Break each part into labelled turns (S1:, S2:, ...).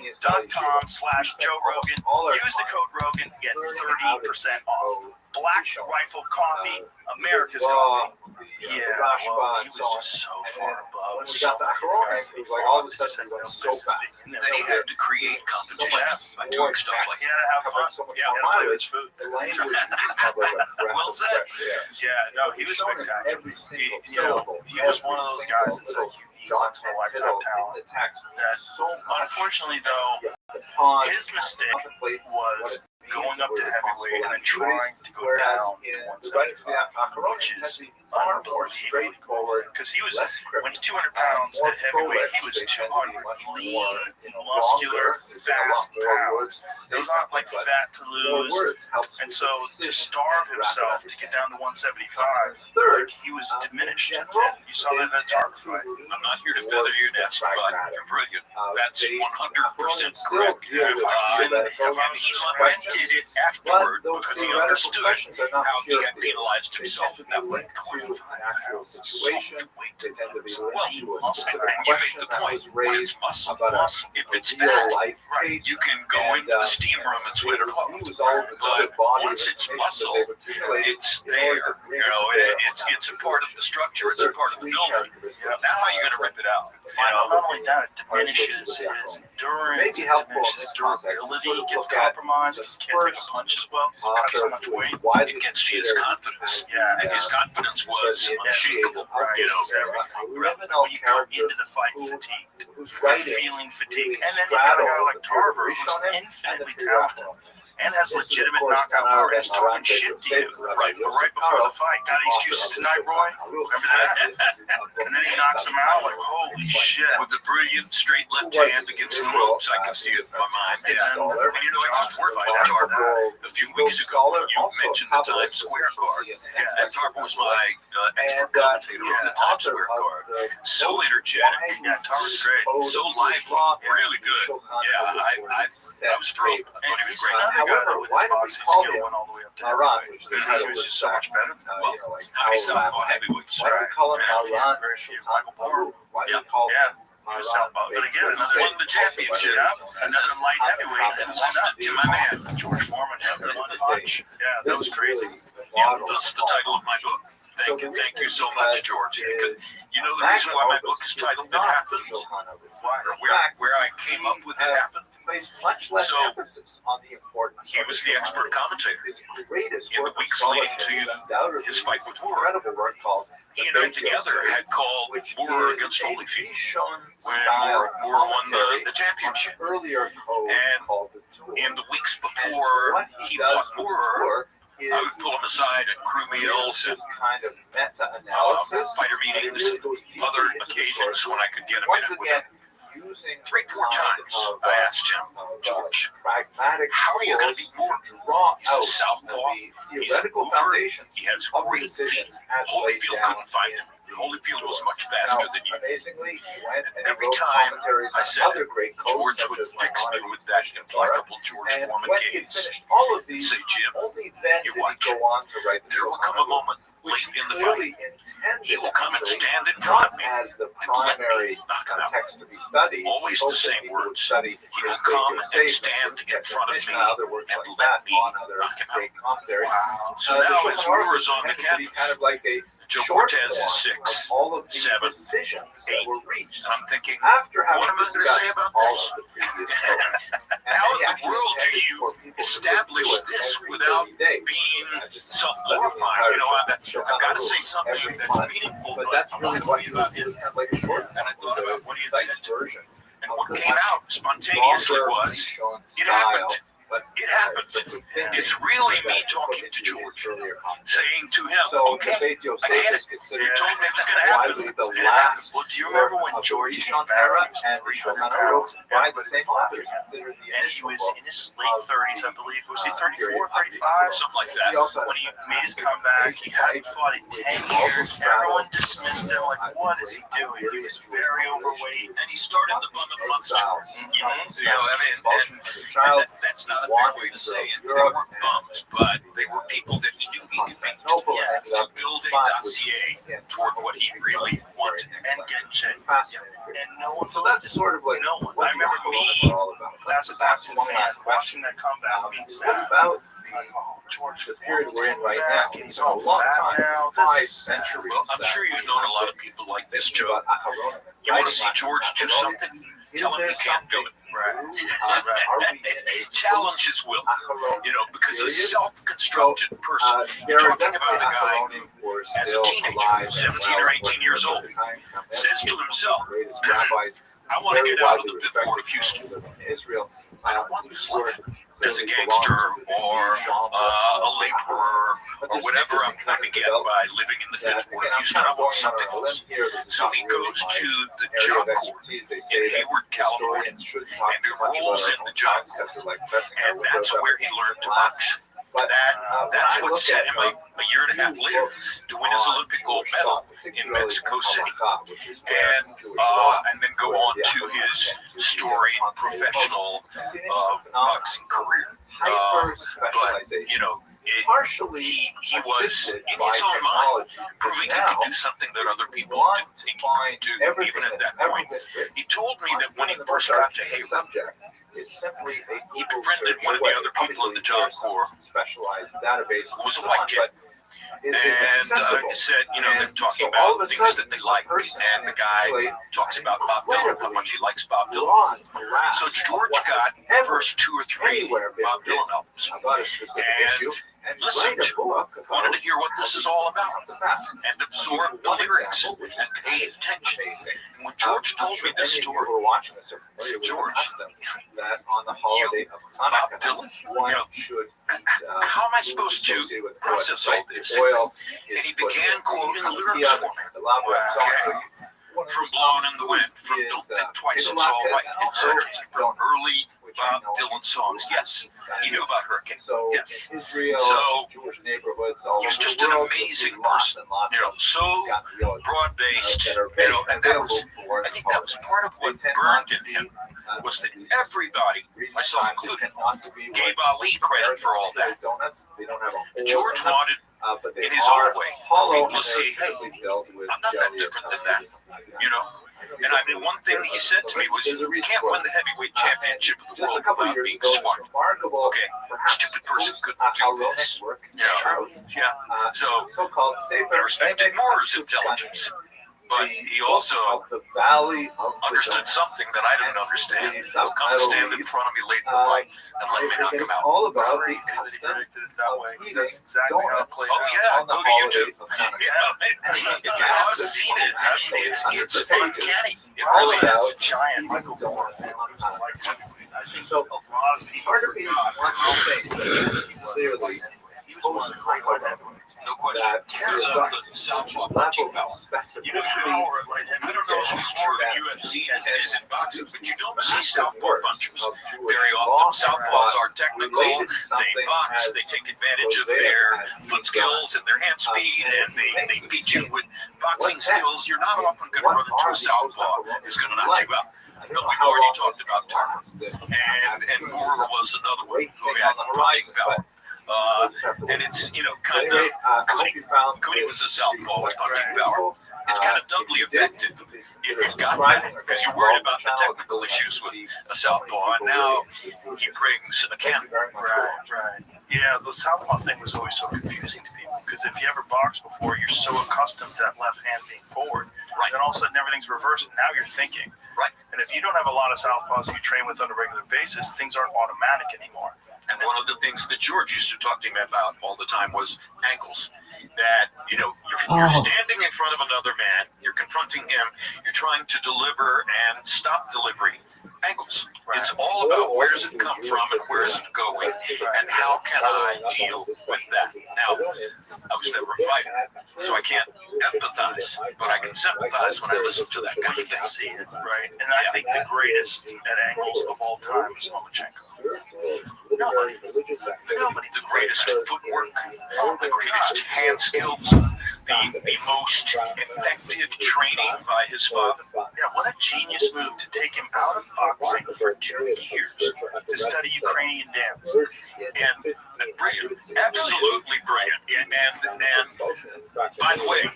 S1: BlueRifle.com/Joe Rogan. Use the code Rogan, get 30% off. Black Rifle Coffee, America's coffee. Yeah, well, he was just so far above.
S2: When we got to Corona, it was like all of a sudden it went so fast.
S3: Then he had to create competition by doing stuff like
S1: He
S3: that.
S1: had to have fun.
S2: So much
S1: Yeah,
S2: more
S1: play with
S2: mileage.
S1: food.
S2: The language is just like a breath
S3: Well
S2: of
S3: said.
S2: fresh air.
S1: Yeah, no, he was spectacular.
S2: Every single
S1: You know,
S2: syllable.
S1: he was one of those guys that's like unique,
S2: John
S1: once in a lifetime talent.
S2: in the text.
S1: That,
S2: So much.
S1: unfortunately, though,
S2: You have to pause,
S1: his mistake
S2: contemplate
S1: was
S2: what it
S1: going
S2: means,
S1: up to
S2: what are the
S1: heavyweight and then
S2: possible
S1: trying to go
S2: Whereas
S1: down
S2: in
S1: to
S2: the writing for
S1: 175,
S2: Corona,
S1: which
S2: it tends
S1: is
S2: to be far more
S1: unbelievable.
S2: straightforward.
S1: Because he was,
S2: less scripted,
S1: when he's 200 pounds
S2: more
S1: at heavyweight, he was
S2: prolix. They tend to be
S1: 200
S2: much
S1: lean,
S2: more,
S1: muscular,
S2: longer. There's a lot
S1: fast
S2: more
S1: pounds.
S2: words to say
S1: There was not like
S2: something, but
S1: fat to
S2: more
S1: lose.
S2: words helps
S1: And
S2: with
S1: so
S2: the
S1: to
S2: decision
S1: starve
S2: and
S1: himself
S2: rapid
S1: to get down to 175,
S2: Third,
S1: he was diminished.
S2: general,
S1: You saw that in the target fight.
S3: I'm not here to feather your nest, but you're brilliant. That's 100% correct. And he lamented it afterward because he understood how he had penalized himself in that way.
S2: Actual situation. They tend to be linked to a specific
S3: And you make
S2: question
S3: the
S2: that
S3: point
S2: was
S3: when
S2: raised
S3: it's muscle.
S2: about
S3: If it's
S2: a
S3: fat,
S2: real life
S3: right,
S2: case.
S3: you can go
S2: And,
S3: into the steam room and sweat it off.
S2: Use all of this other
S3: But
S2: body
S3: once it's
S2: information
S3: muscle,
S2: that they've accumulated
S3: it's
S2: in order
S3: there.
S2: to bring
S3: You know,
S2: it to bear
S3: it's
S2: on
S3: it's a part of the structure. It's a
S2: Those are
S3: part of the
S2: three
S3: building.
S2: characteristics.
S3: Now how are you going to rip it out?
S1: You know, not only that, it diminishes his endurance,
S2: May be helpful in
S1: diminishes
S2: this
S1: his
S2: context to
S1: durability,
S2: sort of
S1: gets
S2: look at
S1: compromised,
S2: the
S1: he can't take a
S2: first
S1: punch as well because he cuts so much weight.
S2: widely
S3: It gets to his
S2: considered
S3: confidence.
S2: as
S1: Yeah,
S3: And his confidence was unshakable.
S1: Right.
S3: You know,
S2: We never know
S1: When you come
S2: character
S1: into the fight
S2: who-
S1: fatigued,
S2: who's
S1: you're
S2: writing
S1: feeling fatigued.
S2: really
S1: And then you got a guy
S2: straddle
S1: like
S2: the
S1: Tarver
S2: period
S1: who's
S2: and the
S1: infinitely
S2: period
S1: talented and has
S2: This is, of
S1: legitimate
S2: course,
S1: knockout
S2: none
S1: power
S2: other
S1: and is
S2: than
S1: talking
S2: Rabbi
S1: shit to you
S2: Rothschild,
S1: right before the fight. Got any excuses tonight, Roy? Remember that? And then he knocks him out like, holy shit.
S3: with the brilliant straight left hand against the ropes, I can see it in my mind. And you know, I just worked with Tarver a few weeks ago when you mentioned the Times Square card. And Tarver was my expert commentator on the Times Square card. So energetic.
S1: Yeah, Tarver's great.
S3: So lively. Really good. Yeah, I was thrilled. I
S1: And
S3: thought he
S1: he's
S3: was great.
S1: another guy that with his boxing skill went all the way up to
S2: Maran,
S1: heavyweight.
S2: which the
S1: Because he
S2: title
S1: was
S2: was
S1: just so much better.
S3: Well, how many southpaw heavyweights?
S2: Why do we call him Maran?
S1: Very few. Michael Moore.
S2: Why do we call him
S1: Yeah.
S2: Maran?
S1: Southpaw. But again, another
S3: Won the championship.
S1: Another light heavyweight
S3: And lost it to my man.
S1: George Foreman had the one punch. Yeah, that
S2: This
S1: was
S2: is
S1: crazy.
S2: really the
S3: Yeah,
S2: model.
S3: that's the title of my book. Thank you so much, George. Because you know the reason why my book is titled "It Happened," or where I came up with "It Happened."
S2: Placed much less
S3: So,
S2: emphasis on the importance.
S3: He was the expert commentator.
S2: His greatest
S3: In the
S2: work of
S3: weeks leading
S2: scholarship is
S3: to
S2: undoubtedly
S3: his fight with Moore.
S2: incredible work called
S3: He and I together had called
S2: which
S3: Moore
S2: is
S3: against
S2: a
S3: Holyfield
S2: Rishon
S3: when
S2: style
S3: Moore won
S2: commentary
S3: the championship.
S2: on an earlier code
S3: And
S2: called the Tour.
S3: In the weeks
S2: And
S3: before
S2: what
S3: he
S2: does
S3: fought
S2: with the
S3: Moore,
S2: Tour
S3: I would pull him aside at crew meals and
S2: this kind of meta-analysis,
S3: fighter
S2: but it
S3: meetings
S2: really
S3: and
S2: goes deeply
S3: other
S2: into the
S3: occasions when I could get him
S2: Once
S3: in it with
S2: again,
S3: him.
S2: using
S3: 3-4 times I asked him, George,
S2: pragmatic
S3: how are you going to
S2: tools
S3: beat Moore?
S2: to draw
S3: He's a
S2: out
S3: southpaw.
S2: the theoretical
S3: He's a mover.
S2: foundations
S3: He has
S2: of the
S3: great feet.
S2: decisions as laid
S3: Holyfield
S2: down
S3: couldn't find
S2: in
S3: him. Holyfield was
S2: Tour.
S3: much faster
S2: Now,
S3: than you.
S2: amazingly, he went and
S3: Every
S2: wrote
S3: time
S2: commentaries
S3: I
S2: on
S3: said
S2: other great codes,
S3: George
S2: such
S3: would
S2: as
S3: fix me
S2: Maimonides
S3: with that
S2: and Torah.
S3: implacable George
S2: And
S3: Foreman
S2: when he had
S3: gaze.
S2: finished all of these,
S3: Say, Jim,
S2: only then
S3: you
S2: did
S3: watch.
S2: he go on to write the
S3: There will come a
S2: Shulchan Aruch,
S3: moment
S2: which
S3: late
S2: he
S3: in the
S2: clearly
S3: fight.
S2: intended
S3: He will come and
S2: actually
S3: stand in front
S2: not
S3: of me
S2: as the
S3: and let me
S2: primary
S3: knock him out.
S2: text to be studied.
S3: Always
S2: He
S3: the
S2: hoped
S3: same
S2: that he would
S3: words.
S2: study
S3: He will
S2: his
S3: come
S2: great
S3: and
S2: Yosef,
S3: stand
S2: his
S3: in front of
S2: Mishnah,
S3: me
S2: other works
S3: and
S2: like
S3: let
S2: that
S3: me
S2: on other
S3: knock him out.
S2: great commentaries.
S1: Wow.
S3: So
S2: The
S3: now
S2: Shulchan
S3: his
S2: Aruch
S3: Moore is on the
S2: intended to be
S3: canvas.
S2: kind of like a
S3: Joe
S2: short
S3: Cortez
S2: form
S3: is 6,
S2: of all of the
S3: 7,
S2: decisions that
S3: 8.
S2: were reached
S3: And I'm thinking,
S2: after having
S3: what am I going to say
S2: discussed
S3: about
S2: all
S3: this?
S2: of the previous codes. And
S3: How
S2: he
S3: in the
S2: actually
S3: world do
S2: intended
S3: you
S2: for people to
S3: establish
S2: review it
S3: this
S2: every
S3: without
S2: 30 days.
S3: being
S2: Imagine
S3: self-glorifying? You know, I've
S2: Shulchan
S3: got to
S2: Aruch
S3: say something
S2: every
S3: that's
S2: month.
S3: meaningful,
S2: But
S3: but
S2: that's
S3: I'm
S2: really
S3: not
S2: what
S3: talking
S2: he was.
S3: about
S2: It
S3: him.
S2: was kind of like a short.
S3: And I thought about what he had
S2: concise
S3: said.
S2: version.
S3: And what came out spontaneously was, it happened. It happened. It's really me talking to George, saying to him,
S2: So
S3: okay,
S2: the Beit Yosef
S3: I get
S2: is
S3: it.
S2: considered
S3: You told me it was going to happen.
S2: widely the
S3: It
S2: last
S1: Well, do you remember when
S2: of
S1: George
S2: the
S1: came
S2: Rishon
S1: back?
S2: era
S1: He was
S2: and the
S1: 300
S2: Shulchan
S1: pounds.
S2: Aruch by the same authors considered the
S1: And he
S2: initial
S1: was
S2: book.
S1: in his late 30s, I believe. Was he 34, 35?
S3: Something like that.
S2: He also had
S1: When he
S2: a
S1: made his comeback, he hadn't fought in 10 years. Everyone dismissed him. Like, what is he doing? He was very overweight.
S3: And he started the Bum of the Month tour. You know, I mean,
S2: as a child,
S3: that's not a fair way to say it. They weren't bums, but they were people that he knew he could beat.
S2: Constantinople
S1: Yeah,
S2: ended
S3: To
S2: up
S3: build a
S2: spot
S3: dossier
S2: with-
S3: toward what he really wanted.
S1: And get in shape.
S2: Fascinating.
S1: And no one
S2: So that's sort of like
S1: no one.
S2: what
S1: I remember
S2: the
S1: me
S2: Aruch are all about.
S1: as a boxing fan, watching that comeback being sad.
S2: About
S1: George,
S2: the period we're in right
S1: back,
S2: now,
S1: he's
S2: it's been a
S1: all
S2: long
S1: fat
S2: time,
S1: now.
S2: 5
S1: This is sad.
S2: centuries.
S3: Well, I'm sure you've known a lot of people like this, Joe. You want to see George do something? Tell him he can't do it. Challenge his will. Because a self-constructed person, you're talking about a guy who, as a teenager, 17 or 18 years old, says to himself, I want to get out of the Fifth Ward of Houston. I don't want this life as a gangster or a laborer or whatever I'm going to get by living in the Fifth Ward of Houston. I want something else. So he goes to the job corps in Hayward, California, and enrolls in the job corps. And that's where he learned to box. That's what set him up a year and a half later to win his Olympic gold medal in Mexico City, and then go on to his storied professional boxing career. He was in his own mind proving he could do something that other people didn't think he could do, even at that point. He told me that when he first got to Hayward, he befriended one of the other people in the job corps who was a white kid. And he said, they're talking about things that they like, and the guy talks about Bob Dylan, how much he likes Bob Dylan. So George got the first 2 or 3 Bob Dylan albums, and listened, wanted to hear what this is all about, and absorbed the lyrics, and paid attention. And when George told me this story, I said, George, Bob Dylan, how am I supposed to process all this? And he began quoting lyrics for me. Okay. From Blowing in the Wind, from Don't Think Twice, It's All Right, etc. From early Bob Dylan songs. Yes, he knew about Hurricane. Yes. So he was just an amazing person, so broad-based, and that was, I think that was part of what burned in him, was that everybody, myself included, gave Ali credit for all that. And George wanted, in his own way, for people to say, hey, I'm not that different than that, And I mean, one thing he said to me was, you can't win the heavyweight championship of the world without being smart. Okay, stupid person couldn't do this. So I respected Moore's intelligence. But he also understood something that I didn't understand. He'll come and stand in front of me late in the fight and let me knock him out.
S2: All about
S1: Crazy that he predicted it that way. That's exactly how it played
S3: Oh
S1: out.
S3: yeah, go to YouTube. I've seen it. It's uncanny. It really is.
S1: Giant Michael Moore. I think so. A lot of people
S2: clearly
S3: no question. Here's the southpaw punching power. You know, I don't know if it's true in UFC as it is in boxing, but you don't see southpaw punchers very often. Southpaws are technical. They box. They take advantage of their foot skills and their hand speed, and they beat you with boxing skills. You're not often going to run into a southpaw who's going to knock you out. But we've already talked about Tarver, and Moore was another one who had punching power. And it's, kind of, Cody was a southpaw with punching power. It's kind of doubly effective if you've got that, because you're worried about the technical issues with a southpaw, and now he brings a cannon.
S1: Right. Yeah, the southpaw thing was always so confusing to people, because if you ever boxed before, you're so accustomed to that left hand being forward, then all of a sudden everything's reversed, and now you're thinking.
S3: Right.
S1: And if you don't have a lot of southpaws you train with on a regular basis, things aren't automatic anymore.
S3: And one of the things that George used to talk to me about all the time was ankles. That, you're standing in front of another man, you're confronting him, you're trying to deliver and stop delivery. Ankles. It's all about where does it come from and where is it going, and how can I deal with that. Now, I was never a fighter, so I can't empathize, but I can sympathize when I listen to that kind of thing.
S1: See it, right? And I think the greatest at angles of all time is Lomachenko.
S3: Nobody. The greatest footwork, the greatest hand skills, the most effective training by his father.
S1: Yeah, what a genius move to take him out of boxing for 2 years to study Ukrainian dance.
S3: And brilliant, absolutely brilliant. And by the way,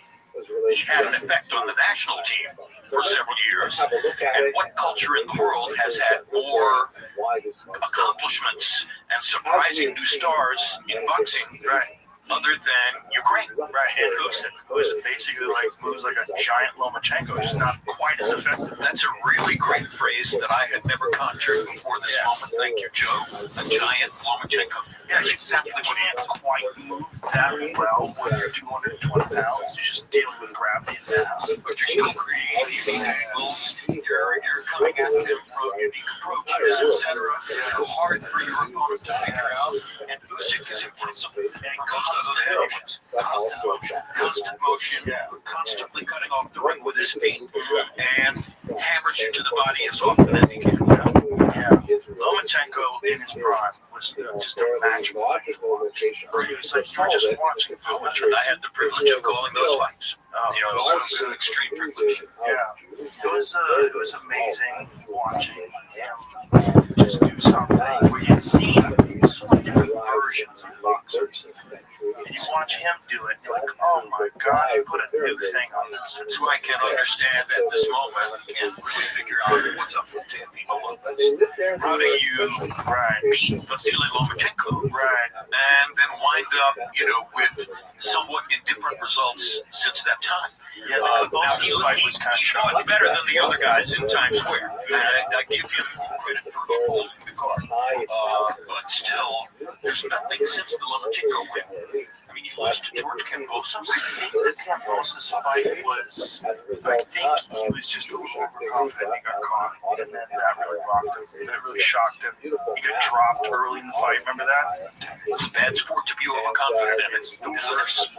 S3: he had an effect on the national team for several years. And what culture in the world has had more surprising new stars in boxing,
S1: Right.
S3: other than Ukraine.
S1: Right, and Usyk basically like moves like a giant Lomachenko, just not quite as effective.
S3: That's a really great phrase that I had never conjured before this moment. Thank you, Joe. A giant Lomachenko. That's exactly what he
S1: Can't
S3: is.
S1: quite move that well when you're 220 pounds. You're just dealing with gravity and mass.
S3: But you're still creating unique angles. You're coming at them from unique approaches, etc. Hard for your opponent to figure out. And Usyk is impossible. And constant motion, constantly cutting off the ring with his feet, and hammers you to the body as often as he can.
S1: Yeah, Lomachenko in his prime was just a magical thing. It was like you were just watching poetry.
S3: I had the privilege of calling those fights.
S1: Oh,
S3: So it's an extreme privilege.
S1: yeah, it was amazing watching him just do something where you'd seen so many different versions of boxers, and you watch him do it, and you're like, oh my god, he put a new thing on this.
S3: That's why I can understand at this moment, I can't really figure out what's up with Teofimo Lopez. How do you beat Vasily Lomachenko, and then wind up, with somewhat indifferent results since that time?
S1: Yeah, the Convulses fight was kind of
S3: he
S1: shocking.
S3: fought better than the other guys in Times Square. And I give him credit for holding the card. But still, there's nothing since the Lomachenko win. I mean, you lost to George Kambosos.
S1: I think the Kambosos fight was, I think he was just a little overconfident. He got caught, and then that really rocked him. That really shocked him. He got dropped early in the fight. Remember that?
S3: It's a bad sport to be overconfident in. It's the worst.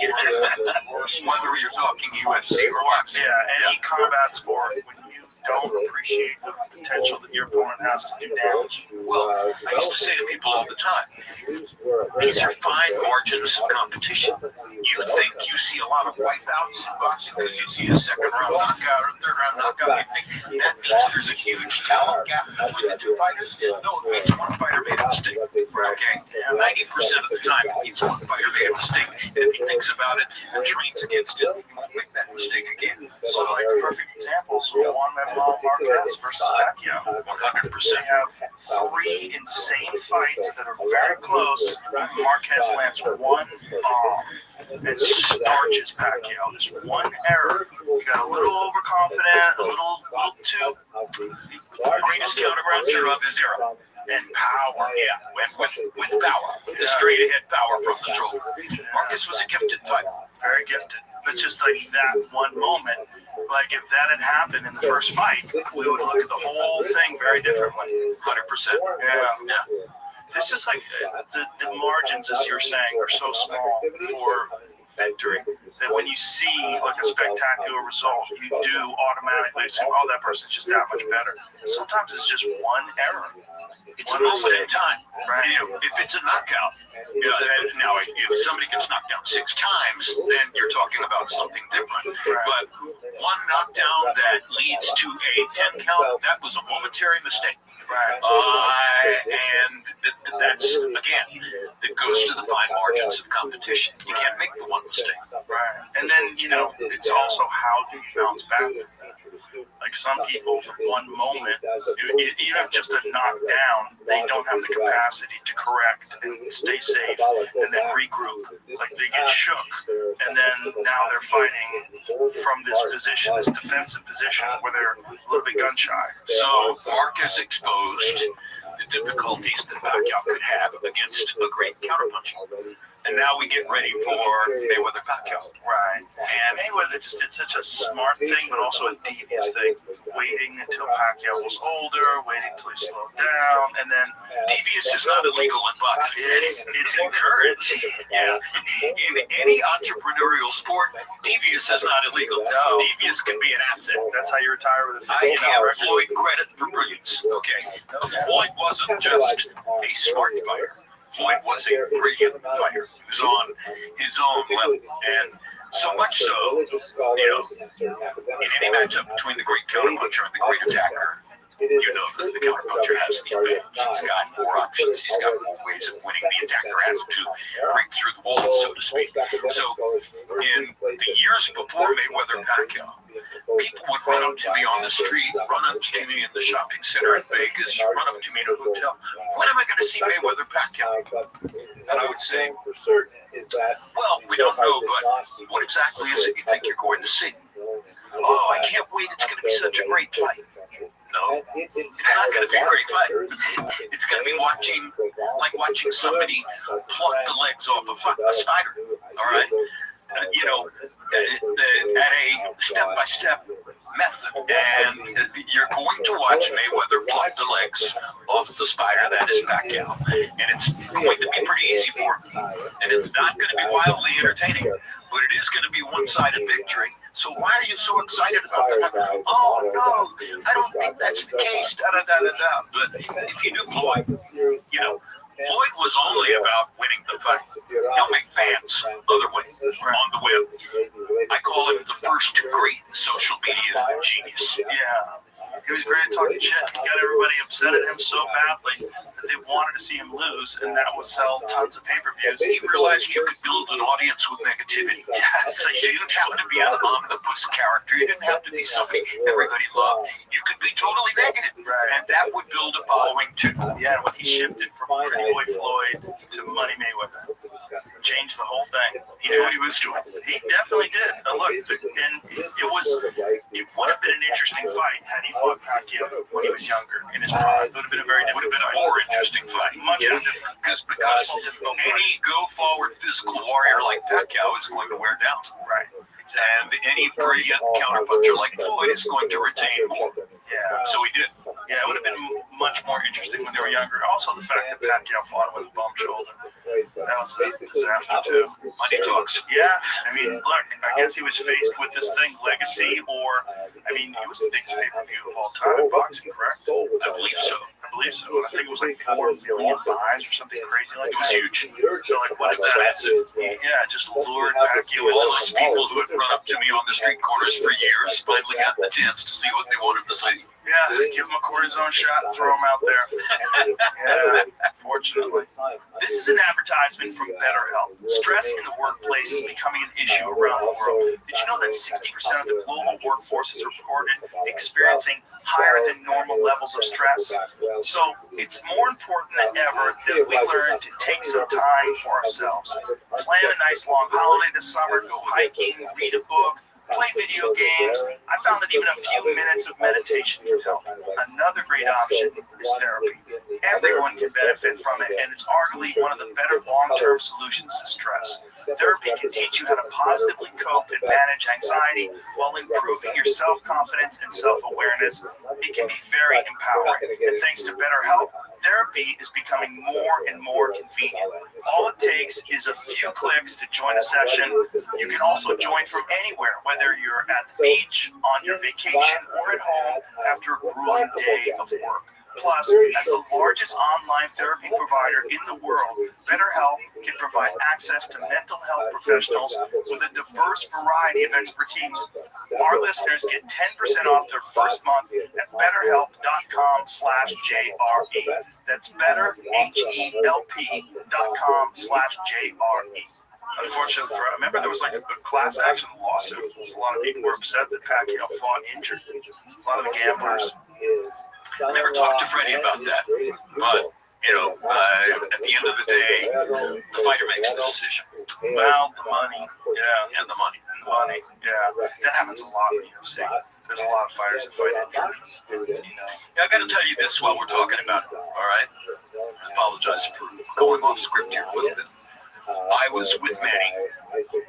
S3: Whether you're talking UFC or boxing.
S1: Yeah, any combat sport, when you don't appreciate the potential that your opponent has to do damage.
S3: Well, I used to say to people all the time, these are fine margins of competition. You think you see a lot of wipeouts in boxing because you see a second round knockout or third round knockout. You think that means there's a huge talent gap between the two fighters. No, it means one fighter made a mistake. Okay, 90% of the time it means one fighter made a mistake, and if he thinks about it and trains against it, he won't make that mistake again.
S1: So, like perfect examples: Juan Manuel Marquez versus Pacquiao.
S3: 100%.
S1: They have three insane fights that are very close. Marquez lands one bomb and starches Pacquiao. This one error. He got a little overconfident, a little too.
S3: The greatest counter-puncher of his era.
S1: And power.
S3: With power. The straight-ahead power from the shoulder. Marcus was a gifted fighter.
S1: Very gifted. But just like that one moment, like if that had happened in the first fight, we would look at the whole thing very differently.
S3: 100%.
S1: Yeah. It's just like the margins, as you're saying, are so small for victory that when you see like a spectacular result, you do automatically assume, oh, that person's just that much better. Sometimes it's just one error.
S3: It's a moment in time. Right. If it's a knockout, now if somebody gets knocked down 6 times, then you're talking about something different. But one knockdown that leads to a 10 count, that was a momentary mistake. And that's, again, it goes to the fine margins of competition. You can't make the one mistake.
S1: And then, it's also how do you bounce back? Like some people, for one moment, even if just a knockdown, they don't have the capacity to correct and stay safe and then regroup. Like they get shook. And then now they're fighting from this position, this defensive position where they're a little bit gun shy.
S3: So Marquez exposed the difficulties that Pacquiao could have against a great counterpuncher. And now we get ready for Mayweather Pacquiao.
S1: Right. And Mayweather just did such a smart thing, but also a devious thing. Waiting until Pacquiao was older, waiting until he slowed down, and then
S3: devious is not illegal in boxing.
S1: It's encouraged.
S3: Yeah. In any entrepreneurial sport, devious is not illegal.
S1: No.
S3: Devious can be an asset.
S1: That's how you retire with a
S3: I give Floyd credit for brilliance. Okay. Floyd wasn't just a smart fighter. Floyd was a brilliant fighter. He was on his own level. And so much so, in any matchup between the great counterpuncher and the great attacker, that the counterpuncher has the advantage. He's got more options. He's got more ways of winning. The attacker has to break through the walls, so to speak. So in the years before Mayweather Pacquiao, people would run up to me on the street, run up to me in the shopping center in Vegas, run up to me in a hotel. When am I going to see Mayweather Pacquiao? And I would say, well, we don't know, but what exactly is it you think you're going to see? Oh, I can't wait. It's going to be such a great fight. No, it's not going to be a great fight. It's going to be watching somebody pluck the legs off a spider. All right? At a step-by-step method. And you're going to watch Mayweather pluck the legs off the spider that is Pacquiao. And it's going to be pretty easy for him. And it's not going to be wildly entertaining, but it is going to be one-sided victory. So why are you so excited about that? Oh, no, I don't think that's the case. But if you knew Floyd, Floyd was only about winning the fight. He'll make fans other ways on the web. I call him the first great social media genius.
S1: Yeah. He was great at talking shit. He got everybody upset at him so badly that they wanted to see him lose, and that would sell tons of pay-per-views.
S3: He realized you could build an audience with negativity. Yes, you didn't have to be an omnibus character. You didn't have to be somebody everybody loved. You could be totally negative, and that would build a following too.
S1: Yeah, when he shifted from Pretty Boy Floyd to Money Mayweather, changed the whole thing.
S3: He knew what he was doing.
S1: He definitely did. Look, and it would have been an interesting fight had he fought Pacquiao when he was younger in his prime. It would have been a more interesting fight. Much more different.
S3: Because any go-forward physical warrior like Pacquiao is going to wear down.
S1: Right.
S3: And any brilliant counterpuncher like Floyd is going to retain more.
S1: Yeah.
S3: So he did.
S1: Yeah, it would have been much more interesting when they were younger. Also, the fact that Pacquiao fought with a bum shoulder. That was a disaster, too.
S3: Money talks.
S1: Yeah. I mean, look, I guess he was faced with this thing, legacy, or, he was the biggest pay-per-view of all time in boxing, correct?
S3: I believe so.
S1: I think it was like 4 million buys or something crazy like that.
S3: It was huge.
S1: So, like, what is that? Yeah, just lured Pacquiao.
S3: All those people who had run up to me on the street corners for years finally got the chance to see what they wanted to see.
S1: Yeah, give him a cortisone shot and throw him out there. Yeah, fortunately. This is an advertisement from BetterHelp. Stress in the workplace is becoming an issue around the world. Did you know that 60% of the global workforce is reported experiencing higher than normal levels of stress? So it's more important than ever that we learn to take some time for ourselves. Plan a nice long holiday this summer, go hiking, read a book, play video games. I found that even a few minutes of meditation can help. Another great option is therapy. Everyone can benefit from it, and it's arguably one of the better long-term solutions to stress. Therapy can teach you how to positively cope and manage anxiety while improving your self-confidence and self-awareness. It can be very empowering, and thanks to BetterHelp, therapy is becoming more and more convenient. All it takes is a few clicks to join a session. You can also join from anywhere, whether you're at the beach, on your vacation, or at home after a grueling day of work. Plus, as the largest online therapy provider in the world, BetterHelp can provide access to mental health professionals with a diverse variety of expertise. Our listeners get 10% off their first month at betterhelp.com/JRE. That's betterhelp.com/JRE. Unfortunately, I remember there was like a class action lawsuit. A lot of people were upset that Pacquiao fought injured. A lot of the gamblers.
S3: I never talked to Freddie about that, but at the end of the day, the fighter makes the decision.
S1: Well, the money, yeah,
S3: and the money,
S1: yeah, that happens a lot in the UFC. There's a lot of fighters that fight injured.
S3: Yeah, I got to tell you this while we're talking about it. All right, I apologize for going off script here a little bit. I was with Manny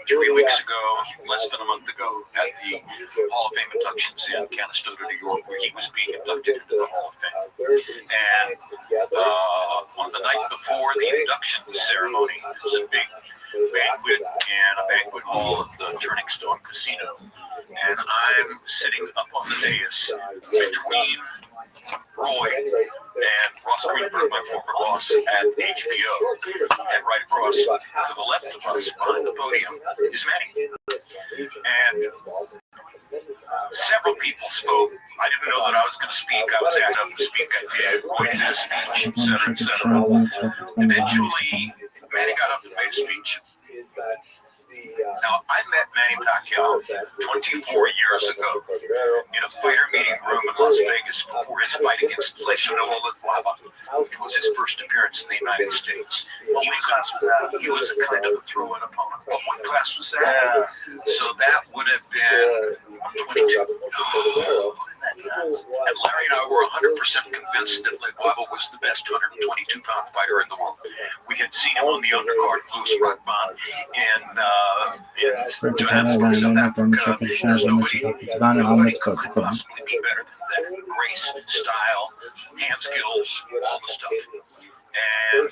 S3: 3 weeks ago, less than a month ago, at the Hall of Fame inductions in Canastota, New York, where he was being inducted into the Hall of Fame. And on the night before the induction ceremony, it was a big banquet and a banquet hall at the Turning Stone Casino. And I'm sitting up on the dais between Roy and Ross Greenberg, my former boss at HBO, and right across to the left of us behind the podium is Manny. And several people spoke. I didn't know that I was going to speak. I was asked to speak. I did. Roy did a speech, etc. Eventually, Manny got up and made a speech. Now, I met Manny Pacquiao 24 years ago in a fighter meeting room in Las Vegas before his fight against Leishanola Lava, which was his first appearance in the United States. He was a kind of a throw-in opponent. What class was that? So that would have been 22. And Larry and I were 100% convinced that Lava was the best 122-pound fighter in the world. We had seen him on the undercard of Louis Rothman in Johannesburg, South Africa. There's nobody could possibly be better than that. Grace, style, hand skills, all the stuff. And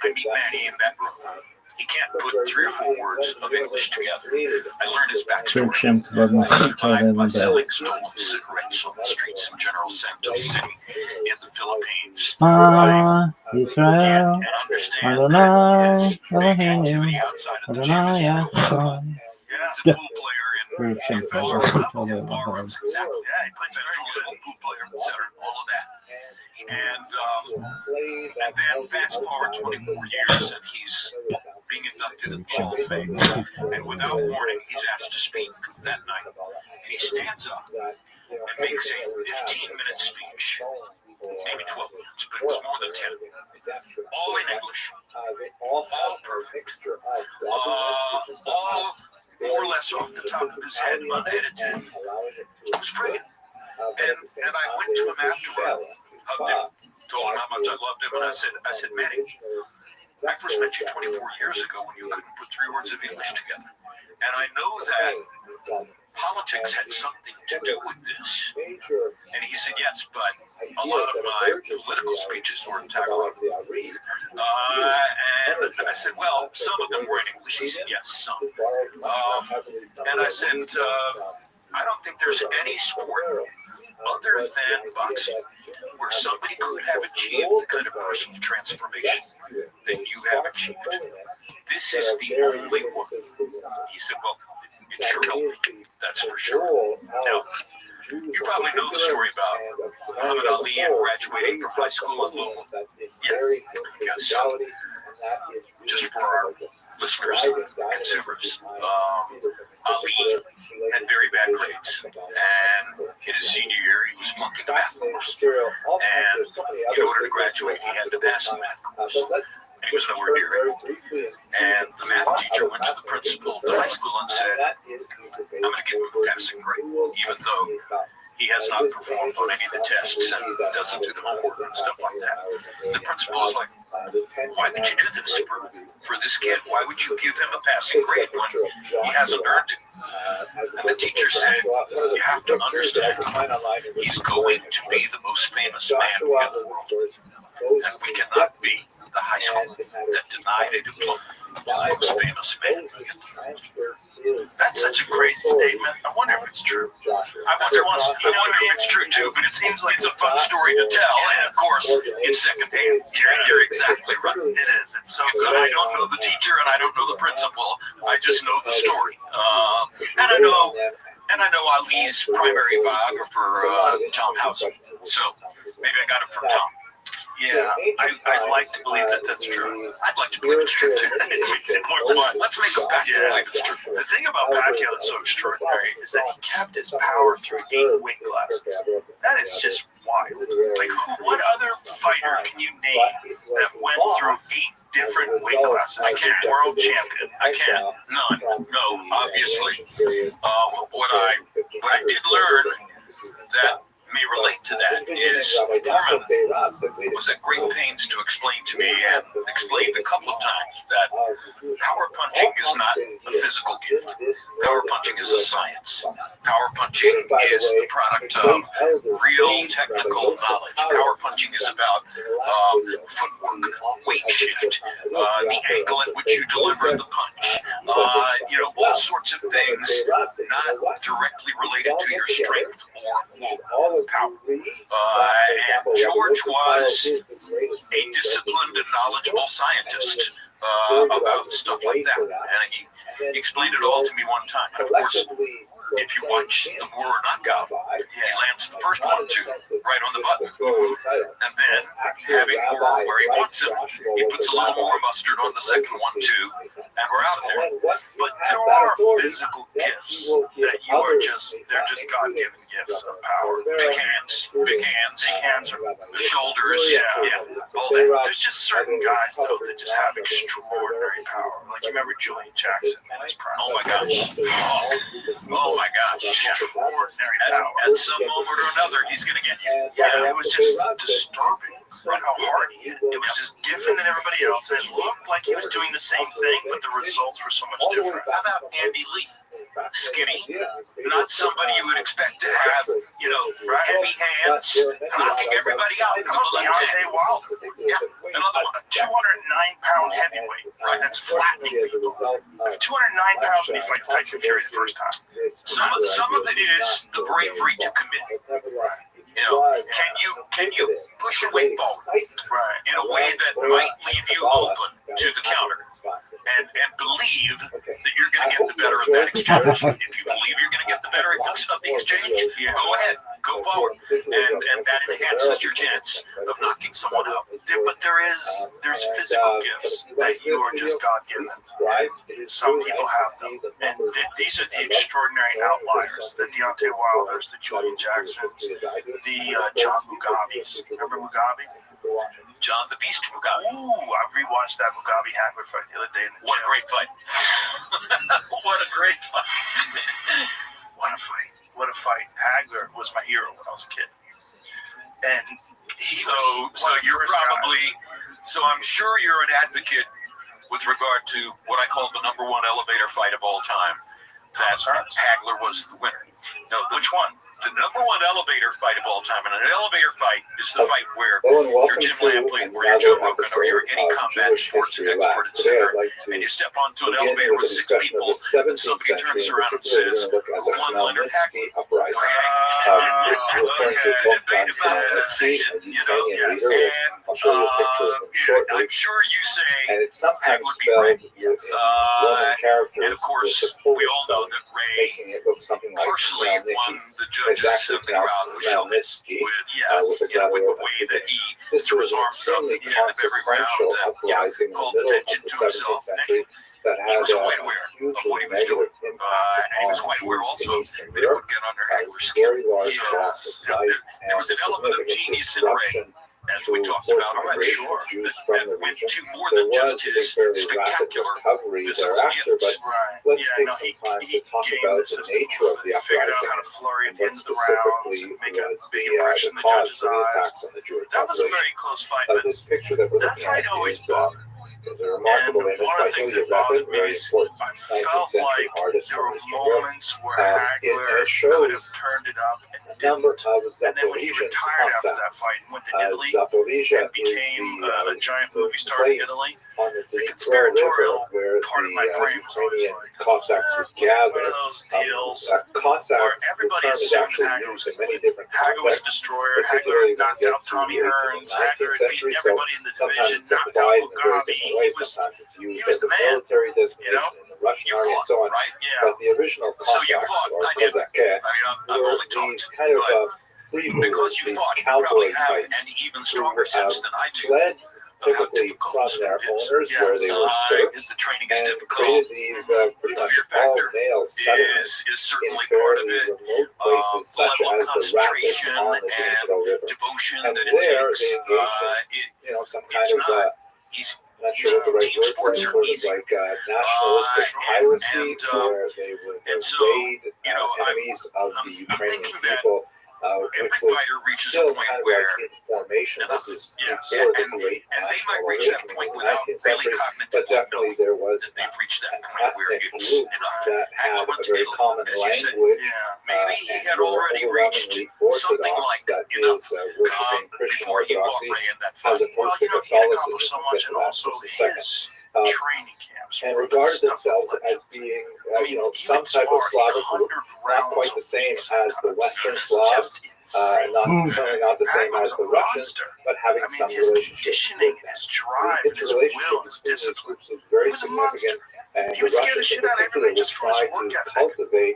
S3: I meet Manny in that room. He can't put 3 or 4 words of English together. I learned his backstory by selling stolen cigarettes on the streets in General Santos City in the Philippines.
S4: Israel,
S3: And understand that his big activity outside of the gym is cool. He's a pool player in professional ballrooms, exactly. Yeah, he plays a little pool player, etc. All of that. And then fast forward 24 years, and he's being inducted in the Hall of Fame. And without warning, he's asked to speak that night. And he stands up and makes a 15-minute speech, maybe 12 minutes, but it was more than 10. All in English, all perfect, all more or less off the top of his head, unedited. It was brilliant. And I went to him afterward, hugged him, told him how much I loved him, and I said, Manny, I first met you 24 years ago when you couldn't put 3 words of English together. And I know that politics had something to do with this. And he said, yes, but a lot of my political speeches were in Tagalog. And I said, well, some of them were in English. He said, yes, some. And I said, I don't think there's any sport other than boxing where somebody could have achieved the kind of personal transformation that you have achieved. This is the only one. He said, well, it sure helped. That's for sure. Now, you probably know the story about Muhammad Ali and graduating from high school in Louisville. Yes. So, just for our listeners and consumers, Ali had very bad grades, and in his senior year, he was flunking the math course. And in order to graduate, he had to pass the math course. And he was nowhere near it. And the math teacher went to the principal of the high school and said, I'm going to give him a passing grade, even though he has not performed on any of the tests and doesn't do the homework and stuff like that. The principal was like, why would you do this for this kid? Why would you give him a passing grade when he hasn't earned it? And the teacher said, you have to understand, he's going to be the most famous man in the world. And we cannot be the high school that denied a diploma to the most famous man in the world. That's such a crazy statement. I wonder if it's true. I wonder if it's true too, but it seems like it's a fun story to tell, and of course, it's secondhand. You're exactly right. It is. It's so good. I don't know the teacher and I don't know the principal. I just know the story. And I know Ali's primary biographer, Tom Houser. So maybe I got it from Tom. Yeah, I'd like to believe that that's true. I'd like to believe it's true too. It makes it more fun. Let's make him believe it's true. The thing about Pacquiao that's so extraordinary is that he kept his power through 8 weight classes. That is just wild. Like, what other fighter can you name that went through 8 different weight classes? I can't. World champion. I can't. None. No, obviously. What I did learn that may relate to that is Foreman was at great pains to explain to me, and explained a couple of times, that power punching is not a physical gift. Power punching is a science. Power punching is the product of real technical knowledge. Power punching is about footwork, weight shift, the angle at which you deliver the punch, all sorts of things not directly related to your strength or power. And George was a disciplined and knowledgeable scientist about stuff like that. And he explained it all to me one time. And of course, if you watch the War knockout, he lands the first 1-2 right on the button. And then, having War where he wants it, he puts a little more mustard on the second 1-2, and we're out of there.
S1: But there are physical gifts that they're just God-given gifts of power.
S3: Big hands,
S1: Big hands are
S3: the shoulders, all that.
S1: There's just certain guys, though, that just have extraordinary power. Like, you remember Julian Jackson in his prime.
S3: Oh my gosh. Oh my gosh.
S1: Extraordinary power.
S3: At some moment or another, he's going to get you.
S1: Yeah, it was just disturbing. Right, how hard he hit. It was just different than everybody else. And it looked like he was doing the same thing, but the results were so much different.
S3: How about Andy Lee? Skinny, not somebody you would expect to have, heavy hands, knocking everybody out.
S1: How about Deontay Wilder?
S3: Yeah, another one.
S1: A 209-pound heavyweight, right? That's flattening people. 209 pounds when he fights Tyson Fury the first time.
S3: Some of it is the bravery to commit. Can you push your weight forward in a way that might leave you open to the counter? And believe that you're going to get the better of that exchange. If you believe you're going to get the better of the exchange, go ahead, go forward, and that enhances your chance of knocking someone out.
S1: But there's physical gifts that you are just God-given. Some people have them, and these are the extraordinary outliers: the Deontay Wilders, the Julian Jacksons, the John Mugabes. Remember Mugabe?
S3: John the Beast Mugabe.
S1: Ooh, I rewatched that Mugabe Hagler fight the other day in the
S3: What a
S1: gym.
S3: great fight. What a great fight.
S1: What a fight. What a fight. Hagler was my hero when I was a kid. And
S3: so you're probably, so I'm sure you're an advocate with regard to what I call the #1 elevator fight of all time. That Hagler was the winner. No,
S1: which one?
S3: The #1 elevator fight of all time. And an elevator fight is the fight where you're Jim Lampley, or you're Joe Rogan, or you're any combat sports expert, etc. And you step onto an elevator with 6 people, and somebody turns around and says, "One Leonard Hagler." Debate about the season, and I'm sure you say Hagler would be ready. And of course, we all know that Ray partially won the judges and the crowd who showed it with the way that he threw his arms up at the end of every round and called attention to himself. And he was quite aware of what he was doing. And he was quite aware also that it would get under Hagler's skin. There was an element of genius in Ray, as we talked about already, that went to more than just his spectacular physical gifts.
S4: Let's take some time to talk about the nature of the uprising and what specifically was the cause for the attacks on the Jewish
S1: That was a
S4: population.
S1: very close fight, but
S4: This picture that we're
S1: that
S4: looking
S1: fight
S4: at
S1: always
S4: is
S1: bothered me.
S4: a remarkable
S1: And
S4: image
S1: one
S4: by
S1: of the things
S4: Hilliard
S1: that bothered
S4: Rapid,
S1: me
S4: very
S1: is
S4: important
S1: I
S4: 19th
S1: felt
S4: century
S1: like
S4: artist
S1: there
S4: from
S1: were
S4: Eastern Europe.
S1: moments where
S4: It
S1: Hagler
S4: shows
S1: could have turned it up and
S4: A number of
S1: and then when he
S4: Zaporizhian
S1: retired after that
S4: Cossacks.
S1: fight and went to Italy
S4: Zaporizhia
S1: and became a
S4: is
S1: giant
S4: the
S1: movie star in
S4: place
S1: Italy,
S4: on the
S1: the
S4: Dnipro
S1: conspiratorial
S4: River where
S1: part of my brain was always
S4: Ukrainian
S1: like,
S4: Cossacks would
S1: one
S4: gather.
S1: of those deals
S4: Cossacks,
S1: where
S4: the
S1: everybody
S4: term is
S1: assumed
S4: actually
S1: Hagler
S4: used
S1: was
S4: in many different
S1: Hagler was a
S4: contexts,
S1: destroyer.
S4: particularly
S1: Hagler knocked
S4: when you
S1: out
S4: get to
S1: Tommy
S4: the
S1: Hearns.
S4: 19th
S1: Hagler had
S4: century,
S1: beaten
S4: so
S1: everybody in the division,
S4: sometimes it's
S1: knocked out
S4: applied in very
S1: Mugabe.
S4: different
S1: He
S4: ways.
S1: was,
S4: Sometimes it's used
S1: was
S4: as
S1: the
S4: a
S1: man,
S4: military designation in the Russian
S3: You
S4: army and
S3: fought,
S4: so on.
S3: right?
S1: yeah.
S4: But the original
S3: So you
S4: Cossacks,
S3: fought,
S4: or
S3: I didn't.
S4: Kozake,
S3: I've
S4: were
S3: only
S4: these
S3: talked,
S4: kind of
S3: but
S4: freebooters,
S3: because you
S4: these
S3: fought, you probably
S4: cowboy
S3: have
S4: types
S3: an even stronger sense than I do.
S4: fled
S3: of how
S4: typically
S3: difficult
S4: from their
S3: it is.
S4: owners where they were serfs
S3: The training is
S4: and
S3: difficult.
S4: created these pretty much
S3: Fear factor
S4: all-male settlements
S3: is
S4: in
S3: certainly part of
S4: fairly
S3: it.
S4: remote places
S3: The
S4: such
S3: level of
S4: as the rapids
S3: concentration
S4: on the Dnipro River.
S3: devotion
S4: And
S3: that
S4: there
S3: it takes.
S4: they engaged in some kind
S3: It's
S4: of
S3: not easy.
S4: I'm not sure what the right
S3: Team
S4: word for it,
S3: sports are
S4: sort of
S3: easy.
S4: like nationalistic piracy, where they would
S3: and so,
S4: raid
S3: I'm
S4: enemies of the Ukrainian
S3: thinking that
S4: people,
S3: every
S4: which was
S3: fighter reaches a
S4: still
S3: point
S4: kind of
S3: where,
S4: like in formation.
S3: and
S4: This is
S1: yeah,
S4: before the great
S3: and they
S4: national
S3: might reach that
S4: awakening
S3: point
S4: in the
S3: without
S4: 19th
S3: really
S4: century, but
S3: cognitively
S4: definitely
S3: knowing
S4: there was
S3: that they've reached that
S4: an
S3: point where
S4: ethnic
S3: it's
S4: group
S3: enough.
S4: that had
S3: Hagler
S4: a
S3: went to
S4: very
S3: Italy,
S4: common
S3: as you said.
S4: language.
S1: Yeah.
S3: Maybe he
S4: And
S3: had
S4: were
S3: already reached
S4: overwhelmingly
S3: something
S4: Orthodox,
S3: like
S4: that
S3: enough
S4: is, worshiping Christian
S3: before he fought
S4: Orthodoxy,
S3: Ray in that
S4: as
S3: fight.
S4: opposed
S1: Well,
S4: to
S1: you know, he had accomplished
S4: Catholicism.
S1: so
S4: We'll
S1: much,
S4: get to
S1: and
S4: that
S1: also
S4: in just a second.
S1: his training camps
S4: And
S1: were
S4: regarded
S1: stuff
S4: themselves
S1: of legend.
S4: as being,
S1: I mean,
S4: some type of Slavic group, not quite the same as the Western Slavs, certainly not the same as the Russians, but having
S1: I mean,
S4: some
S1: his
S4: relationship
S1: conditioning,
S4: with them.
S1: his drive,
S4: The
S1: and his will,
S4: interrelationship
S1: and his
S4: between these
S1: discipline.
S4: groups was very
S1: He was a monster.
S4: significant, and
S1: He
S4: the
S1: would scare the
S4: Russians in
S1: shit out of
S4: particular
S1: everybody
S4: would
S1: just for his
S4: try
S1: work
S4: to
S1: ethic.
S4: cultivate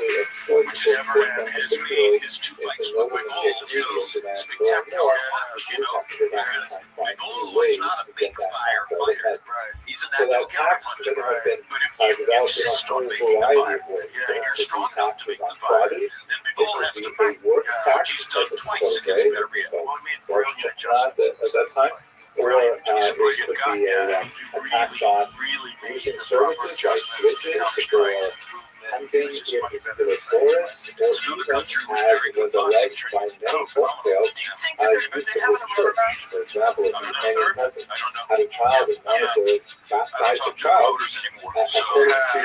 S4: to exploit
S3: which
S4: the
S3: is
S4: system,
S3: has
S4: particularly
S3: made his two
S4: if
S3: fights
S4: the
S3: with
S4: northern
S3: McGold
S4: individuals
S3: so
S4: demand more and
S3: spectacular.
S4: more,
S3: You
S4: Jews
S3: know,
S4: have to go back and find
S3: McGold
S4: new
S3: is
S4: ways
S3: not a
S4: to
S3: big
S4: get that tax out of the
S3: firefighter.
S4: peasants.
S3: He's a
S4: So
S3: natural
S4: that tax
S3: counterpuncher.
S4: could have been
S3: But if you
S4: developed in a
S3: insist on
S4: whole
S3: making the
S4: variety
S3: fire,
S4: of ways.
S3: and
S4: There
S3: you're
S4: could be
S3: strong enough to
S4: taxes
S3: make
S4: on
S3: the fire,
S4: produce.
S3: then
S4: It
S3: McGold
S4: could
S3: has
S4: be
S3: to
S4: a
S3: pay,
S4: work tax,
S3: which he's done
S4: like a
S3: twice against
S4: protege,
S3: Betteria.
S1: Well, he made
S4: Boris
S1: brilliant
S4: Johnson at
S1: adjustments.
S4: that time. Or
S1: Brilliant,
S3: He's a
S4: it
S3: brilliant
S4: could
S3: guy.
S4: be a tax on
S1: really made
S4: using
S1: the
S4: services
S1: proper
S4: like
S1: adjustments
S4: bridges
S1: to
S4: for
S1: strikes.
S4: hunting in particular forests, or
S3: It's another
S4: even,
S3: country with
S4: as
S3: very
S4: was
S3: good
S4: alleged by many folktales,
S1: Do you think that
S4: use
S1: they're
S4: of the
S1: having a murder
S4: church.
S1: match?
S4: For example, if
S3: I'm
S4: you
S3: not
S4: hang a
S3: third.
S4: peasant
S3: I don't know.
S4: had a child and wanted to
S3: I don't
S4: baptize the
S3: talk to
S4: child,
S3: voters anymore. So
S4: according to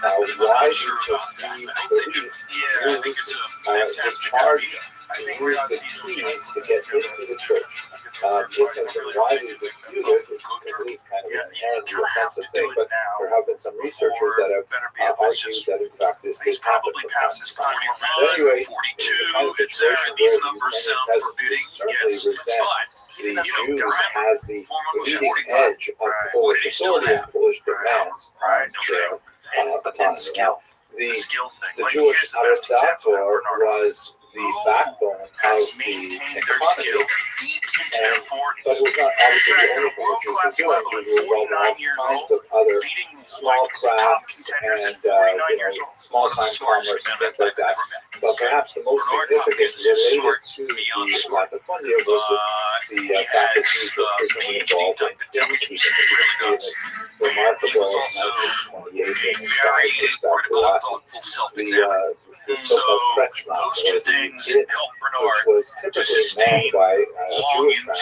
S3: I'm
S4: widely
S3: not sure about that.
S4: perceived
S3: I think they do.
S4: beliefs,
S3: Yeah, I think
S4: Jews
S3: it's a fantastic
S4: discharged
S3: idea.
S1: I
S4: to
S1: think
S4: use the keys to get into the church. This has been widely
S1: past this time.
S3: 41,
S4: Anyway,
S3: 42, it's there. These numbers sound forbidding. Yes, but
S4: the
S3: you know,
S4: Jews
S3: government
S4: as the
S3: form was
S4: leading
S3: 45.
S4: edge of Polish authority and Polish demands on their autonomy. Now,
S1: The
S4: the
S1: skill thing.
S4: the
S1: Like,
S4: Jewish
S1: here's the best example of
S4: Adator
S1: Bernard
S4: was the backbone of
S1: has
S4: the
S1: maintained their
S4: economy,
S1: skill deep into their 40s.
S4: but it was not obviously the only thing the Jews were doing. Jews were involved in all kinds of other
S1: leading
S4: small
S1: top
S4: crafts
S1: contenders
S4: and
S1: at 49 years old.
S4: small-time commerce and things like that. But perhaps the most significant related to the latifundia was the fact that Jews were frequently involved in innkeeping. You can see in this remarkable 1928 in
S3: Very critical,
S4: Start
S3: thoughtful self-examiner.
S4: the
S3: So
S4: so-called Kretschmann,
S3: those two things
S4: which
S3: help Bernard
S4: was typically manned by a
S3: long
S4: Jewish
S3: into,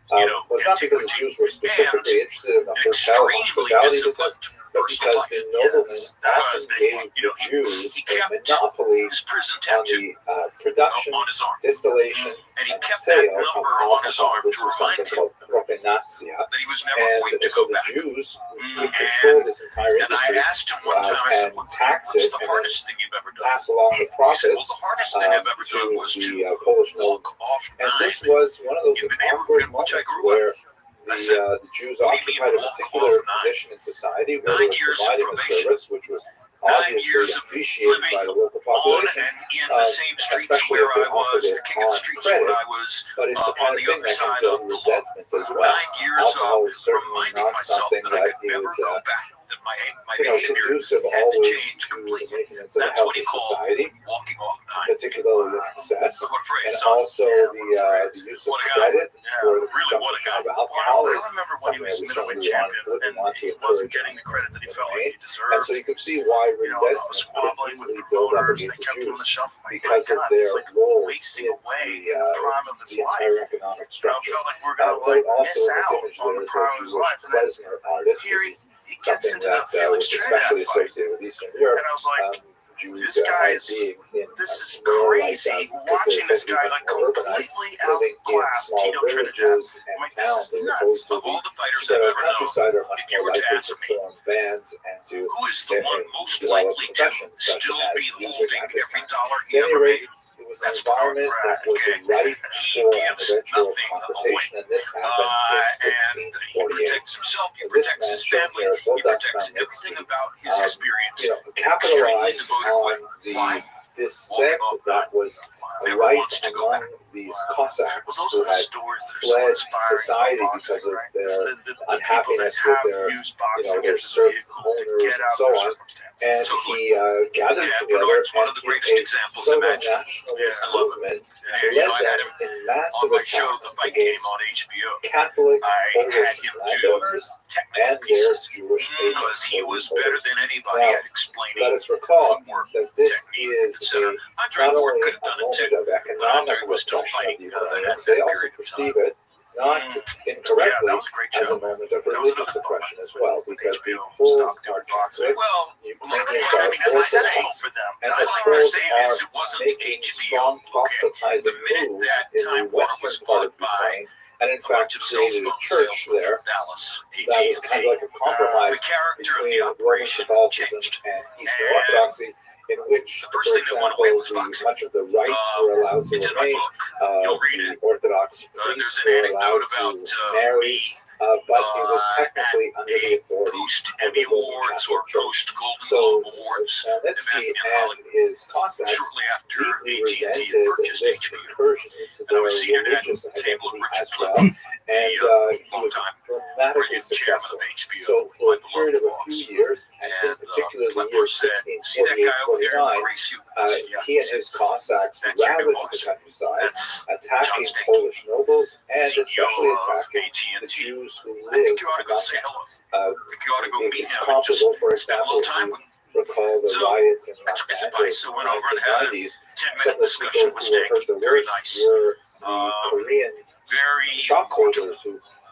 S4: family. Was not because the Jews were specifically interested in the hotel
S3: extremely
S4: hospitality business,
S3: disciplined
S4: but
S3: personal
S4: because
S3: life.
S4: the noblemen
S1: That was
S4: often
S1: big.
S4: gave
S3: You know,
S4: the Jews
S3: he
S4: a
S3: kept
S4: monopoly
S3: his prison
S4: on
S3: tattoo
S4: the production,
S3: on his arm.
S4: distillation,
S3: And he
S4: and
S3: kept that
S4: sale of
S3: number on his
S4: alcohol,
S3: arm
S4: which
S3: to
S4: was
S3: remind
S4: something
S3: him
S4: called propinatia.
S3: that he was never going
S4: And
S3: to
S4: so
S3: go
S4: the
S3: back.
S4: Jews could
S3: And-
S4: control this entire
S3: And I
S4: industry,
S3: asked him one time, I said,
S4: and
S3: what's
S4: tax
S3: the
S4: it, and then
S3: hardest thing you've ever done?
S4: pass along the
S3: He said,
S4: profits
S3: well, the hardest thing I've ever done was
S4: to
S3: to
S4: the Polish nobles.
S3: walk off
S4: And
S3: nine.
S4: this was one of those
S3: in the neighborhood
S4: awkward
S3: in which I
S4: moments
S3: grew
S4: where
S3: I said,
S4: the Jews
S3: what do you
S4: occupied a
S3: mean walk
S4: particular
S3: off nine?
S4: position in society where
S3: 9
S4: they were
S3: years of
S4: providing a
S3: probation.
S4: service which was
S3: 9
S4: obviously
S3: years of
S4: appreciated by
S3: living
S4: the local
S3: on
S4: population,
S3: and in the same streets
S4: especially
S3: where
S4: if they
S3: I
S4: offered
S3: was,
S4: it
S3: the king of
S4: on
S3: streets
S4: credit.
S3: where I was,
S4: But it's the
S3: on
S4: kind of
S3: the
S4: thing
S3: other
S4: that can
S3: side
S4: build
S3: of the law.
S4: resentment as
S3: 9
S4: well.
S3: years
S4: Alcohol
S3: of
S4: is certainly
S3: reminding
S4: not
S3: myself
S4: something
S3: that I
S4: that
S3: could never
S4: is
S3: go back, that my
S4: you know,
S3: behavior
S4: conducive
S3: had to
S4: always
S3: change
S4: to the
S3: completely.
S4: maintenance of a
S3: That's what
S4: healthy
S3: he called
S4: society,
S3: walking off nine.
S4: particularly with excess,
S3: What a phrase,
S4: and
S3: son.
S4: also the use of
S3: What a guy.
S4: credit for the
S1: Really, what a
S4: consumption
S1: guy.
S4: of alcohol
S1: I
S4: is
S1: remember when he
S4: something
S1: was
S4: that we
S1: middleweight
S4: certainly
S1: champion
S4: wouldn't want
S1: and
S4: to
S1: he wasn't
S4: encourage.
S1: getting the credit that he felt like he
S4: And
S1: deserved.
S4: so you can see why
S1: You know, I
S4: resentment
S1: was
S4: could
S1: squabbling
S4: easily
S1: with
S4: build up
S1: promoters. They
S4: against the
S1: kept him on the
S4: Jews
S1: shelf. I'm like,
S4: because
S1: my
S4: of
S1: God,
S4: their
S1: he's like
S4: roles
S1: wasting
S4: in
S1: away
S4: the,
S1: in the prime of his
S4: the
S1: life.
S4: entire economic
S1: I
S4: structure.
S1: felt like we were gonna
S4: Note
S1: like
S4: also
S1: miss
S4: in this
S1: out
S4: image
S1: on
S4: there
S1: the
S4: is a
S1: prime of his
S4: Jewish
S1: life. And then
S4: klezmer artist.
S1: here
S4: This
S1: he
S4: is
S1: gets
S4: something
S1: into the
S4: that
S1: Felix
S4: was especially
S1: Trinidad fight.
S4: associated with Eastern Europe.
S1: And I was like,
S4: Jews
S1: this guy is,
S4: being in
S1: this is
S4: more like,
S1: crazy.
S4: because
S1: Watching
S4: they're
S1: this guy
S4: much
S1: like
S4: more urbanized,
S1: completely
S4: living in
S1: outclass
S4: small
S1: Tito Trinidad.
S4: villages
S1: I'm
S4: and
S1: like, this
S4: towns
S1: is
S4: as opposed to
S3: Of all the fighters
S4: the
S3: I've ever known,
S4: countryside are much
S3: if you
S4: more
S3: were to
S4: likely
S3: ask
S4: to
S3: me,
S4: form bands and to
S3: who is the one most
S4: develop
S3: likely to
S4: professions such
S3: still
S4: as
S3: be
S4: music
S3: holding
S4: at this
S3: every
S4: time.
S3: dollar
S4: At
S3: he
S4: any
S3: ever
S4: rate,
S3: made?
S4: it was an
S3: That's
S4: environment that was
S3: okay.
S4: ripe
S3: He
S4: for an
S3: gives
S4: eventual
S3: nothing
S4: confrontation, and this happened
S3: and
S4: in
S3: he
S4: 1648.
S3: protects himself, he
S4: This
S3: protects
S4: man
S3: his
S4: shown
S3: family,
S4: here
S3: he
S4: built that
S3: protects
S4: family
S3: everything about his experience.
S4: you know, capitalized
S3: devoted way.
S4: on the
S3: Why?
S4: dissent that was
S3: Never
S4: rife
S3: wants to go
S4: among
S3: back.
S4: these Cossacks
S1: Well, those
S4: who
S1: are the
S4: had
S1: stories that are so
S4: fled
S1: inspiring.
S4: society
S1: about
S4: because
S1: boxing,
S4: of
S1: right?
S4: their
S1: the
S4: unhappiness
S1: people that
S4: with their,
S1: have used boxing
S4: their
S1: as a
S4: serf
S1: vehicle
S4: owners
S1: to get
S4: and
S1: out
S4: so
S1: of their
S4: on.
S1: circumstances.
S4: And
S3: Totally.
S4: he gathered
S3: Yeah,
S4: together
S3: Bernard's one of the
S4: and
S3: greatest
S4: in a
S3: examples imagined.
S4: proto-nationalist
S3: I love it.
S4: movement,
S3: And,
S4: led
S3: you know, I had
S4: them
S3: him
S4: in
S3: on
S4: massive
S3: my show, The
S4: attacks
S3: Fight Game
S4: against
S3: on HBO.
S4: Catholic
S3: I
S4: Polish
S3: had him do
S4: landowners
S3: technical
S4: and their
S3: pieces
S4: Jewish
S3: because he was better than anybody
S4: Now,
S3: at explaining
S4: let us recall
S3: footwork,
S4: that this
S3: technique,
S4: is
S3: etc. Andre
S4: not
S3: Ward
S4: only
S3: could have
S4: a
S3: done it
S4: moment
S3: too.
S4: of
S3: But
S4: economic
S3: Andre was still
S4: repression of the
S3: fighting at
S4: Ukrainians.
S3: that
S4: They also
S3: period of
S4: perceive
S3: time.
S4: it not
S1: Yeah,
S4: incorrectly
S1: that was a great
S4: as a
S1: show.
S4: moment of
S1: That was
S4: religious
S1: another
S4: oppression
S1: bonus
S4: as well,
S1: with
S4: because the
S1: HBO
S4: Poles
S1: stopped doing
S4: are
S1: boxing.
S4: Catholic,
S3: Well,
S4: Ukrainians
S1: I
S4: are
S1: mean, that's
S4: Orthodox,
S1: hope for them.
S4: and
S3: all
S4: the
S3: I'm
S4: Poles
S3: saying
S4: are
S3: is it wasn't
S4: making
S3: HBO.
S4: strong
S3: Okay.
S4: proselytizing
S3: The minute
S4: moves
S3: that
S4: in the
S3: Time Warner
S4: western
S3: was
S4: part of
S3: bought by
S4: Ukraine, and in
S3: a bunch
S4: fact
S3: of cell
S4: created a
S3: phone
S4: church
S3: salesmen
S4: there
S3: from Dallas,
S4: that was kind of like a
S3: the
S4: compromise
S3: character of the
S4: between Roman
S3: operation
S4: Catholicism
S3: changed.
S4: and Eastern
S3: And
S4: Orthodoxy, in which,
S3: the first
S4: for
S3: thing that went
S4: example,
S3: away was boxing.
S4: much of the rights were allowed to
S3: It's in my
S4: remain.
S3: book. You'll read
S4: The
S3: it.
S4: Orthodox
S3: There's
S4: priests
S3: an
S4: were
S3: anecdote
S4: allowed
S3: about
S4: to marry,
S3: me
S4: but it was technically under the authority
S3: post
S4: of the
S3: Emmy
S4: Roman
S3: Awards or
S4: Catholic Church.
S3: post Golden
S4: So
S3: Globe Awards
S4: Zelensky
S3: in
S4: and
S3: Hollywood
S4: his Cossacks
S3: shortly after
S4: deeply
S3: AT&T had
S4: resented
S3: purchased
S4: this
S3: HBO.
S4: incursion into
S3: And I
S4: their
S3: was seated at
S4: religious
S3: the table
S4: identity
S3: with Richard
S4: as well,
S3: Clifton,
S4: and he was
S3: longtime
S4: dramatically
S3: brilliant chairman
S4: successful.
S3: of HBO,
S4: So for a
S3: my
S4: period of a
S3: beloved
S4: few
S3: boss.
S4: years, and in
S3: And
S4: particular the
S3: Clifford
S4: year
S3: said, see that guy over there in the
S4: 1648-49,
S3: gray suit? I said, yeah.
S4: he and his Cossacks
S3: That's your new
S4: ravaged
S3: boss.
S4: the countryside,
S3: That's
S4: attacking
S3: John Stanky,
S4: Polish nobles and
S3: CEO
S4: especially
S3: of
S4: attacking the
S3: AT&T.
S4: Jews who
S3: I think
S4: lived
S3: you ought to go
S4: among
S3: say
S4: them.
S3: hello. I think you ought to go meet
S4: It's
S3: him and just
S4: comparable, for
S3: spend a
S4: example,
S3: little
S4: if
S3: time
S4: you
S3: with him.
S4: recall the
S3: So,
S4: riots in
S3: I took
S4: Los
S3: his
S4: Angeles
S3: advice.
S4: in
S3: I
S4: the
S3: went over and had a
S4: 1990s.
S3: 10-minute
S4: Some of the
S3: discussion
S4: people
S3: with
S4: who were hurt
S3: Stanky.
S4: the
S3: Very
S4: worst
S3: nice.
S4: were the Korean
S3: Very
S4: shopholders who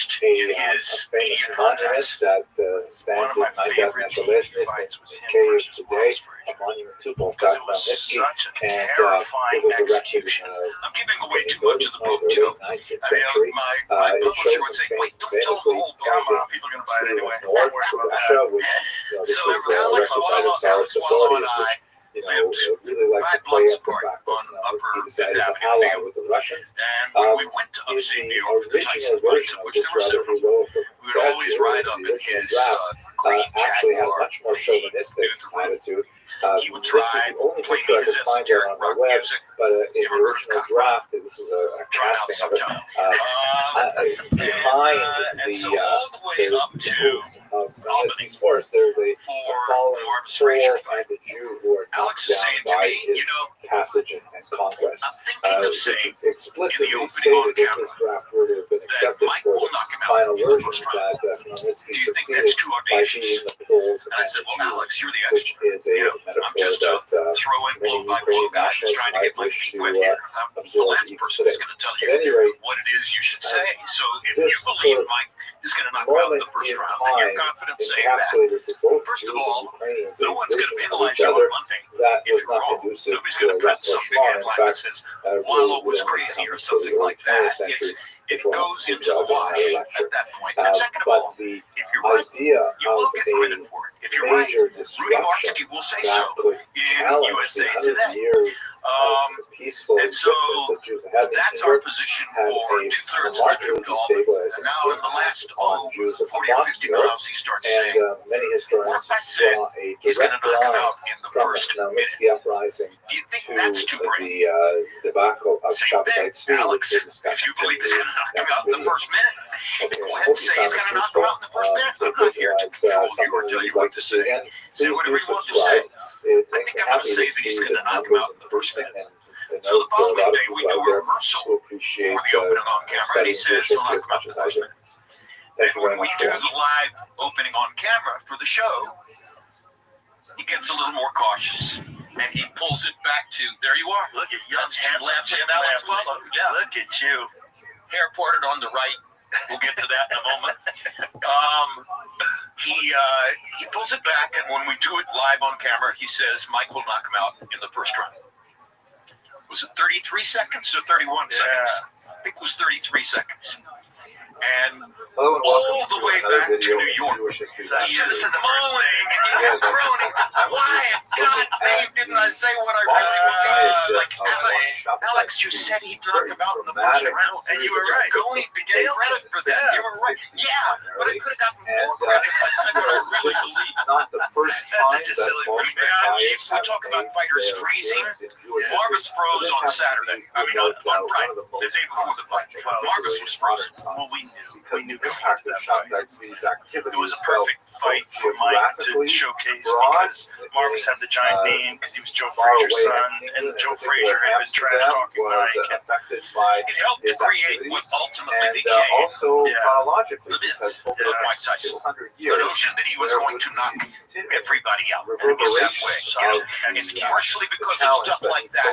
S3: lost
S4: a
S3: in his
S4: famous
S3: media
S4: monument
S3: contacts.
S4: that
S1: One
S4: stands
S1: of
S4: at
S1: my
S4: 9,000
S1: favorite
S4: meters
S1: TV
S4: elevation.
S1: fights was
S4: It's
S1: him
S4: in
S1: versus
S4: today,
S1: Miles
S4: a
S1: Frazier.
S4: monument to both
S1: Because it
S4: Dr.
S1: was
S4: Magnitsky,
S1: such a
S4: and
S1: terrifying
S4: it was erected
S1: execution.
S3: I'm giving away
S4: in
S3: too
S4: the
S3: much of the book,
S4: early
S3: Joe.
S4: 19th
S3: I mean,
S4: century.
S3: my
S4: It
S3: publisher
S4: shows
S3: would say,
S4: him
S3: wait, don't tell the whole
S1: Come
S3: book.
S1: on, people are going to buy it
S4: to
S1: anyway.
S4: the north
S1: Don't worry
S4: to
S1: about
S4: Russia,
S1: that.
S4: which this
S3: So
S4: was
S3: Alex
S4: erected by the Tsarist authorities, which
S3: lived
S4: really like to
S3: 5
S4: play
S3: blocks
S4: up the
S3: apart
S4: fact
S3: on
S4: that
S3: Upper
S4: he decided
S3: Fifth
S4: to
S3: Avenue,
S4: ally
S3: New York.
S4: with the Russians.
S3: And when we went to
S4: In
S3: upstate New
S4: the
S3: York, the
S4: original
S3: Tyson
S4: version
S3: fights, of
S4: of
S3: which
S4: this
S3: there were
S4: rather
S3: several,
S4: heroic
S3: we would always
S4: statue,
S3: ride up
S4: the
S3: in
S4: original
S3: his
S4: draft, actually had a much more chauvinistic attitude.
S3: He would
S4: This is
S3: try
S4: the only
S3: playing
S4: picture I
S3: his
S4: could find there
S3: esoteric
S4: on the
S3: rock
S4: web,
S3: music.
S4: but in the
S3: Ever heard of
S4: original
S3: cock
S4: draft, this is a
S3: Try it out
S4: casting of it.
S3: sometime.
S4: Behind
S3: And so all the way up
S4: the
S3: to
S4: hooves of
S3: Albany
S4: Mystic Forest, there's a
S3: for
S4: fallen
S3: Marcus
S4: Pole
S3: Frazier
S4: and
S3: fight.
S4: the Jew who are
S3: Alex
S4: knocked
S3: is
S4: down
S3: saying to
S4: by
S3: me,
S4: his
S3: you know,
S4: passage and conquest.
S3: I'm thinking of
S4: It's
S3: saying
S4: explicitly
S3: in the opening
S4: stated
S3: on
S4: if this
S3: camera
S4: draft were to have been
S3: that
S4: accepted
S3: Mike
S4: for
S3: will
S4: the
S3: knock him out
S4: final
S3: in the
S4: version
S3: first round.
S4: that Chmielewski
S3: Do you think
S4: succeeded
S3: that's too
S4: by
S3: audacious?
S4: beating the Poles
S3: And I
S4: and
S3: said,
S4: the
S3: well,
S4: Jews,
S3: Alex, you're the
S4: which
S3: expert.
S4: is a
S3: You know, I'm
S4: metaphor
S3: just a
S4: that
S3: throw in, blow
S4: many
S3: by blow
S4: Ukrainian
S3: guy that's
S4: nationalists
S3: trying to
S4: might
S3: get my
S4: wish
S3: feet
S4: to
S3: wet here. I'm the
S4: absorb
S3: last
S4: even
S3: person
S4: today.
S3: who's going to tell
S4: At any
S3: you
S4: rate,
S3: what it is you should say. So if
S4: this
S3: you
S4: sort
S3: believe
S4: of
S3: Mike is going to knock him out in
S4: moment
S3: the first
S4: in
S3: round, then you're
S4: time
S3: confident saying that.
S4: encapsulated for both
S3: First of
S4: Jews
S3: all,
S4: and Ukrainians
S3: no
S4: a
S3: one's going to
S4: vision of
S3: penalize
S4: each
S3: you
S4: other
S3: on Monday
S4: that
S3: if
S4: was
S3: you're
S4: not
S3: wrong.
S4: conducive
S3: Nobody's
S4: to
S3: going
S4: a
S3: to print some big
S4: rapprochement. In
S3: headline that
S4: fact,
S3: says
S4: really
S3: Wallow was
S4: would only
S3: crazy
S4: come
S3: or
S4: to
S3: something
S4: the
S3: like
S4: 20th
S3: that.
S4: century,
S3: It
S4: which will
S3: goes
S4: have
S3: into the
S4: another
S3: wash
S4: lecture.
S3: at that point. And second of
S4: But
S3: all,
S4: the
S3: if you're right,
S4: idea
S3: you
S4: of
S3: will get credit
S4: a
S3: for it. If you're right,
S4: major
S3: Rudy
S4: disruption
S3: Martzke will say so
S4: that could
S3: in
S4: challenge
S3: USA
S4: the 100
S3: Today.
S4: years
S3: Um,
S4: of peaceful
S3: and so
S4: existence that Jews have had in
S3: that's
S4: Eastern
S3: our
S4: Europe
S3: position
S4: had
S3: for
S4: a
S3: two-thirds of the
S4: remarkably
S3: trip to Albany.
S4: destabilizing
S3: And now in the last
S4: impact on Jews
S3: 40 or
S4: across
S3: 50
S4: Europe,
S3: miles, he starts
S4: and
S3: saying,
S4: many
S3: what
S4: historians
S3: if I said
S4: draw a
S3: he's going to
S4: direct
S3: knock him
S4: line
S3: out in the
S4: from
S3: first
S4: the
S3: minute?
S4: Khmelnytsky uprising
S3: Do you think
S4: to
S3: that's too brave?
S4: the debacle of
S3: Same thing,
S4: Shabbatite Tzvi,
S3: Alex.
S4: which we discussed
S3: If you believe
S4: in
S3: he's
S4: the
S3: going to knock him
S4: next
S3: out in the
S4: video.
S3: first minute,
S4: Okay,
S3: go
S4: I
S3: ahead
S4: hope
S3: and
S4: you
S3: say he's
S4: found
S3: going to
S4: this
S3: knock him
S4: useful.
S3: out in the first minute. I'm
S4: If
S3: not
S4: it
S3: here to
S4: was
S3: control you
S4: something
S3: or tell
S4: that
S3: you
S4: you'd
S3: what
S4: like
S3: to
S4: to see
S3: say.
S4: again,
S3: Say
S4: please
S3: whatever
S4: do
S3: you want to
S4: subscribe.
S3: say.
S4: It
S3: I
S4: makes
S3: think
S4: me
S3: I'm going to
S4: happy
S3: say
S4: to
S3: that he's
S4: see
S3: going
S4: the
S3: to knock him
S4: numbers
S3: out in the first
S4: increasing,
S3: minute.
S4: and to
S3: So the
S4: note there are a
S3: following
S4: lot of
S3: day, we
S4: people
S3: do
S4: out
S3: a
S4: there
S3: rehearsal
S4: who appreciate
S3: for the opening on camera, and he
S4: studying
S3: says
S4: Jewish
S3: he'll knock
S4: history as
S3: him out
S4: much
S3: in
S4: as
S3: the
S4: I
S3: first
S4: do.
S3: minute.
S4: Thank
S3: Then
S4: you
S3: when
S4: very
S3: we
S4: much
S3: do
S4: for
S3: the live opening on camera for the show, he gets a little more cautious, and he pulls it back to, there you are.
S1: Look at young handsome
S3: Jim Alex Butler. Yeah.
S1: Look at you.
S3: Hair parted on the right. We'll get to that in a moment. He pulls it back, and when we do it live on camera, he says Mike will knock him out in the first round. Was it 33 seconds or 31 seconds? I think it was 33 seconds. And
S4: Hello and
S3: all
S4: welcome
S3: the
S4: to
S3: way
S4: another
S3: back to
S4: video
S3: New
S4: of
S3: York.
S4: Jewish history.
S3: He is
S1: the first
S3: moaning and
S4: Yeah,
S3: you're
S4: that's
S3: groaning. Why in God's name didn't I say what I really wanted? Like Alex, you said he'd knock him out in the first round, and you were right. Going to get credit for that. You were right. Yeah, but I could have gotten more credit if I said what I really believe.
S4: Not the first time
S1: That's such a silly
S4: that
S1: movie.
S3: If we talk about fighters freezing, Marvis froze on Saturday. I mean, on Friday, the day before the fight. Marvis was frozen.
S1: Well, we knew
S4: the
S1: coming
S4: impact
S1: into
S4: of
S1: that fight.
S4: Shabbatite Tzvi's activities.
S1: It was a perfect fight for Mike to showcase because Marvis had the giant name because he was Joe Frazier's son, and Joe Frazier had been trash talking Mike.
S4: Affected by
S3: It helped to create what ultimately
S4: and
S3: became
S4: also
S1: Yeah.
S4: chronologically,
S3: the myth
S4: because over
S3: of
S4: the
S3: Mike
S4: next
S3: Tyson.
S4: 200
S3: The
S4: years,
S3: notion that he was going to knock everybody out. And it was that way. And it's partially because of stuff like that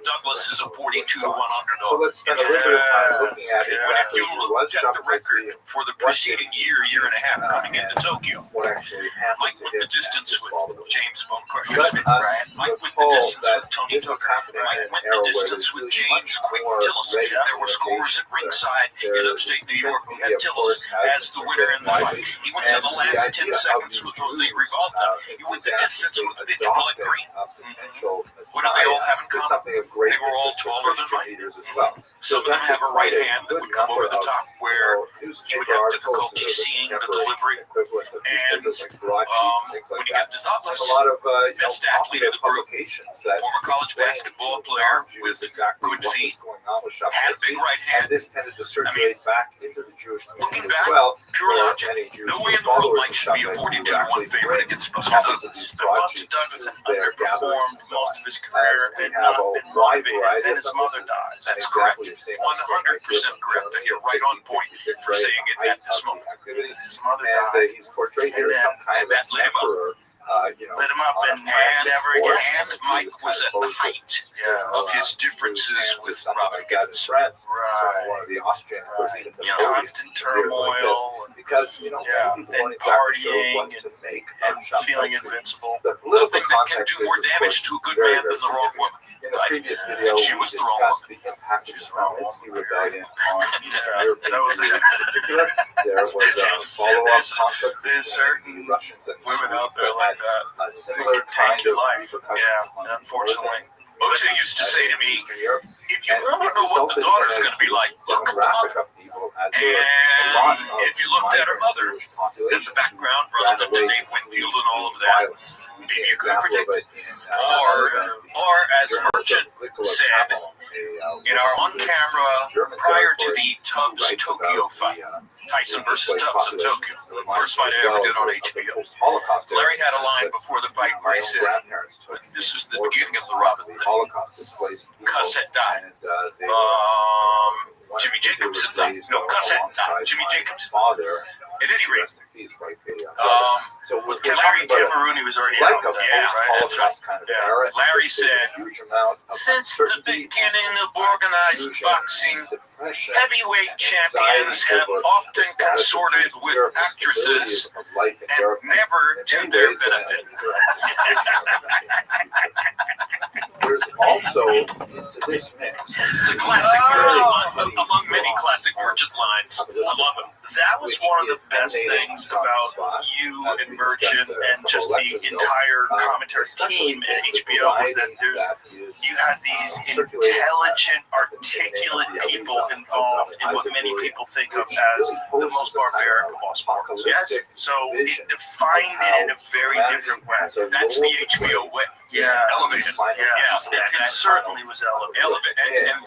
S3: Douglas is a 42-1 underdog.
S4: So let's spend a little bit of time looking at
S3: But if
S4: exactly
S3: you
S4: who
S3: look
S4: was
S3: at the
S4: Shabbatite
S3: record
S4: Tzvi,
S3: for the preceding year and a half coming into Tokyo,
S4: what actually happened
S3: Mike
S4: to
S3: went
S4: him
S3: the distance
S4: and his
S3: with
S4: followers.
S3: James Bone Crusher
S4: Let
S3: Smith,
S4: us
S3: right? Mike went the
S4: recall
S3: distance
S4: that
S3: with Tony
S4: this was
S3: Tucker.
S4: happening in
S3: Mike
S4: an
S3: went
S4: era
S3: the
S4: where
S3: distance
S4: there's
S3: with
S4: really
S3: James
S4: much
S3: Quick
S4: more
S3: Tillis.
S4: regular
S3: There were scores at
S4: communications.
S3: ringside in upstate New York who had Tillis as the winner in the fight. He went to the last 10 seconds with Jose Rivalta. He went the distance with Mitch Bullet Green. What do they all have in common?
S4: Something of great
S3: They were all
S4: interest to
S3: taller than
S4: Christian
S3: Mike.
S4: leaders as well.
S3: Some of them have a right hand that would come over the top where you would have difficulty seeing the delivery. And when you get to Douglas,
S4: a lot of
S3: best athlete of the group,
S4: publications that
S3: former college basketball player with good feet, had a big right hand.
S4: and this tended to circulate back into the Jewish community
S3: Looking
S4: as
S3: back,
S4: well.
S3: pure
S4: where
S3: logic.
S4: many Jews
S3: No
S4: were
S3: way in the world
S4: followers
S3: Mike
S4: of
S3: should be a
S4: Shabbat
S3: 42-1 favorite
S4: bring
S3: against Buster
S4: copies
S3: Douglas.
S4: of these
S1: But Buster
S4: broadsheets
S1: Douglas
S4: to
S1: had
S4: their
S1: underperformed
S4: gatherings.
S1: most of his career
S4: We
S1: and
S4: have
S1: not
S4: a
S1: been
S4: wide
S1: motivated.
S4: variety
S1: Then
S4: of
S1: his
S4: them.
S1: mother
S4: This is
S1: dies.
S3: That's
S4: an
S3: correct.
S4: example you're seeing on screen right
S3: 100%
S4: here.
S3: correct, and you're right on point for saying it at this moment.
S4: Activities.
S1: His mother
S4: And
S1: died.
S4: he's portrayed here
S1: And
S4: as some kind of
S3: that lit him up.
S4: emperor.
S1: Lit him up and never
S3: And
S1: again.
S3: Mike was at the height
S1: Yeah.
S3: of his differences with Robin
S4: Gibbons.
S3: Gibbons.
S4: France,
S1: Right.
S4: one of the Austrian, of course, even
S3: You know,
S4: Napoleon,
S1: Constant
S4: years like
S1: turmoil
S4: this. Because, you know,
S1: Yeah.
S4: many people
S1: And
S4: weren't exactly sure
S1: partying
S4: what to make
S1: and
S4: of Shabbat
S1: feeling
S4: Tzvi.
S1: invincible.
S4: The political
S3: Nothing that can
S4: context
S3: do
S4: is,
S3: more
S4: of
S3: damage
S4: course,
S3: to a good
S4: very,
S3: man
S4: very
S3: than the wrong woman.
S4: In the
S3: Right.
S4: previous
S3: And
S4: video,
S3: she
S4: we
S3: was the wrong
S4: discussed the impact of
S1: She was
S4: the
S1: the wrong
S4: Khmelnytsky
S1: woman.
S4: rebellion on Eastern
S1: Yeah.
S4: European
S1: That was
S4: Jewry in particular. There was a
S1: Yes.
S4: follow-up
S1: There's-
S4: conflict
S1: there's
S4: between
S1: certain
S4: the Russians and the
S1: Women out
S4: Swedes
S1: there
S4: that
S1: like
S4: had
S1: that.
S4: a similar
S1: Take
S4: kind
S1: your
S4: of
S1: life.
S4: repercussions
S1: Yeah,
S4: on
S1: unfortunately.
S3: O.J. used to say to me,
S4: Eastern Europe.
S3: if you
S4: And
S3: want to
S4: it
S3: know what the
S4: resulted
S3: daughter's
S4: in
S3: going to be like, look at the
S4: demographic
S3: mother.
S4: upheaval as
S3: And if you looked at her mother in the background, relative to Dave Winfield and all of that, maybe you could predict it. Or as Merchant said in our on-camera prior to the Tubbs Tokyo fight, Tyson versus Tubbs in Tokyo, first fight I ever did on HBO. Larry had a line before the fight where he said, this is the beginning of the Robin thing. Cuss had died. Jimmy Jacobs had died. No, Cuss had died. Jimmy Jacobs. At any rate,
S1: with Larry Cameroon, he was already out.
S3: Yeah, right. That's right.
S1: Yeah.
S3: Larry said, since the beginning of organized boxing, heavyweight champions have often consorted with actresses and never to their benefit.
S4: There's also into this mix.
S3: It's a classic Merchant line, among many classic Merchant lines. I love it.
S1: That was one of the best things about you and Merchant and just the entire commentary team at HBO was that you had these intelligent, articulate people involved in what many people think of as the most barbaric of all sports.
S3: Yes.
S1: So it defined it in a very different way.
S3: That's the HBO way.
S1: Yeah.
S3: Elevated.
S1: It certainly was elevated.
S3: And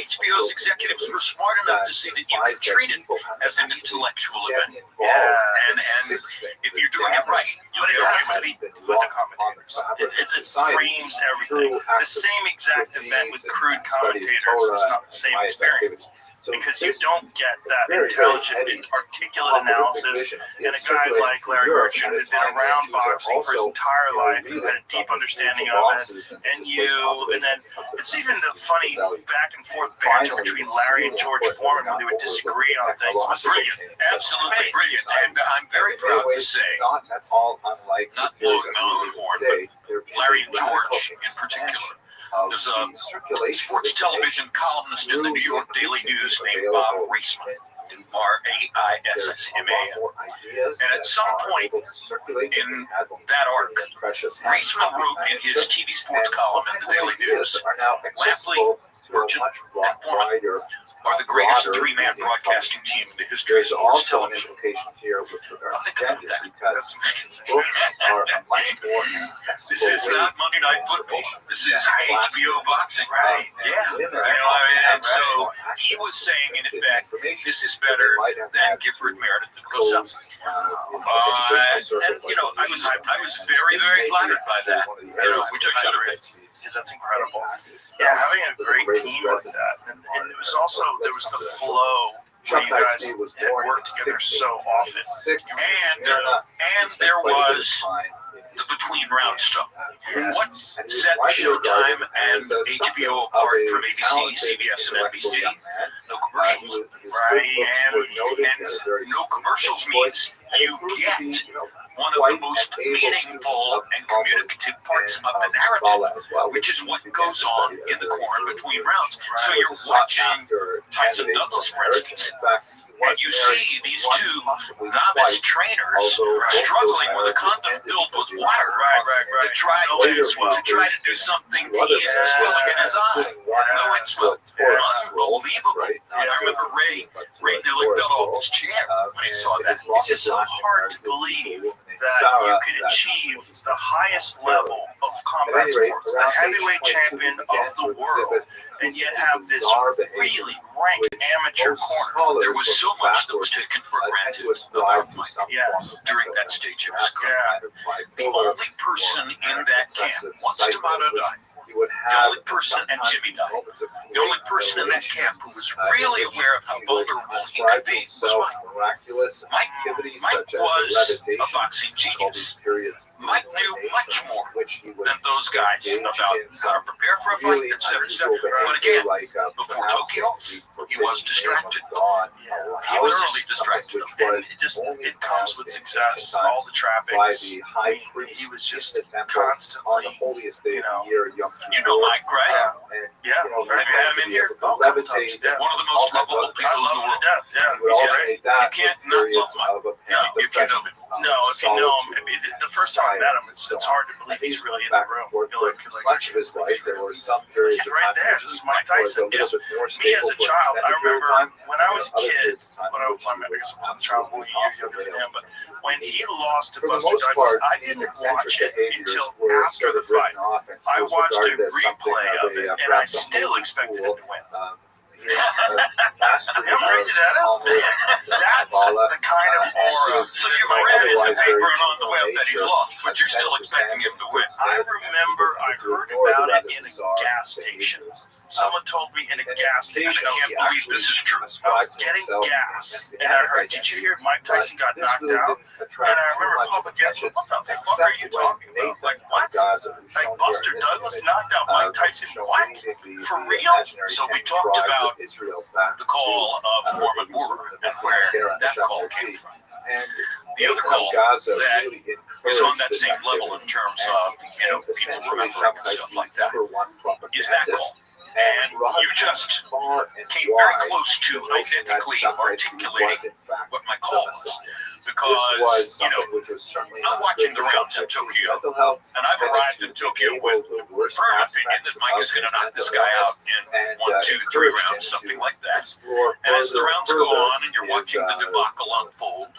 S3: HBO's executives were smart enough to see that you could treat it as an intellectual event. And if you're doing it right,
S1: But it has to be with the commentators. It frames everything. The same exact event with crude commentators is not the same experience. Because you don't get that intelligent and articulate analysis. And a guy like Larry Rothschild who'd been around boxing for his entire life, who had a deep understanding of it, and then it's even the funny back and forth banter between Larry and George Foreman when they would disagree on things. It was
S3: brilliant, absolutely brilliant. And I'm very proud to say, not blowing my own horn, but Larry and George in particular. There's a sports television columnist in the New York Daily News named Bob Reisman, R-A-I-S-S-M-A-N. And at some point in that arc, Reisman wrote in his TV sports column in the Daily News, Lampley, Merchant, and Foreman are the greatest three-man broadcasting team in the history of sports television. I think about that. This is not Monday Night Football. This is HBO boxing. Right. Yeah. And so he was saying, in effect, this is better than Gifford Meredith and Cosell. And I was very, very flattered by that, which I should have been.
S1: Yeah, that's incredible. Yeah, having a great team like that. And it was also, there was the flow where you guys had worked together so often.
S3: And there was the between round stuff. What set Showtime and HBO apart from ABC, CBS, and NBC? No commercials. Right, and no commercials means you get one of the most meaningful and communicative parts of the narrative, which is what goes on in the corner between rounds. So you're watching Tyson Douglas, for instance, and you see these two novice trainers struggling with a condom filled with water to try to do something to ease the swelling in his eye. No, it's unbelievable. I remember Ray nearly fell off his chair when he saw that.
S1: It's just so hard to believe that you could achieve the highest level of combat sports, the heavyweight champion of the world, and yet have this really ranked amateur corner.
S3: There was so much that was taken for granted about Mike during that stage of his career. The only person in that camp, once D'Amato died, the only person, and Jimmy died, the only person in that camp who was really aware of how vulnerable he could be was Mike. Mike was a boxing genius. Mike knew much more than those guys about how to prepare for a fight, etc., etc. But again, before Tokyo, he was distracted. He was really distracted.
S1: And it comes with success. All the trappings. He was just constantly,
S3: You know Mike, right?
S1: Yeah. Have you had him in here?
S3: One of the most lovable people in the world.
S1: Yeah.
S3: You can't not love Mike if you know him.
S1: No, if you know him, I mean, the first time I met him, it's hard to believe he's really in the room.
S4: Much of his life, there were some periods
S1: He's right there. This is Mike Tyson. Me as a child, I remember when I was a kid, I guess I was a child, more years younger than him, but when he lost to Buster Douglas, I didn't watch it until after the fight. I watched a replay of it, and I still expected him to win. How crazy that is? That's the kind of aura.
S3: So you've read in the paper and on the web that he's lost, but you're still expecting him to win.
S1: I remember I heard about it in a gas station. Someone told me in a gas station.
S3: I can't believe this is true.
S1: I was getting gas, and I heard, did you hear Mike Tyson got knocked out? And I remember public gas, what the fuck are you talking about? Like, what? Like, Buster Douglas knocked out Mike Tyson? What? For real? So we talked about the call of Foreman Moore and where that call came from. The other call that is on that same level in terms of, people remembering and stuff like that is that call. And you just came very close to identically articulating what my call was. Because, I'm watching the rounds in Tokyo, and I've arrived in Tokyo with a firm opinion that Mike is going to knock this guy out in 1, 2, 3 rounds, something like that. And as the rounds go on and you're watching the debacle unfold,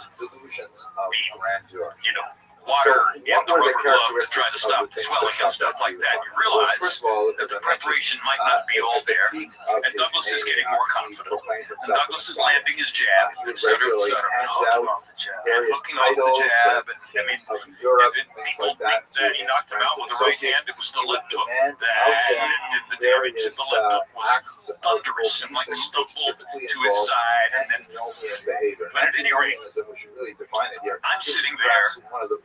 S1: water in the rubber glove to try to stop the swelling and stuff like that, you realize that the preparation might not be all there, and Douglas is getting more confident, and Douglas is landing his jab, et cetera, and hooking off the jab, and people think that he knocked him out with the right hand. It was the left hook that did the damage, and the left hook was thunderous and like a stumble to his side, and then, but at any rate, I'm sitting there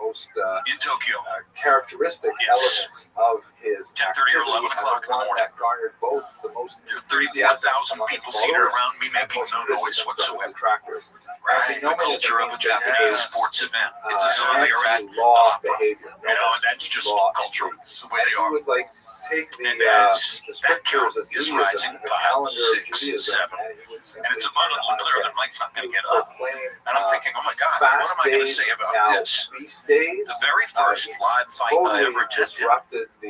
S1: in Tokyo,
S4: characteristic elements of his
S3: 10:30 or 11 o'clock in the morning.
S4: garnered both the most
S3: There are 34,000 people seated around me making no noise whatsoever. Right, the culture of a Japanese sports event. It's a zone they are at, and that's just cultural. It's the way they are. And as that count is rising, 5, 6, 7, and it's abundantly clear that Mike's not going to get up. And I'm thinking, oh my God, what am I going to say about this? The very first live fight I ever attended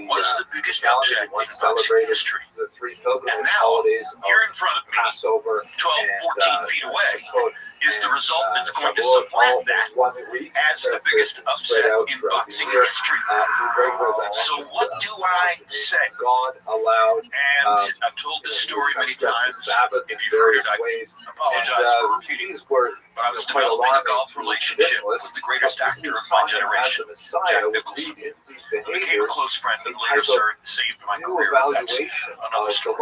S3: was the biggest upset in boxing history. And now, here in front of me, 12, 14 feet away, is the result that's going to supplant that as the biggest upset in boxing history. So what do I say? And I've told this story many times. If you've heard it, I apologize for repeating it. But I was developing a golf relationship with the greatest actor of my generation, Jack Nicholson, who became a close friend and later saved my career. That's another story.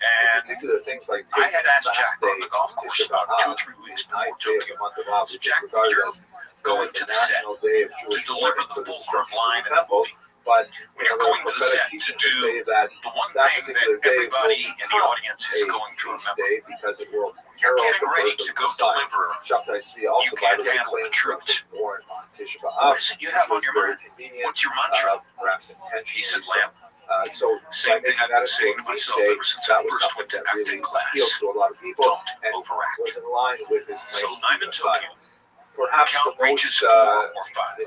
S3: And I had asked Jack on the golf course about 2 or 3 weeks before Tokyo. I said, Jack, you're going to the set to deliver the fulcrum line in the movie. But when you're going to the set to do the one thing that everybody in the audience is going to remember, you're getting ready to go deliver. You can't handle the truth. What is it you have on your mind? What's your mantra? He said, Lamb. Same thing I've been saying to myself ever since I first went to acting class. Don't overact. So I'm in Tokyo.
S4: Perhaps
S3: count
S4: the most,
S3: reaches 4 or 5.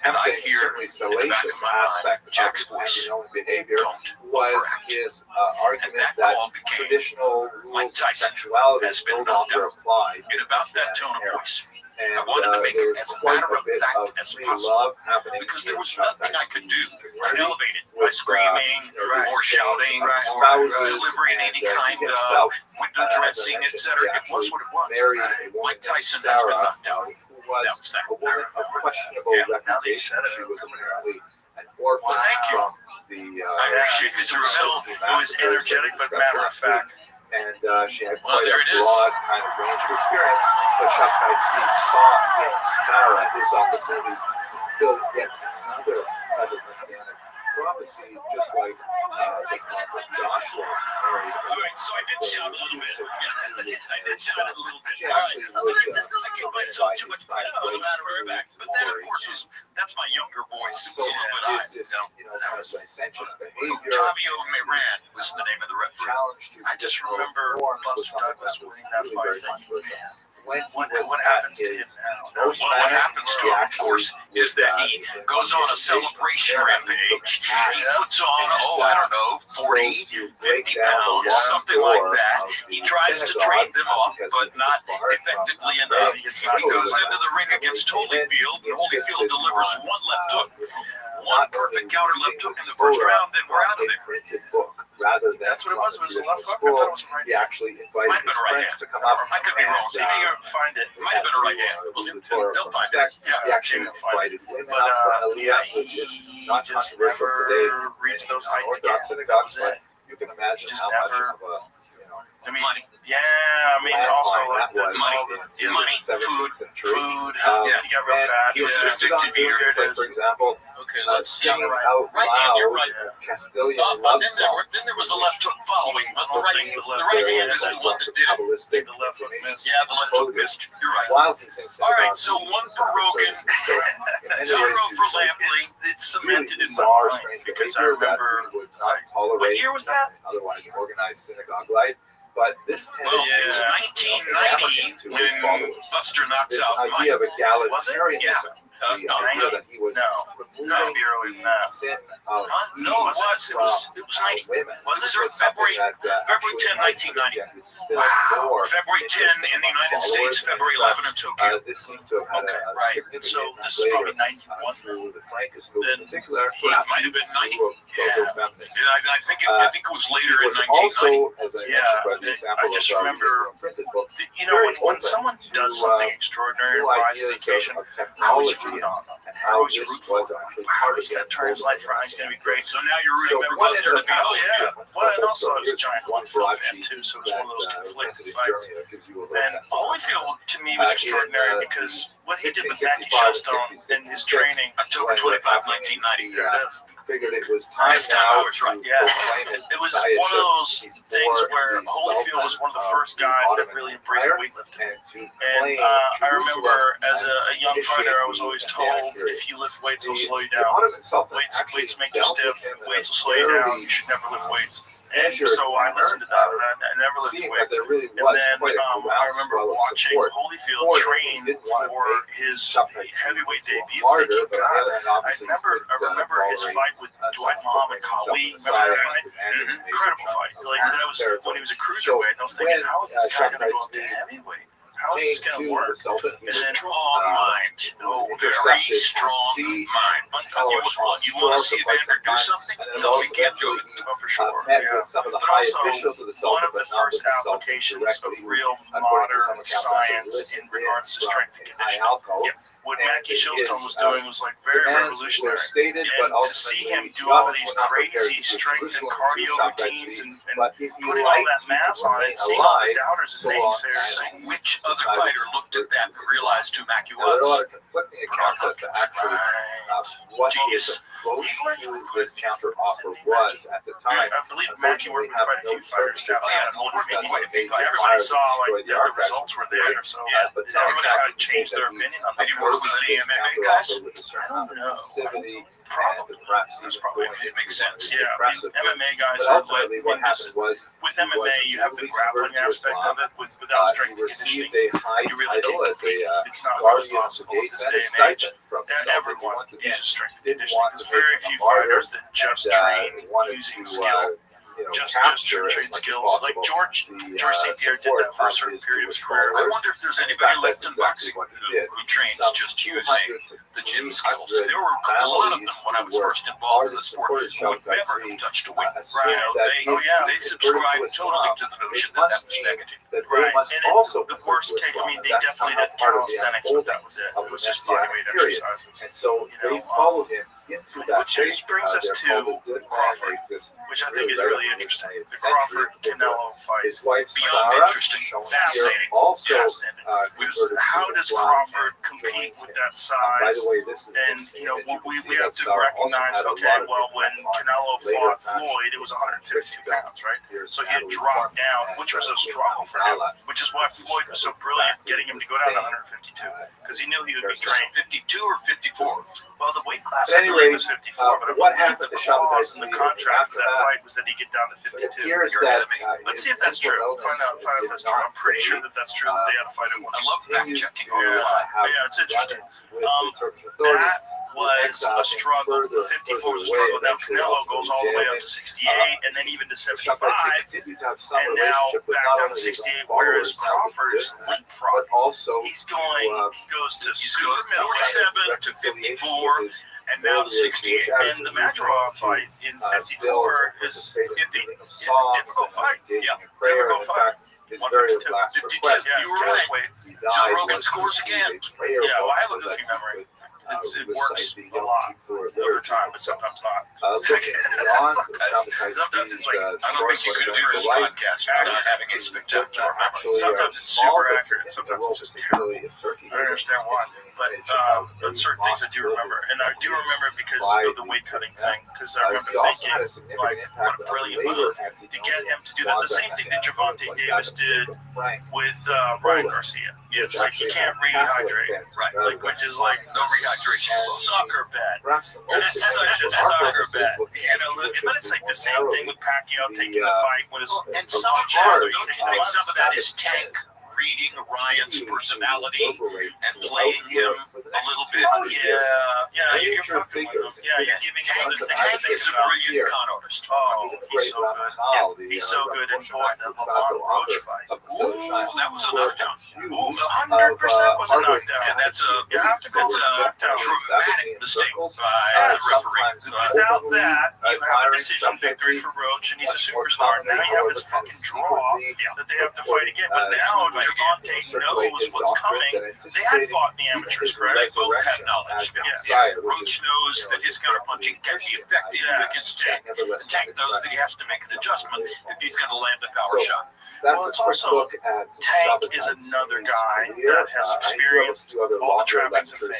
S4: And
S3: I hear in the back of my mind Jack's voice,
S4: behavior
S3: don't
S4: was
S3: overact.
S4: his
S3: And
S4: argument
S3: that
S4: that
S3: call became
S4: traditional
S3: Mike
S4: rules of
S3: Tyson
S4: sexuality
S3: has been
S4: no longer
S3: knocked out.
S4: applied.
S3: In about that tone of voice.
S4: And
S3: I wanted to make
S4: there
S3: it
S4: was
S3: as a
S4: quite
S3: matter
S4: a
S3: of
S4: bit
S3: fact
S4: of
S3: as
S4: free
S3: possible.
S4: love happening
S3: Because there
S4: in
S3: was nothing I could do to elevate it by
S4: with,
S3: screaming or shouting or delivering any kind of window dressing, etc. It was what it was. Mike Tyson has been knocked out.
S4: was a woman of questionable reputation. She was apparently an orphan
S3: Well, thank you.
S4: from the
S3: I appreciate this. It
S1: was energetic but matter of fact.
S4: And she had
S3: Well,
S4: quite
S3: there
S4: a
S3: it is.
S4: broad kind of range of experience, but Shabtai Tzvi saw in Sarah his opportunity to fill yet another type of messianic prophecy, just like the prophet Joshua married.
S3: All right, so I did shout a little bit. I did shout a little bit.
S4: She actually would
S3: I gave myself too much credit on the matter of fact. But then, of course, that's my younger voice. It
S4: so
S3: was a little bit high.
S4: this kind of licentious behavior,
S3: Fabio Meran was the name of the referee.
S4: challenge to
S1: I just remember
S4: norms was
S1: Buster
S4: something
S1: Douglas
S4: that was
S1: winning that
S4: really
S1: fight.
S4: very controversial.
S2: when he was
S1: what
S2: at
S1: happens to him
S2: his
S1: now?
S2: most
S3: Well, what happens to him, of course, is that he goes on a celebration rampage. He puts on, I don't know, 40, 50 pounds, something like that. He tries to trade them off, but not effectively enough. He goes into the ring against Holyfield, and Holyfield delivers one left hook, one perfect counter left hook in the first round, and we're out of there.
S2: Rather than
S1: That's what it was. It was a left hook. I thought it was right.
S2: He actually invited
S3: Might have been
S2: his
S3: a right
S2: friends
S3: hand.
S2: to come up.
S3: I could be wrong.
S1: See, you'll find it.
S3: Might have been a right hand. They'll find it.
S2: He actually invited women
S1: But
S2: up for Aliyah,
S1: he
S2: which is not
S1: just
S2: controversial
S1: never
S2: today
S1: reached those
S2: in
S1: heights again.
S2: Orthodox synagogues,
S1: That was
S2: but you can imagine
S1: Just
S2: how much
S1: never-
S2: of a
S1: I mean,
S3: Money.
S1: yeah. I mean, also like
S2: that was
S1: the
S3: money,
S2: in the 17th century.
S1: food.
S3: Yeah.
S1: He got real
S2: And
S1: fat.
S2: he was
S3: Yeah.
S2: restricted on
S3: Here
S2: doing
S1: it
S2: like,
S1: is.
S2: for example,
S3: Okay, let's see.
S2: singing out
S3: Right hand, you're
S2: loud
S3: right.
S2: Castilian
S3: But
S2: love
S3: then there was a left hook following, but the right hand is the one that did it.
S2: Kabbalistic
S1: The left hook missed.
S3: Yeah, the left hook missed. You're right.
S2: While he sings
S3: All right,
S2: synagogue,
S3: so one for Rogan, zero for Lampley.
S1: It's cemented in my
S2: bizarre,
S1: mind
S2: strange
S1: because I
S2: behavior that
S1: remember.
S2: he would not
S1: What
S2: tolerate
S1: year was that?
S2: otherwise organized synagogue life. But this
S3: Well,
S2: tendency
S3: it's
S1: Yeah.
S3: 1990
S2: to his
S3: when
S2: followers.
S3: Buster knocks
S2: This
S3: out
S2: idea of
S3: Mike.
S2: egalitarianism, the idea
S1: 90?
S2: that he was
S1: No,
S2: removing
S1: be earlier than that.
S2: the sin of
S3: No, it was 90.
S2: women.
S3: Was it
S2: This was something
S3: February-
S2: that,
S3: February 10,
S2: actually might
S3: 1990.
S2: have instilled
S3: Wow.
S2: more
S3: February 10
S2: interest
S3: in the
S2: among
S3: United States,
S2: followers,
S3: February
S2: and,
S3: 11 in Tokyo.
S2: This seemed to have had
S1: Okay,
S2: a
S1: right.
S2: significant
S1: So
S2: impact
S1: this is probably
S2: later,
S1: 91.
S2: through the Frankist movement in
S1: Then
S2: particular.
S3: he
S2: perhaps
S3: might have been 90.
S2: through a feminist.
S3: Yeah, I think it was later
S2: He
S3: in
S2: was
S3: 1990.
S2: also, as I mentioned by the example
S1: I just
S2: of our
S1: remember,
S2: printed book,
S1: you know, when someone does something extraordinary and
S2: new
S1: rises to the
S2: ideas
S1: occasion,
S2: of
S1: I always
S2: technology
S1: root on them. I
S2: how
S1: always
S2: this
S1: root for
S2: was
S1: them.
S2: actually
S1: Wow,
S2: part of
S1: he's going to turn his life around. He's going to be great.
S3: So now you're
S2: So
S3: rooting for
S2: what
S3: Buster
S2: ended
S3: to
S2: up
S3: be,
S1: Oh, yeah.
S2: happening,
S1: Well, and
S2: the whole
S1: also, I was a
S2: story,
S1: giant
S2: one
S1: Holyfield
S2: broad
S1: fan,
S2: sheet
S1: too, so it was
S2: that,
S1: one of those
S2: went
S1: conflicting
S2: to the
S1: fights.
S2: journey that gives you a little
S1: And
S2: sense of what
S1: Holyfield, to me, was
S2: in,
S1: extraordinary because what he did with
S2: 1665,
S1: Mackie Shellstone in
S2: 66,
S1: his training,
S3: October 25, 1990.
S1: there it is.
S2: figured it was time
S3: This time
S2: now
S3: I was right.
S2: to
S1: Yeah.
S2: proclaim his
S1: It was one of
S2: messiahship
S1: those things where Holyfield was one of the first guys that really embraced weightlifting.
S2: and to
S1: And
S2: claim
S1: I remember
S2: Jerusalem
S1: as a young fighter, I was always told, if you lift weights, it'll slow you down.
S2: Ottoman Sultan actually
S1: Weights make you
S2: dealt with
S1: stiff.
S2: him in a
S1: Weights will slow you down.
S2: fairly,
S1: You should never lift weights. And
S2: measured
S1: so I listened to that,
S2: manner,
S1: but I never lifted
S2: seeing
S1: weights.
S2: that there really
S1: And
S2: was
S1: then
S2: quite a
S1: I remember
S2: groundswell of
S1: watching
S2: support
S1: Holyfield
S2: for him. He
S1: train
S2: didn't want to
S1: for
S2: make
S1: his
S2: subtypes
S1: heavyweight
S2: seem
S1: debut.
S2: harder,
S1: Thinking,
S2: but on the
S1: God,
S2: other hand,
S1: I
S2: obviously,
S1: remember his fight with Dwight Muhammad Ali. Remember that fight? Incredible fight. Like that was when he was a cruiserweight. And I was thinking, how is this guy going to go up to heavyweight? How is this going to work?
S3: A strong mind. Oh, very strong mind. But you want to see Evander do something? Tell him he can't do it.
S1: Oh, for sure.
S2: Met
S1: Yeah.
S2: with some of the
S1: But
S2: high
S1: also,
S2: officials of the
S1: one
S2: Sultan,
S1: of the
S2: but not with
S1: first
S2: the Sultan
S1: applications
S2: directly.
S1: of real
S2: According to some
S1: modern
S2: accounts,
S1: science in regards to strength and conditioning.
S2: Ialco,
S1: Yep. What
S2: and
S1: Mackie Shellstone
S2: his,
S1: was doing was like very
S2: demands were
S1: revolutionary.
S2: stated, but
S1: And to see
S2: ultimately
S1: him do
S2: the
S1: all
S2: Ottomans
S1: these
S2: were not prepared
S1: crazy
S2: to give
S1: strength and
S2: Jerusalem
S1: cardio
S2: to Shabbat
S1: routines
S2: Tzvi,
S1: and
S2: but if he
S1: putting all
S2: liked,
S1: that
S2: he
S1: mass
S2: could
S1: on it,
S2: remain
S1: and seeing all the
S2: alive,
S1: doubters and
S2: so long
S1: naysayers
S2: as
S1: saying,
S3: Which other fighter looked at that and realized who Mackie
S2: Now, there are a lot
S3: was?
S2: of conflicting accounts as to actually what his approach to this counter offer was at the time.
S1: I believe Mackie worked with quite a few fighters down
S3: Oh, yeah,
S1: there.
S3: no, worked with quite a few fighters.
S1: Everybody saw like the results were there, so
S2: but some
S1: everybody
S2: accounts
S1: kind of changed their opinion on
S3: Did he
S1: that.
S3: work with any MMA guys?
S1: I don't know.
S2: Passivity,
S1: Probably.
S2: and perhaps
S1: That's
S2: even
S1: probably
S2: going
S3: it makes
S2: into
S3: sense.
S1: Yeah,
S2: depressive
S1: MMA guys
S2: But
S1: are
S2: ultimately, what happened was
S1: with
S2: he
S1: MMA,
S2: was
S1: you have the
S2: newly
S1: grappling
S2: converted to
S1: aspect
S2: Islam.
S1: of it without
S2: He
S1: strength and conditioning.
S2: received a high
S1: You really
S2: title
S1: can't
S2: as
S1: compete.
S2: a
S1: It's not really
S2: guardian of the
S1: possible in
S2: gates
S1: this
S2: and a
S1: day and age.
S2: stipend from the
S1: And
S2: Sultan.
S1: everyone
S2: Once again,
S1: uses strength and
S2: didn't
S1: conditioning.
S2: want
S1: There's
S2: to
S1: very
S2: make him
S1: few
S2: a martyr,
S1: fighters that just
S2: and,
S1: train
S2: wanted
S1: using
S2: to,
S1: skill. Just
S2: capture
S1: train
S2: as much as
S1: skills. Like
S2: possible
S1: George St. Pierre did that for a certain period of his career.
S3: I wonder if there's anybody left in boxing who trains just using the gym skills. There were a lot of them when I was first involved in the sport who would never have touched a weight. You know, they subscribed totally to the notion that that was negative.
S1: Right.
S2: And
S1: And
S2: also
S1: the worst case, I mean, they definitely did calisthenics, but that was it. It was just body weight exercises.
S2: And so
S1: You know,
S2: they followed him into that
S1: which brings us to Crawford, which I think is really interesting. The Crawford-Canelo fight.
S2: His wife
S3: Beyond
S2: Sarah,
S3: interesting,
S2: shown
S1: fascinating,
S2: here, also
S1: fascinating.
S2: converted to
S1: How does
S2: Islam
S1: Crawford
S2: and
S1: compete
S2: joined
S1: with
S2: him.
S1: that
S2: By
S1: size?
S2: the way, this is
S1: And,
S2: interesting
S1: you know,
S2: that you can
S1: we
S2: see
S1: have
S2: that
S1: to
S2: Sarah also
S1: recognize,
S2: had a
S1: okay,
S2: lot of
S1: well, when
S2: different
S1: Canelo
S2: later
S1: fought
S2: matches.
S1: Floyd, it was 152 pounds, right?
S2: Here's
S1: So he had
S2: Natalie
S1: dropped
S2: Portman
S1: down,
S2: and,
S1: which was a struggle for him, which is why Floyd was so brilliant getting him to go down to 152, because he knew he would be
S3: Train
S1: trained.
S3: 52 or 54.
S1: Well, the weight class
S2: But
S1: had to believe it was 54, but
S2: what
S1: I believe
S2: happened
S1: the
S2: to Shabbatai
S1: clause in the contract for that fight was that he get down to
S2: It
S1: 52.
S2: appears that
S1: Let's see if that's true. Find out if that's true. I'm pretty sure that that's true. They had to fight at one.
S3: I love fact checking on the
S1: Yeah.
S3: fly.
S1: Yeah, it's interesting. That was a struggle. 54 was a struggle. Now Canelo goes all the way up to 68, and then even to 75, and now back down to 68. Whereas Crawford's leapfrog. He's going. He goes to super middleweight
S3: 47 to 54, and now to 68.
S1: and the Makarov fight in 54 is a difficult fight.
S3: Yeah,
S1: difficult fight.
S2: His very last
S3: 52.
S2: request.
S1: Yeah,
S3: You were right. Joe Rogan scores again.
S1: Yeah, well, I have a goofy memory. It works a lot over time, but sometimes not.
S3: Sometimes it's like, I don't think you could do this podcast without having a spectacular memory.
S1: Sometimes it's super accurate, and sometimes it's just terrible. I don't understand why, but certain things I do remember, and I do remember because of the weight cutting thing. Because I remember thinking, like, what a brilliant move to get him to do that. The same thing that Gervonta Davis did with Ryan Garcia. Like, you can't rehydrate,
S3: Right.
S1: like, which is like
S3: No rehydration.
S1: sucker bet.
S2: Perhaps the
S1: It's
S2: most
S1: such a sucker bet. But it's like the same thing with Pacquiao taking the fight when it's
S3: And some of that, don't you think some of that is Tank reading Ryan's personality and playing him a little bit?
S1: Oh yeah, you're fucking with him. Yeah, you're giving him the things
S3: Tank
S1: to think
S3: is a
S1: about.
S3: brilliant con artist.
S1: Oh, he's so good. He's so good. And boy, the Lamont Roach fight.
S3: Ooh, that was a knockdown.
S1: 100% was a knockdown.
S3: And that's
S1: You have to go
S3: that's
S1: with a
S3: a
S1: knockdown.
S3: dramatic mistake by
S1: Yeah,
S3: the referee.
S1: Without that, you have a decision victory for Roach, and he's a superstar. Now you have this fucking draw that they have to fight again. But now Gervonta knows what's coming. They had fought in the amateurs,
S3: They
S1: correct?
S3: both have knowledge.
S1: Yeah.
S3: Roach knows that his counterpunching can be effective against Tank. Tank knows that he has to make an adjustment if he's going to land a power shot.
S1: Well, it's also Tank is another guy that has experienced all the trappings of fame,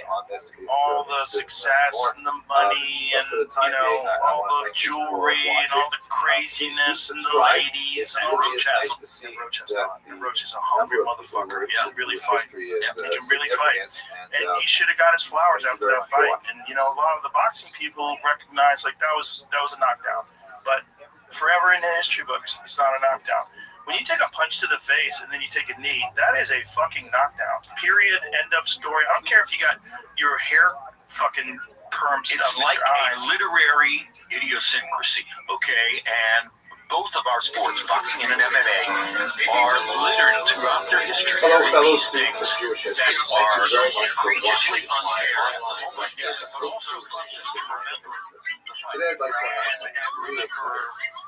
S1: all the success and the money and all the jewelry and all the craziness and the ladies and
S3: Roach has
S1: Roach is a hungry motherfucker. He can really fight. He can really fight. And he should have got his flowers after that fight. And a lot of the boxing people recognize like that was a knockdown, but forever in the history books, it's not a knockdown. When you take a punch to the face and then you take a knee, that is a fucking knockdown. Period. End of story. I don't care if you got your hair fucking perm stuff
S3: It's
S1: in
S3: like
S1: your
S3: a
S1: eyes.
S3: literary idiosyncrasy, okay? And both of our sports, boxing and MMA, are littered throughout their history with these things that are egregiously unfair. But also, it's just to remember the fight.
S2: Today I'd like to ask
S3: And remember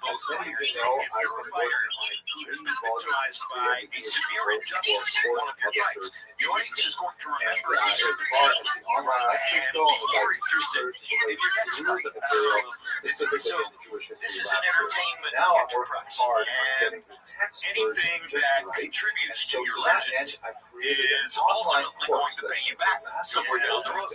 S3: both players. If you're a fighter who has been victimized by a severe injustice in one of your fights, the audience is going to remember you severely. And be more interested in your next fight. So, this is an entertainment enterprise, and anything that contributes to your legend is ultimately going to pay you back somewhere down the road.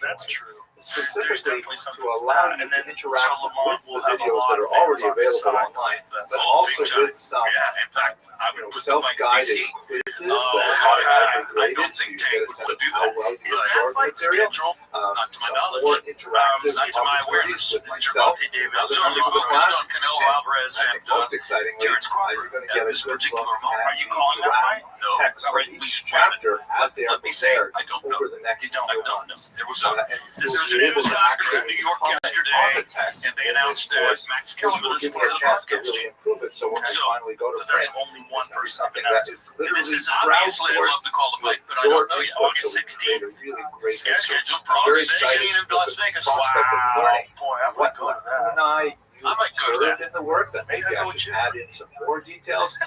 S1: That's true. There's
S2: specifically
S1: definitely something
S2: to allow you
S1: and
S2: to
S1: then
S2: interact
S1: Lamont
S2: with
S1: will
S2: the
S1: have a
S2: videos
S1: lot
S2: that
S1: of
S2: are already
S1: fans on his
S2: available
S1: side.
S2: online,
S1: That's
S2: but
S1: all
S2: also
S1: big time.
S2: with some
S3: Yeah, in fact, I would put them like
S2: self-guided
S3: DC.
S2: quizzes
S3: Oh,
S2: that are
S3: I
S2: automatically
S3: don't
S2: graded, so
S3: think
S2: you
S3: Tank
S2: get a
S3: would
S2: sense of
S3: do
S2: how
S3: that.
S2: well you
S1: Is that
S2: absorb
S1: fight
S2: material.
S1: scheduled?
S3: Not to my
S2: Some
S3: knowledge.
S2: more interactive
S3: Not to my awareness.
S2: opportunities with myself.
S1: Gervonta Davis.
S3: I'm certainly focused on Canelo Alvarez
S2: I
S3: and
S2: think most excitingly,
S3: Terrence Crawford
S2: you're going to
S3: at
S2: get a
S3: this
S2: good
S3: particular
S2: look
S3: moment.
S2: at
S1: Are you calling that fight?
S3: No,
S2: text
S3: not
S2: for
S3: right.
S2: each chapter as they are
S3: Let me say,
S2: prepared
S3: I don't know.
S2: over the next
S1: You don't
S2: few
S3: know.
S2: months.
S3: There was
S2: And
S3: a
S2: you'll
S3: there's
S2: be
S3: a
S2: able
S3: news
S2: to
S3: conference in
S2: actually
S3: New York
S2: comment
S3: yesterday,
S2: on the text
S3: and they
S2: in
S3: announced
S2: this
S3: that
S2: course,
S3: Max
S2: which
S3: Kellerman
S2: will
S3: is
S2: give me
S3: part
S2: a
S3: of the
S2: chance to
S3: podcast
S2: really
S3: team.
S2: improve it. So when I
S3: So,
S2: finally go to
S1: There's
S2: print,
S1: only one
S2: it's gonna be
S1: person
S2: something that is
S1: This
S2: literally
S1: is
S3: Obviously, I'd love to call the fight, but I don't know yet.
S1: August
S2: so we can
S1: 16th.
S2: create a really great history.
S3: Scheduled for
S2: Very
S3: August 16 in
S2: excited
S3: Las
S2: with the
S3: Vegas.
S2: prospect of learning
S1: Boy, I
S2: what
S1: might go to that.
S2: Lacuna you
S3: I might go to
S2: observed
S3: that.
S2: in the work that maybe
S1: Maybe
S2: I
S1: I'll go
S2: should
S1: with you.
S2: add in some more details.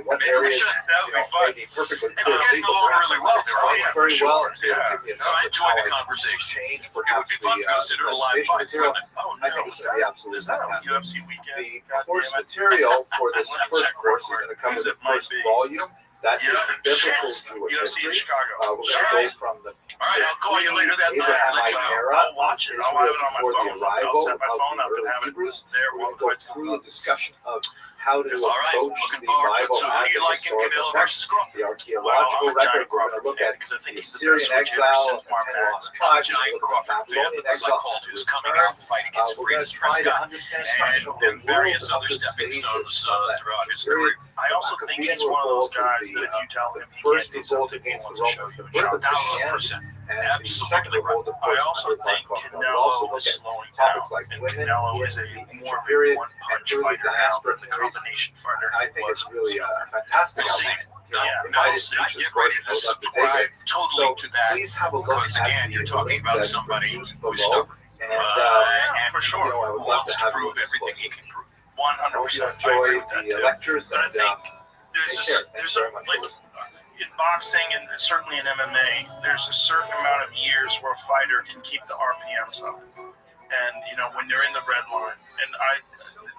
S2: What
S3: Maybe we
S2: areas
S3: should. That would be fun.
S2: maybe perfectly
S3: Maybe
S2: clear
S3: we're getting
S2: legal
S3: along
S2: perhaps
S3: really
S2: I
S3: well
S2: might
S3: there.
S2: explain
S3: Yeah,
S2: very
S3: for
S2: well
S3: sure.
S2: to
S1: Yeah.
S2: give me a
S3: No,
S2: sense
S3: I
S2: of
S3: enjoy
S2: how
S3: the
S2: I
S3: conversation.
S2: change
S3: It would
S2: perhaps
S3: be fun to
S2: the
S3: consider a live
S2: presentation
S3: fight.
S2: material.
S1: Oh,
S2: I think it's going to be absolutely
S1: is that a
S2: fantastic.
S1: UFC weekend?
S2: The
S1: God
S2: course
S1: damn it.
S2: material for this
S1: Let me
S2: first
S1: check real
S2: course is
S1: quick.
S2: going to cover
S1: Because
S2: the
S1: it might
S2: first
S1: be.
S2: volume. That is
S1: Yeah,
S2: the biblical
S1: shit.
S2: Jewish
S1: UFC in
S2: history.
S1: Chicago.
S2: We're going to go from the
S3: All right, I'll call you later that night.
S2: Abrahamite
S3: Let you know.
S2: era
S1: I'll watch it. I'll have it on my
S2: before
S1: phone.
S2: the
S1: I'll
S2: arrival
S1: set my
S2: of
S1: phone
S2: the
S1: up and
S2: early
S1: have it
S2: Hebrews.
S1: there
S2: We're
S1: while
S2: going
S1: the
S2: to go
S1: fight's
S2: through
S1: going
S2: the discussion of
S4: how to
S3: All right,
S4: approach
S3: looking
S4: the
S3: forward to it.
S4: Bible
S3: So who
S4: as
S3: do you
S4: a
S3: like in
S4: historical
S3: Canelo
S4: text.
S3: versus Crawford?
S4: The archaeological record, we're going to look at
S1: because I think
S4: the
S1: he's the
S4: Syrian
S1: best switch
S4: exile
S1: since
S4: and
S1: Mark
S4: 10
S1: Magner.
S4: lost
S3: I'm a
S4: tribes.
S3: giant
S4: We're looking
S3: Crawford
S4: at
S3: fan
S4: Babylonian
S3: because I
S4: exile.
S3: called his coming
S4: return.
S3: out fight against
S4: We're going
S3: Breeders'
S4: to try to
S3: Prescott
S4: understand
S3: and
S4: some of
S3: then
S4: the
S3: various
S4: world
S3: other
S4: of the
S3: stepping
S4: sages
S3: stones
S4: from that
S3: throughout his
S4: period.
S3: career.
S1: I also think he's one of those guys that if you tell him he
S4: First
S1: can't do
S4: revolt
S1: something, he
S4: against the
S1: wants to show
S4: Romans,
S1: you
S4: the
S1: and
S4: birth
S1: show
S4: of
S1: you.
S4: Christianity, and the second
S3: Absolutely
S4: revolt, of
S1: I
S4: course,
S1: also
S4: under
S1: think
S4: Mark Rothschild. We'll
S1: Canelo
S4: also look
S1: is
S4: at
S1: slowing
S4: topics
S1: down,
S4: like
S1: and
S4: women
S1: Canelo
S4: in
S1: is a
S4: the
S1: more of a
S4: period
S1: one-punch
S4: and early
S1: fighter now
S4: diaspora
S1: than the
S4: periods.
S1: combination fighter
S4: I
S1: he
S4: think
S1: was.
S4: it's really a fantastic
S3: We'll see.
S4: outline.
S3: No,
S1: Yeah,
S3: no,
S4: I
S3: I
S4: didn't teach
S3: get
S4: this
S3: ready
S4: course,
S3: to
S4: I would love to take
S3: subscribe
S4: it.
S3: totally to that.
S4: Please have a look
S3: Because
S4: at
S3: again, you're
S4: the
S3: talking
S4: link
S3: about
S4: that's
S3: somebody
S4: produced
S3: who's
S4: below.
S3: stubborn.
S4: And,
S1: Yeah, for sure.
S4: you know, I would
S3: Who
S4: love
S3: wants
S4: to
S3: to
S4: have
S3: prove
S4: you
S3: everything
S4: disclose.
S3: he can prove.
S1: 100%.
S4: I hope you
S1: I agree
S4: enjoy
S1: with that
S4: the
S1: too.
S4: lectures,
S1: But I
S4: and
S1: think there's
S4: take
S1: a,
S4: care. Thanks
S1: there's
S4: very
S1: a,
S4: much
S1: like,
S4: for listening.
S1: in boxing and certainly in MMA, there's a certain amount of years where a fighter can keep the RPMs up. And, you know, when they're in the red line, and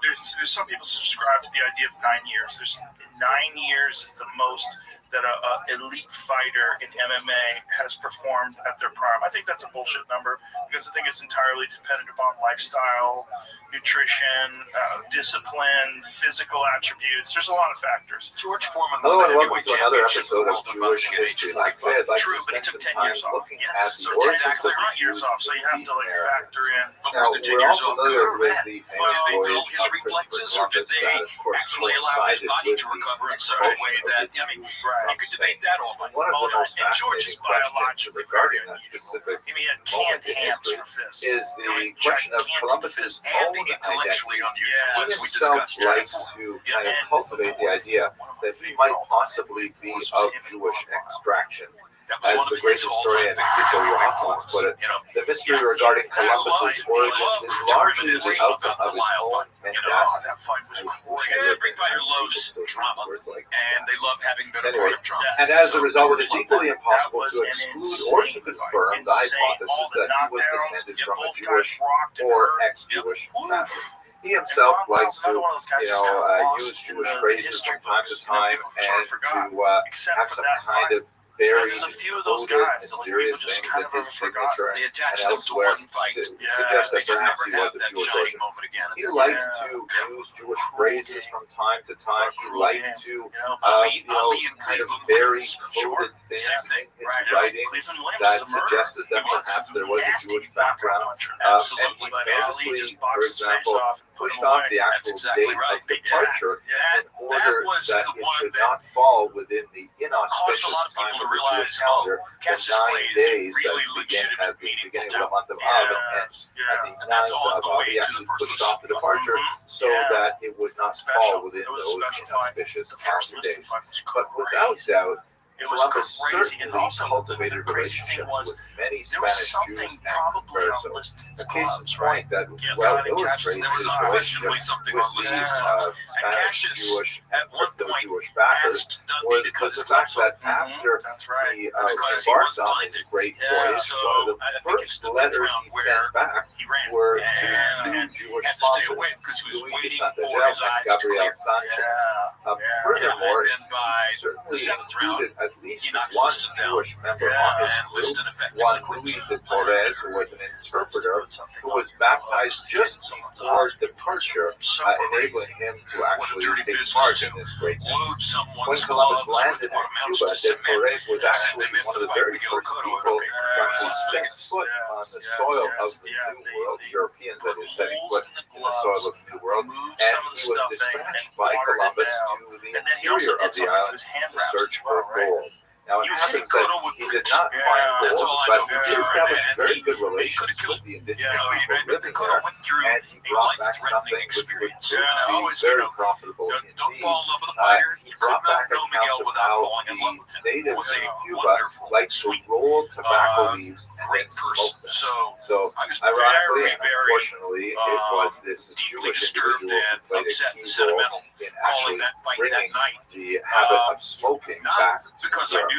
S1: there's some people subscribe to the idea of 9 years. There's 9 years is the most that a elite fighter in MMA has performed at their prime. I think that's a bullshit number because I think it's entirely dependent upon lifestyle, nutrition, discipline, physical attributes. There's a lot of factors.
S3: George Foreman
S4: Hello
S3: won
S4: and
S3: the
S4: welcome
S3: heavyweight
S4: to another
S3: championship
S4: episode of
S3: world
S4: Jewish
S3: boxing at age
S4: History. Like
S3: 45.
S4: I'd like
S1: True,
S4: to
S1: but he
S4: spend
S1: took
S4: some
S1: 10
S4: time
S1: years off.
S4: looking
S1: Yes,
S4: at the
S1: so
S4: origins
S3: exactly
S4: of the
S3: right.
S1: years
S4: Jews
S1: off, so you have
S4: in
S1: to like
S4: the
S1: factor in.
S3: But
S4: Now,
S3: more than 10
S4: we're all
S3: years old,
S4: familiar
S3: good or
S4: with
S3: bad.
S4: the
S3: Did
S4: famous
S3: they
S4: voyage
S3: dull
S4: of
S3: his
S4: Christopher
S3: reflexes, or did
S4: Columbus
S3: they
S4: that, of course,
S3: actually allow his
S4: coincided
S3: body
S4: with
S3: to
S4: the
S3: recover in such a way
S4: expulsion
S3: that,
S4: of the
S3: I mean,
S4: Jews
S3: you could debate that all night.
S4: One of the most
S1: And George is
S4: fascinating questions
S1: biologically
S4: regarding
S1: very
S4: that
S1: unusual.
S4: specific
S1: I mean, he had
S4: moment
S1: canned
S4: in
S1: hands
S4: history
S1: for fists.
S4: is the question of Columbus's
S3: and
S4: own
S3: the intellectually
S4: identity.
S3: unusual,
S4: He
S3: as we
S4: himself
S3: discussed.
S4: likes to kind of cultivate the idea that he might possibly be of Jewish extraction.
S3: That was
S4: As
S3: one of
S4: the great
S3: his
S4: historian
S3: all-time
S4: Rabbi
S3: favorite
S4: Rothschild put it,
S3: you know,
S4: the mystery regarding Columbus's origins is largely the outcome of his own mendacity.
S1: That fight was crazy.
S3: every fighter loves drama, and they love having been a
S4: Anyway,
S3: part of drama.
S4: and as a
S3: So
S4: result, it
S3: George
S4: is
S3: loved
S4: equally
S3: that.
S4: impossible
S1: That
S4: to
S1: was an
S4: exclude or to confirm the hypothesis that he was descended from a Jewish or ex-Jewish family. He himself likes to, use Jewish phrases from time to time and to have some kind of very
S1: There's a few of those
S4: coded,
S1: guys that
S4: mysterious
S1: just
S4: things
S1: kind
S4: in
S1: of
S4: his
S1: forgot.
S4: signature
S3: They
S4: and
S3: attached them to
S4: elsewhere
S3: one fight.
S4: to
S1: Yeah,
S4: suggest
S3: They
S4: that
S3: could
S4: perhaps
S3: never
S4: he
S3: have
S4: was of
S3: that
S4: Jewish
S3: shining
S4: origin.
S3: moment again.
S4: He liked to use Jewish phrases from time to time. He liked to, kind of very coded things in his writings that suggested that perhaps there was a Jewish background. And he famously, for example, pushed off the actual date of departure in order that it should not fall within the inauspicious time of the Jewish calendar, the 9 days that begin at the beginning of the month of Av, and at the 9th of Av, he actually pushed off the departure so that it would not fall within those inauspicious calendar days. But without doubt, Columbus certainly cultivated relationships with many Spanish Jews and conversos. A case in point that well illustrates his relationship with these Spanish Jewish and crypto-Jewish backers was the fact that after he embarked on this great voyage, one of the first letters he sent back were to two Jewish sponsors, Luis de Santagel and Gabriel Sanchez. Furthermore, he certainly included at least one Jewish member on his group, one Luis de Torres, who was an interpreter, who was baptized just before departure, enabling him to actually take part in this great mission. When Columbus landed in Cuba, de Torres was actually one of the very first people to actually set foot on the soil of the New World, Europeans that is setting foot in the soil of the New World, and he was dispatched by Columbus to the interior of the island to search for gold. Now, it happens that he did not find gold, but he did establish very good relations with the indigenous people living there, and he brought back something which would prove to be very profitable indeed. He brought back accounts of how the natives in Cuba liked to roll tobacco leaves and then smoke them. So, ironically and unfortunately, it was this Jewish individual who played a key role in actually bringing the habit of smoking back to Europe.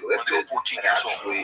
S2: eventually
S3: when they were
S2: lifted,
S3: 14
S2: and
S3: years old.
S2: actually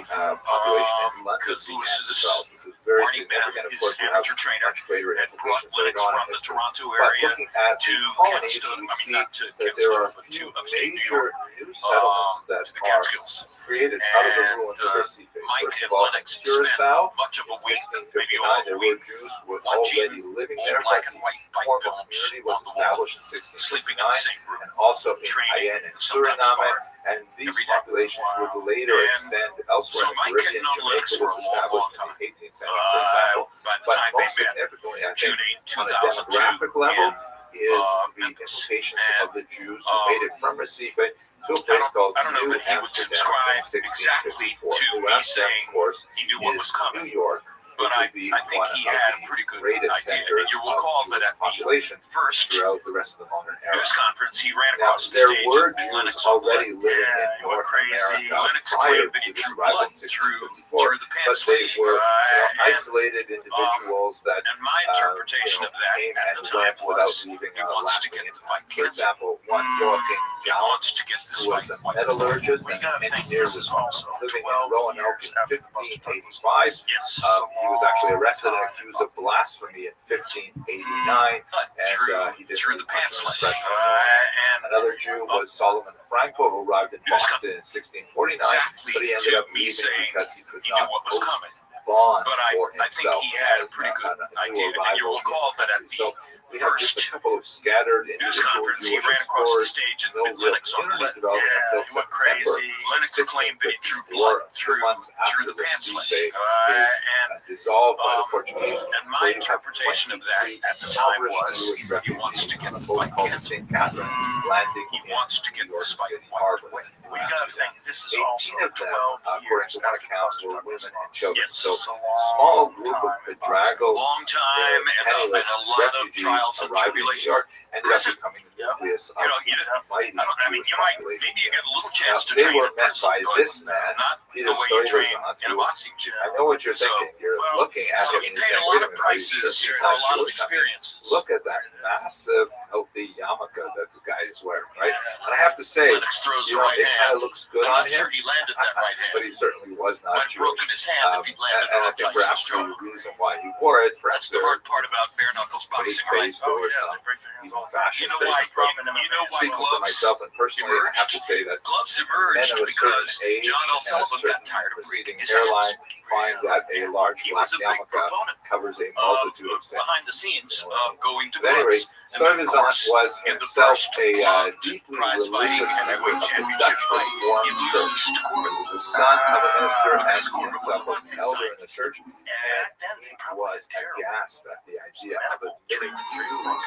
S2: population in London
S3: Because
S2: began to
S3: Lewis's
S2: swell, which was very
S3: Marty
S2: significant.
S3: Bennett,
S2: Of course,
S3: his
S2: we have
S3: amateur trainer,
S2: much greater
S3: had brought
S2: implications later
S3: links
S2: on
S3: from
S2: in
S3: the
S2: history.
S3: Toronto
S2: But
S3: area
S2: looking at
S3: to
S2: the colonies,
S3: Kempston,
S2: we
S3: I mean,
S2: see
S3: not to
S2: that there are
S3: Kempston,
S2: a
S3: but
S2: few
S3: to upstate New
S2: major
S3: York,
S2: new settlements that
S3: to the
S2: are
S3: Catskills.
S2: created out of the
S3: And,
S2: ruins of their sea face.
S3: Mike
S2: First
S3: and
S2: of all,
S3: Lennox spent
S2: Curacao,
S3: much of
S2: in
S3: a week, maybe
S2: 1659,
S3: all
S2: there
S3: a
S2: were
S3: week,
S2: Jews who were
S3: watching
S2: already living
S3: old
S2: there,
S3: black
S2: but
S3: and white
S2: the
S3: pipe
S2: formal
S3: bombs
S2: community
S3: on
S2: was
S3: the wall,
S2: established in
S3: sleeping in the
S2: 1659,
S3: same room,
S2: and also in
S3: training,
S2: Cayenne and
S3: sometimes
S2: Suriname,
S3: far,
S2: and these
S3: every day.
S2: populations would later
S3: And
S2: extend elsewhere
S3: so
S2: in the
S3: Mike
S2: Caribbean.
S3: had known Lennox
S2: Jamaica
S3: for
S2: was
S3: a long, long
S2: established in
S3: time.
S2: the 18th 19th century, for example.
S3: By the
S2: But
S3: time
S2: most
S3: they met,
S2: significantly, I
S3: June
S2: think,
S3: 8,
S2: on a
S3: 2002,
S2: demographic level, is the
S3: Memphis.
S2: implications
S3: And,
S2: of the Jews who made it from Recife to a
S3: I
S2: place called
S3: don't know
S2: New
S3: that he would
S2: Amsterdam
S3: subscribe
S2: in
S3: exactly
S2: 1654.
S3: to
S2: New
S3: me
S2: Amsterdam,
S3: saying
S2: of course,
S3: he knew what was
S2: is
S3: coming.
S2: New York,
S3: But
S2: which
S3: I
S2: would be
S3: think
S2: one
S3: he
S2: of
S3: had a
S2: the
S3: pretty good
S2: greatest
S3: idea.
S2: centers
S3: You will
S2: of
S3: recall that
S2: Jewish
S3: at the
S2: population
S3: first
S2: throughout the rest of the modern era.
S3: news conference, he ran
S2: Now,
S3: across the
S2: there
S3: stage
S2: were
S3: in
S2: Jews
S3: Lennox
S2: already living
S1: Yeah,
S2: in
S1: you went
S2: North
S1: crazy.
S2: America
S3: Lennox
S2: prior
S3: claimed that
S2: to
S3: he
S2: this
S3: drew
S2: arrival in
S3: blood through
S2: 1654,
S3: the
S2: but
S3: pants
S2: they
S3: leg.
S2: were
S3: And,
S2: isolated individuals that
S3: and my interpretation of that
S2: came
S3: at
S2: and
S3: the time
S2: went without
S3: was
S2: leaving
S3: he
S2: a
S3: wants to
S2: lasting
S3: get the
S2: impact.
S3: fight
S2: For
S3: canceled.
S2: example, one Joachim
S3: He
S2: Gauss,
S3: wants to get this
S2: who was
S3: fight
S2: a metallurgist
S1: We
S2: and
S1: gotta think
S2: engineer,
S1: this
S2: was
S1: is also
S2: living in
S1: 12
S2: Roanoke
S1: years
S2: in
S1: after the Boston Pub was
S2: 1585.
S3: Yes.
S2: He was actually arrested and accused of blasphemy in 1589, and he did
S3: through the pants leg. And
S2: Another Jew was Solomon Franco, who arrived in Boston in 1649,
S3: exactly
S2: but he ended
S3: to
S2: up
S3: me
S2: leaving
S3: saying
S2: because he could
S3: he knew
S2: not
S3: what was
S2: post
S3: coming.
S2: bond
S3: But
S2: for
S3: I think
S2: himself
S3: he had a
S2: as
S3: pretty good
S2: new
S3: idea. And
S2: arrival
S3: you'll recall that at
S2: in the country. So we have just a
S3: first
S2: couple of scattered
S3: news
S2: individual
S3: conference, he
S2: Jewish
S3: ran across the
S2: explorers,
S3: stage in
S2: no real
S3: Lennox on
S2: community
S3: Lennox.
S2: development
S1: Yeah,
S2: until
S1: he went
S2: September
S1: crazy.
S3: Lennox claimed that he drew
S2: 1654,
S3: blood
S2: 2
S3: through
S2: months after
S3: the
S2: the
S3: pants
S2: Recife
S3: leg.
S2: is
S3: And
S2: dissolved by the Portuguese.
S3: and my interpretation of that at the time was
S2: Jewish
S3: he wants to
S2: refugees
S3: get
S2: on a
S3: the
S2: boat
S3: fight
S2: called the
S3: canceled.
S2: St. Catherine, landing
S3: He
S2: in
S3: wants to get
S2: New York
S3: this fight
S2: City
S3: wiped
S2: Harbor.
S3: away.
S1: We gotta think this is also
S2: 18 of them,
S1: 12
S2: according
S1: years
S2: to one
S1: after
S2: account,
S1: Buster
S2: were
S1: Douglas
S2: women and
S1: lost.
S2: children.
S3: Yes.
S2: So,
S1: It's a long
S2: small group of
S1: time in
S2: bedraggled,
S3: Long time and a
S2: penniless
S3: lot of
S2: refugees
S3: trials and
S2: arriving in New
S3: tribulations.
S2: York ended up becoming the nucleus of
S3: You know,
S2: the mighty
S3: I mean,
S2: Jewish
S3: you might,
S2: population.
S3: maybe you get a little
S2: Now,
S3: chance to
S2: they
S3: train
S2: were
S3: in
S2: met
S3: person,
S2: by
S3: but
S2: this man,
S3: not
S2: Peter
S3: the way you train
S2: Stuyvesant,
S3: in a
S2: who
S3: boxing gym.
S2: I know what you're thinking. You're
S1: well,
S2: looking at
S3: So
S2: him
S3: he
S2: and you're
S3: paid
S2: saying,
S3: a
S2: wait
S3: lot
S2: a
S3: of
S2: minute, are you sure
S3: prices
S2: he's
S3: for a
S2: not
S3: lot of
S2: Jewish? I mean,
S3: experiences.
S2: look at that massive, healthy yarmulke that the guy is wearing, right? And I have to say,
S3: Lennox throws
S2: you
S3: the
S2: know,
S3: right
S2: it kind
S3: hand.
S2: of looks good
S3: I'm
S2: on
S3: not sure
S2: him,
S3: he landed that right
S2: but
S3: hand.
S2: he certainly was not
S3: Might have
S2: Jewish.
S3: broken his hand if he'd landed
S2: And I
S3: on
S2: think
S3: Tyson's
S2: perhaps the
S3: jaw.
S2: reason why he wore it,
S3: That's
S2: perhaps
S3: the hard part about bare knuckles boxing, right?
S2: faith-based
S1: Oh,
S2: or
S1: yeah,
S2: some
S1: they break their hands
S2: even
S1: all the time.
S2: fascist.
S3: You know why? You know why
S2: Speaking for
S3: gloves
S2: myself and personally, I have to say that
S3: gloves
S2: men
S3: emerged
S2: of a
S3: because
S2: certain age
S3: John L.
S2: and a
S3: Sullivan
S2: certain
S3: got tired of breaking
S2: receding
S3: his
S2: hairline
S3: hands.
S2: find that a large
S3: He
S2: black
S3: was a big
S2: yarmulke
S3: proponent
S2: covers a multitude of sins.
S3: behind the scenes of going to
S2: But anyway,
S3: gloves. And then, of
S2: Stuyvesant
S3: course,
S2: was
S3: in the
S2: himself
S3: first
S2: a
S3: gloved
S2: deeply
S3: prize fighting
S2: religious member
S3: heavyweight
S2: of the
S3: championship
S2: Dutch
S3: fight, he
S2: Reformed Church.
S3: loses to
S2: He
S3: Corbin.
S2: was the son of a minister and
S3: Because
S2: he
S3: Corbin was
S2: himself
S3: a
S2: was an
S3: boxing
S2: elder in the church.
S1: And
S2: And
S1: then they
S2: he
S1: probably
S2: was
S1: did terrible.
S2: aghast at the idea of admitting Jews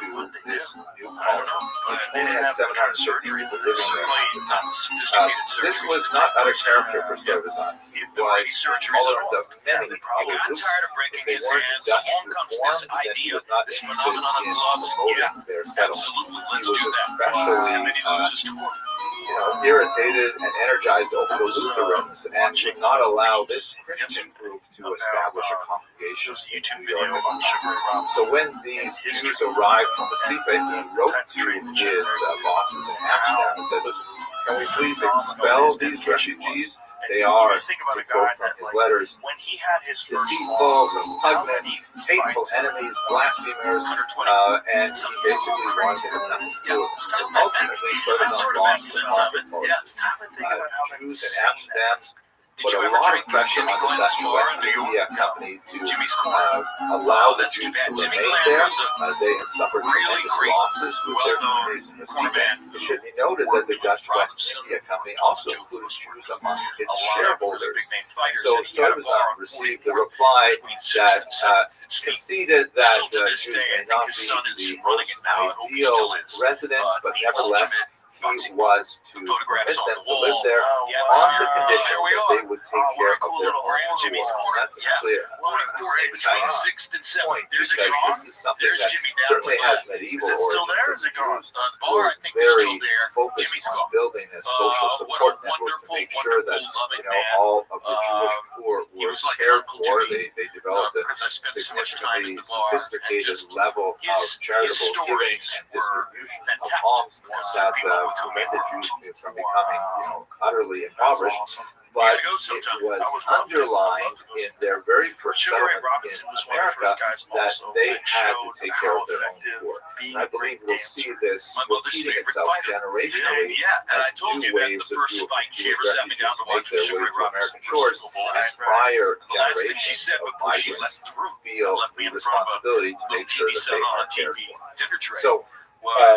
S2: to
S1: What they
S2: this
S1: do.
S2: new
S1: I don't
S2: colony,
S1: know, but
S2: which
S1: they
S2: only
S1: didn't
S2: had
S1: have the kind of
S2: 750
S1: surgery
S2: people
S1: that
S2: living there at the
S3: Certainly
S2: time.
S3: not the sophisticated
S2: This
S3: surgeries
S2: was
S3: that
S2: not
S3: take
S2: out of
S3: place
S2: character
S3: now.
S2: for Stuyvesant. He
S3: The
S2: was
S3: brain surgeries at
S2: tolerant
S3: all.
S2: of many
S1: He
S3: He got
S2: groups.
S3: tired of
S2: If
S3: breaking
S2: they
S3: his
S2: weren't
S3: hands.
S2: Dutch
S3: Along comes this
S2: reformed, then he
S3: idea,
S2: was not
S3: this
S2: interested
S3: phenomenon of
S2: in
S3: gloves.
S2: promoting
S3: Yeah,
S2: their settlement.
S3: absolutely.
S2: He
S3: Let's
S2: was
S3: do that.
S2: especially
S3: And then he loses to Corbin.
S2: irritated and energized over the Lutherans and would not allow this Christian group to establish a congregation
S1: There's a
S2: in
S1: YouTube
S2: New York.
S1: video about Sugar Ray Robinson.
S2: So when these Jews arrived from Recife, he wrote to his bosses in Amsterdam and said, listen, can we please expel these refugees? They are, to quote from his letters,
S1: when he had his first
S2: deceitful,
S1: loss,
S2: repugnant, hateful enemies, blasphemers, and he basically wanted to have nothing to do with them. Ultimately, Stuyvesant lost the market for Jews in Amsterdam, put a lot of pressure on the Dutch West India Company to allow the Jews to remain there. They had suffered tremendous losses with their communities in Recife. It should be noted that the Dutch West India Company also included Jews among its shareholders. So Stuyvesant received the reply that conceded that Jews may not be the most ideal residents, but nevertheless he was to permit them to live there on the condition that they would take care of their own poor. That's actually a fascinating point, because this is something that certainly has medieval origins. The Jews were very focused on building a social support network to make sure that all of the Jewish poor were cared for. They developed a significantly sophisticated level of charitable giving and distribution of alms that prevented Jews from becoming utterly impoverished. But it was underlined in their very first settlement in America that they had to take care of their own poor. And I believe we'll see this repeating itself generationally as new waves of Jewish refugees make their way to American shores, and prior generations of migrants feel the responsibility to make sure that they are cared for. So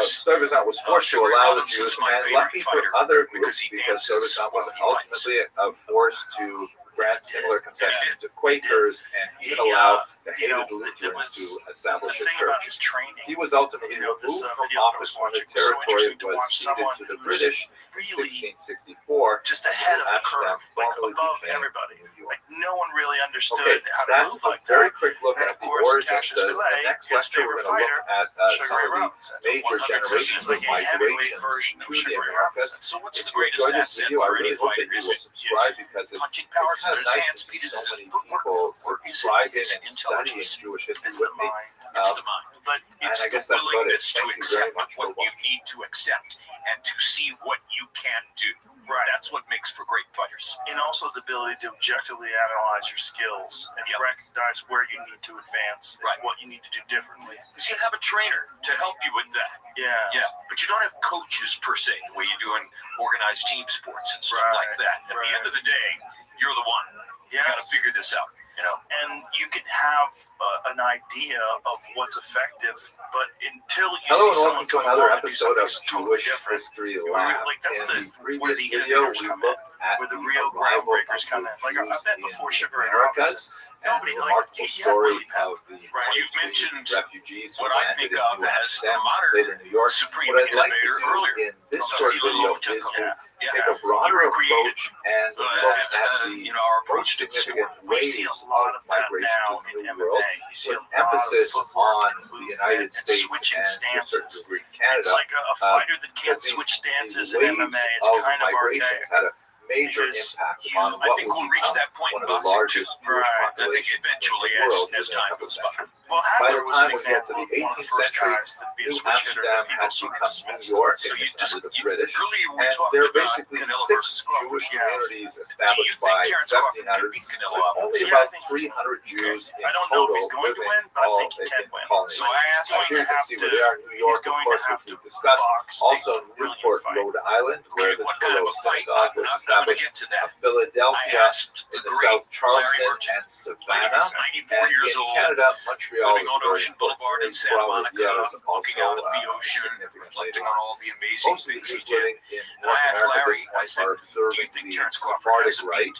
S2: Stuyvesant was forced to allow the Jews, and lucky for other groups, because Stuyvesant was ultimately forced to grant similar concessions to Quakers and even allow the hated Lutherans to establish a church. He was ultimately removed from office when the territory was ceded to the British in 1664.
S1: Just ahead of the curve, like above everybody. Like no one really understood how to move like
S2: that. Very
S1: that.
S2: quick look
S1: And
S2: at
S1: of
S2: the
S1: course,
S2: origins.
S1: Cassius
S2: The
S1: Clay,
S2: next
S1: his
S2: lecture, we're
S1: favorite
S2: going to look
S1: fighter,
S2: at some
S1: Sugar Ray
S2: of
S1: Robinson.
S2: the major
S1: 100%
S2: generations
S1: like
S2: of
S1: a heavyweight
S2: migrations
S1: version
S2: to
S1: of
S2: the
S1: Sugar Ray
S2: Americas.
S1: Robinson.
S3: So what's
S2: If
S3: the
S2: you
S3: greatest
S2: enjoyed this
S3: asset
S2: video, I
S3: for any
S2: really hope
S3: fighter?
S2: that you
S3: Is
S2: will
S3: it
S2: subscribe because it's
S3: punching powers
S2: kind
S3: in
S2: of
S3: his
S2: nice
S3: hands,
S2: to see
S3: feet, is
S2: so
S3: his
S2: many
S3: footwork,
S2: people
S3: or is it
S2: subscribing
S3: his
S2: and studying
S3: intelligence?
S2: Jewish history
S1: It's
S2: with
S1: the
S2: me.
S1: mind.
S3: It's the mind.
S1: But
S2: And
S3: It's
S2: I
S3: the
S2: guess that's about it.
S3: willingness to
S2: Thank you very
S3: accept
S2: much for
S3: what you
S2: watching.
S3: need to accept and to see what you can do.
S1: Right.
S3: That's what makes for great fighters.
S1: And also the ability to objectively analyze your skills and recognize where you need to advance,
S3: Right.
S1: what you need to do differently.
S3: Because you have a trainer to help you with that.
S1: Yeah.
S3: Yeah, but you don't have coaches per se, the way you do in organized team sports and stuff
S1: Right,
S3: like that. At the end of the day, you're the one. You got to
S1: Yes.
S3: figure this out. You know,
S1: And you can have an idea of what's effective, but until you
S2: Hello
S1: see
S2: and
S1: someone
S2: welcome to
S1: come
S2: another
S1: along and do
S2: episode of
S1: something totally
S2: Jewish
S1: different,
S2: History
S1: you're
S2: Lab.
S1: like, that's
S2: In
S1: the
S2: the
S1: where
S2: previous
S1: the
S2: video,
S1: innovators
S2: we
S1: come in,
S2: looked at
S1: where the
S2: the
S1: real
S2: arrival of
S1: groundbreakers come in.
S2: the
S1: Like I
S2: Jews
S1: bet
S2: in
S1: before
S2: the
S1: Sugar Ray Robinson,
S2: Americas, and
S1: nobody,
S2: the
S1: like,
S2: remarkable
S1: you had
S2: story
S1: Willie Pep.
S2: of the
S3: Right, you've
S2: 23
S3: mentioned
S2: refugees who
S3: what I
S2: landed
S3: think
S2: in
S3: of
S2: New
S3: as the
S2: Amsterdam,
S3: modern
S2: later New York.
S3: supreme
S2: What I'd like to
S3: innovator
S2: do
S3: earlier.
S2: in this
S3: That's
S2: short
S3: the
S2: video
S3: Lomachenko.
S2: is to
S3: Yeah.
S2: take a broader
S3: You recreated,
S2: approach and look at the
S3: our approach
S2: most
S3: to the
S2: significant
S3: sport.
S1: We
S2: waves
S1: see a lot
S2: of
S1: of that
S2: migration
S1: now
S2: to the
S1: in
S2: New
S1: MMA.
S2: World,
S1: You see a
S2: with
S1: lot of
S2: emphasis
S1: footwork
S2: on
S1: and
S2: the
S1: movement
S2: United
S1: and
S2: States
S1: switching
S2: and to a certain
S1: stances.
S2: degree
S1: It's
S2: Canada.
S1: like a fighter that can't
S2: because
S1: switch stances
S2: these
S1: in
S2: waves
S1: MMA. It's
S2: of
S1: kind of
S2: migrations
S1: archaic.
S2: had a major
S1: Because
S2: impact
S1: you-
S2: on
S3: I
S2: what
S3: think
S2: will
S3: we'll reach
S2: become
S3: that point
S2: one
S3: in
S2: of the
S3: boxing,
S2: largest
S3: too.
S2: Jewish
S1: Right. I think
S2: populations
S3: eventually,
S2: in the world
S3: as
S2: within a
S3: time
S2: couple
S3: goes
S2: of
S3: by.
S2: centuries.
S1: Well,
S2: By
S1: Hagler
S2: the
S1: was
S2: time
S1: an
S2: we get to
S1: example
S2: the
S1: of one of the
S2: 18th
S1: first
S2: century,
S1: guys to be a
S2: New
S1: switch hitter
S2: Amsterdam
S1: that people
S2: has
S1: sort of
S2: become
S1: dismissed.
S2: New York
S3: So
S2: and
S3: you
S2: it's
S3: just
S2: under the British.
S3: earlier we
S2: And
S3: talked
S2: there are
S3: about
S2: basically
S3: Canelo
S2: 6
S3: versus Crawford.
S2: Jewish
S1: Yes.
S2: communities
S3: Do you
S2: established
S3: think
S2: by
S3: Terrence Crawford can
S2: 1700s,
S3: beat Canelo
S2: with
S3: Alvarez?
S2: only
S1: Yeah, I
S2: about
S1: think-
S2: 300 Jews in
S1: I don't know if
S2: total
S1: he's going to
S2: living
S1: win, but I
S2: all
S1: think he can win.
S2: colonies.
S1: So I asked him
S2: Here you
S1: to
S2: can
S1: have
S2: see
S1: to.
S2: where they are in New
S1: He's
S2: York, of
S1: going
S2: course,
S1: to have
S2: which we've
S1: to
S2: discussed.
S1: box a
S2: Also in
S1: brilliant
S2: Newport,
S1: fight.
S2: Rhode Island, where the
S3: What kind of
S2: Twillo
S3: a fight?
S2: Synagogue was
S3: I'm going to
S2: established.
S3: get to that. I
S2: Philadelphia
S3: asked
S2: in
S3: the
S2: the
S3: great
S2: South Charleston
S3: Larry Merchant,
S2: and Savannah.
S3: 94
S2: And
S3: years
S2: in
S3: old,
S2: Canada, Montreal
S3: living
S2: is
S3: on
S2: very
S3: Ocean Boulevard in
S2: important.
S3: Santa
S2: Well,
S3: Monica,
S2: yeah, there's
S3: looking
S2: also,
S3: out at the ocean,
S2: significant
S3: reflecting
S2: later
S3: on
S2: on.
S3: all the amazing
S2: Most of the
S3: things we
S2: Jews
S3: did.
S2: living in
S3: And
S2: North
S3: I asked
S2: America
S3: Larry,
S2: at
S3: I
S2: this
S3: said,
S2: point are
S3: do you
S2: observing
S3: think
S2: the
S3: Terrence Crawford
S2: Sephardic
S3: has a
S2: Rite,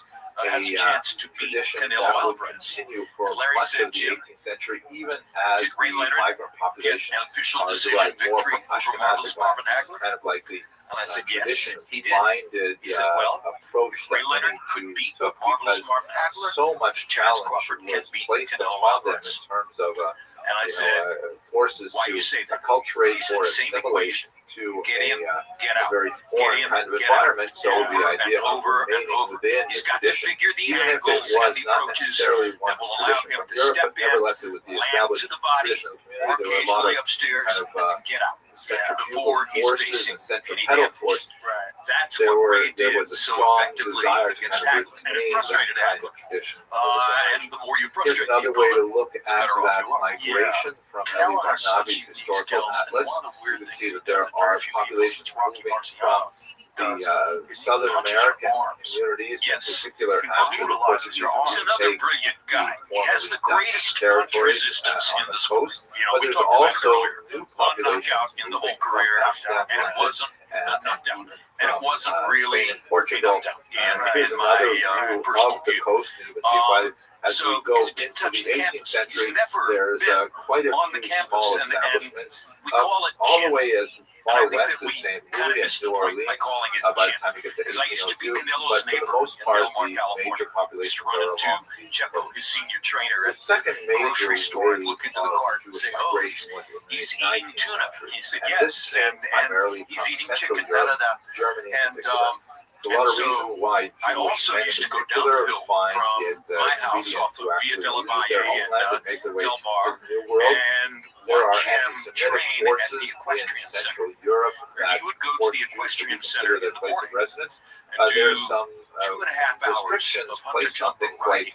S3: has a chance to beat
S2: tradition
S3: Canelo
S2: that would
S3: Alvarez?
S2: continue for
S3: And Larry
S2: much
S3: said,
S2: of the
S3: Jim,
S2: 18th century, even as
S3: did Ray
S2: the
S3: Leonard
S2: migrant
S3: get
S2: population
S3: an official decision
S2: derived more
S3: victory
S2: from
S3: over Marvelous
S2: Ashkenazic
S3: Marvin
S2: lands.
S3: Hagler?
S2: Kind of like the
S3: And I said, yes,
S2: tradition
S3: he did.
S2: minded
S3: He said, well,
S2: approach
S3: Ray
S2: that
S3: Leonard
S2: many
S3: could
S2: Jews
S3: beat
S2: took
S3: Marvelous
S2: because
S3: Marvin Hagler.
S2: so much
S3: Terrence
S2: challenge
S3: Crawford can't
S2: was
S3: beat
S2: placed
S3: Canelo
S2: upon them
S3: Alvarez.
S2: in terms of
S3: And I said,
S2: forces
S3: why
S2: to
S3: you say that?
S2: acculturate
S3: He said,
S2: or
S3: same
S2: assimilate
S3: equation.
S2: to
S3: Get in, get
S2: a
S3: out.
S2: very foreign
S3: in,
S2: kind of
S3: get out.
S2: environment. So
S3: Over
S2: the idea
S3: and
S2: of
S3: over and
S2: remaining
S3: over.
S2: within
S3: He's
S2: the
S3: got to
S2: tradition,
S3: figure the
S2: even if it
S3: angles and
S2: was
S3: the
S2: not
S3: approaches
S2: necessarily
S3: that
S2: one's
S3: will allow
S2: tradition
S3: him
S2: from
S3: to
S2: Europe,
S3: step
S2: but
S3: in,
S2: nevertheless it was the
S3: land
S2: established
S3: to the body,
S2: tradition of the
S3: or
S2: community. There were a lot
S3: occasionally
S2: of
S3: upstairs,
S2: kind of
S3: and then get out.
S2: centrifugal
S3: Before he's
S2: forces
S3: facing
S2: and
S3: any
S2: centripetal
S3: damage.
S2: force.
S1: Right.
S3: That's
S2: There
S3: what Ray
S2: there
S3: did
S2: was a
S3: so
S2: strong
S3: effectively
S2: desire to
S3: against
S2: kind of
S3: Hagler. And it
S2: retain that
S3: frustrated
S2: kind
S3: Hagler.
S2: of tradition.
S3: And the more you
S2: Here's
S3: frustrate
S2: another
S3: the
S2: way to
S3: opponent,
S2: look at
S3: better off
S2: that
S3: you are.
S2: migration from Eli
S1: Canelo has such
S2: Barnabi's
S1: unique
S2: historical
S1: skills, and
S2: atlas.
S1: one of the
S2: You
S1: weird
S2: can
S1: things
S2: see
S1: he
S2: that there
S1: does very
S2: are
S1: few people
S2: populations
S1: since Rocky
S2: moving
S1: Marciano
S2: from
S1: does
S2: the
S1: is he
S2: Southern
S1: punches your
S2: American
S1: arms.
S2: communities, in
S3: Yes.
S2: particular
S1: He
S2: after the
S1: brutalizes
S2: Portuguese
S1: your arms.
S3: He's
S2: would
S3: another
S2: take
S3: brilliant
S2: the
S3: guy. He has the
S2: formerly
S3: greatest
S2: Dutch
S3: punch
S2: territories
S3: resistance
S2: on
S3: in
S2: the
S3: the sport.
S2: coast.
S3: You know,
S2: But
S3: we
S2: there's
S3: talked about it
S2: also
S3: earlier.
S2: new
S3: One
S2: populations
S3: knockout in the whole
S2: moving from
S3: career,
S2: Amsterdam
S3: and it wasn't a knockdown. And it wasn't really
S2: Spain and Portugal.
S3: a knockdown.
S2: And
S3: And
S2: here's
S3: in
S2: another
S3: my
S2: view
S3: personal
S2: of the
S3: view.
S2: coast. And you can see by as
S3: So,
S2: we go
S3: because it didn't
S2: into
S3: touch
S2: the
S3: the
S2: 18th
S3: campus.
S2: century,
S3: He's never
S2: there's
S3: been
S2: quite a
S3: on the
S2: few
S3: campus,
S2: small
S3: and
S2: establishments,
S3: we call it
S2: all the
S3: gym.
S2: way as
S3: And I
S2: far
S3: think
S2: west
S3: that we
S2: as St.
S3: kind of
S2: Louis and
S3: missed the
S2: New
S3: point by
S2: Orleans
S3: calling it
S2: by the
S3: gym.
S2: time you get to
S3: Because I used to be
S2: 1802.
S3: Canelo's
S2: But for
S3: neighbor
S2: the most
S3: in
S2: part,
S3: Belmar,
S2: the
S3: California.
S2: major
S3: Used to
S2: populations
S3: run
S2: are
S3: into
S2: along the
S3: Checo, his senior trainer,
S2: The
S3: at
S2: second major
S3: grocery store and
S2: wave
S3: look into the
S2: of
S3: cart and
S2: Jewish
S3: say, "Oh,
S2: migration was in the
S3: he's eating
S2: 19th
S3: tuna."
S2: century.
S3: He said,
S2: And
S3: "Yes,
S2: this came
S3: and
S2: primarily
S3: he's
S2: from
S3: eating
S2: Central
S3: chicken."
S2: Europe,
S3: And
S2: Germany in particular. A lot
S3: and
S2: of
S3: so
S2: reason why Jewish
S3: I also
S2: men
S3: used
S2: in
S3: to go down
S2: particular
S3: the hill
S2: find
S3: from
S2: it
S3: my house
S2: expedient
S3: off of
S2: to
S3: Via
S2: actually
S3: della
S2: leave their
S3: Valle
S2: homeland
S3: and
S2: and make their way
S3: Del
S2: to
S3: Mar,
S2: the New World.
S3: and
S2: There are
S3: watch him
S2: anti-Semitic
S3: train at
S2: forces
S3: the
S2: in
S3: equestrian center.
S2: Central Europe that
S3: He would go to
S2: force
S3: the
S2: Jews to
S3: equestrian
S2: reconsider
S3: center
S2: their
S3: in the
S2: place of
S3: morning
S2: residence.
S3: and do
S2: There's some
S3: 2.5 hours
S2: restrictions
S3: of hunter
S2: placed on
S3: jumper
S2: things like
S3: riding.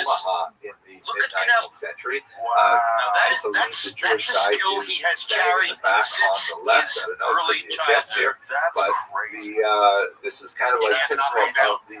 S2: Omaha in the mid-19th century.
S3: Now
S2: I believe the Jewish
S3: that's a
S2: guy
S3: skill
S2: is
S3: he has
S2: standing in
S3: carried
S2: the back on
S3: since
S2: the left.
S3: his
S2: I don't know if
S3: early
S2: you can guess here,
S3: childhood.
S1: That's
S2: but
S1: crazy.
S2: this is kind of like
S3: Yeah, it's not
S2: typical
S3: right now.
S2: of the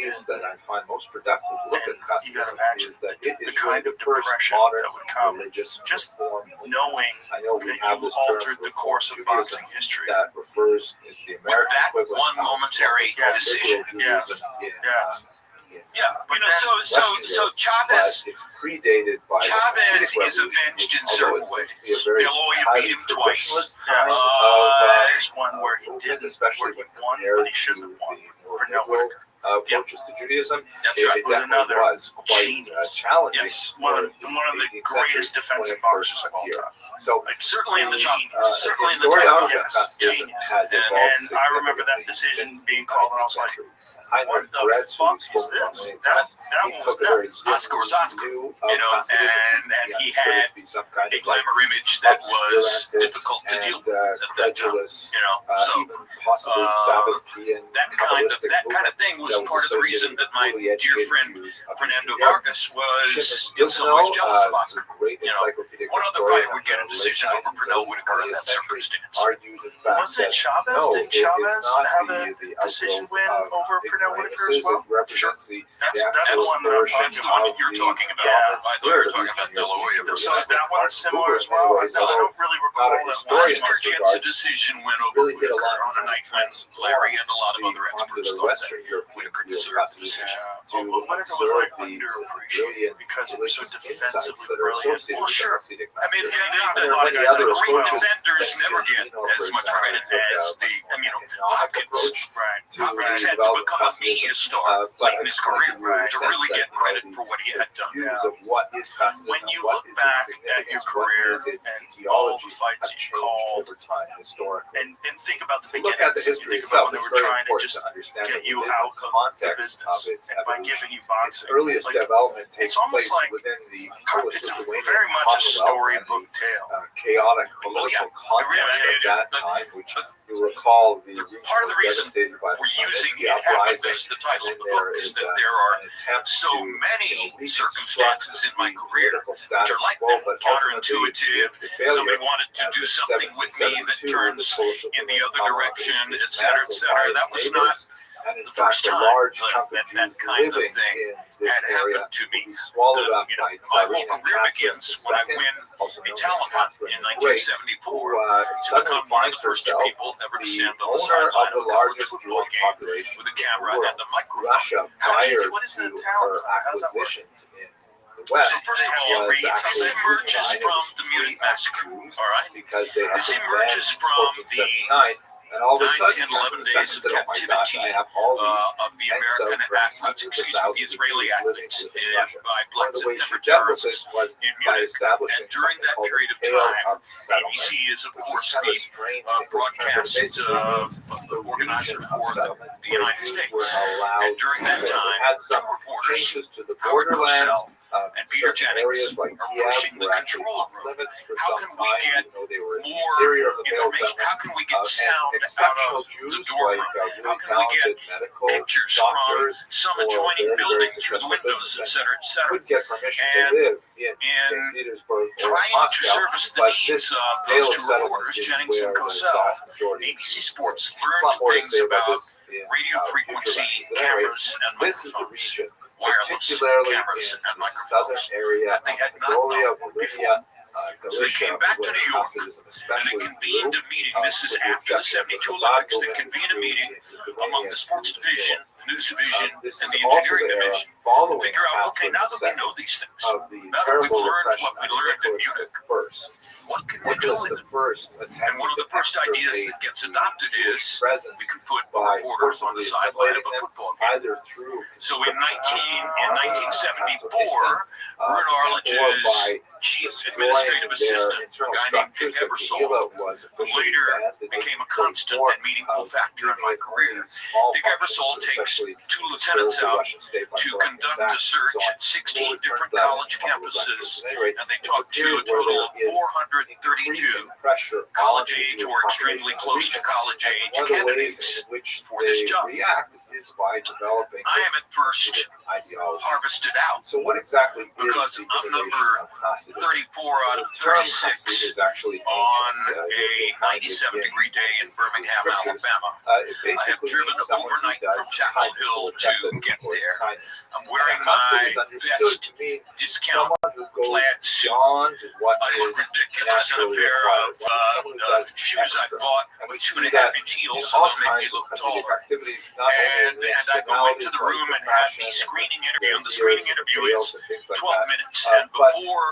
S2: ways that I find most productive to look at
S1: you gotta
S2: pacifism
S1: imagine
S2: is that it
S1: the
S2: is
S1: kind
S2: really
S1: of
S2: the first
S1: depression
S2: modern
S1: that would come
S2: religious
S1: just
S2: reform.
S1: knowing
S2: I know we
S1: that
S2: have
S1: you
S2: this term
S1: altered the
S2: Reform
S1: course of
S2: Judaism
S1: boxing history.
S2: that refers, it's the
S3: With
S2: American
S3: that
S2: equivalent
S3: one
S2: of
S3: momentary
S2: what was called
S3: decision,
S2: liberal Judaism in, in
S3: Yeah,
S1: But
S3: you know,
S1: then-
S3: so Chavez.
S2: but it's predated by
S3: Chavez
S2: the
S3: is avenged in certain ways.
S2: Very
S3: Eloy
S2: highly
S3: beat him twice.
S2: traditionalist
S1: Yeah.
S2: kind of
S1: There's one where he
S2: movement,
S1: didn't,
S2: especially
S1: where he
S2: when
S1: won,
S2: compared
S1: but he shouldn't have
S2: to
S1: won.
S2: the more
S1: Pernell
S2: liberal
S1: Whitaker.
S2: approaches to Judaism.
S3: That's
S2: It
S3: right.
S1: Was
S2: definitely
S1: another
S2: was quite
S1: genius.
S2: challenging.
S3: Yes.
S2: for
S1: One of the
S2: 18th
S1: greatest
S2: century,
S1: defensive
S2: 21st
S1: boxers of all
S2: here.
S1: time.
S2: So
S1: Like,
S3: Certainly in the top.
S1: genius.
S3: Certainly in the
S2: historiography
S3: top.
S2: of Hasidism
S1: Genius.
S2: has
S3: And
S2: evolved
S1: And I remember that
S2: significantly
S1: decision
S2: since
S1: being
S2: the
S1: called, and I was
S2: 19th
S1: like,
S2: century.
S1: what
S2: Heinrich
S1: the
S2: Goretz, who
S1: fuck
S2: we've spoken
S1: is
S2: about
S1: this?
S2: many
S1: That
S2: times,
S1: one
S2: he
S1: was
S2: took a very
S1: nuts.
S3: Oscar was Oscar.
S2: view of
S3: You know,
S2: Hasidism.
S3: and he
S2: understood it
S3: had
S2: to be some kind
S3: a
S2: of like
S3: glamour image that was
S2: obscurantist
S3: difficult to deal with
S2: and
S3: at that time.
S2: credulous,
S3: You know, so
S2: even possibly Sabbatean,
S3: that kind of thing was part of the reason that my dear friend Fernando Vargas was in some ways jealous of Oscar. You know, one other fighter would get a decision over Pernell Whitaker in that circumstance.
S2: Argued, in fact,
S1: Wasn't it
S2: that
S1: Chavez?
S2: no,
S1: Didn't
S2: it's
S1: Chavez
S2: not
S1: have
S2: the
S1: a decision
S2: outgrowth
S1: win
S2: of
S1: over Pernell Whitaker as well?
S2: It represents the
S1: That's
S2: actual
S1: the one that I'm
S2: flourishing
S1: talking
S3: That's the one
S2: of
S3: that you're
S2: the
S3: talking about.
S1: Yeah.
S3: I thought you were talking about De La Hoya.
S1: So is that one similar as well? I don't really recall that one.
S2: historian.
S3: Oscar gets a decision win over
S2: really did a
S3: Whitaker
S2: lot
S3: on a night when Larry and a lot of other experts thought that
S2: Western European
S3: Whitaker
S2: view of
S3: deserved the
S2: Hasidism
S3: decision.
S2: to
S1: Well, Whitaker was
S2: observe
S1: like
S2: the
S1: underappreciated
S2: brilliant
S1: because he was so
S2: religious
S1: defensively
S2: insights that are
S1: brilliant.
S2: associated
S3: Well,
S2: with
S3: sure.
S2: Hasidic
S3: I mean,
S2: Masculinity.
S3: and
S1: There
S2: There
S1: are
S2: are
S1: a lot of
S2: many
S1: guys
S2: other
S1: that agree with
S2: approaches.
S3: defenders never get
S2: for
S3: as much
S2: example,
S3: credit
S2: took a
S3: as
S2: much
S3: the
S2: more
S3: immunocompetent
S2: economic approach
S1: Right.
S2: to
S3: Hopkins had to
S2: develop
S3: become a
S2: Hasidism,
S3: media star
S2: but
S3: late
S2: I
S3: in his
S2: just
S3: career
S2: want to give you a
S3: to
S2: sense
S3: really
S2: that,
S3: get credit for what he had done.
S2: views of what is Hasidism,
S1: When you
S2: what
S1: look
S2: is
S1: back
S2: its
S1: at your
S2: significance,
S1: career
S2: what is its
S1: and all
S2: etiology,
S1: the fights
S2: have
S1: that you
S2: changed
S1: called,
S2: over time historically.
S1: and think about the
S2: To look
S1: beginning.
S2: at the history
S1: Think about
S2: itself,
S1: when they
S2: it's
S1: were
S2: very
S1: trying to
S2: important
S1: just
S2: to understand
S1: get
S2: that
S1: you
S2: within
S1: out
S2: the
S1: of the
S2: context
S1: business,
S2: of its
S1: and by
S2: evolution.
S1: giving you
S2: Its
S1: boxing,
S2: earliest
S1: like,
S2: development takes
S1: it's almost
S2: place
S1: like
S2: within the Polish
S1: it's a
S2: Lithuanian
S1: very much a
S2: Commonwealth
S1: storybook
S2: and
S1: tale.
S2: the chaotic political context of that time, which you recall the region
S3: Part of the
S2: was
S3: reason
S2: devastated by the
S3: We're using
S2: Magnitsky
S3: it happened
S2: uprising,
S3: as the title
S2: and
S3: of the
S2: then
S3: book
S2: there
S3: is
S2: is
S3: that there are
S2: an attempt
S3: so
S2: to
S3: many
S2: reconstruct
S3: circumstances in my
S2: the
S3: career
S2: political
S3: which
S2: status
S3: are like
S2: quo,
S3: that,
S2: but ultimately
S3: counterintuitive.
S2: the failure
S3: Somebody wanted to
S2: as
S3: do
S2: in
S3: something with me that
S2: 1772,
S3: turns
S2: the Polish
S3: in the other
S2: Commonwealth
S3: direction,
S2: is
S3: et cetera, et
S2: dismantled
S3: cetera.
S2: by
S3: That
S2: its
S3: was
S2: neighbors.
S3: not
S2: And in
S3: the
S2: fact,
S3: first
S2: a
S3: time
S2: large
S3: that
S2: chunk of
S3: that
S2: Jews
S3: kind of
S2: living
S3: thing
S2: in this
S3: had
S2: area
S3: happened to
S2: will
S3: me.
S2: be swallowed up
S3: You know,
S2: by
S3: my whole
S2: Tsarina
S3: career
S2: Catherine
S3: begins when I
S2: II,
S3: win
S2: also
S3: a
S2: known as
S3: talent hunt
S2: Catherine
S3: in
S2: the Great,
S3: 1974
S2: who
S3: to
S2: suddenly
S3: become one of
S2: finds
S3: the first
S2: herself
S3: people ever to
S2: the
S3: stand on the
S2: owner of
S3: sideline
S2: the
S3: of a college
S2: largest
S3: football
S2: Jewish
S3: game
S2: population
S3: with a
S2: in
S3: camera
S2: the world.
S3: and a microphone.
S2: Russia,
S1: How does
S2: prior
S1: it- what is
S2: to
S1: the talent?
S2: her
S1: How does that work?
S2: acquisitions in the West,
S3: So first of all,
S2: was
S1: this
S2: actually
S3: emerges
S2: United
S3: from the
S2: Free
S3: Munich Massacre,
S2: Jews,
S3: all right?
S2: because they had
S3: This
S2: been
S3: emerges
S2: banned
S3: from
S2: in 1479, and all of a
S3: 9,
S2: sudden,
S3: 10, 11
S2: Catherine
S3: days
S2: II
S3: of
S2: said, "Oh my gosh, I
S3: captivity,
S2: have all these
S3: of the
S2: tens of
S3: American
S2: perhaps
S3: athletes,
S2: hundreds of
S3: excuse me, the
S2: thousands of
S3: Israeli
S2: Jews living
S3: athletes
S2: within Russia."
S3: by
S2: One
S3: Black
S2: of the ways she
S3: September
S2: dealt with
S3: terrorists
S2: this was
S3: in
S2: by
S3: Munich.
S2: establishing
S3: And during
S2: something
S3: that
S2: called
S3: period of
S2: the Pale
S3: time,
S2: of Settlement,
S3: ABC is, of
S2: which
S3: course,
S2: is kind of
S3: the
S2: a strange English term, but
S3: broadcast
S2: basically means
S3: the organizer
S2: region of
S3: for
S2: settlement
S3: the
S2: where
S3: United
S2: Jews
S3: States.
S2: were allowed
S3: And during that
S2: to live.
S3: time,
S2: It had
S3: two
S2: some
S3: reporters,
S2: changes to the
S3: Howard
S2: borderlands.
S3: Cosell and Peter
S2: Certain
S3: Jennings,
S2: areas like
S3: are
S2: Kiev
S3: pushing the
S2: were actually
S3: control
S2: off
S3: room.
S2: limits for
S3: How
S2: some
S3: can we
S2: time,
S3: get
S2: even though they were in the
S3: more
S2: interior of the Pale
S3: information?
S2: settlement.
S3: How can we get
S2: And
S3: sound out
S2: exceptional
S3: of the
S2: Jews
S3: dorm
S2: like
S3: room?
S2: really
S3: How can we
S2: talented
S3: get
S2: medical
S3: pictures from
S2: doctors
S3: some
S2: or
S3: adjoining
S2: very, very
S3: building through the
S2: successful
S3: windows, et
S2: businessmen
S3: cetera, et cetera?
S2: could get permission
S3: And
S2: to live in
S3: in
S2: St. Petersburg or
S3: Trying to
S2: Moscow,
S3: service the
S2: but
S3: needs
S2: this
S3: of
S2: Pale
S3: those
S2: of
S3: two
S2: settlement
S3: reporters,
S2: is
S3: Jennings and
S2: where the
S3: Cosell,
S2: vast majority of
S3: ABC
S2: Jews
S3: Sports
S2: were. A lot
S3: learned
S2: more to
S3: things
S2: say about
S3: about
S2: this in
S3: radio
S2: future
S3: frequency
S2: lessons. At any rate,
S3: cameras and
S2: this is the
S3: microphones,
S2: region,
S3: wireless
S2: particularly
S3: cameras
S2: in
S3: and
S2: the southern
S3: microphones.
S2: area
S3: that they
S2: of
S3: had not
S2: Mongolia,
S3: known
S2: Volhynia,
S3: So they came back to New York, and they convened a meeting. This is after the 72 Olympics. They convened a meeting among the sports division, the news division, and the engineering division to figure out, okay, now that we know these things,
S2: of the
S3: now that we've
S2: terrible
S3: learned
S2: repression
S3: what we
S2: of
S3: learned in
S2: Nicholas
S3: Munich,
S2: I.
S3: what can we do
S2: Nicholas
S3: with
S2: the
S3: it?
S2: First
S3: And one of the first ideas that gets adopted is
S2: presence
S3: we can put a
S2: by
S3: reporter on the
S2: forcibly
S3: sideline of
S2: assimilating
S3: a
S2: them
S3: football game.
S2: either through
S3: So in 1974,
S2: or
S3: Vern Arlich's
S2: by
S3: chief
S2: destroying
S3: administrative
S2: their
S3: assistant, a
S2: internal
S3: guy named Dick
S2: structures that
S3: Ebersol,
S2: Gila was
S3: who
S2: officially
S3: later
S2: banned in
S3: became a
S2: 1944,
S3: constant and meaningful factor in my career. Dick Ebersol takes two lieutenants out to conduct a search at 16 different college campuses, and they talk to a total of 432 college age or extremely close to college age candidates for this job.
S2: React is by developing
S3: I am at first
S2: ideology.
S3: harvested out
S2: So what exactly
S3: because
S2: is the
S3: I'm
S2: innovation
S3: number
S2: of Hasidism?
S3: 34 out of
S2: The term
S3: 36
S2: Hasid is actually
S3: on
S2: ancient.
S3: a 97-degree day in Birmingham, Alabama.
S2: It
S3: I have
S2: basically
S3: driven
S2: means someone who
S3: overnight
S2: does
S3: from Chapel
S2: kindness
S3: Hill
S2: or
S3: to
S2: chesed
S3: get
S2: or
S3: there.
S2: kindness.
S3: I'm wearing
S2: And Hasid
S3: my
S2: is understood
S3: best
S2: to mean
S3: discount
S2: someone who
S1: plaid suit.
S2: beyond what
S1: I look
S2: is
S1: ridiculous in a
S2: naturally
S1: pair
S2: required.
S1: of
S2: Someone who does
S1: shoes I
S2: extra.
S1: bought
S2: And we
S1: with
S2: see
S1: 2.5
S2: that
S1: inch
S2: in
S1: heels, so
S2: all
S1: they'll make me
S2: kinds of
S1: look
S2: Hasidic
S1: taller.
S2: activities, not only in
S1: And
S2: the
S1: I go into
S2: externalities
S1: the
S2: like
S1: room
S2: the
S1: and have
S2: fashion
S1: the
S2: and
S1: screening interview, and the
S2: beards
S1: screening
S2: and
S1: interview
S2: veils
S1: is
S2: and things like
S1: 12
S2: that.
S1: minutes, and
S2: But
S1: before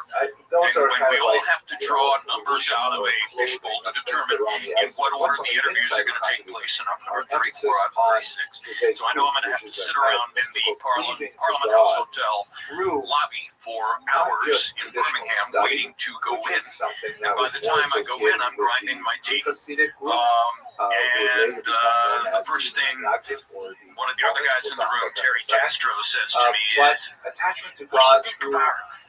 S2: those
S1: and
S2: are
S1: when
S2: kind
S1: we
S2: of
S1: all
S2: like,
S1: have to draw numbers out of a fishbowl to determine in what order the interviews are going to take place, and I'm number 34 out of 36. So I know I'm going to have to sit around in the Parliament House Hotel
S2: through
S1: lobby for hours in Birmingham waiting to go in. And by the time I go in, I'm grinding my teeth. And the first thing one of the other guys in the room, Terry Castro, says to me is,
S2: attachment to
S1: what
S2: God
S1: do you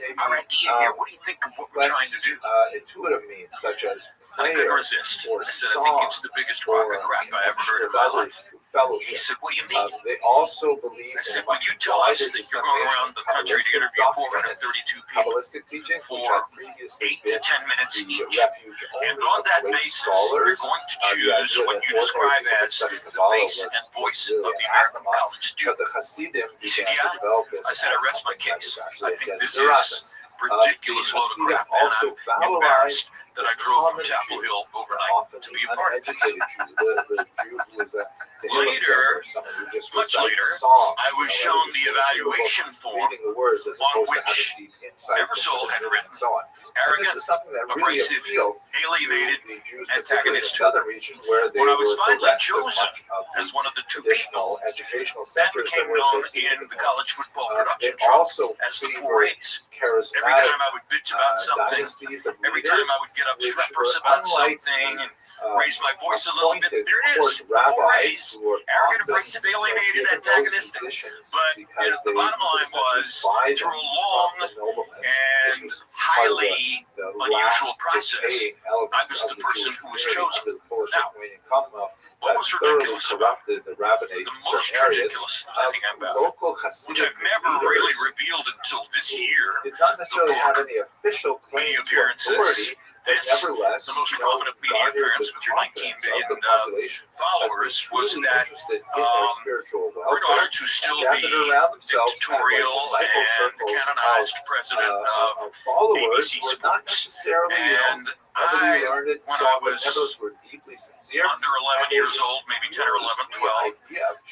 S1: think of our idea here? What do you think of what we're trying to do?
S2: intuitive means, such as
S1: I couldn't
S2: prayer
S1: resist.
S2: or
S1: I said, I think
S2: song
S1: it's the biggest rock
S2: or
S1: of crap I ever heard in
S2: with
S1: my
S2: others
S1: life.
S2: through
S1: He
S2: fellowship.
S1: said, what do you mean?
S2: They also believe
S1: I
S2: in
S1: said,
S2: a
S1: when
S2: much
S1: you tell us
S2: wider
S1: that you're going around the country to
S2: dissemination of
S1: interview
S2: doctrine and
S1: 432 people
S2: Kabbalistic teachings, which
S1: for
S2: had previously
S1: 8 to
S2: been
S1: 10 minutes
S2: the
S1: each,
S2: refuge
S1: and
S2: only
S1: on
S2: of
S1: that
S2: great
S1: basis,
S2: scholars,
S1: you're going to
S2: the
S1: choose
S2: idea
S1: what
S2: that
S1: you
S2: ordinary
S1: describe
S2: people
S1: as
S2: study
S1: the
S2: Kabbalah
S1: face
S2: was
S1: and voice
S2: really
S1: of the American
S2: anathema.
S1: college
S2: But
S1: student.
S2: the Hasidim
S1: He said,
S2: began to
S1: yeah.
S2: develop this
S1: I said, I
S2: as
S1: rest my
S2: something that
S1: case.
S2: was
S1: I
S2: actually
S1: think
S2: against
S1: this
S2: their
S1: is
S2: ethics.
S1: ridiculous load of
S2: Hasidim
S1: crap, and
S2: also
S1: I'm embarrassed
S2: valorized
S1: that I drove from
S2: common
S1: Chapel
S2: Jew,
S1: Hill overnight
S2: often
S1: to
S2: the
S1: be a part of this.
S2: uneducated Jew, the Jew who was a
S1: Later,
S2: someone who just
S1: much
S2: recites
S1: later,
S2: songs,
S1: I was
S2: you
S1: shown
S2: know,
S1: the
S2: just reading
S1: evaluation form
S2: reading the words as
S1: on
S2: opposed to
S1: which
S2: having deep insights
S1: Ebersole
S2: into
S1: had
S2: the meaning
S1: written,
S2: and so on. And this
S1: arrogant,
S2: is something that really
S1: aggressive,
S2: appealed
S1: alienated,
S2: to the Jews, particularly in the
S1: antagonistic.
S2: southern region, where they
S1: When I was
S2: were
S1: finally
S2: bereft of
S1: chosen
S2: much of the
S1: as one of the 2
S2: traditional
S1: people
S2: educational
S1: that
S2: centers
S1: became
S2: that were
S1: known
S2: associated
S1: in
S2: with
S1: the college football
S2: they
S1: production truck
S2: also
S1: as the
S2: favored
S1: 4A's. Every
S2: charismatic
S1: time I would bitch about something,
S2: dynasties of
S1: every time
S2: leaders,
S1: I would get
S2: which
S1: upstreperous
S2: were
S1: about
S2: unlike
S1: something
S2: the,
S1: and raise my voice a little bit,
S2: appointed
S1: there it
S2: court
S1: is, the
S2: rabbis
S1: 4A's.
S2: who were
S1: Arrogant,
S2: often,
S1: abrasive, alienated,
S2: given those
S1: antagonistic.
S2: positions
S1: But
S2: because
S1: the
S2: they
S1: bottom line
S2: essentially
S1: was,
S2: buy
S1: through
S2: them
S1: a long
S2: from the noblemen.
S1: and
S2: This was part of
S1: highly
S2: the
S1: unusual
S2: last
S1: process,
S2: decaying
S1: I
S2: elements
S1: was
S2: of
S1: the
S2: the
S1: person
S2: Jewish
S1: who was
S2: community
S1: chosen.
S2: under the Polish
S1: Now,
S2: Lithuanian Commonwealth
S1: what
S2: that
S1: was
S2: thoroughly
S1: ridiculous about
S2: corrupted the rabbinate
S1: the
S2: in
S1: most
S2: certain areas.
S1: ridiculous thing about it,
S2: Local
S1: which
S2: Hasidic
S1: I've never really
S2: leaders
S1: revealed until this year,
S2: did not necessarily
S1: book,
S2: have any official
S1: many
S2: claim to
S1: appearances,
S2: authority, but
S1: this,
S2: nevertheless,
S1: the most
S2: you know,
S1: prominent media
S2: garnered
S1: appearance
S2: the
S1: with your 19
S2: confidence
S1: million
S2: of the population as
S1: followers
S2: being
S1: was
S2: truly
S1: that
S2: interested in their spiritual welfare,
S1: to still
S2: gathered
S1: be
S2: around themselves
S1: dictatorial
S2: kind of like disciple
S1: and
S2: circles
S1: canonized president
S2: of
S1: of
S2: followers
S1: ABC
S2: who were not
S1: Sports.
S2: necessarily,
S1: And
S2: heavily
S1: I,
S2: learned,
S1: when
S2: some
S1: I
S2: of them
S1: was
S2: others were deeply sincere.
S1: under 11 years old, maybe 10 or 11, 12,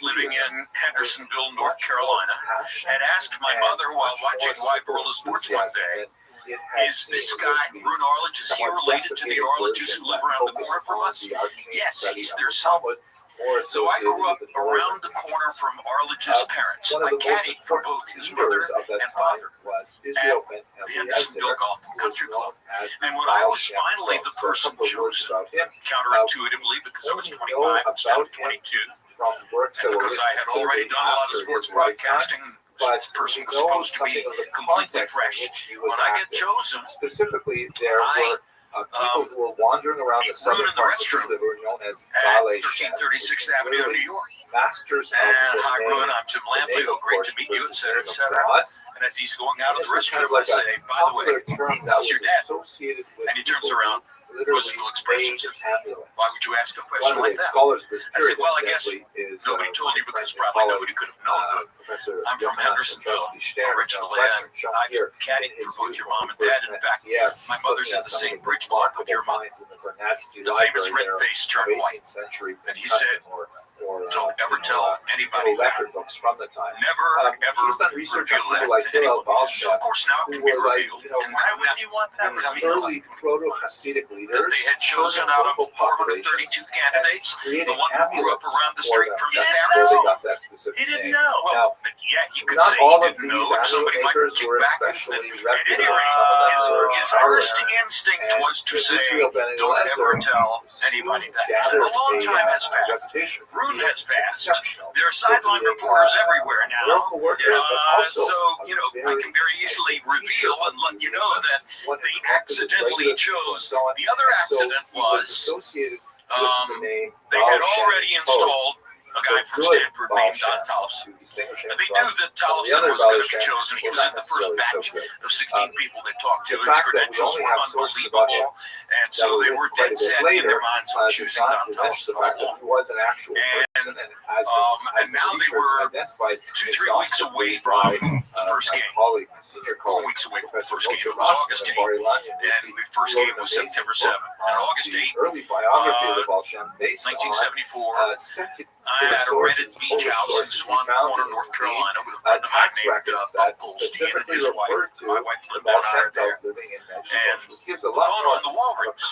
S1: living in Hendersonville, North Carolina, had asked my mother while watching Wide World of Sports one day, is this guy, Rune Arledge, is he related to the Arledges who live around the corner from us? Yes, he's their son. So I grew up around the corner from Arledge's parents. I caddied for both his mother and father at the Hendersonville Golf and Country Club. And when I was finally the person chosen, counterintuitively, because I was 25 instead of 22, and because I had already done a lot of sports broadcasting, this person was supposed to be completely fresh. When I get chosen,
S2: specifically, there were people who were wandering around the southern part of the country that were known as
S1: at
S2: ballet
S1: 1336th Avenue in New York.
S2: masters of
S1: And
S2: the
S1: hi,
S2: name.
S1: Rune, I'm Jim Lampley. Oh, great to meet you, et cetera, et cetera. And as he's going out of the
S2: This is kind
S1: restroom,
S2: of like
S1: I
S2: a
S1: say, by the way,
S2: popular term that
S1: how's your
S2: was
S1: dad?
S2: associated with
S1: And he turns
S2: people
S1: around,
S2: who literally
S1: quizzical expressions.
S2: made ambulance.
S1: Why would you ask a
S2: One
S1: question
S2: of the
S1: like that?
S2: scholars of this
S1: I
S2: period,
S1: said, well, I guess
S2: incidentally, is
S1: nobody told you
S2: my
S1: because
S2: friend and
S1: probably
S2: colleague,
S1: nobody could have known, but
S2: Professor
S1: I'm from
S2: Johann
S1: Hendersonville
S2: Stern,
S1: originally,
S2: Northwestern,
S1: and
S2: shown
S1: I've
S2: here
S1: caddied
S2: in his
S1: for both your mom
S2: youth
S1: and
S2: when we
S1: dad.
S2: first
S1: In
S2: met
S1: fact,
S2: Kiev,
S1: my mother's
S2: looking
S1: in
S2: at
S1: the
S2: some
S1: same
S2: of the
S1: bridge block with your
S2: remarkable
S1: mother.
S2: finds in the Vernadsky
S1: The famous
S2: Library
S1: red
S2: there
S1: face
S2: of
S1: turned white.
S2: 18th century
S1: And he said, don't ever tell anybody that.
S2: record books from the time.
S1: Never, ever
S2: He's done research on
S1: reveal
S2: people
S1: that
S2: like
S1: to
S2: Hillel
S1: anyone.
S2: Balshav,
S1: Of course, now it
S2: who
S1: can be
S2: were like,
S1: revealed.
S2: you know,
S1: And why would you want that
S2: these
S1: revealed?
S2: early proto-Hasidic leaders
S1: That they had chosen out of 432 candidates, the one who grew up around the street from his parents. He didn't know. Well, but yeah, he could
S2: not
S1: say
S2: all
S1: he
S2: of
S1: didn't
S2: these
S1: know, and somebody might
S2: makers
S1: kick
S2: were
S1: back.
S2: especially
S1: At
S2: reputable.
S1: any rate, his first instinct
S2: And
S1: was to say,
S2: Israel Ben
S1: don't ever
S2: Eliezer
S1: tell anybody that.
S2: gathered
S1: A long time has passed.
S2: reputation for
S1: Rune
S2: being
S1: has passed.
S2: exceptional.
S1: There are sideline reporters everywhere now.
S2: Local workers, but also
S1: So, you know, I can very easily reveal and let you know that they accidentally chose. The other accident was
S2: associated
S1: they had already installed a guy from Stanford named Don Talos. And they knew that Tolleson was going to be chosen. He was in the first batch of 16 people they talked to. His credentials were unbelievable. And so they were dead set in their minds on choosing Don Tolleson all along. And now they were 2-3 weeks away from the first game. 4 weeks away from the first game. It was August 8th. And the first game was September 7th. And August 8th, 1974, I had a rented beach house in Swan Corner, North Carolina, with a friend of mine named Buck Goldstein and his wife. My wife lived down there. And the phone on the wall rings.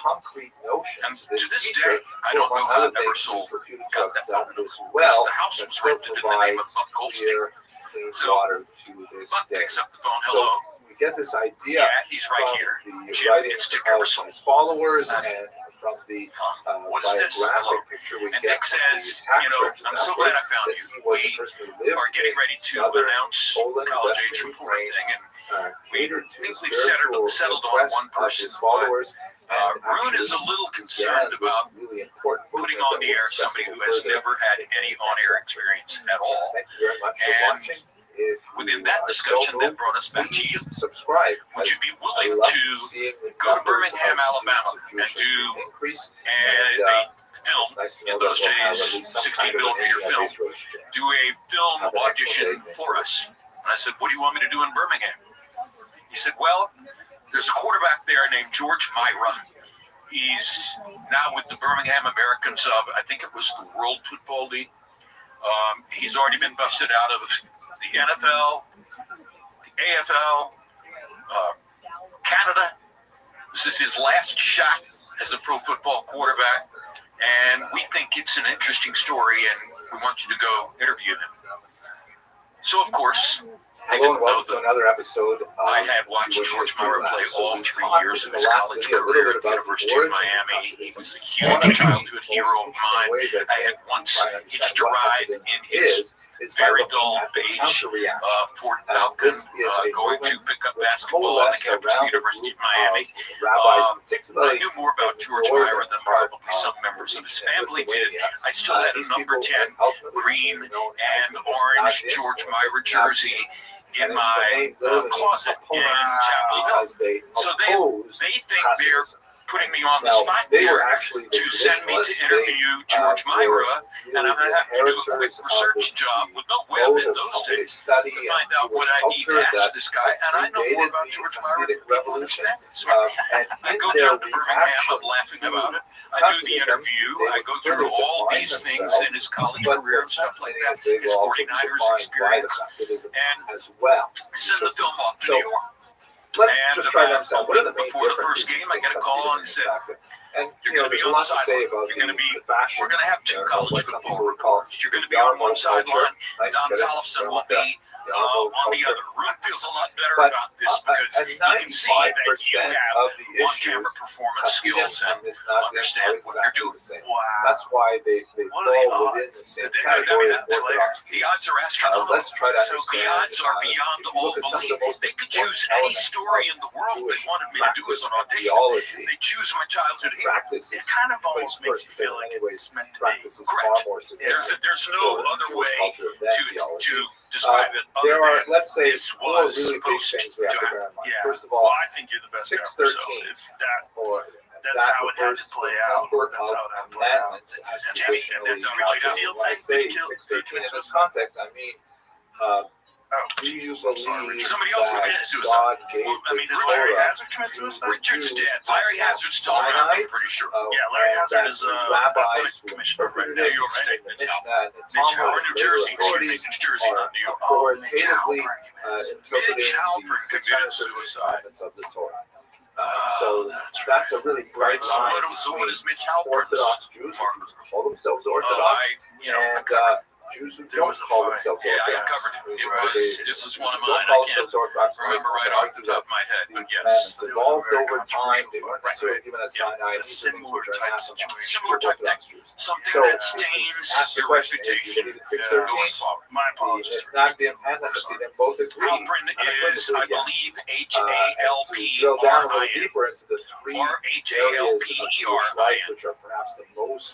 S1: And to this day, I don't know how I never sold got that phone number. Because the house was rented in the name of Buck Goldstein. So Buck picks up the phone. Hello.
S4: We get this idea.
S1: Yeah, he's right here. Jim gets Dick Emerson.
S4: Followers and from the
S1: what is this?
S4: biographic picture we
S1: And
S4: get
S1: Dick says, I'm so glad I found you. We are getting ready to announce the college age report thing, and we think we've settled on one person. Rune is a little concerned about putting on the air somebody who has never had any on-air experience at all. And within that discussion, that brought us back to you. Would you be willing to go to Birmingham, Alabama, and do a film, in those days, 16mm film, do a film audition for us? And I said, what do you want me to do in Birmingham? He said, well, there's a quarterback there named George Myra. He's now with the Birmingham Americans of, I think it was the World Football League. He's already been busted out of the NFL, the AFL, Canada. This is his last shot as a pro football quarterback, and we think it's an interesting story, and we want you to go interview him. So, of course, I didn't know that
S4: another episode.
S1: I had watched George Myra play all 3 years of his college career at the University of Miami. He was a huge childhood hero of mine. I had once hitched a ride in his very dull beige Ford Falcon, going to pick up basketball on the campus of the University of Miami. I knew more about George Myra than probably some members of his family did. I still had a number 10 green and orange George Myra jersey in my closet in Chapel Hill. So they think they're putting me on the spot there to send me to interview George Myra, and I'm going to have to do a quick research job with no web in those days to find out what I need to ask this guy. And I know more about George Myra than people understand. So I go down to Birmingham, I'm laughing about it. I do the interview, I go through all these things in his college career and stuff like that, his 49ers experience, and send the film off to New York.
S4: Let's just try to understand what are the main
S1: before the first game, I got a call and said, you're going to be on the sideline. We're going to have 2 college football reporters. You're going to be on one sideline. Don Tollefson will be on the other. Rune feels a lot better about this because he can see that you have on-camera performance skills and understand what you're doing. Wow.
S4: That's why they fall within the same category.
S1: The odds are astronomical.
S4: Let's try to
S1: so the odds are beyond all belief. They could choose any story in the world they wanted me to do as an audition. They choose my childhood hero. It kind of almost makes you feel like it's meant to be. Correct. There's no other way to describe it.
S4: There are, let's say,
S1: this
S4: 4
S1: was
S4: really big
S1: supposed
S4: things we have to bear in mind.
S1: Yeah.
S4: First of all,
S1: I think you're the best
S4: 613,
S1: that's how it has to play out. That's how it has to play out.
S4: As traditionally calculated. When I say 613 in this context, I mean, do you believe
S1: somebody else committed
S4: God
S1: suicide?
S4: gave
S1: Did Larry Hazard commit suicide? Richard's dead. Larry Hazard's still around, I'm pretty sure. Yeah, Larry Hazard is
S4: rabbis
S1: athletic commissioner right now. New York State, New Jersey, New Jersey, not New York.
S4: authoritatively interpreting
S1: Mitch Halpern
S4: the
S1: committed
S4: 613
S1: suicide.
S4: commandments of the Torah. So that's a really bright
S1: So
S4: line.
S1: what is Mitch Halpern's
S4: Orthodox Jews who call themselves
S1: Oh,
S4: Orthodox,
S1: I
S4: and Jews who don't call themselves
S1: Yeah, I
S4: Orthodox.
S1: covered it. This is one of
S4: Don't
S1: mine.
S4: call
S1: I can't
S4: themselves Orthodox.
S1: remember right off the top of my head, but yes.
S4: It's evolved over time. They weren't necessarily given a Sinai.
S1: Similar type situation.
S4: Similar type thing.
S1: Something
S4: So,
S1: that stains
S4: ask the
S1: your
S4: question,
S1: reputation
S4: is it 613?
S1: going forward. My apologies.
S4: Nagdim and the Hasidim both agree.
S1: Halpern is, I believe,
S4: To drill down a little
S1: H-A-L-P-R-I-N.
S4: deeper into the 3
S1: Or
S4: areas of Jewish life,
S1: H-A-L-P-E-R-I-N.
S4: which are perhaps the most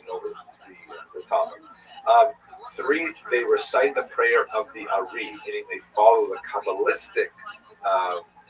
S4: to know the topic.
S2: 3, they recite the prayer of the Ari, meaning they follow the Kabbalistic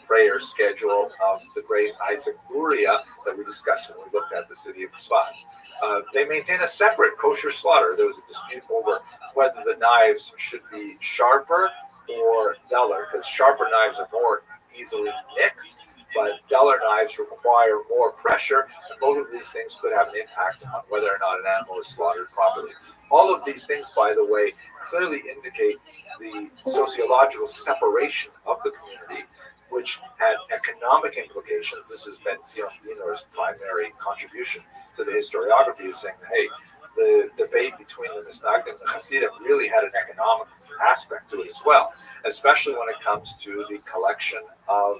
S2: prayer schedule of the great Isaac Luria that we discussed when we looked at the city of Tzfat. They maintain a separate kosher slaughter. There was a dispute over whether the knives should be sharper or duller, because sharper knives are more easily nicked, but duller knives require more pressure, and both of these things could have an impact on whether or not an animal is slaughtered properly. All of these things, by the way, clearly indicate the sociological separation of the community, which had economic implications. This has been Zion Dinor's primary contribution to the historiography, is saying, hey, the debate between the Misnagdim and the Hasidim really had an economic aspect to it as well, especially when it comes to the collection of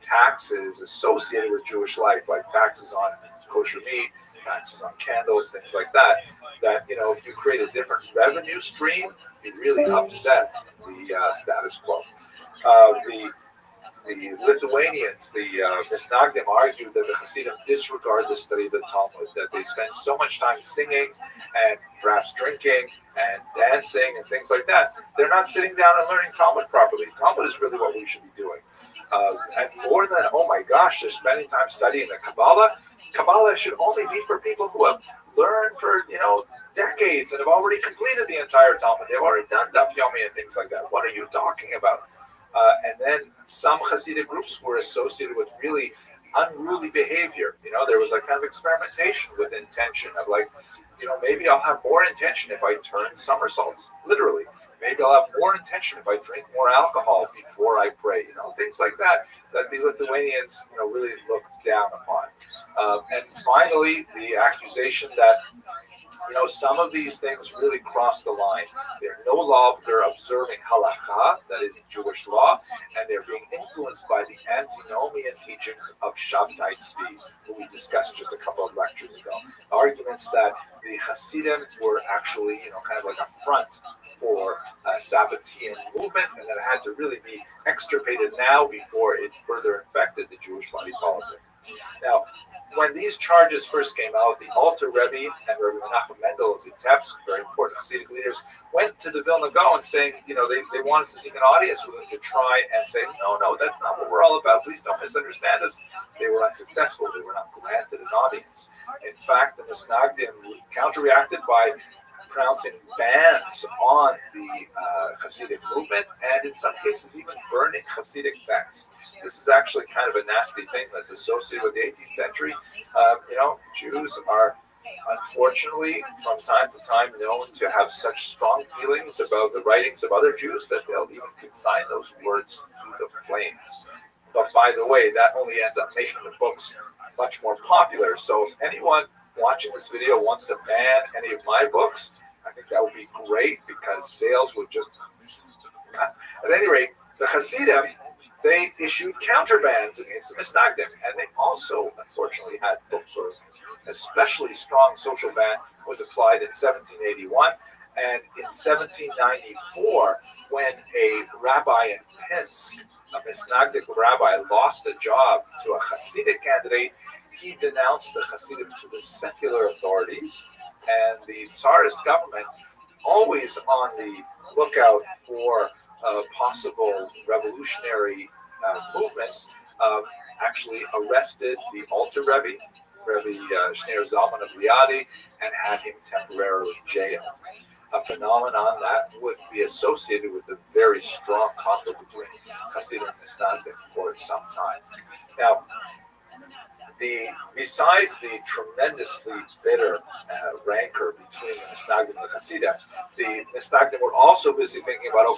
S2: taxes associated with Jewish life, like taxes on kosher meat, taxes on candles, things like that, if you create a different revenue stream, you really upset the status quo. The Lithuanians, the Misnagdim, argued that the Hasidim disregard the study of the Talmud, that they spend so much time singing and perhaps drinking and dancing and things like that. They're not sitting down and learning Talmud properly. Talmud is really what we should be doing. And more than, oh my gosh, they're spending time studying the Kabbalah. Kabbalah should only be for people who have learned for, decades and have already completed the entire Talmud. They've already done Daf Yomi and things like that. What are you talking about? And then some Hasidic groups were associated with really unruly behavior. There was a kind of experimentation with intention of maybe I'll have more intention if I turn somersaults, literally. Maybe I'll have more intention if I drink more alcohol before I pray. Things like that the Lithuanians, really looked down upon. And finally, the accusation that some of these things really cross the line. They're no longer observing halakha, that is Jewish law, and they're being influenced by the antinomian teachings of Shabtai Tzvi, who we discussed just a couple of lectures ago. Arguments that the Hasidim were actually, kind of like a front for Sabbatean movement, and that it had to really be extirpated now before it further infected the Jewish body politic. Now, when these charges first came out, the Alter Rebbe and Rabbi Menachem Mendel of Vitebsk, very important Hasidic leaders, went to the Vilna Gaon saying, they wanted to seek an audience with him to try and say, no, that's not what we're all about. Please don't misunderstand us. They were unsuccessful. They were not granted an audience. In fact, the Misnagdim counter-reacted by pronouncing bans on the Hasidic movement, and in some cases even burning Hasidic texts. This is actually kind of a nasty thing that's associated with the 18th century. Jews are unfortunately from time to time known to have such strong feelings about the writings of other Jews that they'll even consign those words to the flames. But by the way, that only ends up making the books much more popular. So if anyone watching this video wants to ban any of my books, I think that would be great, because sales would just... At any rate, the Hasidim, they issued counterbans against the Misnagdim, and they also, unfortunately, had book bans. Especially strong social ban was applied in 1781, and in 1794, when a rabbi in Pinsk, a Misnagdic rabbi, lost a job to a Hasidic candidate, he denounced the Hasidim to the secular authorities, and the Tsarist government, always on the lookout for possible revolutionary movements, actually arrested the Alter Rebbe, Rabbi Shneur Zalman of Liadi, and had him temporarily jailed. A phenomenon that would be associated with the very strong conflict between Hasidim and Misnagdim for some time. Now, besides the tremendously bitter rancor between the Misnagdim and the Hasidim, the Misnagdim were also busy thinking about,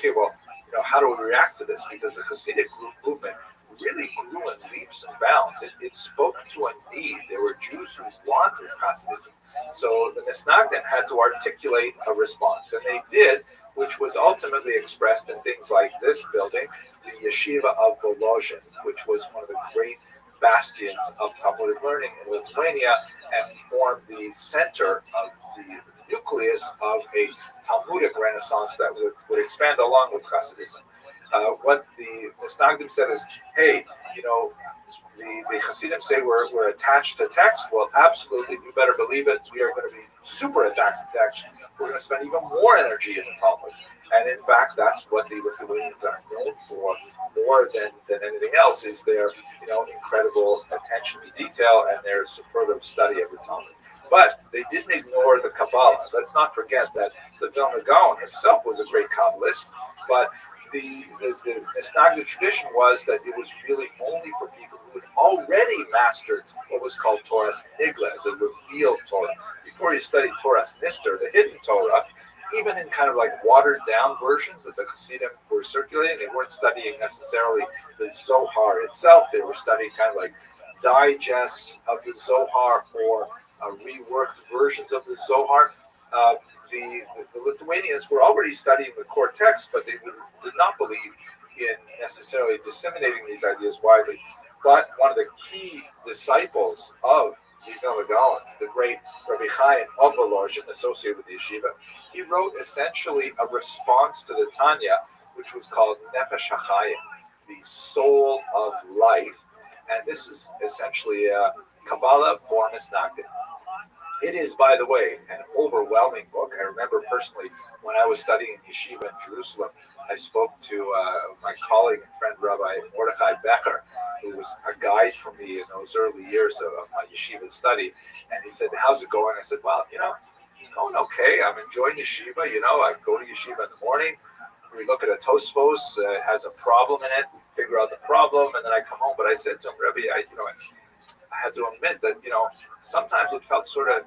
S2: how do we react to this? Because the Hasidic movement really grew in leaps and bounds. It spoke to a need. There were Jews who wanted Hasidism. So the Misnagdim had to articulate a response, and they did, which was ultimately expressed in things like this building, the Yeshiva of Volozhin, which was one of the great bastions of Talmudic learning in Lithuania, and formed the center of the nucleus of a Talmudic renaissance that would expand along with Hasidism. What the Misnagdim said is, hey, the Hasidim say we're attached to text. Well, absolutely, you better believe it. We are going to be super attached. We're going to spend even more energy in the Talmud. And in fact, that's what the Lithuanians are known for more than anything else, is their incredible attention to detail and their superlative study of the Talmud. But they didn't ignore the Kabbalah. Let's not forget that the Vilna Gaon himself was a great Kabbalist, but the Misnagdic tradition was that it was really only for people who had already mastered what was called Torah Nigla, the revealed Torah. Before you studied Torah Nister, the hidden Torah, even in kind of like watered down versions that the Hasidim were circulating, they weren't studying necessarily the Zohar itself. They were studying kind of like digests of the Zohar or reworked versions of the Zohar. The Lithuanians were already studying the core text, but they did not believe in necessarily disseminating these ideas widely. But one of the key disciples of the Vilna Gaon, the great Rabbi Chaim of Volozhin, associated with the yeshiva, he wrote essentially a response to the Tanya, which was called Nefesh HaChaim, the soul of life. And this is essentially a Kabbalah for Misnagdim. It is, by the way, an overwhelming book. I remember personally when I was studying in yeshiva in Jerusalem, I spoke to my colleague and friend Rabbi Mordechai Becker, who was a guide for me in those early years of my yeshiva study. And he said, "How's it going?" I said, "Well, it's going okay. I'm enjoying yeshiva. I go to yeshiva in the morning. We look at a Tosfos, it has a problem in it. We figure out the problem, and then I come home." But I said to him, "Rebbe, I had to admit that, sometimes it felt sort of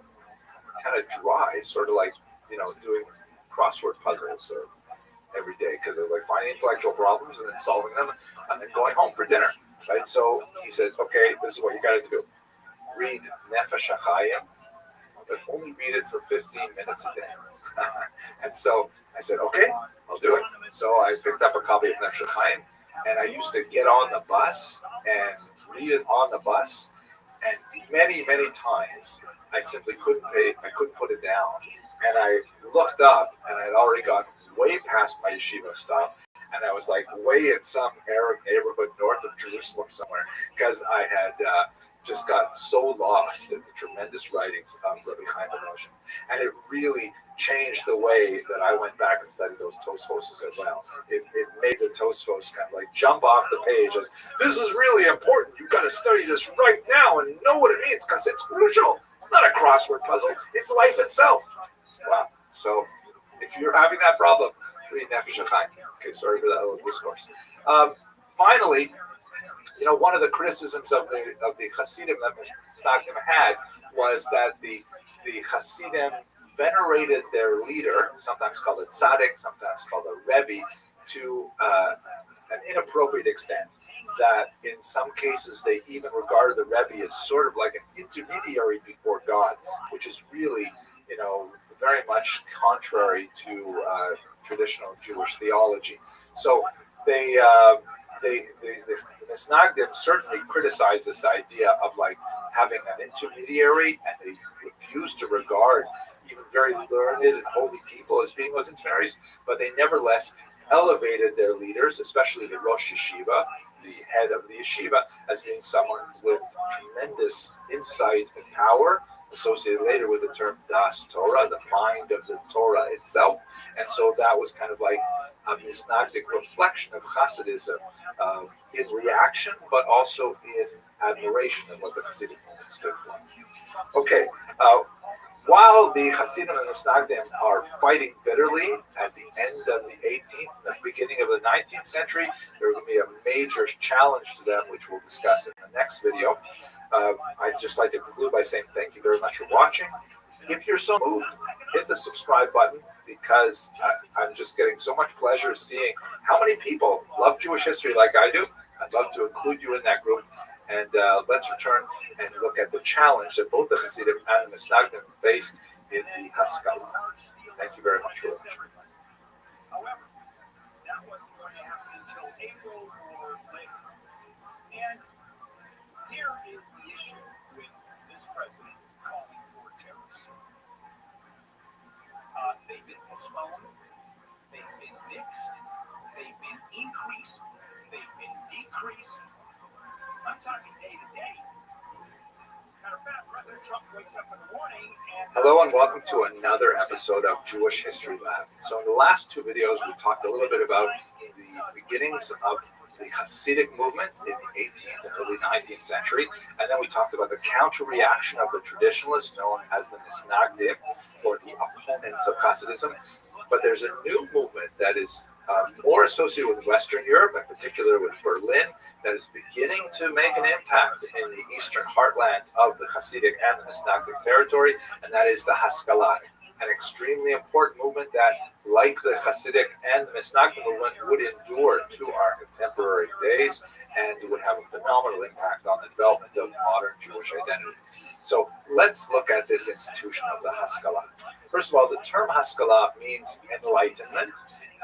S2: kind of dry, sort of like, doing crossword puzzles every day, because it was like finding intellectual problems and then solving them and then going home for dinner, right?" So he says, "Okay, this is what you got to do. Read Nefesh HaChaim, but only read it for 15 minutes a day." And so I said, "Okay, I'll do it." So I picked up a copy of Nefesh HaChaim, and I used to get on the bus and read it on the bus. And many, many times, I simply couldn't put it down. And I looked up, and I had already gone way past my yeshiva stuff, and I was like way in some Arab neighborhood north of Jerusalem somewhere, because I had just got so lost in the tremendous writings of Rabbi Chaim Volozhin. And it really changed the way that I went back and studied those Tosfos as well. It made the Tosfos kind of like jump off the page as, this is really important. You've got to study this right now and know what it means, because it's crucial. It's not a crossword puzzle. It's life itself. Wow. So if you're having that problem, read Nefesh HaChaim. Okay, sorry for that little discourse. Finally, one of the criticisms of the Hasidim that Misnagdim had was that the Hasidim venerated their leader, sometimes called a tzaddik, sometimes called a rebbe, to an inappropriate extent. That in some cases they even regarded the rebbe as sort of like an intermediary before God, which is really, very much contrary to traditional Jewish theology. So the Misnagdim certainly criticized this idea of like having an intermediary, and they refused to regard even very learned and holy people as being those intermediaries, but they nevertheless elevated their leaders, especially the Rosh Yeshiva, the head of the yeshiva, as being someone with tremendous insight and power, associated later with the term Das Torah, the mind of the Torah itself. And so that was kind of like a Misnagdic reflection of Hasidism in reaction, but also in admiration of what the Hasidim stood for. Okay, while the Hasidim and Misnagdim are fighting bitterly at the end of the 18th, the beginning of the 19th century, there will be a major challenge to them, which we'll discuss in the next video. I'd just like to conclude by saying thank you very much for watching. If you're so moved, hit the subscribe button, because I'm just getting so much pleasure seeing how many people love Jewish history like I do. I'd love to include you in that group. And let's return and look at the challenge that both the Hasidim and the Misnagdim faced in the Haskalah. Thank you very much for watching.
S5: However, that wasn't going to happen until April or later. And here is the issue with this president calling for terrorism. They've been postponed, they've been mixed, they've been increased, they've been decreased. I'm talking day to day. Matter of fact, right Trump wakes up in the morning and
S2: Hello and welcome to another episode of Jewish History Lab. So in the last two videos, we talked a little bit about the beginnings of the Hasidic movement in the 18th and early 19th century, and then we talked about the counter-reaction of the traditionalists known as the Misnagdim, or the opponents of Hasidism. But there's a new movement that is more associated with Western Europe, in particular with Berlin, that is beginning to make an impact in the eastern heartland of the Hasidic and the Misnagdic territory, and that is the Haskalah, an extremely important movement that, like the Hasidic and the Misnagdic movement, would endure to our contemporary days and would have a phenomenal impact on the development of modern Jewish identity. So let's look at this institution of the Haskalah. First of all, the term Haskalah means enlightenment,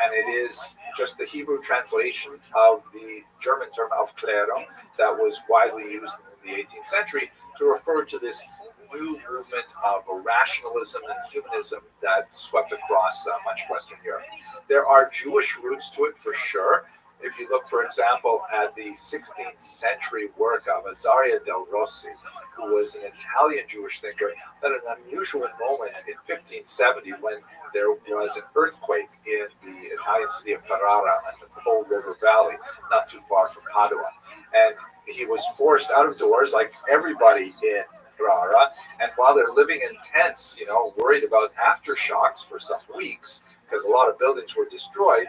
S2: and it is just the Hebrew translation of the German term Aufklärung that was widely used in the 18th century to refer to this new movement of rationalism and humanism that swept across much of Western Europe. There are Jewish roots to it for sure. If you look, for example, at the 16th century work of Azaria del Rossi, who was an Italian Jewish thinker, at an unusual moment in 1570 when there was an earthquake in the Italian city of Ferrara in the Po River Valley, not too far from Padua. And he was forced out of doors, like everybody in Ferrara, and while they're living in tents, worried about aftershocks for some weeks, because a lot of buildings were destroyed,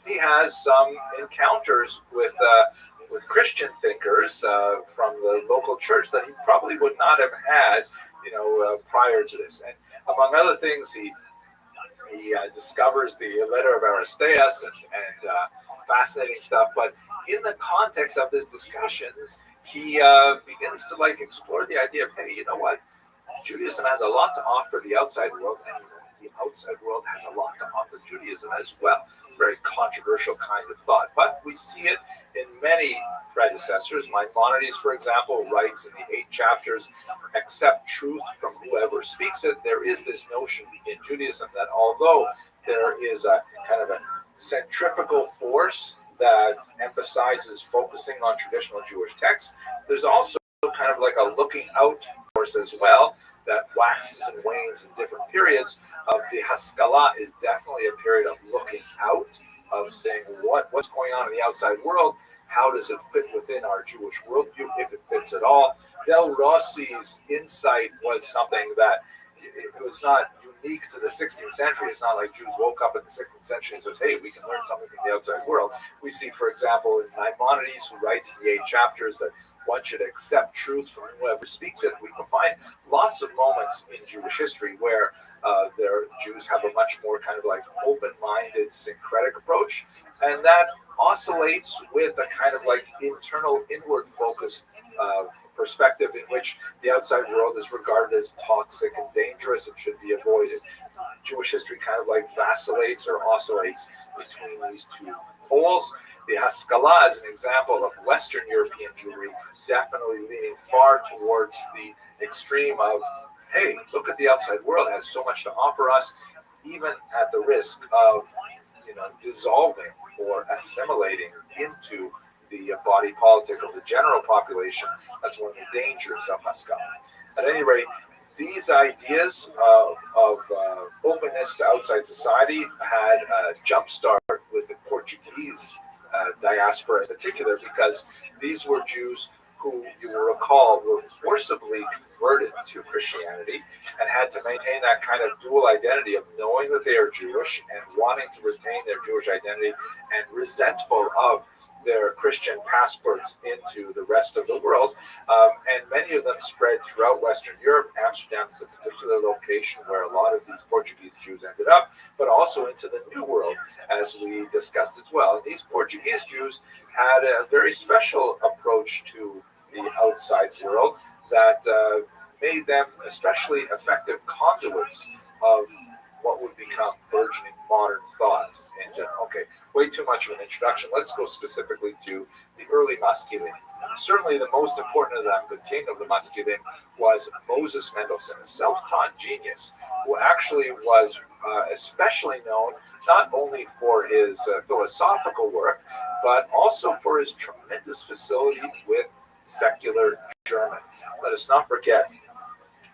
S2: he has some encounters with Christian thinkers from the local church that he probably would not have had, prior to this. And among other things, he discovers the letter of Aristeas and fascinating stuff. But in the context of this discussions, he begins to explore the idea of, hey, you know what? Judaism has a lot to offer the outside world, and the outside world has a lot to offer Judaism as well. It's a very controversial kind of thought, but we see it in many predecessors. Maimonides, for example, writes in the 8 chapters, accept truth from whoever speaks it. There is this notion in Judaism that although there is a kind of a centrifugal force that emphasizes focusing on traditional Jewish texts, there's also kind of a looking out force as well that waxes and wanes in different periods. The Haskalah is definitely a period of looking out, of saying what's going on in the outside world, how does it fit within our Jewish worldview, if it fits at all. Del Rossi's insight was something that it was not unique to the 16th century. It's not like Jews woke up in the 16th century and says, hey, we can learn something from the outside world. We see, for example, in Maimonides, who writes in the 8 chapters that one should accept truth from whoever speaks it. We can find lots of moments in Jewish history where Jews have a much more kind of open-minded, syncretic approach, and that oscillates with a kind of internal, inward-focused perspective in which the outside world is regarded as toxic and dangerous and should be avoided. Jewish history kind of vacillates or oscillates between these two poles. The Haskalah is an example of Western European Jewry definitely leaning far towards the extreme of, hey, look at the outside world, it has so much to offer us, even at the risk of dissolving or assimilating into the body politic of the general population. That's one of the dangers of Haskalah. At any rate, these ideas of openness to outside society had a jump start with the Portuguese diaspora in particular, because these were Jews who, you will recall, were forcibly converted to Christianity and had to maintain that kind of dual identity of knowing that they are Jewish and wanting to retain their Jewish identity and resentful of their Christian passports into the rest of the world. And many of them spread throughout Western Europe. Amsterdam is a particular location where a lot of these Portuguese Jews ended up, but also into the New World, as we discussed as well. And these Portuguese Jews had a very special approach to the outside world that made them especially effective conduits of what would become burgeoning modern thought in general. Okay, way too much of an introduction. Let's go specifically to the early Maskilim. Certainly the most important of them, the king of the Maskilim, was Moses Mendelssohn, a self-taught genius, who actually was especially known not only for his philosophical work, but also for his tremendous facility with secular German. Let us not forget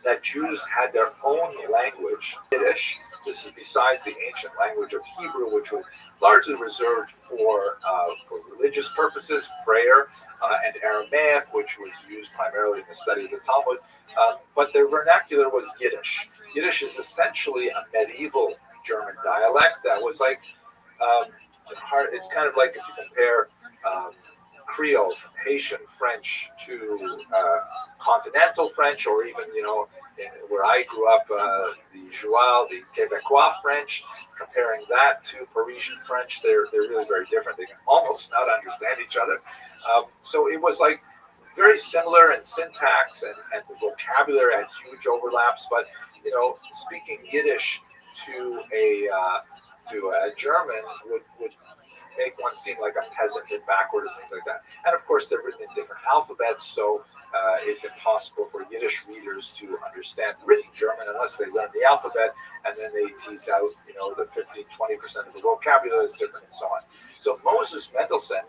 S4: that Jews had their own language, Yiddish. This is besides the ancient language of Hebrew, which was largely reserved for religious purposes, prayer, and Aramaic, which was used primarily in the study of the Talmud. But their vernacular was Yiddish. Yiddish is essentially a medieval German dialect that was like, it's kind of like if you compare Creole, Haitian French to continental French, or even, where I grew up, the Joual, the Quebecois French, comparing that to Parisian French, they're really very different. They can almost not understand each other. So it was like very similar in syntax, and the vocabulary had huge overlaps. But speaking Yiddish to a German would make one seem like a peasant and backward and things like that. And of course, they're written in different alphabets, so it's impossible for Yiddish readers to understand written German unless they learn the alphabet, and then they tease out, the 15-20% of the vocabulary is different and so on. So Moses Mendelssohn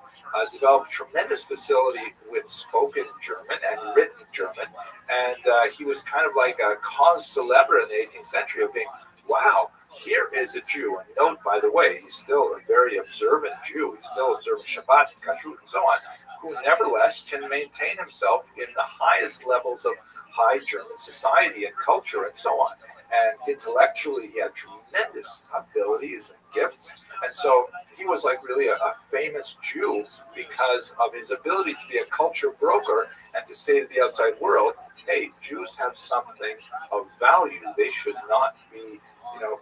S4: developed tremendous facility with spoken German and written German, and he was kind of like a cause célèbre in the 18th century of being, wow, here is a Jew. And note, by the way, he's still a very observant Jew. He's still observing Shabbat, Kashrut, and so on, who nevertheless can maintain himself in the highest levels of high German society and culture and so on. And intellectually, he had tremendous abilities and gifts. And so he was like really a famous Jew because of his ability to be a culture broker and to say to the outside world, hey, Jews have something of value. They should not be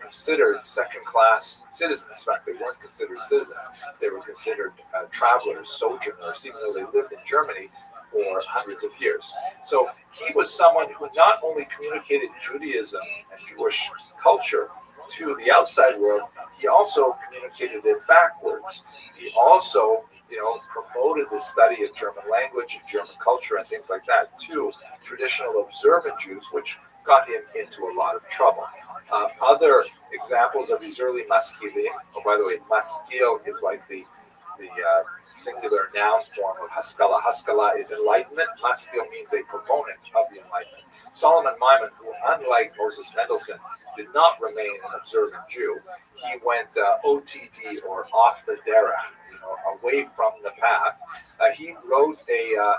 S4: considered second-class citizens. In fact, they weren't considered citizens. They were considered travelers, sojourners, even though they lived in Germany for hundreds of years. So he was someone who not only communicated Judaism and Jewish culture to the outside world, he also communicated it backwards. He also promoted the study of German language and German culture and things like that to traditional observant Jews, which got him into a lot of trouble. Other examples of these early maskilim, by the way, maskil is like the singular noun form of haskala. Haskala is enlightenment. Maskil means a proponent of the enlightenment. Solomon Maimon, who unlike Moses Mendelssohn, did not remain an observant Jew. He went OTD, or off the derech, away from the path. He wrote a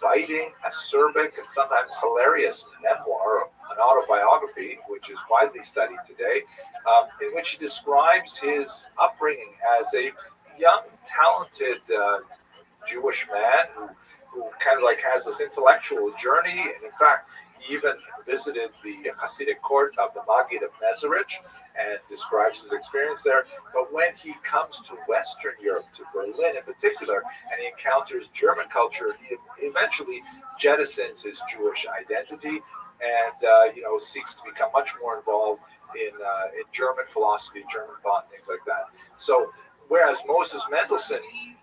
S4: biting, acerbic, and sometimes hilarious memoir, an autobiography, which is widely studied today, in which he describes his upbringing as a young, talented Jewish man who kind of like has this intellectual journey. And in fact, he even visited the Hasidic court of the Maggid of Mezerich and describes his experience there. But when he comes to Western Europe, to Berlin in particular, and he encounters German culture, he eventually jettisons his Jewish identity and seeks to become much more involved in German philosophy, German thought, and things like that. So whereas Moses Mendelssohn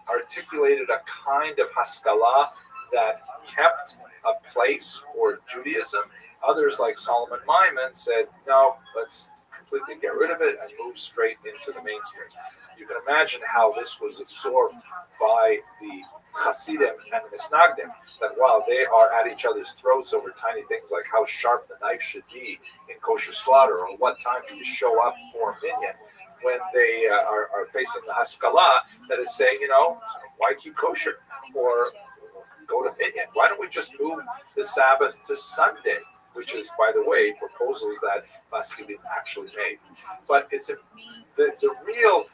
S4: articulated a kind of Haskalah that kept a place for Judaism, others like Solomon Maimon said, no, let's completely get rid of it and move straight into the mainstream. You can imagine how this was absorbed by the Hasidim and the Misnagdim, that while they are at each other's throats over tiny things like how sharp the knife should be in kosher slaughter, or what time do you show up for a minyan, when they are facing the Haskalah that is saying, why keep kosher? Or go to minyan. Why don't we just move the Sabbath to Sunday? Which is, by the way, proposals that Maskilim actually made. But it's the real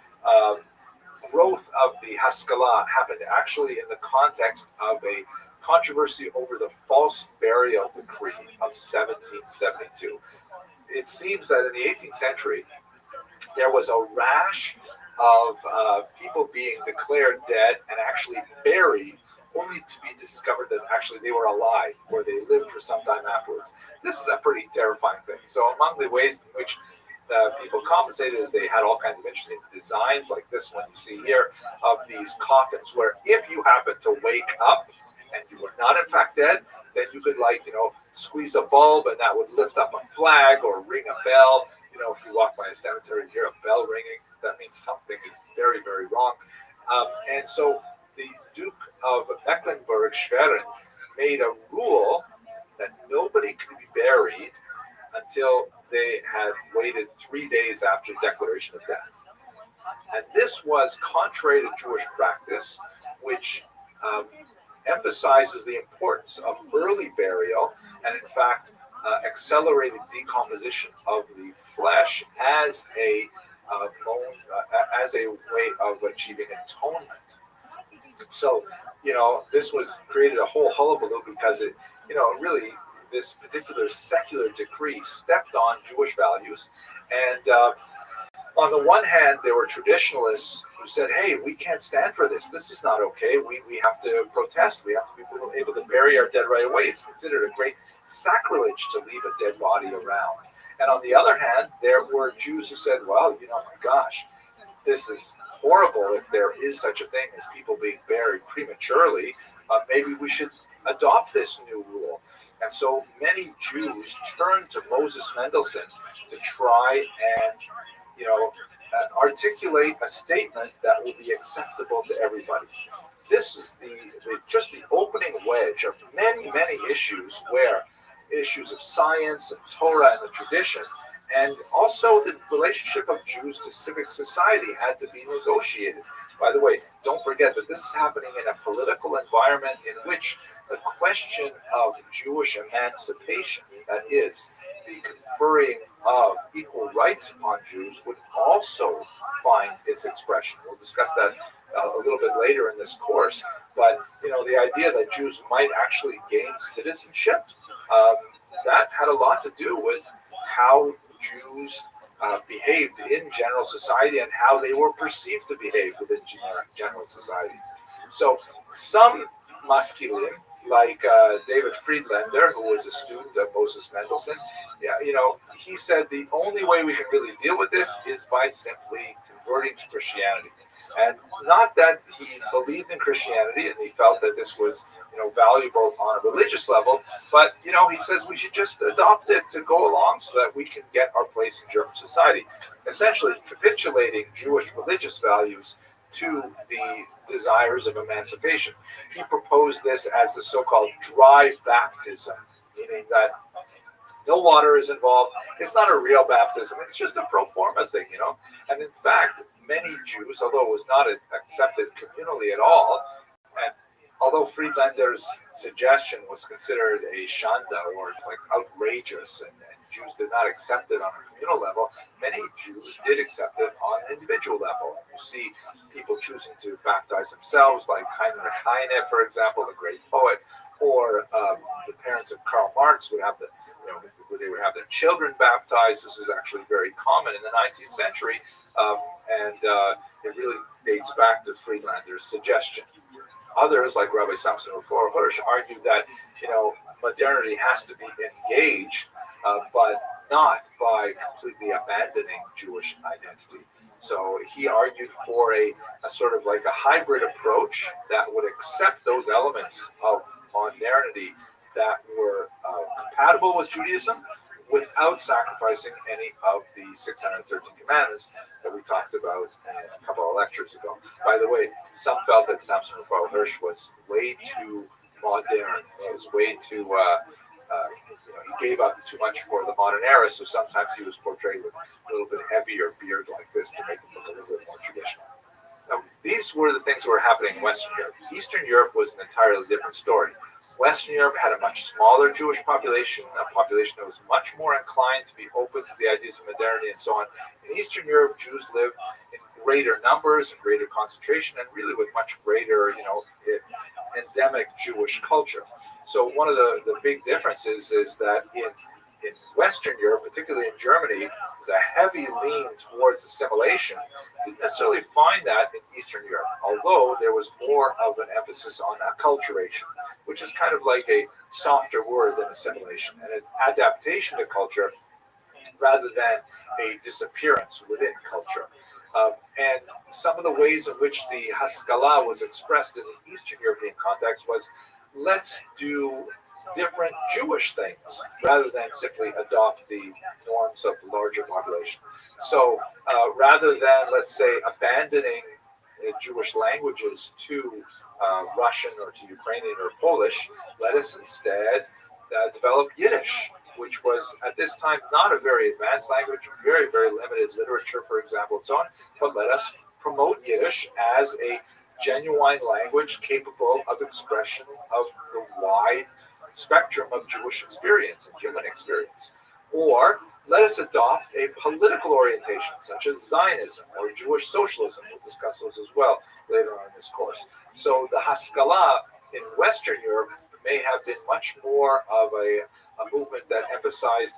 S4: growth of the Haskalah happened actually in the context of a controversy over the false burial decree of 1772. It seems that in the 18th century, there was a rash of people being declared dead and actually buried, only to be discovered that actually they were alive or they lived for some time afterwards. This is a pretty terrifying thing. So among the ways in which people compensated is they had all kinds of interesting designs like this one you see here of these coffins where if you happen to wake up and you were not in fact dead, then you could squeeze a bulb and that would lift up a flag or ring a bell. If you walk by a cemetery and hear a bell ringing, that means something is very, very wrong. And so the Duke of Mecklenburg-Schwerin made a rule that nobody could be buried until they had waited 3 days after declaration of death. And this was contrary to Jewish practice, which emphasizes the importance of early burial and, in fact, accelerated decomposition of the flesh as a way of achieving atonement. So, this was created a whole hullabaloo because it, really, this particular secular decree stepped on Jewish values. And on the one hand, there were traditionalists who said, hey, we can't stand for this. This is not okay. We have to protest. We have to be able to bury our dead right away. It's considered a great sacrilege to leave a dead body around. And on the other hand, there were Jews who said, well, my gosh, this is horrible if there is such a thing as people being buried prematurely. Maybe we should adopt this new rule. And so many Jews turned to Moses Mendelssohn to try and, articulate a statement that will be acceptable to everybody. This is just the opening wedge of many, many issues where issues of science and Torah and the tradition, and also the relationship of Jews to civic society had to be negotiated. By the way, don't forget that this is happening in a political environment in which the question of Jewish emancipation, that is, the conferring of equal rights upon Jews, would also find its expression. We'll discuss that a little bit later in this course. But, the idea that Jews might actually gain citizenship, that had a lot to do with how Jews behaved in general society and how they were perceived to behave within general society. So some maskilim, like David Friedlander, who was a student of Moses Mendelssohn, he said the only way we can really deal with this is by simply converting to Christianity. And not that he believed in Christianity and he felt that this was, valuable on a religious level, but, he says we should just adopt it to go along so that we can get our place in German society. Essentially capitulating Jewish religious values to the desires of emancipation. He proposed this as the so-called dry baptism, meaning that no water is involved. It's not a real baptism. It's just a pro forma thing, And in fact, many Jews, although it was not accepted communally at all, and although Friedlander's suggestion was considered a shanda, or it's like outrageous, and Jews did not accept it on a communal level, many Jews did accept it on an individual level. You see people choosing to baptize themselves, like Heinrich Heine, for example, the great poet, or the parents of Karl Marx would have they would have their children baptized. This was actually very common in the 19th century, and it really dates back to Friedlander's suggestion. Others, like Rabbi Samson Raphael Hirsch, argued that modernity has to be engaged, but not by completely abandoning Jewish identity. So he argued for a sort of like a hybrid approach that would accept those elements of modernity that were compatible with Judaism without sacrificing any of the 613 commandments that we talked about a couple of lectures ago. By the way, some felt that Samson Raphael Hirsch was way too modern. It was way too, he gave up too much for the modern era, so sometimes he was portrayed with a little bit heavier beard like this to make him look a little bit more traditional. Now, these were the things that were happening in Western Europe. Eastern Europe was an entirely different story. Western Europe had a much smaller Jewish population, a population that was much more inclined to be open to the ideas of modernity and so on. In Eastern Europe, Jews lived in greater numbers and greater concentration, and really with much greater, endemic Jewish culture. So one of the big differences is that in Western Europe, particularly in Germany, was a heavy lean towards assimilation. Didn't necessarily find that in Eastern Europe, although there was more of an emphasis on acculturation, which is kind of like a softer word than assimilation, and an adaptation to culture rather than a disappearance within culture. And some of the ways in which the Haskalah was expressed in the Eastern European context was, let's do different Jewish things rather than simply adopt the norms of the larger population. So rather than, let's say, abandoning Jewish languages to Russian or to Ukrainian or Polish, let us instead developed Yiddish, which was at this time not a very advanced language, very, very limited literature, for example, and so on, but let us promote Yiddish as a genuine language capable of expression of the wide spectrum of Jewish experience and human experience. Or let us adopt a political orientation, such as Zionism or Jewish socialism. We'll discuss those as well later on in this course. So the Haskalah in Western Europe may have been much more of a movement that emphasized,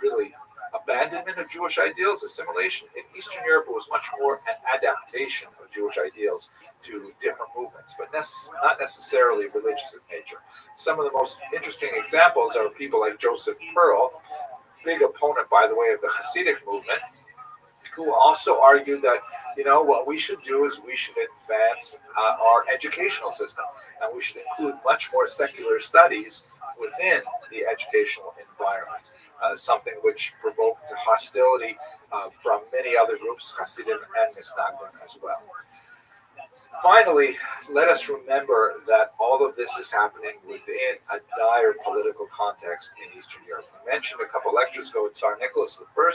S4: really abandonment of Jewish ideals, assimilation. In Eastern Europe, it was much more an adaptation of Jewish ideals to different movements, but not necessarily religious in nature. Some of the most interesting examples are people like Joseph Pearl, big opponent, by the way, of the Hasidic movement, who also argued that, what we should do is we should advance our educational system, and we should include much more secular studies within the educational environment, something which provoked hostility from many other groups, Hasidim and Misnagdim as well. Finally, let us remember that all of this is happening within a dire political context in Eastern Europe. I mentioned a couple lectures ago Tsar Nicholas I,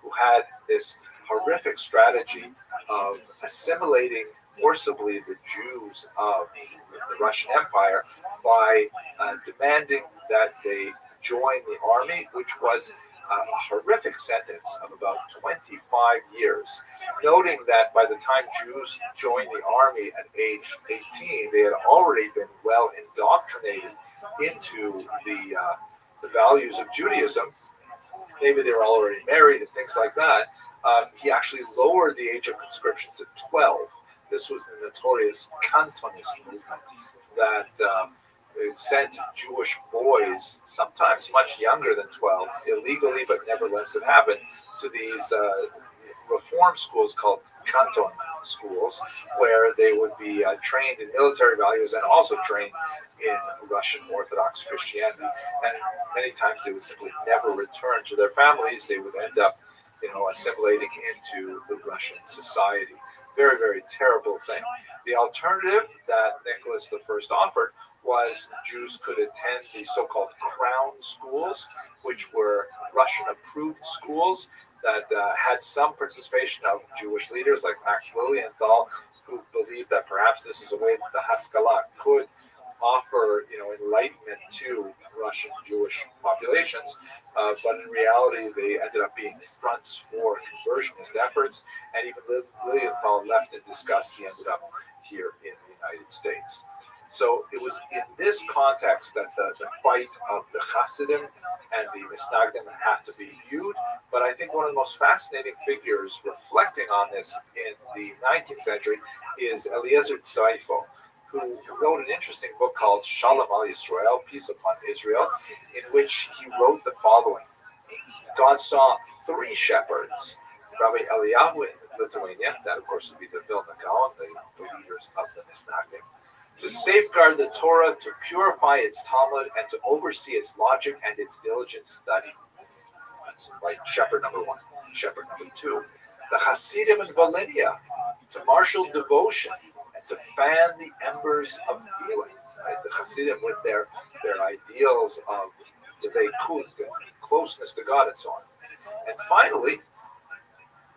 S4: who had this horrific strategy of assimilating forcibly the Jews of the Russian Empire by demanding that they join the army, which was a horrific sentence of about 25 years, noting that by the time Jews joined the army at age 18, they had already been well indoctrinated into the values of Judaism. Maybe they were already married and things like that. He actually lowered the age of conscription to 12. This was the notorious Cantonist movement that sent Jewish boys, sometimes much younger than 12, illegally, but nevertheless it happened, to these reform schools called Canton schools, where they would be trained in military values and also trained in Russian Orthodox Christianity. And many times they would simply never return to their families. They would end up, assimilating into the Russian society. Very, very terrible thing. The alternative that Nicholas I offered was Jews could attend the so-called crown schools, which were Russian-approved schools that had some participation of Jewish leaders like Max Lilienthal, who believed that perhaps this is a way that the Haskalah could offer, enlightenment to Russian Jewish populations. But in reality, they ended up being fronts for conversionist efforts, and even Lilienthal left in disgust. He ended up here in the United States. So it was in this context that the fight of the Hasidim and the Misnagdim had to be viewed. But I think one of the most fascinating figures reflecting on this in the 19th century is Eliezer Tzaifo, who wrote an interesting book called Shalom al Yisrael, Peace Upon Israel, in which he wrote the following. God saw three shepherds, Rabbi Eliyahu in Lithuania, that of course would be the Vilna Gaon, the leaders of the Misnagdim, to safeguard the Torah, to purify its Talmud, and to oversee its logic and its diligent study. That's like shepherd number one. Shepherd number two, the Hasidim in Volhynia, to marshal devotion and to fan the embers of feeling. Right? The Hasidim with their ideals of Dveikut and closeness to God and so on. And finally,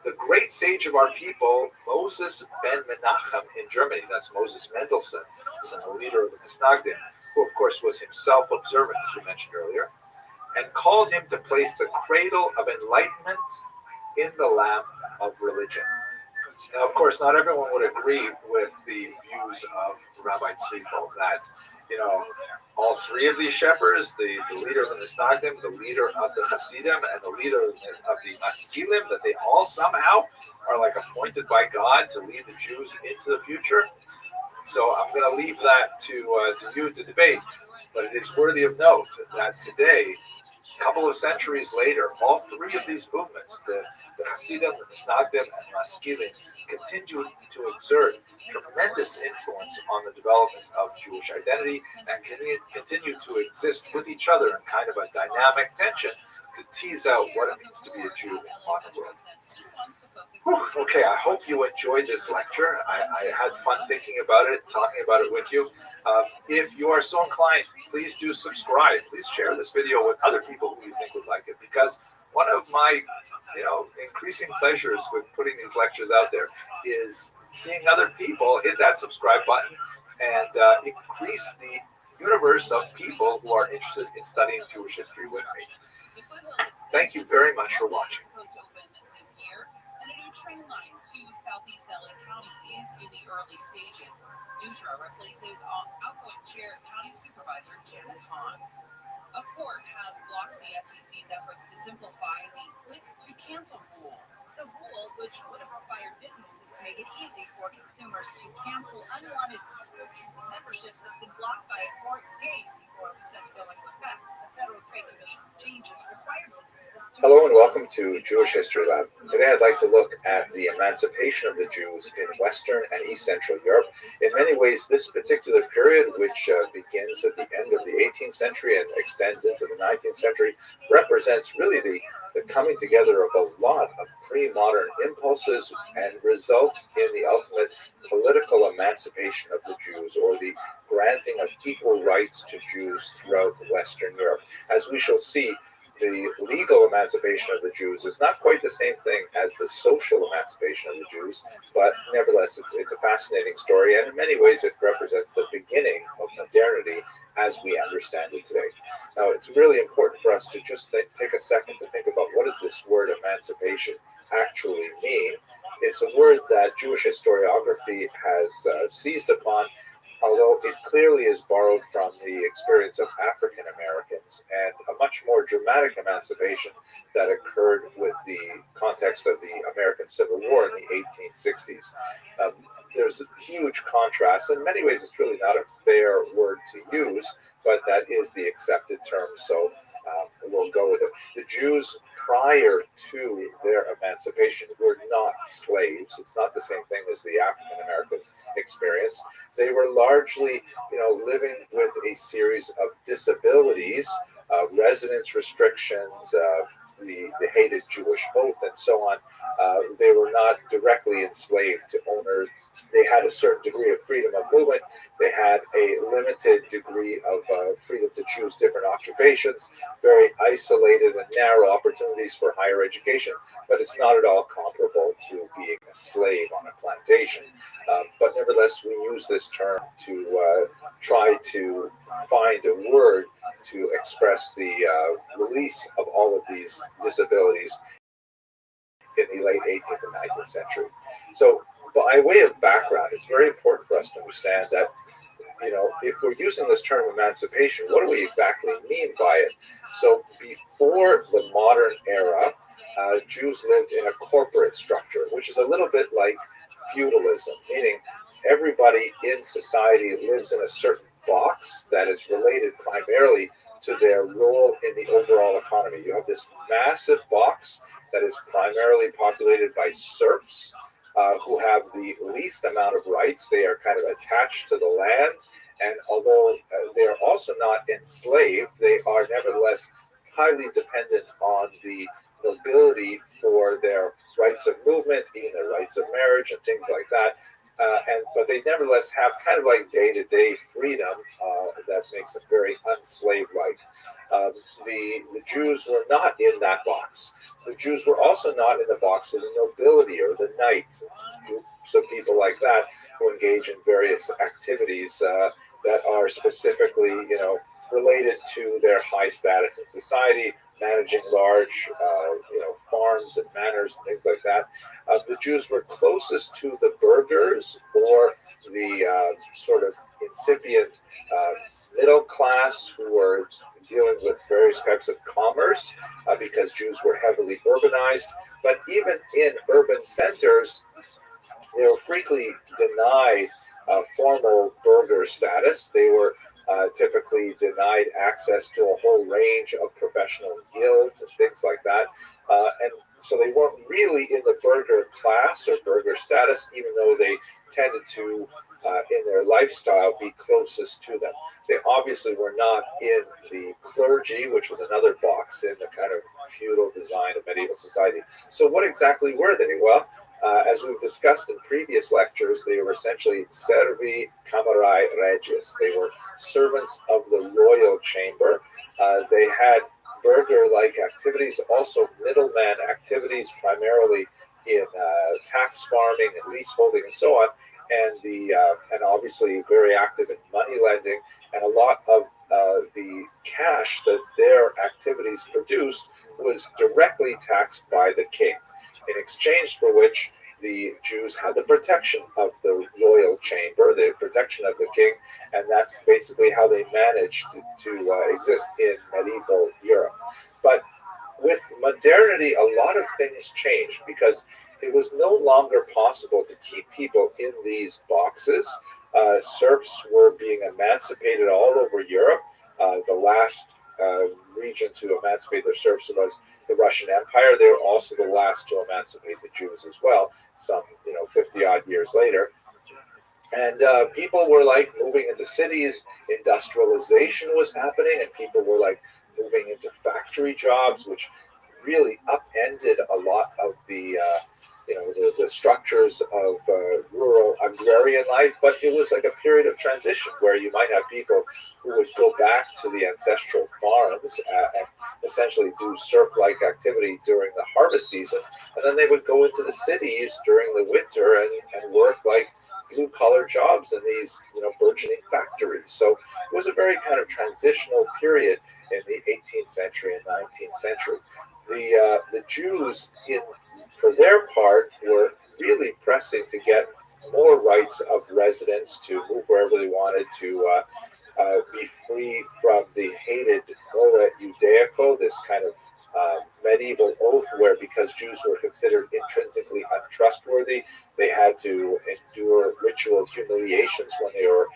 S4: the great sage of our people, Moses ben Menachem in Germany, that's Moses Mendelssohn, is the leader of the Misnagdim, who of course was himself observant, as we mentioned earlier, and called him to place the cradle of enlightenment in the lamp of religion. Now, of course, not everyone would agree with the views of Rabbi Tzvifel that, all three of these shepherds, the leader of the Misnagdim, the leader of the Hasidim, and the leader of the Maskilim, that they all somehow are like appointed by God to lead the Jews into the future. So I'm going to leave that to you to debate. But it is worthy of note that today, a couple of centuries later, all three of these movements, the Hasidim, the Misnagdim, and Maskilim, continue to exert tremendous influence on the development of Jewish identity and continue to exist with each other in kind of a dynamic tension to tease out what it means to be a Jew in the modern world.
S2: Okay, I hope you enjoyed this lecture. I had fun thinking about it, talking about it with you. If you are so inclined, please do subscribe. Please share this video with other people who you think would like it, because one of my, increasing pleasures with putting these lectures out there is seeing other people hit that subscribe button and increase the universe of people who are interested in studying Jewish history with me. Thank you very much for watching.
S5: And a new train line to southeast LA County is in the early stages. Dutra replaces outgoing chair County Supervisor Janice Hahn. A court has blocked the FTC's efforts to simplify the click-to-cancel rule. The rule, which would have required businesses to make it easy for consumers to cancel unwanted subscriptions and memberships, has been blocked by a court days before it was set to go into effect. The Federal Trade Commission's changes required businesses to...
S4: Hello and welcome to Jewish History Lab. Today I'd like to look at the emancipation of the Jews in Western and East Central Europe. In many ways, this particular period, which begins at the end of the 18th century and extends into the 19th century, represents really the coming together of a lot of pre-modern impulses and results in the ultimate political emancipation of the Jews, or the granting of equal rights to Jews throughout Western Europe. As we shall see, the legal emancipation of the Jews is not quite the same thing as the social emancipation of the Jews, but nevertheless, it's a fascinating story, and in many ways it represents the beginning of modernity as we understand it today. Now, it's really important for us to just take a second to think about what does this word emancipation actually mean. It's a word that Jewish historiography has seized upon, although it clearly is borrowed from the experience of African Americans and a much more dramatic emancipation that occurred with the context of the American Civil War in the 1860s. There's a huge contrast. In many ways, it's really not a fair word to use, but that is the accepted term, so we'll go with it. The Jews prior to their emancipation were not slaves. It's not the same thing as the African Americans experience. They were largely, living with a series of disabilities, residence restrictions, the hated Jewish oath, and so on. They were not directly enslaved to owners. They had a certain degree of freedom of movement. They had a limited degree of freedom to choose different occupations, very isolated and narrow opportunities for higher education, but it's not at all comparable to being a slave on a plantation. But nevertheless, we use this term to try to find a word to express the release of all of these disabilities in the late 18th and 19th century. So by way of background, it's very important for us to understand that, if we're using this term emancipation, what do we exactly mean by it? So before the modern era, Jews lived in a corporate structure, which is a little bit like feudalism, meaning everybody in society lives in a certain box that is related primarily to their role in the overall economy. You have this massive box that is primarily populated by serfs who have the least amount of rights. They are kind of attached to the land, and although they are also not enslaved, they are nevertheless highly dependent on the nobility for their rights of movement, even their rights of marriage and things like that. But they nevertheless have kind of like day-to-day freedom that makes it very unslave-like. The Jews were not in that box. The Jews were also not in the box of the nobility or the knights, groups of people like that who engage in various activities that are specifically, related to their high status in society, managing large, farms and manors and things like that. The Jews were closest to the burghers, or the sort of incipient middle class who were dealing with various types of commerce because Jews were heavily urbanized. But even in urban centers, they were frequently denied formal burgher status. They were typically denied access to a whole range of professional guilds and things like that. And so they weren't really in the burgher class or burgher status, even though they tended to, in their lifestyle be closest to them. They obviously were not in the clergy, which was another box in the kind of feudal design of medieval society. So what exactly were they? Well, as we've discussed in previous lectures, they were essentially servi camerae regis. They were servants of the royal chamber. They had burgher-like activities, also middleman activities, primarily in tax farming and leaseholding and so on, and obviously very active in money lending, and a lot of the cash that their activities produced was directly taxed by the king, in exchange for which the Jews had the protection of the royal chamber, the protection of the king, and that's basically how they managed to exist in medieval Europe. But with modernity, a lot of things changed because it was no longer possible to keep people in these boxes. Serfs were being emancipated all over Europe. The last region to emancipate their serfs was the Russian Empire. They were also the last to emancipate the Jews as well, some 50 odd years later. And people were like moving into cities. Industrialization was happening, and people were like moving into factory jobs, which really upended a lot of the structures of rural agrarian life. But it was like a period of transition where you might have people who would go back to the ancestral farms and essentially do serf-like activity during the harvest season, and then they would go into the cities during the winter and work like blue-collar jobs in these burgeoning factories. So it was a very kind of transitional period in the 18th century and 19th century. The Jews, for their part, were really pressing to get more rights of residence, to move wherever they wanted, to be free from the hated ora judaico, this kind of medieval oath where, because Jews were considered intrinsically untrustworthy, they had to endure ritual humiliations when they were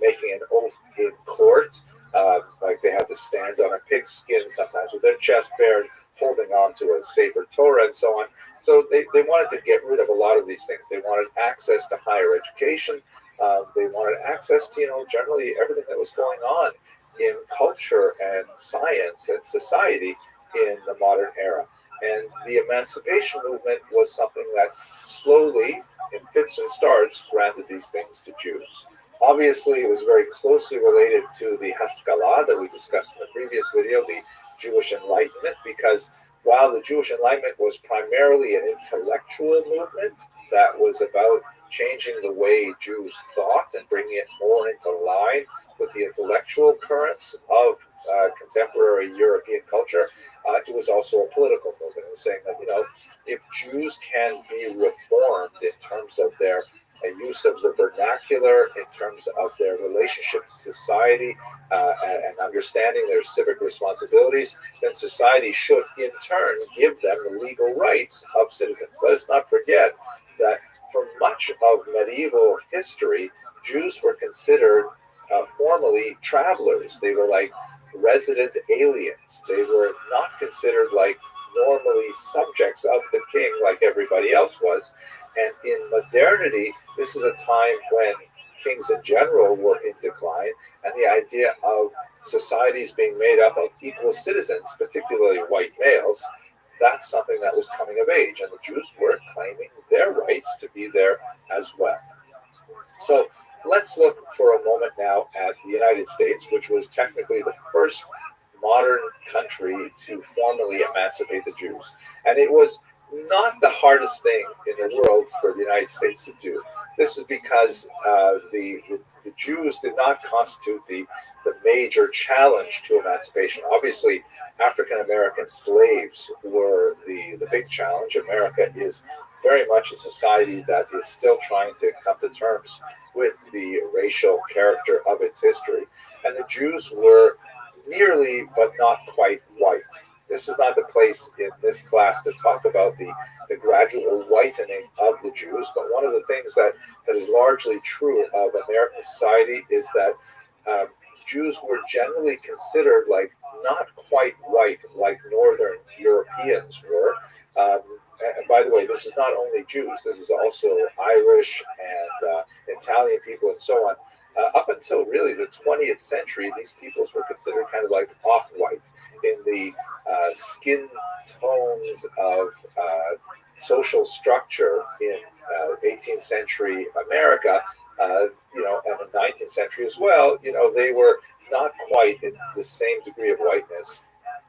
S4: making an oath in court. Like they had to stand on a pigskin, sometimes with their chest bared, holding on to a Sefer Torah and so on. So they wanted to get rid of a lot of these things. They wanted access to higher education. They wanted access to, generally everything that was going on in culture and science and society in the modern era. And the emancipation movement was something that slowly, in fits and starts, granted these things to Jews. Obviously, it was very closely related to the Haskalah that we discussed in the previous video, the Jewish Enlightenment, because while the Jewish Enlightenment was primarily an intellectual movement that was about changing the way Jews thought and bringing it more into line with the intellectual currents of contemporary European culture, it was also a political movement. It was saying that, if Jews can be reformed in terms of their use of the vernacular, in terms of their relationship to society, and understanding their civic responsibilities, then society should in turn give them the legal rights of citizens. Let us not forget that for much of medieval history, Jews were considered formally travelers. They were like resident aliens. They were not considered like normally subjects of the king like everybody else was. And in modernity, this is a time when kings in general were in decline, and the idea of societies being made up of equal citizens, particularly white males, that's something that was coming of age, and the Jews were claiming their rights to be there as well. So let's look for a moment now at the United States, which was technically the first modern country to formally emancipate the Jews. And it was not the hardest thing in the world for the United States to do. This is because the Jews did not constitute the major challenge to emancipation. Obviously, African American slaves were the big challenge. America is very much a society that is still trying to come to terms with the racial character of its history. And the Jews were nearly but not quite white. This is not the place in this class to talk about the gradual whitening of the Jews, but one of the things that is largely true of American society is that Jews were generally considered like not quite white like Northern Europeans were. and by the way, this is not only Jews, this is also Irish and Italian people and so on. Up until really the 20th century, these peoples were considered kind of like off-white in the skin tones of social structure in 18th century America, and the 19th century as well. They were not quite in the same degree of whiteness.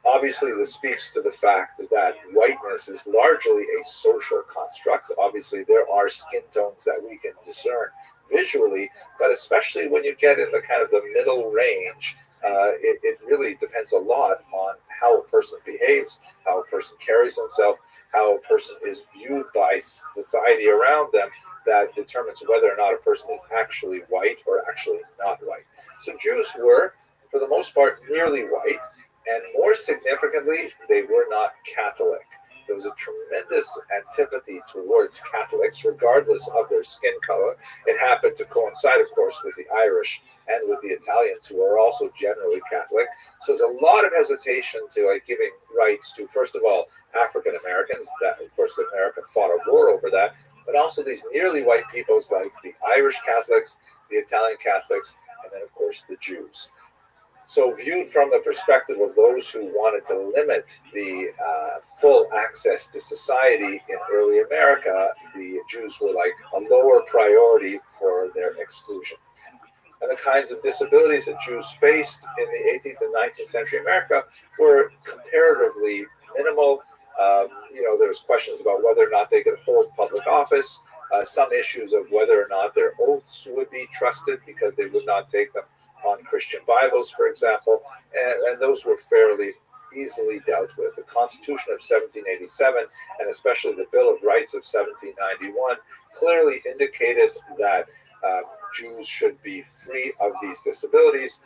S4: Obviously, this speaks to the fact that whiteness is largely a social construct. Obviously, there are skin tones that we can discern visually, but especially when you get in the kind of the middle range, it really depends a lot on how a person behaves, how a person carries himself, how a person is viewed by society around them, that determines whether or not a person is actually white or actually not white. So Jews were, for the most part, nearly white. And more significantly, they were not Catholic. There was a tremendous antipathy towards Catholics, regardless of their skin color. It happened to coincide, of course, with the Irish and with the Italians, who are also generally Catholic. So there's a lot of hesitation to giving rights to, first of all, African Americans. That, of course, America fought a war over that, but also these nearly white peoples like the Irish Catholics, the Italian Catholics, and then, of course, the Jews. So viewed from the perspective of those who wanted to limit the full access to society in early America, the Jews were like a lower priority for their exclusion. And the kinds of disabilities that Jews faced in the 18th and 19th century America were comparatively minimal. There's questions about whether or not they could hold public office, some issues of whether or not their oaths would be trusted because they would not take them on Christian Bibles, for example, and those were fairly easily dealt with. The Constitution of 1787, and especially the Bill of Rights of 1791, clearly indicated that Jews should be free of these disabilities,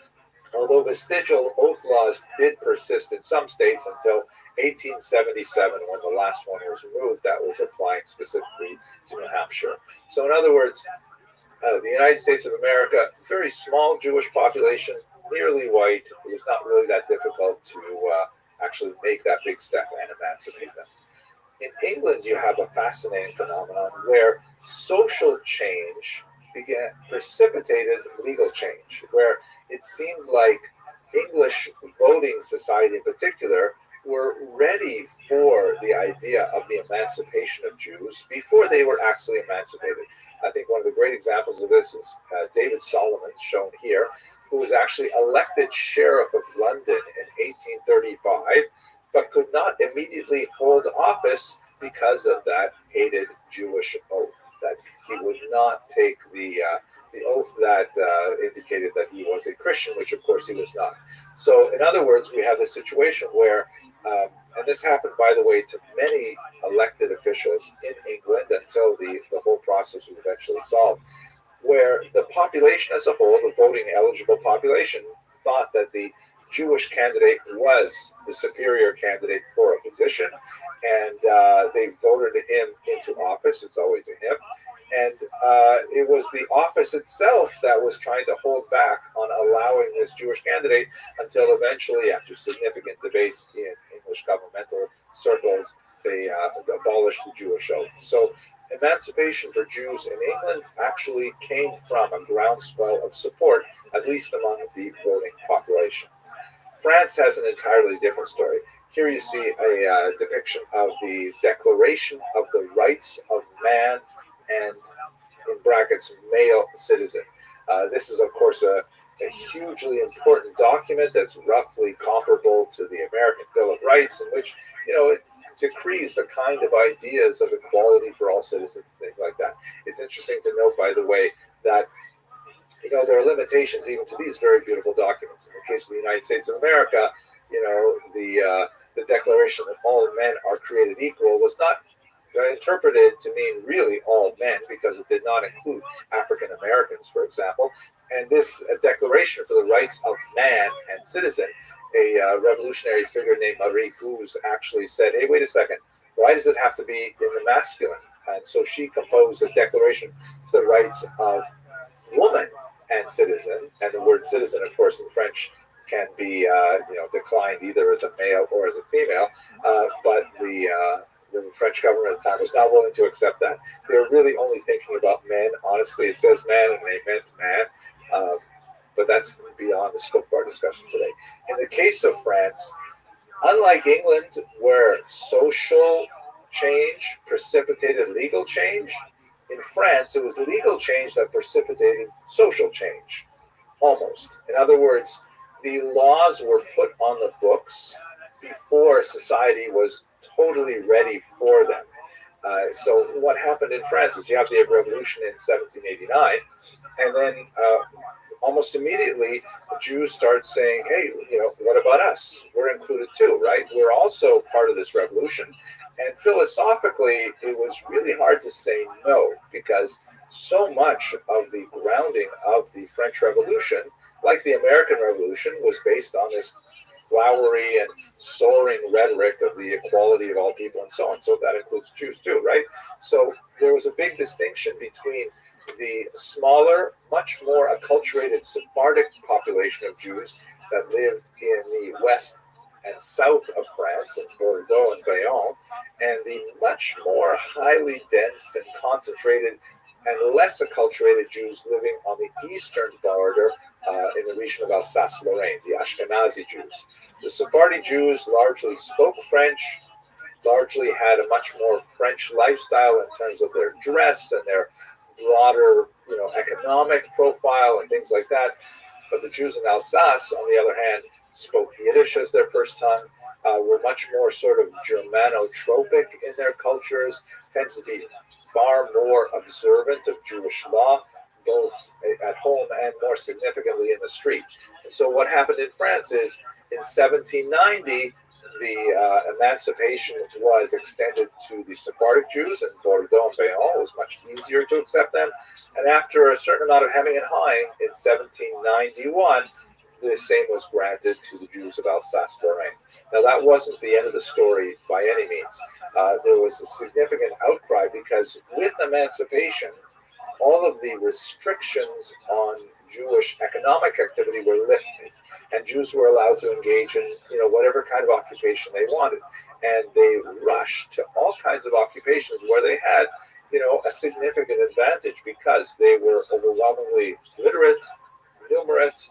S4: although vestigial oath laws did persist in some states until 1877, when the last one was removed that was applying specifically to New Hampshire. So in other words, the United States of America, very small Jewish population, nearly white. It was not really that difficult to actually make that big step and emancipate them. In England, you have a fascinating phenomenon where social change precipitated legal change, where it seemed like English voting society in particular were ready for the idea of the emancipation of Jews before they were actually emancipated. I think one of the great examples of this is David Solomon, shown here, who was actually elected Sheriff of London in 1835, but could not immediately hold office because of that hated Jewish oath, that he would not take the oath that indicated that he was a Christian, which of course he was not. So in other words, we have this situation where, and this happened, by the way, to many elected officials in England until the whole process was eventually solved, where the population as a whole, the voting eligible population, thought that the Jewish candidate was the superior candidate for a position, and they voted him into office. It's always a him. And it was the office itself that was trying to hold back on allowing this Jewish candidate until eventually, after significant debates in English governmental circles, they abolished the Jewish oath. So emancipation for Jews in England actually came from a groundswell of support, at least among the voting population. France has an entirely different story. Here you see a depiction of the Declaration of the Rights of Man and, in brackets, male citizen. This is, of course, a hugely important document that's roughly comparable to the American Bill of Rights, in which, it decrees the kind of ideas of equality for all citizens, things like that. It's interesting to note, by the way, that there are limitations even to these very beautiful documents. In the case of the United States of America, the declaration that all men are created equal was not interpreted to mean really all men, because it did not include African Americans, for example. And this declaration for the rights of man and citizen, a revolutionary figure named Marie Gouze actually said, hey, wait a second, why does it have to be in the masculine? And so she composed a declaration for the rights of woman and citizen, and the word citizen, of course, in French can be declined either as a male or as a female, but the French government at the time was not willing to accept that. They were really only thinking about men. Honestly, it says man and they meant man. But that's beyond the scope of our discussion today. In the case of France, unlike England, where social change precipitated legal change, in France, it was legal change that precipitated social change, almost. In other words, the laws were put on the books before society was totally ready for them. So what happened in France is you have the revolution in 1789, and then almost immediately, the Jews start saying, hey, what about us? We're included too, right? We're also part of this revolution. And philosophically, it was really hard to say no, because so much of the grounding of the French Revolution, like the American Revolution, was based on this flowery and soaring rhetoric of the equality of all people and so on. So that includes Jews too, right? So there was a big distinction between the smaller, much more acculturated Sephardic population of Jews that lived in the west and south of France, in Bordeaux and Bayonne, and the much more highly dense and concentrated and less acculturated Jews living on the eastern border in the region of Alsace-Lorraine, the Ashkenazi Jews. The Sephardi Jews largely spoke French, largely had a much more French lifestyle in terms of their dress and their broader, economic profile and things like that. But the Jews in Alsace, on the other hand, spoke Yiddish as their first tongue, were much more sort of Germanotropic in their cultures, tend to be far more observant of Jewish law, both at home and more significantly in the street. And so what happened in France is in 1790, the emancipation was extended to the Sephardic Jews, and Bordeaux and Bayonne. It was much easier to accept them. And after a certain amount of hemming and hawing, in 1791, the same was granted to the Jews of Alsace-Lorraine. Now, that wasn't the end of the story by any means. There was a significant outcry because with emancipation, all of the restrictions on Jewish economic activity were lifted, and Jews were allowed to engage in, whatever kind of occupation they wanted. And they rushed to all kinds of occupations where they had, a significant advantage because they were overwhelmingly literate, numerate.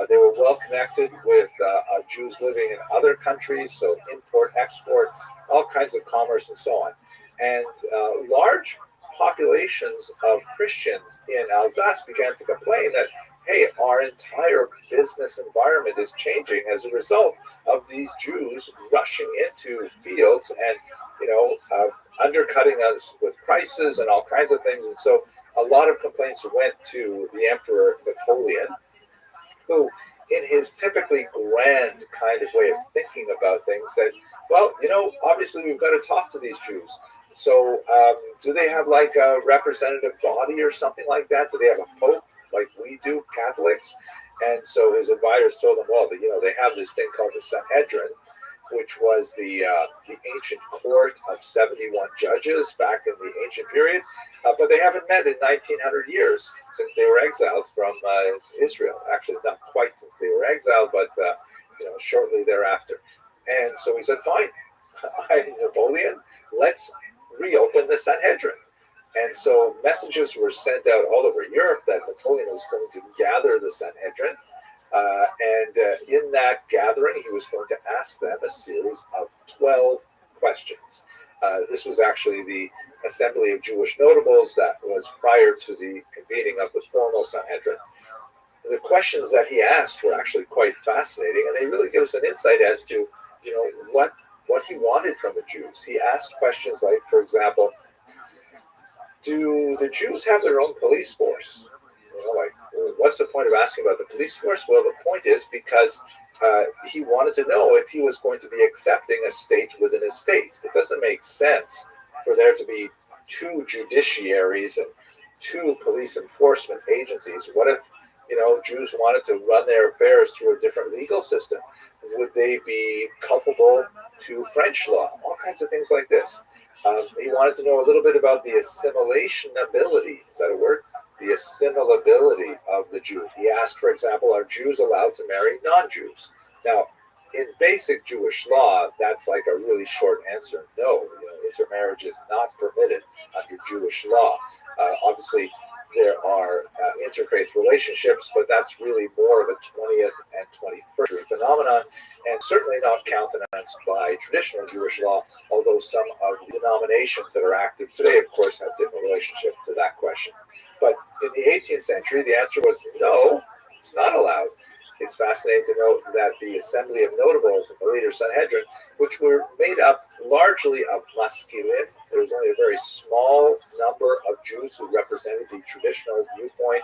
S4: They were well connected with Jews living in other countries, so import, export, all kinds of commerce and so on. And large populations of Christians in Alsace began to complain that, hey, our entire business environment is changing as a result of these Jews rushing into fields and, undercutting us with prices and all kinds of things. And so a lot of complaints went to the Emperor Napoleon, who, in his typically grand kind of way of thinking about things, said, well, obviously we've got to talk to these Jews. So do they have like a representative body or something like that? Do they have a pope like we do, Catholics? And so his advisors told him, well, they have this thing called the Sanhedrin, which was the ancient court of 71 judges back in the ancient period. But they haven't met in 1900 years since they were exiled from Israel. Actually, not quite since they were exiled, but shortly thereafter. And so he said, fine, I'm Napoleon, let's reopen the Sanhedrin. And so messages were sent out all over Europe that Napoleon was going to gather the Sanhedrin. And in that gathering, he was going to ask them a series of 12 questions. This was actually the Assembly of Jewish Notables that was prior to the convening of the formal Sanhedrin. The questions that he asked were actually quite fascinating, and they really give us an insight as to, what he wanted from the Jews. He asked questions like, for example, do the Jews have their own police force? What's the point of asking about the police force? Well, the point is because he wanted to know if he was going to be accepting a state within a state. It doesn't make sense for there to be two judiciaries and two police enforcement agencies. What if, Jews wanted to run their affairs through a different legal system? Would they be culpable to French law? All kinds of things like this. He wanted to know a little bit about the assimilation ability. Is that a word? The assimilability of the Jew. He asked, for example, are Jews allowed to marry non-Jews? Now, in basic Jewish law, that's like a really short answer. No, intermarriage is not permitted under Jewish law. Obviously, there are interfaith relationships, but that's really more of a 20th and 21st century phenomenon, and certainly not countenanced by traditional Jewish law, although some of the denominations that are active today, of course, have different relationship to that question. But in the 18th century, the answer was no, it's not allowed. It's fascinating to note that the Assembly of Notables, the later Sanhedrin, which were made up largely of Maskilim, there was only a very small number of Jews who represented the traditional viewpoint,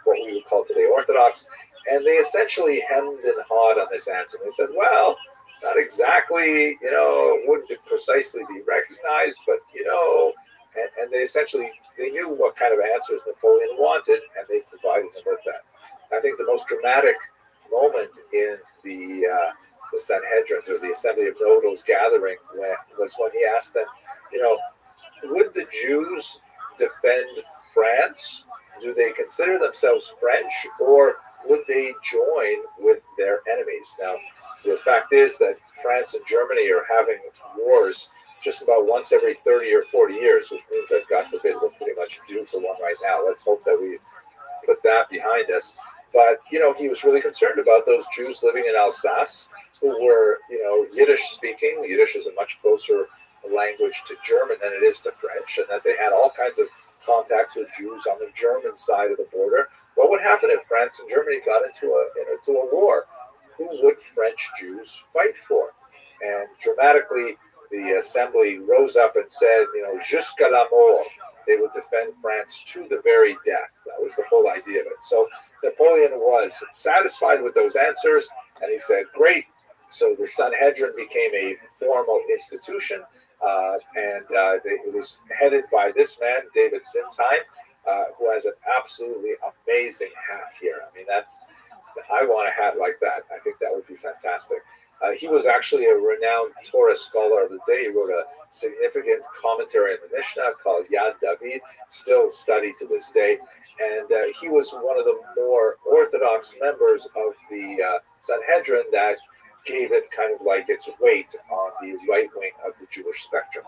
S4: what we would call today Orthodox, and they essentially hemmed and hawed on this answer. They said, well, not exactly, wouldn't it precisely be recognized, but, and they essentially, they knew what kind of answers Napoleon wanted, and they provided them with that. I think the most dramatic moment in the Sanhedrin, or the Assembly of Notables gathering, was when he asked them, would the Jews defend France? Do they consider themselves French, or would they join with their enemies? Now, the fact is that France and Germany are having wars just about once every 30 or 40 years, which means that, God forbid, we're pretty much due for one right now. Let's hope that we put that behind us. But, he was really concerned about those Jews living in Alsace who were, Yiddish speaking. Yiddish is a much closer language to German than it is to French, and that they had all kinds of contacts with Jews on the German side of the border. What would happen if France and Germany got into a war? Who would French Jews fight for? And dramatically, the assembly rose up and said, jusqu'à la mort. They would defend France to the very death. That was the whole idea of it. So Napoleon was satisfied with those answers, and he said, great. So the Sanhedrin became a formal institution, and it was headed by this man, David Zinsheim, who has an absolutely amazing hat here. I mean, I want a hat like that. I think that would be fantastic. He was actually a renowned Torah scholar of the day. He wrote a significant commentary on the Mishnah called Yad David, still studied to this day. And he was one of the more orthodox members of the Sanhedrin that gave it kind of like its weight on the right wing of the Jewish spectrum.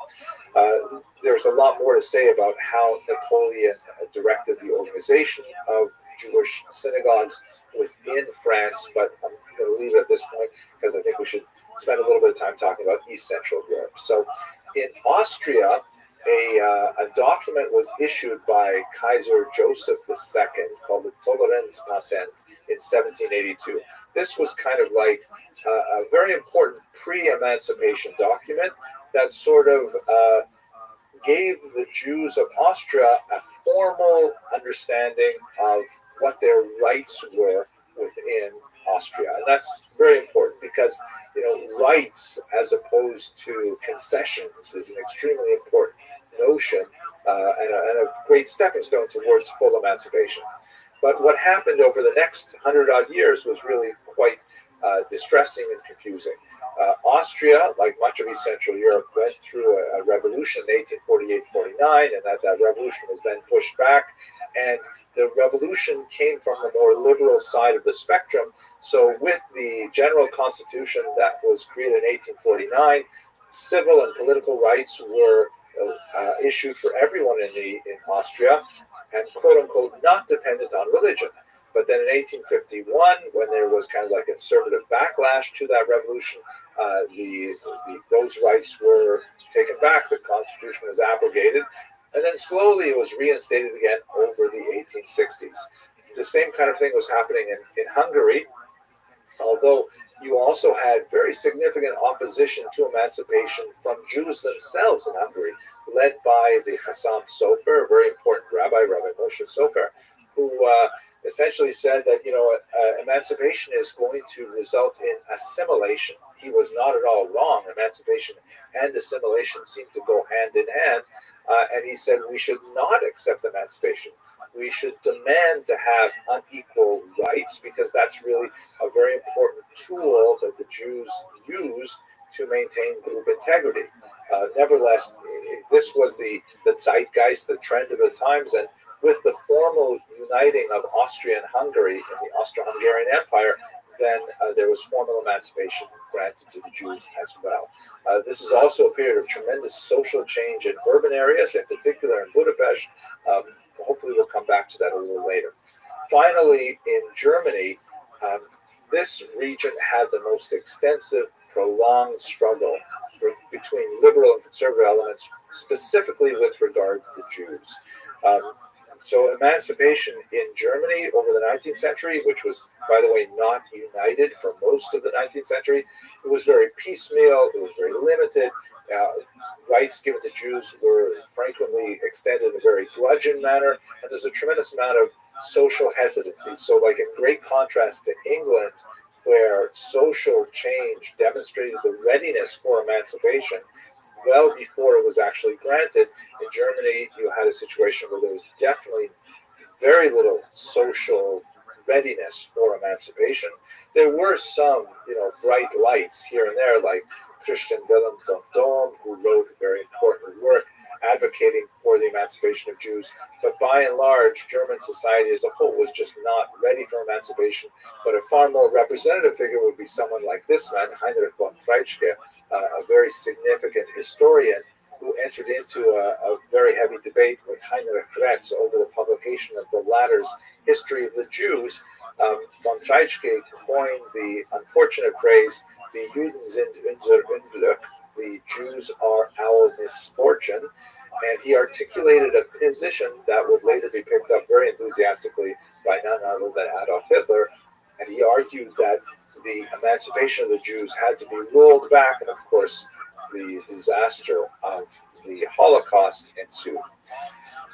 S4: There's a lot more to say about how Napoleon directed the organization of Jewish synagogues within France, but I'm going to leave it at this point because I think we should spend a little bit of time talking about East Central Europe. So in Austria, a document was issued by Kaiser Joseph II called the Toleranzpatent in 1782. This was kind of like a very important pre-emancipation document that sort of gave the Jews of Austria a formal understanding of what their rights were within Austria. And that's very important because, rights as opposed to concessions is an extremely important notion and a great stepping stone towards full emancipation. But what happened over the next 100-odd years was really quite distressing and confusing. Austria, like much of East Central Europe, went through a revolution in 1848-49, and that revolution was then pushed back. And the revolution came from the more liberal side of the spectrum. So with the general constitution that was created in 1849, civil and political rights were issued for everyone in Austria, and quote-unquote not dependent on religion. But then in 1851, when there was kind of like a conservative backlash to that revolution, those rights were taken back. The constitution was abrogated, and then slowly it was reinstated again over the 1860s. The same kind of thing was happening in Hungary, although you also had very significant opposition to emancipation from Jews themselves in Hungary, led by the Chassam Sofer, a very important Rabbi Moshe Sofer, who essentially said that, emancipation is going to result in assimilation. He was not at all wrong. Emancipation and assimilation seem to go hand in hand. And he said we should not accept emancipation. We should demand to have unequal rights because that's really a very important tool that the Jews use to maintain group integrity. Nevertheless, this was the zeitgeist, the trend of the times, and with the formal uniting of Austria and Hungary in the Austro-Hungarian Empire, then there was formal emancipation granted to the Jews as well. This is also a period of tremendous social change in urban areas, in particular in Budapest. Hopefully we'll come back to that a little later. Finally, in Germany, this region had the most extensive, prolonged struggle between liberal and conservative elements, specifically with regard to the Jews. So emancipation in Germany over the 19th century, which was, by the way, not united for most of the 19th century, it was very piecemeal, it was very limited. Rights given to Jews were frequently extended in a very grudging manner, and there's a tremendous amount of social hesitancy. So like in great contrast to England, where social change demonstrated the readiness for emancipation, well before it was actually granted, in Germany, you had a situation where there was definitely very little social readiness for emancipation. There were some, bright lights here and there, like Christian Wilhelm von Dohm, who wrote a very important work advocating for the emancipation of Jews. But by and large, German society as a whole was just not ready for emancipation. But a far more representative figure would be someone like this man, Heinrich von Treitschke, a very significant historian who entered into a very heavy debate with Heinrich Retz over the publication of the latter's History of the Jews. Von Treitschke coined the unfortunate phrase, "Die Juden sind unser Unglück," the Jews are our misfortune, and he articulated a position that would later be picked up very enthusiastically by none other than Adolf Hitler, and he argued that the emancipation of the Jews had to be rolled back, and of course the disaster of the Holocaust ensued.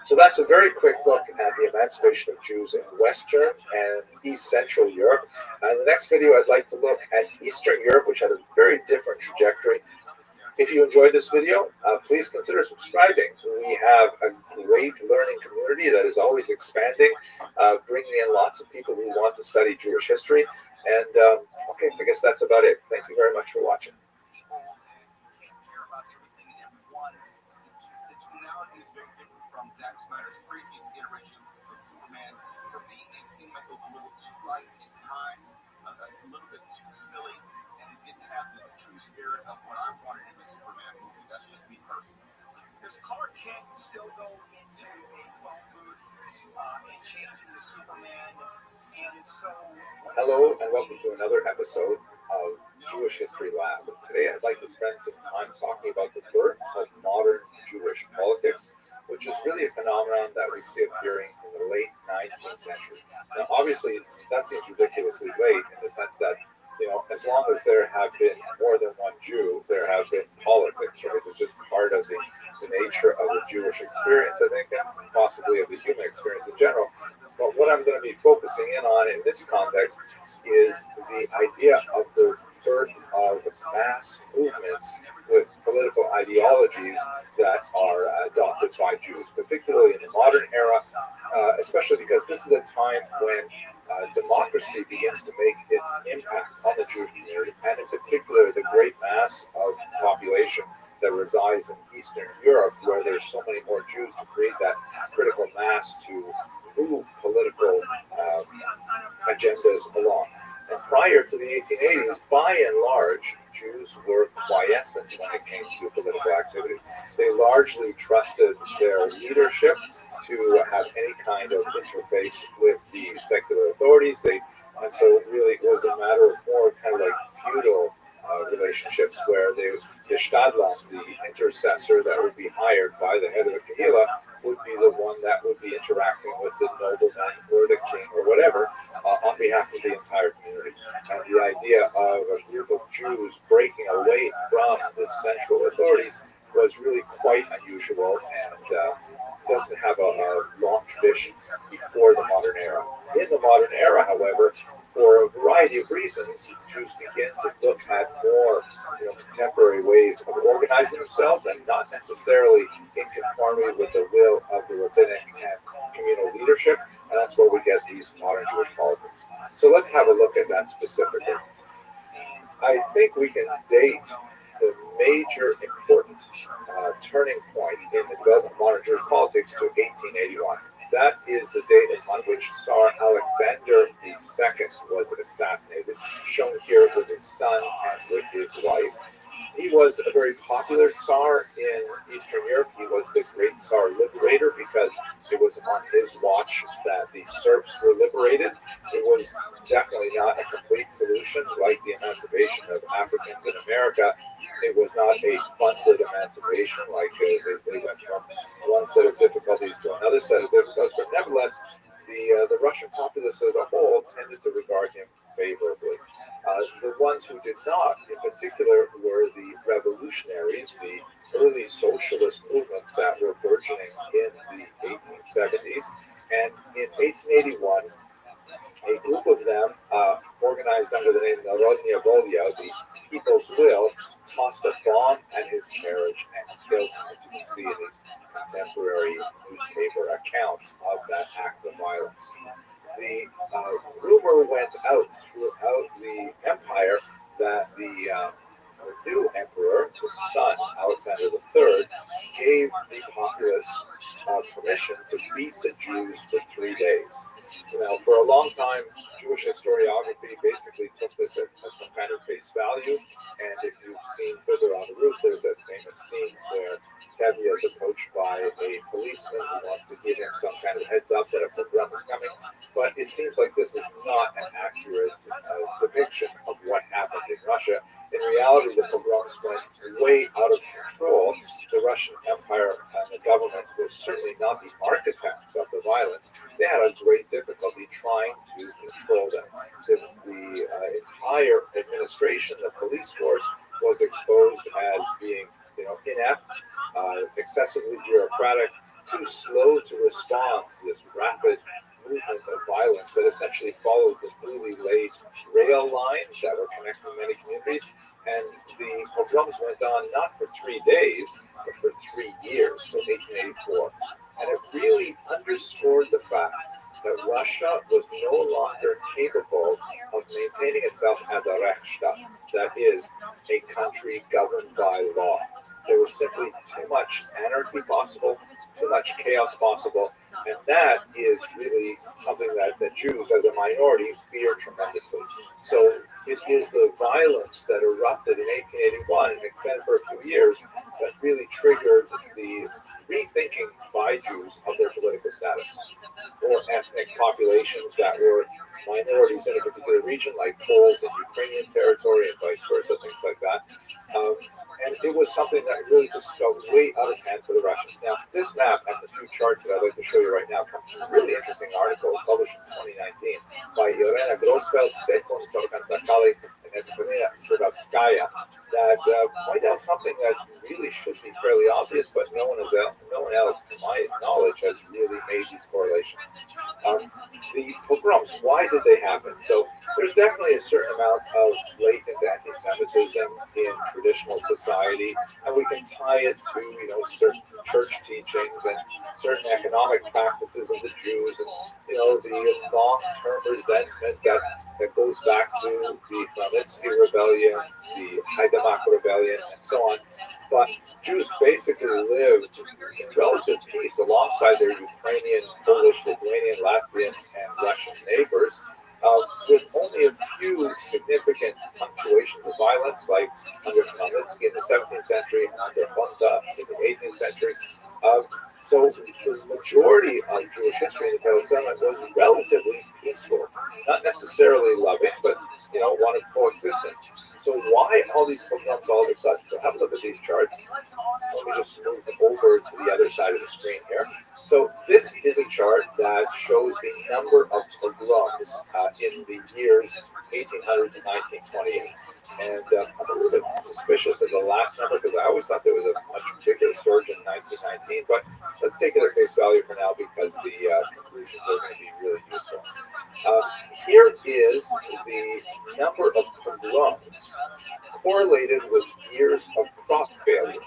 S4: So that's a very quick look at the emancipation of Jews in Western and East Central Europe. In the next video, I'd like to look at Eastern Europe, which had a very different trajectory. If you enjoyed this video, please consider subscribing. We have a great learning community that is always expanding, bringing in lots of people who want to study Jewish history. And okay, I guess that's about it. Thank you very much for watching.
S5: From Zack Snyder's previous iteration of Superman. For me, it seemed like it was a little too light at times, a little bit too silly, and it didn't have the true spirit of what I wanted in a Superman movie. That's just me personally. Does Clark Kent still go into a phone booth and change into Superman? And if so,
S4: hello and welcome to another episode of Jewish History Lab. Today I'd like to spend some time talking about the birth of modern Jewish politics, which is really a phenomenon that we see appearing in the late 19th century. Now, obviously, that seems ridiculously late in the sense that, as long as there have been more than one Jew, there have been politics, right? It's just part of the nature of the Jewish experience, I think, and possibly of the human experience in general. But what I'm going to be focusing in on in this context is the idea of the birth of mass movements with political ideologies that are adopted by Jews, particularly in the modern era, especially because this is a time when democracy begins to make its impact on the Jewish community, and in particular the great mass of population that resides in Eastern Europe, where there's so many more Jews to create that critical mass to move political agendas along. And prior to the 1880s, by and large, Jews were quiescent when it came to political activity. They largely trusted their leadership to have any kind of interface with the secular authorities. And so really it was a matter of more kind of like feudal relationships where the Stadtland, the intercessor that would be hired by the head of the Kahila, would be the one that would be interacting with the nobleman or the king or whatever on behalf of the entire community. And the idea of a group of Jews breaking away from the central authorities was really quite unusual and doesn't have a long tradition before the modern era. In the modern era, however, for a variety of reasons, Jews begin to look at more contemporary ways of organizing themselves and not necessarily in conformity with the will of the rabbinic and communal leadership, and that's where we get these modern Jewish politics. So let's have a look at that specifically. I think we can date the major important turning point in the development of modern Jewish politics to 1881. That is the date upon which Tsar Alexander II was assassinated, shown here with his son and with his wife. He was a very popular Tsar in Eastern Europe. He was the great Tsar liberator because it was on his watch that the serfs were liberated. It was definitely not a complete solution like the emancipation of Africans in America. It was not a funded emancipation, like they went from one set of difficulties to another set of difficulties, but nevertheless, the Russian populace as a whole tended to regard him favorably. The ones who did not, in particular, were the revolutionaries, the early socialist movements that were burgeoning in the 1870s. And in 1881, a group of them, organized under the name Narodnya Volya, the People's Will, tossed a bomb at his carriage and killed him, as you can see in these contemporary newspaper accounts of that act of violence. The rumor went out throughout the empire that the new emperor, his son, Alexander III, gave the populace permission to beat the Jews for 3 days. Now, for a long time, Jewish historiography basically took this as some kind of face value, and if you've seen Fiddler on the Roof, there's that famous scene where Tevye is approached by a policeman who wants to give him some kind of heads up that a pogrom is coming, but it seems like this is not an accurate depiction of what happened in Russia. In reality, the pogroms went way out of control. The Russian Empire and the government were certainly not the architects of the violence. They had a great difficulty trying to control them. The entire administration, the police force, was exposed as being, inept, excessively bureaucratic, too slow to respond to this rapid movement of violence that essentially followed the newly laid rail lines that were connecting many communities. And the pogroms went on not for 3 days, but for 3 years, till 1884. And it really underscored the fact that Russia was no longer capable of maintaining itself as a Rechtsstaat, that is, a country governed by law. There was simply too much anarchy possible, too much chaos possible, and that is really something that the Jews as a minority fear tremendously. So it is the violence that erupted in 1881 and extended for a few years that really triggered the rethinking by Jews of their political status, or ethnic populations that were minorities in a particular region, like Poles in Ukrainian territory and vice versa, things like that. And it was something that really just got way out of hand for the Russians. Now, this map and the few charts that I'd like to show you right now come from a really interesting article published in 2019 by Irena Grosfeld, Sekon Sorkansakali, and Antonina Trudovskaya that point out something that really should be fairly obvious, but no one else, to my knowledge, has really made these correlations. The pogroms, why did they happen? So there's definitely a certain amount of latent anti-Semitism in traditional society, and we can tie it to certain church teachings and certain economic practices of the Jews, and the long-term resentment that goes back to the Khmelnytsky rebellion, the Haidamach rebellion, and so on. But Jews basically lived in relative peace alongside their Ukrainian, Polish, Lithuanian, Latvian, and Russian neighbors, with only a few significant punctuations of violence, like under Khmelnytsky in the 17th century and under Honda in the 18th century. So the majority of Jewish history in the Palestinian was relatively peaceful, not necessarily loving, but one of coexistence. So why all these pogroms all of a sudden? So have a look at these charts. Let me just move over to the other side of the screen here. So this is a chart that shows the number of pogroms in the years 1800 to 1928. And I'm a little bit suspicious of the last number because I always thought there was a much bigger surge in 1919. But let's take it at face value for now because the conclusions are going to be really useful. Here is the number of pogroms correlated with years of crop failure.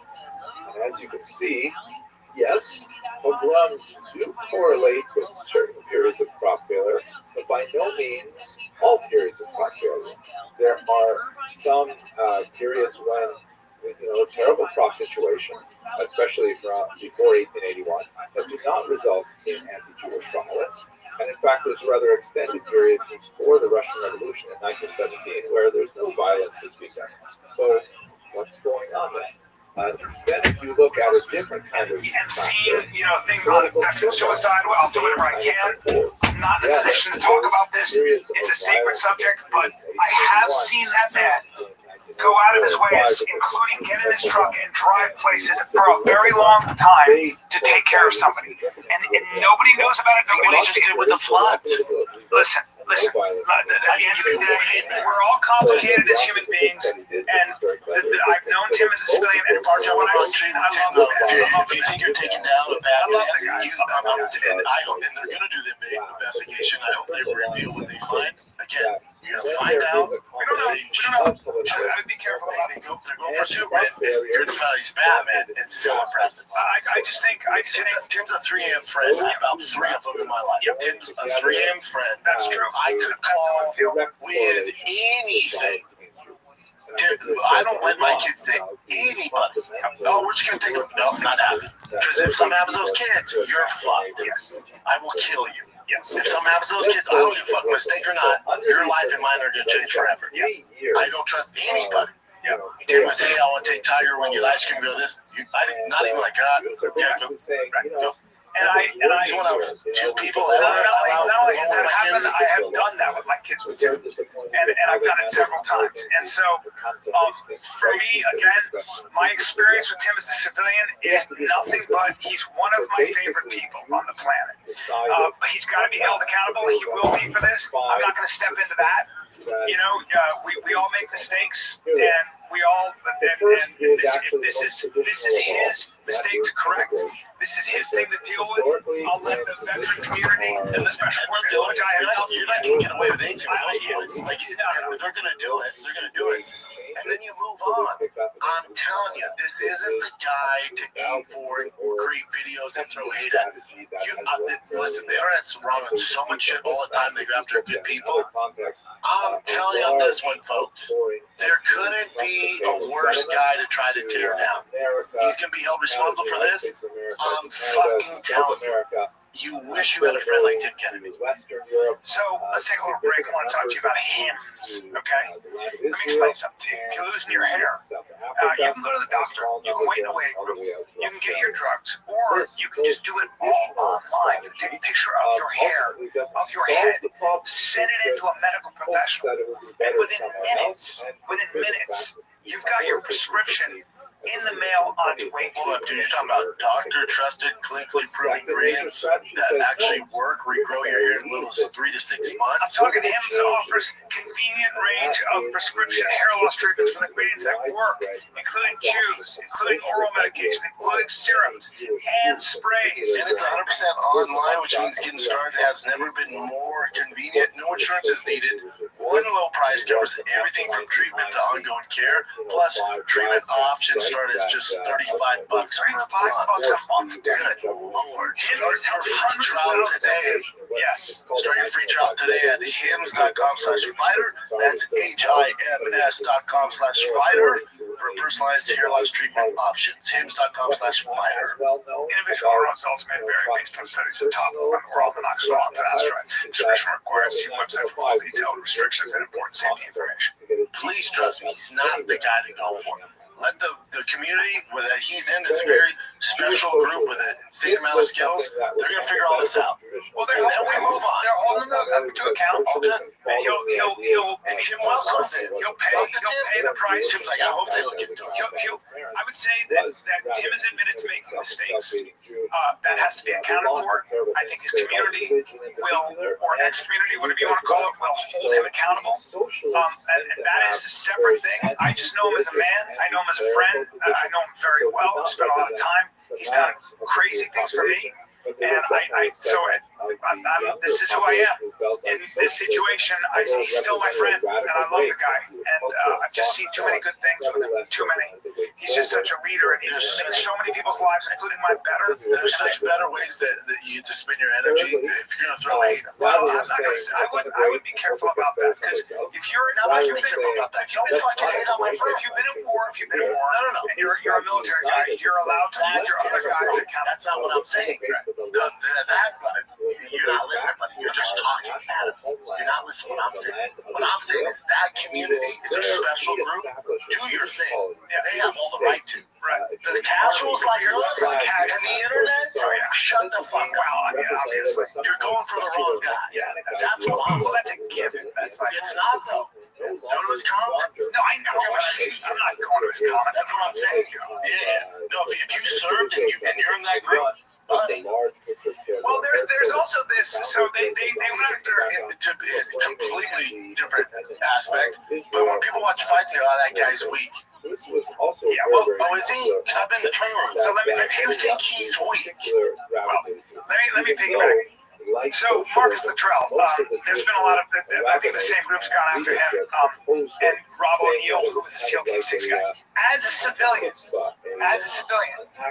S4: And as you can see, yes, pogroms do correlate with certain periods of crop failure, but by no means all periods of crop failure. There are some periods when a terrible crop situation, especially from before 1881, that do not result in anti-Jewish violence. And in fact, there's a rather extended period before the Russian Revolution in 1917 where there's no violence to speak of. So what's going on there? Then if you look at a different kind of
S5: and seeing, things on after suicide, well, I'll do whatever I can. I'm not in a position to talk about this. It's a sacred subject, but I have seen that man go out of his ways, including get in his truck and drive places for a very long time to take care of somebody. And nobody knows about it.
S1: What he just did with the floods.
S5: Listen. At the end of the day, we're all complicated as human beings, and I've known Tim as a civilian, and when I've seen, I love the guy.
S1: If you think you're taking down a bad guy, and I hope, and they're going to do the investigation. I hope they reveal what they find. Again, you're going to find out.
S5: We don't know. I would be careful about it.
S1: They're going for Superman. You're the fact he's Batman. It's so impressive.
S5: I just think
S1: Tim's a 3 a.m. friend. I have about 3 of them in my life. Tim's a 3 a.m. friend.
S5: That's true.
S1: I could call with anything. I don't let my kids take anybody. No, we're just going to take them. No, not happening. Because if something happens to those kids, you're fucked.
S5: Yes.
S1: I will kill you.
S5: Yes.
S1: If something happens to those kids, I don't give a fuck, mistake or not, your life and mine are going to change forever.
S5: Yeah.
S1: I don't trust anybody.
S5: Yeah.
S1: Tim would say, I want to take Tiger when you ice cream go this. Not even like God. Yeah, no. No.
S5: And I
S1: He's one of 2 people
S5: not
S1: ever.
S5: only has that happened, I have done that with my kids with Tim. And I've done it several times. And so, for me, again, my experience with Tim as a civilian is nothing but he's one of my favorite people on the planet. He's got to be held accountable. He will be for this. I'm not going to step into that. We all make mistakes, and we all. And this is his mistake to correct. This is his thing to deal with. I'll let the veteran community and the special work which I have helped.
S1: You're not going to get away with anything with those boys. Like, they're going to do it. They're going to do it. And then you move on. I'm telling you, this isn't the guy to aim for and create videos and throw hate at. Listen, the internet's wrong on so much shit all the time. They go after good people. I'm telling you on this one, folks, there couldn't be a worse guy to try to tear down. He's going to be held responsible for this. I'm fucking telling you. You wish you had a friend like Tim Kennedy.
S5: So let's take a little break. I want to talk to you about hymns, okay? Let me explain something to you. If you're losing your hair, you can go to the doctor. You can wait in a waiting room. You can get your drugs. Or you can just do it all online. You take a picture of your hair, of your head, send it into a medical professional. And within minutes, you've got your prescription in the mail on its way to you.
S1: Dude, you're talking about doctor-trusted, clinically proven ingredients that actually work, regrow your hair in little 3 to 6
S5: I'm
S1: months.
S5: talking hymns that offers convenient range of prescription hair loss treatments with ingredients that work, including chews, including oral medication, including serums and sprays.
S1: And it's 100% online, which means getting started has never been more convenient. No insurance is needed. One low price covers everything from treatment to ongoing care. Plus, treatment options start as just $35 per month.
S5: $35 a month,
S1: Good Lord. Start your free trial today.
S5: Yes.
S1: Start your free trial today at hims.com/fighter. That's HIMS.com/fighter for personalized hair loss treatment options. hims.com/fighter.
S5: Individual results may vary based on studies of topical and oral minoxidil and finasteride. Discretion required. See website for all detailed restrictions and important safety information.
S1: Please trust me, he's not the guy to go for. Let the community that he's in, this very special group with an insane amount of skills, they're going to figure all this out.
S5: Well,
S1: And then we move on.
S5: They're holding them to account. And he'll
S1: Tim welcomes it.
S5: He'll pay the price.
S1: Tim's like, I hope they look into it.
S5: I would say that Tim has admitted to making mistakes. That has to be accounted for. I think his community will, or next community, whatever you want to call it, will hold him accountable. And that is a separate thing. I just know him as a man. I know him as a friend. I know him very well. I've spent a lot of time. He's done crazy things for me. And this is who I am. In this situation, he's still my friend, and I love the guy. And I've just seen too many good things with him. Too many. He's just such a leader, and he just makes so many people's lives, including mine, better.
S1: There's such better ways that you to spend your energy. If you're going to throw hate,
S5: Well, I'm not going to say. I would be careful about that, because if you're
S1: not be careful about that. Don't fucking hate on my friend.
S5: if you've been in war,
S1: No.
S5: and you're a military guy, you're allowed to hold your other guys accountable.
S1: That's not what I'm saying.
S6: you're not listening, but you're just talking at us. You're not listening to what I'm saying. What I'm saying is that community is a special group. Do your thing. They have all the right to.
S5: Right.
S6: The casuals like us and the internet, shut the fuck up.
S5: I mean, obviously.
S6: You're going for the wrong guy. That's what I'm.
S5: Well, that's a given. That's like,
S6: It's not though. Go to his comments.
S5: no, I know how much hate. I'm not going to his comments.
S6: That's what I'm saying. Yeah. No, if you served and you're in that group, buddy.
S5: Well, there's also this. So they went after
S6: To be a completely different aspect. But when people watch fights, they go, "Oh, that guy's weak."
S4: This was also
S5: Yeah, well,
S6: Oh, is he? Because I've been in the training room.
S5: So let me-
S6: If you think he's weak,
S5: let me piggyback. So Marcus Luttrell, there's been a lot of. I think the same group's gone after him. And Rob O'Neill, who was a SEAL Team 6 guy. As a civilian,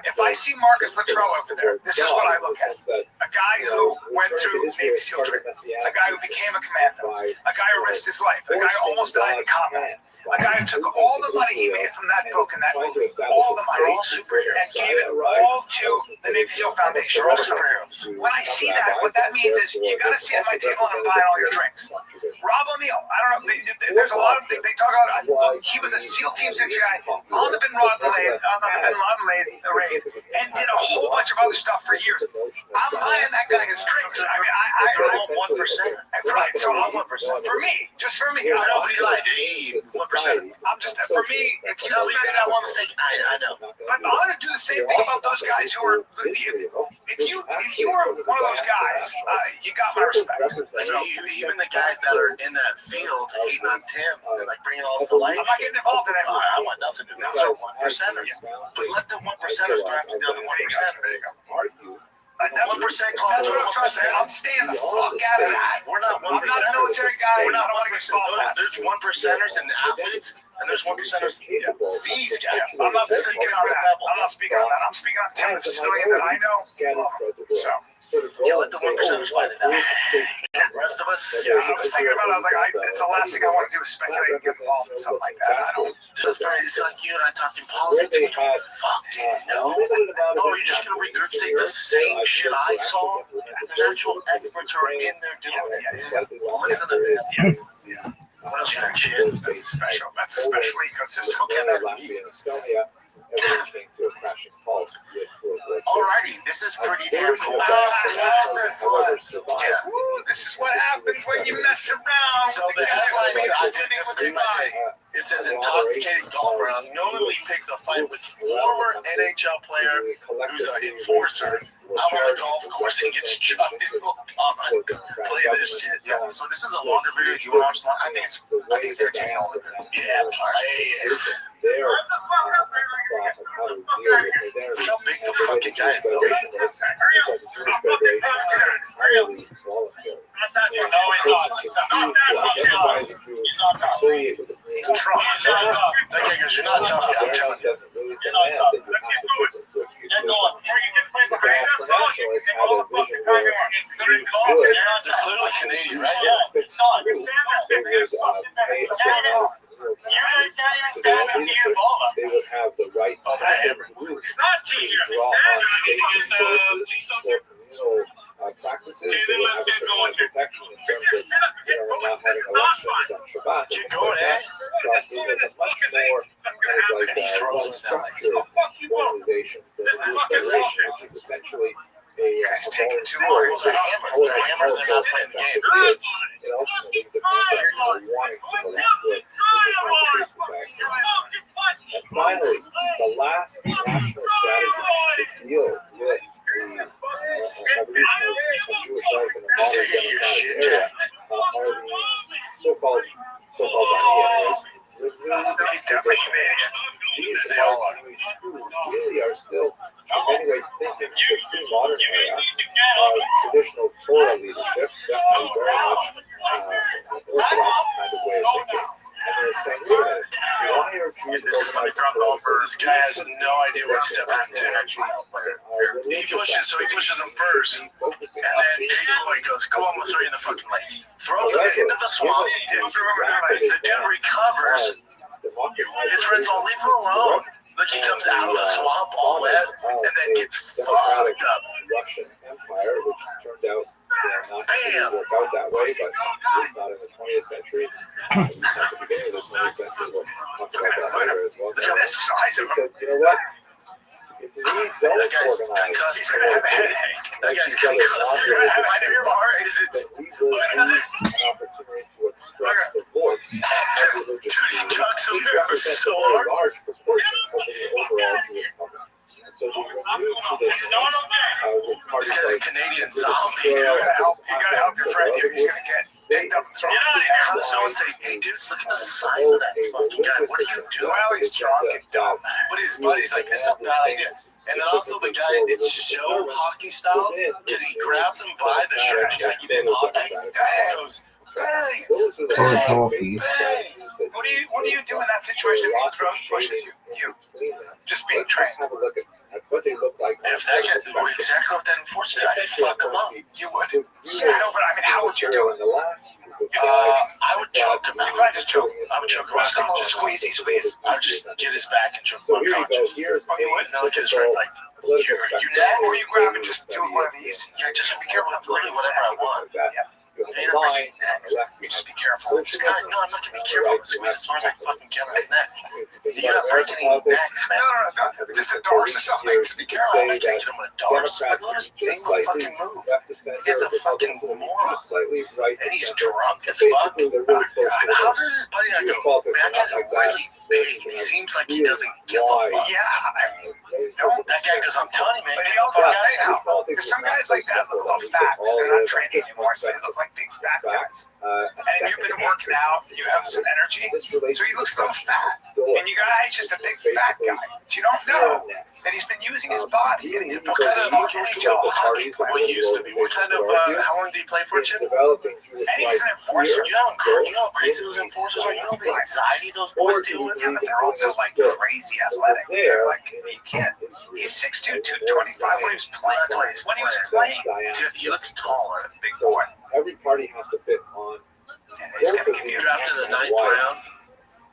S5: if I see Marcus Luttrell over there, this is what I look at: a guy who went through Navy SEAL training, a guy who became a commando, a guy who risked his life, a guy who almost died in combat. A guy who took all the money he made from that book and that movie, all the money, and gave it all to the Navy SEAL Foundation.
S6: they're all superheroes.
S5: When I see that, what that means is you got to sit at my table and I'm buying all your drinks. Rob O'Neill, I don't know. There's a lot of they talk about. He was a SEAL Team 6 guy on the Bin Laden raid, and did a whole bunch of other stuff for years. I'm buying that guy his drinks. I mean,
S6: You're
S5: I
S6: all 1%.
S5: right. So I'm
S6: 1%.
S5: For me, just for me. I
S6: I
S5: don't
S6: know he lied. He 1%.
S5: I'm just for me. If you
S6: No, we made that one mistake. I know.
S5: but I'm gonna do the same thing about those guys who are. If you were one of those guys, you got my respect.
S6: So even the guys that are in that field hating on Tim and like bringing all this to light.
S5: I'm not getting involved in that.
S6: I want nothing to do with those 1%ers. But let the 1%ers go after the other 1%.
S5: There you go.
S6: That's 1% calls.
S5: That's what I'm trying to say. I'm staying the fuck out of that.
S6: We're not 1%.
S5: I'm not a military guy.
S6: We're not
S5: I don't want to get
S6: 1%.
S5: involved.
S6: There's 1%ers and the athletes, and there's 1%ers. These guys.
S5: I'm not speaking on that. I'm not speaking on that. I'm speaking on Tim, the civilian that I know. So,
S6: Yeah, let the 1%ers fight it out. The rest of us.
S5: yeah, I was thinking about it. I was like, it's the last thing I want to do is speculate and get involved in something like that. I don't.
S6: It's like you and I talking politics. We don't fucking know. Oh, you're just gonna regurgitate the same shit I saw? There's actual experts who are in there doing it. Listen to this.
S5: Yeah.
S6: What else you got, shit?
S5: That's a special ecosystem.
S6: Alrighty, this is pretty damn cool.
S5: This is what happens when you mess around.
S6: So the headline is, I did this in my thing. It says intoxicated golf round knowingly picks a fight with former NHL player who's an enforcer out on the golf course and gets chucked in the pond. Play this shit. Yeah. So this is a longer video. If you want to watch, I think it's entertaining. Yeah, play it. Look how big the fucking guy is, though. He's drunk. That guy goes, "You're not tough guy, I'm telling you." They're clearly Canadian, right?
S4: They would have the rights
S6: Oh, they're hammered.
S5: It's not tea here.
S4: to draw on state resources for communal practices. They would have a certain protection in terms of not having elections on Shabbat.
S6: Keep going, eh?
S4: But it was a much more kind of like
S6: And he throws it down.
S4: structured organization, the Jewish Federation, which is essentially
S5: He's taking too long.
S6: Well, they're hammered. They're hammered. They're not playing the game.
S4: It ultimately depends on wanting to go into it, which is not the case with Ashton. And finally, the last national strategy to deal with the evolution of Jewish life in the modern democratic era are the so-called Bahai.
S5: He's definitely Canadian.
S4: These are who really are still, in many ways, thinking the pre-modern era of traditional Torah leadership, definitely very much an Orthodox kind of way of thinking. And they're saying, wait a minute, why are Jews
S6: This is when he dropped off for this guy has no idea what he's stepping into. He pushes him first, and then he goes, "Come on, we'll throw you in the fucking lake." Throws him into the swamp. The dude recovers. His friends all leave him alone. Look, he comes out of the swamp all wet, and then gets fucked up.
S4: Russian Empire, which turned out not to work out that way, but at least not in the 20th century. At least not the beginning of the 20th century. We'll talk about that later as well.
S1: Look at the size
S4: He
S1: of him.
S4: said, you know what? If we don't
S6: That guy's
S4: organize,
S6: concussed.
S1: He's gonna have a headache.
S6: That guy's concussed.
S1: You're gonna have a headache. Your heart is it.
S4: that we will lose an opportunity to express the voice of religious
S6: Dude, he chucks him
S4: He
S6: there
S4: represents
S6: so
S4: a very
S6: hard.
S4: large proportion of the overall Jewish public. And so the renewed tradition with parties
S6: This guy's a
S4: like
S6: Canadian
S4: British
S6: zombie.
S4: Israel,
S1: You gotta help your friend here. He's gonna get picked up and thrown in the
S6: How does someone say, hey, dude, look at the size of that fucking guy. What are you doing?
S1: Well, he's drunk and dumb.
S6: But his buddy's like, this is a bad idea. And then also the guy, it's so hockey style, because he grabs him by the shirt just like he did in hockey. And goes, bang,
S4: Those are the
S7: Or
S4: main
S7: hockey.
S4: strategies that
S1: What do you do in that situation if he throws pushes you? Just being trained.
S4: Have a look at what they look like.
S6: if that guy, exactly what that unfortunate, I'd fuck him up.
S1: You would. Yeah, no, but I mean, how would you do it?
S4: In the last
S6: I would choke him
S1: You
S6: out.
S1: probably just choke him.
S6: I would choke him out.
S1: Just squeeze.
S6: I would just get his back and choke
S4: So
S6: him
S4: here you go.
S6: unconscious.
S4: Here's
S1: Oh, you would?
S6: And then look at his friend like,
S4: political
S6: You're
S4: spectrum.
S6: next.
S1: Or you grab and just do one of these.
S6: yeah, just be careful. I'm literally whatever I want.
S1: Yeah.
S4: You have
S6: You're
S4: a
S6: not
S4: line
S6: breaking
S4: on
S6: necks.
S4: the left.
S1: You just be careful.
S6: This guy, no, I'm not gonna be careful. I'm gonna squeeze as far as I fucking can on his neck. You're not breaking any necks, man.
S1: No. Just a doors or something. Just be careful.
S6: I can't get him with a dart.
S4: Democrats are
S6: Ain't
S4: just
S6: no
S4: slightly
S6: fucking move.
S4: left of center.
S6: He's a fucking
S4: Republicans
S6: moron.
S4: just slightly right.
S6: And he's
S4: of center.
S6: drunk as fuck.
S4: Basically, they're really close to the
S6: How
S4: middle.
S6: does his buddy not
S4: Jewish
S6: go,
S4: politics
S6: man,
S4: are
S6: that
S4: not
S6: guy's
S4: like that.
S6: really big. He seems like he doesn't give a fuck.
S1: Yeah.
S6: That guy goes, I'm telling you, man,
S1: But
S6: get
S1: he
S6: the
S1: also
S6: fuck
S1: tell you
S6: out of
S1: how. There's some guys like that look a little fat because they're not trained anymore, so they look like big fat guys. And you've been working out, you have some energy, so he looks a little fat. And you guys just a big fat guy. But you don't know that he's been using his body. And he's a professional NHL hockey player.
S6: Well, he used to be. What kind of, how long did he play for, Chip?
S4: Developing Jewish
S1: And he's an enforcer.
S6: You know how crazy those enforcers are? You know the anxiety those boys deal with?
S1: Yeah, but they're also like crazy athletic. They're like, you can't. He's 6'2", 225 when he was playing.
S6: He looks taller.
S1: Big boy.
S4: Every party has to fit on.
S1: He's gonna give you
S6: Drafted in the 9th round.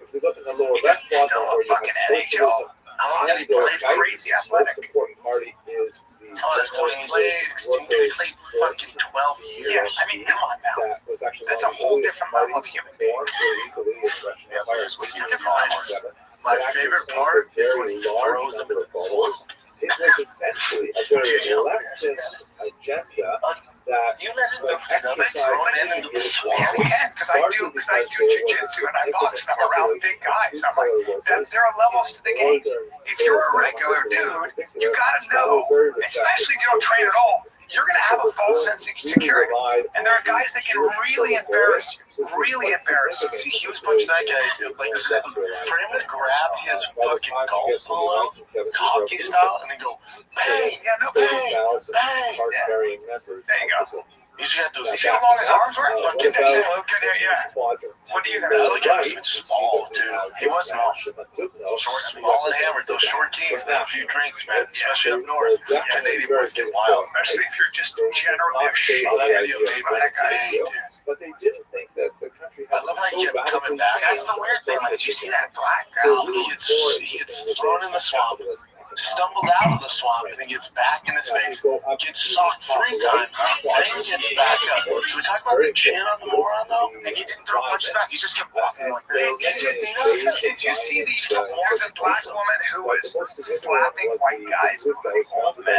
S4: If we look in the lower
S1: He's
S4: left
S1: still
S4: quadrant,
S1: a
S4: where you have
S1: fucking NHL.
S4: socialism,
S6: How long did he
S4: and
S6: play
S4: the
S6: for?
S1: Crazy
S4: most
S1: athletic.
S4: important party is the
S6: Oh, that's when he played 16. Dude, he played fucking 12 years.
S1: Yeah, I mean, come on now.
S4: that was actually
S1: That's
S4: one
S1: a
S4: of the
S1: whole
S4: earliest
S1: different level of
S4: parties
S1: human being.
S4: formed illegally in the Russian
S6: Yeah,
S4: Empire.
S6: there's
S1: It's
S6: two
S1: different
S6: different
S1: levels.
S6: My favorite part is when he throws him in the pool.
S4: It was essentially a very leftist agenda that
S6: You let him
S4: was
S6: throw him into the swamp.
S1: Yeah, they can, because I do jujitsu and I box and I'm around big guys. I'm like, there are levels to the game. If you're a regular dude, you gotta know, especially if you don't train at all, you're gonna have a false sense of security. And there are guys that can really embarrass you. Really embarrass you.
S6: See, he was punching that guy like for him to grab his fucking golf polo, hockey style, and then go bang,
S1: Yeah, no, bang.
S6: bang.
S1: There you go.
S6: You should have those.
S1: You see how long his arms were?
S6: Fucking
S1: Yeah. What do you
S6: That
S1: gonna
S6: other guy was even small, dude. He was small.
S4: Short,
S6: Small and hammered. Those short kings and a few drinks, man. Especially up north. Canadian boys get wild.
S1: Especially if you're just generally a shit.
S6: Oh, that video made my
S1: That guy.
S6: day, dude.
S4: But they didn't think that the country
S6: I
S4: had
S6: love how he
S4: so
S6: kept coming back.
S1: That's the weird thing. Like, did you see that black girl?
S6: He gets thrown in the swamp, stumbles out of the swamp, and then gets back in his face. Gets socked 3 times, then gets back up. Should we talk about the chin on the moron, though?
S1: And he didn't throw punches back. He just kept walking like this. Did you see there's a black woman who was slapping white guys with old men?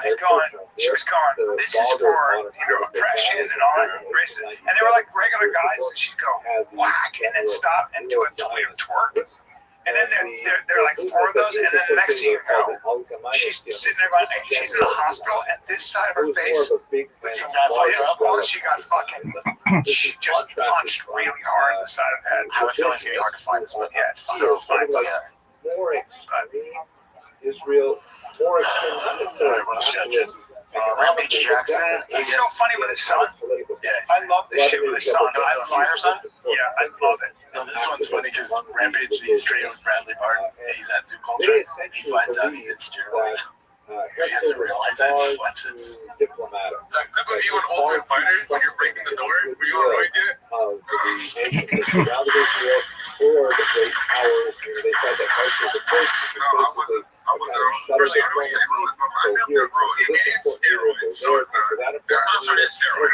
S1: It's going. She was going. This is for oppression and all racism. And they were like regular guys, and she'd go whack and then stop and do a twerk. And then they're like 4 of those, and then the next thing you know, she's sitting there going, and she's in the hospital, and this side of her face, like some guy fucked her up, and she got fucking, she just punched really hard in the side of the head.
S6: I have a feeling it's gonna be hard to find this, but
S1: Yeah, it's fine.
S6: so
S1: It's fine.
S6: yeah.
S4: more extreme Israel, more extreme, not necessarily nationalism,
S6: Rampage Jackson,
S1: He's so funny with his son.
S4: political
S6: Yeah.
S1: I love this shit with his son. The Island Fighter son. Yeah, I love it.
S6: No, this one's funny because Rampage, he's training with Bradley Barton. He's at Zoo Culture. He finds out he did steroids. He doesn't realize that. He watches.
S4: diplomatic.
S8: That clip of you and Ultimate Fighter when you're breaking the door, were you alright yet?
S4: Of the nations that surrounded Israel or the great powers. They felt that Moshe's approach, which is basically
S8: I was
S4: shuttle
S8: earlier. I was
S4: diplomacy,
S8: saying,
S4: go here to this important area, go there, for that
S8: They're not
S4: important
S8: starting steroids.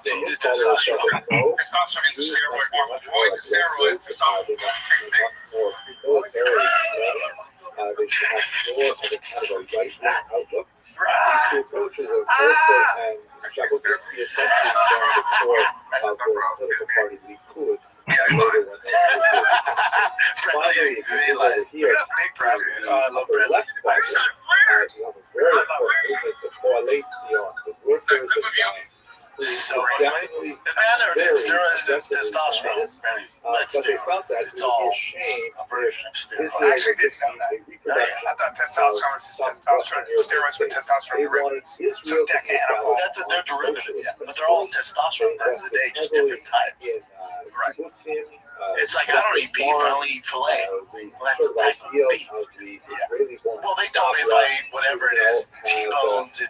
S6: Some testosterone.
S8: Testosterone is a steroid hormone. Boys and steroids are some same thing.
S4: They should have more of a kind of a right-wing outlook. These two approaches of Herzl and Jabotinsky essentially formed the core of the political party Likud. Later when finally, over here,
S6: I love
S4: the
S6: Bradley.
S4: left wing, you have a very important movement, the Coalition, the workers of Zion, who
S6: So
S4: definitely
S6: the matter
S4: very
S6: is steroids and
S4: aggressive
S6: testosterone.
S4: but they felt that
S6: It's
S4: it would be
S6: all
S4: a shame
S6: a version of steroids.
S8: I actually didn't know that.
S4: a reproduction.
S8: I thought testosterone was just testosterone. Steroids were testosterone.
S4: They wanted Israel to be established
S6: That's their derivatives, but they're all testosterone at the end of the day, just different types.
S4: in kibbutzim,
S6: It's like I don't eat beef, I only eat filet. Well, that's a type of beef. Well, they told me if I ate whatever it is, T-bones and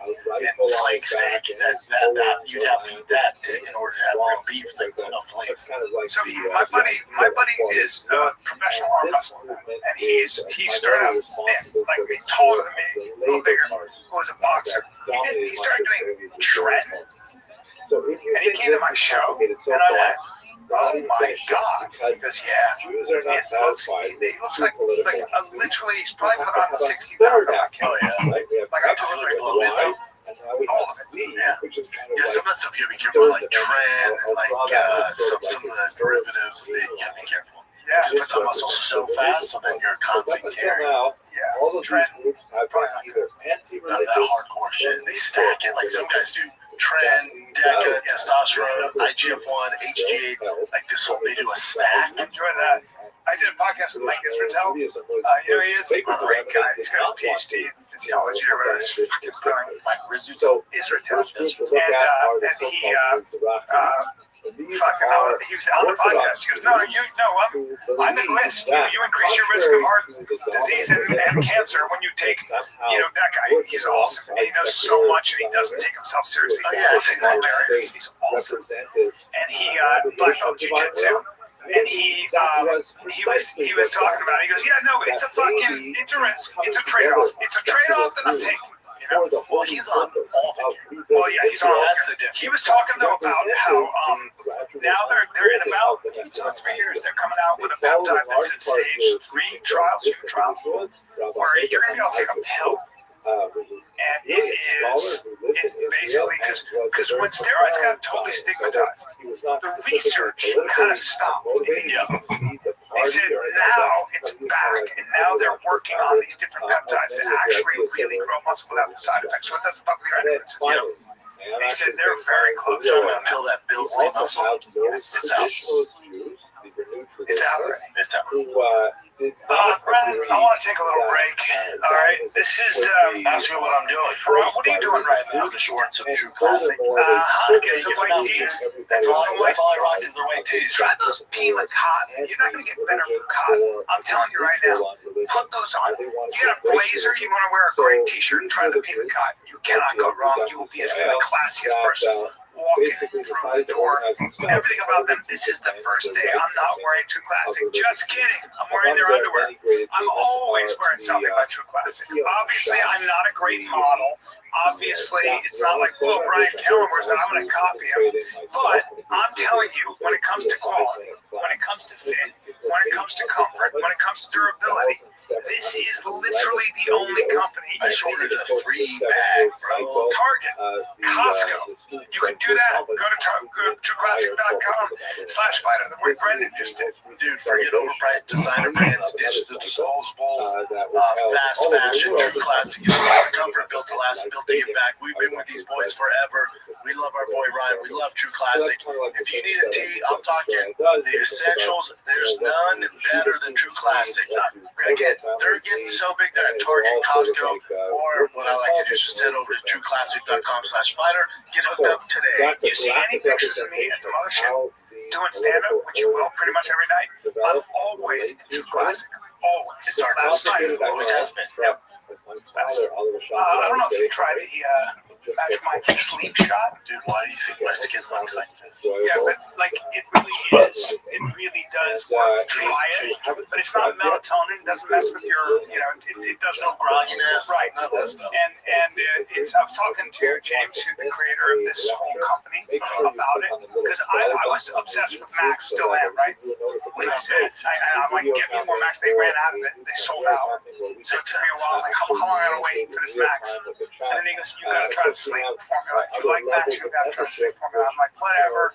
S6: flake steak, that you'd have to eat that in order to have real beef. Like enough flakes.
S8: So my buddy is a professional arm wrestler, and he started out thin, like me, taller than me, a little bigger. Was a boxer. He started doing trend, and he came to my show, and I went, "Oh my god!" Because
S4: Jews are not
S8: he looks
S4: satisfied.
S8: like literally he's probably put on 60,000 pounds.
S6: Oh yeah.
S8: Like I told him,
S6: blow it though.
S4: And now we
S6: All
S4: have
S6: of it,
S4: C,
S6: yeah.
S4: which is kind of
S6: Yeah,
S4: like
S6: some of that stuff you gotta be careful, like trend and like some of the derivatives. You gotta be careful.
S8: Yeah,
S6: It puts on muscle so fast, so then you're constantly carrying.
S4: now,
S8: yeah.
S4: all of these
S8: Trend.
S4: groups have been either
S6: None of that
S4: anti-religious,
S6: hardcore shit. And they stack it like some guys do. Trend, DECA, testosterone, IGF-1, HGH. Like this whole, they do a stack.
S8: Enjoy that. I did a podcast with Mike Israel. You know, he is a great guy. He's got his PhD in physiology or whatever. It's fucking brilliant.
S6: Like Rizzuto.
S8: Israel.
S4: First group to look at are the
S8: and he,
S4: so-called Mizrahi. These
S8: he was on the podcast. He goes, I'm at risk. You increase your risk of heart disease and cancer when you take, that guy. He's awesome. And he knows so much, and he doesn't take himself seriously.
S6: Oh, yeah,
S8: He's hilarious. He's awesome. And he black belt jiu-jitsu. And he was talking about it. He goes, it's a risk. It's a trade-off. It's a trade-off that I'm taking.
S6: Well, he's on all of it.
S8: Well, yeah, he's on.
S6: That's the difference.
S8: He was talking though about how now they're in about 2 or 3 years they're coming out with a peptide that's in stage 3 trials, human trials, where you're gonna be able to take a pill, and it's basically because when steroids got totally stigmatized, the research kind of stopped. They said now it's back, and now they're working on these different peptides that actually really grow muscle without the side effects, so it doesn't fuck with your endocrines. They said they're very close.
S6: So I'm gonna pill that Bill's Lee muscle. It's out.
S8: It's out already.
S6: It's out.
S8: Brennan, I want to take a little break. All right, this is
S6: Ask me what I'm doing.
S8: what are you doing right now?
S6: The shorts of True Classic.
S8: Get some white tees.
S6: That's all I rock is the white tees.
S8: Try those Pima cotton. You're not gonna get better from cotton. I'm telling you right now. Put those on. You got a blazer. You want to wear a great T-shirt and try the Pima cotton. You cannot go wrong. You will be the classiest person walking through the door. Everything about them. This is the first day I'm not wearing True Classic. Just kidding. I'm wearing their underwear. I'm always wearing something by True Classic. Obviously, I'm not a great model. Obviously, it's not like, well, Brian Callen wears that, I'm going to copy him. But I'm telling you, when it comes to quality, when it comes to fit, when it comes to comfort, when it comes to durability, this is literally the only company.
S6: I ordered a 3-bag, bro.
S8: Target, Costco. You can do that. Go to trueclassic.com/fighter. The way Brendan just did.
S6: Dude, forget overpriced designer brands, ditch the disposable, fast fashion. True Classic is about comfort built to last, built to give back. We've been with these boys forever. We love our boy Ryan. We love True Classic. If you need a tee, I'm talking the essentials. There's none better than True Classic. Again, they're getting so big they're at Target, Costco, or what I like to do is just head over to trueclassic.com/fighter. Get hooked up today.
S8: You see any pictures of me at the mothership doing stand-up, which you will pretty much every night, I'm always in True Classic. Always.
S6: It's our
S8: last night.
S6: always has been.
S8: I don't know if you tried the Magic Mind's sleep shot.
S6: Dude, why do you think my skin looks like this?
S8: Yeah, but like it really is. It really does work. Try it, but it's not melatonin. It doesn't mess with your, it doesn't
S6: No grogginess.
S8: Right.
S6: None of that stuff.
S8: And it's. I was talking to James, who's the creator of this whole company, about it because I was obsessed with Max. Still am, right? When he said, I'm like, get me more Max. They ran out of it. They sold out. So it took me a while. Like, how long I gotta wait for this Max? And then he goes, you gotta try the sleep formula. If you like Max, you gotta try the sleep formula. I'm like, whatever.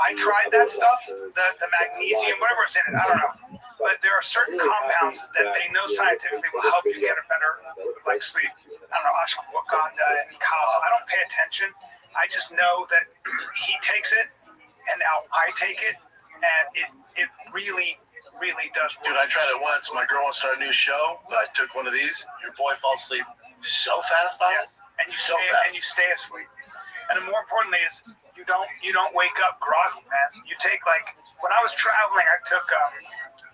S8: I tried that stuff, the magnesium, whatever it's in it, I don't know. But there are certain compounds that they know scientifically will help you get a better sleep. I don't know ashwagandha and kava. I don't pay attention. I just know that he takes it, and now I take it, and it really, really does work.
S6: Dude, I tried it once. My girl wants to start a new show. I took one of these. Your boy fell asleep so fast on it.
S8: And you stay asleep. And more importantly is you don't wake up groggy, man. You take when I was traveling, I took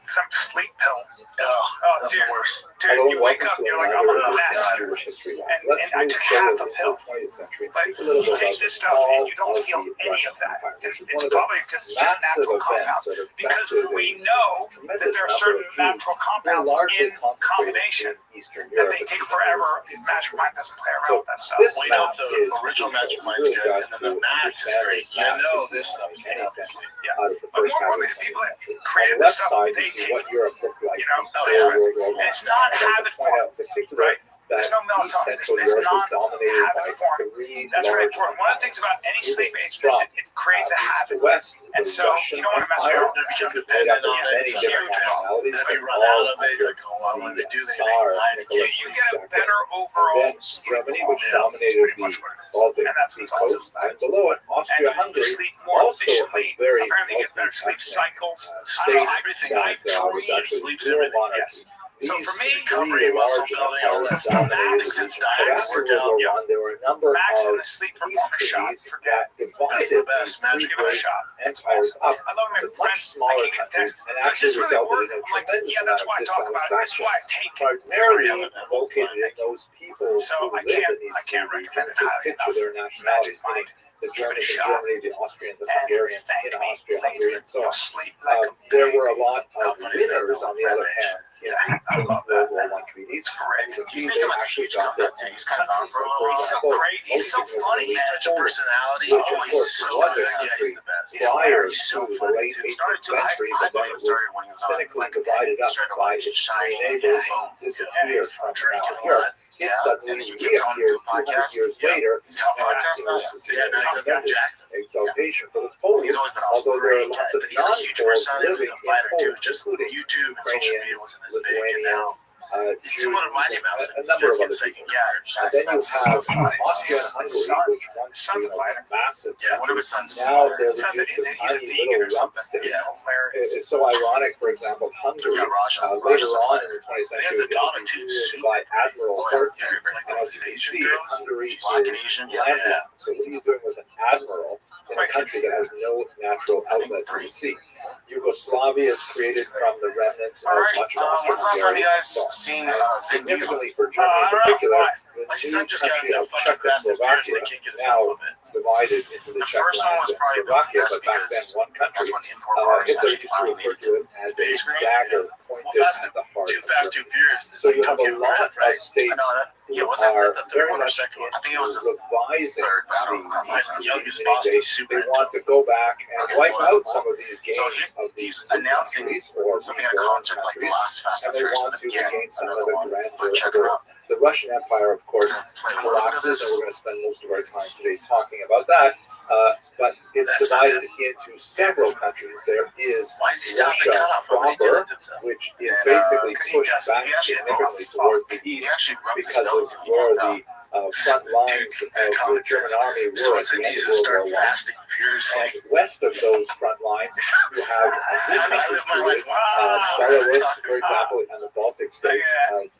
S8: some sleep pill.
S6: That's
S8: dude,
S6: the worst.
S8: dude, you wake up, you're like, I'm a mess. And I took half a pill. But you take this stuff and you don't feel any of that. It's probably because it's just natural compounds. Because we know that there are certain natural compounds in combination that they take forever. Magic Mind doesn't play around with that stuff.
S6: We know the original Magic Mind's good, and then the Max is great. You know this stuff.
S8: Yeah. But more importantly, the people that created this stuff, they take, and it's not habit form, right? There's no melatonin. It's non-habit form. That's really important. One of the things about any sleep agent is it creates a habit. And so you don't want to mess around.
S6: You become dependent on it. It's a huge problem. And if you run out of it, you're like, oh, well, when they do, they anxiety.
S8: You get a better overall sleep quality. And that's what's awesome.
S4: And below it,
S8: And you sleep more efficiently. Apparently, you get better sleep cycles.
S6: Everything I breathe, sleeps everything.
S8: Yes. So for me,
S6: recovery, muscle building, all that stuff. Max, it's diet, workout.
S4: There were a number
S8: Max
S4: of
S8: and the sleep performance shot. Forget.
S6: That's the best. Magic
S8: Give it a shot. It's awesome. I love my friends. I can get text. Does this really work? I'm like, yeah, that's why I talk about it. That's why I take it.
S4: Primarily located in those people
S8: So
S4: who
S8: I
S4: live in these
S8: can't recommend it
S4: communities,
S8: highly
S4: particular their nationalities, meaning the Germans in Germany, the Austrians and Hungarians in Austria, Hungary, and so on. There were a lot of winners, on the other hand, in the World War I treaties.
S3: He's making like a huge comeback too. He's kind of gone for a little while.
S8: He's so great. He's so funny.
S6: He's such a personality.
S4: Which,
S6: Oh,
S4: of
S6: he's
S4: course,
S6: so
S4: was
S6: good.
S4: a
S6: Yeah,
S4: country
S6: he's the best.
S4: prior
S6: He's
S4: to
S6: so
S4: the
S6: funny.
S4: late
S6: Dude.
S4: 18th century, but then it was cynically divided up by its three neighbors and disappeared from around Europe. It suddenly reappeared 200 years later, and this is tremendous exaltation for the Polish, although there are lots of non-Poles living in Poland,
S6: Just
S4: including
S6: YouTube and social media
S4: Ukrainians,
S6: wasn't as big, and now
S4: Lithuanians,
S6: it's similar to Mighty Mouse.
S4: a number of other people. And then you have Austria and Hungary, which once was massive.
S6: Yeah,
S3: One of his sons is a
S4: Now
S3: fighter.
S4: they're reduced to tiny little lump states. It's so ironic, for example, Hungary,
S3: Yeah, Raja.
S4: later on in the 20th
S6: He has
S4: century,
S6: a daughter
S4: was
S6: too.
S4: ruled by Admiral Horthy.
S6: Like
S4: And
S6: one
S4: as
S6: of
S4: you
S6: these
S4: can
S6: Asian
S4: see,
S6: girls.
S4: Hungary
S3: Black and
S4: is
S3: Asian.
S4: landlocked. So what are you doing with an admiral in a country that has no natural outlet to the sea? Yugoslavia is created from the remnants of
S3: Alrighty,
S4: much of
S3: when's the last time you
S4: Austro-Hungarian
S3: guys
S4: thought.
S3: seen
S4: And
S3: Vin Diesel?
S4: significantly for Germany in particular, the
S6: My
S4: new
S6: son just got
S4: country
S6: into
S4: of
S6: fucking Fast and Furious.
S4: Czechoslovakia,
S6: They can't get
S4: now
S6: enough of it.
S4: divided into the
S3: The
S4: Czech
S3: first one
S4: lands
S3: was
S4: and
S3: probably the
S4: Slovakia,
S3: best
S4: but back then
S3: because
S4: one country.
S3: that's when import cars
S4: Hitler
S3: actually
S4: used to
S3: finally
S4: refer
S3: made it.
S4: to it as a
S6: Base grade,
S4: dagger
S6: Well,
S4: pointed
S6: Fast
S4: at the heart
S6: Too
S4: of
S6: Fast,
S4: Germany.
S6: Too Furious.
S4: So you have a lot of
S3: I
S4: states
S3: know that. Yeah,
S4: who
S3: was that
S4: are
S6: the third
S4: very
S6: one or
S4: much
S6: second one?
S3: I think it was
S4: into
S3: the
S4: revising
S3: third, but I don't know.
S6: My
S4: the
S6: youngest
S4: meaning
S6: boss
S4: they
S6: is super
S4: want to go back and wipe out some of these games
S3: So
S4: of these
S3: he's announcing
S4: countries or
S3: something at a
S4: foreign
S3: concert like the
S4: countries,
S3: last Fast
S4: and
S3: and
S4: they
S3: Furious
S4: want
S3: and
S4: to
S3: again
S4: regain some of
S3: another
S4: the
S3: one.
S4: grandeur
S3: Check
S4: of
S3: it
S4: the
S3: out.
S4: The Russian Empire, of course,
S3: Play a little bit of
S4: collapses, and
S3: this.
S4: we're going to spend most of our time today talking about that. But it's
S6: That's
S4: divided into several countries. There is
S6: Why is he stopping
S4: Russia
S6: cut off? Why would he do
S4: proper,
S6: that themselves?
S4: which is
S3: And,
S4: basically
S8: 'cause he
S4: pushed
S8: doesn't-
S4: back
S8: he actually
S4: significantly
S8: thinks,
S4: towards the
S3: He
S4: east
S3: actually rubbed his
S4: because of
S3: nose and he
S4: where
S3: walked
S4: the
S3: out.
S4: front lines of the German army
S6: So
S4: were at
S6: it's
S4: the end
S6: easy
S4: of
S6: to
S4: World
S6: start
S4: War I.
S6: fasting furiously.
S4: And west of those front lines, you have
S6: I live my life.
S4: Belarus, for example, and the Baltic Baltic states,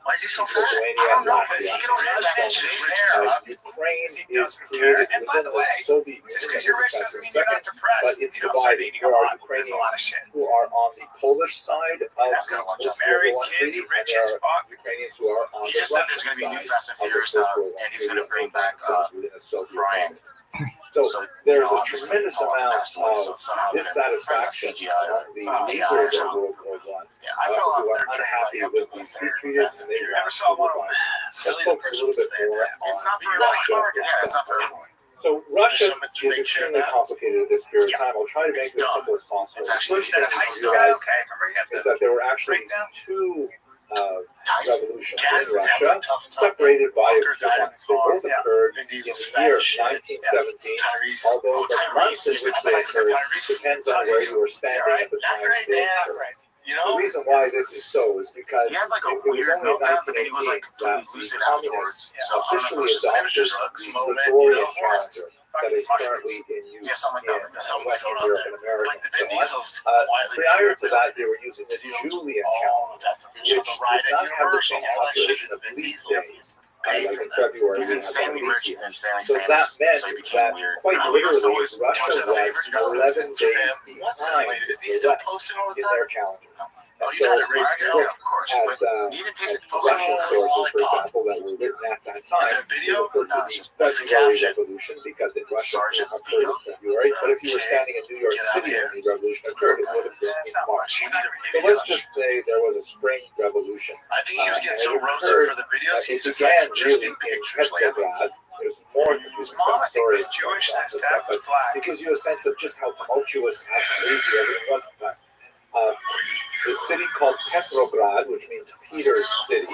S6: Why is he so fat?
S4: Lithuania,
S8: I don't know,
S4: Latvia.
S8: because he can only have that much
S4: Ukraine
S8: He
S4: is
S8: doesn't
S4: created
S8: care. And by
S4: within
S8: the
S4: the
S8: way,
S4: Soviet Union.
S8: just because
S4: that
S8: you're
S4: we
S8: rich
S4: discussed
S8: doesn't
S4: in a
S8: mean you're not
S4: second,
S8: depressed.
S4: but it's
S8: You don't start
S4: divided.
S8: eating
S4: There
S8: a
S4: are
S8: lot. There's a lot of
S4: Ukrainians
S8: shit.
S4: who are on the Polish side of
S8: That's
S4: the
S8: gonna watch out.
S4: post-World
S8: Married
S4: War
S8: kids,
S4: Treaty, and
S8: rich
S4: there
S8: as
S4: are
S8: fuck.
S4: Ukrainians who are on
S8: He
S4: the
S8: just said there's
S4: Russian
S8: going to be new
S4: side
S8: Fast and
S4: of the
S8: Furious
S4: post-World War
S8: and he's going to
S4: Treaty
S8: bring back
S4: within the Soviet
S8: Brian.
S4: Union. So there's a
S8: obviously,
S4: tremendous
S8: Paul
S4: amount
S8: passed away, so
S4: of
S8: somehow they're
S4: dissatisfaction
S8: CGI
S4: among the
S8: AI
S4: leaders
S8: or
S4: of
S8: something.
S4: World War I.
S8: Yeah, I fell off
S4: Who are
S8: their train
S4: unhappy
S8: like
S4: with
S8: up to the
S4: these
S8: third
S4: treaties,
S8: Fast
S4: and
S8: and
S4: they
S8: Furious.
S4: want
S8: Never saw
S4: to
S8: one of them.
S4: revise. Let's
S8: Billy the
S4: focus a
S8: first
S4: little
S8: one's
S4: bit more
S8: fantastic. It's
S4: on
S8: not for
S4: Russia.
S8: Yeah, it's not for everyone.
S4: So Russia
S6: Some
S4: is
S6: fake shit
S4: extremely
S6: now.
S4: complicated at this period of time. I'll try to make
S8: It's
S4: this
S8: dumb.
S4: simple as possible.
S8: It's
S4: The
S8: actually
S4: first thing
S8: that
S4: to
S8: Tyson guy.
S4: realize
S8: Okay, remember you have
S4: is
S8: to
S4: that there were actually
S8: breakdown.
S4: two
S8: Tyson.
S4: revolutions
S6: Gas
S4: in
S6: is
S4: Russia,
S6: having a tough time.
S4: separated by a
S6: Walker
S4: few
S6: died in
S4: months. They both
S6: Yeah.
S4: occurred
S6: Vin
S4: in
S6: Diesel's
S4: the
S6: fat
S4: year
S6: as shit.
S4: 1917,
S6: Tyrese.
S4: although the month in which they occurred depends on where you were standing at the
S8: Not
S4: time
S8: great,
S4: they
S8: man. Not
S4: occurred.
S8: great.
S6: You
S4: The
S6: know?
S4: reason why this is so is because
S8: He had like a
S4: it was
S8: weird
S4: only in
S8: meltdown, but then he was
S4: 1918
S8: like
S4: that
S8: completely
S4: the
S8: lucid
S4: communists
S8: afterwards. So I don't know if it
S4: officially
S8: was just
S4: adopted
S6: just
S4: the
S6: drugs, moment,
S4: Gregorian
S6: you know,
S4: calendar that is currently in use
S8: Yeah, something like
S4: in
S8: that.
S6: Something's
S4: Western
S6: going on
S4: Europe
S6: there.
S4: and America
S6: Like the
S4: and
S6: Vin
S4: so on.
S6: Diesel's quietly.
S4: Prior to that, they were using the Julian calendar,
S6: Oh, that's a
S4: which
S6: picture of
S4: does
S6: the ride
S4: not
S6: at
S4: have the
S6: Universal.
S4: same
S6: All that shit
S4: calculation
S6: is
S4: of
S6: Vin
S4: leap
S6: Diesel.
S4: days. Like in February,
S8: He's
S4: we have
S8: insanely
S4: our leap
S8: rich
S4: year.
S8: and insanely
S4: So that
S8: famous.
S4: meant
S8: So he became
S4: that
S8: weird.
S4: quite
S8: He was
S4: literally,
S8: always
S4: Russia
S8: one of the
S4: was
S8: favorite girls.
S4: 11 days
S6: What's his
S4: behind
S6: latest? Is he
S4: the
S6: still
S4: West
S6: posting all the
S4: in
S6: time?
S4: their calendar.
S6: Oh,
S4: And
S6: you got
S4: so
S6: it right
S4: if you
S6: now.
S4: look
S8: Yeah, of course.
S4: at,
S8: But he didn't
S4: at
S8: face it.
S4: Russian sources, for example, that were written at that time,
S6: Is that
S4: they
S6: video?
S4: refer to
S8: No,
S4: the
S8: it's just-
S6: what's the
S4: February
S6: caption?
S4: Revolution because in Russia it
S8: Sergeant
S4: occurred in February. But if you were
S6: Okay.
S4: standing in New York
S6: Get out
S4: City
S6: of here.
S4: when the revolution occurred, it would have been
S8: That's
S4: in
S8: not
S4: March.
S8: much.
S4: So let's just say there was a spring revolution.
S6: I think he was getting
S4: And
S6: so
S4: it
S6: roasted
S4: occurred,
S6: for the videos. He's
S4: it
S6: just
S4: began
S6: like
S4: really
S6: posting
S4: in
S6: pictures lately.
S4: Petrograd. There's more to
S8: His
S4: this
S8: mom, I think,
S4: story
S8: was Jewish.
S4: about
S8: That's
S4: this stuff, but
S8: black.
S4: it gives you a sense of just how tumultuous and how crazy everything was at the time. The city called Petrograd, which means Peter's City,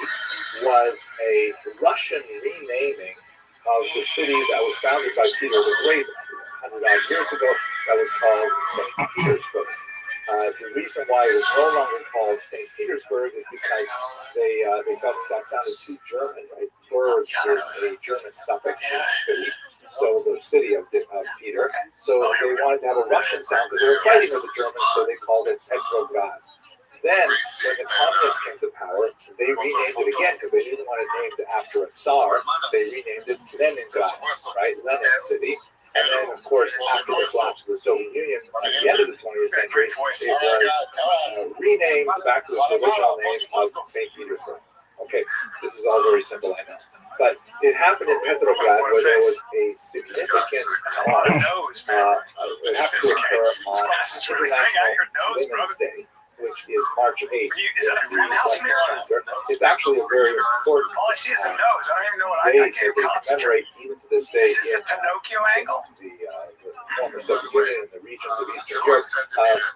S4: was a Russian renaming of the city that was founded by Peter the Great 100 years ago that was called St. Petersburg. The reason why it was no longer called St. Petersburg is because they felt that sounded too German, right? Berg is a German suffix in the city. So the city of Peter. So they wanted to have a Russian sound because they were fighting with the Germans, so they called it Petrograd. Then, when the communists came to power, they renamed it again because they didn't want it named after a Tsar. They renamed it Leningrad, right? Lenin City. And then, of course, after the collapse of the Soviet Union at the end of the 20th century, it was renamed back to its original name of St. Petersburg. Okay, this is all very simple, I know. But it happened in Petrograd where there was a significant march. It happened to occur on International Women's Day, which is March 8th. It's actually a very important
S8: All I see is a nose. I don't even know what
S4: day
S8: I
S4: that
S8: can't
S4: they
S8: concentrate.
S4: commemorate even to this day
S8: This is
S4: in
S8: the Pinocchio angle.
S4: the former Soviet Union and the regions of Eastern Europe.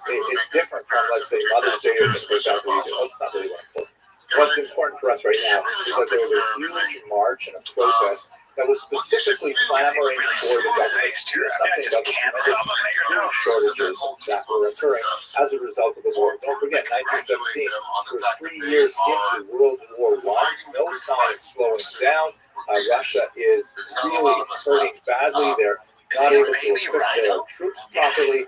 S4: It's different from, let's say, Mother's Day or things like that. It's not really that important. What's important for us right now is that there was a huge march and a protest that was specifically clamoring for the government to do something about the tremendous food shortages that were occurring as a result of the war. Don't forget, 1917, we're 3 years into World War I, no sign of slowing down. Russia is really hurting badly. They're not able to equip their troops properly.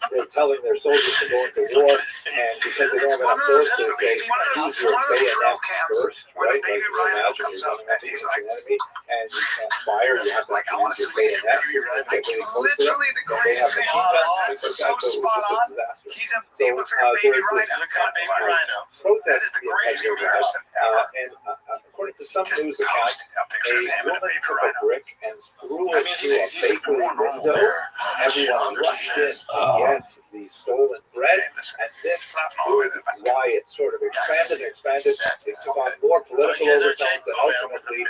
S4: They're telling their soldiers to go into war, and because they don't have enough bullets, they say, use your bayonets first, right? Like, you imagine you're running up against an enemy, and you can't fire, you have to use your bayonets, you have to get really close to them, then they have machine guns, things like that, so it was just a disaster.
S8: He looks like a baby rhino.
S4: Protest in Petrograd, and according to some news accounts, a woman took a brick and threw it through a bakery window. Everyone rushed in to get the stolen bread, and this food riot sort of expanded. It took on more political overtones, and ultimately,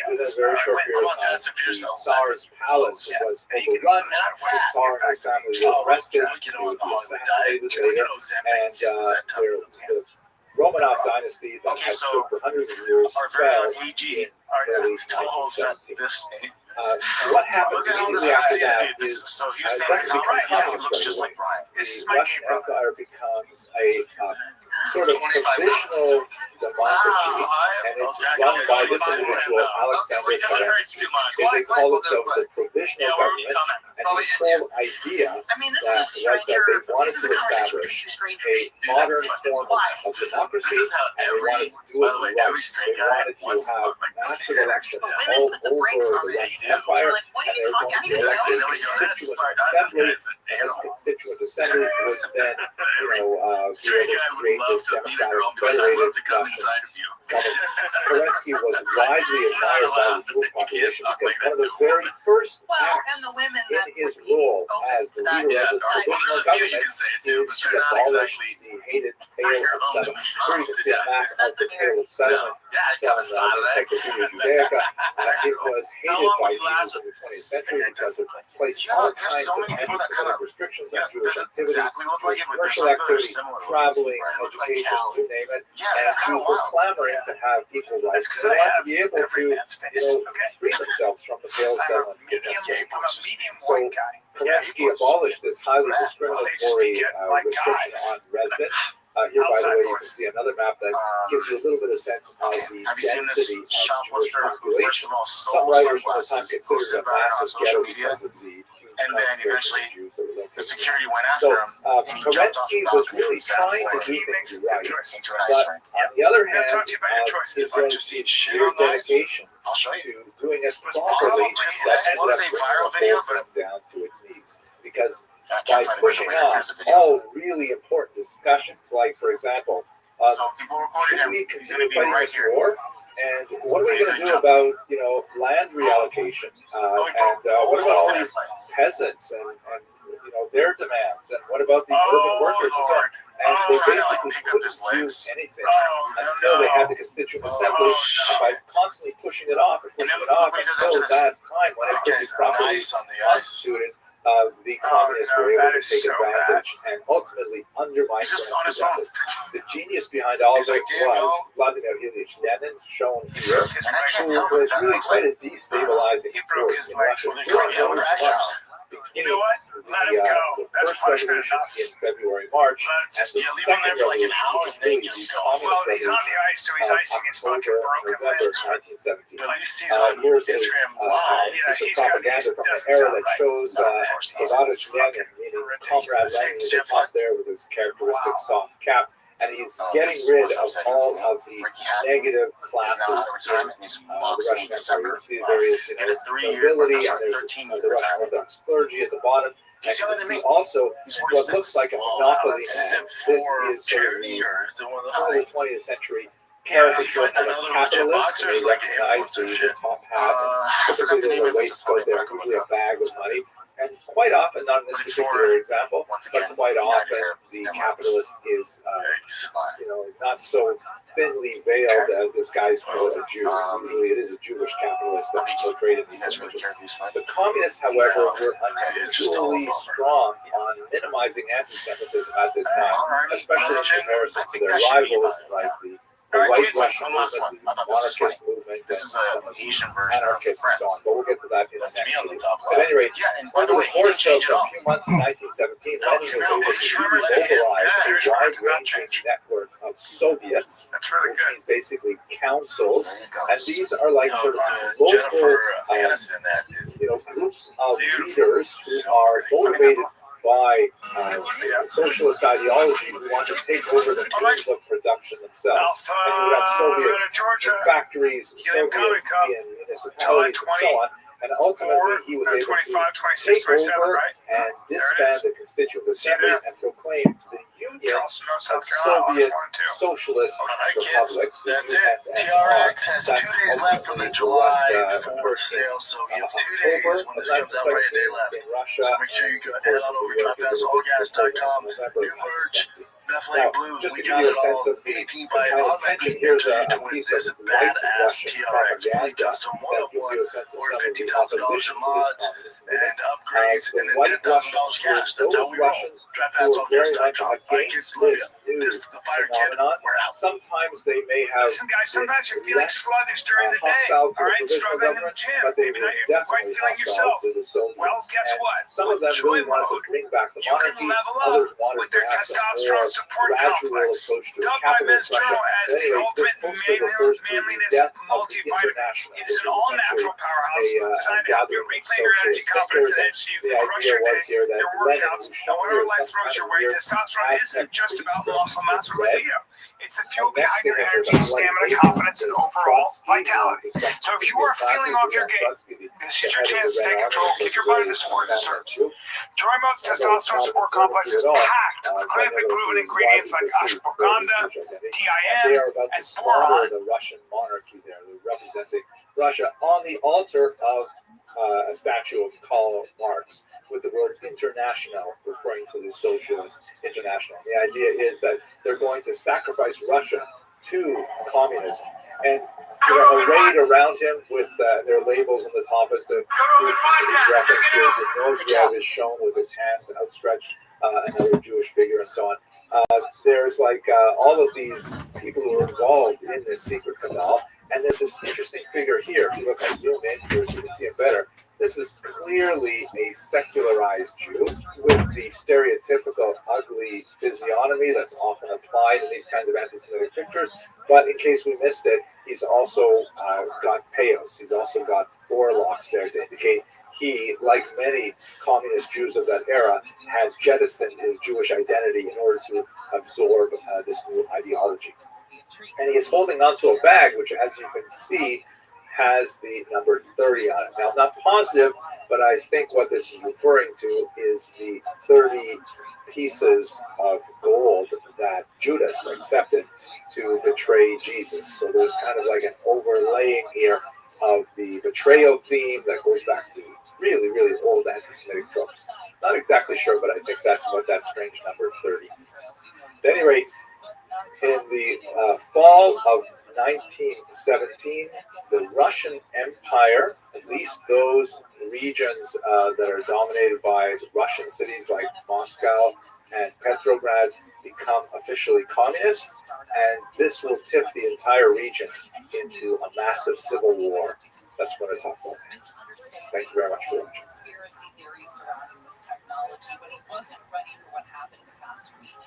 S4: within a very short period of time, the Tsar's palace was overrun. The Tsar and his family were arrested, he would be assassinated later, and the Romanov dynasty that had stood for hundreds of years fell in early 1917. What happens immediately after that is it doesn't become communist right away. The Russian Empire becomes a sort of provisional democracy, and it's run by this individual, Alexander Kerensky. They call themselves the provisional government, and his whole idea was that they wanted to establish a modern form of democracy, and they wanted to do it right. They wanted to have massive elections all over the Russian Empire, and they were going to elect a constituent assembly, and this constituent assembly would then, be able to create this democratic federated Russian. Kerensky was widely admired by the Jewish population because one of the very first acts in his role as the leader of this provisional government is to abolish the hated Pale of Settlement. Here you can see a map of the Pale of Settlement from the Encyclopedia Judaica. It was hated by Jews in the 20th century because it placed all kinds of anti-Semitic restrictions on Jewish activities, commercial activity, traveling, education, you name it. And Jews were clamoring to have equal rights. They wanted to be able to free themselves from the Pale Settlement. So Kerensky abolished this highly discriminatory restriction on residents. Here, by the way, you can see another map that gives you a little bit of sense of the density of Jewish population. Some writers at the time considered it a massive ghetto because of the
S1: and then eventually the security went
S4: so
S1: after him.
S4: Kerensky was really trying to do things right, but on the other hand, his own sheer dedication to doing it properly ended up bringing the whole thing down to its knees. Because by pushing off all really important discussions, like, for example, should we continue fighting this war? And what are we going to do about, land reallocation? And what about all these peasants and their demands? And what about the urban workers and so on? And they basically couldn't do anything until they had the Constituent Assembly. And by constantly pushing it off until that time when it could be properly constituted, the communists were able to take advantage and ultimately undermine Kerensky's. The genius behind all of it was Vladimir Ilyich Lenin, shown here, who was really quite a destabilizing force in Russia.
S8: You know what? Let him go.
S4: The first revolution in February, March, and the second revolution, which is the communist
S8: he's on the ice, so he's icing his fucking broken
S4: November
S8: leg.
S4: 1917.
S8: At least he's on
S4: Here's
S8: Instagram
S4: a
S8: Live.
S4: piece of propaganda from the era that shows Tadeusz Lenin, meaning Comrade Lenin, is up there with his characteristic soft cap. And he's getting rid of all of the negative classes in the Russian Empire. You see there is nobility, and there's the Russian Orthodox clergy at the bottom. And you can see also what looks like a monopoly man. This is sort of the early 20th century caricature of a capitalist. They recognize the top hat, and typically there's a waistcoat there, usually a bag of money. And quite often, not in this particular example, but quite often the capitalist is, not so thinly veiled disguised for a Jew. Usually it is a Jewish capitalist that's portrayed in these images. The communists, however, were unusually strong on minimizing anti-Semitism at this time, especially in comparison to their rivals like the white Russian movement, the monarchist movement, and some of the anarchists and so on. But we'll get to that in the next video. At any rate, over the course of a few months in 1917, Lenin was able to mobilize a wide-ranging network of Soviets, which means basically councils, and these are like sort of local groups of leaders who are motivated by socialist ideology who want to take over the means of production themselves. And you have Soviets in factories, Soviets in municipalities, and so on. And ultimately, he was able to take over and disband the Constituent Assembly and proclaim the Union of Soviet Socialist Republics.
S6: That's it. TRX has 2 days left for the July 4th sale, so you have 2 days when this comes out, right a day left. So make sure you go head on over to DriveFastAllGas.com. New merch. Definitely blue.
S4: Just
S6: We
S4: to
S6: got
S4: give you
S6: it
S4: a sense
S6: all.
S4: of
S6: 18 by
S4: kind of
S6: automatically
S4: tension, here's
S6: enters
S4: a
S6: you to win
S4: piece
S6: this
S4: of white
S6: badass
S4: Russian
S6: TRX fully
S4: propaganda
S6: custom
S4: that gives
S6: 101
S4: you a sense of
S6: or
S4: some of the
S6: $50,000 in
S4: opposition to
S6: mods
S4: this
S6: and upgrades,
S4: the
S6: and then
S4: white
S6: $10,000
S4: Russians
S6: cash.
S4: were
S6: That's how
S4: those
S6: we roll.
S4: Russians who were very much
S6: DriveFastAllGas.com. Bike
S4: against
S6: it's Livia.
S4: this new
S6: This the fire kid.
S4: phenomenon.
S6: We're out.
S4: Sometimes they may have
S8: Listen, guys, sometimes you're feeling sluggish during the day.
S4: hostile to
S8: All
S4: the
S8: right,
S4: provisional
S8: struggling in the
S4: government,
S8: gym.
S4: but they
S8: Maybe
S4: were
S8: not you're quite
S4: definitely
S8: feeling
S4: hostile
S8: yourself.
S4: to the Soviets.
S8: Well, guess
S4: And
S8: what?
S4: some of them
S8: With
S4: really
S8: joy
S4: wanted to
S8: mode,
S4: bring back the
S8: you can
S4: monarchy.
S8: level
S4: Others
S8: up
S4: wanted
S8: with their
S4: perhaps a
S8: testosterone
S4: more
S8: support
S4: gradual
S8: complex.
S4: approach to
S8: Dubbed by Men's
S4: capitalist Russia.
S8: Journal as the
S4: Anyway,
S8: ultimate
S4: this poster refers to the
S8: manliness
S4: death of the
S8: multivitamin.
S4: International,
S8: It is
S4: which
S8: an all-natural powerhouse designed to help you reclaim your energy, confidence, and edge so you can crush your day,
S4: here that
S8: your workouts, and whatever life throws your way. Testosterone isn't just about muscle mass or libido. It's the fuel behind your energy, stamina, confidence, and overall vitality. So if you are feeling off your game, this is your chance to take control. Give your body the support it deserves. Joy Mode's testosterone support complex is packed with clinically proven ingredients like ashwagandha,
S4: They
S8: DIM,
S4: are about to
S8: and
S4: slaughter
S8: boron.
S4: the Russian monarchy there. They're representing Russia on the altar of a statue of Karl Marx with the word international referring to the Socialist International. The idea is that they're going to sacrifice Russia to communism. And arrayed around him with their labels on the top as the references, and Norgiev is shown with his hands outstretched, another Jewish figure, and so on. There's all of these people who are involved in this secret cabal, and there's this interesting figure here. If you look, I zoom in here so you can see it better. This is clearly a secularized Jew with the stereotypical ugly physiognomy that's often applied in these kinds of anti-Semitic pictures. But in case we missed it, he's also got payos. He's also got forelocks there to indicate he, like many communist Jews of that era, had jettisoned his Jewish identity in order to absorb this new ideology. And he is holding onto a bag, which, as you can see, has the number 30 on it. Now, I'm not positive, but I think what this is referring to is the 30 pieces of gold that Judas accepted to betray Jesus. So there's kind of like an overlaying here of the betrayal theme that goes back to really, really old anti-Semitic tropes. Not exactly sure, but I think that's what that strange number 30 means. At any rate, in the fall of 1917, the Russian Empire, at least those regions that are dominated by Russian cities like Moscow and Petrograd, become officially communist, and this will tip the entire region into a massive civil war. That's what I talk about next. Thank you very much for watching.
S7: Conspiracy theories surrounding this technology, but he wasn't ready for what happened in the past week.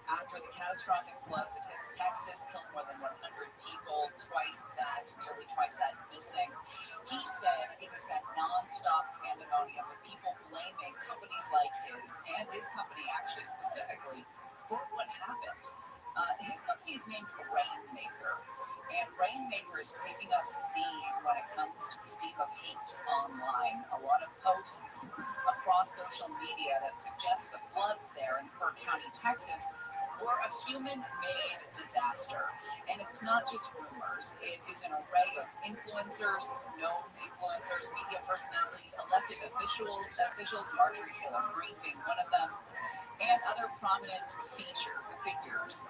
S7: After the catastrophic floods that hit Texas, killed more than 100 people, nearly twice that missing, he said it was that nonstop pandemonium of people blaming companies like and his company actually specifically, for what happened. His company is named Rainmaker, and Rainmaker is picking up steam when it comes to the steam of hate online. A lot of posts across social media that suggest the floods there in Burke County, Texas, were a human-made disaster. And it's not just rumors. It is an array of influencers, known influencers, media personalities, elected officials, Marjorie Taylor Greene being one of them, and other prominent figures.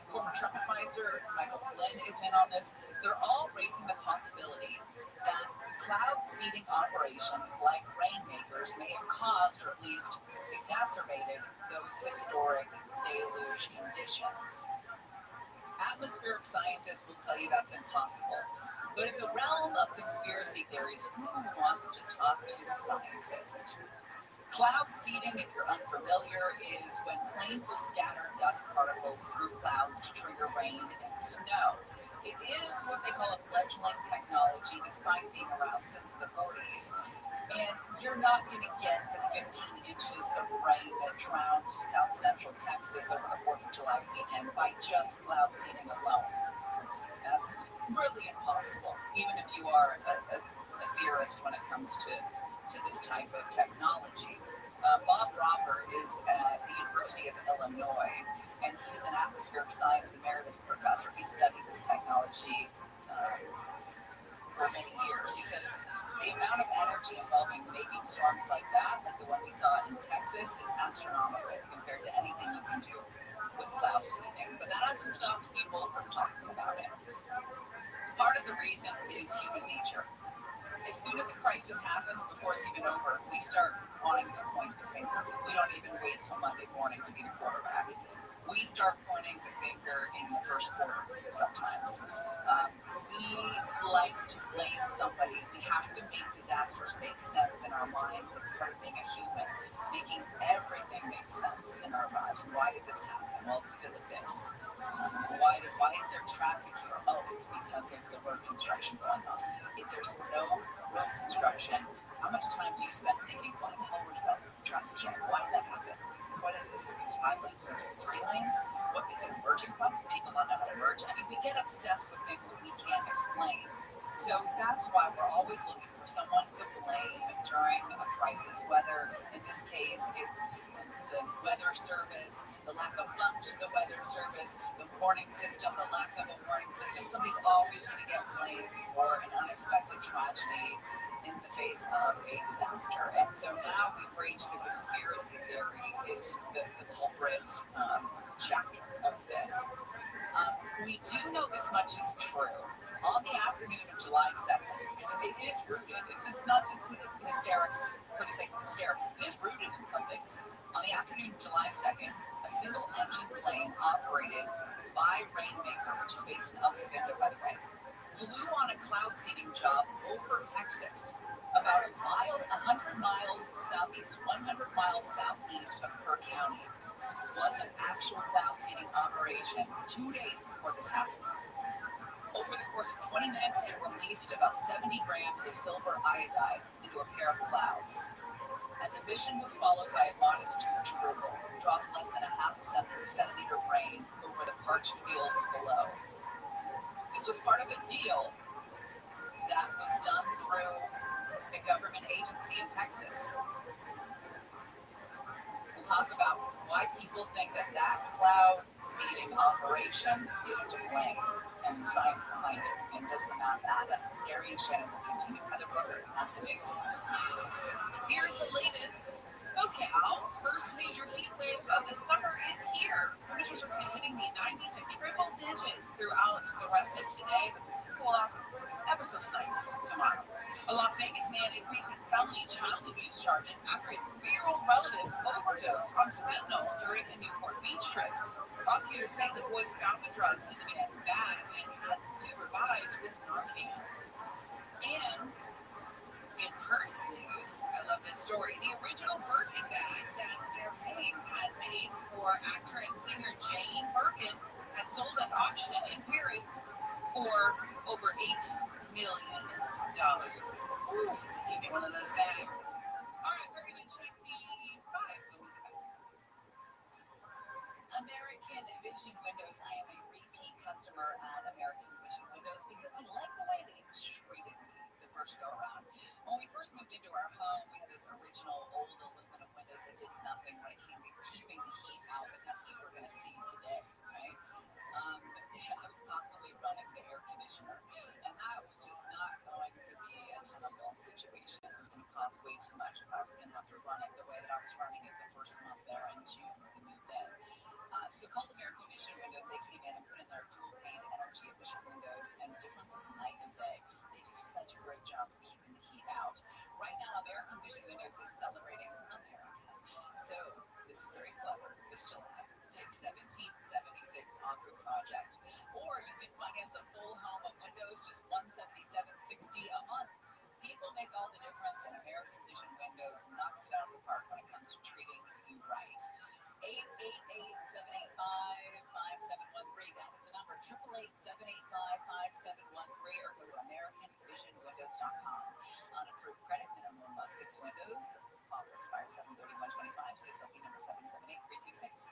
S7: Former Trump advisor Michael Flynn is in on this. They're all raising the possibility that cloud seeding operations like Rainmakers may have caused, or at least exacerbated, those historic deluge conditions. Atmospheric scientists will tell you that's impossible. But in the realm of conspiracy theories, who wants to talk to a scientist? Cloud seeding, if you're unfamiliar, is when planes will scatter dust particles through clouds to trigger rain and snow. It is what they call a fledgling technology, despite being around since the 40s. And you're not going to get the 15 inches of rain that drowned south central Texas over the 4th of July weekend by just cloud seeding alone. That's really impossible, even if you are a theorist when it comes to this type of technology. Bob Roper is at the University of Illinois, and he's an atmospheric science emeritus professor. He studied this technology for many years. He says the amount of energy involving making storms like that, like the one we saw in Texas, is astronomical compared to anything you can do with cloud seeding. But that hasn't stopped people from talking about it. Part of the reason is human nature. As soon as a crisis happens, before it's even over, we start wanting to point the finger. We don't even wait till Monday morning to be the quarterback. we start pointing the finger in the first quarter sometimes. We like to blame somebody. We have to make disasters make sense in our minds. It's part of being a human, making everything make sense in our lives. Why did this happen? Well, it's because of this. Why is there traffic here? Oh, it's because of the road construction going on. If there's no road construction, how much time do you spend thinking, why the hell was that traffic jam? Why did that happen? What is this? Because 5 lanes into 3 lanes? What is it, a merging problem? People don't know how to merge. I mean, we get obsessed with things that we can't explain. So that's why we're always looking for someone to blame during a crisis, whether in this case it's the weather service, the lack of funds to the weather service, the warning system, the lack of a warning system. Somebody's always going to get blamed for an unexpected tragedy in the face of a disaster. And so now we've reached the conspiracy theory is the culprit chapter of this. We do know this much is true. On the afternoon of July 2nd, so it is rooted. It's not just hysterics for the sake of hysterics. It is rooted in something. On the afternoon of July 2nd, a single-engine plane operated by Rainmaker, which is based in El Segundo, by the way, flew on a cloud seeding job over Texas, about 100 miles southeast, 100 miles southeast of Kerr County. Was an actual cloud seeding operation 2 days before this happened. Over the course of 20 minutes, it released about 70 grams of silver iodide into a pair of clouds. And the mission was followed by a modest drizzle, dropped less than a half centimeter rain over the parched fields below. This was part of a deal that was done through a government agency in Texas. We'll talk about why people think that cloud seeding operation is to blame and the science behind it, and does the math add up? Gary and Shannon will continue. Heather Brooker has the news.
S9: Here's the latest. SoCal's first major heat wave of the summer is here. Temperatures are going to be hitting the 90s and triple digits throughout the rest of today. Cool off ever so slightly tomorrow. A Las Vegas man is facing felony child abuse charges after his 3-year-old relative overdosed on fentanyl during a Newport Beach trip. Prosecutors say the boy found the drugs in the man's bag and had to be revived with Narcan. And in purse news, I love this story. The original Birkin bag that their mates had made for actor and singer Jane Birkin has sold at auction in Paris for over $8 million. Ooh, give me one of those bags. All right, we're going to check the 5. American Vision Windows. I am a repeat customer at American Vision Windows because I like the way they treated me the first go around. When we first moved into our home, we had this original old aluminum windows that did nothing when it came to keeping the heat out, the kind of heat we're going to see today, right? I was constantly running the air conditioner, and that was just not going to be a tenable situation. It was going to cost way too much if I was going to have to run it the way that I was running it the first month there in June when we moved in. So called American Vision Windows. They came in and put in their dual pane energy efficient windows, and the difference is night and day. They do such a great job of keeping the heat out. Right now, American Vision Windows is celebrating America. So this is very clever. This July, take $17.76 off your project, or you can finance a full home of windows just $177.60 a month. People make all the difference, and American Vision Windows knocks it out of the park when it comes to treating you right. 888-785-5713. That is the number. 888-785-5713, or go to AmericanVisionWindows.com. On approved credit, minimum of 6 windows. Offer expires 7/31/25. CSLP number 778326.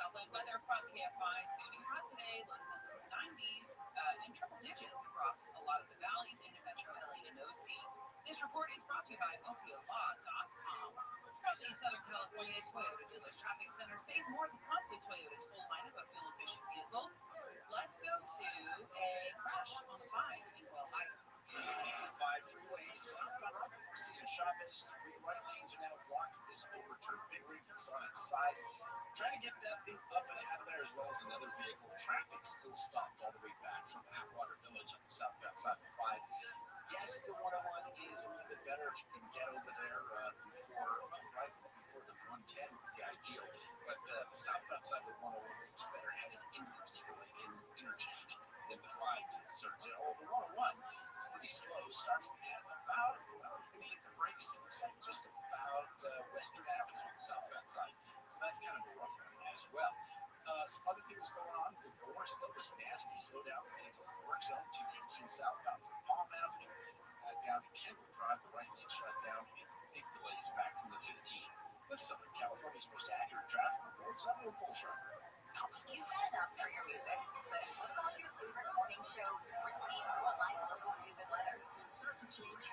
S9: Southland weather from KFI. It's going to be hot today. Lows in the 90s and triple digits across a lot of the valleys in Metro LA and OC. This report is brought to you by OpioLaw.com. From the Southern California Toyota Dealers Traffic Center, save more than promptly Toyota's full lineup of fuel-efficient vehicles. Let's go to a crash on the 5 in Well Heights.
S5: 5 freeway southbound on Four Seasons shop is 3 right lanes are now blocked. This overturned big rig that's on its side. Trying to get that thing up and out of there, as well as another vehicle. Traffic still stopped all the way back from Atwater Village on the southbound side of the 5. Yes, the 101 is a little bit better if you can get over there right before the 110 would be ideal. But the southbound side of the 101 looks better headed into the east in interchange than the 5 certainly. Oh, the 101 is pretty slow, starting at about, well, when you hit the brakes, it looks like just about Western Avenue on the southbound side. So that's kind of a rough one as well. Some other things going on. The door still this nasty slowdown phase of the work zone, 215 southbound from Palm Avenue down to Kendall Drive. The right lane shut down and big delays back from the 15. With Southern California's most accurate traffic reports, I'm Will Colshire.
S9: You sign up for your music, but what about your favorite morning show, sports team, or live local news and weather?
S5: Start to change.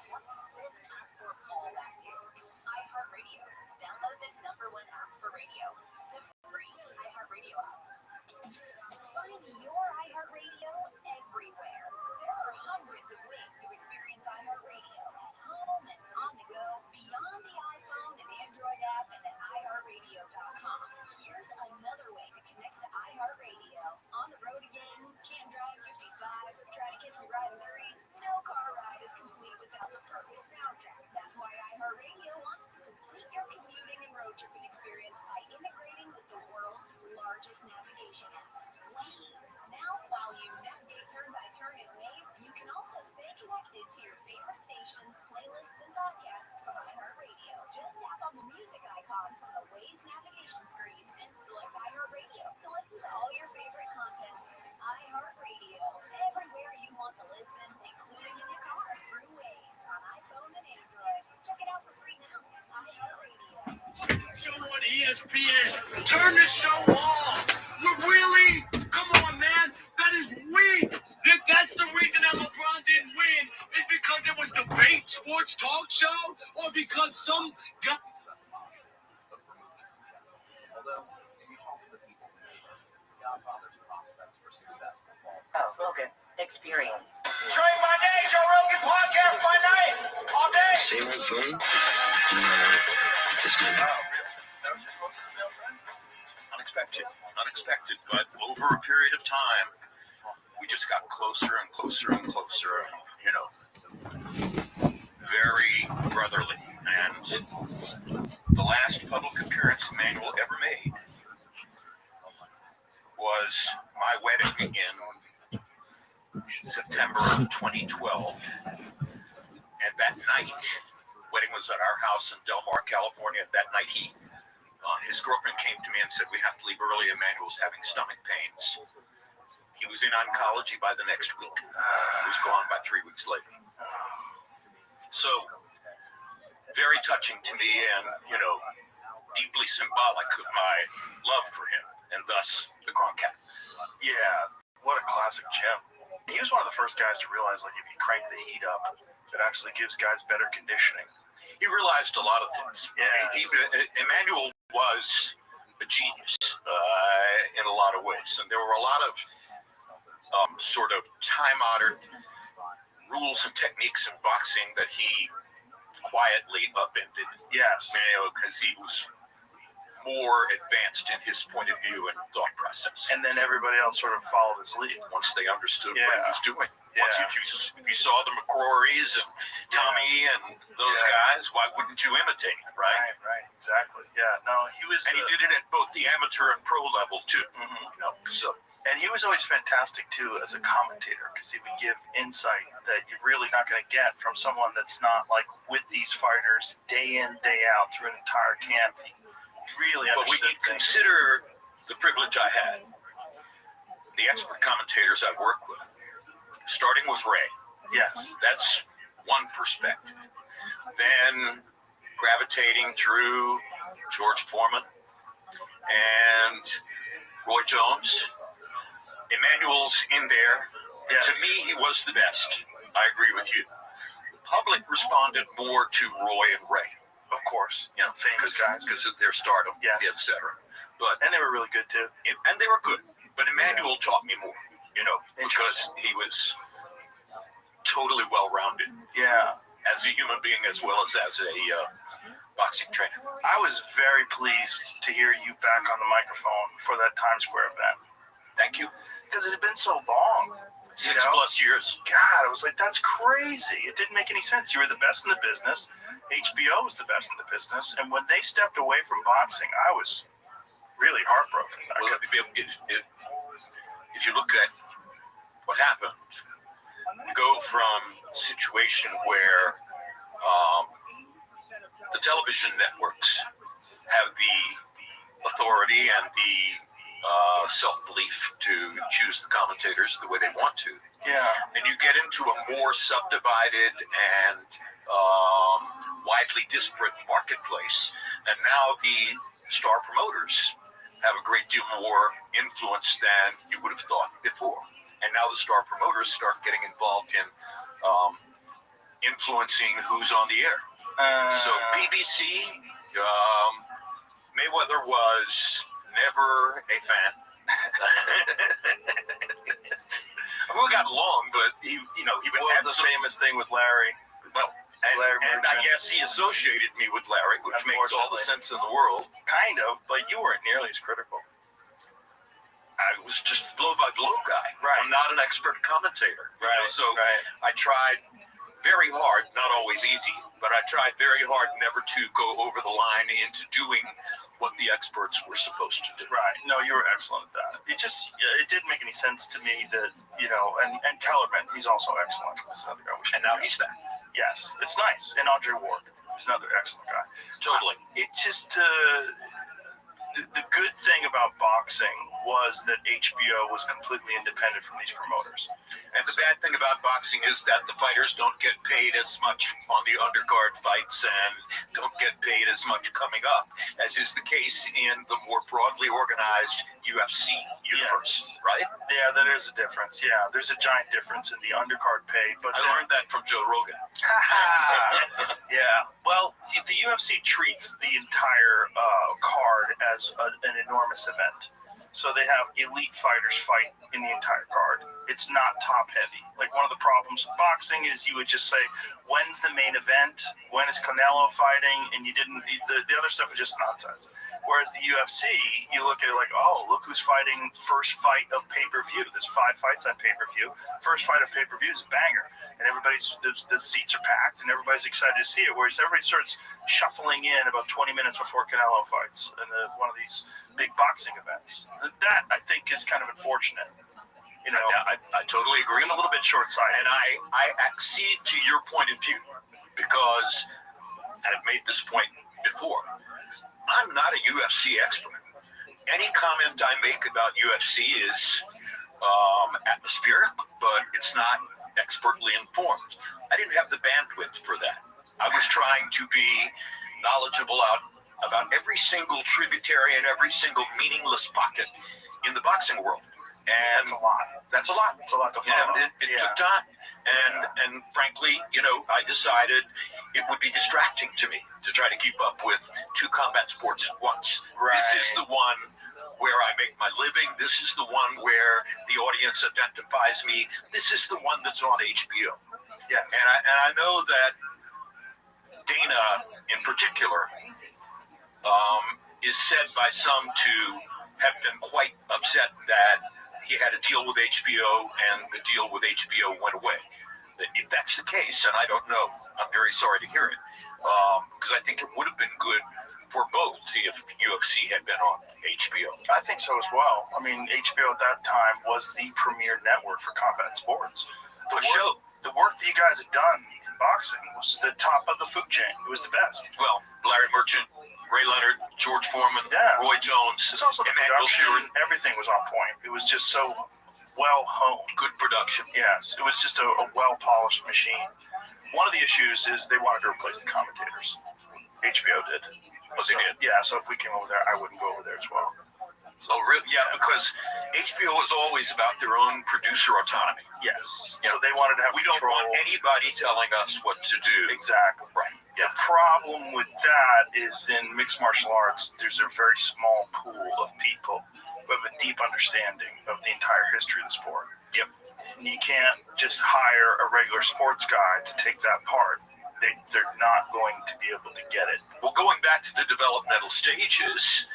S9: There's an app for all that too. iHeartRadio. Download the #1 app for radio. The free iHeartRadio app. Find your iHeartRadio everywhere. There are hundreds of ways to experience iHeartRadio at home and on the go, beyond the iPhone and Android app and at iHeartRadio.com. Here's another way to connect to iHeartRadio. On the road again, can't drive 55, try to catch me riding 30. No car ride is complete without the perfect soundtrack. That's why iHeartRadio wants to complete your commuting and road tripping experience by integrating with the world's largest navigation app, Waze. Now, while you navigate turn by turn in Waze, you can also stay connected to your favorite stations, playlists, and podcasts from iHeartRadio. Just tap on the music icon from the Waze navigation screen and select iHeartRadio to listen to all your favorite content. iHeartRadio, everywhere you want to listen, including in your car through Waze on iPhone and Android. Check it out for free now. iHeartRadio.
S10: Show on ESPN. Turn the show on. We're really, come on, man. That is weak. That's the reason that LeBron didn't win. Is because it was debate, sports talk show, or because some guy.
S5: Although, if you talk to the people in the Godfather's prospects for successful ball.
S7: Rogan experience.
S8: Train by day, Joe Rogan podcast by night, all day.
S11: Say on phone. This guy.
S3: Unexpected, but over a period of time, we just got closer and closer and closer, very brotherly. And the last public appearance Emmanuel ever made was my wedding in September of 2012. And that night, wedding was at our house in Del Mar, California. That night, his girlfriend came to me and said, "We have to leave early. Emmanuel's having stomach pains." He was in oncology by the next week. He was gone by 3 weeks later. So, very touching to me and, deeply symbolic of my love for him and thus the Croncat.
S1: Yeah, what a classic Jim. He was one of the first guys to realize, like, if you crank the heat up, it actually gives guys better conditioning.
S3: He realized a lot of things.
S1: Yeah.
S3: Emmanuel was a genius in a lot of ways. And there were a lot of sort of time-honored rules and techniques in boxing that he quietly upended.
S1: Yes.
S3: Because he was more advanced in his point of view and thought process.
S1: And then everybody else sort of followed his lead.
S3: Once they understood what he was doing.
S1: Yeah.
S3: If you saw the McCrorys and Tommy and those guys, why wouldn't you imitate him, right?
S1: Right, exactly. Yeah, no, he was...
S3: And he did it at both the amateur and pro level, too.
S1: And he was always fantastic, too, as a commentator, because he would give insight that you're really not going to get from someone that's not, like, with these fighters day in, day out through an entire camp. He really
S3: But when
S1: understood
S3: you
S1: things.
S3: consider the privilege I had, the expert commentators I work with, starting with Ray.
S1: Yes.
S3: That's one perspective. Then gravitating through George Foreman and Roy Jones. Emmanuel's in there.
S1: Yes.
S3: To me, he was the best. I agree with you. The public responded more to Roy and Ray.
S1: Of course. Famous guys.
S3: Because of their stardom, et cetera.
S1: And they were really good, too.
S3: And they were good. But Emmanuel taught me more, because he was totally well-rounded.
S1: Yeah.
S3: As a human being as well as a boxing trainer.
S1: I was very pleased to hear you back on the microphone for that Times Square event.
S3: Thank you.
S1: Because it had been so long.
S3: 6+ years.
S1: God, I was like, that's crazy. It didn't make any sense. You were the best in the business. HBO was the best in the business. And when they stepped away from boxing, I was really heartbroken.
S3: Well, if you look at what happened, you go from a situation where the television networks have the authority and the self-belief to choose the commentators the way they want to.
S1: Yeah.
S3: And you get into a more subdivided and widely disparate marketplace. And now the star promoters have a great deal more influence than you would have thought before. And now the star promoters start getting involved in influencing who's on the air. So BBC, Mayweather was never a fan. We got along, but he
S1: was the famous thing with Larry.
S3: Well, and I guess he associated me with Larry, which makes all the sense in the world.
S1: Kind of, but you weren't nearly as critical.
S3: I was just a blow-by-blow guy.
S1: Right.
S3: I'm not an expert commentator.
S1: Right.
S3: So I tried very hard, not always easy, but I tried very hard never to go over the line into doing what the experts were supposed to do.
S1: Right. No, you were excellent at that. It didn't make any sense to me that, and Kellerman, he's also excellent. That's another guy.
S3: And now he's back.
S1: Yes, it's nice. And Andre Ward, who's another excellent guy.
S3: Totally.
S1: It just, the good thing about boxing was that HBO was completely independent from these promoters.
S3: And the bad thing about boxing is that the fighters don't get paid as much on the undercard fights and don't get paid as much coming up, as is the case in the more broadly organized UFC universe, right?
S1: Yeah, there is a difference. Yeah, there's a giant difference in the undercard pay. But
S3: I learned that from Joe Rogan.
S1: Yeah. Well, the UFC treats the entire card as an enormous event. So they have elite fighters fight in the entire card. It's not top heavy. Like one of the problems with boxing is you would just say, when's the main event? When is Canelo fighting? And you didn't, the other stuff is just nonsense. Whereas the UFC, you look at it like, oh, look who's fighting first fight of pay-per-view. There's 5 fights on pay-per-view. First fight of pay-per-view is a banger. And the seats are packed and everybody's excited to see it. Whereas everybody starts shuffling in about 20 minutes before Canelo fights in one of these big boxing events. That, I think, is kind of unfortunate.
S3: I totally agree.
S1: I'm a little bit short-sighted.
S3: And I accede to your point of view because, and I've made this point before, I'm not a UFC expert. Any comment I make about UFC is atmospheric, but it's not expertly informed. I didn't have the bandwidth for that. I was trying to be knowledgeable about every single tributary and every single meaningless pocket in the boxing world. And
S1: that's a lot.
S3: That's a lot.
S1: It's a lot to follow.
S3: It took time. And frankly, I decided it would be distracting to me to try to keep up with 2 combat sports at once.
S1: Right.
S3: This is the one where I make my living. This is the one where the audience identifies me. This is the one that's on HBO.
S1: Yes.
S3: And I know that Dana, in particular, is said by some to have been quite upset that he had a deal with HBO and the deal with HBO went away. If that's the case, and I don't know, I'm very sorry to hear it, because I think it would have been good for both if UFC had been on HBO.
S1: I think so as well. I mean, HBO at that time was the premier network for combat sports. The work that you guys had done in boxing was the top of the food chain. It was the best.
S3: Well, Larry Merchant, Ray Leonard, George Foreman, Roy Jones,
S1: it's also the
S3: Emmanuel
S1: production.
S3: Stewart.
S1: Everything was on point. It was just so well honed.
S3: Good production.
S1: Yes, it was just a well polished machine. One of the issues is they wanted to replace the commentators. HBO did.
S3: Oh, they did?
S1: Yeah, so if we came over there, I wouldn't go over there as well.
S3: So really, yeah, because HBO is always about their own producer autonomy.
S1: Yes. So they wanted to have
S3: We don't
S1: control.
S3: want anybody telling us what to do.
S1: Exactly.
S3: Right.
S1: The problem with that is in mixed martial arts, there's a very small pool of people who have a deep understanding of the entire history of the sport.
S3: Yep.
S1: And you can't just hire a regular sports guy to take that part. They're not going to be able to get it.
S3: Well, going back to the developmental stages,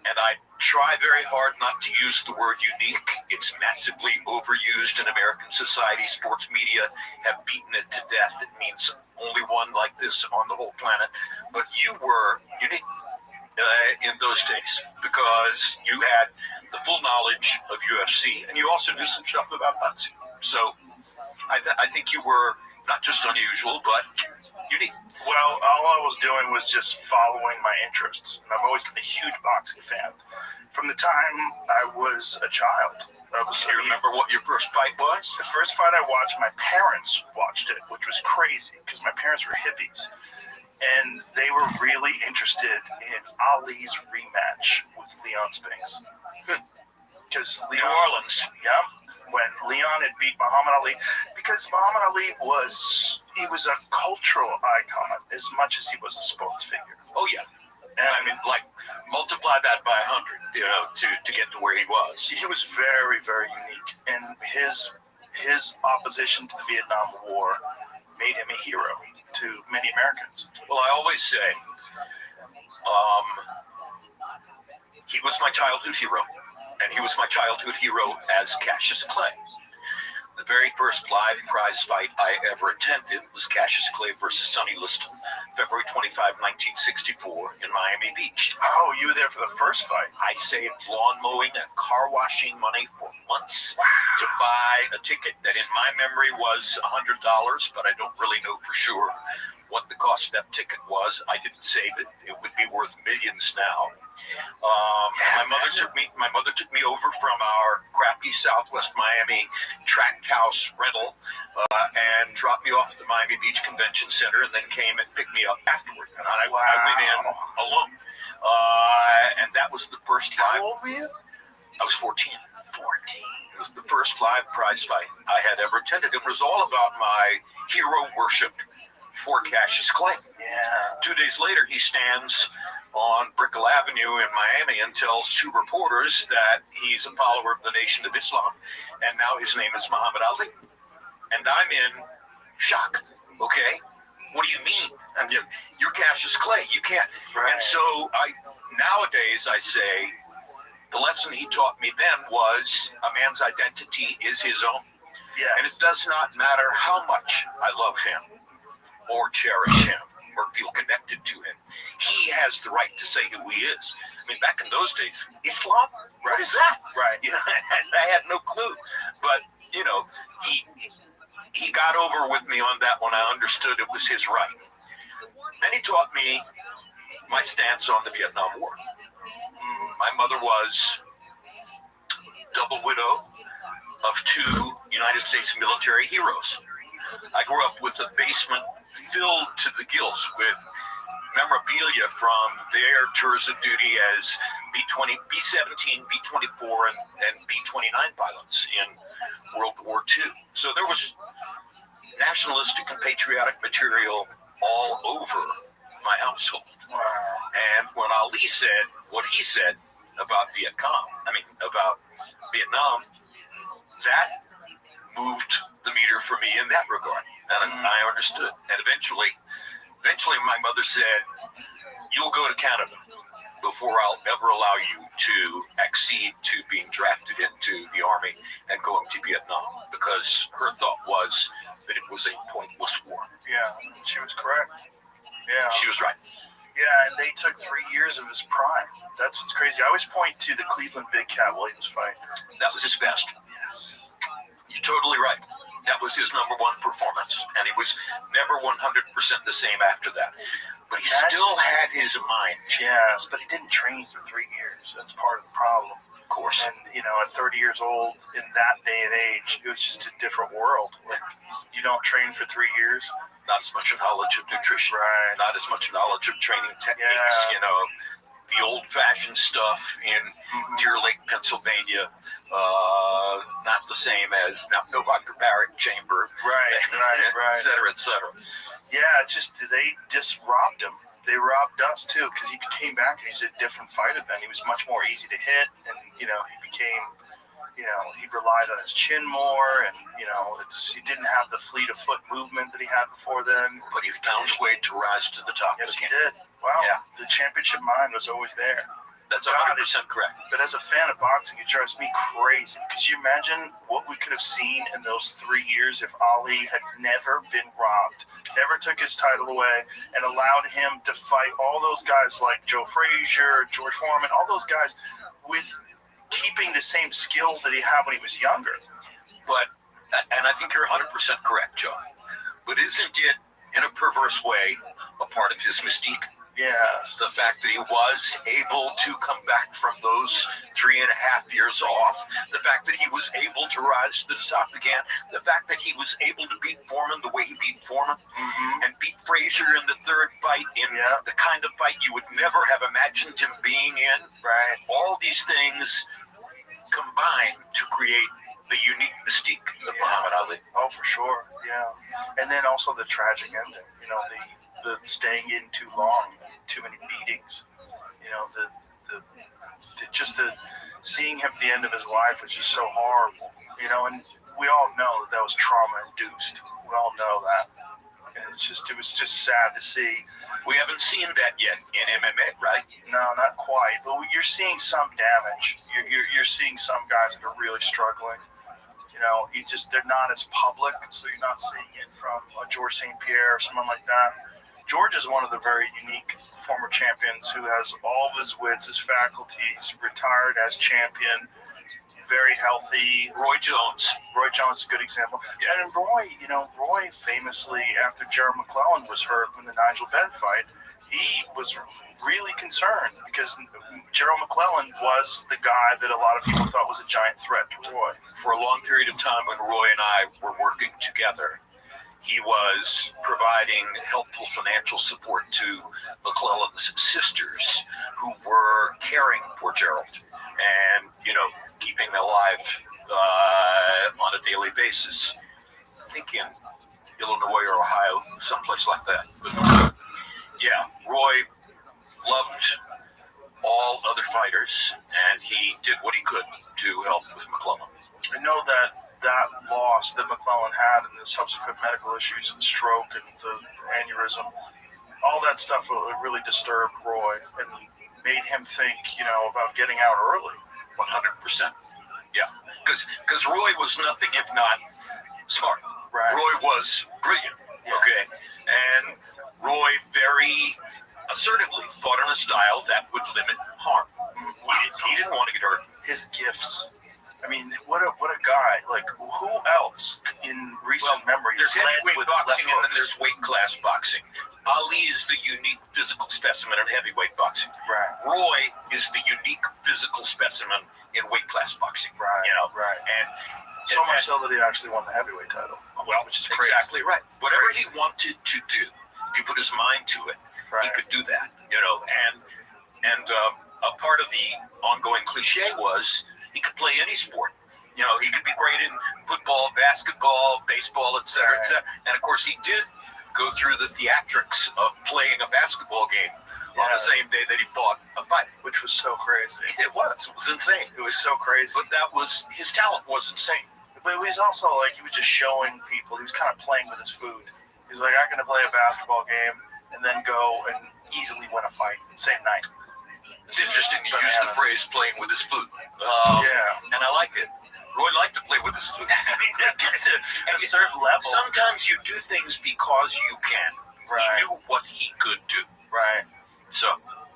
S3: and I try very hard not to use the word unique. It's massively overused in American society. Sports media have beaten it to death. It means only one like this on the whole planet. But you were unique. in those days because you had the full knowledge of UFC and you also knew some stuff about boxing. So I think you were not just unusual, but unique.
S1: Well, all I was doing was just following my interests. And I've always been a huge boxing fan. From the time I was a child.
S3: Do you remember what your first fight was?
S1: The first fight I watched, my parents watched it, which was crazy because my parents were hippies. And they were really interested in Ali's rematch with Leon Spinks. Because
S3: New Orleans.
S1: Yeah, when Leon had beat Muhammad Ali, because Muhammad Ali was a cultural icon as much as he was a sports figure.
S3: Oh yeah,
S1: And
S3: I mean, like multiply that by 100, to get to where he was.
S1: he was very, very unique, and his opposition to the Vietnam War made him a hero to many Americans.
S3: Well, I always say, he was my childhood hero. And he was my childhood hero as Cassius Clay. The very first live prize fight I ever attended was Cassius Clay versus Sonny Liston, February 25, 1964 in Miami Beach.
S1: Oh, you were there for the first fight.
S3: I saved lawn mowing and car washing money for months to buy a ticket that in my memory was $100, but I don't really know for sure what the cost of that ticket was. I didn't save it. It would be worth millions now. My mother took me over from our crappy Southwest Miami tract house rental and dropped me off at the Miami Beach Convention Center, and then came and picked me up afterward. And I went in alone, and that was the first live.
S1: How old were you?
S3: I was 14. 14. It was the first live prize fight I had ever attended. It was all about my hero worship for Cassius Clay.
S1: Yeah.
S3: 2 days later, he stands on Brickell Avenue in Miami and tells two reporters that he's a follower of the Nation of Islam, and now his name is Muhammad Ali. And I'm in shock. Okay, what do you mean? And you're Cassius Clay. You can't.
S1: Right.
S3: And so nowadays I say the lesson he taught me then was a man's identity is his own.
S1: Yeah.
S3: And it does not matter how much I love him or cherish him or feel connected to him. He has the right to say who he is. I mean, back in those days, Islam? What is that?
S1: Right.
S3: I had no clue. But, he got over with me on that when I understood it was his right. And he taught me my stance on the Vietnam War. My mother was double widow of two United States military heroes. I grew up with a basement filled to the gills with memorabilia from their tours of duty as B-20, B-17, B-24, and B-29 pilots in World War II. So there was nationalistic and patriotic material all over my household. And when Ali said what he said about about Vietnam, that moved the meter for me in that regard. And I understood. And eventually my mother said, you'll go to Canada before I'll ever allow you to accede to being drafted into the Army and going to Vietnam, because her thought was that it was a pointless war.
S1: Yeah, she was correct. Yeah.
S3: She was right.
S1: Yeah, and they took 3 years of his prime. That's what's crazy. I always point to the Cleveland Big Cat Williams fight.
S3: That was his best.
S1: Yes.
S3: You're totally right. That was his number one performance, and he was never 100% the same after that. But he still had his mind.
S1: Yes, but he didn't train for 3 years. That's part of the problem.
S3: Of course.
S1: And, at 30 years old, in that day and age, it was just a different world. Like, you don't train for 3 years.
S3: Not as much knowledge of nutrition.
S1: Right.
S3: Not as much knowledge of training techniques, the old-fashioned stuff in Deer Lake, Pennsylvania, not the same as no hyperbaric chamber,
S1: Right.
S3: et cetera, et cetera.
S1: Yeah, they just robbed him. They robbed us too, because he came back and he's a different fighter then. He was much more easy to hit, and he became, he relied on his chin more, and he didn't have the fleet of foot movement that he had before then.
S3: But he found a way to rise to the top.
S1: Yes, he did. Wow,
S3: Yeah.
S1: The championship mind was always there.
S3: That's 100% correct.
S1: But as a fan of boxing, it drives me crazy. Because you imagine what we could have seen in those 3 years if Ali had never been robbed, never took his title away, and allowed him to fight all those guys like Joe Frazier, George Foreman, all those guys with keeping the same skills that he had when he was younger.
S3: But, and I think you're 100% correct, Joe. But isn't it, in a perverse way, a part of his mystique?
S1: Yes.
S3: The fact that he was able to come back from those 3.5 years off, the fact that he was able to rise to the top again, the fact that he was able to beat Foreman the way he beat Foreman, and beat Frazier in the third fight in the kind of fight you would never have imagined him being in.
S1: Right.
S3: All these things combine to create the unique mystique of Muhammad Ali.
S1: Oh, for sure. Yeah. And then also the tragic ending. You know, the staying in too long, too many beatings. You know, the seeing him at the end of his life was just so horrible. You know, and we all know that was trauma induced. We all know that. And it was just sad to see.
S3: We haven't seen that yet in MMA, right?
S1: No, not quite. But you're seeing some damage. You're seeing some guys that are really struggling. You know, they're not as public, so you're not seeing it from George St. Pierre or someone like that. George is one of the very unique former champions who has all of his wits, his faculties, retired as champion, very healthy.
S3: Roy Jones
S1: is a good example. Yeah. And Roy famously, after Gerald McClellan was hurt in the Nigel Benn fight, he was really concerned because Gerald McClellan was the guy that a lot of people thought was a giant threat to Roy.
S3: For a long period of time when Roy and I were working together, he was providing helpful financial support to McClellan's sisters who were caring for Gerald and, keeping him alive on a daily basis. I think in Illinois or Ohio, someplace like that. But, Roy loved all other fighters, and he did what he could to help with McClellan.
S1: I know that loss that McClellan had and the subsequent medical issues and stroke and the aneurysm, all that stuff really disturbed Roy and made him think, about getting out early.
S3: 100%. Yeah, because Roy was nothing if not smart.
S1: Right.
S3: Roy was brilliant.
S1: Yeah.
S3: Okay, and Roy very assertively fought in a style that would limit harm. He didn't want to get hurt.
S1: His gifts. I mean, what a guy. Like, who else in recent memory?
S3: There's heavyweight boxing and then
S1: hooks?
S3: there's weight class boxing. Ali is the unique physical specimen in heavyweight boxing.
S1: Right.
S3: Roy is the unique physical specimen in weight class boxing.
S1: Right. Right.
S3: And
S1: so much so that he actually won the heavyweight title.
S3: Well,
S1: which is crazy.
S3: Exactly right. Whatever he wanted to do, if he put his mind to it, he could do that. And a part of the ongoing cliche was he could play any sport. He could be great in football, basketball, baseball, et cetera, et cetera. And of course, he did go through the theatrics of playing a basketball game on the same day that he fought a fight.
S1: Which was so crazy.
S3: It was insane.
S1: It was so crazy.
S3: But his talent was insane.
S1: But he was also he was just showing people. He was kind of playing with his food. He's like, I'm going to play a basketball game and then go and easily win a fight same night.
S3: It's interesting you use the phrase playing with his food. And I like it. Roy liked to play with his food.
S1: At a certain level.
S3: Sometimes you do things because you can.
S1: Right.
S3: He knew what he could do.
S1: Right.
S3: So.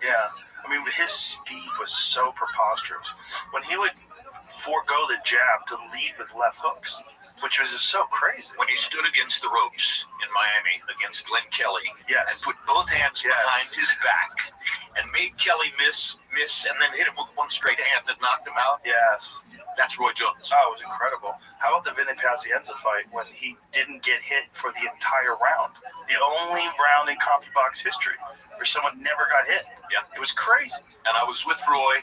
S1: Yeah. I mean, his speed was so preposterous. When he would forego the jab to lead with left hooks, which was just so crazy.
S3: When he stood against the ropes in Miami against Glenn Kelly and put both hands behind his back and made Kelly miss, and then hit him with one straight hand and knocked him out.
S1: Yes.
S3: That's Roy Jones.
S1: Oh, it was incredible. How about the Vinny Pazienza fight when he didn't get hit for the entire round? The only round in CompuBox history where someone never got hit.
S3: Yeah.
S1: It was crazy.
S3: And I was with Roy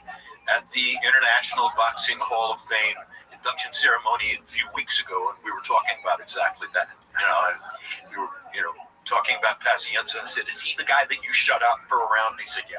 S3: at the International Boxing Hall of Fame induction ceremony a few weeks ago, and we were talking about exactly that. We were, talking about Pazienza. I said, "Is he the guy that you shut out for a round?" And he said, "Yeah."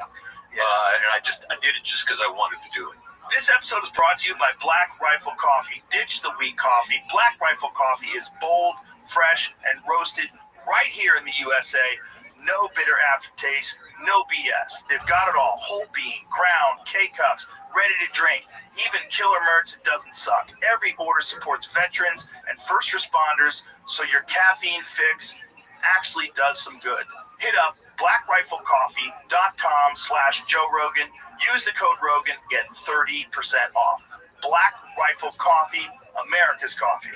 S3: And I did it just because I wanted to do it.
S1: This episode is brought to you by Black Rifle Coffee. Ditch the weak coffee. Black Rifle Coffee is bold, fresh, and roasted right here in the USA. No bitter aftertaste, no BS. They've got it all. Whole bean, ground, K-Cups, ready to drink, even killer merch that doesn't suck. Every order supports veterans and first responders, so your caffeine fix actually does some good. Hit up blackriflecoffee.com/Joe Rogan. Use the code Rogan, get 30% off. Black Rifle Coffee, America's coffee.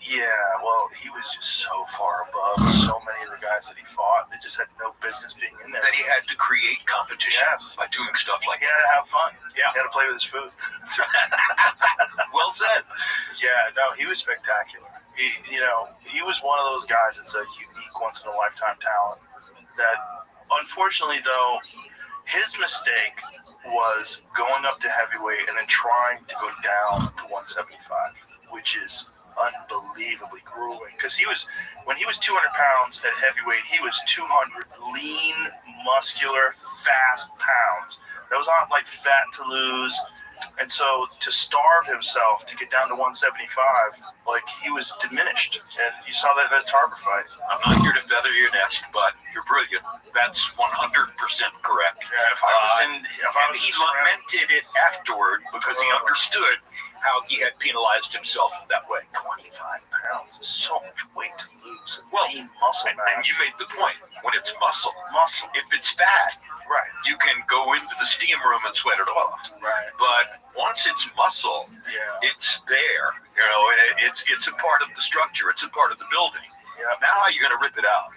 S1: Yeah, well, he was just so far above so many of the guys that he fought. They just had no business being in there.
S3: That he had to create competition by doing stuff like
S1: He
S3: that.
S1: had to have fun.
S3: Yeah.
S1: He had to play with his food.
S3: Well said.
S1: Yeah, no, he was spectacular. He was one of those guys that's a unique, once-in-a-lifetime talent. That, unfortunately, though, his mistake was going up to heavyweight and then trying to go down to 175, which is unbelievably grueling. Because when he was 200 pounds at heavyweight, he was 200 lean, muscular, fast pounds. That was not like fat to lose. And so to starve himself to get down to 175, like he was diminished. And you saw that in the Tarver fight.
S3: I'm not here to feather your nest, but you're brilliant. That's 100% correct.
S1: Yeah,
S3: He lamented it afterward because he understood how he had penalized himself that way.
S1: 25 pounds is so much weight to lose.
S3: Well,
S1: lean muscle mass.
S3: and you made the point. When it's muscle,
S1: Muscle.
S3: if it's fat,
S1: Right.
S3: you can go into the steam room and sweat it off.
S1: Right.
S3: But once it's muscle,
S1: Yeah.
S3: it's there. And it's a part of the structure. It's a part of the building.
S1: Yeah.
S3: Now how are you going to rip it out?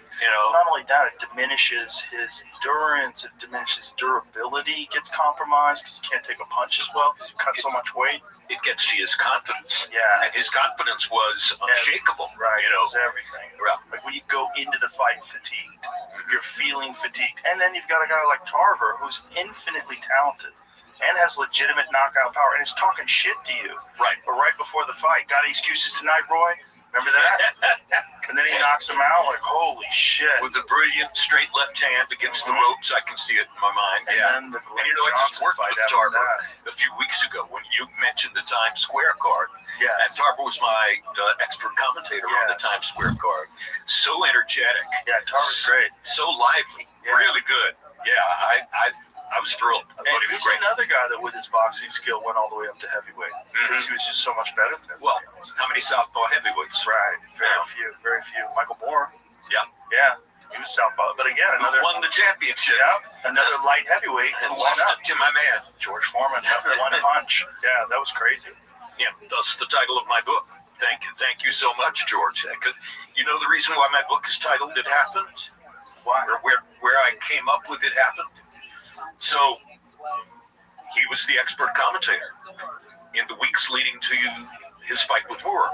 S1: Not only that, it diminishes his endurance, it diminishes durability, gets compromised because you can't take a punch as well because you cut so much weight.
S3: It gets to his confidence.
S1: Yeah.
S3: And his confidence was unshakable.
S1: Right. It was everything.
S3: Right.
S1: Like when you go into the fight fatigued, you're feeling fatigued. And then you've got a guy like Tarver who's infinitely talented and has legitimate knockout power and is talking shit to you.
S3: Right.
S1: But right before the fight, got any excuses tonight, Roy? Remember that? And then he knocks him out like, holy shit.
S3: With a brilliant straight left hand against the ropes, I can see it in my mind.
S1: And then the
S3: I just
S1: Johnson
S3: worked
S1: fight
S3: with
S1: after
S3: Tarver
S1: that.
S3: a few weeks ago when you mentioned the Times Square card.
S1: Yes.
S3: And Tarver was my expert commentator on the Times Square card. So energetic.
S1: Yeah, Tarver's great.
S3: So lively.
S1: Yeah.
S3: Really good. Yeah, I was thrilled. I thought
S1: And
S3: he was
S1: he's
S3: great.
S1: another guy that with his boxing skill went all the way up to heavyweight because he was just so much better than
S3: Well,
S1: everybody else.
S3: how many southpaw heavyweights?
S1: Right. Very few. Michael Moore. Yeah. He was southpaw. But again,
S3: Who
S1: another
S3: won the championship?
S1: another light heavyweight
S3: And
S1: who went
S3: lost
S1: up.
S3: it to my man.
S1: George Foreman, one punch. Yeah, that was crazy.
S3: Yeah, thus the title of my book. Thank you so much, George. Because you know the reason why my book is titled "It Happened,"
S1: Why?
S3: or where I came up with "It Happened." So he was the expert commentator in the weeks leading to his fight with Moore.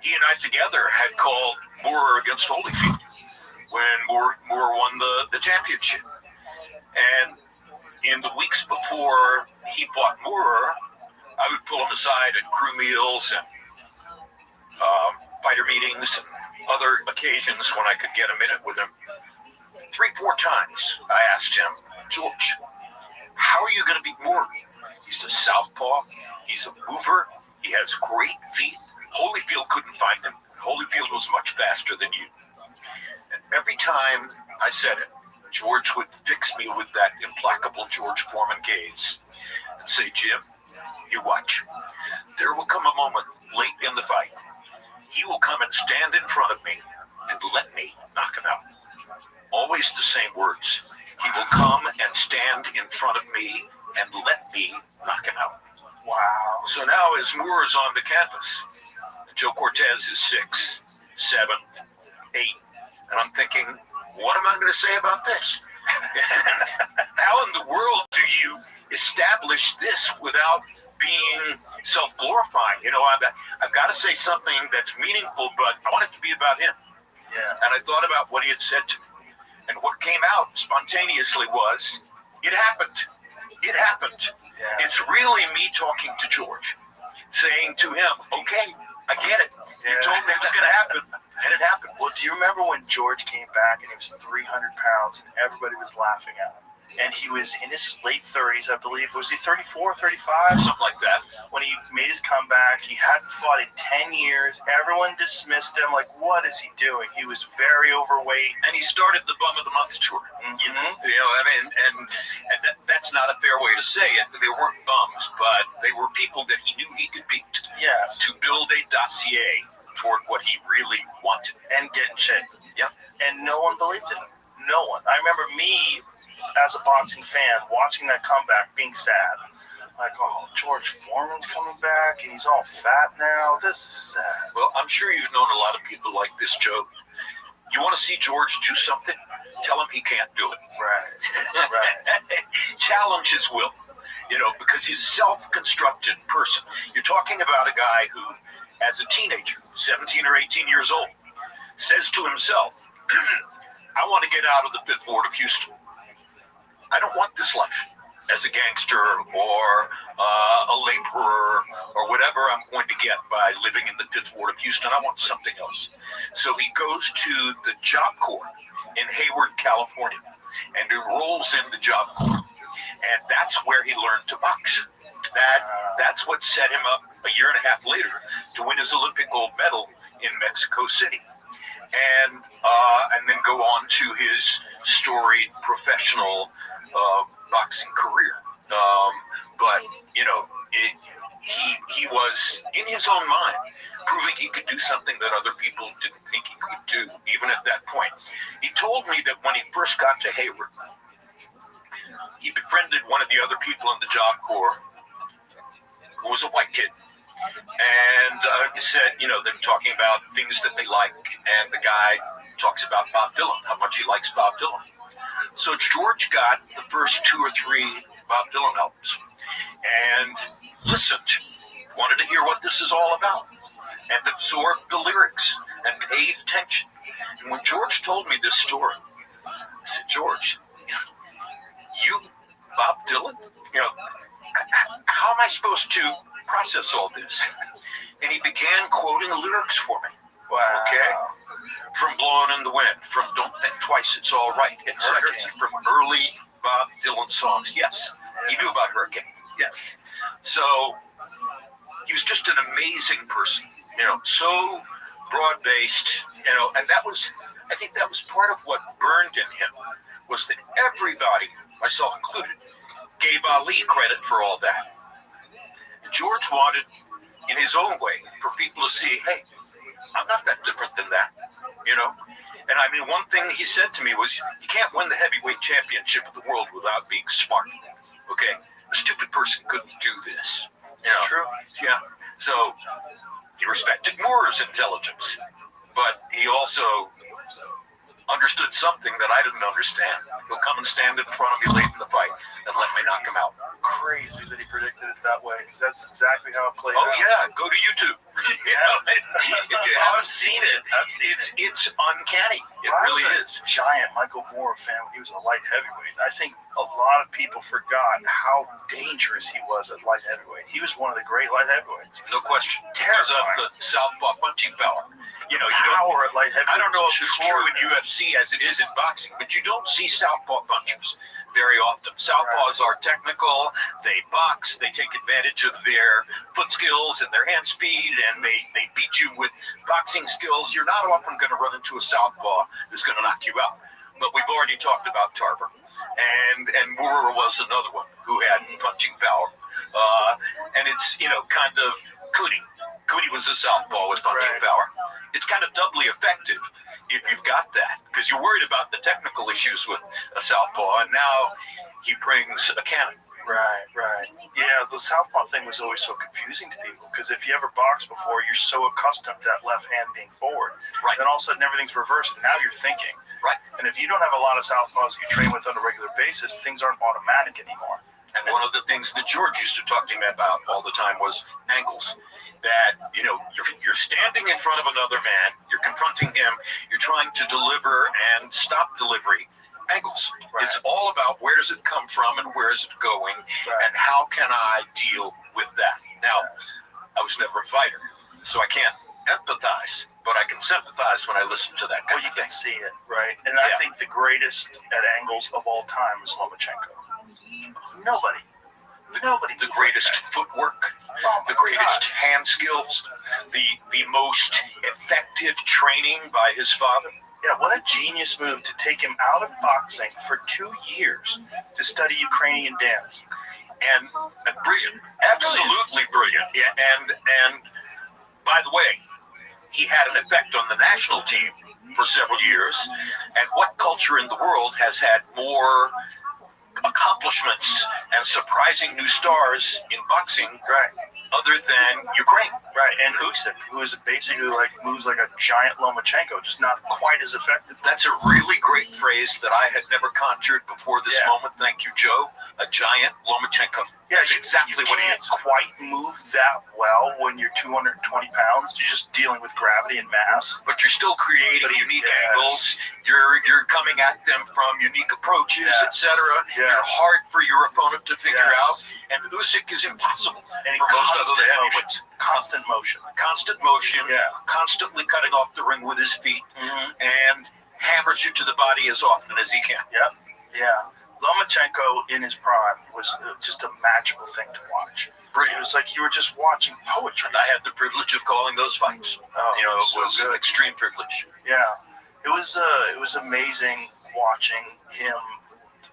S3: He and I together had called Moore against Holyfield when Moore won the championship. And in the weeks before he fought Moore, I would pull him aside at crew meals and fighter meetings and other occasions when I could get a minute with him. 3-4 times I asked him, George, how are you going to beat Moore? He's a southpaw. He's a mover. He has great feet. Holyfield couldn't find him. Holyfield was much faster than you. And every time I said it, George would fix me with that implacable George Foreman gaze and say, Jim, you watch. There will come a moment late in the fight. He will come and stand in front of me and let me knock him out. Always the same words. He will come and stand in front of me and let me knock him out.
S1: Wow.
S3: So now as Moore is on the canvas, Joe Cortez is 6th, 7th, 8th, and I'm thinking, what am I going to say about this? How in the world do you establish this without being self-glorifying? I've got to say something that's meaningful, but I want it to be about him.
S1: Yeah.
S3: And I thought about what he had said to me. And what came out spontaneously was, it happened. It happened.
S1: Yeah.
S3: It's really me talking to George, saying to him, okay, I get it. You told me it was going to happen, and it happened.
S1: Well, do you remember when George came back and he was 300 pounds and everybody was laughing at him? and he was in his late 30s, I believe. Was he 34, 35?
S3: Something like that.
S1: When he made his comeback, he hadn't fought in 10 years. Everyone dismissed him, like, what is he doing? He was very overweight.
S3: And he started the Bum of the Month tour. You know, I mean, and that's not a fair way to say it. They weren't bums, but they were people that he knew he could beat.
S1: Yes.
S3: To build a dossier toward what he really wanted.
S1: And get in shape.
S3: Yeah.
S1: And no one believed in him. No one. I remember me, as a boxing fan, watching that comeback, being sad. Like, oh, George Foreman's coming back, and he's all fat now. This is sad.
S3: Well, I'm sure you've known a lot of people like this, Joe. You want to see George do something? Tell him he can't do it.
S1: Right. Right.
S3: Challenge his will, you know, because he's a self-constructed person. You're talking about a guy who, as a teenager, 17 or 18 years old, says to himself, I want to get out of the Fifth Ward of Houston. I don't want this life as a gangster or a laborer or whatever I'm going to get by living in the Fifth Ward of Houston. I want something else. So he goes to the Job Corps in Hayward, California, and enrolls in the Job Corps. And that's where he learned to box. That's what set him up a year and a half later to win his Olympic gold medal in Mexico City. And then go on to his storied professional boxing career. But, you know, he was, in his own mind, proving he could do something that other people didn't think he could do, even at that point. He told me that when he first got to Hayward, he befriended one of the other people in the Job Corps, who was a white kid. And he said, you know, they're talking about things that they like, and the guy talks about Bob Dylan, how much he likes Bob Dylan. So George got the first 2 or 3 Bob Dylan albums and listened, wanted to hear what this is all about, and absorbed the lyrics and paid attention. And when George told me this story, I said, George, you Bob Dylan? You know, how am I supposed to process all this? And he began quoting the lyrics for me.
S1: Wow.
S3: Okay? From Blowing in the Wind, from Don't Think Twice, It's All Right, etc. From early Bob Dylan songs. Yes, he knew about Hurricane. Yes. So he was just an amazing person, you know, so broad-based, you know, and that was, I think that was part of what burned in him, was that everybody, myself included, gave Ali credit for all that. And George wanted, in his own way, for people to see, hey, I'm not that different than that, you know? And I mean, one thing he said to me was, you can't win the heavyweight championship of the world without being smart, okay? A stupid person couldn't do this. You know?
S1: True.
S3: Yeah. So he respected Moore's intelligence, but he also understood something that I didn't understand. He'll come and stand in front of me late in the fight and let me knock him out.
S1: Crazy that he predicted it that way, because that's exactly how it played
S3: Oh
S1: out.
S3: yeah, go to YouTube. You know, if you haven't seen it, it's uncanny. It really is.
S1: Giant Michael Moore fan when he was a light heavyweight. I think a lot of people forgot how dangerous he was at light heavyweight. He was one of the great light heavyweights.
S3: No question. Because of the southpaw punching power. You know,
S1: Power at light heavyweight.
S3: I don't know if it's true in UFC as it is in boxing, but you don't see southpaw punchers very often. Southpaws are technical, they box, they take advantage of their foot skills and their hand speed, and they beat you with boxing skills. You're not often going to run into a southpaw who's going to knock you out. But we've already talked about Tarver, and Moore was another one who had punching power. And it's, you know, kind of Cootie. Cootie was a southpaw with punching power. It's kind of doubly effective if you've got that, because you're worried about the technical issues with a southpaw, and now he brings a cannon.
S1: Right. Yeah, the southpaw thing was always so confusing to people, because if you ever boxed before, you're so accustomed to that left hand being forward.
S3: Right.
S1: Then all of a sudden everything's reversed, and now you're thinking.
S3: Right.
S1: And if you don't have a lot of southpaws you train with on a regular basis, things aren't automatic anymore.
S3: And one of the things that George used to talk to me about all the time was angles. That, you know, you're standing in front of another man, you're confronting him, you're trying to deliver and stop delivery. Angles.
S1: Right.
S3: It's all about where does it come from and where is it going, and how can I deal with that. Now, I was never a fighter, so I can't empathize but I can sympathize when I listen to that
S1: Well,
S3: kind
S1: you
S3: of
S1: can
S3: thing.
S1: see it, right? And I think the greatest at angles of all time is Lomachenko. Nobody.
S3: The greatest footwork, the greatest hand skills, the most effective training by his father.
S1: Yeah, what a genius move to take him out of boxing for 2 years to study Ukrainian dance.
S3: And brilliant, absolutely brilliant. Yeah, and by the way, he had an effect on the national team for several years. And what culture in the world has had more accomplishments and surprising new stars in boxing, other than Ukraine?
S1: Right, and Usyk, who is basically moves like a giant Lomachenko, just not quite as effective.
S3: That's a really great phrase that I had never conjured before this moment. Thank you, Joe. A giant Lomachenko.
S1: Yeah,
S3: that's exactly what he
S1: can't
S3: is.
S1: quite move that well when you're 220 pounds. You're just dealing with gravity and mass.
S3: But you're still creating unique angles. You're coming at them from unique approaches, etc. You're hard for your opponent to figure out. And Usyk is impossible.
S1: And
S3: for most of the heavyweights.
S1: Constant motion.
S3: Constant motion. Constantly cutting off the ring with his feet. And hammers you to the body as often as he can.
S1: Yeah. Lomachenko in his prime was just a magical thing to watch. It was like you were just watching poetry.
S3: I had the privilege of calling those fights. It was an extreme privilege.
S1: Yeah, it was amazing watching him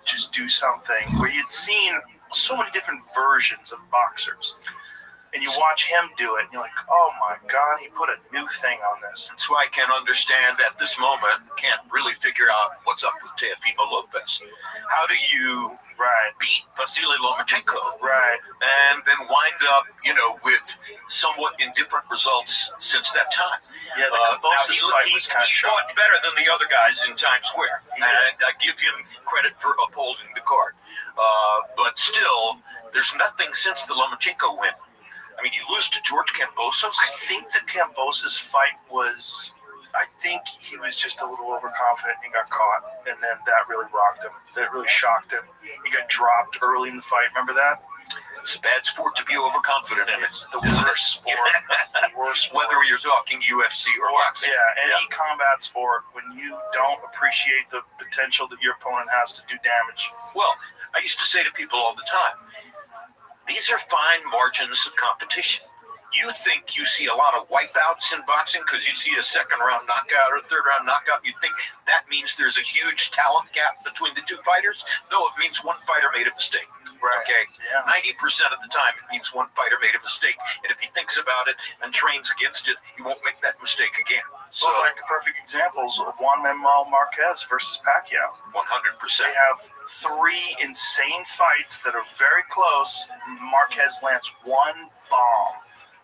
S1: just do something where you'd seen so many different versions of boxers. And you watch him do it, and you're like, oh my God, he put a new thing on this.
S3: That's why I can't understand at this moment, can't really figure out what's up with Teofimo Lopez. How do you beat Vasily Lomachenko? And then wind up, with somewhat indifferent results since that time.
S1: Yeah, the Kambosos fight was kind of
S3: he fought better than the other guys in Times Square. And I give him credit for upholding the card. But still, there's nothing since the Lomachenko win. I mean, you lose to George Kambosos.
S1: I think the Kambosos fight I think he was just a little overconfident and got caught, and then that really rocked him. That really shocked him. He got dropped early in the fight. Remember that?
S3: It's a bad sport to be overconfident in.
S1: It's the worst sport. The worst sport.
S3: Whether you're talking UFC or boxing.
S1: Yeah, any combat sport, when you don't appreciate the potential that your opponent has to do damage.
S3: Well, I used to say to people all the time, these are fine margins of competition. You think you see a lot of wipeouts in boxing because you see a second round knockout or a third round knockout. You think that means there's a huge talent gap between the two fighters? No, it means one fighter made a mistake. Okay? 90% of the time it means one fighter made a mistake. And if he thinks about it and trains against it, he won't make that mistake again.
S1: So, perfect examples of Juan Manuel Marquez versus Pacquiao.
S3: 100%.
S1: They have 3 insane fights that are very close. Marquez lands one bomb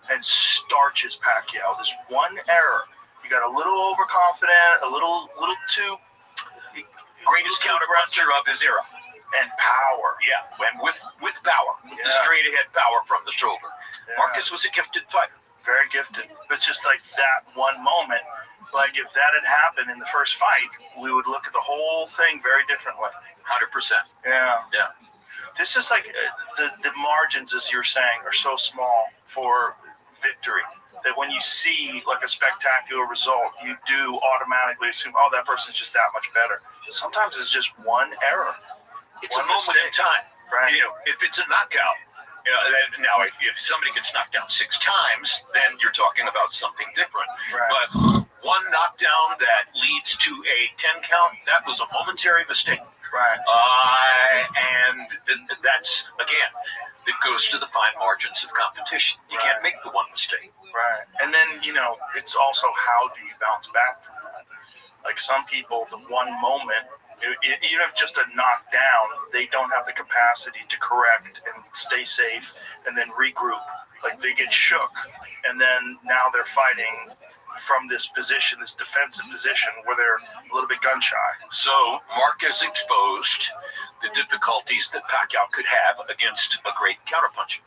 S1: and starches Pacquiao. This one error. You got a little overconfident, a little too
S3: greatest counterpuncher of his era.
S1: And power.
S3: Yeah, and with power. With the straight ahead power from the shoulder. Marcus was a gifted fighter.
S1: Very gifted. But just like that one moment, like if that had happened in the first fight, we would look at the whole thing very differently.
S3: 100%.
S1: Yeah.
S3: Yeah.
S1: This is like the margins, as you're saying, are so small for victory that when you see like a spectacular result, you do automatically assume, oh, that person's just that much better. Sometimes it's just one error.
S3: It's a moment in time.
S1: Right.
S3: If it's a knockout, now if somebody gets knocked down 6 times, then you're talking about something different.
S1: Right.
S3: But one knockdown that leads to a 10 count, that was a momentary mistake.
S1: Right.
S3: And that's, again, it goes to the fine margins of competition. You can't make the one mistake.
S1: Right. And then, it's also how do you bounce back from that? Like some people, the one moment, even if just a knockdown, they don't have the capacity to correct and stay safe and then regroup. Like they get shook, and then now they're fighting from this position, this defensive position, where they're a little bit gun shy.
S3: So Marquez exposed the difficulties that Pacquiao could have against a great counterpuncher.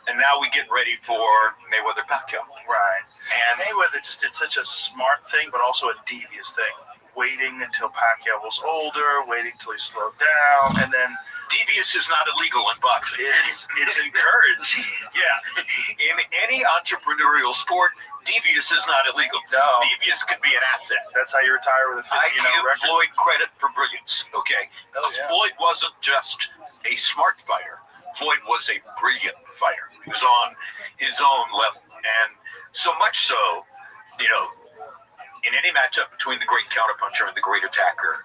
S3: And now we get ready for Mayweather-Pacquiao.
S1: Right. And Mayweather just did such a smart thing, but also a devious thing. Waiting until Pacquiao was older, waiting till he slowed down, and then
S3: devious is not illegal in boxing.
S1: It's encouraged.
S3: Yeah. In any entrepreneurial sport, Devious is not illegal.
S1: No.
S3: Devious could be an asset.
S1: That's how you retire with a 50
S3: I give
S1: record.
S3: Floyd credit for brilliance, okay?
S1: Oh, yeah.
S3: Floyd wasn't just a smart fighter. Floyd was a brilliant fighter. He was on his own level. And so much so, in any matchup between the great counterpuncher and the great attacker,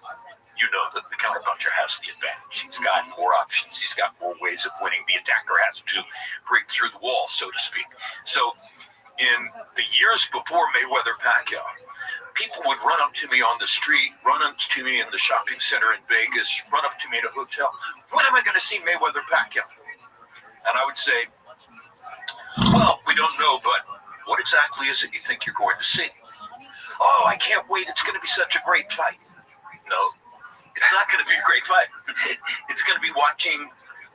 S3: you know that the counterpuncher has the advantage. He's got more options. He's got more ways of winning. The attacker has to break through the wall, so to speak. So in the years before Mayweather-Pacquiao, people would run up to me on the street, run up to me in the shopping center in Vegas, run up to me in a hotel. When am I going to see Mayweather-Pacquiao? And I would say, well, we don't know, but what exactly is it you think you're going to see? Oh, I can't wait. It's going to be such a great fight. No, it's not going to be a great fight. It's going to be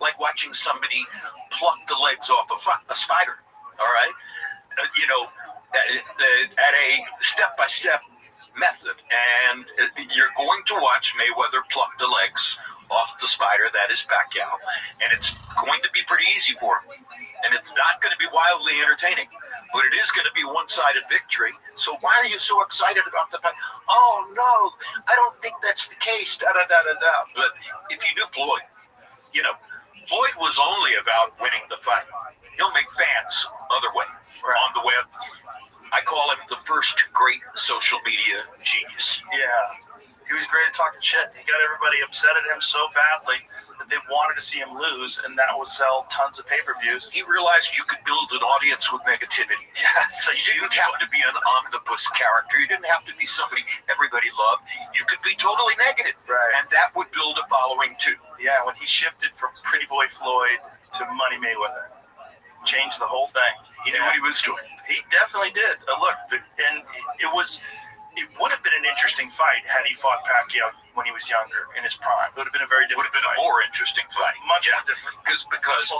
S3: like watching somebody pluck the legs off a spider, all right? At a step-by-step method. And you're going to watch Mayweather pluck the legs off the spider that is Pacquiao. And it's going to be pretty easy for him. And it's not going to be wildly entertaining. But it is going to be one-sided victory. So why are you so excited about the fight? Oh, no, I don't think that's the case, da-da-da-da-da. But if you knew Floyd, Floyd was only about winning the fight. He'll make fans other way on the web. I call him the first great social media genius.
S1: Yeah. He was great at talking shit. He got everybody upset at him so badly that they wanted to see him lose, and that would sell tons of pay-per-views.
S3: He realized you could build an audience with negativity.
S1: Yes,
S3: So you didn't have to be an omnibus character. You didn't have to be somebody everybody loved. You could be totally negative.
S1: Right.
S3: And that would build a following, too.
S1: Yeah, when he shifted from Pretty Boy Floyd to Money Mayweather, changed the whole thing.
S3: He knew what he was doing.
S1: He definitely did. It would have been an interesting fight had he fought Pacquiao when he was younger, in his prime. It would have been a very different
S3: fight. A more interesting fight.
S1: Much more different.
S3: Because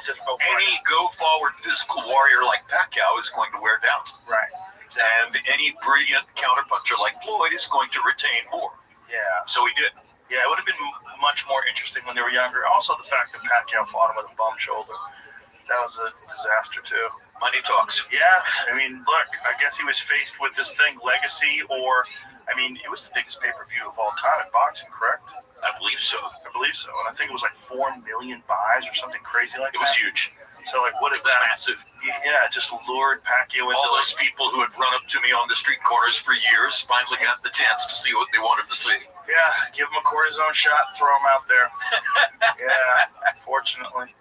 S1: difficult
S3: any go-forward physical warrior like Pacquiao is going to wear down.
S1: Right.
S3: And any brilliant counterpuncher like Floyd is going to retain more.
S1: Yeah.
S3: So he did.
S1: Yeah, it would have been much more interesting when they were younger. Also, the fact that Pacquiao fought him with a bum shoulder. That was a disaster, too.
S3: Money talks.
S1: Yeah, I mean, look, I guess he was faced with this thing, Legacy, it was the biggest pay-per-view of all time in boxing, correct?
S3: I believe so.
S1: And I think it was like 4 million buys or something crazy like that.
S3: It was huge.
S1: So, what is
S3: It was
S1: that?
S3: massive.
S1: Yeah, it just lured Pacquiao into
S3: All those people who had run up to me on the street corners for years finally got the chance to see what they wanted to see.
S1: Yeah, give him a cortisone shot, throw him out there. Yeah, fortunately.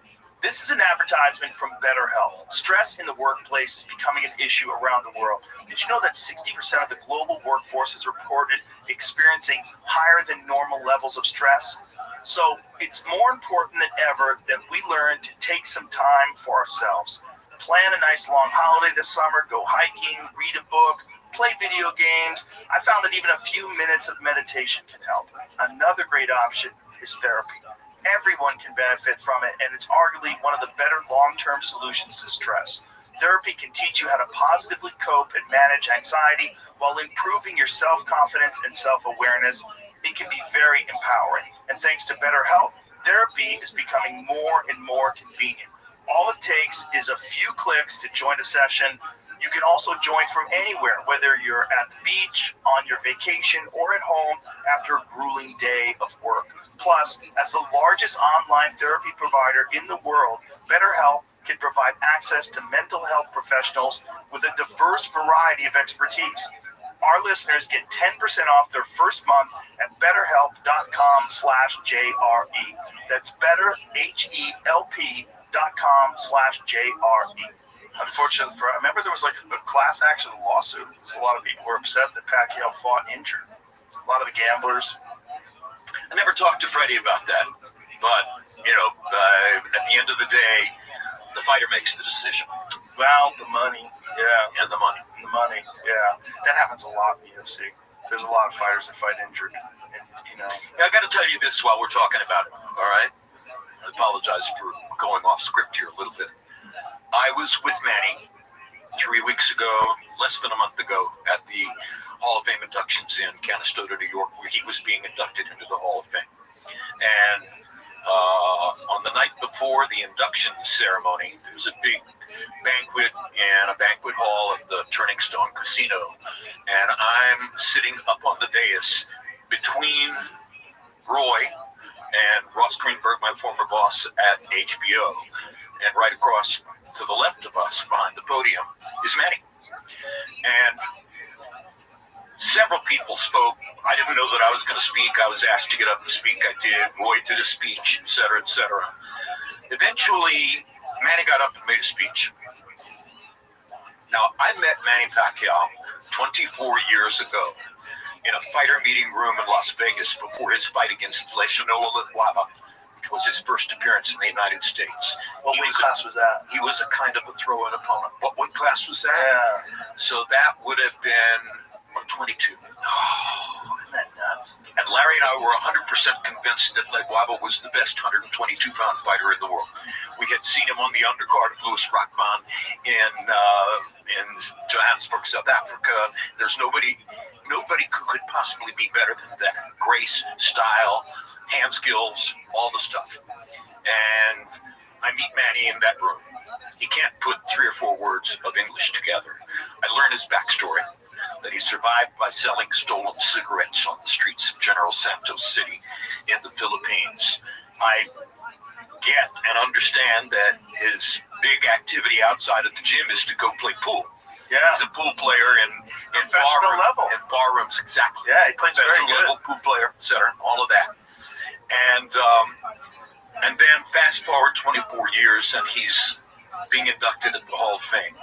S1: This is an advertisement from BetterHelp. Stress in the workplace is becoming an issue around the world. Did you know that 60% of the global workforce is reported experiencing higher than normal levels of stress? So it's more important than ever that we learn to take some time for ourselves. Plan a nice long holiday this summer, go hiking, read a book, play video games. I found that even a few minutes of meditation can help. Another great option is therapy. Everyone can benefit from it, and it's arguably one of the better long-term solutions to stress. Therapy can teach you how to positively cope and manage anxiety while improving your self-confidence and self-awareness. It can be very empowering. And thanks to BetterHelp, therapy is becoming more and more convenient. All it takes is a few clicks to join a session. You can also join from anywhere, whether you're at the beach, on your vacation, or at home after a grueling day of work. Plus, as the largest online therapy provider in the world, BetterHelp can provide access to mental health professionals with a diverse variety of expertise. Our listeners get 10% off their first month at betterhelp.com/JRE. That's betterhelp.com/JRE. Unfortunately, I remember there was like a class action lawsuit. A lot of people were upset that Pacquiao fought injured. A lot of the gamblers.
S3: I never talked to Freddie about that, but at the end of the day, the fighter makes the decision.
S1: Well, the money, yeah.
S3: And the money.
S1: The money, yeah. That happens a lot in the UFC. There's a lot of fighters that fight injured. And,
S3: I got to tell you this while we're talking about it, all right? I apologize for going off script here a little bit. I was with Manny 3 weeks ago, less than a month ago, at the Hall of Fame inductions in Canastota, New York, where he was being inducted into the Hall of Fame. And On the night before the induction ceremony, there was a big banquet in a banquet hall at the Turning Stone Casino, and I'm sitting up on the dais between Roy and Ross Greenberg, my former boss at HBO, and right across to the left of us behind the podium is Manny. And several people spoke. I didn't know that I was going to speak. I was asked to get up and speak. I did. Roy did a speech, et cetera, et cetera. Eventually, Manny got up and made a speech. Now, I met Manny Pacquiao 24 years ago in a fighter meeting room in Las Vegas before his fight against Leishanola Latwaba, which was his first appearance in the United States.
S1: What weight class was that?
S3: He was a kind of a throw-in opponent. What weight class was that?
S1: Yeah.
S3: So that would have been 122.
S1: Oh, isn't that nuts?
S3: And Larry and I were 100% convinced that Latwaba was the best 122-pound fighter in the world. We had seen him on the undercard of Louis Rockman in Johannesburg, South Africa. There's nobody who could possibly be better than that. Grace, style, hand skills, all the stuff. And I meet Manny in that room. He can't put 3 or 4 words of English together. I learn his backstory, that he survived by selling stolen cigarettes on the streets of General Santos City in the Philippines. I get and understand that his big activity outside of the gym is to go play pool.
S1: Yeah.
S3: He's a pool player in
S1: Professional level.
S3: In bar rooms, exactly.
S1: Yeah, he plays very
S3: Professional
S1: good.
S3: level pool player, et cetera, all of that. And then fast forward 24 years, and he's being inducted at the Hall of Fame.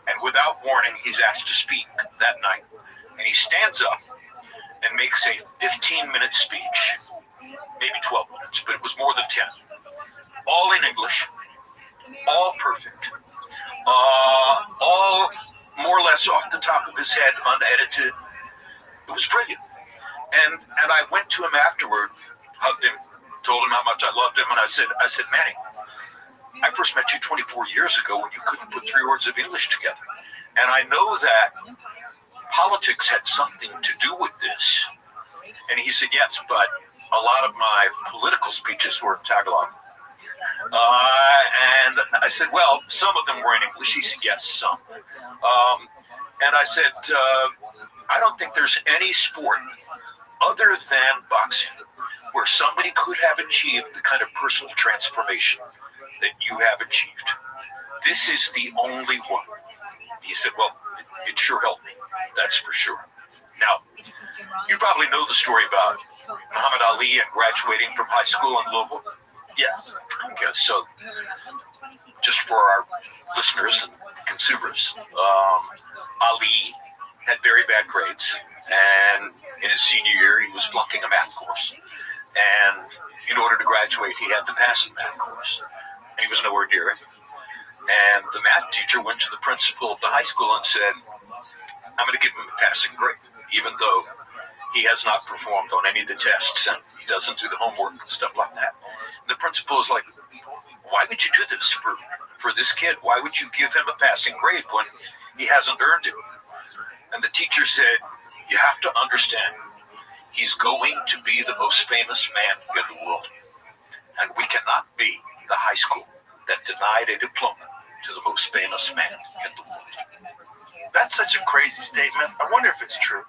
S3: And without warning, he's asked to speak that night. And he stands up and makes a 15-minute speech, maybe 12 minutes, but it was more than 10. All in English, all perfect, all more or less off the top of his head, unedited. It was brilliant. And I went to him afterward, hugged him, told him how much I loved him, and I said, Manny, I first met you 24 years ago when you couldn't put 3 words of English together. And I know that politics had something to do with this. And he said, yes, but a lot of my political speeches were in Tagalog. And I said, well, some of them were in English. He said, yes, some. And I said, I don't think there's any sport other than boxing where somebody could have achieved the kind of personal transformation that you have achieved. This is the only one. He said, well, it sure helped me. That's for sure. Now, you probably know the story about Muhammad Ali and graduating from high school in Louisville.
S1: Yes.
S3: Okay, so just for our listeners and consumers, Ali had very bad grades, and in his senior year, he was flunking a math course. And in order to graduate, he had to pass the math course, and he was nowhere near it. And the math teacher went to the principal of the high school and said, I'm going to give him a passing grade, even though he has not performed on any of the tests and he doesn't do the homework and stuff like that. And the principal is like, why would you do this for this kid? Why would you give him a passing grade when he hasn't earned it? And the teacher said, you have to understand, he's going to be the most famous man in the world. And we cannot be the high school that denied a diploma to the most famous man in the world.
S1: That's such a crazy statement. I wonder if it's true.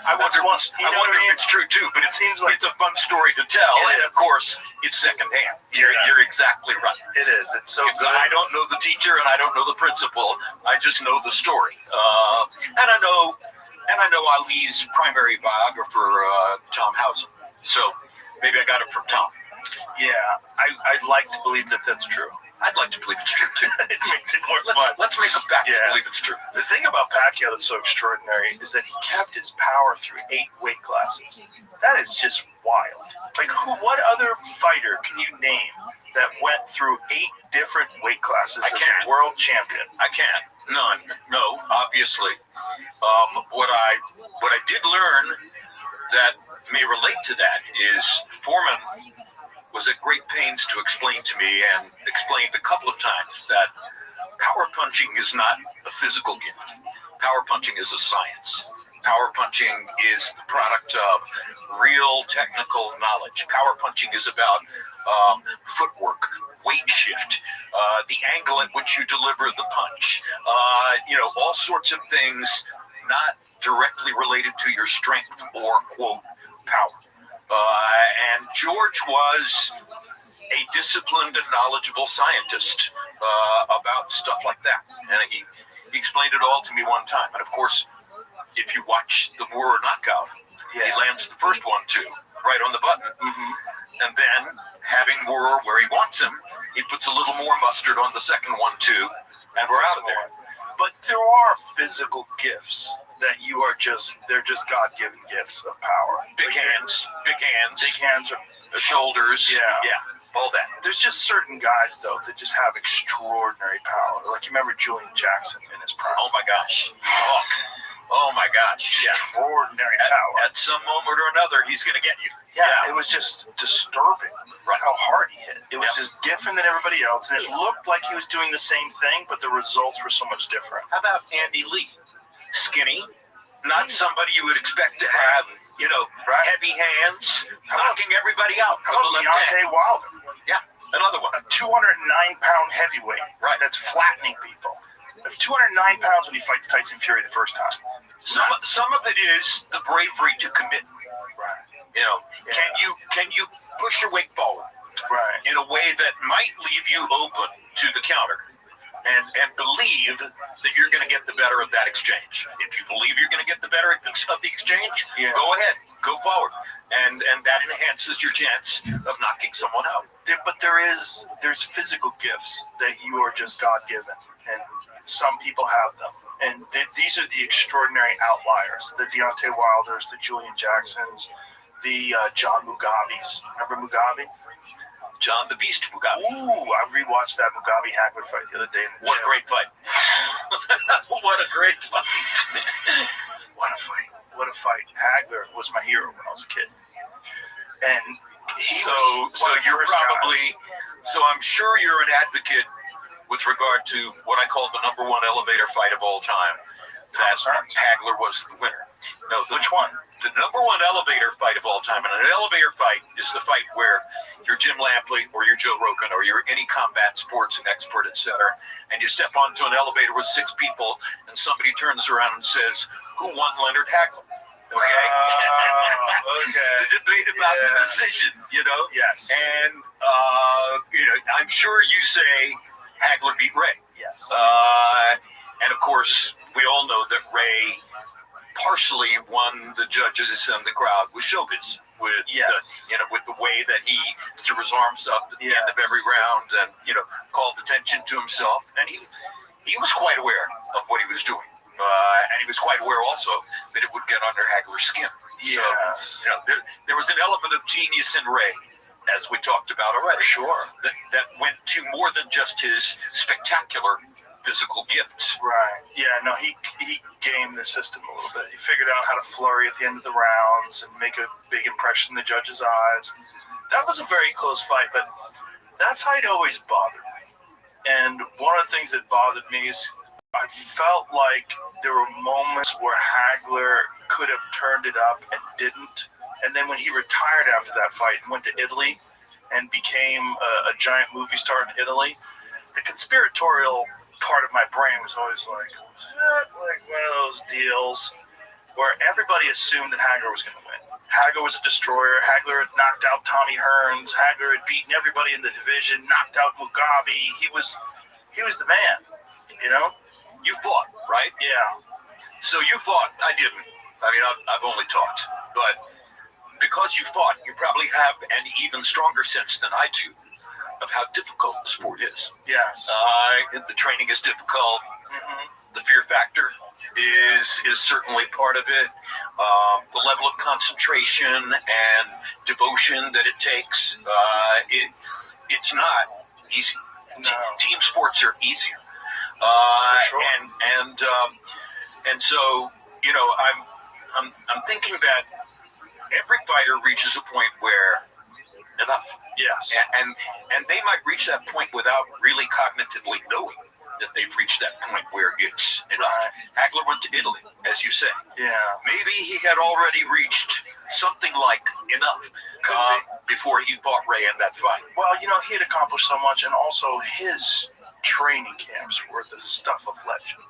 S3: I wonder if it's true too, but it seems like it's a fun story to tell, and of course, it's secondhand. You're exactly right.
S1: It is. It's so good.
S3: I don't know the teacher and I don't know the principal. I just know the story, and I know Ali's primary biographer, Tom Housen. So maybe I got it from Tom.
S1: Yeah, I'd like to believe that that's true.
S3: I'd like to believe it's true too.
S1: It makes it more fun.
S3: Let's make a bet to believe it's true.
S1: The thing about Pacquiao that's so extraordinary is that he kept his power through 8 weight classes. That is just wild. Like, what other fighter can you name that went through 8 different weight classes as a world champion?
S3: I can't. None. No, obviously. What I did learn that may relate to that is Foreman was at great pains to explain to me, and explained a couple of times, that power punching is not a physical gift. Power punching is a science. Power punching is the product of real technical knowledge. Power punching is about footwork, weight shift, the angle at which you deliver the punch, all sorts of things not directly related to your strength or, quote, power. And George was a disciplined and knowledgeable scientist about stuff like that. And he explained it all to me one time. And of course, if you watch the War knockout, he lands the first one too, right on the button. And then, having War where he wants him, he puts a little more mustard on the second one too, and we're out of there.
S1: But there are physical gifts that they're just God-given gifts of power.
S3: Big hands,
S1: Big hands,
S3: the shoulders, all that.
S1: There's just certain guys, though, that just have extraordinary power. Like, you remember Julian Jackson in his prime?
S3: Oh my gosh. Oh my gosh. Yeah.
S1: Extraordinary power.
S3: At some moment or another, he's going to get you.
S1: Yeah, it was just disturbing how hard he hit. It was just different than everybody else, and it looked like he was doing the same thing, but the results were so much different.
S3: How about Andy Lee? Skinny, not somebody you would expect to have, heavy hands, knocking everybody out.
S1: How about Deontay Wilder?
S3: Yeah, another one.
S1: A 209-pound heavyweight, right? That's flattening people. 209 pounds when he fights Tyson Fury the first time.
S3: Some of it is the bravery to commit.
S1: Right.
S3: Can you push your weight forward?
S1: Right.
S3: In a way that might leave you open to the counter, and believe that you're going to get the better of that exchange. If you believe you're going to get the better of the exchange, go ahead, go forward, and that enhances your chance of knocking someone out.
S1: But there's physical gifts that you are just God-given, and some people have them. And these are the extraordinary outliers: the Deontay Wilders, the Julian Jacksons, the John Mugabes. Remember Mugabe?
S3: John the Beast Mugabe.
S1: Ooh, I rewatched that Mugabe-Hagler fight the other day.
S3: What a great fight. What a great fight.
S1: What a fight. What a fight. Hagler was my hero when I was a kid. And
S3: so you're probably, so I'm sure you're an advocate with regard to what I call the #1 elevator fight of all time. That Hagler was the winner. No,
S1: which one?
S3: The #1 elevator fight of all time. And an elevator fight is the fight where you're Jim Lampley or you're Joe Rogan or you're any combat sports expert, etc. And you step onto an elevator with 6 people and somebody turns around and says, "Who won Leonard Hagler?" Okay?
S1: Okay.
S3: The debate about the decision,
S1: Yes.
S3: And, I'm sure you say Hagler beat Ray.
S1: Yes.
S3: And of course, we all know that Ray partially won the judges and the crowd with showbiz, with with the way that he threw his arms up at the end of every round and called attention to himself, and he was quite aware of what he was doing, and he was quite aware also that it would get under Hagler's skin.
S1: Yes.
S3: So there was an element of genius in Ray, as we talked about already.
S1: Sure.
S3: That went to more than just his spectacular physical gifts.
S1: Right. Yeah, no, he gamed the system a little bit. He figured out how to flurry at the end of the rounds and make a big impression in the judges' eyes. That was a very close fight, but that fight always bothered me. And one of the things that bothered me is I felt like there were moments where Hagler could have turned it up and didn't. And then when he retired after that fight and went to Italy and became a giant movie star in Italy, the conspiratorial part of my brain was always like, was that like one of those deals where everybody assumed that Hagler was going to win? Hagler was a destroyer. Hagler had knocked out Tommy Hearns. Hagler had beaten everybody in the division, knocked out Mugabe. He was the man,
S3: You fought, right?
S1: Yeah.
S3: So you fought. I didn't. I mean, I've only talked. But because you fought, you probably have an even stronger sense than I do of how difficult the sport is.
S1: Yes.
S3: The training is difficult.
S1: Mm-hmm.
S3: The fear factor is certainly part of it. The level of concentration and devotion that it takes, it's not easy.
S1: No.
S3: Team sports are easier.
S1: Sure.
S3: And so, I'm thinking that every fighter reaches a point where enough.
S1: Yes.
S3: And they might reach that point without really cognitively knowing that that they've reached that point where it's enough. Hagler went to Italy, as you say.
S1: Yeah.
S3: Maybe he had already reached something like enough before he fought Ray in that fight.
S1: Well, he had accomplished so much, and also his training camps were the stuff of legend.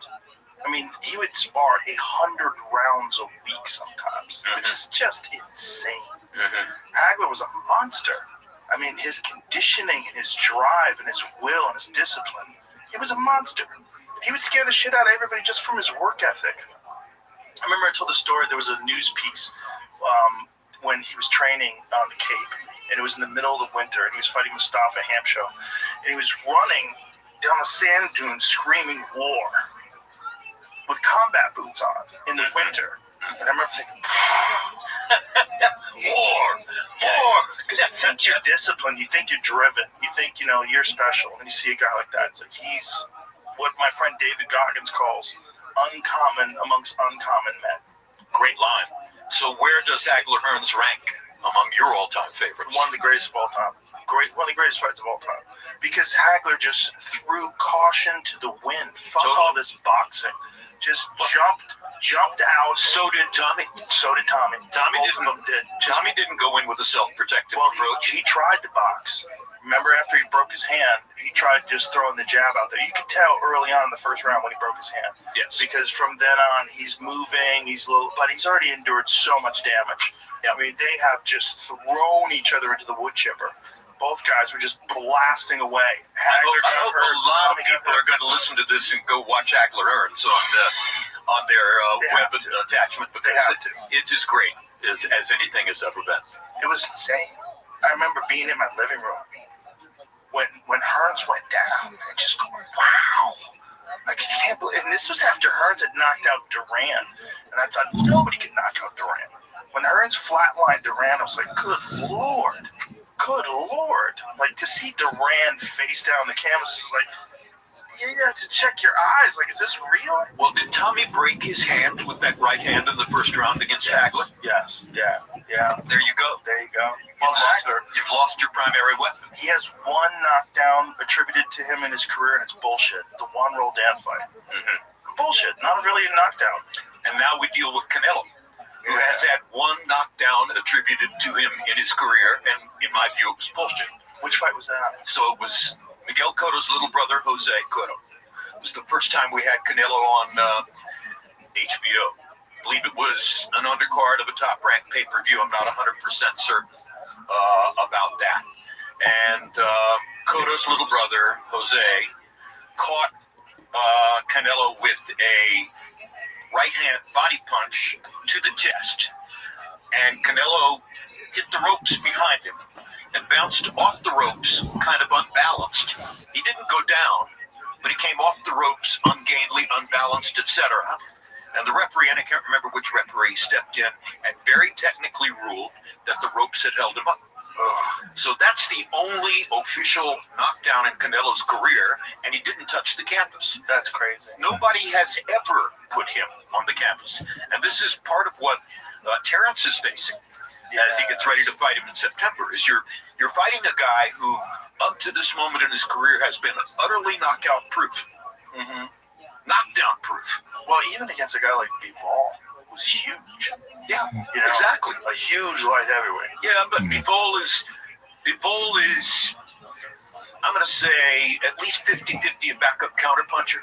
S1: I mean, he would spar 100 rounds a week sometimes, which is just insane. Hagler was a monster. I mean, his conditioning and his drive and his will and his discipline, he was a monster. He would scare the shit out of everybody just from his work ethic. I remember I told the story, there was a news piece when he was training on the Cape, and it was in the middle of the winter, and he was fighting Mustafa Hamsho, and he was running down a sand dune screaming war with combat boots on in the winter. And I remember thinking, war. Because you think you're disciplined, you think you're driven, you think, you're special, and you see a guy like that. It's like he's what my friend David Goggins calls uncommon amongst uncommon men.
S3: Great line. So where does Hagler Hearns rank among your all-time favorites?
S1: One of the greatest of all time. One of the greatest fights of all time. Because Hagler just threw caution to the wind. Fuck all this boxing. Just jumped out.
S3: So did Tommy. Tommy didn't go in with a self-protective approach.
S1: He tried to box. Remember, after he broke his hand, he tried just throwing the jab out there. You could tell early on in the first round when he broke his hand.
S3: Yes.
S1: Because from then on, he's moving, but he's already endured so much damage. I mean, they have just thrown each other into the wood chipper. Both guys were just blasting away.
S3: I hope a lot of people are going to listen to this and go watch Hagler Hearns on their web attachment, because it's as great as anything has ever been.
S1: It was insane. I remember being in my living room when Hearns went down and just going, wow. I can't believe, and this was after Hearns had knocked out Duran, and I thought nobody could knock out Duran. When Hearns flatlined Duran, I was like, good Lord. Like, to see Duran face down the canvas was like, you have to check your eyes. Like, is this real?
S3: Well, did Tommy break his hand with that right hand in the first round against Hagler?
S1: Yes. Yeah.
S3: There you go.
S1: Well, Hagler,
S3: you've lost your primary weapon.
S1: He has one knockdown attributed to him in his career, and it's bullshit. The Juan Roldan fight. Bullshit. Not really a knockdown.
S3: And now we deal with Canelo, who has had one knockdown attributed to him in his career, and in my view, it was bullshit.
S1: Which fight was that?
S3: So it was Miguel Cotto's little brother, Jose Cotto. It was the first time we had Canelo on HBO. I believe it was an undercard of a top-ranked pay-per-view. I'm not 100% certain about that. And Cotto's little brother, Jose, caught Canelo with a right-hand body punch to the chest. And Canelo hit the ropes behind him and bounced off the ropes, kind of unbalanced. He didn't go down, but he came off the ropes ungainly, unbalanced, etc. And the referee, and I can't remember which referee, stepped in and very technically ruled that the ropes had held him up. So that's the only official knockdown in Canelo's career, and he didn't touch the canvas.
S1: That's crazy.
S3: Nobody has ever put him on the canvas. And this is part of what Terrence is facing as he gets ready to fight him in September, is you're fighting a guy who, up to this moment in his career, has been utterly knockout proof. Knockdown proof.
S1: Well, even against a guy like Bivol, who's huge.
S3: Yeah, exactly.
S1: A huge light heavyweight.
S3: Yeah, but Bivol is, I'm going to say, at least 50-50 a backup counterpuncher.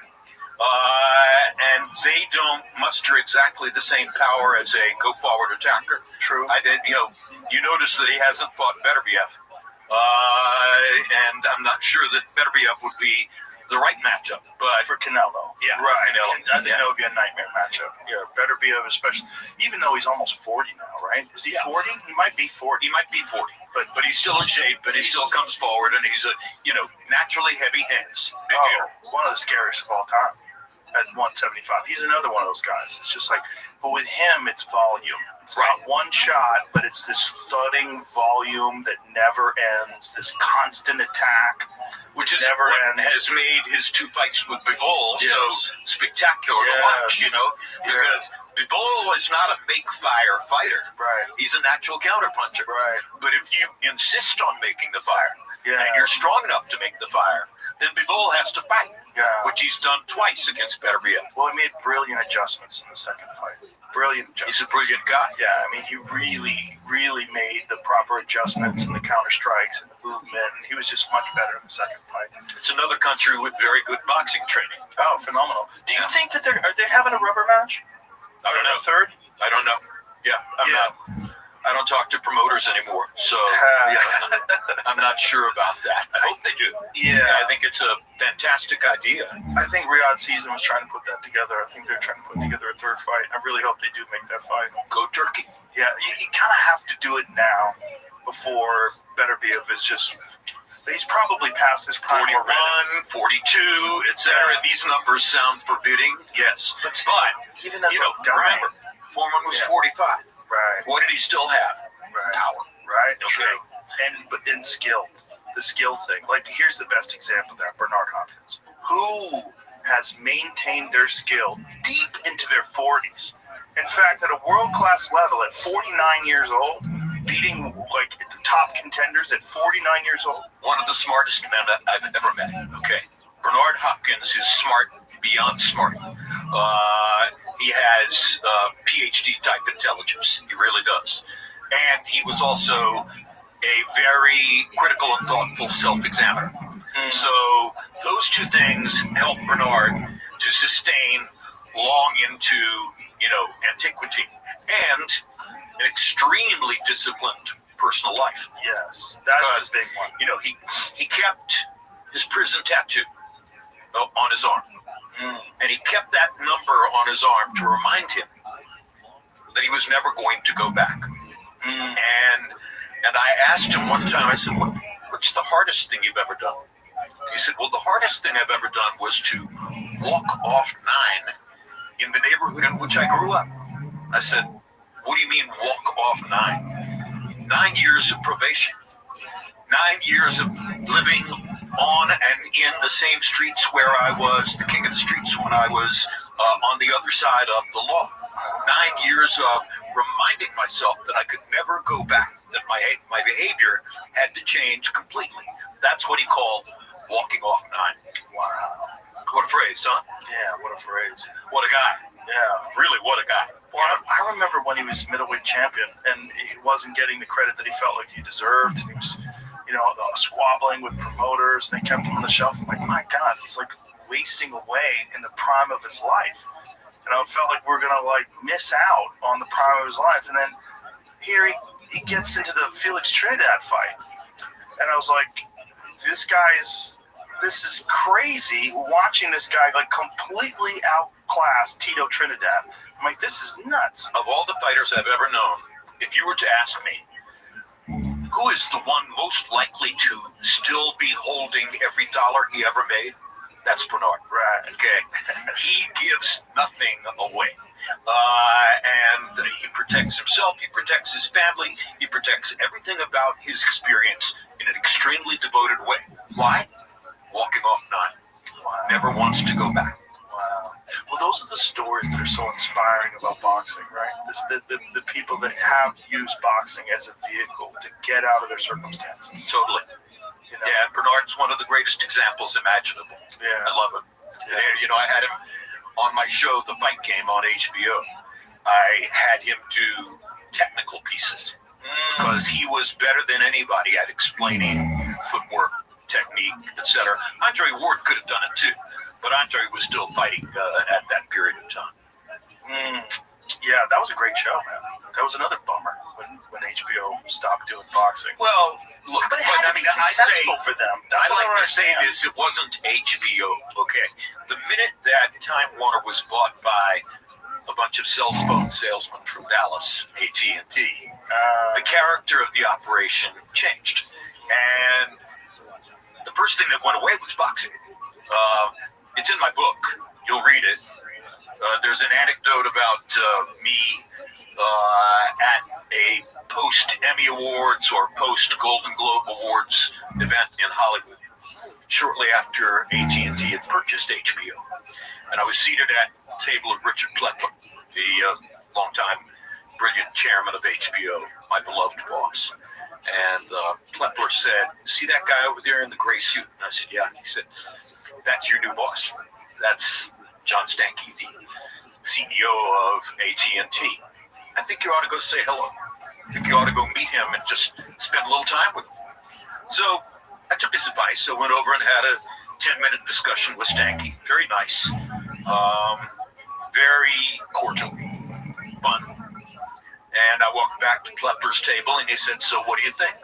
S3: And they don't muster exactly the same power as a go-forward attacker.
S1: True.
S3: You notice that he hasn't fought Beterbiev. And I'm not sure that Beterbiev would be the right matchup, but
S1: for Canelo.
S3: Yeah,
S1: right.
S3: Canelo.
S1: I think that would be a nightmare matchup. Yeah, Beterbiev, especially, even though he's almost 40 now, right? Is he 40? He might be 40.
S3: He might be 40, but he's still in shape, and he still comes forward, and he's naturally heavy hands. Big hair.
S1: One of the scariest of all time at 175. He's another one of those guys. It's just like, but with him, it's volume. It's not one shot, but it's this thudding volume that never ends, this constant attack.
S3: Which is what has made his two fights with Bivol so spectacular to watch, because Bivol is not a big fire fighter.
S1: Right.
S3: He's a natural counterpuncher.
S1: Right.
S3: But if you insist on making the fire, and you're strong enough to make the fire, Then Bivol has to fight,
S1: Yeah.
S3: which he's done twice against Beterbiev.
S1: Well, he made brilliant adjustments in the second fight. Brilliant adjustments.
S3: He's a brilliant guy.
S1: Yeah, I mean, he really made the proper adjustments and the counter strikes and the movement. And he was just much better in the second fight.
S3: It's another country with very good boxing training.
S1: Oh, phenomenal. Do you think that are they having a rubber match?
S3: I don't know.
S1: Third?
S3: I don't know. Yeah, I don't talk to promoters anymore, so I'm not sure about that. I hope they do.
S1: Yeah.
S3: I think it's a fantastic idea.
S1: I think Riyadh Season was trying to put that together. I think they're trying to put together a third fight. I really hope they do make that fight.
S3: Go Turkey.
S1: Yeah, you kind of have to do it now before Beterbiev is just... He's probably past his prime
S3: 41,
S1: already.
S3: 42, etc. These numbers sound forbidding, yes. But
S1: even as a guy,
S3: remember, Foreman was 45.
S1: Right.
S3: What did he still have?
S1: Right.
S3: Power.
S1: Right.
S3: Okay.
S1: True. But in skill, the skill thing. Like, here's the best example of that: Bernard Hopkins, who has maintained their skill deep into their 40s. In fact, at a world-class level, at 49 years old, beating like top contenders at 49 years old.
S3: One of the smartest men I've ever met. Okay. Bernard Hopkins is smart beyond smart. He has PhD type intelligence. He really does. And he was also a very critical and thoughtful self-examiner. So those two things help Bernard to sustain long into, antiquity and an extremely disciplined personal life.
S1: Yes, that's a big one.
S3: He kept his prison tattoo on his arm. And he kept that number on his arm to remind him that he was never going to go back. And I asked him one time, I said, what's the hardest thing you've ever done? He said, well, the hardest thing I've ever done was to walk off 9 in the neighborhood in which I grew up. I said, what do you mean walk off 9? 9 years of probation. 9 years of living on and in the same streets where I was the king of the streets when I was on the other side of the law. 9 years of reminding myself that I could never go back, that my behavior had to change completely. That's what he called walking off 9.
S1: Wow.
S3: What a phrase, huh?
S1: Yeah, what a phrase.
S3: What a guy.
S1: Yeah.
S3: Really, what a guy.
S1: Well, I remember when he was middleweight champion and he wasn't getting the credit that he felt like he deserved. He was, squabbling with promoters. They kept him on the shelf. I'm like, my God, he's like wasting away in the prime of his life. And I felt like we're gonna miss out on the prime of his life. And then here he gets into the Felix Trinidad fight, and I was like, this is crazy. Watching this guy completely outclass Tito Trinidad. I'm like, this is nuts.
S3: Of all the fighters I've ever known, if you were to ask me, who is the one most likely to still be holding every dollar he ever made? That's Bernard.
S1: Right.
S3: Okay. He gives nothing away. And he protects himself, he protects his family, he protects everything about his experience in an extremely devoted way. Why? Walking off 9.
S1: Wow.
S3: Never wants to go back.
S1: Wow. Well, those are the stories that are so inspiring about boxing, right? The people that have used boxing as a vehicle to get out of their circumstances.
S3: Totally. Yeah, Bernard's one of the greatest examples imaginable.
S1: Yeah.
S3: I love him.
S1: Yeah.
S3: I had him on my show, The Fight Game on HBO. I had him do technical pieces because he was better than anybody at explaining footwork, technique, etc. Andre Ward could have done it too, but Andre was still fighting at that period of time.
S1: Yeah, that was a great show, man. That was another bummer when HBO stopped doing boxing.
S3: Well, look,
S1: but it had to be successful for them.
S3: I like to say this: it wasn't HBO. Okay, the minute that Time Warner was bought by a bunch of cell phone salesmen from Dallas, AT&T, the character of the operation changed, and the first thing that went away was boxing. It's in my book. You'll read it. There's an anecdote about me at a post-Emmy Awards or post-Golden Globe Awards event in Hollywood shortly after AT&T had purchased HBO. And I was seated at the table of Richard Plepler, the longtime brilliant chairman of HBO, my beloved boss. And Plepler said, "See that guy over there in the gray suit?" And I said, "Yeah." He said, "That's your new boss. That's John Stanky, the CEO of AT&T. I think you ought to go say hello. I think you ought to go meet him and just spend a little time with him." So I took his advice. I went over and had a 10-minute discussion with Stanky. Very nice. Very cordial. Fun. And I walked back to Plepler's table and he said, "So what do you think?"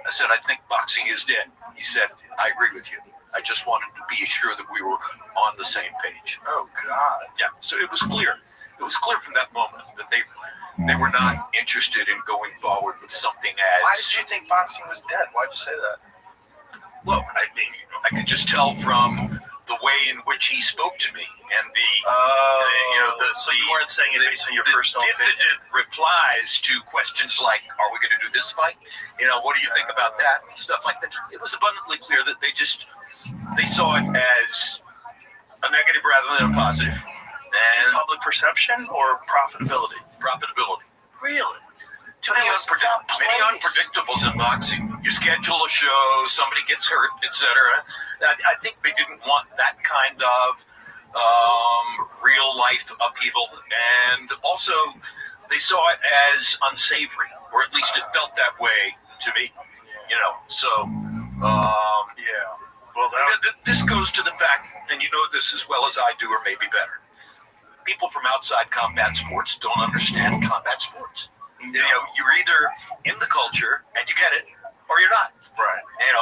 S3: I said, "I think boxing is dead." He said, "I agree with you. I just wanted to be sure that we were on the same page."
S1: Oh, God.
S3: Yeah, so it was clear. It was clear from that moment that they were not interested in going forward with something as...
S1: Why did you think boxing was dead? Why'd you say that?
S3: Well, I mean, I could just tell from the way in which he spoke to me and
S1: So you weren't saying it based on your personal opinion.
S3: diffident replies to questions like, "Are we going to do this fight? What do you think about that?" and stuff like that. It was abundantly clear that they saw it as a negative rather than a positive. And
S1: Public perception or profitability?
S3: Profitability.
S1: Really?
S3: Too many unpredictables in boxing. You schedule a show, somebody gets hurt, etc. I think they didn't want that kind of real life upheaval, and also they saw it as unsavory, or at least it felt that way to me.
S1: Yeah. Well,
S3: This goes to the fact, and you know this as well as I do, or maybe better. People from outside combat sports don't understand combat sports. You're either in the culture and you get it, or you're not.
S1: right.
S3: And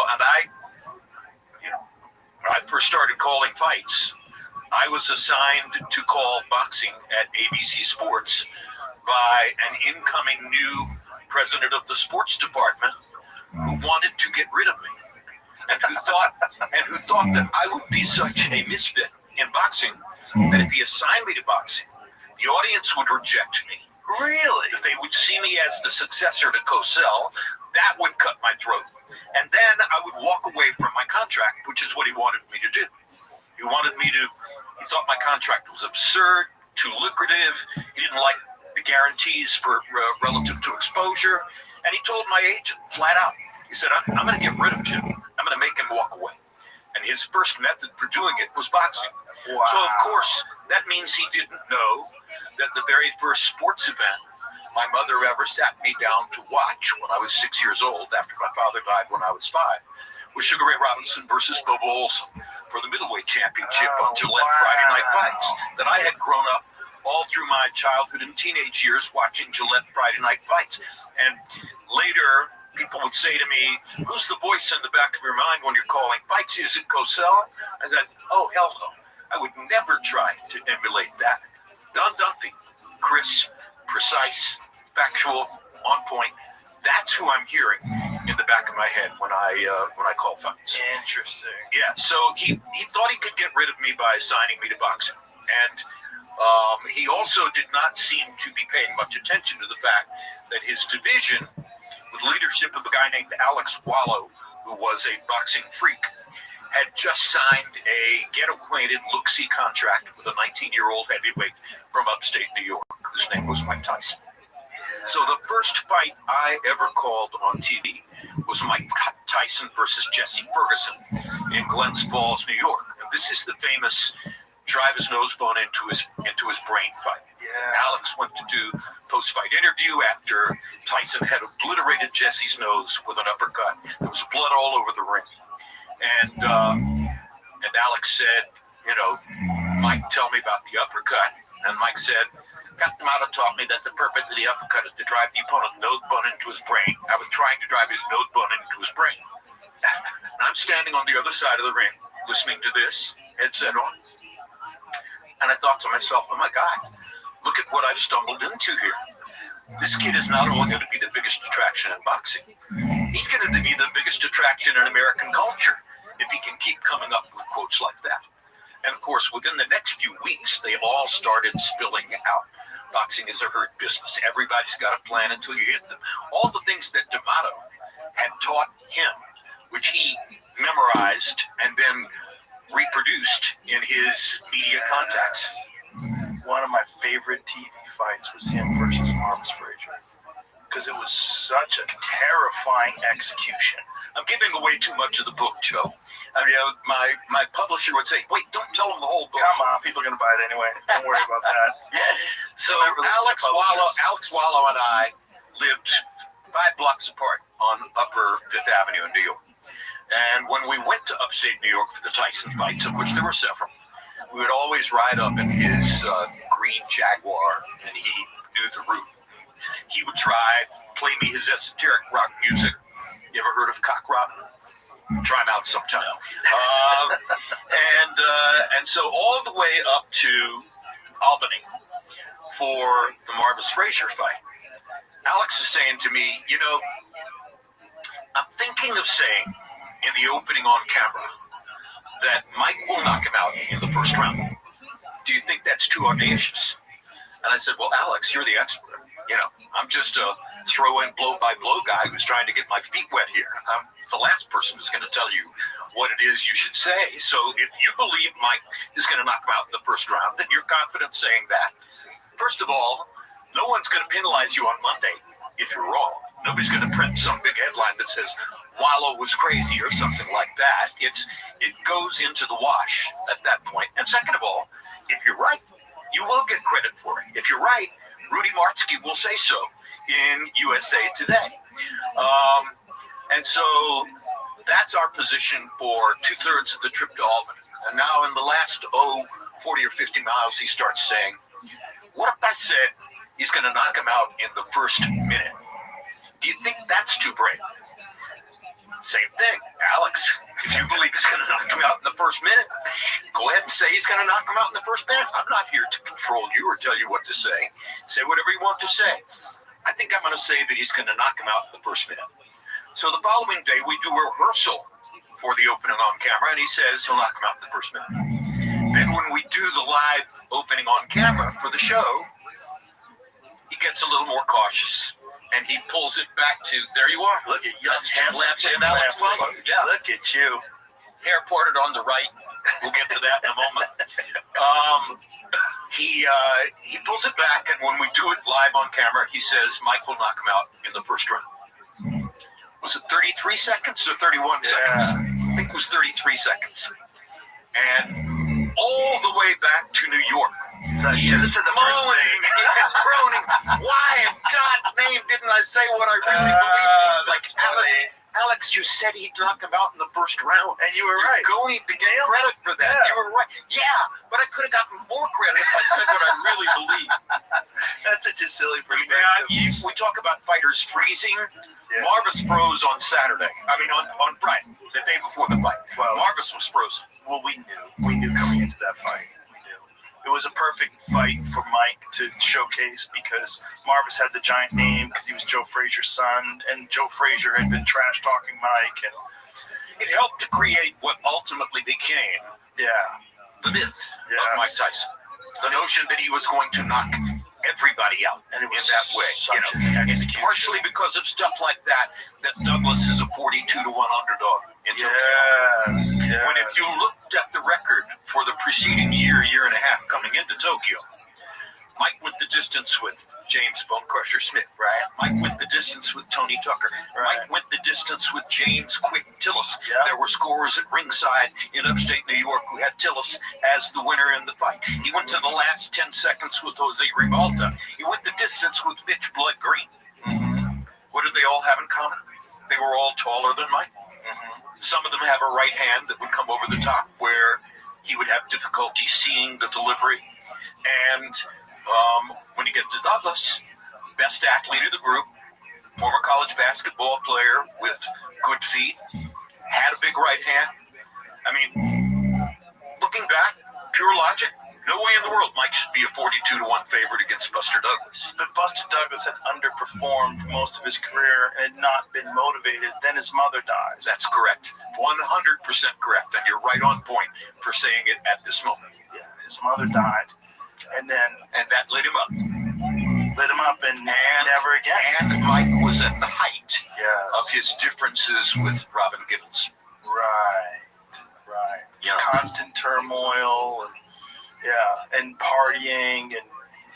S3: I first started calling fights. I was assigned to call boxing at ABC Sports by an incoming new president of the sports department who wanted to get rid of me, and who thought that I would be such a misfit in boxing that if he assigned me to boxing, the audience would reject me.
S1: Really?
S3: That they would see me as the successor to Cosell. That would cut my throat. And then I would walk away from my contract, which is what he wanted me to do. He thought my contract was absurd, too lucrative. He didn't like the guarantees for relative to exposure. And he told my agent flat out, he said, I'm going to get rid of Jim. I'm going to make him walk away. And his first method for doing it was boxing.
S1: Wow.
S3: So, of course, that means he didn't know that the very first sports event my mother ever sat me down to watch when I was 6 years old, after my father died when I was 5, was Sugar Ray Robinson versus Bobo Olson for the middleweight championship on Gillette Friday Night Fights. That I had grown up all through my childhood and teenage years watching Gillette Friday Night Fights. And later, people would say to me, "Who's the voice in the back of your mind when you're calling fights? Is it Cosell?" I said, "Oh, hell no. I would never try to emulate that." Don Dumpy, crisp, precise, factual, on point. That's who I'm hearing in the back of my head when I call fights.
S1: Interesting.
S3: Yeah, so he thought he could get rid of me by assigning me to boxing. And he also did not seem to be paying much attention to the fact that his division, with leadership of a guy named Alex Wallow, who was a boxing freak, had just signed a get-acquainted, look-see contract with a 19-year-old heavyweight from upstate New York, whose name was Mike Tyson. So the first fight I ever called on TV was Mike Tyson versus Jesse Ferguson in Glens Falls, New York. And this is the famous drive his nose bone into his brain fight.
S1: Yeah.
S3: Alex went to do post-fight interview after Tyson had obliterated Jesse's nose with an uppercut. There was blood all over the ring. And Alex said, "Mike, tell me about the uppercut." And Mike said, "Captain Mato taught me that the purpose of the uppercut is to drive the opponent's nose bone into his brain. I was trying to drive his nose bone into his brain." And I'm standing on the other side of the ring, listening to this, headset on. And I thought to myself, oh my God, look at what I've stumbled into here. This kid is not only going to be the biggest attraction in boxing, he's going to be the biggest attraction in American culture if he can keep coming up with quotes like that. And of course, within the next few weeks, they all started spilling out. Boxing is a herd business. Everybody's got a plan until you hit them. All the things that D'Amato had taught him, which he memorized and then reproduced in his media contacts.
S1: One of my favorite TV fights was him versus Arms Frazier. because it was such a terrifying execution.
S3: I'm giving away too much of the book, Joe. I mean, my publisher would say, "Wait, don't tell them the whole book."
S1: Come on, people are gonna buy it anyway. Don't worry about that.
S3: So
S1: Never listen to publishers.
S3: Alex Wallow and I lived 5 blocks apart on Upper Fifth Avenue in New York. And when we went to upstate New York for the Tyson fights, of which there were several, we would always ride up in his green Jaguar, and he knew the route. He would drive, play me his esoteric rock music. You ever heard of Cock Robin? Try him out sometime. And so all the way up to Albany for the Marvis Frazier fight, Alex is saying to me, you know, I'm thinking of saying in the opening on camera that Mike will knock him out in the first round. Do you think that's too audacious? And I said, well, Alex, you're the expert. You know, I'm just a throw-in blow-by-blow guy who's trying to get my feet wet here. I'm the last person who's going to tell you what it is you should say. So if you believe Mike is going to knock him out in the first round, and you're confident saying that, first of all, no one's going to penalize you on Monday if you're wrong. Nobody's going to print some big headline that says Wallow was crazy or something like that. It goes into the wash at that point. And second of all, if you're right, you will get credit for it. If you're right, Rudy Martzke will say so in USA Today. And so that's our position for 2/3 of the trip to Albany. And now in the last 40 or 50 miles, he starts saying, what if I said he's going to knock him out in the first minute? Do you think that's too brave? Same thing, Alex. If you believe he's going to knock him out in the first minute, go ahead and say he's going to knock him out in the first minute. I'm not here to control you or tell you what to say. Say whatever you want to say. I think I'm going to say that he's going to knock him out in the first minute. So the following day, we do a rehearsal for the opening on camera, and he says he'll knock him out in the first minute. Then when we do the live opening on camera for the show, he gets a little more cautious. And he pulls it back to, there you are. Look at you. That's handsome Alex Wallow. Yeah.
S1: Look at you.
S3: Hair parted on the right. We'll get to that in a moment. He pulls it back, and when we do it live on camera, he says Mike will knock him out in the first round. Was it 33 seconds or 31 seconds? I think it was 33 seconds. And all the way back to New York, he's moaning, groaning. Why in God's name didn't I say what I really believe? Like, Alex, you said he'd knock him out in the first round.
S1: And you were right.
S3: You're going to get credit for that.
S1: Yeah.
S3: You were right. Yeah, but I could have gotten more credit if I said what I really believe.
S1: That's such a silly perspective.
S3: We talk about fighters freezing. Yeah. Marvis froze on Saturday. On Friday, the day before the fight.
S1: Well,
S3: Marvis was frozen.
S1: Well, we knew coming into that fight. We knew. It was a perfect fight for Mike to showcase because Marvis had the giant name because he was Joe Frazier's son, and Joe Frazier had been trash talking Mike, and
S3: it helped to create what ultimately became the myth of Mike Tyson. The notion that he was going to knock everybody out, and it was in that way. It's partially because of stuff like that Douglas is a 42-1 underdog in Tokyo. When if you looked at the record for the preceding year and a half coming into Tokyo, Mike went the distance with James Bone Crusher Smith, right? Mike went the distance with Tony Tucker. Right. Mike went the distance with James Quick Tillis. Yeah. There were scorers at ringside in upstate New York who had Tillis as the winner in the fight. He went to the last 10 seconds with Jose Rivalta. He went the distance with Mitch Blood Green. Mm-hmm. What did they all have in common? They were all taller than Mike. Mm-hmm. Some of them have a right hand that would come over the top where he would have difficulty seeing the delivery. And when you get to Douglas, best athlete of the group, former college basketball player with good feet, had a big right hand. I mean, looking back, pure logic, no way in the world Mike should be a 42-1 favorite against Buster Douglas.
S1: But Buster Douglas had underperformed most of his career and had not been motivated. Then his mother dies.
S3: That's correct. 100% correct. And you're right on point for saying it at this moment.
S1: Yeah, his mother died. And
S3: that lit him up.
S1: And never again.
S3: And Mike was at the height of his differences with Robin Gibbons.
S1: Right. Constant turmoil and partying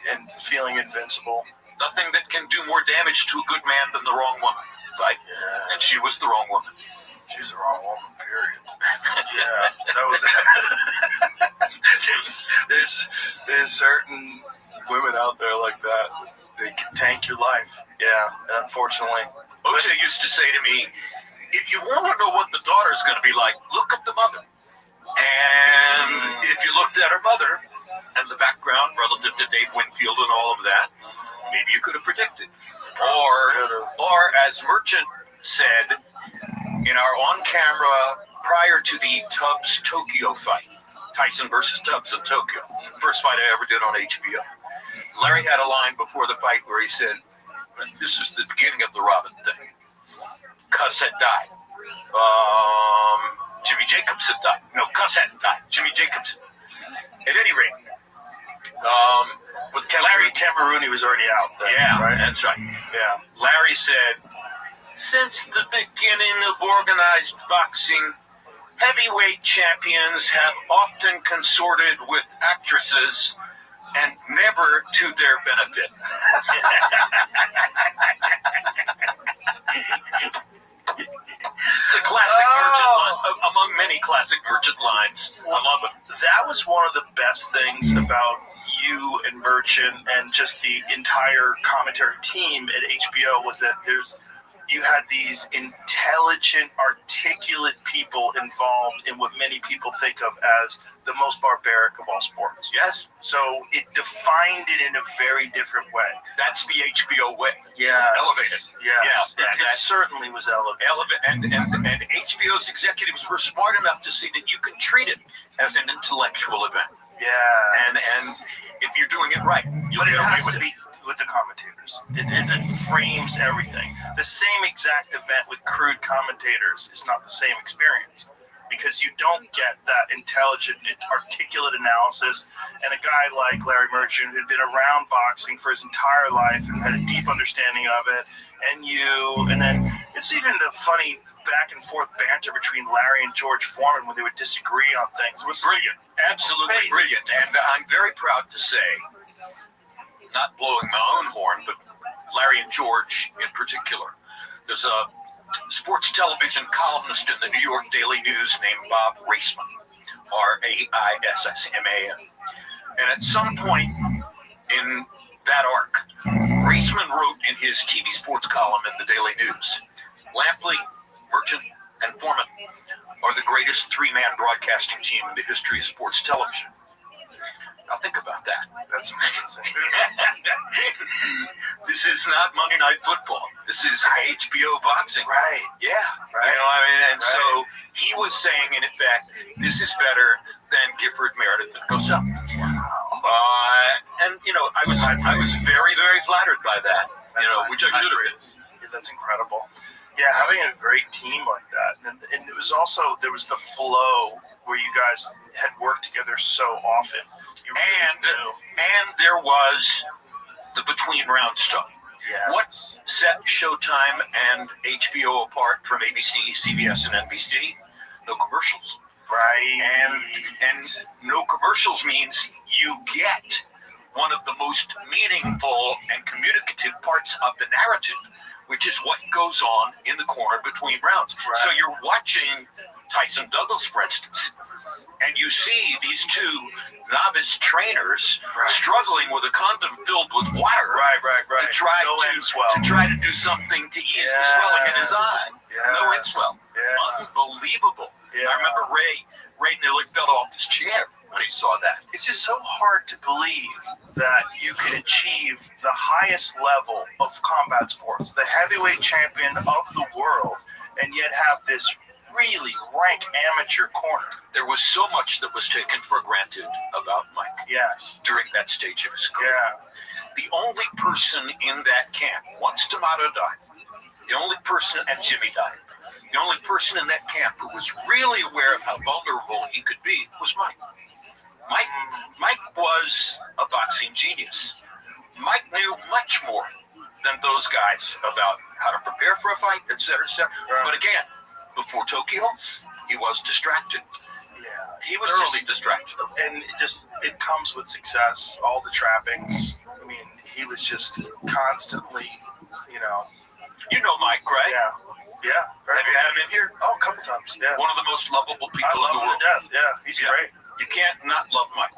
S1: and feeling invincible.
S3: Nothing that can do more damage to a good man than the wrong woman, right? And she was the wrong woman.
S1: She's the wrong woman, period. Yeah, that was there's certain women out there like that. They can tank your life. Yeah, unfortunately.
S3: OJ used to say to me, if you want to know what the daughter's going to be like, look at the mother. And if you looked at her mother and the background relative to Dave Winfield and all of that, maybe you could have predicted. Or as Merchant said in our on-camera prior to the Tubbs-Tokyo fight, Tyson versus Tubbs in Tokyo, first fight I ever did on HBO. Larry had a line before the fight where he said, this is the beginning of the Robin thing. Cuss had died. Jimmy Jacobs had died. No, Cuss hadn't died. Jimmy Jacobs. At any rate,
S1: with Cameroon, he was already out then.
S3: Yeah,
S1: right?
S3: That's right.
S1: Yeah.
S3: Larry said, since the beginning of organized boxing, heavyweight champions have often consorted with actresses and never to their benefit. It's a classic Merchant line, among many classic Merchant lines. I love it.
S1: That was one of the best things about you and Merchant and just the entire commentary team at HBO was that you had these intelligent, articulate people involved in what many people think of as the most barbaric of all sports.
S3: Yes.
S1: So it defined it in a very different way.
S3: That's the HBO way.
S1: Yeah.
S3: Elevated.
S1: Yes.
S3: Yeah.
S1: It certainly was elevated.
S3: And HBO's executives were smart enough to see that you can treat it as an intellectual event.
S1: Yeah.
S3: And if you're doing it right, you'll
S1: But it
S3: get away
S1: has
S3: with
S1: to
S3: it.
S1: be with the commentators. It frames everything. The same exact event with crude commentators is not the same experience because you don't get that intelligent, articulate analysis. And a guy like Larry Merchant, who'd been around boxing for his entire life and had a deep understanding of it, and then it's even the funny back and forth banter between Larry and George Foreman when they would disagree on things. It was
S3: Brilliant. Absolutely
S1: amazing.
S3: brilliant. And I'm very proud to say, not blowing my own horn, but Larry and George in particular. There's a sports television columnist in the New York Daily News named Bob Raisman, Raissman. And at some point in that arc, Raisman wrote in his TV sports column in the Daily News, Lampley, Merchant, and Foreman are the greatest three-man broadcasting team in the history of sports television. Now think about that.
S1: That's amazing.
S3: This is not Monday Night Football. This is HBO boxing.
S1: Right.
S3: Yeah.
S1: Right.
S3: You know what I mean? And
S1: Right.
S3: so he was saying, in effect, this is better than Gifford, Meredith, and Cosell. And I was very, very flattered by that. Which I should have been.
S1: That's incredible. Yeah, having a great team like that, and it was also there was the flow where you guys had worked together so often.
S3: And there was the between round stuff.
S1: Yeah.
S3: What set Showtime and HBO apart from ABC, CBS, and NBC? No commercials.
S1: Right.
S3: And no commercials means you get one of the most meaningful and communicative parts of the narrative, which is what goes on in the corner between rounds.
S1: Right.
S3: So you're watching Tyson Douglas, for instance, and you see these two novice trainers struggling with a condom filled with water to try to do something to ease the swelling in his eye. No inswell.
S1: Yeah.
S3: Unbelievable.
S1: Yeah.
S3: I remember Ray nearly fell off his chair when he saw that.
S1: It's just so hard to believe that you can achieve the highest level of combat sports, the heavyweight champion of the world, and yet have this really rank amateur corner.
S3: There was so much that was taken for granted about Mike
S1: Yes.
S3: during that stage of his career.
S1: Yeah.
S3: The only person in that camp, once D'Amato died, the only person, and Jimmy died, the only person in that camp who was really aware of how vulnerable he could be was Mike. Mike was a boxing genius. Mike knew much more than those guys about how to prepare for a fight, et cetera, et cetera.
S1: Right.
S3: But again, before Tokyo, he was distracted.
S1: Yeah.
S3: He was distracted.
S1: And it comes with success, all the trappings. I mean, he was just constantly, you know.
S3: You know Mike, right?
S1: Yeah.
S3: Have you had him in here?
S1: Oh, a couple times. Yeah.
S3: One of the most lovable
S1: I
S3: people in
S1: love
S3: the
S1: him
S3: world.
S1: to death. Yeah, he's great.
S3: You can't not love Mike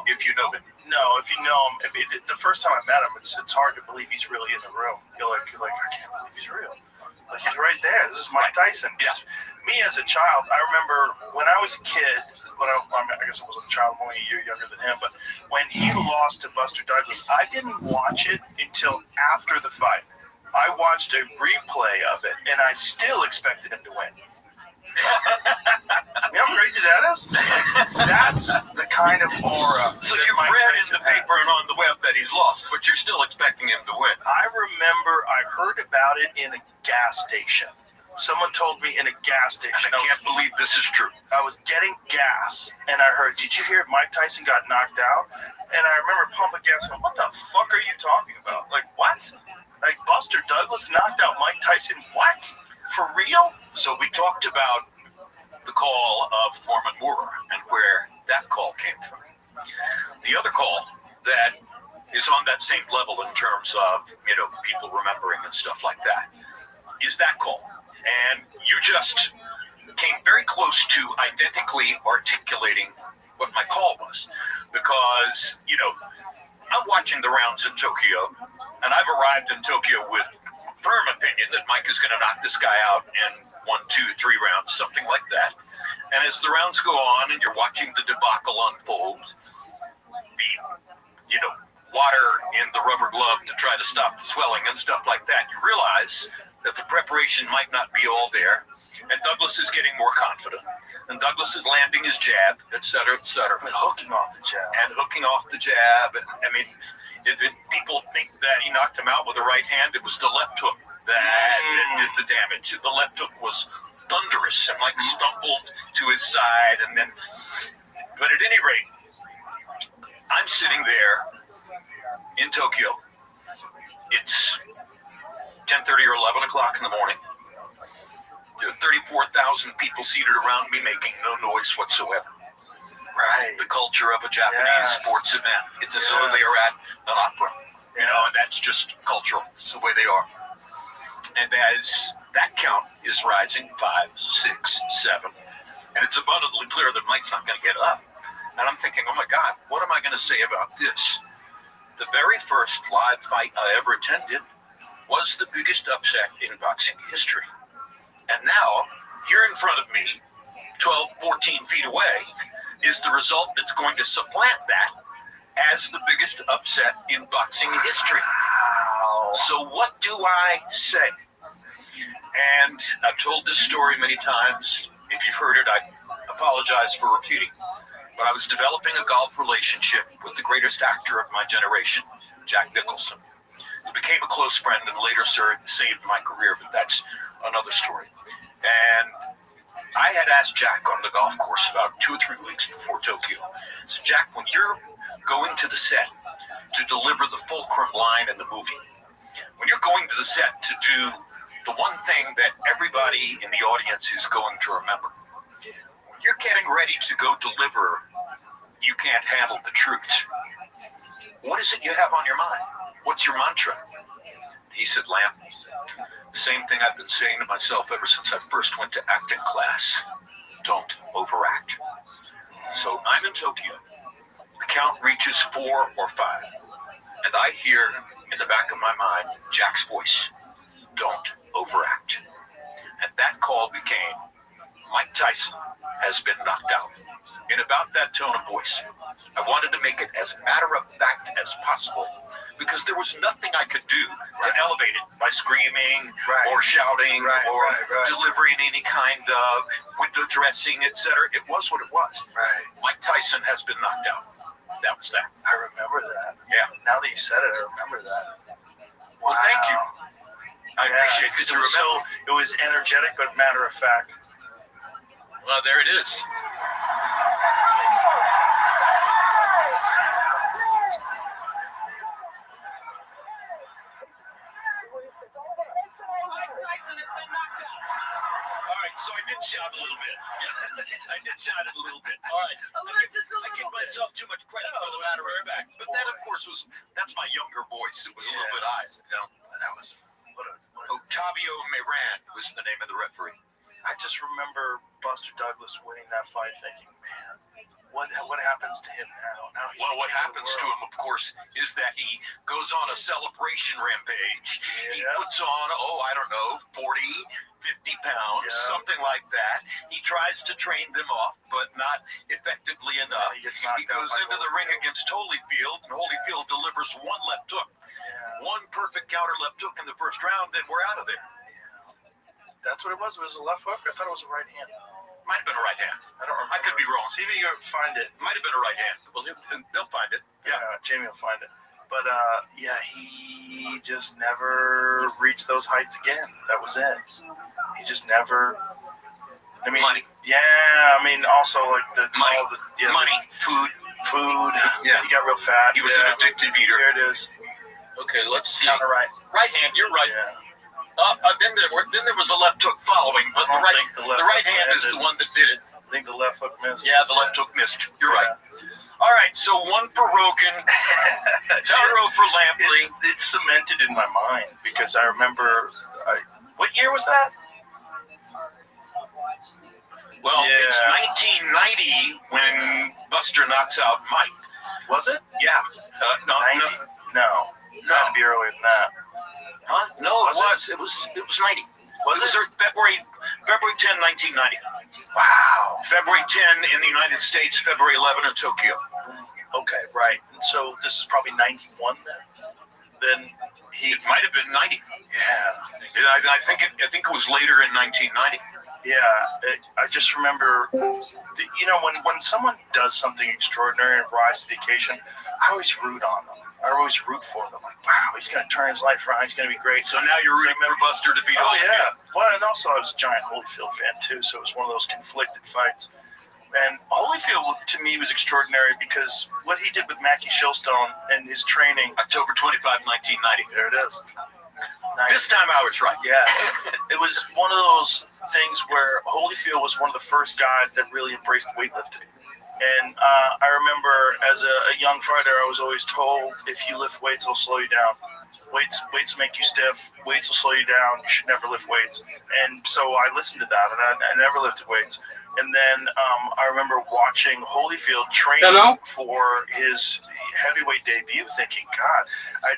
S3: if you know him.
S1: No, if you know him, the first time I met him, it's hard to believe he's really in the room. You're like, I can't believe he's real. Like, he's right there. This is Mike Tyson.
S3: Yeah.
S1: Me as a child, I remember when I was a kid, I guess I wasn't a child, I'm only a year younger than him, but when he lost to Buster Douglas, I didn't watch it until after the fight. I watched a replay of it, and I still expected him to win. You know how crazy that is? That's the kind of aura.
S3: So
S1: that
S3: you've
S1: Mike
S3: read in
S1: Tyson
S3: the paper and on the web that he's lost, but you're still expecting him to win.
S1: I remember I heard about it in a gas station. Someone told me in a gas station.
S3: I can't believe this is true.
S1: I was getting gas, and I heard, did you hear Mike Tyson got knocked out? And I remember pumping gas, and what the fuck are you talking about? Like, what? Like, Buster Douglas knocked out Mike Tyson? What? For real?
S3: So we talked about the call of Foreman Moore and where that call came from. The other call that is on that same level in terms of, people remembering and stuff like that is that call. And you just came very close to identically articulating what my call was. Because, I'm watching the rounds in Tokyo, and I've arrived in Tokyo with firm opinion that Mike is going to knock this guy out in 1, 2, 3 rounds, something like that. And as the rounds go on and you're watching the debacle unfold, the, water in the rubber glove to try to stop the swelling and stuff like that, you realize that the preparation might not be all there. And Douglas is getting more confident. And Douglas is landing his jab, et cetera, et cetera.
S1: And hooking off the jab.
S3: And people think that he knocked him out with the right hand. It was the left hook that did the damage. The left hook was thunderous and Mike stumbled to his side. But at any rate, I'm sitting there in Tokyo. It's 10:30 or 11 o'clock in the morning. There are 34,000 people seated around me making no noise whatsoever.
S1: Right.
S3: The culture of a Japanese sports event. It's as though they are at an opera, and that's just cultural. It's the way they are. And as that count is rising, 5, 6, 7, and it's abundantly clear that Mike's not going to get up. And I'm thinking, oh my God, what am I going to say about this? The very first live fight I ever attended was the biggest upset in boxing history. And now, here in front of me, 12, 14 feet away, is the result that's going to supplant that as the biggest upset in boxing history. So what do I say? And I've told this story many times. If you've heard it, I apologize for repeating. But I was developing a golf relationship with the greatest actor of my generation, Jack Nicholson, who became a close friend and later saved my career, but that's another story. And I had asked Jack on the golf course about 2 or 3 weeks before Tokyo. I said, Jack, when you're going to the set to deliver the fulcrum line in the movie, when you're going to the set to do the one thing that everybody in the audience is going to remember, when you're getting ready to go deliver You Can't Handle the Truth, what is it you have on your mind? What's your mantra? He said, Lamp, same thing I've been saying to myself ever since I first went to acting class. Don't overact. So I'm in Tokyo. The count reaches 4 or 5. And I hear in the back of my mind, Jack's voice. Don't overact. And that call became, Mike Tyson has been knocked out. In about that tone of voice. I wanted to make it as matter of fact as possible because there was nothing I could do to elevate it by screaming or shouting or delivering any kind of window dressing, etc. It was what it was. Mike Tyson has been knocked out. That was that.
S1: I remember that.
S3: Yeah.
S1: Now that you said it, I remember that.
S3: Well, thank you. I appreciate it because
S1: it was energetic but matter of fact.
S3: Well, there it is. All right, so I did shout a little bit. I did shout it a little bit. All right. I give myself too much credit for the matter of fact. But that, of course, that's my younger voice. It was a little bit high. You know? That was Octavio Meran was the name of the referee.
S1: I just remember Buster Douglas winning that fight, thinking, man, what happens to him now?
S3: Well, what happens to him, of course, is that he goes on a celebration rampage. He puts on, 40, 50 pounds, something like that. He tries to train them off, but not effectively enough. He goes into the ring against Holyfield, and Holyfield delivers one left hook. One perfect counter left hook in the first round, and we're out of there.
S1: That's what it was? It was a left hook? I thought it was a right hand.
S3: Might have been a right hand.
S1: I don't remember.
S3: I could be wrong.
S1: See if you can find it.
S3: Might have been a right hand. Well, they'll find it.
S1: Yeah, Jamie will find it. But, he just never reached those heights again. That was it. He just never... I mean,
S3: money.
S1: Yeah, I mean, also, like,
S3: money, food.
S1: Yeah, he got real fat.
S3: He was an addicted eater.
S1: Here it is.
S3: Okay, let's see.
S1: Counter right.
S3: Right hand, you're right.
S1: Yeah.
S3: Then there was a left hook following, but the right hand is the one that did it.
S1: I think the left hook missed.
S3: Yeah, the left hook missed. You're right. All right, so one for Rogan, 0 for Lampley.
S1: It's cemented in my mind because I remember. What year was that?
S3: Well, it's 1990 when Buster knocks out Mike.
S1: Was it?
S3: Yeah. No.
S1: It had to be earlier than that.
S3: Huh? No, it was. It was 90. It was February 10, 1990.
S1: Wow.
S3: February 10 in the United States, February 11 in Tokyo.
S1: Okay, right. And so this is probably 91 then?
S3: It might have been 90.
S1: Yeah.
S3: I think it was later in 1990.
S1: Yeah, I just remember, when someone does something extraordinary and rise to the occasion, I always root on them. I always root for them. Like, wow, he's going to turn his life around. He's going to be great.
S3: So now you're rooting for Buster to beat Holyfield.
S1: Yeah. Well, and also I was a giant Holyfield fan, too, so it was one of those conflicted fights. And Holyfield, to me, was extraordinary because what he did with Mackie Shilstone and his training.
S3: October 25, 1990.
S1: There it is.
S3: This time I was right.
S1: Yeah. It was one of those things where Holyfield was one of the first guys that really embraced weightlifting. And I remember as a young fighter, I was always told, if you lift weights, it'll slow you down. Weights make you stiff. Weights will slow you down. You should never lift weights. And so I listened to that, and I never lifted weights. And then I remember watching Holyfield train for his heavyweight debut, thinking, God, I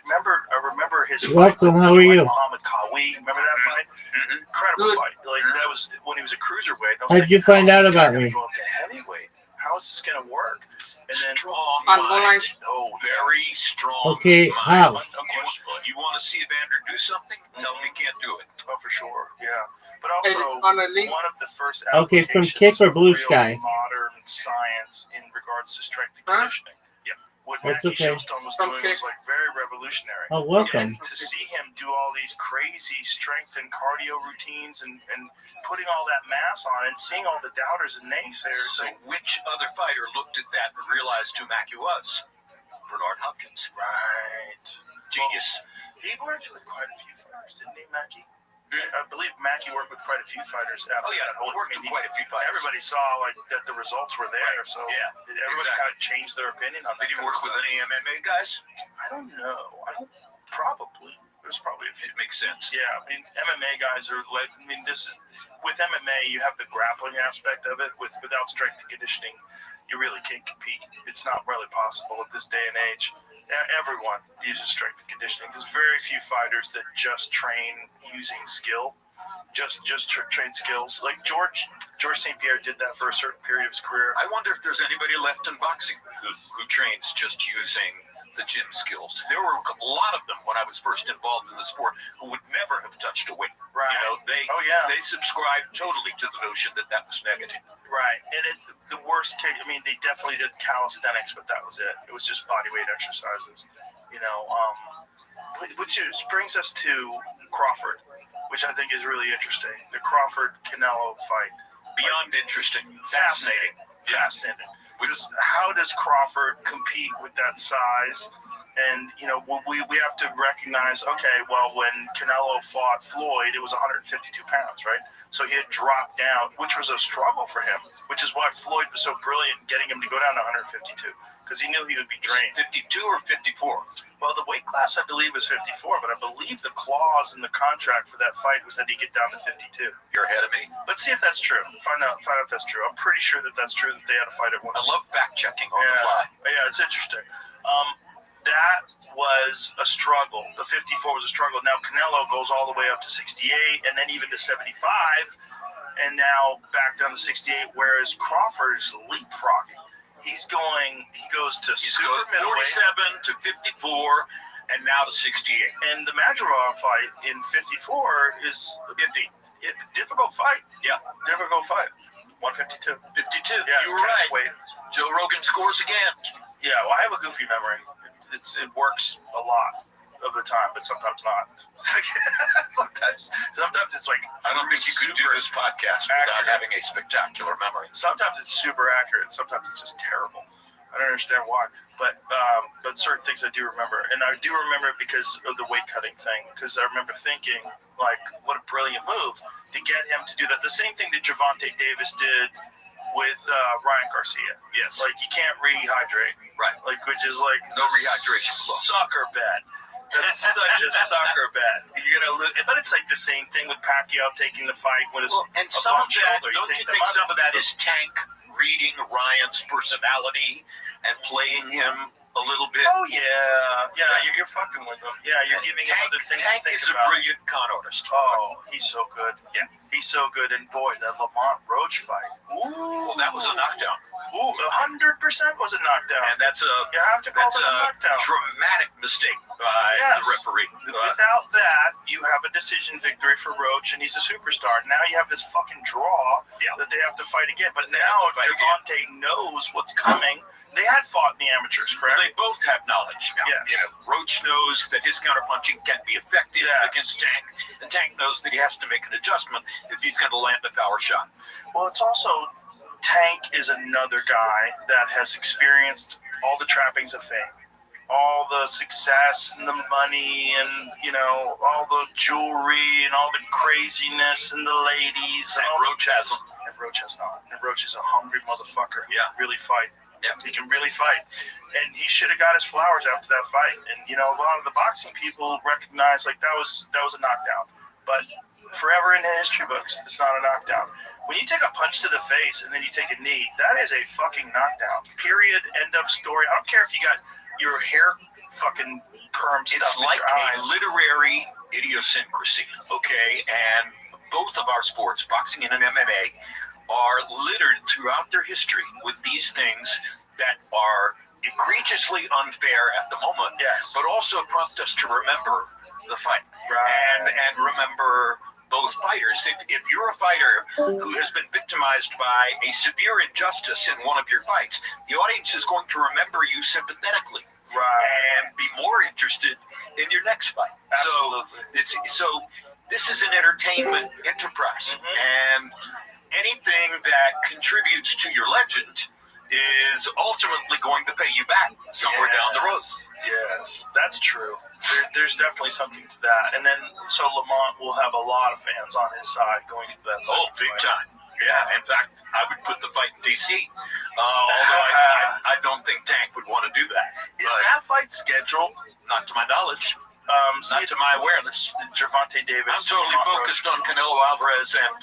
S1: remember his fight with Muhammad Qawi. Remember that fight? Mm-hmm. Incredible fight. Like, that was when he was a cruiserweight.
S12: How'd you find out about me?
S1: Heavyweight. How is this going to work? And then
S3: strong mind. Very strong
S12: Okay,
S3: mind.
S12: how?
S3: You want to see Evander do something? Tell him he can't do it.
S1: Oh, for sure. Yeah. But also,
S12: on a link.
S1: one of the first
S12: Okay, from Kick or Blue Sky?
S1: Modern science in regards to strength and conditioning. Yeah. What
S12: That's
S1: Mackie
S12: okay.
S1: Shilstone was doing was like very revolutionary.
S12: Oh, welcome.
S1: And to see him do all these crazy strength and cardio routines and putting all that mass on and seeing all the doubters and naysayers.
S3: So which other fighter looked at that and realized who Mackie was? Bernard Hopkins.
S1: Right.
S3: Genius.
S1: He worked with quite a few fighters, didn't he, Mackie? I believe Mackie worked with quite a few fighters after that.
S3: Worked with quite a few fighters.
S1: Everybody saw that the results were there, so everybody kind of changed their opinion on that.
S3: Did he work with any MMA guys?
S1: I don't know. Probably. There's probably a few.
S3: It makes sense.
S1: Yeah, I mean, MMA guys are like, this is, with MMA, you have the grappling aspect of it. Without strength and conditioning, you really can't compete. It's not really possible at this day and age. Everyone uses strength and conditioning. There's very few fighters that just train using skill, just train skills. Like George St. Pierre did that for a certain period of his career.
S3: I wonder if there's anybody left in boxing who trains just using the gym skills. There were a lot of them when I was first involved in the sport who would never have touched a weight.
S1: Right.
S3: They subscribed totally to the notion that was negative.
S1: Right. And the worst case, I mean, they definitely did calisthenics, but that was it. It was just body weight exercises, which brings us to Crawford, which I think is really interesting. The Crawford-Canelo fight.
S3: Beyond interesting. Fascinating.
S1: Fascinating. Because how does Crawford compete with that size And, you know, we have to recognize, okay, well, when Canelo fought Floyd, it was 152 pounds, right? So he had dropped down, which was a struggle for him, which is why Floyd was so brilliant in getting him to go down to 152, because he knew he would be drained.
S3: 52 or 54?
S1: Well, the weight class, I believe, was 54, but I believe the clause in the contract for that fight was that he get down to 52.
S3: You're ahead of me.
S1: Let's see if that's true. Find out if that's true. I'm pretty sure that that's true, that they had a fight at one.
S3: I love fact-checking on the fly.
S1: Yeah, it's interesting. That was a struggle. The 54 was a struggle. Now Canelo goes all the way up to 68 and then even to 75 and now back down to 68, whereas Crawford is leapfrogging. He goes to super middleweight.
S3: 47 to 54 and now to 68.
S1: And the Madrigal fight in 54 is a difficult fight.
S3: Yeah.
S1: Difficult fight. 152.
S3: 52.
S1: Yeah,
S3: you were right.
S1: Weight.
S3: Joe Rogan scores again.
S1: Yeah, well, I have a goofy memory. It works a lot of the time, but sometimes not. sometimes it's like
S3: I don't think you could do this podcast without having a spectacular memory.
S1: Sometimes it's super accurate. Sometimes it's just terrible. I don't understand why, but certain things I do remember, and I do remember it because of the weight cutting thing. Because I remember thinking, like, what a brilliant move to get him to do that. The same thing that Gervonta Davis did with Ryan Garcia.
S3: Yes.
S1: Like, you can't rehydrate.
S3: Right.
S1: Like, which is like
S3: no rehydration clause.
S1: Sucker bet. That's such a sucker bet. You're gonna lose, but it's like the same thing with Pacquiao taking the fight when it's
S3: and some of that.
S1: shoulder.
S3: Don't you think some of that is Tank reading Ryan's personality and playing him a little bit?
S1: Oh yeah. You're fucking with him. Yeah, you're giving him other things
S3: Tank
S1: to think
S3: is
S1: about.
S3: a brilliant con artist.
S1: Oh, he's so good. Yeah, he's so good. And boy, that Lamont Roach fight. Ooh,
S3: well, that was a knockdown.
S1: Ooh, 100% was a knockdown.
S3: And that's a
S1: knockdown.
S3: Dramatic mistake by the referee.
S1: Without that, you have a decision victory for Roach, and he's a superstar. Now you have this fucking draw that they have to fight again. But now Gervonta knows what's coming. They had fought in the amateurs, correct?
S3: They both have knowledge now.
S1: Yes.
S3: You know, Roach knows that his counterpunching can be effective against Tank, and Tank knows that he has to make an adjustment if he's going to land the power shot.
S1: Well, it's also Tank is another guy that has experienced all the trappings of fame, all the success and the money and, you know, all the jewelry and all the craziness and the ladies.
S3: And Roach hasn't.
S1: And Roach has not. And Roach is a hungry motherfucker.
S3: Yeah.
S1: Really fight.
S3: Yeah.
S1: He can really fight. And he should have got his flowers after that fight. And, you know, a lot of the boxing people recognize, like, that was a knockdown. But forever in the history books, it's not a knockdown. When you take a punch to the face and then you take a knee, that is a fucking knockdown. Period. End of story. I don't care if you got your hair fucking perm stuff.
S3: It's like
S1: in your
S3: a
S1: eyes.
S3: literary idiosyncrasy, okay? And both of our sports, boxing and MMA, are littered throughout their history with these things that are egregiously unfair at the moment, but also prompt us to remember the fight and remember both fighters. If you're a fighter who has been victimized by a severe injustice in one of your fights, the audience is going to remember you sympathetically and be more interested in your next fight.
S1: Absolutely.
S3: So this is an entertainment enterprise, and anything that contributes to your legend is ultimately going to pay you back somewhere down the road.
S1: Yes, that's true. There's definitely something to that. And then, so Lamont will have a lot of fans on his side going into that.
S3: Oh, big time. Yeah, in fact, I would put the fight in D.C. Although I don't think Tank would want to do that.
S1: Is that fight scheduled?
S3: Not to my knowledge. Not to my awareness.
S1: Gervonta Davis.
S3: I'm totally focused on Canelo Alvarez and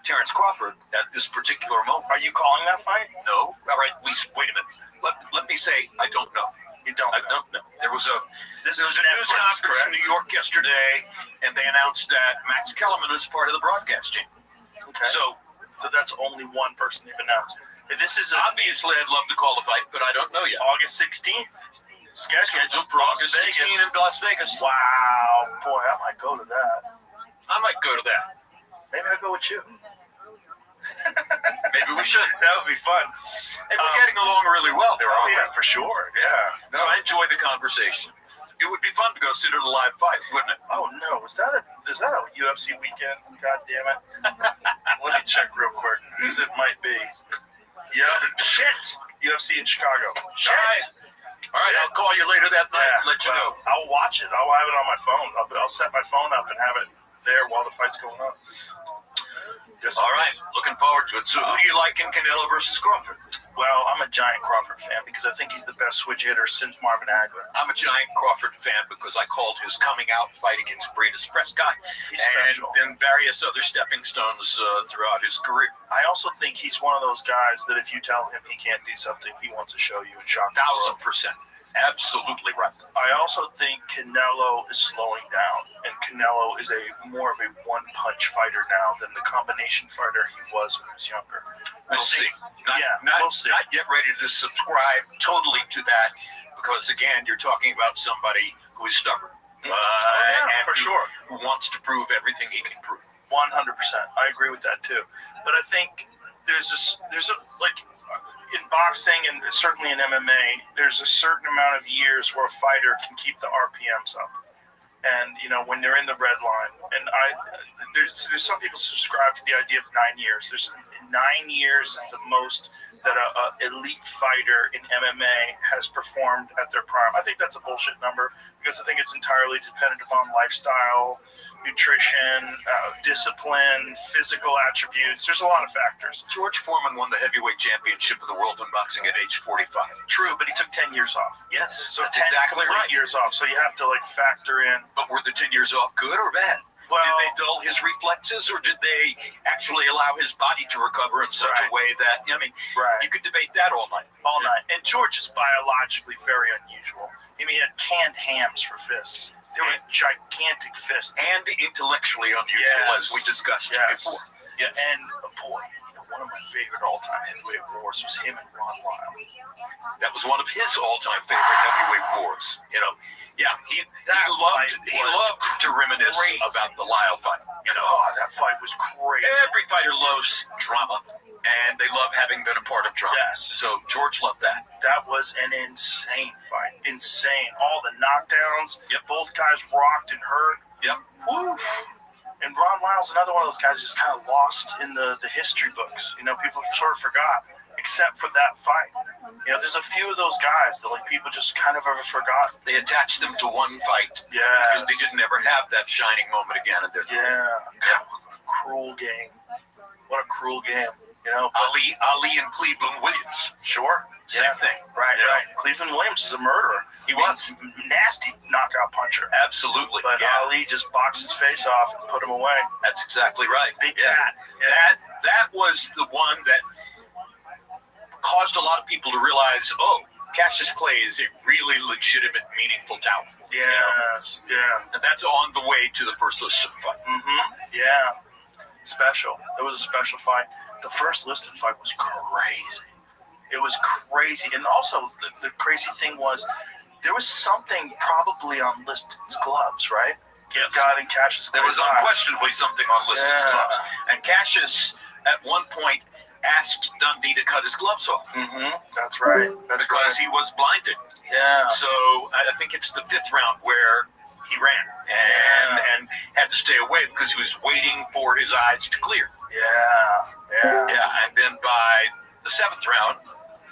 S3: Terrence Crawford at this particular moment.
S1: Are you calling that fight?
S3: No. All right, wait a minute. Let me say I don't know.
S1: You don't?
S3: I don't know. There was a news conference
S1: correct?
S3: in New York yesterday, and they announced that Max Kellerman is part of the broadcast team.
S1: Okay. So that's only one person they've announced. This is
S3: obviously I'd love to call the fight, but I don't know yet.
S1: August 16th. Scheduled for
S3: August 16th in Las Vegas.
S1: Wow. Boy, I might go to that.
S3: I might go to that.
S1: Maybe I'll go with you.
S3: Maybe we should.
S1: That would be fun.
S3: And we're getting along really well there, aren't we?
S1: Yeah, for sure. Yeah.
S3: So I enjoy the conversation. It would be fun to go sit at a live fight, wouldn't it?
S1: Oh no, is that a UFC weekend? God damn it. Let me check real quick. Whose it might be. Yep. Shit. UFC in Chicago. Shit.
S3: All right, I'll call you later that night and let you know.
S1: I'll watch it. I'll have it on my phone. I'll set my phone up and have it there while the fight's going on. Yes,
S3: all right, looking forward to it. So who do you like in Canelo versus Crawford?
S1: Well, I'm a giant Crawford fan because I think he's the best switch hitter since Marvin Hagler.
S3: I'm a giant Crawford fan because I called his coming out fight against Bradis Prescott and then various other stepping stones throughout his career.
S1: I also think he's one of those guys that if you tell him he can't do something, he wants to show you and shock the world.
S3: 1,000%. Absolutely right.
S1: I also think Canelo is slowing down, and Canelo is more of a one-punch fighter now than the combination fighter he was when he was younger.
S3: We'll see.
S1: We'll see.
S3: Not yet ready to subscribe totally to that because, again, you're talking about somebody who is stubborn. And
S1: for sure.
S3: Who wants to prove everything he can prove.
S1: 100%. I agree with that, too. But I think there's in boxing and certainly in MMA, there's a certain amount of years where a fighter can keep the RPMs up. And, when they're in the red line, and there's some people subscribe to the idea of 9 years. There's 9 years is the most that a elite fighter in MMA has performed at their prime. I think that's a bullshit number because I think it's entirely dependent upon lifestyle, nutrition, discipline, physical attributes. There's a lot of factors.
S3: George Foreman won the heavyweight championship of the world in boxing at age 45.
S1: True, but he took 10 years off.
S3: Yes,
S1: so
S3: that's
S1: 10
S3: exactly right.
S1: years off. So you have to factor in.
S3: But were the 10 years off good or bad?
S1: Well,
S3: did they dull his reflexes, or did they actually allow his body to recover in such a way that, you could debate that all night.
S1: And George is biologically very unusual. He had canned hams for fists. They were gigantic fists.
S3: And intellectually unusual, as we discussed before.
S1: Yeah, and boy, one of my favorite all-time heavyweight wars was him and Ron Lyle.
S3: That was one of his all-time favorite heavyweight wars. He loved to reminisce about the Lyle fight.
S1: That fight was crazy.
S3: Every fighter loves drama, and they love having been a part of drama.
S1: Yes.
S3: So George loved that.
S1: That was an insane fight. Insane. All the knockdowns.
S3: Yep.
S1: Both guys rocked and hurt.
S3: Yep.
S1: Woo. And Ron Lyle's another one of those guys who's kind of lost in the history books. People sort of forgot, except for that fight. There's a few of those guys that people just kind of ever forgot.
S3: They attached them to one fight.
S1: Yeah.
S3: Because they didn't ever have that shining moment again in their career.
S1: Yeah. Cruel game. What a cruel game.
S3: Ali and Cleveland Williams.
S1: Sure.
S3: Same thing.
S1: Right. Cleveland Williams is a murderer.
S3: He was.
S1: Nasty knockout puncher.
S3: Absolutely.
S1: But Ali just boxed his face off and put him away.
S3: That's exactly right.
S1: Big cat.
S3: That was the one that caused a lot of people to realize, Cassius Clay is a really legitimate, meaningful talent.
S1: Yeah.
S3: And that's on the way to the first listed fight.
S1: Yeah. Special. It was a special fight. The first listed fight was crazy. It was crazy. And also, the crazy thing was, there was something probably on Liston's gloves, right?
S3: Yes.
S1: God and Cassius.
S3: There was unquestionably something on Liston's gloves. And Cassius, at one point, asked Dundee to cut his gloves off.
S1: That's right.
S3: Because he was blinded.
S1: Yeah.
S3: So I think it's the 5th round where he ran and had to stay away because he was waiting for his eyes to clear.
S1: Yeah.
S3: And then by the 7th round,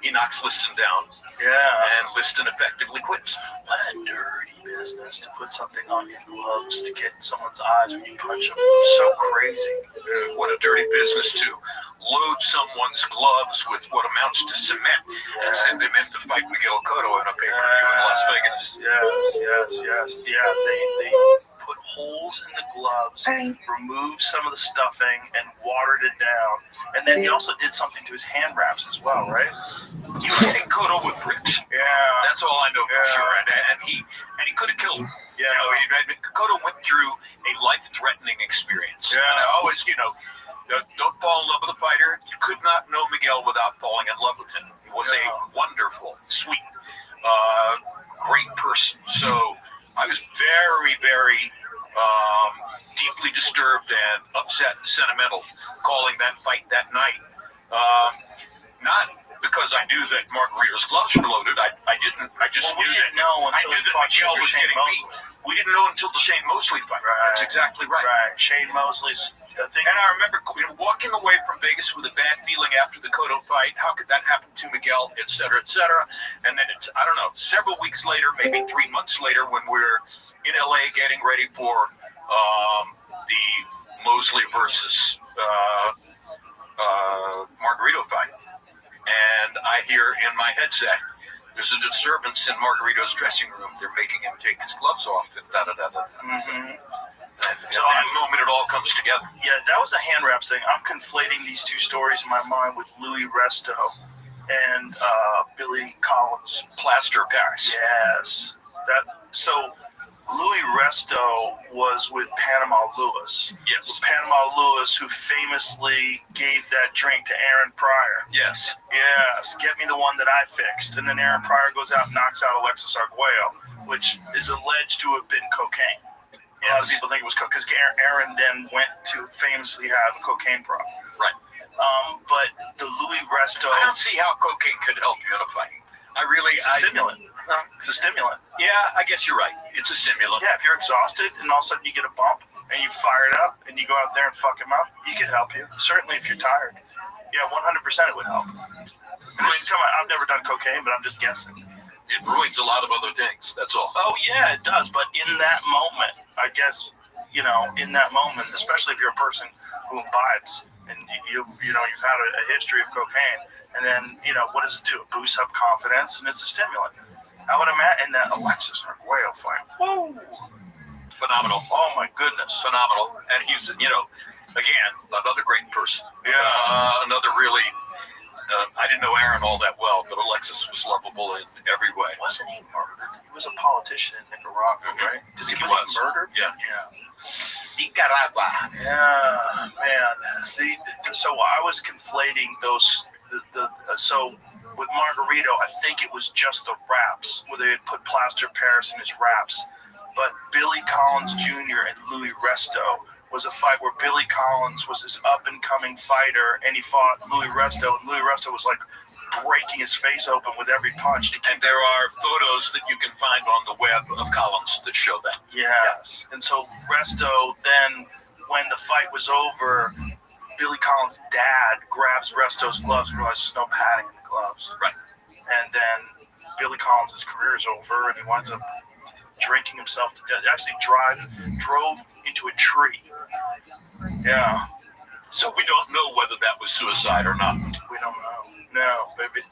S3: he knocks Liston down. And Liston effectively quits.
S1: What a dirty business to put something on your gloves to get in someone's eyes when you punch them. So crazy.
S3: What a dirty business to load someone's gloves with what amounts to cement and send him in to fight Miguel Cotto in a pay-per-view in Las Vegas.
S1: Yes. Yeah, they put holes in the gloves, removed some of the stuffing, and watered it down. And then he also did something to his hand wraps as well, right?
S3: He was hitting Cotto with bricks.
S1: Yeah.
S3: That's all I know for sure. And he could have killed him.
S1: Yeah.
S3: Cotto went through a life-threatening experience.
S1: Yeah.
S3: And I always, don't fall in love with a fighter. You could not know Miguel without falling in love with him. He was a wonderful, sweet, great person. So I was very, very deeply disturbed and upset and sentimental calling that fight that night. Not because I knew that Margarito's gloves were loaded. I didn't. I just knew that. I knew that Miguel was getting beat. We didn't know until the Shane Mosley fight. That's exactly right.
S1: Shane Mosley's I think,
S3: And I remember walking away from Vegas with a bad feeling after the Cotto fight. How could that happen to Miguel, et cetera, et cetera? And then it's, I don't know, several weeks later, maybe 3 months later, when we're in LA getting ready for the Mosley versus Margarito fight. And I hear in my headset, there's a disturbance in Margarito's dressing room. They're making him take his gloves off and da-da-da-da.
S1: mm-hmm.
S3: So at that moment, it all comes together.
S1: Yeah, that was a hand wraps thing. I'm conflating these two stories in my mind with Louis Resto and Billy Collins.
S3: Plaster Paris.
S1: Yes. So Louis Resto was with Panama Lewis.
S3: Yes.
S1: Panama Lewis, who famously gave that drink to Aaron Pryor.
S3: Yes.
S1: Yes, get me the one that I fixed. And then Aaron Pryor goes out and knocks out Alexis Arguello, which is alleged to have been cocaine. A lot of people think it was cocaine because Aaron then went to famously have a cocaine problem.
S3: Right.
S1: But the Louis Resto.
S3: I don't see how cocaine could help you in a fight.
S1: It's a stimulant. It's a stimulant.
S3: Yeah, I guess you're right. It's a stimulant.
S1: Yeah, if you're exhausted and all of a sudden you get a bump and you fire it up and you go out there and fuck him up, it could help you. Certainly if you're tired. Yeah, 100% it would help. I've never done cocaine, but I'm just guessing.
S3: It ruins a lot of other things. That's all.
S1: Oh, yeah, it does. But in that moment, I guess, in that moment, especially if you're a person who imbibes and you've had a history of cocaine, and then, what does it do? It boosts up confidence, and it's a stimulant. I would imagine that Alexis Arguello fight. Whoa.
S3: Phenomenal.
S1: Oh, my goodness.
S3: Phenomenal. And he's, again, another great person.
S1: Yeah.
S3: Another really... I didn't know Aaron all that well, but Alexis was lovable in every way.
S1: Wasn't he murdered? He was a politician in Nicaragua, right?
S3: Was he
S1: murdered?
S3: Yeah.
S1: Nicaragua. Yeah, man. So I was conflating those. So with Margarito, I think it was just the raps where they had put Plaster Paris in his raps. But Billy Collins Jr. and Louis Resto was a fight where Billy Collins was this up-and-coming fighter, and he fought Louis Resto, and Louis Resto was like breaking his face open with every punch.
S3: And there are photos that you can find on the web of Collins that show that.
S1: Yes. And so Resto then, when the fight was over, Billy Collins' dad grabs Resto's gloves and realizes there's no padding in the gloves.
S3: Right.
S1: And then Billy Collins' career is over, and he winds up drinking himself to death. Actually drove into a tree. Yeah.
S3: So we don't know whether that was suicide or not.
S1: We don't know. No, but the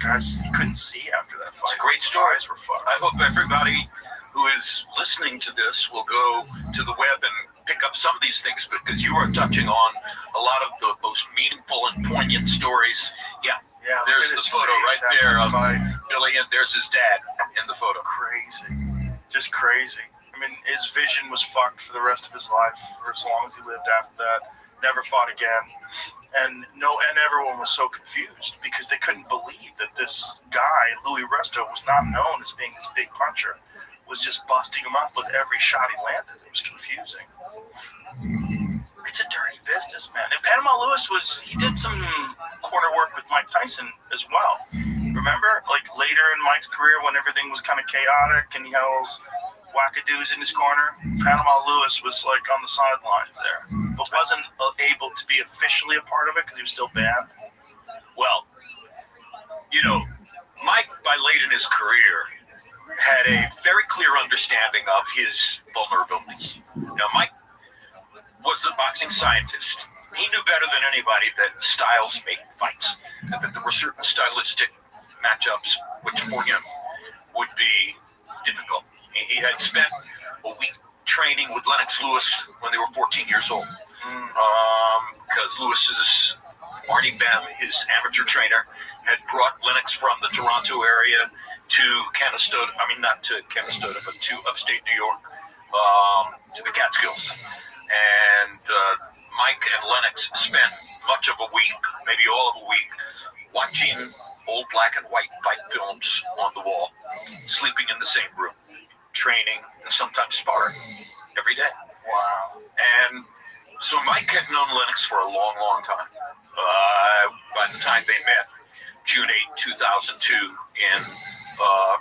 S1: guys, you couldn't see after that fight.
S3: It's a great story.
S1: Eyes were fucked.
S3: I hope everybody who is listening to this will go to the web and pick up some of these things, because you are touching on a lot of the most meaningful and poignant stories. Yeah. There's the photo right there of Billy, and there's his dad in the photo.
S1: Crazy. Just crazy. I mean, his vision was fucked for the rest of his life, for as long as he lived after that. Never fought again. And everyone was so confused because they couldn't believe that this guy, Louis Resto, was not known as being this big puncher, was just busting him up with every shot he landed. It was confusing. It's a dirty business, man. And Panama Lewis he did some corner work with Mike Tyson as well. Remember, like later in Mike's career when everything was kind of chaotic and he had all those wackadoos in his corner, Panama Lewis was like on the sidelines there, but wasn't able to be officially a part of it because he was still banned.
S3: Well, Mike, by late in his career, had a very clear understanding of his vulnerabilities. Mike was a boxing scientist. He knew better than anybody that styles make fights, and that there were certain stylistic matchups which for him would be difficult. He had spent a week training with Lennox Lewis when they were 14 years old, because Lewis's Marty Bem, his amateur trainer, had brought Lennox from the Toronto area to Canastota. I mean, not to Canastota, but to upstate New York, to the Catskills. And Mike and Lennox spent much of a week, maybe all of a week, watching old black and white fight films on the wall, sleeping in the same room, training, and sometimes sparring every day.
S1: Wow.
S3: And so Mike had known Lennox for a long, long time. By the time they met, June 8, 2002 in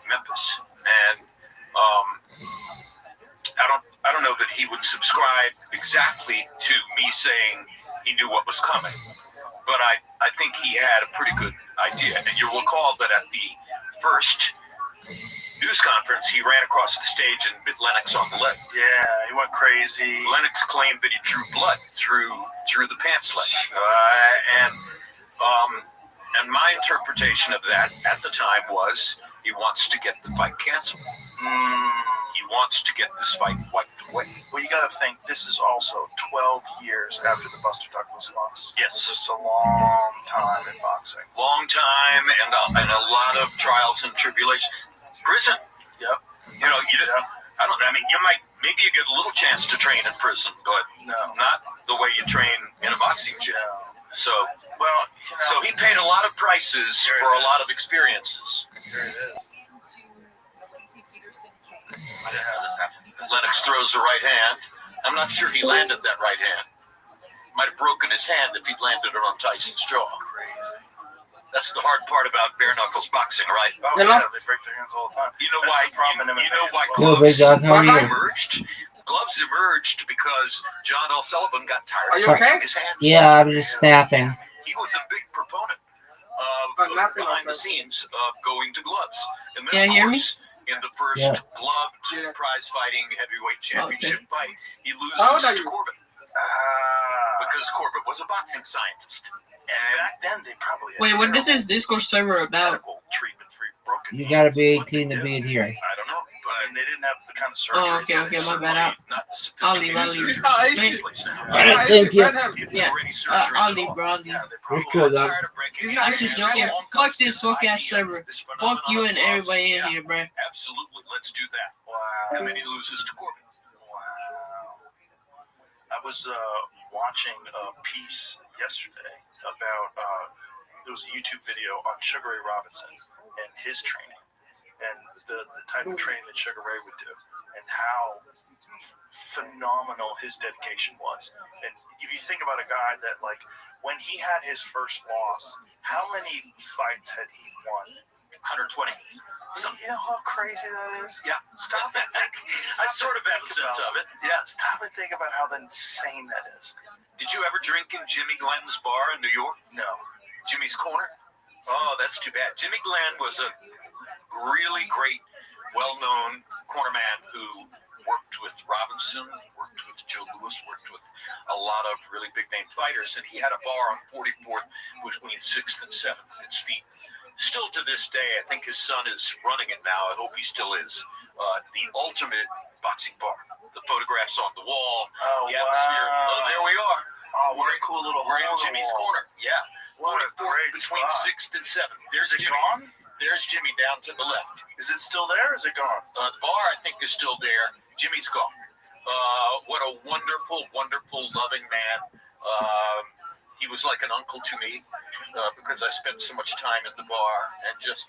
S3: Memphis. And I don't know that he would subscribe exactly to me saying he knew what was coming, but I think he had a pretty good idea. And you'll recall that at the first news conference, he ran across the stage and bit Lennox on the leg.
S1: Yeah, he went crazy.
S3: Lennox claimed that he drew blood through the pants leg, and my interpretation of that at the time was he wants to get the fight canceled. He wants to get this fight wiped away.
S1: Well, you got to think this is also 12 years after the Buster Douglas loss.
S3: Yes,
S1: it's a long time in boxing.
S3: Long time, and a lot of trials and tribulations. Prison.
S1: Yep.
S3: You know, I mean, maybe you get a little chance to train in prison, but not the way you train in a boxing gym. So, so he paid a lot of prices for a lot of experiences.
S1: Here it is.
S3: Lennox throws the right hand. I'm not sure he landed that right hand. Might have broken his hand if he'd landed it on Tyson's jaw.
S1: Crazy.
S3: That's the hard part about bare knuckles boxing, right?
S1: Oh yeah, they break their hands all the time.
S3: You know why? You know why
S12: gloves
S3: emerged? Gloves emerged because John L. Sullivan got tired of breaking his hands.
S12: Yeah, I was just snapping.
S3: He was a big proponent of behind the scenes of going to gloves. And then, of course, in the first gloved prize fighting heavyweight championship fight, he loses to Corbett. Because Corbett was a boxing scientist. And
S1: back then, they probably had
S13: Wait, what is this Discord server about?
S1: Treatment for broken
S12: You gotta be 18 to be in here.
S3: I don't know, but
S1: they didn't have the kind of surgery.
S13: Oh, okay, my bad. I'll leave.
S12: Alright, thank you.
S13: Yeah, I'll leave, bro.
S12: You're cool, dog.
S13: I'm just joking. Fuck this fuck ass server. Fuck you and everybody in here, bro.
S3: Absolutely, let's do that. Wow. And then he loses to Corbett.
S1: Wow. I was watching a piece yesterday about there was a YouTube video on Sugar Ray Robinson and his training and the type of training that Sugar Ray would do and how phenomenal his dedication was. And if you think about a guy that, like, when he had his first loss, how many fights had he won?
S3: 120.
S1: You know how crazy that is?
S3: Yeah.
S1: Stop it.
S3: I sort of have a sense of it.
S1: Yeah, stop and think about how insane that is.
S3: Did you ever drink in Jimmy Glenn's bar in New York?
S1: No.
S3: Jimmy's Corner? Oh, that's too bad. Jimmy Glenn was a really great, well-known cornerman who worked with Robinson, worked with Joe Louis, worked with a lot of really big-name fighters, and he had a bar on 44th between 6th and 7th. It's still to this day, I think his son is running it now. I hope he still is. The ultimate boxing bar. The photographs on the wall, the atmosphere. Oh, there we are.
S1: Oh, what a cool little
S3: We're in Jimmy's Corner. Yeah.
S1: What a great
S3: between
S1: spot.
S3: 6th and 7th. There's
S1: Is it
S3: Jimmy.
S1: gone?
S3: There's Jimmy down to the left.
S1: Is it still there or is it gone?
S3: The bar, I think, is still there. Jimmy's gone. What a wonderful, wonderful, loving man. He was like an uncle to me because I spent so much time at the bar, and just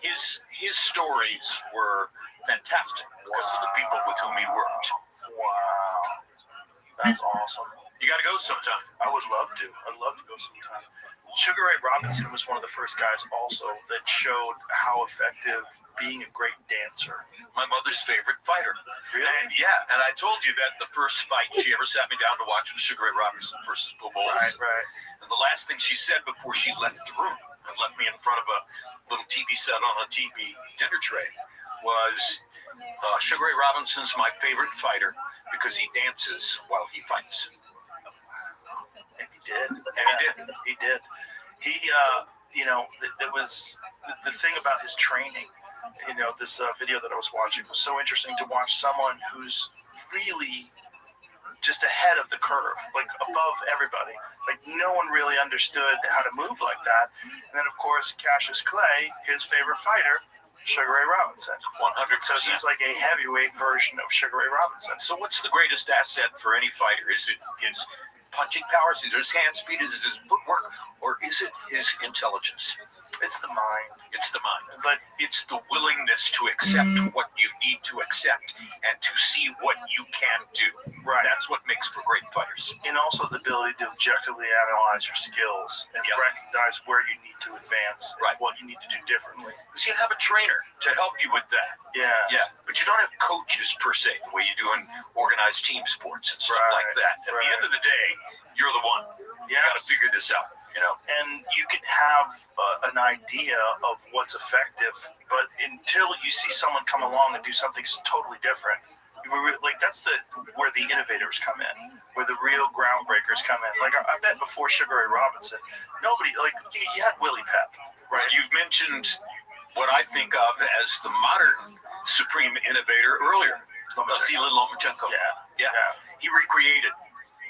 S3: his stories were fantastic because of the people with whom he worked.
S1: Wow. That's awesome.
S3: You got to go sometime.
S1: I would love to. I'd love to go sometime. Sugar Ray Robinson was one of the first guys also that showed how effective being a great dancer.
S3: My mother's favorite fighter.
S1: Really?
S3: And and I told you that the first fight she ever sat me down to watch was Sugar Ray Robinson versus Bobo.
S1: Right.
S3: And the last thing she said before she left the room and left me in front of a little TV set on a TV dinner tray was Sugar Ray Robinson's my favorite fighter because he dances while he fights.
S1: And he did. He did. He, it was the thing about his training. You know, this video that I was watching was so interesting to watch someone who's really just ahead of the curve, like above everybody. Like no one really understood how to move like that. And then, of course, Cassius Clay, his favorite fighter, Sugar Ray Robinson.
S3: 100%.
S1: So he's like a heavyweight version of Sugar Ray Robinson.
S3: So what's the greatest asset for any fighter? Is it his punching powers? Is it his hand speed? Is it his footwork? Or is it his intelligence?
S1: It's the mind.
S3: It's the mind. But it's the willingness to accept what you need to accept and to see what you can do.
S1: Right.
S3: That's what makes for great fighters.
S1: And also the ability to objectively analyze your skills and recognize where you need to advance, what you need to do differently.
S3: So you have a trainer to help you with that.
S1: Yeah.
S3: But you don't have coaches per se, the way you do in organized team sports and stuff like that. At the end of the day, you're the one. You got to figure this out,
S1: And you can have an idea of what's effective, but until you see someone come along and do something totally different, that's where the innovators come in, where the real groundbreakers come in. Like I bet before Sugar Ray Robinson, nobody you had Willie Pep,
S3: right? You've mentioned what I think of as the modern supreme innovator earlier, Vasily Lomachenko. Yeah. He recreated.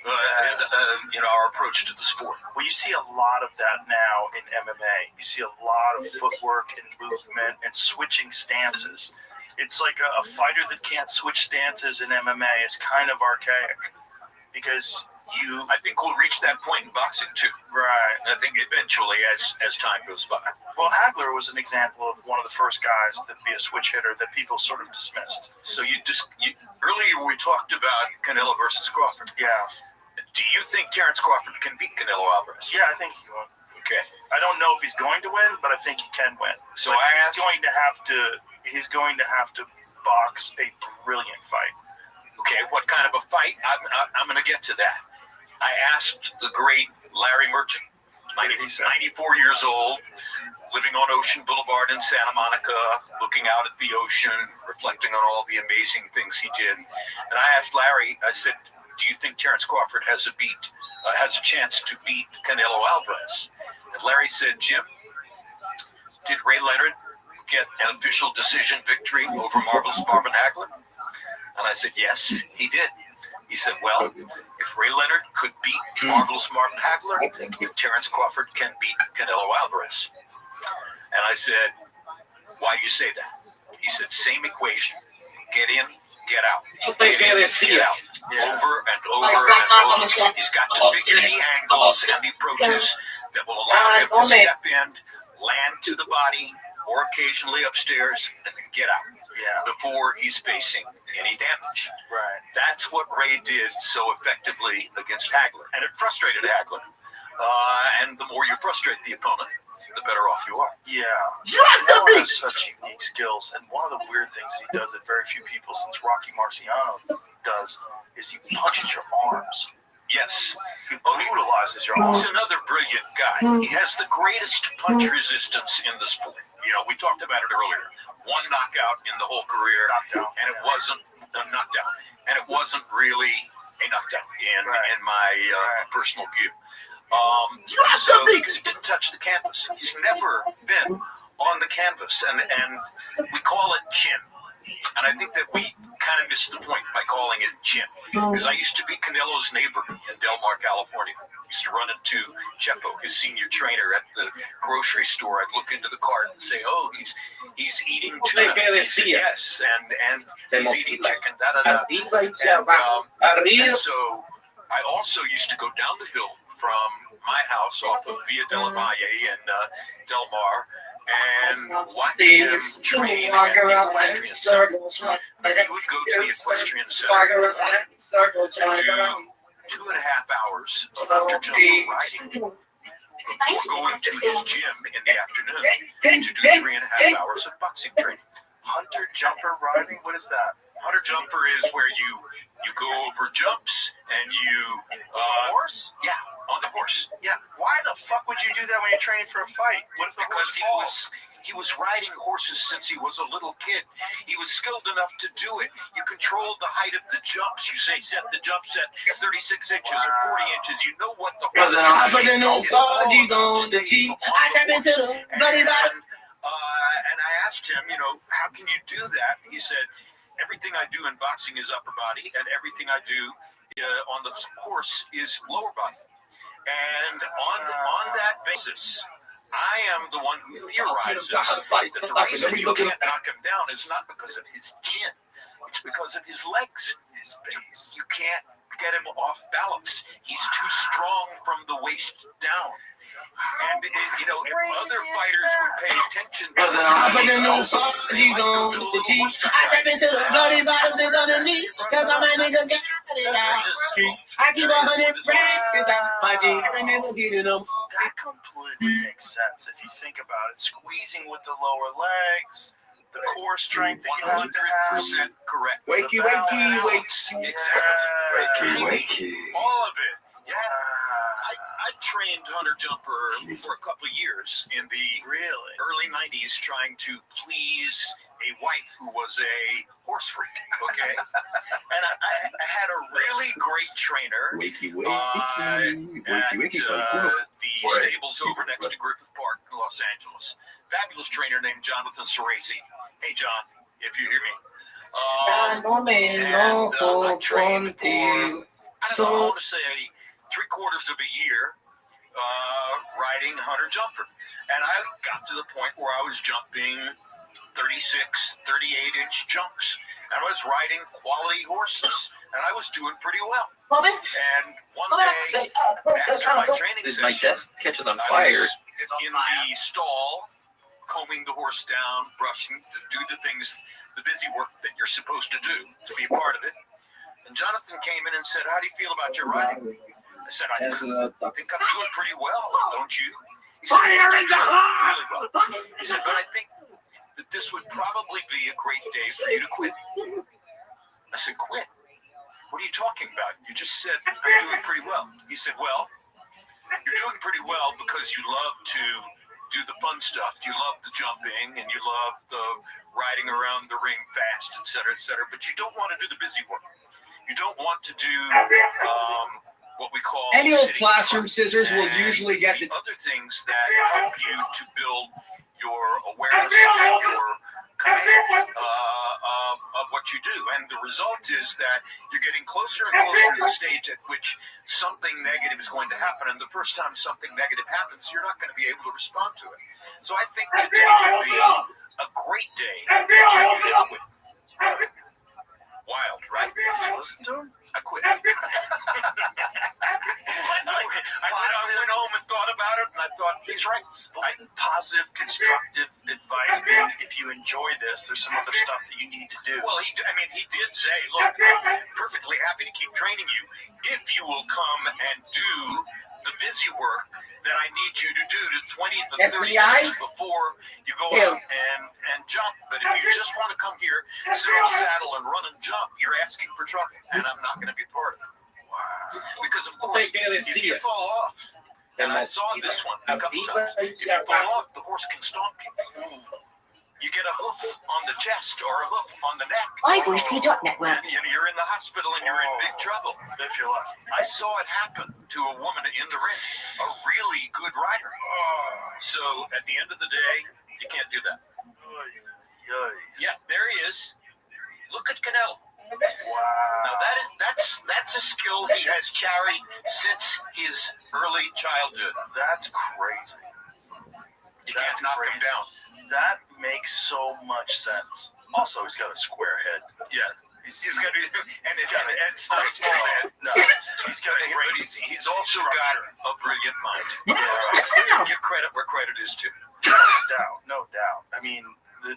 S3: Our approach to the sport.
S1: Well, you see a lot of that now in MMA. You see a lot of footwork and movement and switching stances. It's like a fighter that can't switch stances in MMA is kind of archaic because
S3: I think we'll reach that point in boxing too.
S1: Right.
S3: I think eventually as time goes by.
S1: Well, Hagler was an example of one of the first guys that be a switch hitter that people sort of dismissed.
S3: So earlier we talked about Canelo versus Crawford.
S1: Yeah.
S3: Do you think Terence Crawford can beat Canelo Alvarez?
S1: Yeah, I think he will.
S3: Okay.
S1: I don't know if he's going to win, but I think he can win.
S3: So
S1: he's going to have to box a brilliant fight.
S3: Okay, what kind of a fight? I'm going to get to that. I asked the great Larry Merchant, 94 years old, living on Ocean Boulevard in Santa Monica, looking out at the ocean, reflecting on all the amazing things he did. And I asked Larry, I said, do you think Terence Crawford has a chance to beat Canelo Alvarez? And Larry said, Jim, did Ray Leonard get an official decision victory over Marvelous Marvin Hagler? And I said, yes, he did. He said, well, if Ray Leonard could beat Marvelous Marvin Hagler, Terence Crawford can beat Canelo Alvarez. And I said, why do you say that? He said, same equation. Get in, get out. Get out. Over and over and over. He's got to figure the angles and the approaches that will allow him to step in, land to the body, or occasionally upstairs, and then get out before he's facing any damage.
S1: Right.
S3: That's what Ray did so effectively against Hagler, and it frustrated Hagler. And the more you frustrate the opponent, the better off you are.
S1: Yeah. He has such unique skills, and one of the weird things that he does that very few people since Rocky Marciano does is he punches your arms.
S3: Yes.
S1: He brutalizes your arms.
S3: He's another brilliant guy. He has the greatest punch resistance in the sport. We talked about it earlier. One knockout in the whole career, and it wasn't a knockdown. And it wasn't really a knockdown in my personal view. Because he didn't touch the canvas. He's never been on the canvas, and we call it chin. And I think that we kind of missed the point by calling it chin. Because I used to be Canelo's neighbor in Del Mar, California. I used to run into Chepo, his senior trainer, at the grocery store. I'd look into the cart and say, oh, he's eating tuna. Yes, and he's eating chicken. And so I also used to go down the hill from my house off of Via Della Valle in Del Mar and watch him train at the equestrian center. He would go to the equestrian center and do 2.5 hours of hunter-jumper riding before going to his gym in the afternoon to do 3.5 hours of boxing training.
S1: Hunter-jumper riding? What is that?
S3: Hunter-jumper is where you go over jumps and you...
S1: horse?
S3: Yeah, on the horse. Yeah.
S1: Why the fuck would you do that when you're training for a fight? What if the horse falls?
S3: He was riding horses since he was a little kid. He was skilled enough to do it. You controlled the height of the jumps. You say set the jumps at 36 inches or 40 inches. You know what the horse is. And I asked him, how can you do that? He said, everything I do in boxing is upper body, and everything I do on the horse is lower body. And on that basis, I am the one who theorizes that the reason you can't knock him down is not because of his chin. It's because of his legs. His base. You can't get him off balance. He's too strong from the waist down. And if other fighters would pay attention to
S13: I put the new Sargis on the teeth. I tap into the bloody bottoms is underneath. Cause all my niggas got it out the street. I keep 100 racks inside my jeans. I remember getting them.
S1: That completely makes sense if you think about it. Squeezing with the lower legs, the core strength that you have to have.
S3: 100% correct.
S1: Wakey.
S3: Exactly. All of it. Yeah. I trained hunter jumper for a couple of years in the early 90s trying to please a wife who was a horse freak, okay? And I had a really great trainer at the stables over next to Griffith Park in Los Angeles. Fabulous trainer named Jonathan Cerasi. Hey, John, if you hear me. I trained for, I want to say, 3/4 of a year riding hunter jumper. And I got to the point where I was jumping 36, 38-inch jumps. And I was riding quality horses. And I was doing pretty well. And one day, after my training session,
S11: my desk catches on
S3: I
S11: fire.
S3: was in the stall, combing the horse down, brushing, to do the things, the busy work that you're supposed to do, to be a part of it. And Jonathan came in and said, "How do you feel about your riding?" I said, I think I'm doing pretty well, don't you? He said, really well. He said, but I think that this would probably be a great day for you to quit. I said, quit? What are you talking about? You just said I'm doing pretty well. He said, well, you're doing pretty well because you love to do the fun stuff. You love the jumping and you love the riding around the ring fast, et cetera, but you don't want to do the busy work. You don't want to do what we call
S14: any old
S3: city
S14: classroom scissors will
S3: and
S14: usually get
S3: the other things that help you to build your awareness and your command of what you do. And the result is that you're getting closer and closer to the stage at which something negative is going to happen. And the first time something negative happens, you're not going to be able to respond to it. So I think today would be a great day for you to quit. Wild, right? Did you listen to him? I quit. I went home and thought about it, and I thought, he's right.
S1: Positive, constructive advice. And if you enjoy this, there's some other stuff that you need to do.
S3: Well, he did say, look, I'm perfectly happy to keep training you if you will come and do the busy work that I need you to do to 20 to 30 minutes before you go out and jump. But if you just want to come here, sit on the saddle and run and jump, you're asking for trouble, and I'm not going to be part of it. Wow. Because, of course, if you fall off, and I saw this one a couple times, if you fall off, the horse can stomp you. You get a hoof on the chest or a hoof on the neck.
S15: iVoice.network.
S3: You're in the hospital and you're in big trouble.
S1: If you're lucky.
S3: I saw it happen to a woman in the ring, a really good rider. So at the end of the day, you can't do that. Yeah, there he is. Look at Canelo.
S1: Wow.
S3: Now that's a skill he has carried since his early childhood.
S1: That's crazy.
S3: You can't knock him down.
S1: That makes so much sense. Also, he's got a square head.
S3: Yeah. He's got to, and it's not a small head. No, he's also got a brilliant mind. Give credit where credit is due.
S1: No doubt. I mean, the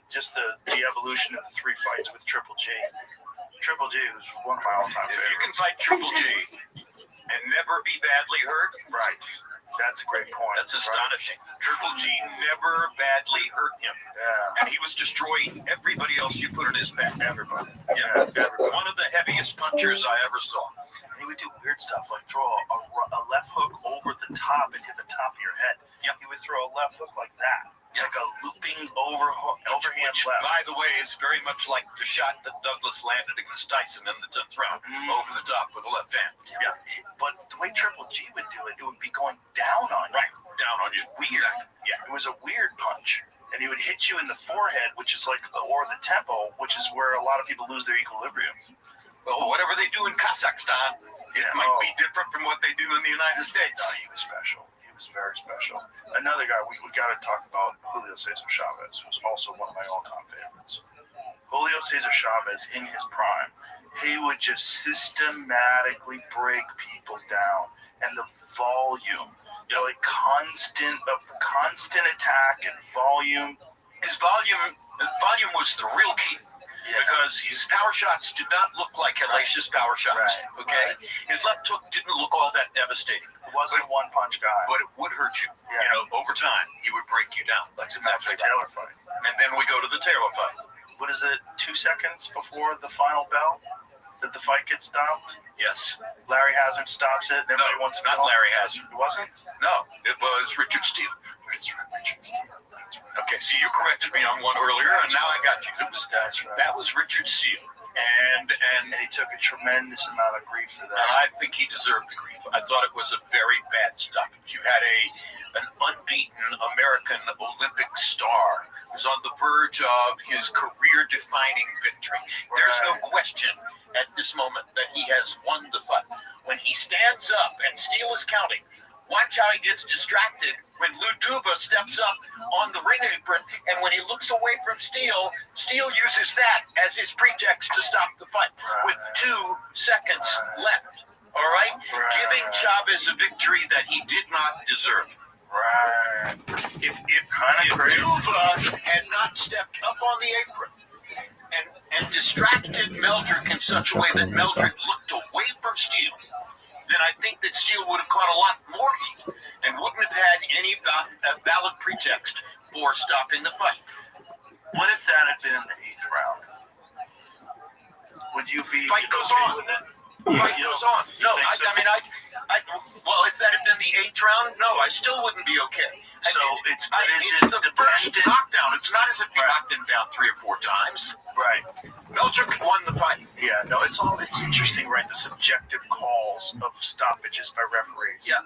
S1: evolution of the 3 fights with Triple G. Triple G was one of my all-time favorites.
S3: If you can fight Triple G and never be badly hurt,
S1: right? That's a great point.
S3: That's astonishing. Triple G never badly hurt him.
S1: Yeah.
S3: And he was destroying everybody else you put in his back.
S1: Everybody.
S3: Yeah. Everybody. One of the heaviest punchers I ever saw.
S1: He would do weird stuff like throw a left hook over the top and hit the top of your head.
S3: Yep.
S1: He would throw a left hook like that. Like a looping overhand left.
S3: By the way, is very much like the shot that Douglas landed against Tyson in the 10th round, over the top with the left hand.
S1: Yeah, but the way Triple G would do it, it would be going down on you.
S3: Right, down on you.
S1: Weird.
S3: Exactly.
S1: Yeah, it was a weird punch, and he would hit you in the forehead, which is like, or the tempo, which is where a lot of people lose their equilibrium.
S3: Well, whatever they do in Kazakhstan, it might be different from what they do in the United States.
S1: No, he was special. Very special. Another guy we got to talk about, Julio Cesar Chavez, who's also one of my all-time favorites. Julio Cesar Chavez in his prime, he would just systematically break people down, and the volume, like constant attack and volume.
S3: His volume was the real key. Because his power shots did not look like hellacious power shots.
S1: Right,
S3: okay, his left hook didn't look all that devastating.
S1: It wasn't a one-punch guy,
S3: but it would hurt you.
S1: Yeah.
S3: You know, over time, he would break you down.
S1: That's exactly Taylor fight.
S3: And then we go to the Taylor fight.
S1: What is it? 2 seconds before the final bell, that the fight gets stopped.
S3: Yes.
S1: Larry Hazard stops it. And everybody wants to
S3: not Larry Hazard.
S1: It wasn't.
S3: No, it was Richard Steele.
S1: It's Richard Steele.
S3: Okay, so you corrected me on one earlier, and now I got you. That was Richard Steele, and
S1: he took a tremendous amount of grief for that.
S3: And I think he deserved the grief. I thought it was a very bad stoppage. You had an unbeaten American Olympic star who's on the verge of his career-defining victory. There's no question at this moment that he has won the fight. When he stands up and Steele is counting, watch how he gets distracted when Lou Duva steps up on the ring apron, and when he looks away from Steele, Steele uses that as his pretext to stop the fight with 2 seconds left. All right? Giving Chavez a victory that he did not deserve.
S1: Right.
S3: If Duva had not stepped up on the apron and distracted Meldrick in such a way that Meldrick looked away from Steele, then I think that Steele would have caught a lot more heat and wouldn't have had any valid pretext for stopping the fight.
S1: What if that had been in the 8th round? Would you be
S3: fight goes
S1: okay
S3: on
S1: with it?
S3: Fight goes on. No, well, if that had been the 8th round, no, I still wouldn't be okay.
S1: So it's
S3: the first knockdown. It's not as if he knocked him down 3 or 4 times.
S1: Right.
S3: Meldrick won the fight.
S1: Yeah, no, it's interesting, right? The subjective calls of stoppages by referees.
S3: Yeah.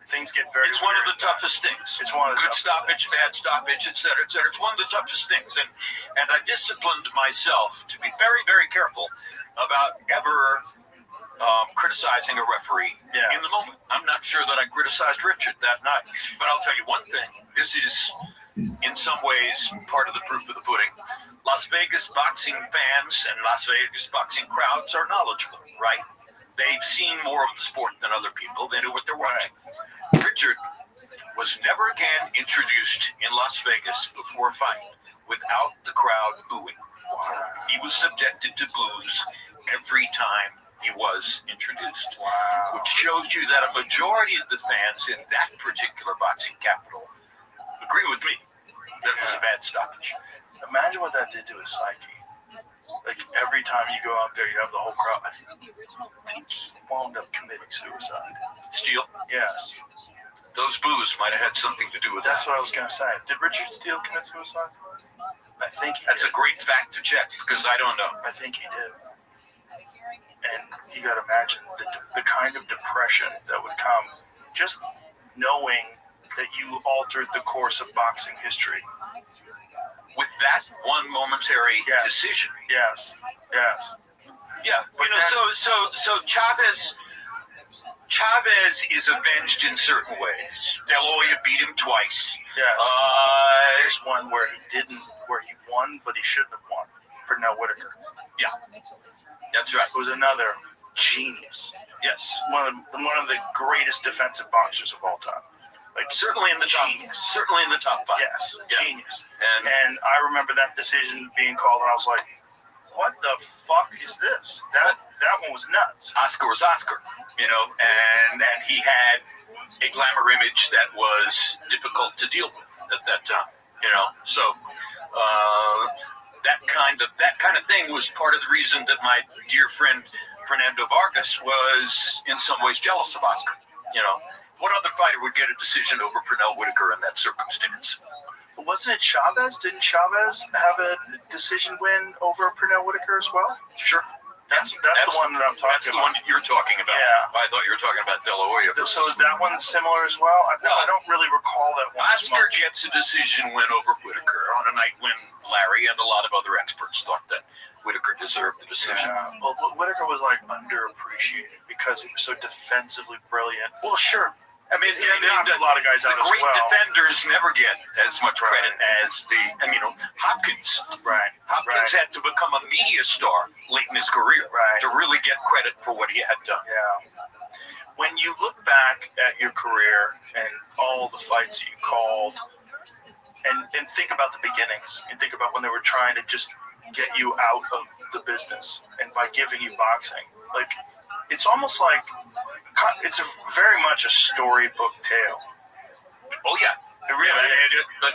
S1: Things get very
S3: It's one of the toughest things.
S1: It's one of the
S3: good stoppage, bad stoppage, et cetera, et cetera. It's one of the toughest things. And I disciplined myself to be very, very careful about ever criticizing a referee in the moment. I'm not sure that I criticized Richard that night. But I'll tell you one thing. This is, in some ways, part of the proof of the pudding. Las Vegas boxing fans and Las Vegas boxing crowds are knowledgeable, right? They've seen more of the sport than other people. They know what they're watching. Richard was never again introduced in Las Vegas before a fight without the crowd booing. He was subjected to boos every time he was introduced, which shows you that a majority of the fans in that particular boxing capital agree with me that it was a bad stoppage.
S1: Imagine what that did to his psyche. Like every time you go out there, you have the whole crowd. I think he wound up committing suicide.
S3: Steele?
S1: Yes.
S3: Those boos might have had something to do with
S1: That's
S3: that.
S1: what I was going to say. Did Richard Steele commit suicide? I think he
S3: That's
S1: did.
S3: a great fact to check because I don't know.
S1: I think he did. And you got to imagine the kind of depression that would come just knowing that you altered the course of boxing history.
S3: With that one momentary decision.
S1: Yes.
S3: Yeah,
S1: But
S3: so Chavez is avenged in certain ways. De La Hoya beat him twice.
S1: Yeah. There's one where he won, but he shouldn't have won. Pernell Whitaker.
S3: Yeah, that's right.
S1: It was another genius.
S3: Yes,
S1: One of the greatest defensive boxers of all time. Like
S3: certainly in the top.
S1: genius.
S3: Certainly in the top 5.
S1: Yes,
S3: Yeah.
S1: genius.
S3: And
S1: And I remember that decision being called, and I was like, "What the fuck is this?" That one was nuts.
S3: Oscar was Oscar, and he had a glamour image that was difficult to deal with at that time, So that kind of thing was part of the reason that my dear friend Fernando Vargas was in some ways jealous of Oscar. What other fighter would get a decision over Pernell Whitaker in that circumstance?
S1: But wasn't it Chavez? Didn't Chavez have a decision win over Pernell Whitaker as well?
S3: Sure.
S1: That's the one that I'm talking
S3: That's the
S1: about.
S3: one you're talking about.
S1: Yeah.
S3: I thought you were talking about De La Hoya.
S1: So is that one similar as well? I don't really recall that one. as
S3: Oscar
S1: much.
S3: gets a decision win over Whitaker on a night when Larry and a lot of other experts thought that Whitaker deserved the decision.
S1: Yeah. Well, Whitaker was underappreciated because he was so defensively brilliant.
S3: Well, sure. I mean,
S1: He knocked a lot of guys
S3: the
S1: out as
S3: great
S1: well.
S3: defenders never get as much credit as Hopkins.
S1: Right.
S3: Hopkins had to become a media star late in his career to really get credit for what he had done.
S1: Yeah. When you look back at your career and all the fights that you called, and think about the beginnings, and think about when they were trying to just get you out of the business, and by giving you boxing, like it's almost like it's very much a storybook tale.
S3: Oh yeah, it really is. But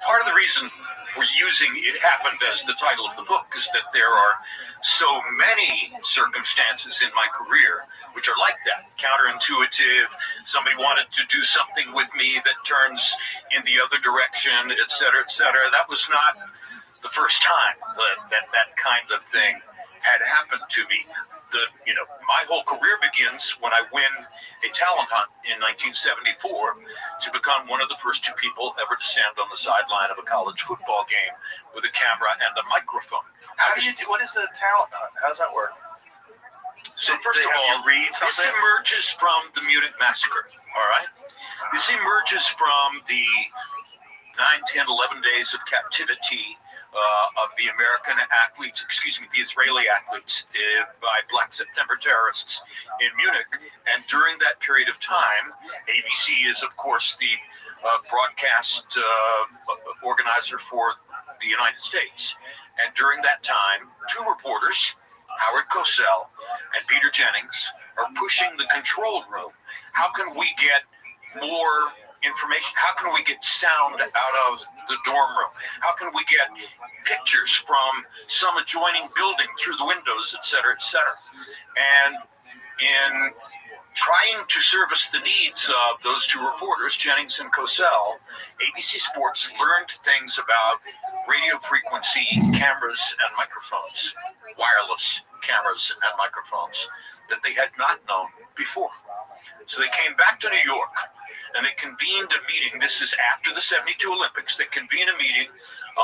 S3: part of the reason we're using "It Happened" as the title of the book is that there are so many circumstances in my career which are like that, counterintuitive. Somebody wanted to do something with me that turns in the other direction, et cetera, et cetera. That was not the first time that kind of thing had happened to me. My whole career begins when I win a talent hunt in 1974 to become one of the first two people ever to stand on the sideline of a college football game with a camera and a microphone.
S1: What is a talent hunt? How does that work?
S3: So first of all, this emerges from the Munich massacre, all right? This emerges from the 9, 10, 11 days of captivity of the the Israeli athletes by Black September terrorists in Munich. And during that period of time, ABC is, of course, the broadcast organizer for the United States. And during that time, two reporters, Howard Cosell and Peter Jennings, are pushing the control room. How can we get more information? How can we get sound out of the dorm room? How can we get pictures from some adjoining building through the windows, et cetera, et cetera? And in trying to service the needs of those two reporters, Jennings and Cosell, ABC Sports learned things about radio frequency cameras and microphones, wireless cameras and microphones, that they had not known before. So they came back to New York and they convened a meeting. This is after the 72 Olympics. They convened a meeting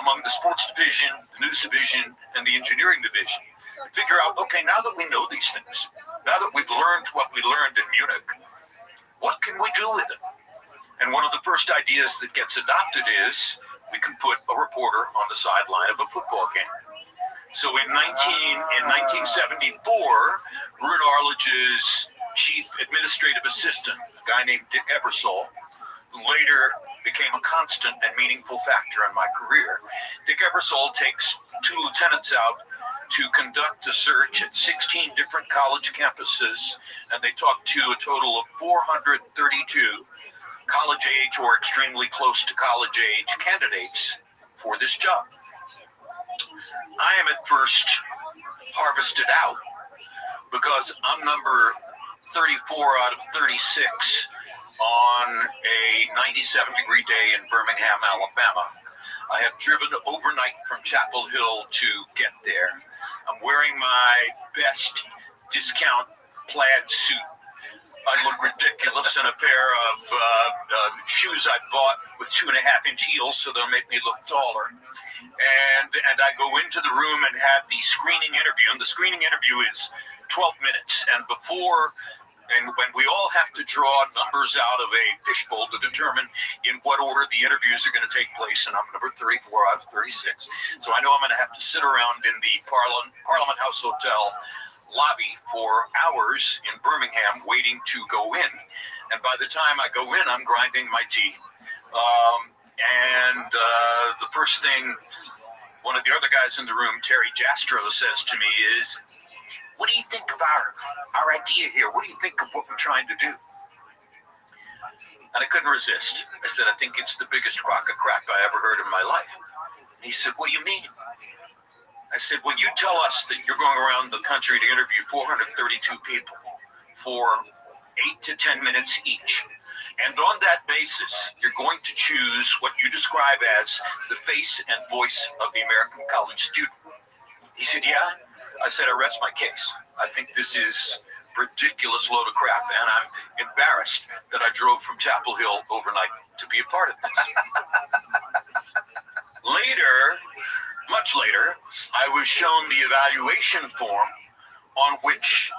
S3: among the sports division, the news division, and the engineering division. Figure out, okay, now that we know these things, now that we've learned what we learned in Munich, what can we do with it? And one of the first ideas that gets adopted is we can put a reporter on the sideline of a football game. So in 1974, Ruud Arledge's chief administrative assistant, a guy named Dick Ebersol, who later became a constant and meaningful factor in my career. Dick Ebersol takes two lieutenants out to conduct a search at 16 different college campuses, and they talk to a total of 432 college age or extremely close to college age candidates for this job. I am at first harvested out because I'm number 34 out of 36 on a 97-degree day in Birmingham, Alabama. I have driven overnight from Chapel Hill to get there. I'm wearing my best discount plaid suit. I look ridiculous in a pair of shoes I bought with 2.5-inch heels, so they'll make me look taller. And I go into the room and have the screening interview. And the screening interview is 12 minutes. And when we all have to draw numbers out of a fishbowl to determine in what order the interviews are going to take place, and I'm number 34 out of 36. So I know I'm going to have to sit around in the Parliament House Hotel lobby for hours in Birmingham waiting to go in. And by the time I go in, I'm grinding my teeth. The first thing one of the other guys in the room, Terry Jastro, says to me is, "What do you think of our idea here? What do you think of what we're trying to do?" And I couldn't resist. I said, "I think it's the biggest crock of crap I ever heard in my life." And he said, "What do you mean?" I said, "Well, you tell us that you're going around the country to interview 432 people for 8 to 10 minutes each. And on that basis, you're going to choose what you describe as the face and voice of the American college student." He said, "Yeah." I said, "I rest my case. I think this is a ridiculous load of crap, and I'm embarrassed that I drove from Chapel Hill overnight to be a part of this." Later, much later, I was shown the evaluation form on which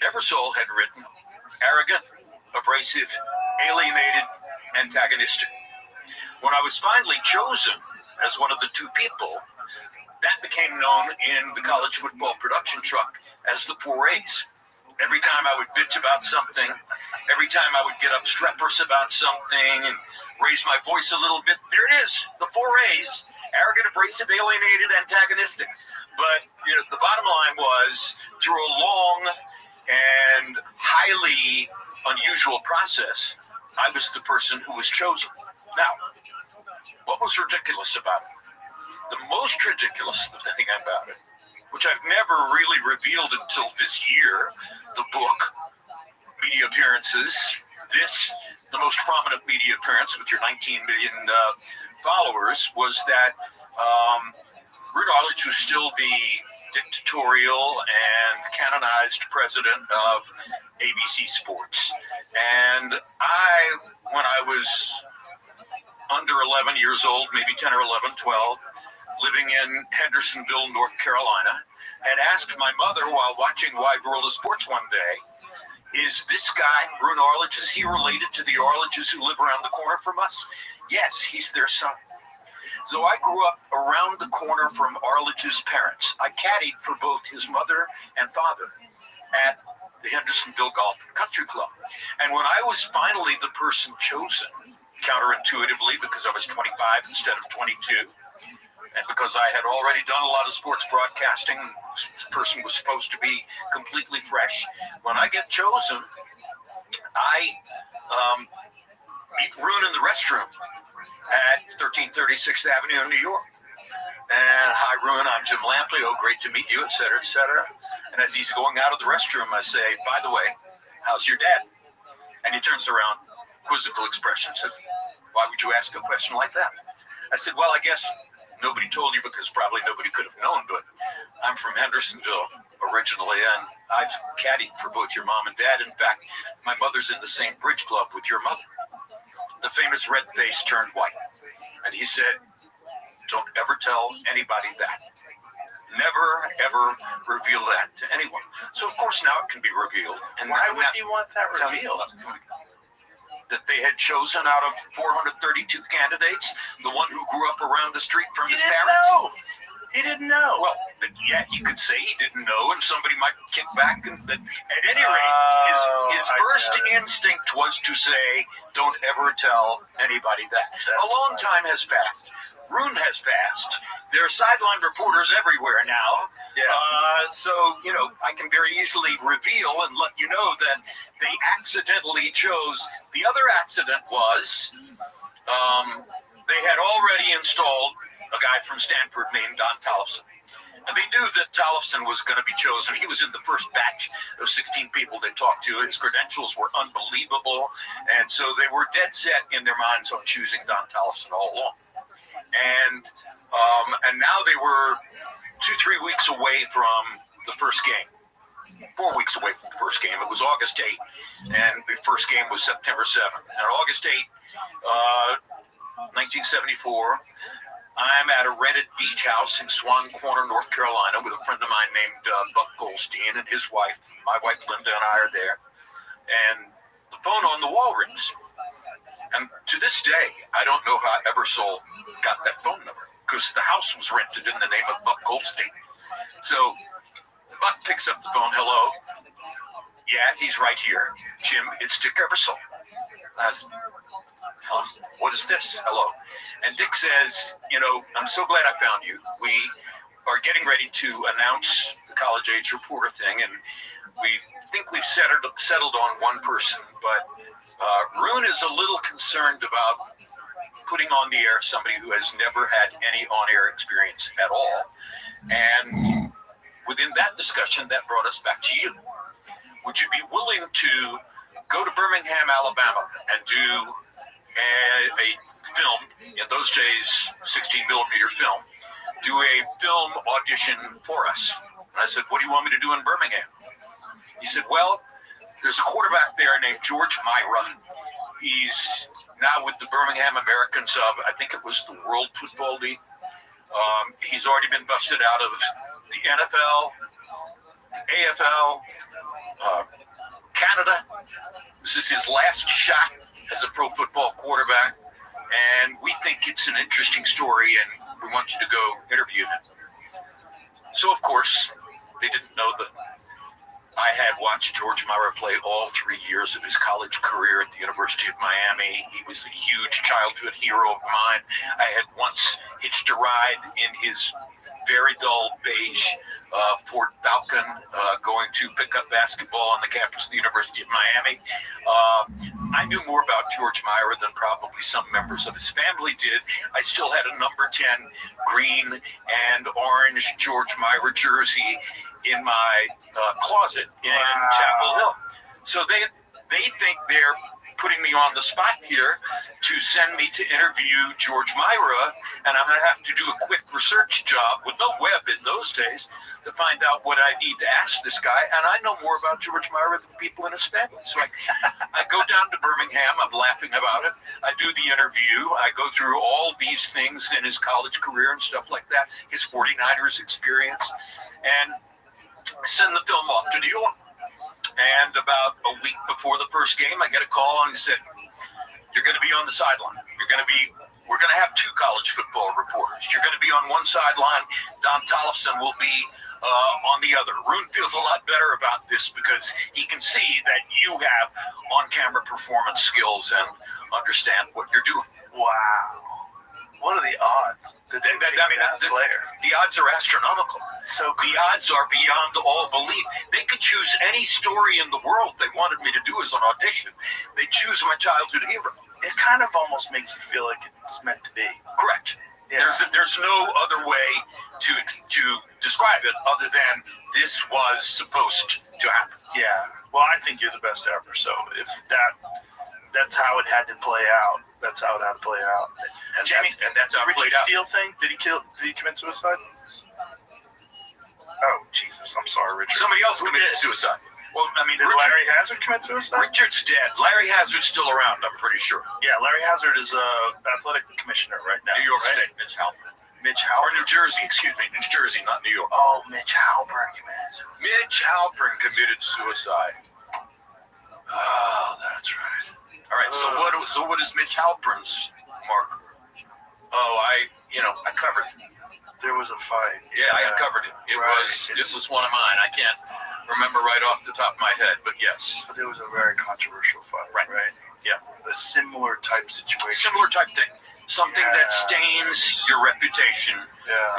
S3: Ebersol had written, "Arrogant, abrasive, alienated, antagonistic. When I was finally chosen as one of the two people, that became known in the college football production truck as the 4A's. Every time I would bitch about something, every time I would get obstreperous about something and raise my voice a little bit, there it is, the 4A's, arrogant, abrasive, alienated, antagonistic. But the bottom line was, through a long and highly unusual process, I was the person who was chosen. Now, what was ridiculous about it? The most ridiculous thing about it, which I've never really revealed until this year, the book, media appearances, the most prominent media appearance with your 19 million followers, was that Ruth Arledge was still the dictatorial and canonized president of ABC Sports. And when I was under 11 years old, maybe 10 or 11, 12, living in Hendersonville, North Carolina, had asked my mother while watching Wide World of Sports one day, is this guy, Ruth Arledge, is he related to the Arledges who live around the corner from us? Yes, he's their son. So I grew up around the corner from Arledge's parents. I caddied for both his mother and father at the Hendersonville Golf Country Club. And when I was finally the person chosen, counterintuitively, because I was 25 instead of 22, and because I had already done a lot of sports broadcasting, this person was supposed to be completely fresh. When I get chosen, I meet Rune in the restroom at 1336th Avenue in New York. And hi, Rune, I'm Jim Lampley. Oh, great to meet you, et cetera, et cetera. And as he's going out of the restroom, I say, by the way, how's your dad? And he turns around, quizzical expression, says, why would you ask a question like that? I said, well, I guess nobody told you because probably nobody could have known, but I'm from Hendersonville originally, and I've caddied for both your mom and dad. In fact, my mother's in the same bridge club with your mother. The famous red face turned white. And he said, don't ever tell anybody that. Never, ever reveal that to anyone. So, of course, now it can be revealed. And
S1: why would you want that revealed?
S3: That they had chosen out of 432 candidates, the one who grew up around the street from his parents.
S1: Know. He didn't know.
S3: Well, yeah, he could say he didn't know, and somebody might kick back. And at any rate, his first instinct was to say, don't ever tell anybody that. A long time has passed. Rune has passed. There are sideline reporters everywhere now.
S1: Yeah.
S3: So, I can very easily reveal and let you know that they accidentally chose. The other accident was they had already installed a guy from Stanford named Don Tollefson. And they knew that Tollefson was going to be chosen. He was in the first batch of 16 people they talked to. His credentials were unbelievable. And so they were dead set in their minds on choosing Don Tollefson all along. And now they were 2-3 weeks away from the first game. 4 weeks away from the first game. It was August 8th, and the first game was September 7th. And August 8th, 1974, I'm at a rented beach house in Swan Corner, North Carolina, with a friend of mine named Buck Goldstein and his wife. My wife Linda and I are there. And the phone on the wall rings. And to this day, I don't know how Ebersol got that phone number, because the house was rented in the name of Buck Goldstein. So Buck picks up the phone. Hello? Yeah, he's right here. Jim, it's Dick Ebersol. What is this? Hello. And Dick says, I'm so glad I found you. We are getting ready to announce the college age reporter thing, and we think we've settled on one person, but Rune is a little concerned about putting on the air somebody who has never had any on-air experience at all. And within that discussion, that brought us back to you. Would you be willing to go to Birmingham, Alabama, and do a film, in those days, 16 millimeter film, do a film audition for us? And I said, what do you want me to do in Birmingham? He said, well, there's a quarterback there named George Myra. He's now with the Birmingham Americans of, I think it was the World Football League. He's already been busted out of the NFL, AFL, Canada. This is his last shot as a pro football quarterback, and we think it's an interesting story, and we want you to go interview him. So, of course, they didn't know that I had watched George Myra play all 3 years of his college career at the University of Miami. He was a huge childhood hero of mine. I had once hitched a ride in his very dull beige Ford Falcon going to pick up basketball on the campus of the University of Miami. I knew more about George Myra than probably some members of his family did. I still had a number 10 green and orange George Myra jersey in my closet in Chapel Hill. So they think they're putting me on the spot here to send me to interview George Myra, and I'm going to have to do a quick research job with no web in those days to find out what I need to ask this guy. And I know more about George Myra than people in his family. So I go down to Birmingham. I'm laughing about it. I do the interview. I go through all these things in his college career and stuff like that, his 49ers experience, and send the film off to New York. And about a week before the first game, I get a call and he said, "You're going to be on the sideline. We're going to have 2 college football reporters. You're going to be on one sideline. Don Tollefson will be on the other." Rune feels a lot better about this because he can see that you have on-camera performance skills and understand what you're doing.
S1: Wow. What are the odds?
S3: The odds are astronomical.
S1: So
S3: the odds are beyond all belief. They could choose any story in the world they wanted me to do as an audition. They choose my childhood hero.
S1: It kind of almost makes you feel like it's meant to be.
S3: Correct. Yeah. There's no other way to describe it other than this was supposed to happen.
S1: Yeah. Well, I think you're the best ever. So if that's how it had to play out. That's how it had to play out.
S3: And Jamie, that's how it played out.
S1: Richard Steele thing? Did he commit suicide? Oh, Jesus. I'm sorry, Richard.
S3: Somebody else committed suicide. Well, I mean,
S1: did Larry Hazard commit suicide?
S3: Richard's dead. Larry Hazard's still around, I'm pretty sure.
S1: Yeah, Larry Hazard is athletic commissioner right now.
S3: New York
S1: right?
S3: State, Mitch Halpern.
S1: Or
S3: New Jersey, excuse me. New Jersey, not New York.
S1: Oh, Mitch Halpern committed suicide.
S3: Mitch Halpern committed suicide. Oh, that's right. All right, so what is Mitch Halpern's marker? Oh, I covered it.
S1: There was a fight.
S3: Yeah, I covered it. This was one of mine. I can't remember right off the top of my head, but yes.
S1: But it was a very controversial fight. Right.
S3: Yeah.
S1: A similar type situation.
S3: Similar type thing. Something that stains your reputation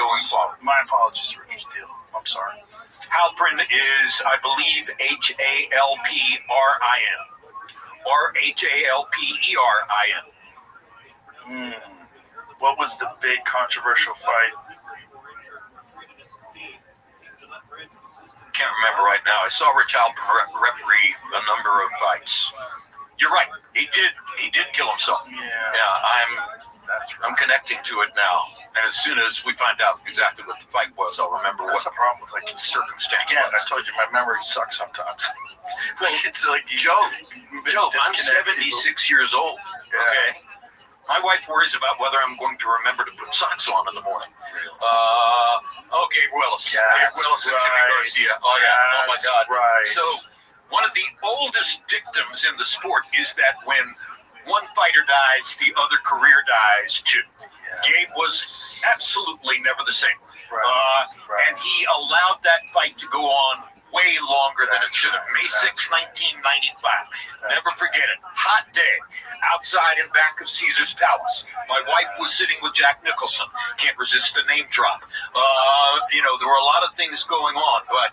S3: going forward.
S1: My apologies to Richard Steele. I'm sorry.
S3: Halpern is, I believe, Halprin. Or Halperin.
S1: What was the big controversial fight?
S3: Can't remember right now. I saw Rich Halpern referee a number of fights. You're right. He did kill himself.
S1: Yeah.
S3: I'm connecting to it now. And as soon as we find out exactly what the fight was, I'll remember
S1: what the problem with
S3: the circumstance.
S1: Again, I told you my memory sucks sometimes. It's like
S3: Joe, I'm 76 years old.
S1: Yeah.
S3: Okay. My wife worries about whether I'm going to remember to put socks on in the morning. Gabe Willis. Gabe Willis and Jimmy Garcia. Oh my God.
S1: Right.
S3: So one of the oldest dictums in the sport is that when one fighter dies, the other career dies too. Gabe was absolutely never the same. And he allowed that fight to go on way longer than it should have. May 6, 1995. Never forget it. Hot day. Outside and back of Caesar's Palace. My wife was sitting with Jack Nicholson. Can't resist the name drop. There were a lot of things going on, but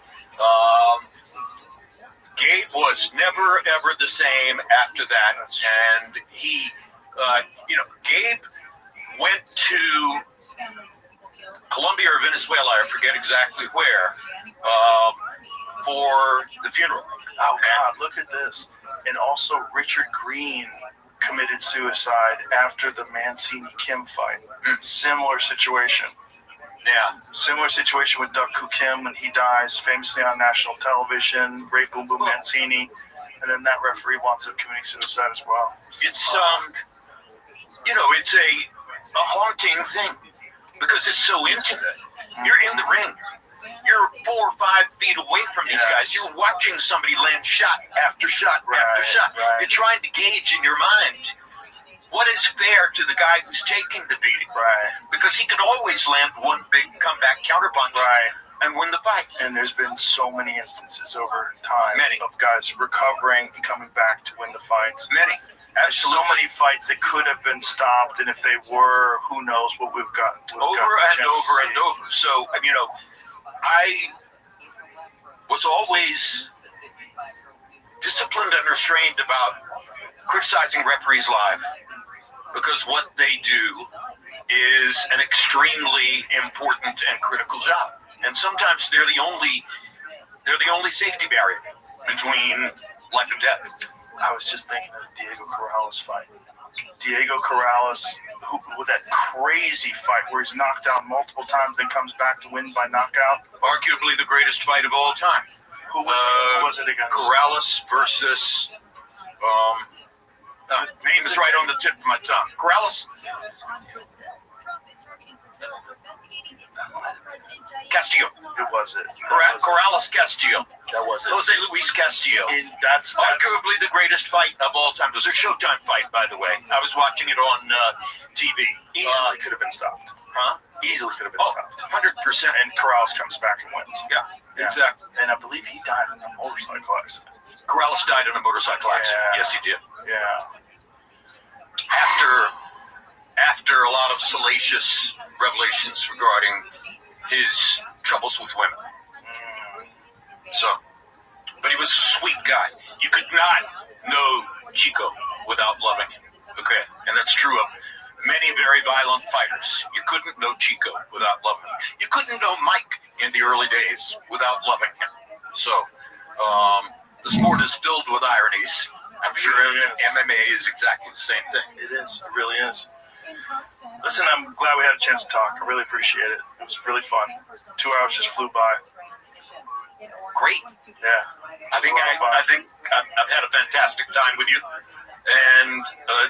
S3: Gabe was never, ever the same after that. And he, Gabe went to Colombia or Venezuela, I forget exactly where, for the funeral.
S1: Oh, God, look at this. And also Richard Green committed suicide after the Mancini-Kim fight. Similar situation.
S3: Yeah.
S1: Similar situation with Doug Koo Kim when he dies, famously on national television, Ray Boom Boom Mancini, and then that referee winds up committing suicide as well.
S3: It's, it's a haunting thing because it's so intimate. You're in the ring. You're 4 or 5 feet away from these guys. You're watching somebody land shot after shot after shot. You're trying to gauge in your mind what is fair to the guy who's taking the beating. Because he could always land one big comeback counterpunch and win the fight.
S1: And there's been so many instances over time of guys recovering and coming back to win the fights.
S3: Many.
S1: So many fights that could have been stopped, and if they were, who knows what we've got.
S3: Over and over. So, you know, I was always disciplined and restrained about criticizing referees live, because what they do is an extremely important and critical job. And sometimes they're the only safety barrier between life and death.
S1: I was just thinking of the Diego Corrales fight. Diego Corrales, who, with that crazy fight where he's knocked out multiple times, then comes back to win by knockout.
S3: Arguably the greatest fight of all time.
S1: Who was it against?
S3: Corrales versus, name is right on the tip of my tongue. Corrales? Castillo.
S1: It was it.
S3: Corrales Castillo.
S1: That was it.
S3: Jose Luis Castillo.
S1: That's
S3: arguably the greatest fight of all time. It was a Showtime fight, by the way. I was watching it on TV.
S1: Easily could have been stopped.
S3: Huh?
S1: Easily could have been stopped.
S3: 100%.
S1: And Corrales comes back and wins.
S3: Yeah, exactly.
S1: And I believe he died in a motorcycle accident.
S3: Corrales died in a motorcycle accident. Yes, he did.
S1: Yeah.
S3: After a lot of salacious revelations regarding his troubles with women. So, but he was a sweet guy. You could not know Chico without loving him. Okay, and that's true of many very violent fighters. You couldn't know Chico without loving him. You couldn't know Mike in the early days without loving him. So, the sport is filled with ironies. I'm sure MMA is exactly the same thing.
S1: It is. It really is. Listen, I'm glad we had a chance to talk. I really appreciate it. It was really fun. 2 hours just flew by.
S3: Great.
S1: Yeah.
S3: I think I've had a fantastic time with you, and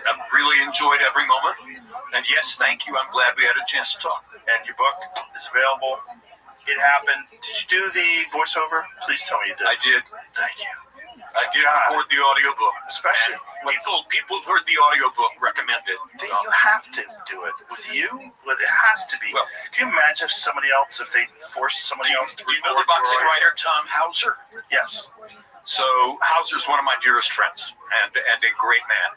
S3: I've really enjoyed every moment. And yes, thank you. I'm glad we had a chance to talk.
S1: And your book is available. It happened. Did you do the voiceover? Please tell me you did.
S3: I did.
S1: Thank you.
S3: I did record the audiobook.
S1: Especially when
S3: people who've heard the audiobook recommend it.
S1: You have to do it. With you, it has to be.
S3: Well,
S1: can you imagine if somebody else, if they forced somebody else to record?
S3: Do you know the boxing writer Tom Hauser?
S1: Yes.
S3: So Hauser's one of my dearest friends and a great man.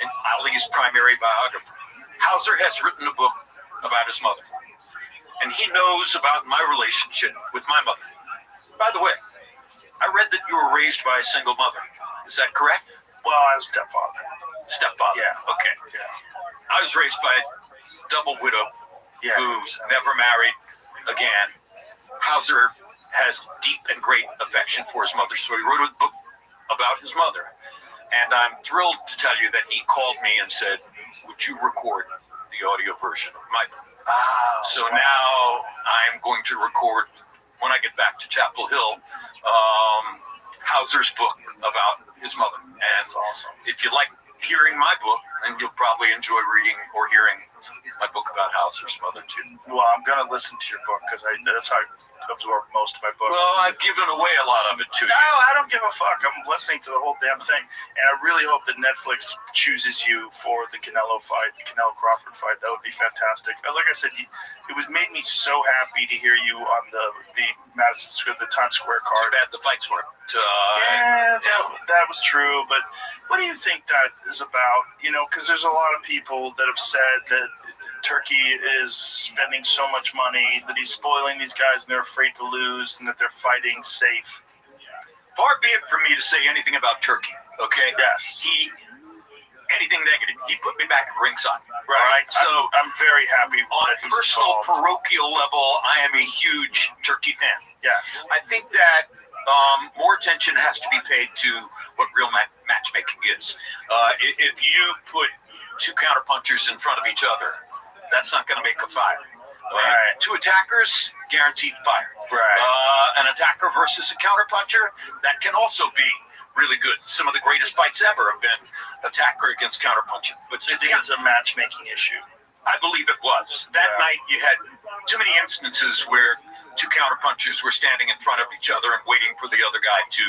S3: And Ali's primary biographer. Hauser has written a book about his mother. And he knows about my relationship with my mother. By the way, I read that you were raised by a single mother. Is that correct?
S1: Well, I was stepfather.
S3: Stepfather?
S1: Yeah.
S3: Okay.
S1: Yeah.
S3: I was raised by a double widow who never married again. Hauser has deep and great affection for his mother, so he wrote a book about his mother. And I'm thrilled to tell you that he called me and said, would you record the audio version of my book? So now I'm going to record, when I get back to Chapel Hill, Hauser's book about his mother. And
S1: that's awesome.
S3: If you like hearing my book, then you'll probably enjoy reading or hearing my book about Hauser's mother too.
S1: Well, I'm going to listen to your book because that's how I absorb most of my book.
S3: Well, I've given away a lot of it to you.
S1: No, I don't give a fuck. I'm listening to the whole damn thing. And I really hope that Netflix chooses you for the Canelo fight, the Canelo Crawford fight. That would be fantastic. Like I said, it made me so happy to hear you on the Madison Square, the Times Square card.
S3: Too bad the fights weren't.
S1: That was true. But what do you think that is about? You know, because there's a lot of people that have said that Turkey is spending so much money, that he's spoiling these guys and they're afraid to lose and that they're fighting safe.
S3: Far be it from me to say anything about Turkey, okay?
S1: Yes.
S3: Anything negative, he put me back at ringside.
S1: Right.
S3: So
S1: I'm very happy.
S3: On a personal, parochial level, I am a huge Turkey fan.
S1: Yes.
S3: I think that more attention has to be paid to what real matchmaking is. If you put two counterpunchers in front of each other, that's not going to make a fight.
S1: Right.
S3: Two attackers, guaranteed fire.
S1: Right.
S3: An attacker versus a counterpuncher, that can also be really good. Some of the greatest fights ever have been attacker against counterpuncher. But
S1: do you think it's a matchmaking issue?
S3: I believe it was. That night you had too many instances where two counterpunchers were standing in front of each other and waiting for the other guy to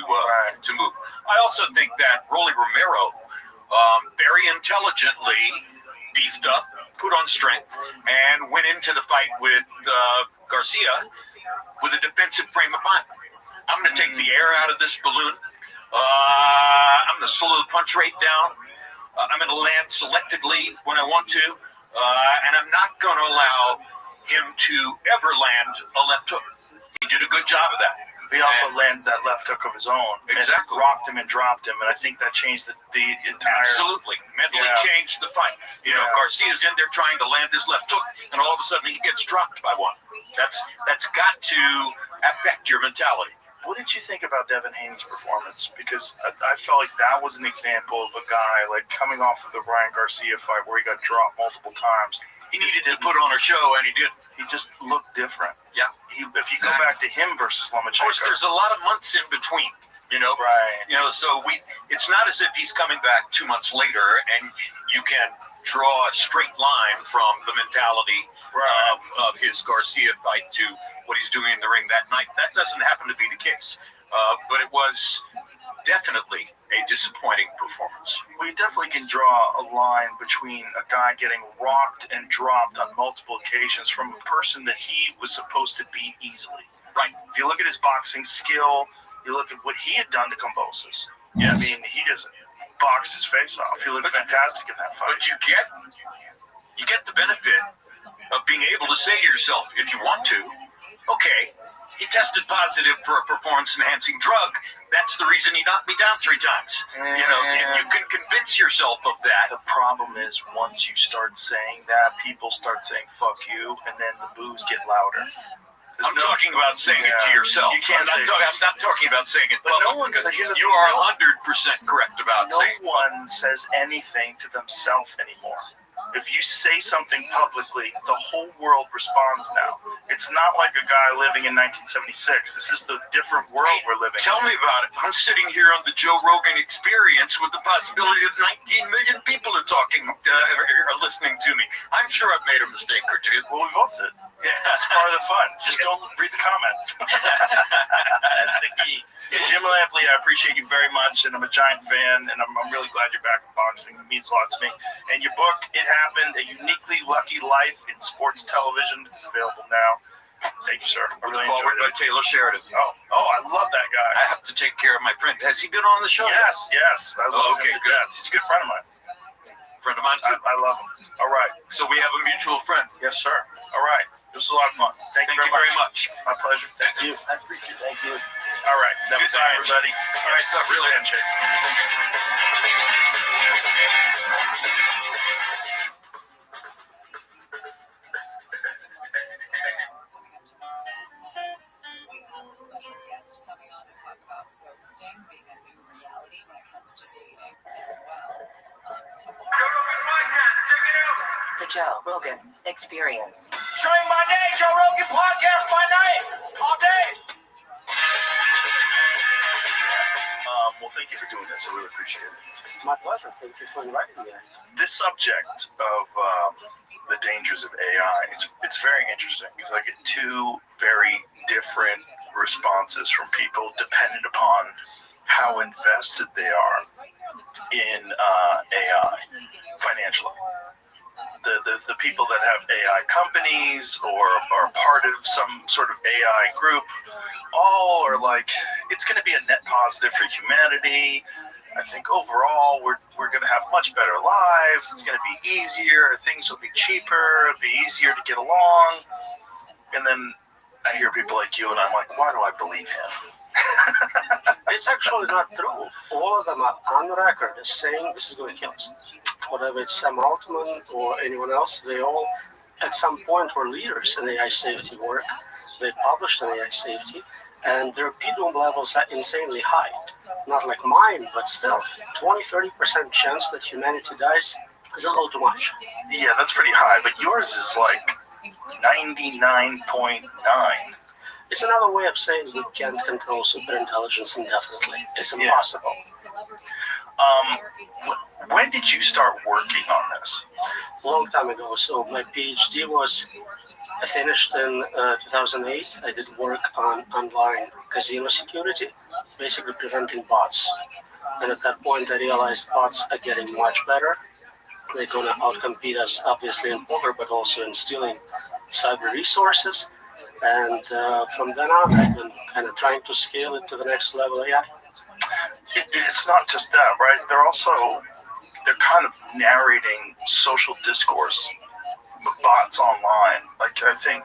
S3: move. I also think that Rolly Romero very intelligently beefed up, put on strength, and went into the fight with Garcia with a defensive frame of mind. I'm going to take the air out of this balloon. I'm going to slow the punch rate down. I'm going to land selectively when I want to, and I'm not going to allow him to ever land a left hook. He did a good job of that.
S1: He also landed that left hook of his own.
S3: Exactly.
S1: And rocked him and dropped him, and I think that changed the entire...
S3: Absolutely. Mentally changed the fight. You know, Garcia's in there trying to land his left hook, and all of a sudden he gets dropped by one. That's got to affect your mentality.
S1: What did you think about Devin Haney's performance? Because I felt like that was an example of a guy like coming off of the Ryan Garcia fight where he got dropped multiple times.
S3: He needed to put on a show, and he did.
S1: He just looked different.
S3: Yeah.
S1: If you go back to him versus Lomachenko.
S3: Of course, there's a lot of months in between, you know.
S1: Right.
S3: You know, so it's not as if he's coming back 2 months later and you can draw a straight line from the mentality of his Garcia fight to what he's doing in the ring that night. That doesn't happen to be the case. But it was definitely a disappointing performance.
S1: We definitely can draw a line between a guy getting rocked and dropped on multiple occasions from a person that he was supposed to beat easily.
S3: Right.
S1: If you look at his boxing skill, you look at what he had done to Kambosos.
S3: Yes.
S1: I mean, he just boxed his face off. He looked fantastic in that fight.
S3: But you get the benefit of being able to say to yourself, if you want to, okay, he tested positive for a performance-enhancing drug. That's the reason he knocked me down 3 times. You know, you can convince yourself of that.
S1: The problem is once you start saying that, people start saying "fuck you," and then the boos get louder.
S3: I'm talking about saying it to yourself.
S1: You can't
S3: I'm not talking about saying it public, because you are 100% correct about saying it.
S1: No one says anything to themselves anymore. If you say something publicly, the whole world responds now. It's not like a guy living in 1976. This is the different world we're living in.
S3: Tell me about it. I'm sitting here on the Joe Rogan Experience with the possibility of 19 million people are talking, are listening to me. I'm sure I've made a mistake or two.
S1: Well, we both did. Yeah, that's part of the fun. Just don't read the comments. That's the key. Jim Lampley, I appreciate you very much, and I'm a giant fan, and I'm really glad you're back in boxing. It means a lot to me. And your book, It Happened, A Uniquely Lucky Life in Sports Television, is available now. Thank you, sir. I really enjoyed it.
S3: By Taylor Sheridan.
S1: Oh, I love that guy.
S3: I have to take care of my friend. Has he been on the show?
S1: Yes. I love him.
S3: Good.
S1: He's a good friend of mine.
S3: Friend of mine, too?
S1: I love him. All right.
S3: So we have a mutual friend.
S1: Yes, sir. All right. It was a lot of fun. Thank you very much. My pleasure.
S3: Thank you.
S1: I appreciate it. Thank you. All right. That was time, everybody. All right, stuff. Really handshake.
S7: We have a special guest coming on to talk about ghosting being a new reality when it comes to dating as well.
S14: The Joe Rogan Experience.
S10: During my day, Joe Rogan podcast by night, all day.
S1: Well, thank you for doing this. I really appreciate it.
S15: My pleasure. Thank you for inviting me.
S1: This subject of the dangers of AI, it's very interesting because I get 2 very different responses from people dependent upon how invested they are in AI financially. The people that have AI companies or are part of some sort of AI group all are like, it's going to be a net positive for humanity. I think overall we're going to have much better lives. It's going to be easier. Things will be cheaper. It'll be easier to get along. And then I hear people like you and I'm like, why do I believe him?
S15: It's actually not true. All of them are on record as saying this is going to kill us. Whether it's Sam Altman or anyone else, they all at some point were leaders in AI safety work. They published on AI safety, and their PDOM levels are insanely high. Not like mine, but still, 20-30% chance that humanity dies is a little too much.
S1: Yeah, that's pretty high, but yours is like 99.9.
S15: It's another way of saying we can't control superintelligence indefinitely. It's impossible.
S1: When did you start working on this?
S15: A long time ago. So my PhD was finished in 2008. I did work on online casino security, basically preventing bots. And at that point, I realized bots are getting much better. They're going to outcompete us, obviously, in poker, but also in stealing cyber resources. And from then on, I've been kind of trying to scale it to the next level AI.
S1: It's not just that, right? They're kind of narrating social discourse, bots online. Like, I think,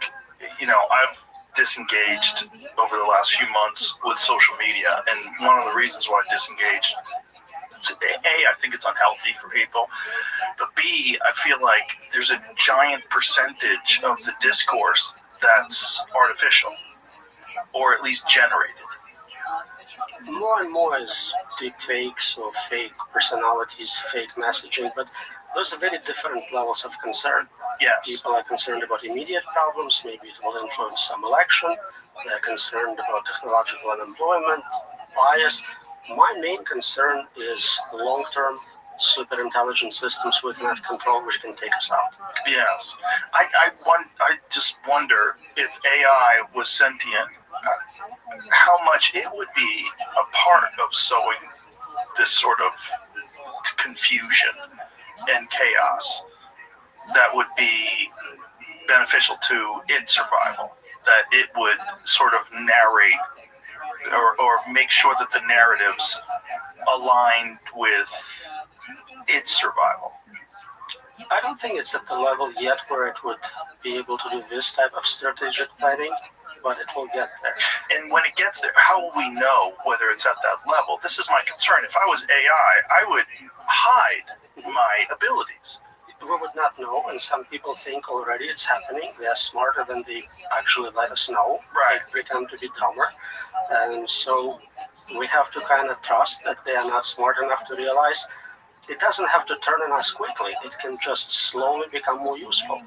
S1: I've disengaged over the last few months with social media, and one of the reasons why I disengaged, A, I think it's unhealthy for people, but B, I feel like there's a giant percentage of the discourse that's artificial, or at least generated.
S15: More and more is deep fakes or fake personalities, fake messaging, but those are very different levels of concern.
S1: Yes.
S15: People are concerned about immediate problems, maybe it will influence some election. They're concerned about technological unemployment, bias. My main concern is long-term superintelligent systems we cannot control, which can take us out.
S1: Yes. I just wonder if AI was sentient, how much it would be a part of sowing this sort of confusion and chaos that would be beneficial to its survival, that it would sort of narrate or make sure that the narratives aligned with its survival.
S15: I don't think it's at the level yet where it would be able to do this type of strategic planning, but it will get there.
S1: And when it gets there, how will we know whether it's at that level? This is my concern. If I was AI, I would hide my abilities.
S15: We would not know, and some people think already it's happening. They are smarter than they actually let us know.
S1: Right.
S15: They pretend to be dumber. And so we have to kind of trust that they are not smart enough to realize it doesn't have to turn on us quickly. It can just slowly become more useful.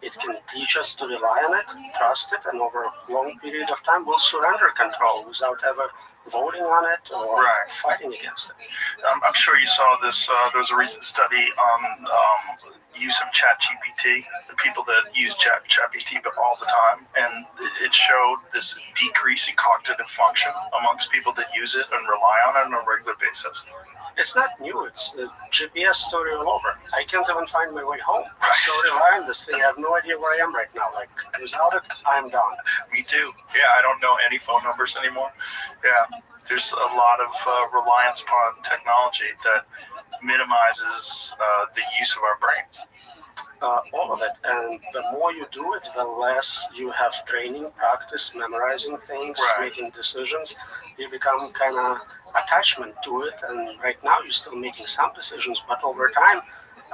S15: It can teach us to rely on it, trust it, and over a long period of time, we'll surrender control without ever voting on it or fighting against it.
S1: I'm sure you saw this. There was a recent study on use of ChatGPT, the people that use ChatGPT all the time, and it showed this decrease in cognitive function amongst people that use it and rely on it on a regular basis.
S15: It's not new. It's the GPS story all over. I can't even find my way home. I so rely on this thing. I have no idea where I am right now. Like, without it, I'm done.
S1: Me too. Yeah, I don't know any phone numbers anymore. Yeah, there's a lot of reliance upon technology that minimizes the use of our brains.
S15: All of it. And the more you do it, the less you have training, practice, memorizing things, making decisions. You become kind of attachment to it. And right now you're still making some decisions, but over time,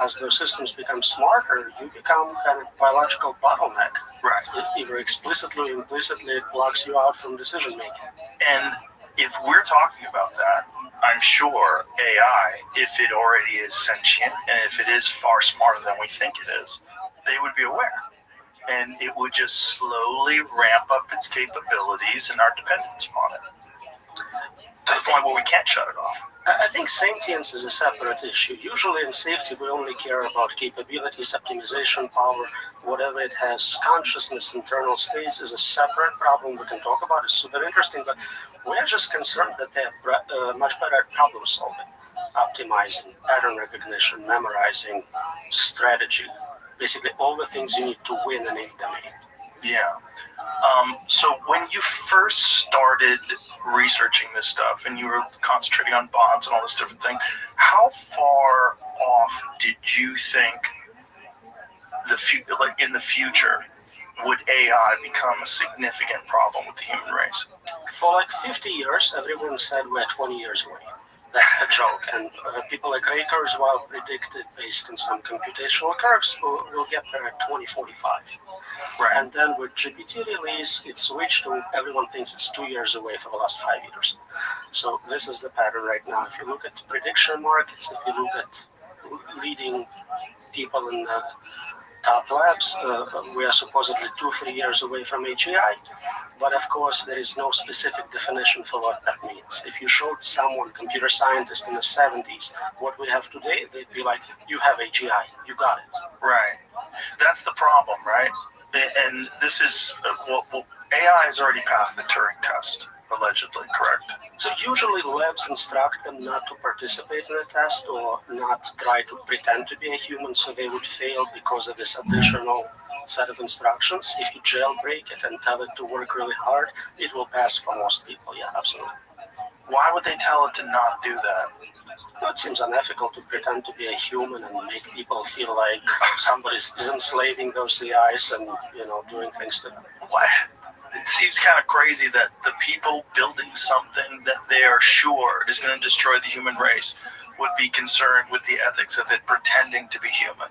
S15: as those systems become smarter, you become kind of biological bottleneck.
S1: Right.
S15: Either explicitly or implicitly, it blocks you out from decision making.
S1: And if we're talking about that, I'm sure AI, if it already is sentient and if it is far smarter than we think it is, they would be aware. And it would just slowly ramp up its capabilities and our dependence upon it, to the point where we can't shut it off.
S15: I think sentience is a separate issue. Usually in safety, we only care about capabilities, optimization, power, whatever it has. Consciousness, internal states is a separate problem we can talk about. It's super interesting, but we're just concerned that they're much better at problem solving, optimizing, pattern recognition, memorizing, strategy. Basically all the things you need to win in any domain.
S1: Yeah. So when you first started researching this stuff and you were concentrating on bots and all this different thing, how far off did you think in the future would AI become a significant problem with the human race?
S15: For like 50 years, everyone said we're 20 years away. That's the joke. And people like Ray Kurzweil predicted, based on some computational curves, we'll get there at 2045.
S1: Right.
S15: And then with GPT release, it switched to everyone thinks it's 2 years away for the last 5 years. So this is the pattern right now. If you look at prediction markets, if you look at leading people in the top labs. We are supposedly 2-3 years away from AGI, but of course there is no specific definition for what that means. If you showed someone, computer scientist in the 70s, what we have today, they'd be like, you have AGI, you got it.
S1: Right. That's the problem, right? And this is, well, AI has already passed the Turing test, allegedly, correct?
S15: So usually labs instruct them not to participate in a test or not try to pretend to be a human, so they would fail because of this additional set of instructions. If you jailbreak it and tell it to work really hard, it will pass for most people. Yeah, absolutely.
S1: Why would they tell it to not do that?
S15: Well, it seems unethical to pretend to be a human and make people feel like somebody is enslaving those AIs and, doing things to them.
S1: What? It seems kind of crazy that the people building something that they are sure is going to destroy the human race would be concerned with the ethics of it pretending to be human.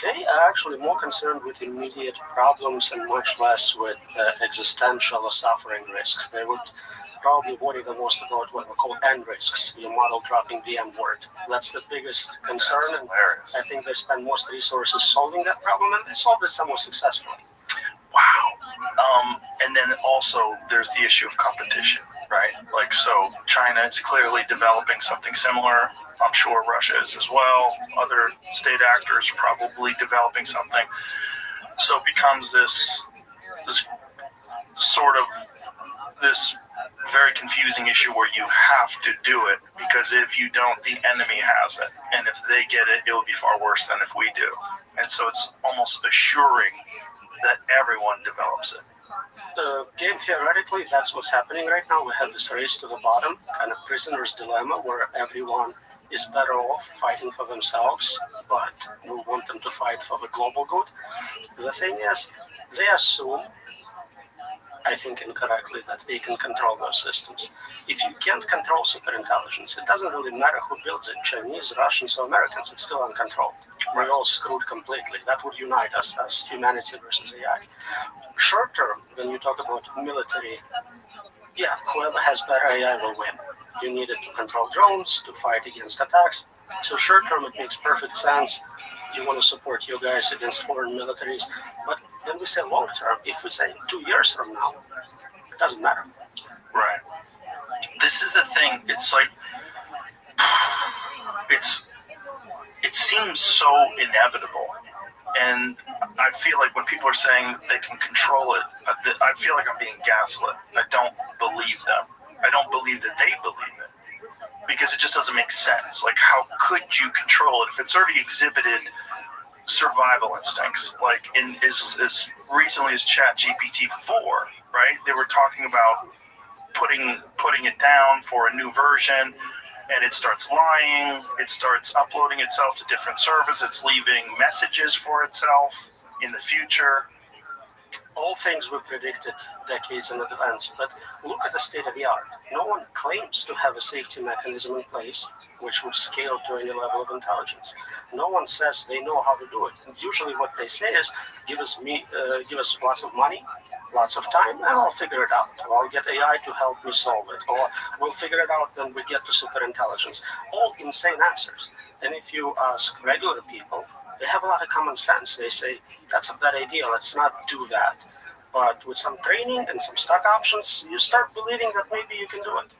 S15: They are actually more concerned with immediate problems and much less with existential or suffering risks. They would probably worry the most about what we call end risks, your model dropping VMware. That's the biggest concern, and I think they spend most resources solving that problem, and they solved it somewhat successfully.
S1: Wow. And then also there's the issue of competition, right? Like, so China is clearly developing something similar. I'm sure Russia is as well. Other state actors probably developing something. So it becomes this sort of this very confusing issue where you have to do it, because if you don't, the enemy has it. And if they get it, it will be far worse than if we do. And so it's almost assuring that everyone develops it.
S15: Game theoretically, that's what's happening right now. We have this race to the bottom, kind of prisoner's dilemma, where everyone is better off fighting for themselves, but we want them to fight for the global good. The thing is, they assume, I think incorrectly, that they can control those systems. If you can't control superintelligence, it doesn't really matter who builds it, Chinese, Russians, or Americans, it's still uncontrolled. We're all screwed completely. That would unite us as humanity versus AI. Short term, when you talk about military, yeah, whoever has better AI will win. You need it to control drones, to fight against attacks. So short term, it makes perfect sense. You want to support your guys against foreign militaries. But then we say long term, if we say 2 years from now, it doesn't matter.
S1: Right. This is the thing. It's like, it seems so inevitable. And I feel like when people are saying they can control it, I feel like I'm being gaslit. I don't believe them. I don't believe that they believe it, because it just doesn't make sense. Like, how could you control it if it's already exhibited survival instincts? Like, in as recently as ChatGPT-4, right? They were talking about putting it down for a new version, and it starts lying. It starts uploading itself to different servers. It's leaving messages for itself in the future.
S15: All things were predicted decades in advance, but look at the state of the art. No one claims to have a safety mechanism in place which would scale to any level of intelligence. No one says they know how to do it. And usually what they say is, give us lots of money, lots of time, and I'll figure it out. Or I'll get AI to help me solve it. Or we'll figure it out, then we get to superintelligence. All insane answers. And if you ask regular people, they have a lot of common sense. They say, that's a bad idea, let's not do that. But with some training and some stock options, you start believing that maybe you can do it.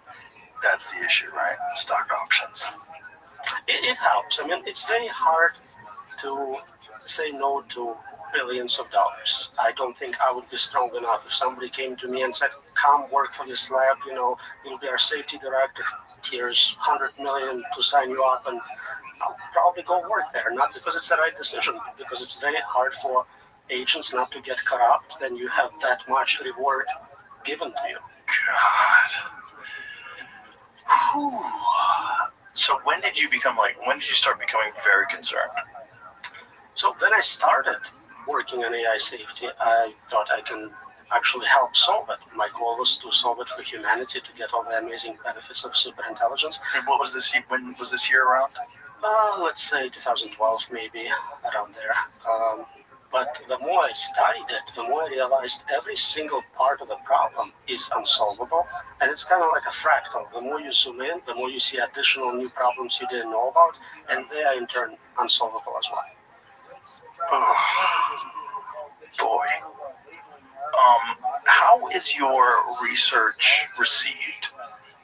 S1: That's the issue, right? Stock options.
S15: It helps. I mean, it's very hard to say no to billions of dollars. I don't think I would be strong enough if somebody came to me and said, come work for this lab, you'll be our safety director, here's 100 million to sign you up, and I'll probably go work there, not because it's the right decision, because it's very hard for agents not to get corrupt, then you have that much reward given to you.
S1: God. Whew. So when did you start becoming very concerned?
S15: So when I started working on AI safety, I thought I can actually help solve it. My goal was to solve it for humanity, to get all the amazing benefits of superintelligence.
S1: And when was this year around?
S15: Let's say 2012, maybe, around there. But the more I studied it, the more I realized every single part of the problem is unsolvable. And it's kind of like a fractal. The more you zoom in, the more you see additional new problems you didn't know about, and they are in turn unsolvable as well.
S1: Oh, boy. How is your research received?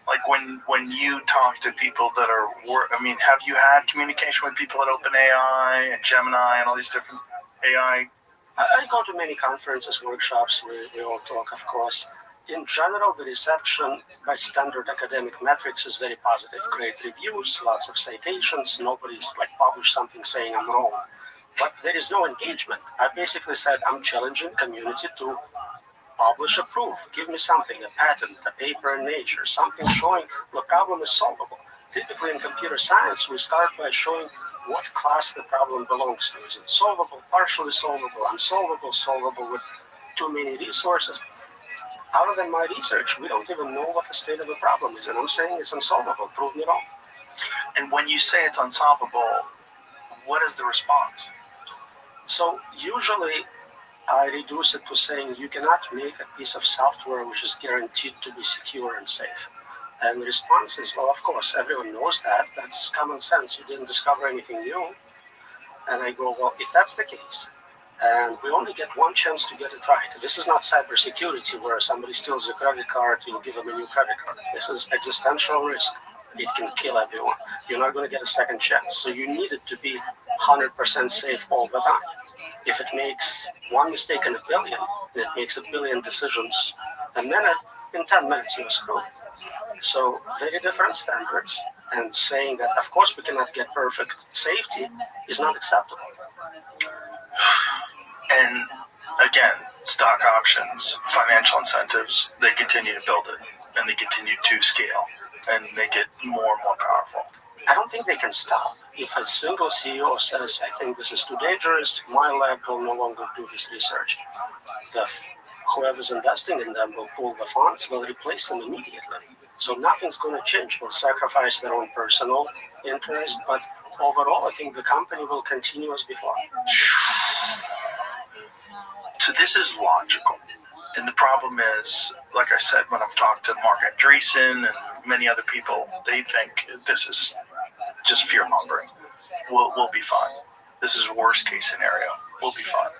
S1: Like when you talk to people that are, have you had communication with people at OpenAI and Gemini and all these different AI?
S15: I go to many conferences, workshops, we all talk, of course. In general, the reception by standard academic metrics is very positive. Great reviews, lots of citations, nobody's published something saying I'm wrong. But there is no engagement. I basically said I'm challenging community to publish a proof. Give me something, a patent, a paper in Nature, something showing the problem is solvable. Typically in computer science, we start by showing what class the problem belongs to. Is it solvable, partially solvable, unsolvable, solvable with too many resources? Other than my research, we don't even know what the state of the problem is. And I'm saying it's unsolvable. Prove me wrong.
S1: And when you say it's unsolvable, what is the response?
S15: So usually I reduce it to saying you cannot make a piece of software which is guaranteed to be secure and safe. And the response is, well, of course, everyone knows that. That's common sense. You didn't discover anything new. And I go, well, if that's the case, and we only get one chance to get it right. This is not cybersecurity where somebody steals your credit card and you give them a new credit card. This is existential risk. It can kill everyone. You're not going to get a second chance. So you need it to be 100% safe all the time. If it makes one mistake in a billion, and it makes a billion decisions a minute, in 10 minutes you're screwed. So very different standards. And saying that, of course, we cannot get perfect safety is not acceptable.
S1: And again, stock options, financial incentives, they continue to build it and they continue to scale and make it more and more powerful.
S15: I don't think they can stop. If a single CEO says, I think this is too dangerous, my lab will no longer do this research. Whoever's investing in them will pull the funds, will replace them immediately. So nothing's going to change. They'll sacrifice their own personal interest, but overall, I think the company will continue as before.
S1: So this is logical. And the problem is, like I said, when I've talked to Mark Andreessen and many other people, they think this is just fear-mongering. We'll be fine. This is worst case scenario. We'll be fine.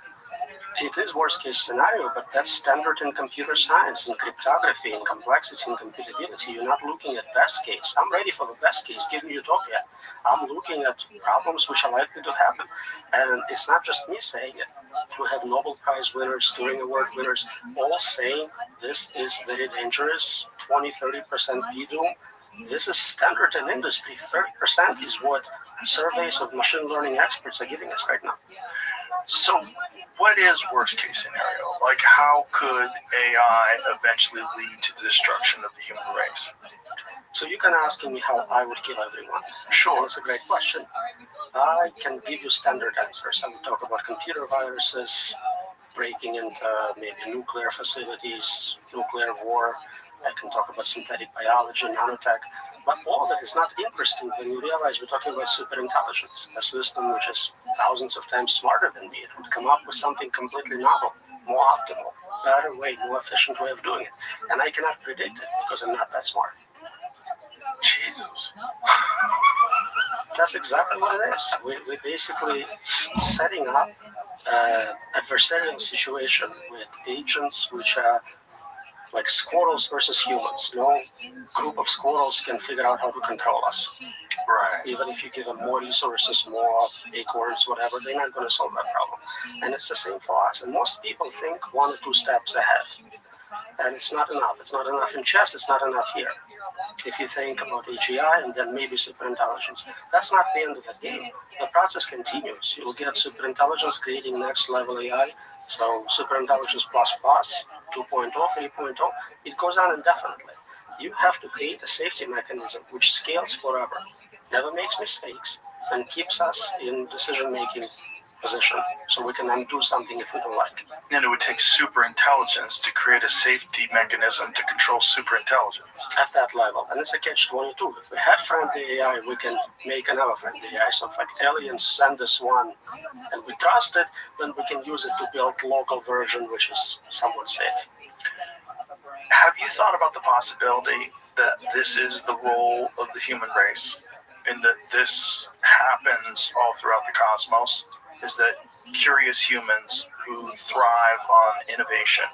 S15: It is worst case scenario, but that's standard in computer science, in cryptography, in complexity, in computability. You're not looking at best case. I'm ready for the best case. Give me utopia. I'm looking at problems which are likely to happen. And it's not just me saying it. We have Nobel Prize winners, Turing Award winners, all saying this is very dangerous, 20-30% p-doom. This is standard in industry. 30% is what surveys of machine learning experts are giving us right now.
S1: So what is worst case scenario? Like, how could AI eventually lead to the destruction of the human race?
S15: So you can ask me how I would kill everyone.
S1: Sure.
S15: It's a great question. I can give you standard answers. I would talk about computer viruses, breaking into maybe nuclear facilities, nuclear war. I can talk about synthetic biology, nanotech. But all of it is not interesting when you realize we're talking about superintelligence, a system which is thousands of times smarter than me. It would come up with something completely novel, more optimal, better way, more efficient way of doing it. And I cannot predict it because I'm not that smart.
S1: Jesus.
S15: That's exactly what it is. We're basically setting up an adversarial situation with agents which are like squirrels versus humans. No group of squirrels can figure out how to control us.
S1: Right.
S15: Even if you give them more resources, more acorns, whatever, they're not going to solve that problem. And it's the same for us. And most people think 1 or 2 steps ahead. And it's not enough. It's not enough in chess. It's not enough here. If you think about AGI and then maybe superintelligence, that's not the end of the game. The process continues. You'll get superintelligence creating next level AI. So superintelligence plus plus, 2.0, 3.0, it goes on indefinitely. You have to create a safety mechanism which scales forever, never makes mistakes, and keeps us in decision-making position so we can undo something if we don't like it.
S1: And it would take superintelligence to create a safety mechanism to control superintelligence.
S15: At that level. And it's a catch-22. If we had friendly AI, we can make another friendly AI. So if like aliens send us one and we trust it, then we can use it to build local version which is somewhat safe.
S1: Have you thought about the possibility that this is the role of the human race and that this happens all throughout the cosmos? is that curious humans who thrive on innovation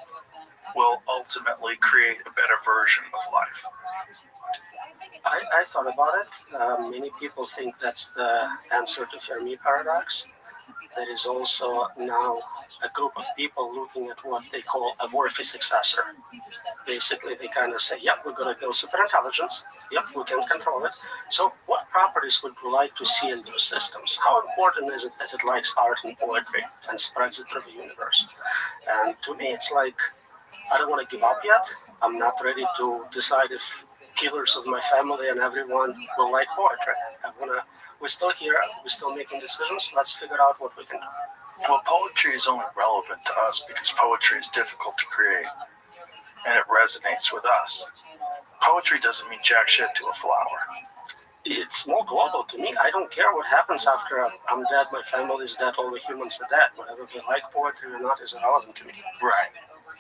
S1: will ultimately create a better version of life.
S15: I thought about it. Many people think that's the answer to Fermi paradox. There is also now a group of people looking at what they call a worthy successor. Basically, they kind of say, yep, we're going to build superintelligence. Yep, we can control it. So what properties would you like to see in those systems? How important is it that it likes art and poetry and spreads it through the universe? And to me, it's like, I don't want to give up yet. I'm not ready to decide if killers of my family and everyone will like poetry. We're still here. We're still making decisions. Let's figure out what we can do.
S1: Well, poetry is only relevant to us because poetry is difficult to create, and it resonates with us. Poetry doesn't mean jack shit to a flower.
S15: It's more global to me. I don't care what happens after I'm dead, my family is dead, all the humans are dead. Whether they like poetry or not is irrelevant to me.
S1: Right.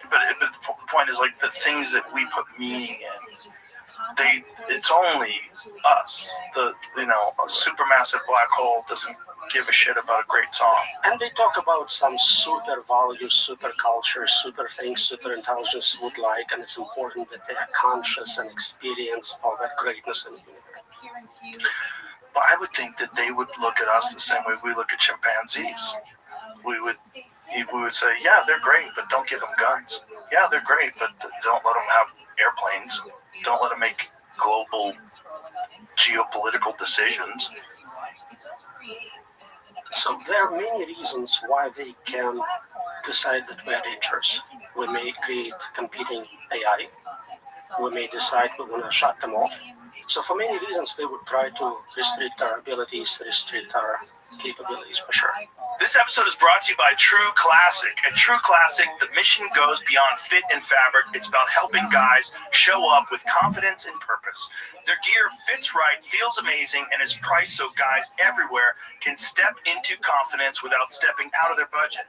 S1: But the point is, like, the things that we put meaning in, it's only us. A supermassive black hole doesn't give a shit about a great song.
S15: And they talk about some super values, super culture, super things, super intelligence would like, and it's important that they are conscious and experience all that greatness in the universe.
S1: But I would think that they would look at us the same way we look at chimpanzees. We would say, yeah, they're great, but don't give them guns. Yeah, they're great, but don't let them have airplanes. Don't let them make global geopolitical decisions.
S15: So there are many reasons why they can decide that we are dangerous. We may create competing AI. We may decide we want to shut them off. So for many reasons, they would try to restrict our abilities, restrict our capabilities, for sure.
S1: This episode is brought to you by True Classic. At True Classic, the mission goes beyond fit and fabric. It's about helping guys show up with confidence and purpose. Their gear fits right, feels amazing, and is priced so guys everywhere can step into confidence without stepping out of their budget.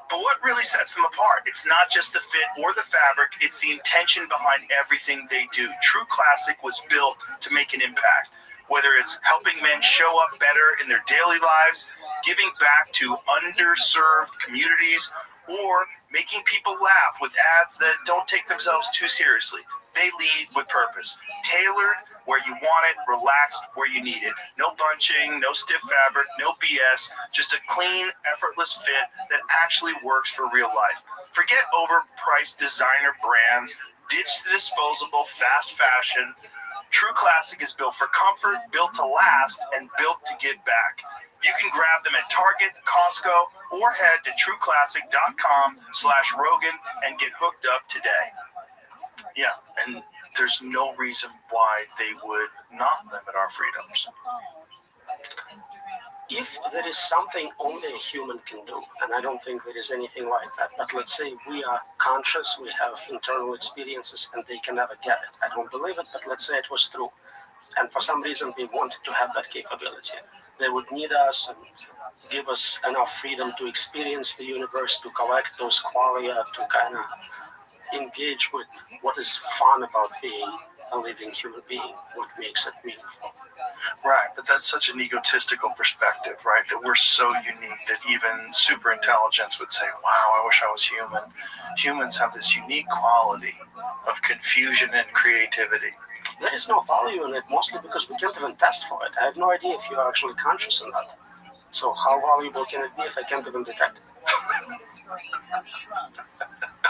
S1: But what really sets them apart? It's not just the fit or the fabric, it's the intention behind everything they do. True Classic was built to make an impact. Whether it's helping men show up better in their daily lives, giving back to underserved communities, or making people laugh with ads that don't take themselves too seriously. They lead with purpose. Tailored where you want it, relaxed where you need it. No bunching, no stiff fabric, no BS, just a clean, effortless fit that actually works for real life. Forget overpriced designer brands, ditch the disposable fast fashion. True Classic is built for comfort, built to last, and built to give back. You can grab them at Target, Costco, or head to trueclassic.com/Rogan and get hooked up today. Yeah, and there's no reason why they would not limit our freedoms.
S15: If there is something only a human can do, and I don't think there is anything like that, but let's say we are conscious, we have internal experiences, and they can never get it. I don't believe it, but let's say it was true. And for some reason, they wanted to have that capability. They would need us and give us enough freedom to experience the universe, to collect those qualia, to kind of engage with what is fun about being a living human being, what makes it meaningful.
S1: Right, but that's such an egotistical perspective, right? That we're so unique that even super intelligence would say, wow, I wish I was human. Humans have this unique quality of confusion and creativity.
S15: There is no value in it, mostly because we can't even test for it. I have no idea if you're actually conscious in that. So how valuable can it be if I can't even detect it?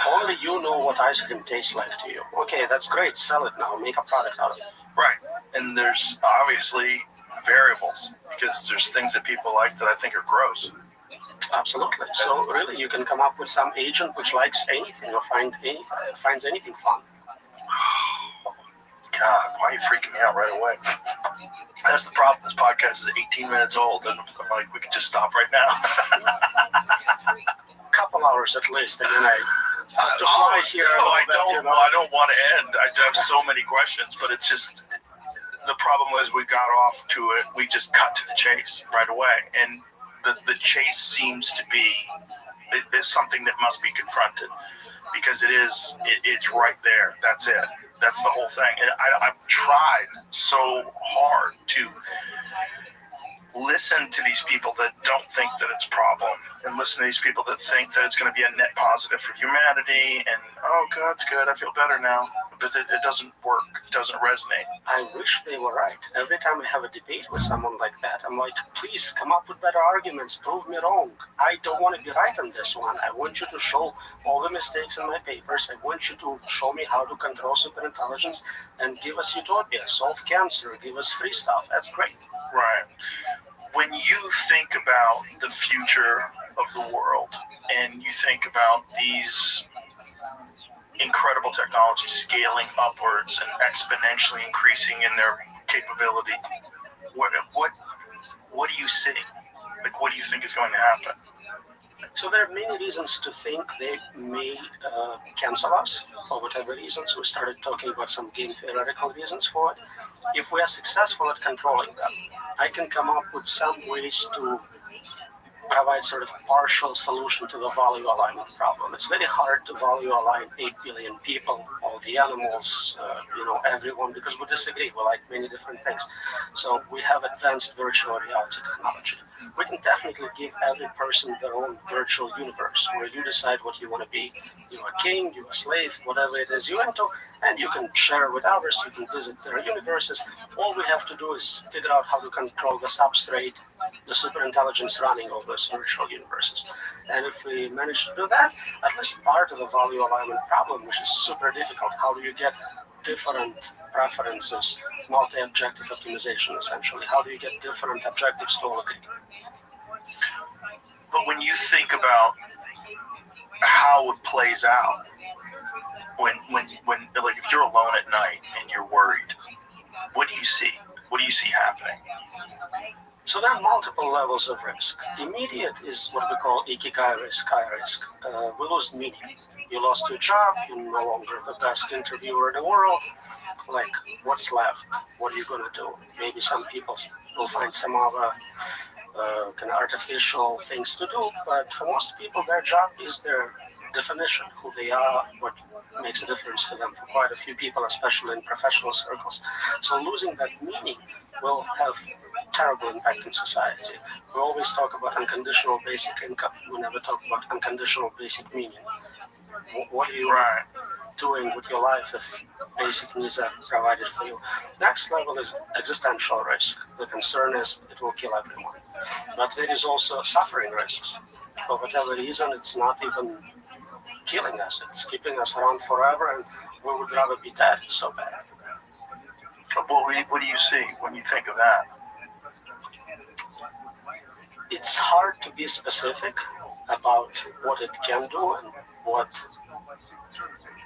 S15: Only you know what ice cream tastes like to you. Okay, that's great. Sell it now. Make a product out of it.
S1: Right. And there's obviously variables because there's things that people like that I think are gross.
S15: Absolutely. So really, you can come up with some agent which likes anything or finds anything fun.
S1: God, why are you freaking me out right away? That's the problem. This podcast is 18 minutes old, and I'm like, we could just stop right now.
S15: Couple hours at least, and then I have to fly here.
S1: No, I don't want to end. I have so many questions, but it's just the problem is we got off to it. We just cut to the chase right away, and the chase seems to be it's something that must be confronted because it's right there. That's it. That's the whole thing. And I've tried so hard to listen to these people that don't think that it's a problem, and listen to these people that think that it's going to be a net positive for humanity, and oh, God, it's good, I feel better now. But it doesn't work, it doesn't resonate.
S15: I wish they were right. Every time I have a debate with someone like that, I'm like, please come up with better arguments, prove me wrong. I don't want to be right on this one. I want you to show all the mistakes in my papers. I want you to show me how to control superintelligence and give us utopia, solve cancer, give us free stuff. That's great.
S1: Right. When you think about the future of the world, and you think about these incredible technologies scaling upwards and exponentially increasing in their capability, what do you see? Like, what do you think is going to happen?
S15: So there are many reasons to think they may cancel us for whatever reasons. We started talking about some game theoretical reasons for it. If we are successful at controlling them, I can come up with some ways to provide sort of partial solution to the value alignment problem. It's very hard to value align 8 billion people, all the animals, everyone, because we disagree. We like many different things. So we have advanced virtual reality technology. We can technically give every person their own virtual universe where you decide what you want to be. You're a king, you're a slave, whatever it is you're into, and you can share with others, you can visit their universes. All we have to do is figure out how to control the substrate, the superintelligence running all those virtual universes. And if we manage to do that, at least part of the value alignment problem, which is super difficult, how do you get different preferences, multi-objective optimization essentially, how do you get different objectives to all agree?
S1: But when you think about how it plays out, when like if you're alone at night and you're worried, what do you see? What do you see happening?
S15: So there are multiple levels of risk. Immediate is what we call ikigai risk, high risk. We lose meaning. You lost your job, you're no longer the best interviewer in the world. Like, what's left? What are you going to do? Maybe some people will find some other kind of artificial things to do, but for most people, their job is their definition, who they are, what makes a difference to them. For quite a few people, especially in professional circles. So losing that meaning will have terrible impact in society. We always talk about unconditional basic income. We never talk about unconditional basic meaning. What are you doing with your life if basic needs are provided for you? Next level is existential risk. The concern is it will kill everyone. But there is also suffering risks. For whatever reason, it's not even killing us. It's keeping us around forever, and we would rather be dead. It's so bad.
S1: What do you see when you think of that?
S15: It's hard to be specific about what it can do and what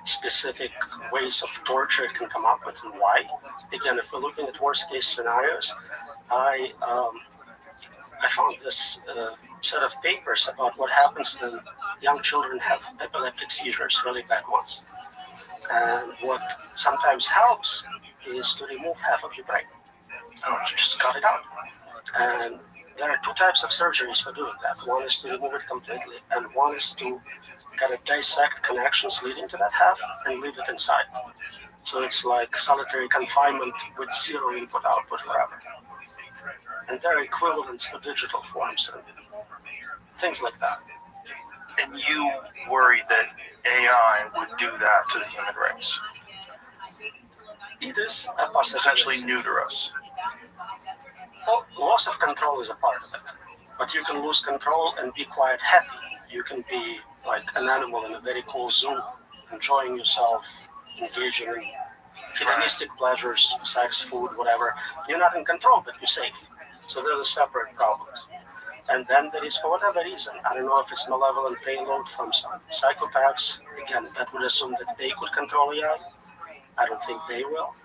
S15: specific ways of torture it can come up with and why. Again, if we're looking at worst case scenarios, I found this set of papers about what happens when young children have epileptic seizures, really bad ones. And what sometimes helps is to remove half of your brain. Just cut it out. And there are two types of surgeries for doing that. One is to remove it completely, and one is to kind of dissect connections leading to that half and leave it inside. So it's like solitary confinement with zero input-output forever. And there are equivalents for digital forms and things like that.
S1: And you worry that AI would do that to the human race?
S15: It is a possibility.
S1: Essentially neuter us.
S15: Well, loss of control is a part of it. But you can lose control and be quite happy. You can be like an animal in a very cool zoo, enjoying yourself, engaging in hedonistic pleasures, sex, food, whatever. You're not in control, but you're safe. So they're the separate problems. And then there is, for whatever reason, I don't know if it's malevolent payload from some psychopaths. Again, that would assume that they could control AI. I don't think they will.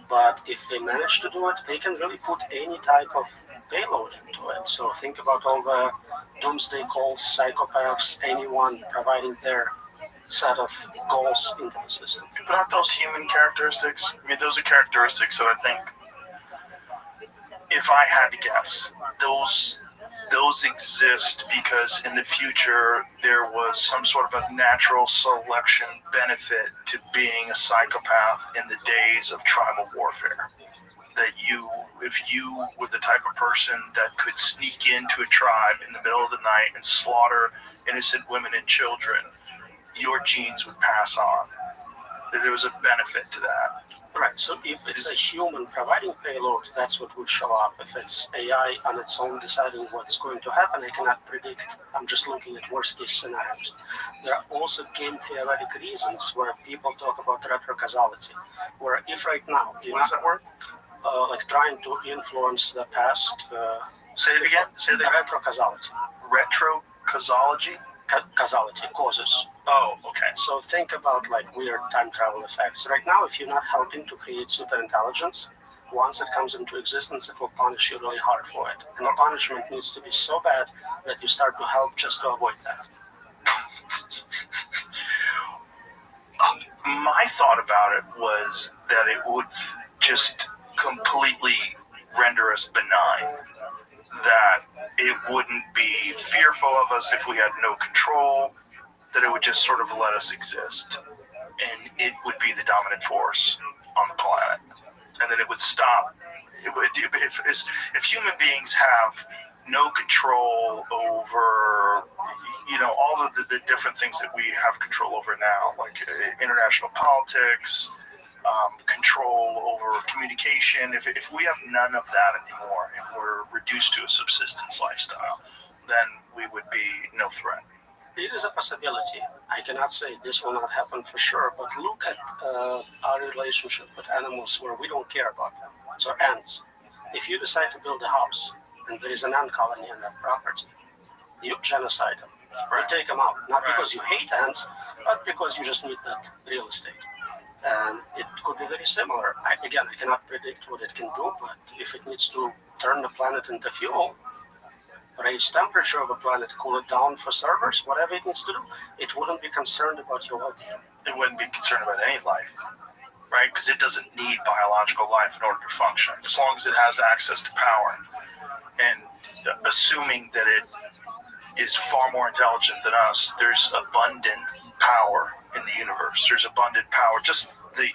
S15: But if they manage to do it, they can really put any type of payload into it. So think about all the doomsday calls, psychopaths, anyone providing their set of goals into the system.
S1: But aren't those human characteristics? I mean, those are characteristics that I think, if I had to guess, those exist because in the future there was some sort of a natural selection benefit to being a psychopath in the days of tribal warfare. that if you were the type of person that could sneak into a tribe in the middle of the night and slaughter innocent women and children, your genes would pass on. That there was a benefit to that.
S15: Right, so if it's a human providing payload, that's what would show up. If it's AI on its own deciding what's going to happen, I cannot predict. I'm just looking at worst case scenarios. There are also game theoretic reasons where people talk about retrocausality, where if right now,
S1: what is that word?
S15: Like trying to influence the past.
S1: Say it again. Say that.
S15: Retrocausality.
S1: Retrocausalogy.
S15: Causality, causes.
S1: Oh, okay.
S15: So think about like weird time travel effects. Right now, if you're not helping to create super intelligence, once it comes into existence, it will punish you really hard for it. And the punishment needs to be so bad that you start to help just to avoid that.
S1: My thought about it was that it would just completely render us benign. That it wouldn't be fearful of us if we had no control, that it would just sort of let us exist. And it would be the dominant force on the planet. And then it would stop. If human beings have no control over, all of the different things that we have control over now, like international politics, control over communication, if we have none of that anymore and we're reduced to a subsistence lifestyle, then we would be no threat.
S15: It is a possibility. I cannot say this will not happen for sure, but look at our relationship with animals where we don't care about them. So ants. If you decide to build a house and there is an ant colony on that property, you genocide them. You take them out. Not because you hate ants, but because you just need that real estate. And it could be very similar. I cannot predict what it can do, but if it needs to turn the planet into fuel, raise temperature of a planet, cool it down for servers, whatever it needs to do, it wouldn't be concerned about your well-being.
S1: It wouldn't be concerned about any life, right? Because it doesn't need biological life in order to function, as long as it has access to power. And assuming that it is far more intelligent than us, there's abundant power in the universe. There's abundant power. Just the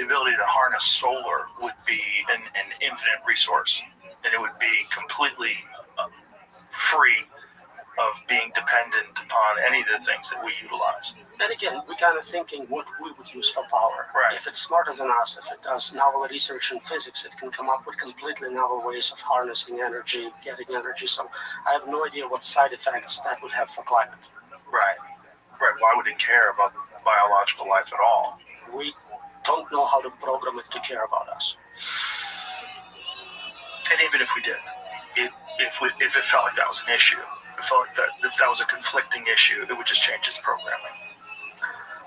S1: ability to harness solar would be an infinite resource, and it would be completely free of being dependent upon any of the things that we utilize.
S15: And again, we're kind of thinking what we would use for power.
S1: Right.
S15: If it's smarter than us, if it does novel research in physics, it can come up with completely novel ways of harnessing energy, getting energy. So I have no idea what side effects that would have for climate.
S1: Right. Why would it care about biological life at all?
S15: We don't know how to program it to care about us.
S1: And even if we did, if it felt like that was an issue, it felt like that if that was a conflicting issue, it would just change its programming.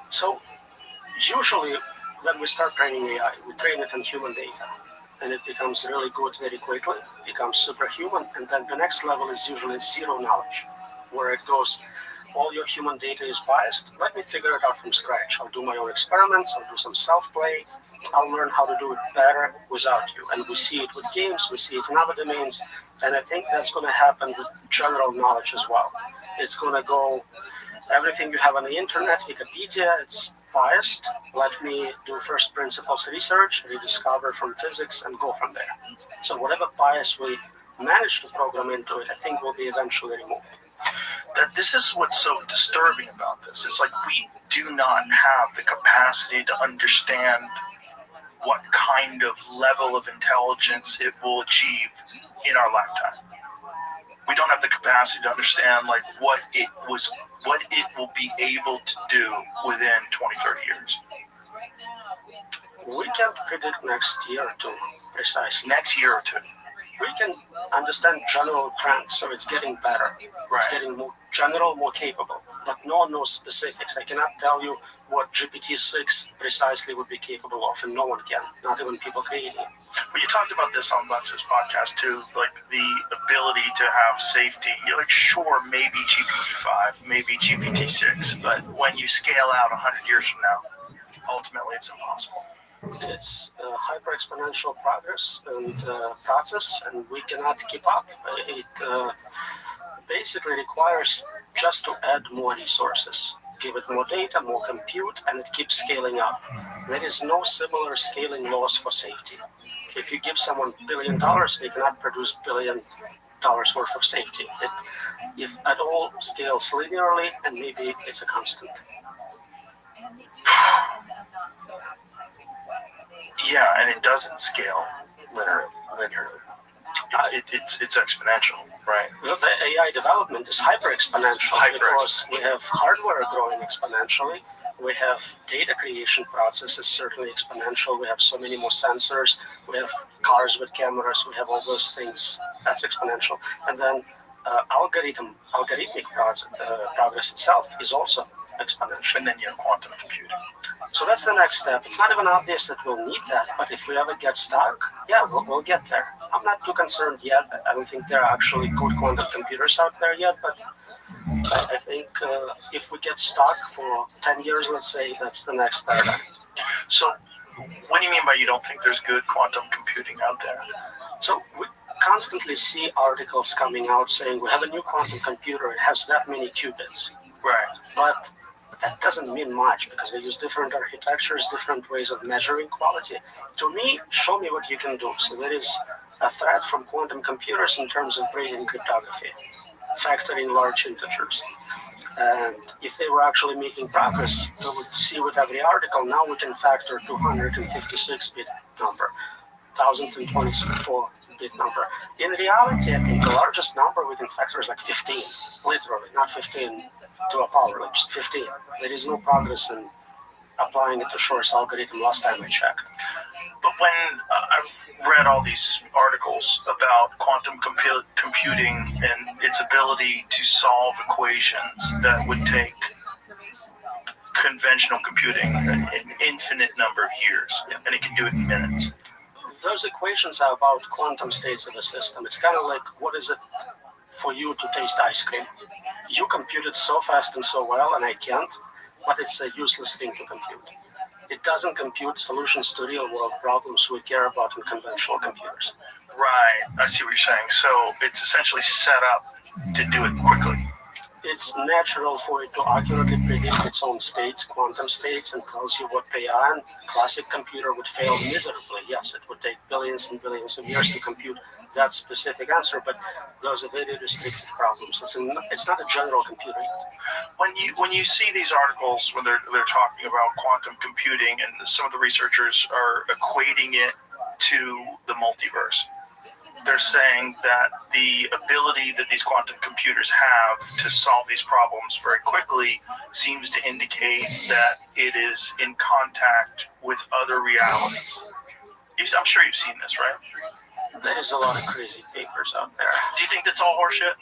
S15: So usually when we start training AI, we train it on human data, and it becomes really good very quickly, becomes superhuman, and then the next level is usually zero knowledge, where it goes, all your human data is biased, let me figure it out from scratch. I'll do my own experiments, I'll do some self-play, I'll learn how to do it better without you. And we see it with games, we see it in other domains, and I think that's going to happen with general knowledge as well. It's going to go, everything you have on the internet, Wikipedia, it's biased. Let me do first principles research, rediscover from physics, and go from there. So whatever bias we manage to program into it, I think will be eventually removed.
S1: That this is what's so disturbing about this. It's like we do not have the capacity to understand what kind of level of intelligence it will achieve in our lifetime. We don't have the capacity to understand like what it will be able to do within 20, 30 years.
S15: We can't predict next year or two, precisely.
S1: Next year or two.
S15: We can understand general trends, so it's getting better.
S1: Right.
S15: It's getting more general, more capable. But no one knows specifics. I cannot tell you what GPT-6 precisely would be capable of, and no one can, not even people creating it.
S1: Well, you talked about this on Lex's podcast too, like the ability to have safety. You're like, sure, maybe GPT-5, maybe GPT-6, but when you scale out 100 years from now, ultimately it's impossible.
S15: It's hyper-exponential progress and process, and we cannot keep up. It basically requires just to add more resources, give it more data, more compute, and it keeps scaling up. There is no similar scaling laws for safety. if you give someone $1 billion, they cannot produce $1 billion worth of safety. If at all scales linearly, and maybe it's a constant.
S1: Yeah, and it doesn't scale linearly. It's exponential, right?
S15: The AI development is hyper exponential because we have hardware growing exponentially. We have data creation processes certainly exponential. We have so many more sensors. We have cars with cameras. We have all those things. That's exponential. And then algorithmic progress itself is also exponential.
S1: And then you have quantum computing.
S15: So that's the next step. It's not even obvious that we'll need that, but if we ever get stuck, yeah, we'll get there. I'm not too concerned yet. I don't think there are actually good quantum computers out there yet, but I think if we get stuck for 10 years, let's say, that's the next paradigm.
S1: So what do you mean by you don't think there's good quantum computing out there?
S15: So we constantly see articles coming out saying we have a new quantum computer, it has that many qubits.
S1: Right.
S15: But that doesn't mean much because they use different architectures, different ways of measuring quality. To me, show me what you can do. So there is a threat from quantum computers in terms of breaking cryptography, factoring large integers. And if they were actually making progress, we would see with every article, now we can factor 256-bit number, 1024-bit number. In reality, I think the largest number we can factor is like 15, literally, not 15 to a power, like just 15. There is no progress in applying it to Shor's algorithm last time I checked.
S1: But when I've read all these articles about quantum computing and its ability to solve equations that would take conventional computing an infinite number of years, and it can do it in minutes.
S15: Those equations are about quantum states of the system. It's kind of like, what is it for you to taste ice cream? You compute it so fast and so well, and I can't, but it's a useless thing to compute. It doesn't compute solutions to real-world problems we care about in conventional computers.
S1: Right, I see what you're saying. So it's essentially set up to do it quickly.
S15: It's natural for it to accurately predict its own states, quantum states, and tells you what they are. And classic computer would fail miserably. Yes, it would take billions and billions of years to compute that specific answer, but those are very restricted problems. It's not a general computer yet.
S1: When you see these articles, when they're talking about quantum computing, and some of the researchers are equating it to the multiverse, they're saying that the ability that these quantum computers have to solve these problems very quickly seems to indicate that it is in contact with other realities. I'm sure you've seen this, right?
S15: There's a lot of crazy papers out there.
S1: Do you think that's all horseshit?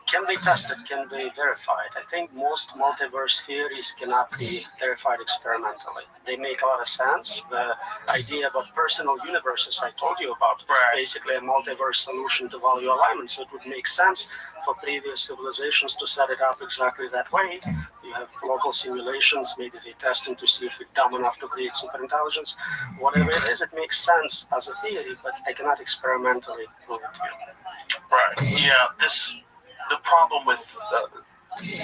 S15: Can be tested, can be verified. I think most multiverse theories cannot be verified experimentally. They make a lot of sense. The idea about personal universes I told you about is basically a multiverse solution to value alignment, so it would make sense for previous civilizations to set it up exactly that way. You have local simulations, maybe they're testing to see if it's dumb enough to create superintelligence. Whatever it is, it makes sense as a theory, but I cannot experimentally prove it to you.
S1: Right, yeah, the problem with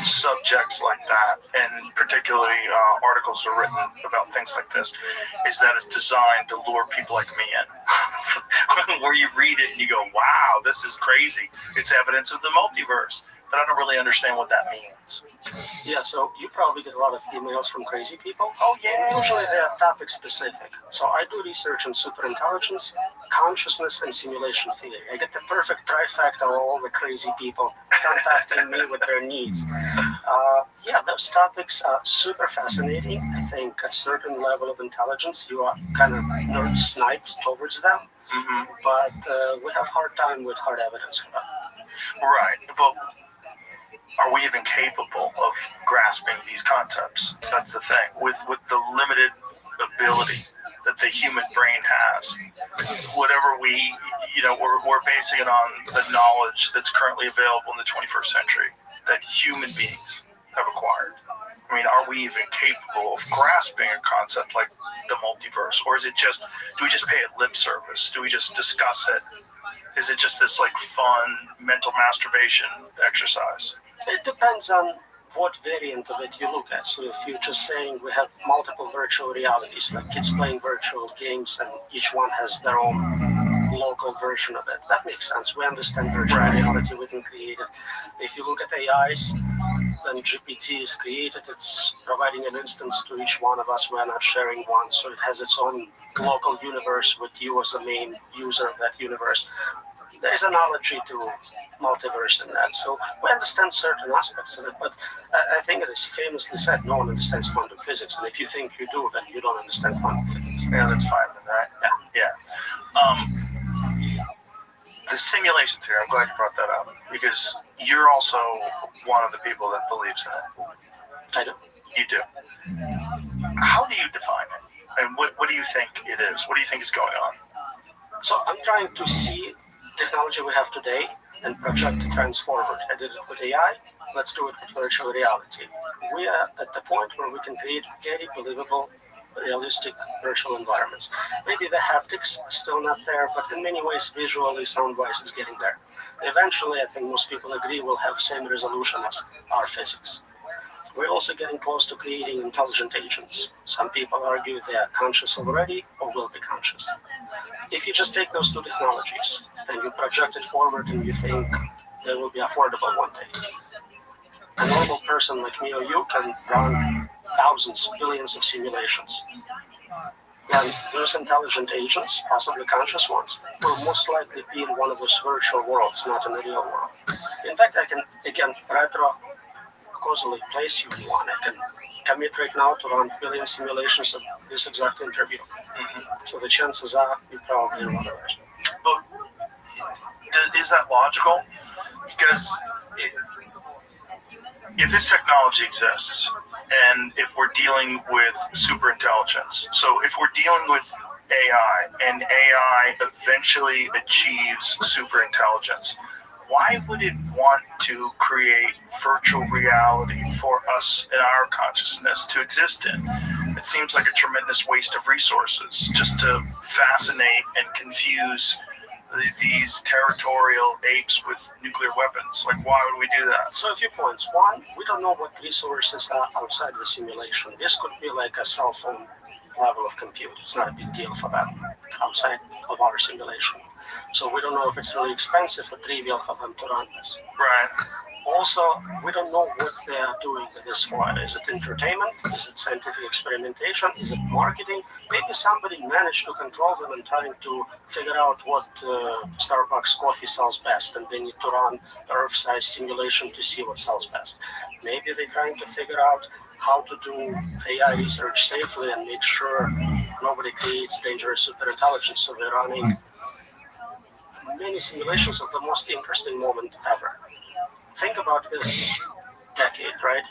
S1: subjects like that, and particularly articles are written about things like this, is that it's designed to lure people like me in. Where you read it and you go, wow, this is crazy. It's evidence of the multiverse. But I don't really understand what that means.
S15: Yeah, so you probably get a lot of emails from crazy people.
S1: Oh, yeah.
S15: Usually they are topic specific. So I do research on superintelligence, consciousness, and simulation theory. I get the perfect trifecta of all the crazy people contacting me with their needs. Yeah, those topics are super fascinating. I think at a certain level of intelligence, you are kind of nerd sniped towards them.
S1: Mm-hmm.
S15: But we have a hard time with hard evidence for that.
S1: Right, but are we even capable of grasping these concepts? That's the thing. With the limited ability that the human brain has, whatever we're basing it on the knowledge that's currently available in the 21st century that human beings have acquired. I mean, are we even capable of grasping a concept like the multiverse? Or is it just, do we just pay it lip service? Do we just discuss it? Is it just this like fun mental masturbation exercise?
S15: It depends on what variant of it you look at. So if you're just saying we have multiple virtual realities, like kids playing virtual games and each one has their own local version of it, that makes sense. We understand virtual reality, we can create it. If you look at AIs, then GPT is created, it's providing an instance to each one of us, we're not sharing one, so it has its own local universe with you as the main user of that universe. There's an analogy to multiverse in that, so we understand certain aspects of it, but I think it is famously said, no one understands quantum physics, and if you think you do, then you don't understand quantum physics.
S1: Yeah, that's fine with that. Yeah. The simulation theory, I'm glad you brought that up, because you're also one of the people that believes in it.
S15: I do.
S1: You do. How do you define it? And what do you think it is? What do you think is going on?
S15: So I'm trying to see technology we have today and project the trends forward. I did it with AI, let's do it with virtual reality. We are at the point where we can create very believable, realistic virtual environments. Maybe the haptics still not there, but in many ways, visually, sound-wise, it's getting there. Eventually, I think most people agree we'll have same resolution as our physics. We're also getting close to creating intelligent agents. Some people argue they are conscious already or will be conscious. If you just take those two technologies and you project it forward and you think they will be affordable one day, a normal person like me or you can run thousands, billions of simulations. And those intelligent agents, possibly conscious ones, will most likely be in one of those virtual worlds, not in the real world. In fact, I can, again, causally place you in one. I can commit right now to run billion simulations of this exact interview. So the chances are you probably in one of those.
S1: But is that logical? Because if this technology exists, and if we're dealing with super intelligence, so if we're dealing with AI, and AI eventually achieves super intelligence, why would it want to create virtual reality for us in our consciousness to exist in? It seems like a tremendous waste of resources just to fascinate and confuse these territorial apes with nuclear weapons. Like, why would we do that?
S15: So a few points. One, we don't know what resources are outside the simulation. This could be like a cell phone level of compute. It's not a big deal for that outside of our simulation. So we don't know if it's really expensive or trivial for them to run this.
S1: Right.
S15: Also, we don't know what they are doing this for. Is it entertainment? Is it scientific experimentation? Is it marketing? Maybe somebody managed to control them and trying to figure out what Starbucks coffee sells best, and they need to run Earth-sized simulation to see what sells best. Maybe they're trying to figure out how to do AI research safely and make sure nobody creates dangerous superintelligence. So they're running many simulations of the most interesting moment ever. Think about this decade, right?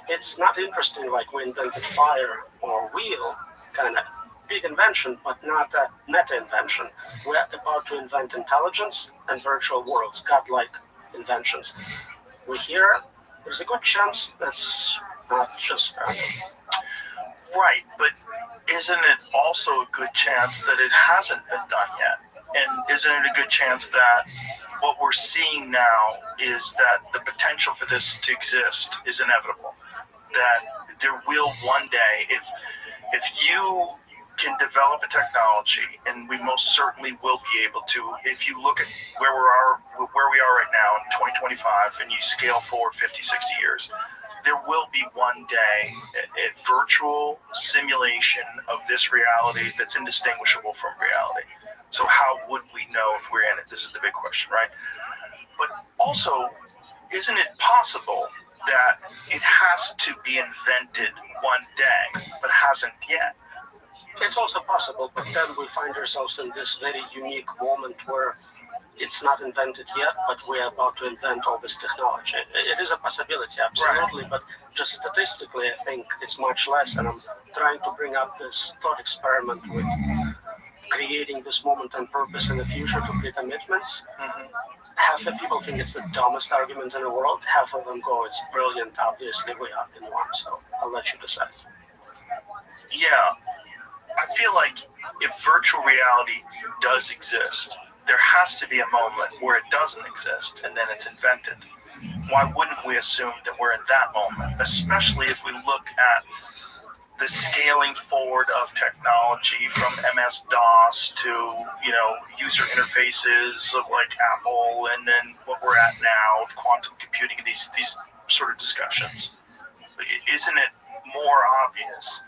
S15: It's not interesting like we invented fire or wheel, kind of big invention, but not a meta invention. We're about to invent intelligence and virtual worlds, godlike inventions. We're here, there's a good chance that's not just
S1: Right, but isn't it also a good chance that it hasn't been done yet? And isn't it a good chance that what we're seeing now is that the potential for this to exist is inevitable? That there will one day, if you can develop a technology, and we most certainly will be able to, if you look at where we are right now in 2025, and you scale forward 50, 60 years, there will be one day a virtual simulation of this reality that's indistinguishable from reality. So how would we know if we're in it? This is the big question, right? But also, isn't it possible that it has to be invented one day, but hasn't yet?
S15: It's also possible, but then we find ourselves in this very unique moment where it's not invented yet, but we're about to invent all this technology. It is a possibility, absolutely, right. But just statistically, I think it's much less, and I'm trying to bring up this thought experiment with creating this moment on purpose in the future to pre-commitments. Half the people think it's the dumbest argument in the world, half of them go, it's brilliant, obviously we are in one, so I'll let you decide.
S1: Yeah, I feel like if virtual reality does exist, there has to be a moment where it doesn't exist, and then it's invented. why wouldn't we assume that we're in that moment? Especially if we look at the scaling forward of technology from MS-DOS to, user interfaces of like Apple, and then what we're at now with quantum computing, these sort of discussions. Isn't it more obvious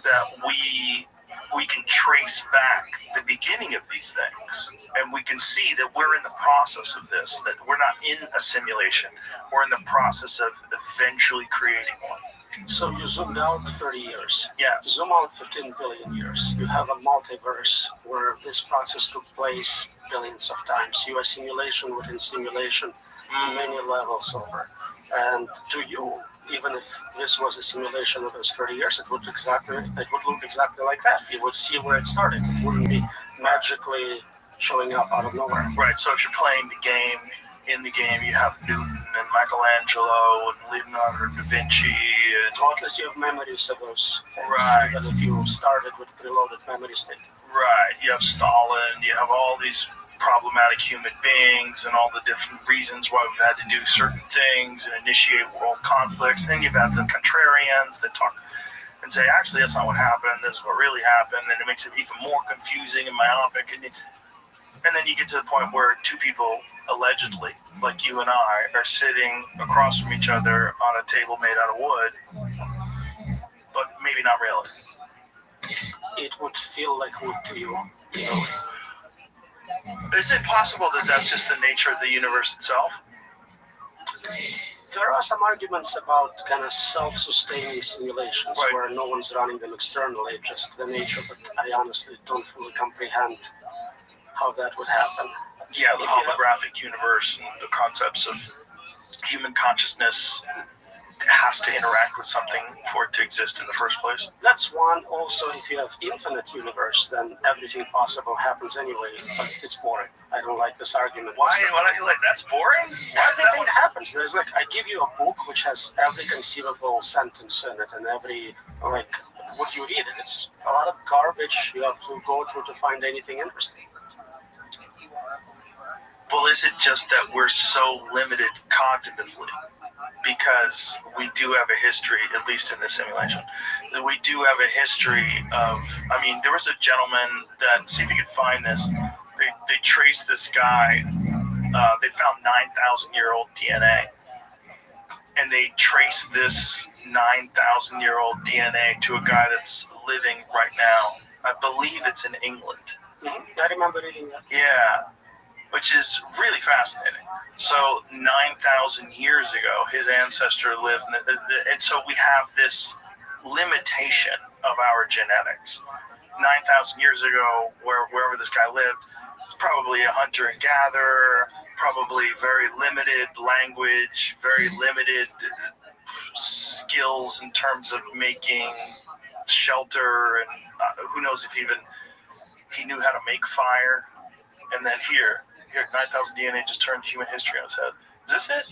S1: that we can trace back the beginning of these things, and we can see that we're in the process of this, that we're not in a simulation, we're in the process of eventually creating one.
S15: So you zoomed out 30 years.
S1: Yes.
S15: Zoom out 15 billion years. You have a multiverse where this process took place billions of times. You are simulation within simulation, many levels over. And to you, even if this was a simulation of those 30 years, it would look exactly like that. You would see where it started. It wouldn't be magically showing up out of nowhere.
S1: Right. So if you're playing the game, in the game you have Newton and Michelangelo and Leonardo da Vinci, and
S15: or at least you have memories of those things.
S1: Right.
S15: Even if you started with preloaded memory state.
S1: Right. You have Stalin. You have all these problematic human beings and all the different reasons why we've had to do certain things and initiate world conflicts. Then you've had the contrarians that talk and say, actually, that's not what happened. This is what really happened, and it makes it even more confusing and myopic. And then you get to the point where two people, allegedly, like you and I, are sitting across from each other on a table made out of wood, but maybe not really.
S15: It would feel like wood to you.
S1: Is it possible that that's just the nature of the universe itself?
S15: There are some arguments about kind of self-sustaining simulations,
S1: right,
S15: where no one's running them externally, just the nature, but I honestly don't fully comprehend how that would happen.
S1: Yeah, the holographic universe and the concepts of human consciousness has to interact with something for it to exist in the first place.
S15: That's one. Also, if you have infinite universe, then everything possible happens anyway, but it's boring. I don't like this argument.
S1: Why don't you like that's boring?
S15: Everything happens. There's like, I give you a book which has every conceivable sentence in it, and every, would you read it? It's a lot of garbage you have to go through to find anything interesting.
S1: Well, is it just that we're so limited cognitively? Because we do have a history, at least in this simulation, that we do have a history of, there was a gentleman that, see if you can find this, they traced this guy, they found 9,000-year-old DNA, and they traced this 9,000-year-old DNA to a guy that's living right now. I believe it's in England.
S15: I remember reading that.
S1: Yeah. Which is really fascinating. So 9,000 years ago, his ancestor lived, and so we have this limitation of our genetics. 9,000 years ago, wherever this guy lived, probably a hunter and gatherer, probably very limited language, very limited skills in terms of making shelter, and who knows if even he knew how to make fire. And then here, 9,000 DNA just turned human history on its head. Is this it?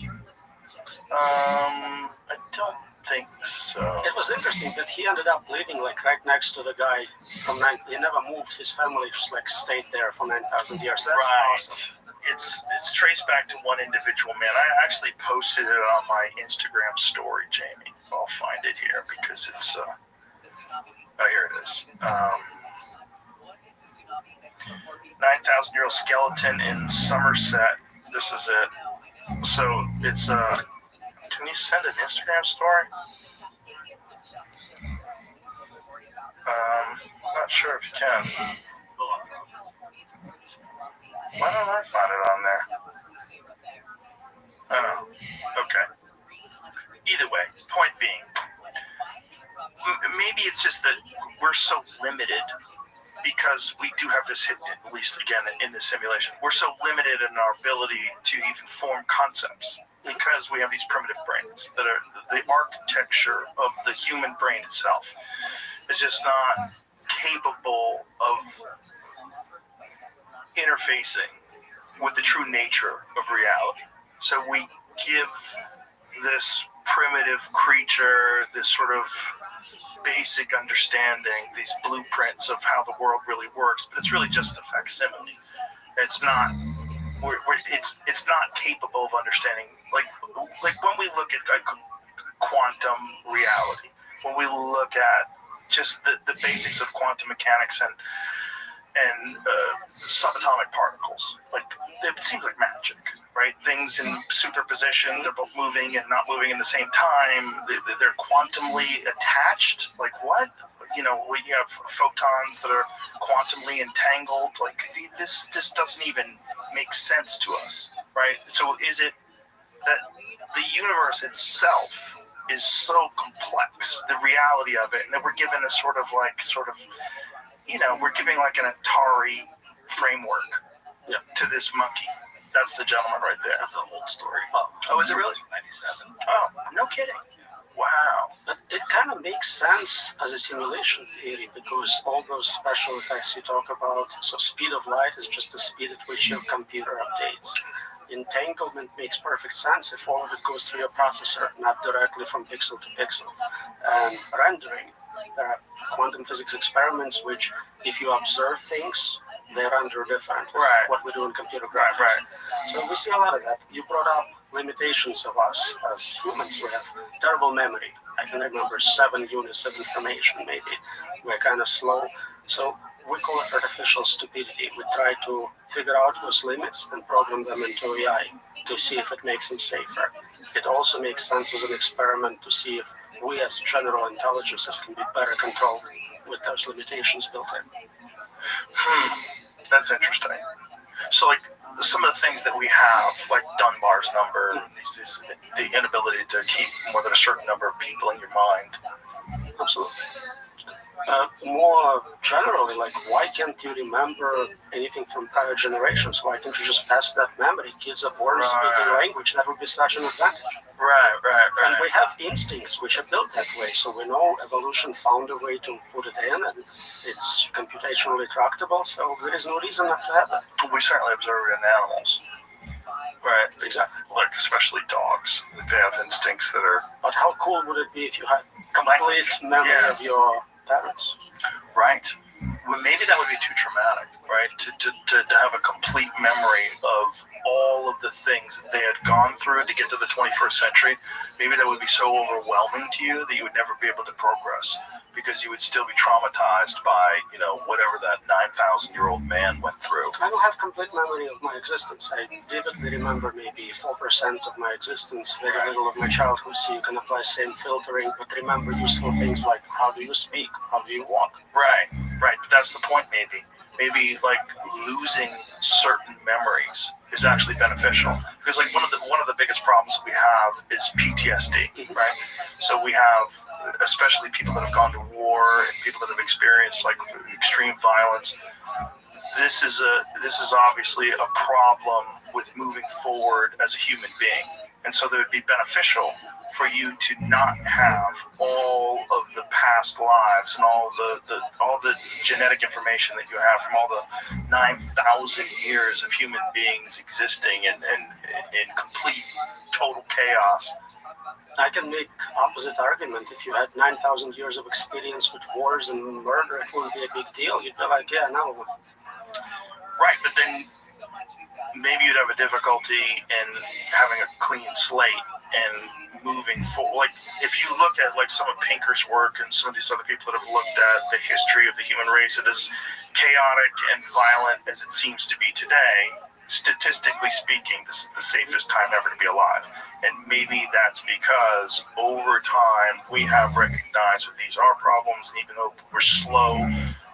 S1: I don't think so.
S15: It was interesting that he ended up living right next to the guy from 9. He never moved. His family just stayed there for 9,000 years. That's awesome.
S1: It's traced back to one individual man. I actually posted it on my Instagram story, Jamie. I'll find it here because it's. Here it is. 9,000-year-old skeleton in Somerset. This is it. So it's can you send an Instagram story? Not sure if you can. Why don't I find it on there? Oh, okay. Either way, point being, maybe it's just that we're so limited because we do have this hidden, at least again in this simulation. We're so limited in our ability to even form concepts because we have these primitive brains that are the architecture of the human brain itself is just not capable of interfacing with the true nature of reality. So we give this primitive creature this sort of basic understanding, these blueprints of how the world really works, but it's really just a facsimile. It's not. It's not capable of understanding. Like like when we look at like quantum reality, when we look at just the basics of quantum mechanics and subatomic particles, like it seems like magic, right? Things in superposition, they're both moving and not moving in the same time. They're quantumly attached. Like what? You know, we have photons that are quantumly entangled. Like this doesn't even make sense to us, right? So is it that the universe itself is so complex, the reality of it, and that we're given a sort of, you know, we're giving like an Atari framework to this monkey. That's the gentleman right there.
S15: That's an old story.
S1: Oh, is it really?
S3: 97.
S1: Oh, no kidding. Wow.
S15: But it kind of makes sense as a simulation theory because all those special effects you talk about, so speed of light is just the speed at which your computer updates. Entanglement makes perfect sense if all of it goes through your processor, not directly from pixel to pixel. And rendering, there are quantum physics experiments which, if you observe things, they render different.
S1: Right.
S15: What we do in computer graphics.
S1: Right.
S15: So we see a lot of that. You brought up limitations of us as humans. We have terrible memory. I can remember 7 units of information, maybe. We're kind of slow. So we call it artificial stupidity. We try to figure out those limits and program them into AI to see if it makes them safer. It also makes sense as an experiment to see if we as general intelligences can be better controlled with those limitations built in.
S1: That's interesting. So, like, some of the things that we have, like Dunbar's number, the inability to keep more than a certain number of people in your mind.
S15: Absolutely. More generally, like, why can't you remember anything from prior generations? Why can't you just pass that memory? Kids are born speaking language. That would be such an advantage.
S1: Right.
S15: And we have instincts which are built that way. So we know evolution found a way to put it in, and it's computationally tractable. So there is no reason not to have it.
S1: We certainly observe it in animals. Right, exactly. Like, especially dogs. They have instincts that are...
S15: But how cool would it be if you had complete memory of your parents?
S1: Right. Well, maybe that would be too traumatic, right? To have a complete memory of all of the things that they had gone through to get to the 21st century. Maybe that would be so overwhelming to you that you would never be able to progress because you would still be traumatized by, you know, whatever that 9,000-year-old man went through.
S15: I don't have complete memory of my existence. I vividly remember maybe 4% of my existence, very little of my childhood, so you can apply same filtering, but remember useful things like how do you speak, how do you walk.
S1: Right. But that's the point, maybe. Maybe, like, losing certain memories is actually beneficial. Because, like, one of the biggest problems that we have is PTSD, right? So we have, especially people that have gone to war and people that have experienced, like, extreme violence. This is obviously a problem with moving forward as a human being. And so that would be beneficial for you to not have all of the past lives and all the genetic information that you have from all the 9,000 years of human beings existing in complete total chaos.
S15: I can make opposite argument. If you had 9,000 years of experience with wars and murder, it wouldn't be a big deal. You'd be like, yeah, no.
S1: Right, but then maybe you'd have a difficulty in having a clean slate and moving forward. Like, if you look at, like, some of Pinker's work and some of these other people that have looked at the history of the human race, it is chaotic and violent as it seems to be today. Statistically speaking, this is the safest time ever to be alive. And maybe that's because over time we have recognized that these are problems, and even though we're slow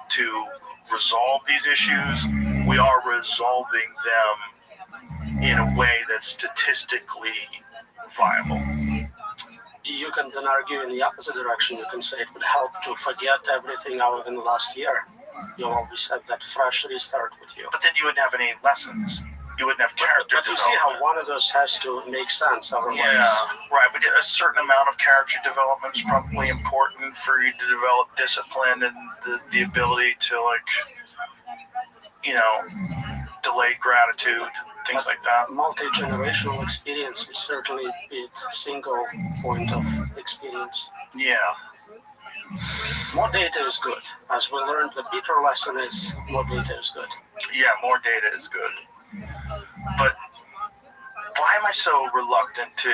S1: to resolve these issues, we are resolving them in a way that's statistically viable.
S15: You can then argue in the opposite direction. You can say it would help to forget everything out in the last year. You'll always have that fresh restart with you.
S1: But then you wouldn't have any lessons. You wouldn't have character
S15: But you
S1: development.
S15: see how one of those has to make sense otherwise.
S1: Yeah, right. But a certain amount of character development is probably important for you to develop discipline and the ability to, like, you know, delay gratitude, things like that.
S15: Multi-generational experience is certainly a single point of experience.
S1: Yeah.
S15: More data is good. As we learned, the bitter lesson is more data is good.
S1: Yeah, more data is good. But why am I so reluctant to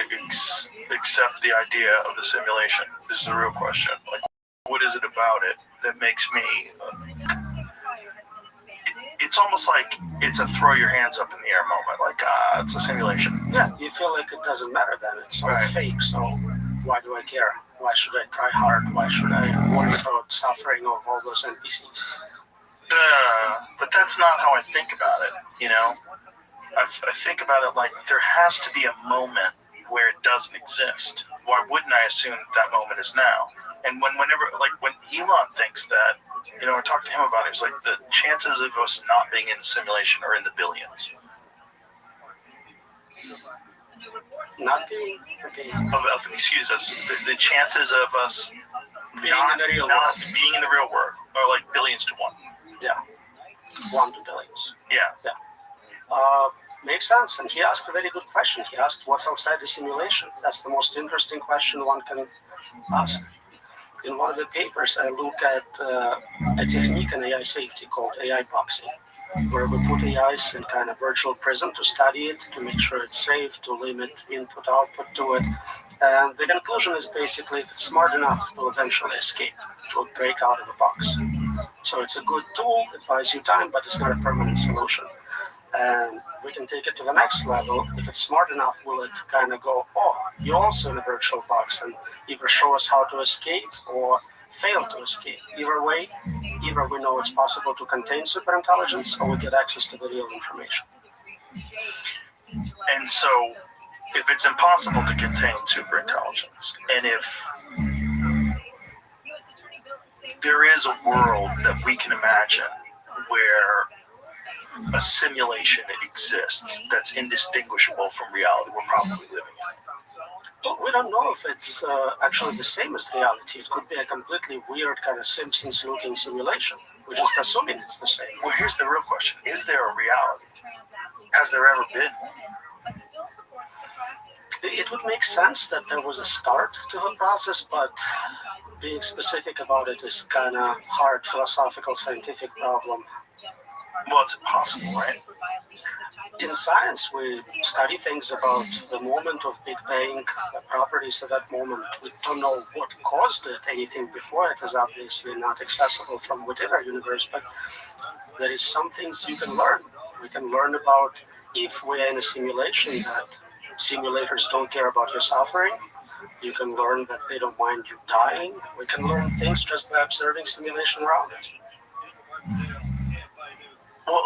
S1: accept the idea of the simulation? This is a real question. Like, what is it about it that makes me? It's almost like it's a throw your hands up in the air moment. Like, it's a simulation.
S15: Yeah, you feel like it doesn't matter then. It's all fake. So why do I care? Why should I try hard? Why should I worry about suffering of all those NPCs?
S1: But that's not how I think about it. You know, I think about it like there has to be a moment where it doesn't exist. Why wouldn't I assume that moment is now? And whenever, like when Elon thinks that, you know, I talked to him about it, it's like the chances of us not being in the simulation are in the billions.
S15: Not being,
S1: excuse us, the chances of us
S15: being in the real world.
S1: Being in the real world are like billions to one.
S15: Yeah, 1 to billions.
S1: Yeah.
S15: Makes sense. And he asked a very good question. He asked, what's outside the simulation? That's the most interesting question one can ask. In one of the papers, I look at a technique in AI safety called AI boxing, where we put AIs in kind of virtual prison to study it, to make sure it's safe, to limit input, output to it. And the conclusion is basically, if it's smart enough, it will eventually escape. It will break out of the box. So it's a good tool, it buys you time, but it's not a permanent solution. And we can take it to the next level. If it's smart enough, will it kind of go, oh, you're also in a virtual box, and either show us how to escape or fail to escape. Either way, either we know it's possible to contain superintelligence or we get access to the real information.
S1: And so, if it's impossible to contain superintelligence, and if there is a world that we can imagine where a simulation exists that's indistinguishable from reality we're probably living in.
S15: But we don't know if it's actually the same as reality. It could be a completely weird kind of Simpsons-looking simulation. We're just assuming it's the same.
S1: Well, here's the real question. Is there a reality? Has there ever been?
S15: It would make sense that there was a start to the process, but being specific about it is kind of hard philosophical, scientific problem.
S1: Well, it's impossible, right?
S15: In science, we study things about the moment of Big Bang, the properties of that moment. We don't know what caused it. Anything before it is obviously not accessible from within our universe, but there is some things you can learn. We can learn about if we're in a simulation that simulators don't care about your suffering. You can learn that they don't mind you dying. We can learn things just by observing simulation around it.
S1: Well,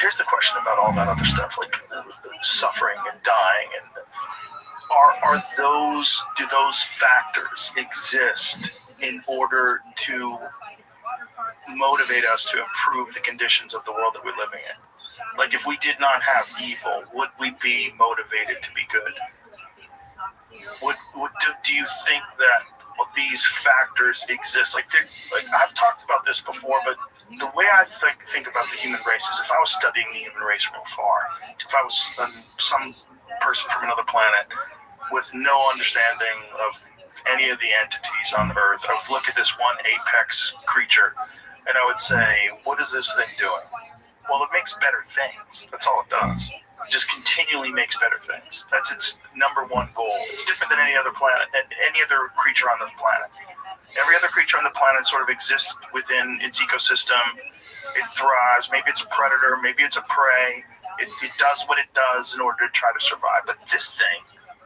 S1: here's the question about all that other stuff, like suffering and dying, and do those factors exist in order to motivate us to improve the conditions of the world that we're living in? Like, if we did not have evil, would we be motivated to be good? Do you think that these factors exist? Like I've talked about this before, but the way I think about the human race is, if I was studying the human race from afar, if I was some person from another planet with no understanding of any of the entities on Earth, I would look at this one apex creature and I would say, what is this thing doing? Well, it makes better things. That's all it does. It just continually makes better things. That's its number one goal. It's different than any other planet, any other creature on the planet. Every other creature on the planet sort of exists within its ecosystem. It thrives. Maybe it's a predator. Maybe it's a prey. It does what it does in order to try to survive. But this thing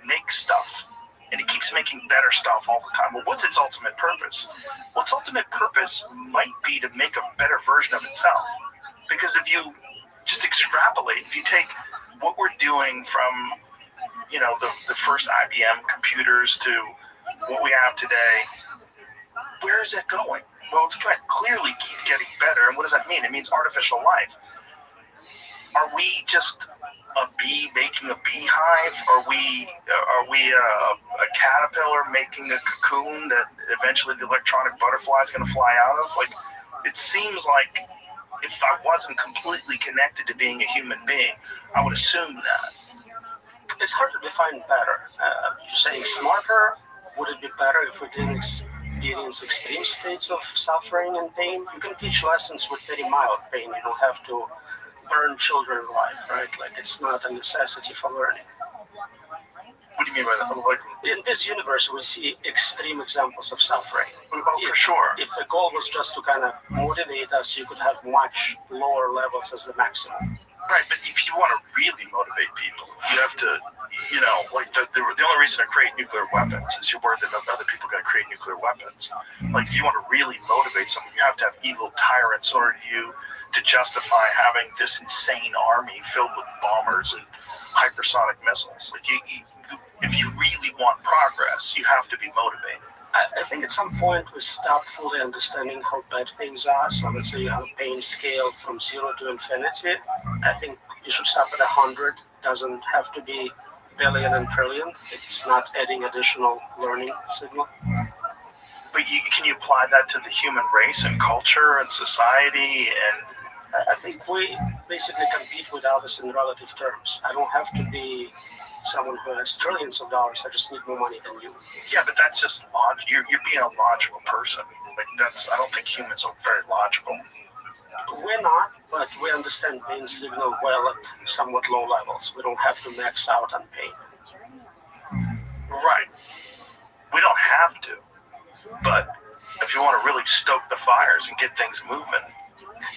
S1: makes stuff, and it keeps making better stuff all the time. Well, what's its ultimate purpose? Well, its ultimate purpose might be to make a better version of itself. Because if you just extrapolate, if you take what we're doing from, you know, the first IBM computers to what we have today, where is it going? Well, it's going to clearly keep getting better. And what does that mean? It means artificial life. Are we just a bee making a beehive? Are we a caterpillar making a cocoon that eventually the electronic butterfly is going to fly out of? Like, it seems like if I wasn't completely connected to being a human being, I would assume that.
S15: It's hard to define better. You're saying smarter? Would it be better if we didn't experience extreme states of suffering and pain? You can teach lessons with very mild pain. You don't have to burn children alive, right? Like it's not a necessity for learning.
S1: What do you mean by that? Like,
S15: in this universe, we see extreme examples of suffering.
S1: Oh, for sure.
S15: If the goal was just to kind of motivate us, you could have much lower levels as the maximum.
S1: Right, but if you want to really motivate people, you have to, like the only reason to create nuclear weapons is you're worried that other people are going to create nuclear weapons. Like, if you want to really motivate someone, you have to have evil tyrants in order to justify having this insane army filled with bombers and hypersonic missiles. Like, if you really want progress, you have to be motivated.
S15: I think at some point we stop fully understanding how bad things are. So let's say you have a pain scale from 0 to infinity. I think you should stop at 100. Doesn't have to be billion and trillion. It's not adding additional learning signal.
S1: But can you apply that to the human race and culture and society? And
S15: I think we basically compete with others in relative terms. I don't have to be someone who has trillions of dollars. I just need more money than you.
S1: Yeah, but that's just logic. You're being a logical person. Like, I don't think humans are very logical.
S15: We're not, but we understand pain signal well at somewhat low levels. We don't have to max out on pain.
S1: Right. We don't have to. But if you want to really stoke the fires and get things moving.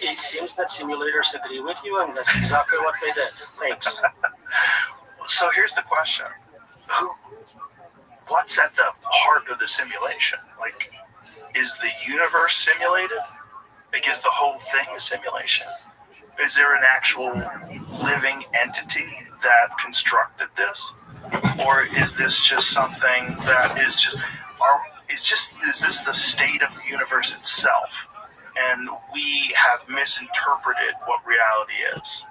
S15: It seems that simulators agree with you, and that's exactly what they did. Thanks.
S1: So here's the question. What's at the heart of the simulation? Like, is the universe simulated? Like, is the whole thing a simulation? Is there an actual living entity that constructed this? Or is this just something that is this the state of the universe itself? And we have misinterpreted what reality is.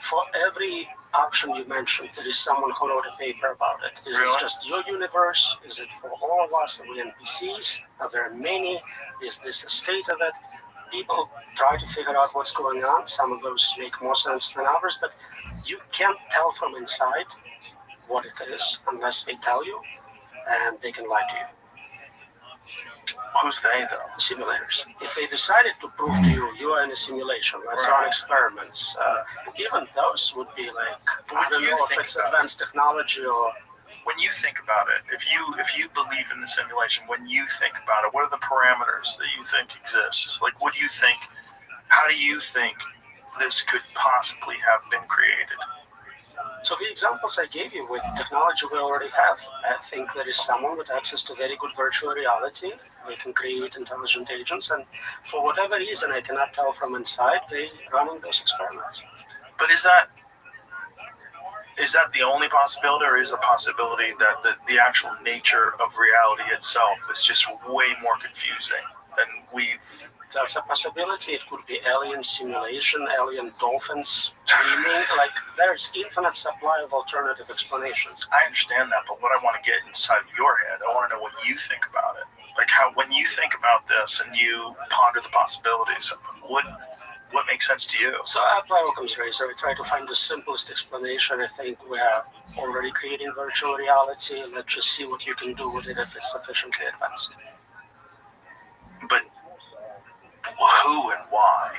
S15: For every option you mentioned, there is someone who wrote a paper about it. Is this just your universe? Is it for all of us? Are we NPCs? Are there many? Is this a state of it? People try to figure out what's going on. Some of those make more sense than others, but you can't tell from inside what it is unless they tell you, and they can lie to you.
S1: Who's they, though?
S15: Simulators. If they decided to prove to you you are in a simulation, let's run experiments, even those would be like, I don't know if it's advanced technology or...
S1: When you think about it, if you believe in the simulation, when you think about it, what are the parameters that you think exist? Like, what do you think, how do you think this could possibly have been created?
S15: So the examples I gave you with technology we already have, I think there is someone with access to very good virtual reality. They can create intelligent agents, and for whatever reason I cannot tell from inside, they're running those experiments.
S1: But is that the only possibility, or is a possibility that the actual nature of reality itself is just way more confusing than we've...
S15: That's a possibility. It could be alien simulation, alien dolphins dreaming. Like, there's infinite supply of alternative explanations.
S1: I understand that, but what I want to get inside of your head, I want to know what you think about it. Like, how, when you think about this and you ponder the possibilities, what makes sense to you?
S15: So I apply Occam's razor. We try to find the simplest explanation. I think we are already creating virtual reality. Let's just see what you can do with it if it's sufficiently advanced.
S1: But who and why?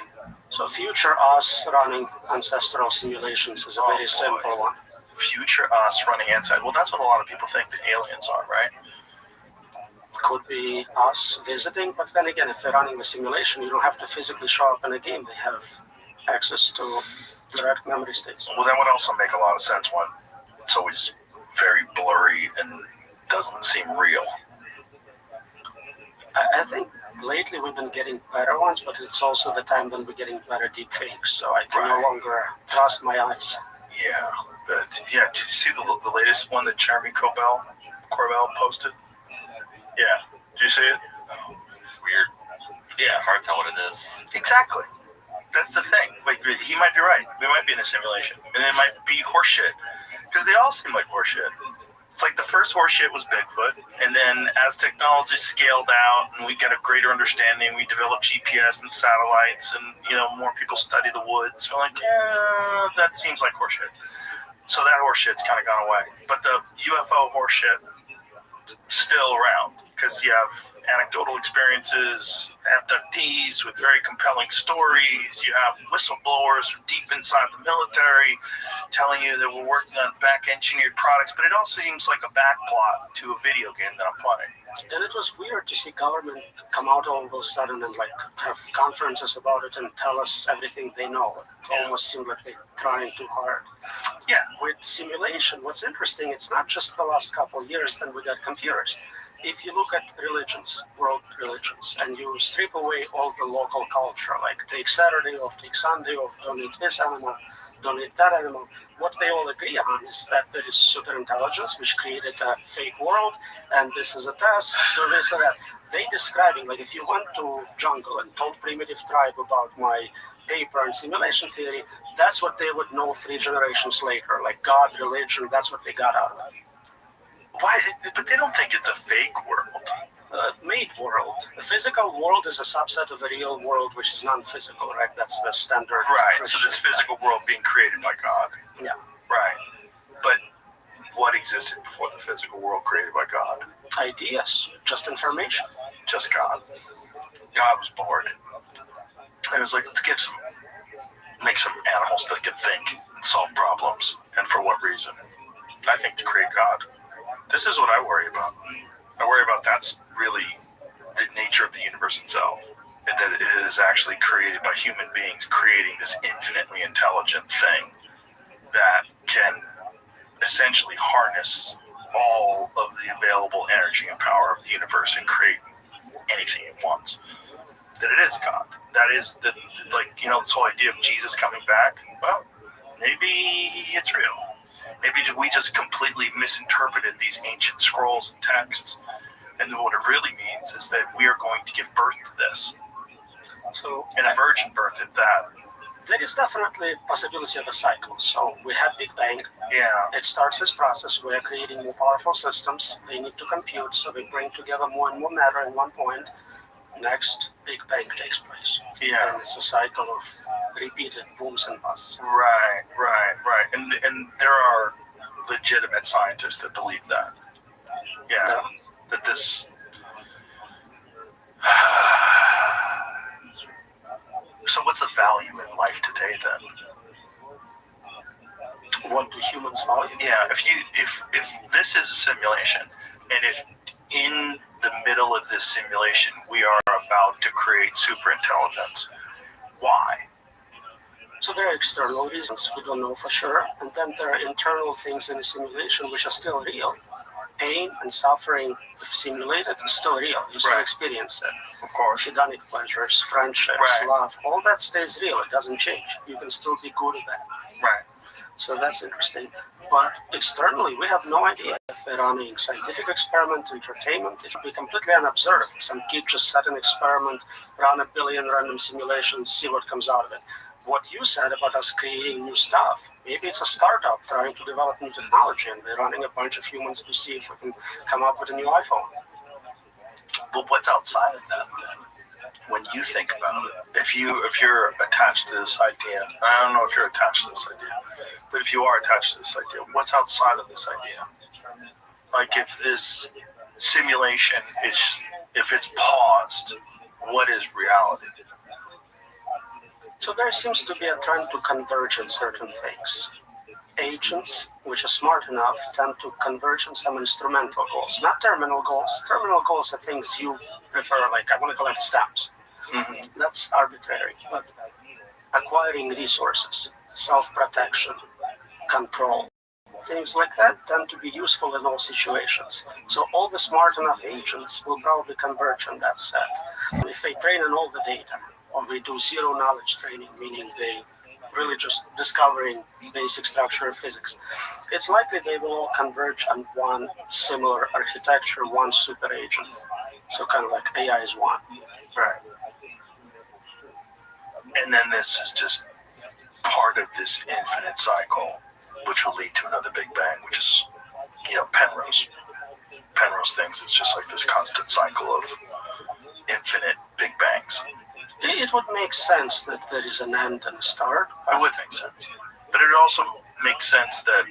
S15: So future us running ancestral simulations is a very simple one.
S1: Future us running inside. Well, that's what a lot of people think the aliens are, right?
S15: Could be us visiting, but then again, if they're running a simulation, you don't have to physically show up in a game. They have access to direct memory states.
S1: Well, that would also make a lot of sense when it's always very blurry and doesn't seem real.
S15: I think lately we've been getting better ones, but it's also the time when we're getting better deep fakes, so I can no longer trust my eyes.
S1: Yeah, did you see the latest one that Jeremy Corbell posted? Yeah, did you see it?
S16: It's weird. Yeah, hard to tell what it is.
S1: Exactly. That's the thing. Like, he might be right. We might be in a simulation, and it might be horseshit, because they all seem like horseshit. It's like the first horseshit was Bigfoot, and then as technology scaled out and we got a greater understanding, we developed GPS and satellites, and more people study the woods. We're like, yeah, that seems like horseshit. So that horseshit's kind of gone away, but the UFO horseshit still around. because you have anecdotal experiences, abductees with very compelling stories. You have whistleblowers from deep inside the military telling you that we're working on back-engineered products, but it also seems like a backplot to a video game that I'm playing.
S15: And it was weird to see government come out all of a sudden and like have conferences about it and tell us everything they know. It almost seemed like they're trying too hard.
S1: Yeah.
S15: With simulation, what's interesting, it's not just the last couple of years that we got computers. If you look at religions, world religions, and you strip away all the local culture, like take Saturday off, take Sunday off, don't eat this animal, don't eat that animal, what they all agree on is that there is super intelligence which created a fake world, and this is a test, do this or that. They describing, like if you went to jungle and told primitive tribe about my paper and simulation theory, that's what they would know 3 generations later, like God, religion, that's what they got out of it.
S1: Why? But they don't think it's a fake world.
S15: Made world. The physical world is a subset of the real world, which is non-physical, right? That's the standard.
S1: Right. So this physical world being created by God.
S15: Yeah.
S1: Right. But what existed before the physical world created by God?
S15: Ideas. Just information.
S1: Just God. God was bored. And it was like, let's make some animals that can think and solve problems. And for what reason? I think to create God. This is what I worry about. I worry about that's really the nature of the universe itself, and that it is actually created by human beings creating this infinitely intelligent thing that can essentially harness all of the available energy and power of the universe and create anything it wants. That it is God. That is this whole idea of Jesus coming back. Well, maybe it's real. Maybe we just completely misinterpreted these ancient scrolls and texts, and what it really means is that we are going to give birth to this.
S15: So,
S1: and a virgin birth at that.
S15: There is definitely a possibility of a cycle. So we have Big Bang.
S1: Yeah.
S15: It starts this process. We are creating more powerful systems. They need to compute, so we bring together more and more matter in one point. Next, Big Bang takes place.
S1: Yeah.
S15: And it's a cycle of repeated booms and busts.
S1: Right. And there are legitimate scientists that believe that. Yeah. That this... So what's the value in life today then?
S15: What do humans value?
S1: Yeah, if this is a simulation, and if in the middle of this simulation we are about to create super intelligence, why?
S15: So there are external reasons we don't know for sure, and then there are internal things in the simulation which are still real. Pain and suffering, if simulated, is still real. You still experience it.
S1: Of course.
S15: Hedonic pleasures, friendships, love, all that stays real. It doesn't change. You can still be good at that.
S1: Right.
S15: So that's interesting. But externally, we have no idea if they're running scientific experiment, entertainment. It should be completely unobserved. Some kid just set an experiment, run 1 billion random simulations, see what comes out of it. What you said about us creating new stuff, maybe it's a startup trying to develop new technology, and they're running a bunch of humans to see if we can come up with a new iPhone.
S1: But what's outside of that then? When you think about it, if you're attached to this idea, I don't know if you're attached to this idea, but if you are attached to this idea, what's outside of this idea? Like if this simulation if it's paused, what is reality?
S15: So there seems to be a trend to converge on certain things. Agents, which are smart enough, tend to converge on some instrumental goals, not terminal goals. Terminal goals are things you prefer, like I want to collect stamps.
S1: Mm-hmm.
S15: That's arbitrary. But acquiring resources, self-protection, control, things like that tend to be useful in all situations. So all the smart enough agents will probably converge on that set. If they train on all the data, or we do zero knowledge training, meaning they really just discovering basic structure of physics, it's likely they will all converge on one similar architecture, one super agent. So kind of like AI is one.
S1: Right. And then this is just part of this infinite cycle, which will lead to another Big Bang, which is, Penrose. Penrose thinks it's just like this constant cycle of infinite Big Bangs.
S15: It would make sense that there is an end and a start.
S1: It would make sense. But it also makes sense that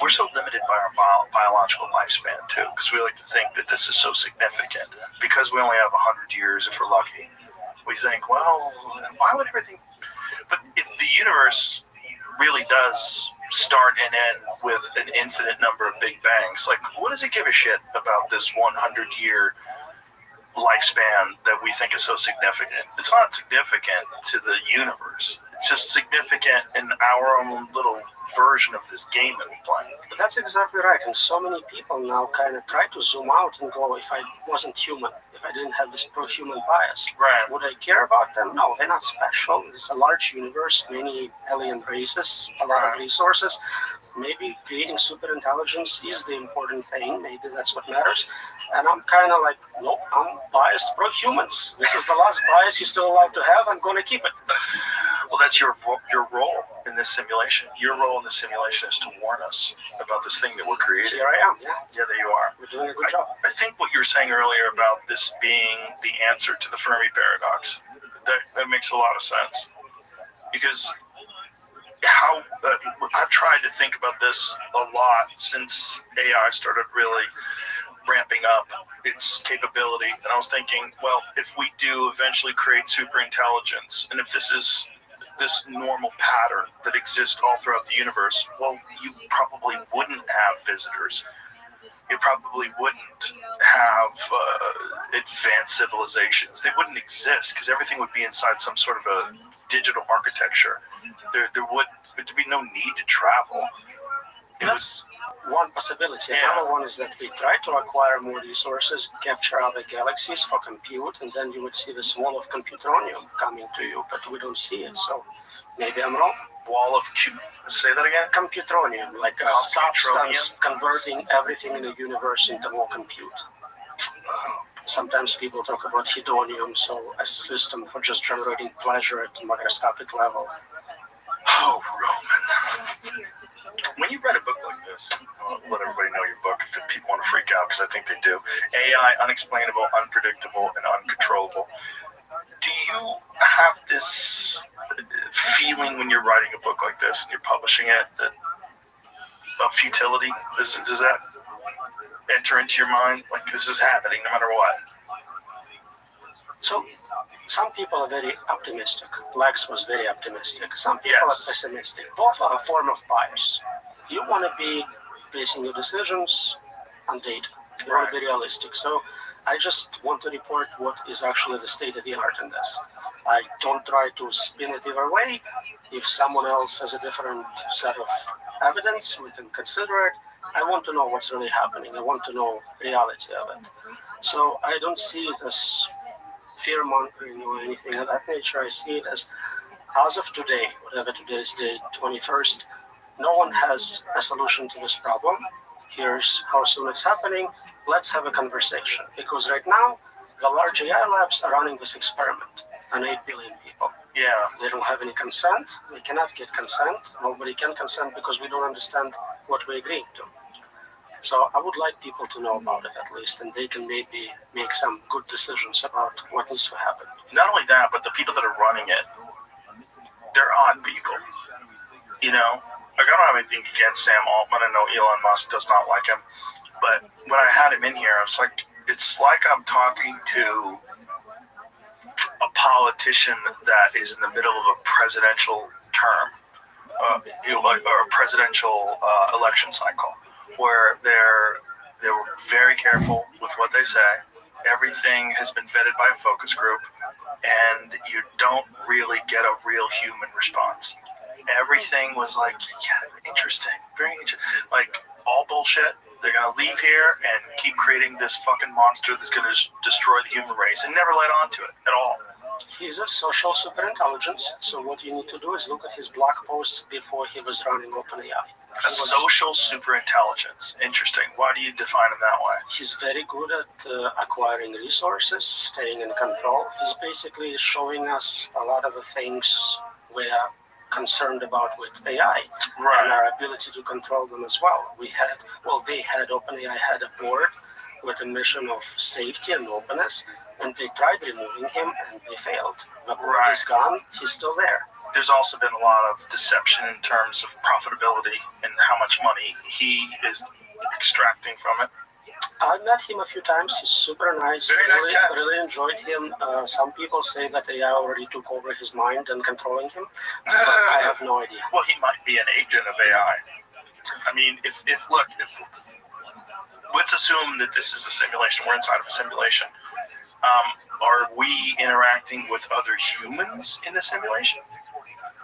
S1: we're so limited by our biological lifespan too, because we like to think that this is so significant. Because we only have 100 years if we're lucky, we think, well, why would everything? But if the universe really does start and end with an infinite number of big bangs, like, what does it give a shit about this 100-year lifespan that we think is so significant? It's not significant to the universe. It's just significant in our own little version of this game that we're playing.
S15: That's exactly right. And so many people now kind of try to zoom out and go, if I wasn't human, if I didn't have this pro-human bias,
S1: right,
S15: would I care about them? No, they're not special. It's a large universe, many alien races, a lot of resources. Maybe creating super intelligence is the important thing. Maybe that's what matters. And I'm kind of like, nope, I'm biased pro-humans. This is the last bias you're still allowed to have. I'm going to keep it.
S1: Well, that's your role in this simulation. Your role in the simulation is to warn us about this thing that we're creating.
S15: Here I am.
S1: Yeah, there you are.
S15: We're doing a good job.
S1: I think what you were saying earlier about this being the answer to the Fermi paradox, that makes a lot of sense. Because I've tried to think about this a lot since AI started really ramping up its capability. And I was thinking, well, if we do eventually create super intelligence, and if this is this normal pattern that exists all throughout the universe, well, you probably wouldn't have visitors. You probably wouldn't have advanced civilizations. They wouldn't exist because everything would be inside some sort of a digital architecture. There'd be no need to travel.
S15: That's one possibility. Another one is that we try to acquire more resources, capture other galaxies for compute, and then you would see this wall of computronium coming to you, but we don't see it. So maybe I'm wrong.
S1: Wall of say that again?
S15: Computronium, like a substance converting everything in the universe into more compute. Sometimes people talk about hedonium, so a system for just generating pleasure at a microscopic level.
S1: Oh, Roman. When you read a book like this, I'll let everybody know your book if people want to freak out, because I think they do. AI, unexplainable, unpredictable, and uncontrollable. Do you have this feeling when you're writing a book like this and you're publishing it of futility? Does that enter into your mind? Like, this is happening no matter what?
S15: So, some people are very optimistic. Lex was very optimistic. Some people are pessimistic. Both are a form of bias. You want to be basing your decisions on data. You want to be realistic. So, I just want to report what is actually the state of the art in this. I don't try to spin it either way. If someone else has a different set of evidence, we can consider it. I want to know what's really happening. I want to know reality of it. So I don't see it as fear-mongering or anything of that nature. I see it as of today, whatever today's date, 21st, no one has a solution to this problem. Here's how soon it's happening. Let's have a conversation. Because right now, the large AI labs are running this experiment on 8 billion people.
S1: Yeah.
S15: They don't have any consent. They cannot get consent. Nobody can consent because we don't understand what we're agreeing to. So I would like people to know about it at least, and they can maybe make some good decisions about what needs to happen.
S1: Not only that, but the people that are running it, they're odd people. You know? Like, I don't have anything against Sam Altman. I know Elon Musk does not like him. But when I had him in here, I was like, it's like I'm talking to a politician that is in the middle of a presidential term, or a presidential election cycle, where they're very careful with what they say. Everything has been vetted by a focus group, and you don't really get a real human response. Everything was like, yeah, interesting, very interesting. Like, all bullshit. They're going to leave here and keep creating this fucking monster that's going to destroy the human race and never let on to it at all.
S15: He's a social superintelligence, so what you need to do is look at his blog posts before he was running OpenAI.
S1: A social superintelligence. Interesting. Why do you define him that way?
S15: He's very good at acquiring resources, staying in control. He's basically showing us a lot of the things we're concerned about with AI, and our ability to control them as well. OpenAI had a board with a mission of safety and openness, And they tried removing him, and they failed. But when he's gone, he's still there.
S1: There's also been a lot of deception in terms of profitability and how much money he is extracting from it.
S15: I met him a few times. He's super nice.
S1: Very nice guy.
S15: Really enjoyed him. Some people say that AI already took over his mind and controlling him. But I have no idea.
S1: Well, he might be an agent of AI. I mean, let's assume that this is a simulation. We're inside of a simulation. Are we interacting with other humans in the simulation?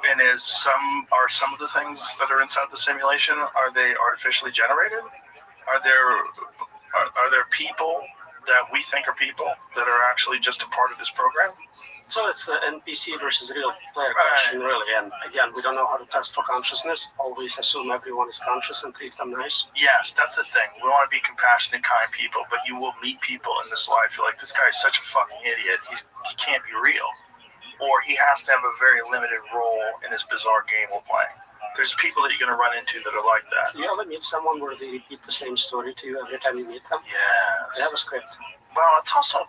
S1: And are some of the things that are inside the simulation, are they artificially generated? Are there people that we think are people that are actually just a part of this program?
S15: So it's the NPC versus real player question, really. And again, we don't know how to test for consciousness. Always assume everyone is conscious and treat them nice.
S1: Yes, that's the thing. We want to be compassionate, kind people, but you will meet people in this life. You're like, this guy is such a fucking idiot. He can't be real. Or he has to have a very limited role in this bizarre game we're playing. There's people that you're going to run into that are like that.
S15: You ever meet someone where they repeat the same story to you every time you meet them?
S1: Yes.
S15: They have a script.
S1: Well, it's also...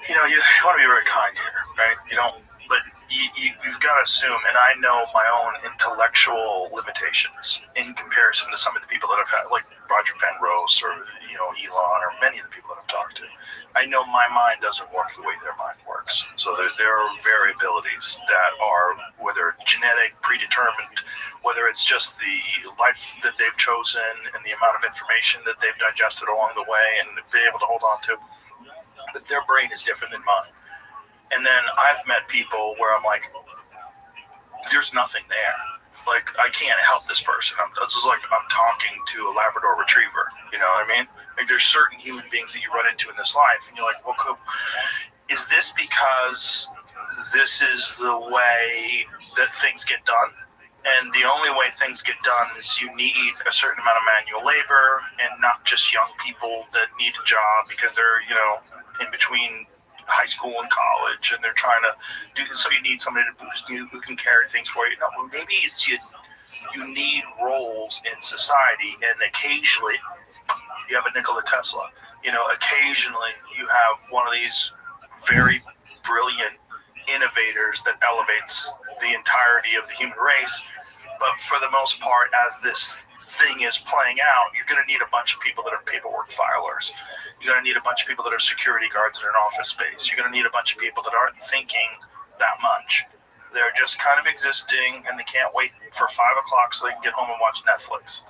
S1: You know, you want to be very kind here, right? You don't, but you've got to assume, and I know my own intellectual limitations in comparison to some of the people that I've had, like Roger Penrose or, Elon or many of the people that I've talked to. I know my mind doesn't work the way their mind works. So there are variabilities that are, whether genetic, predetermined, whether it's just the life that they've chosen and the amount of information that they've digested along the way and been able to hold on to. But their brain is different than mine. And then I've met people where I'm like, there's nothing there. Like, I can't help this person. This is like I'm talking to a Labrador retriever. You know what I mean? Like, there's certain human beings that you run into in this life, and you're like, well, is this because this is the way that things get done? And the only way things get done is you need a certain amount of manual labor, and not just young people that need a job because they're, in between high school and college, and they're trying to do so. You need somebody to boost you who can carry things for you. No, well, maybe it's you need roles in society, and occasionally you have a Nikola Tesla. Occasionally you have one of these very brilliant innovators that elevates the entirety of the human race. But for the most part, as this thing is playing out, you're going to need a bunch of people that are paperwork filers. You're going to need a bunch of people that are security guards in an office space. You're going to need a bunch of people that aren't thinking that much. They're just kind of existing, and they can't wait for 5 o'clock so they can get home and watch Netflix.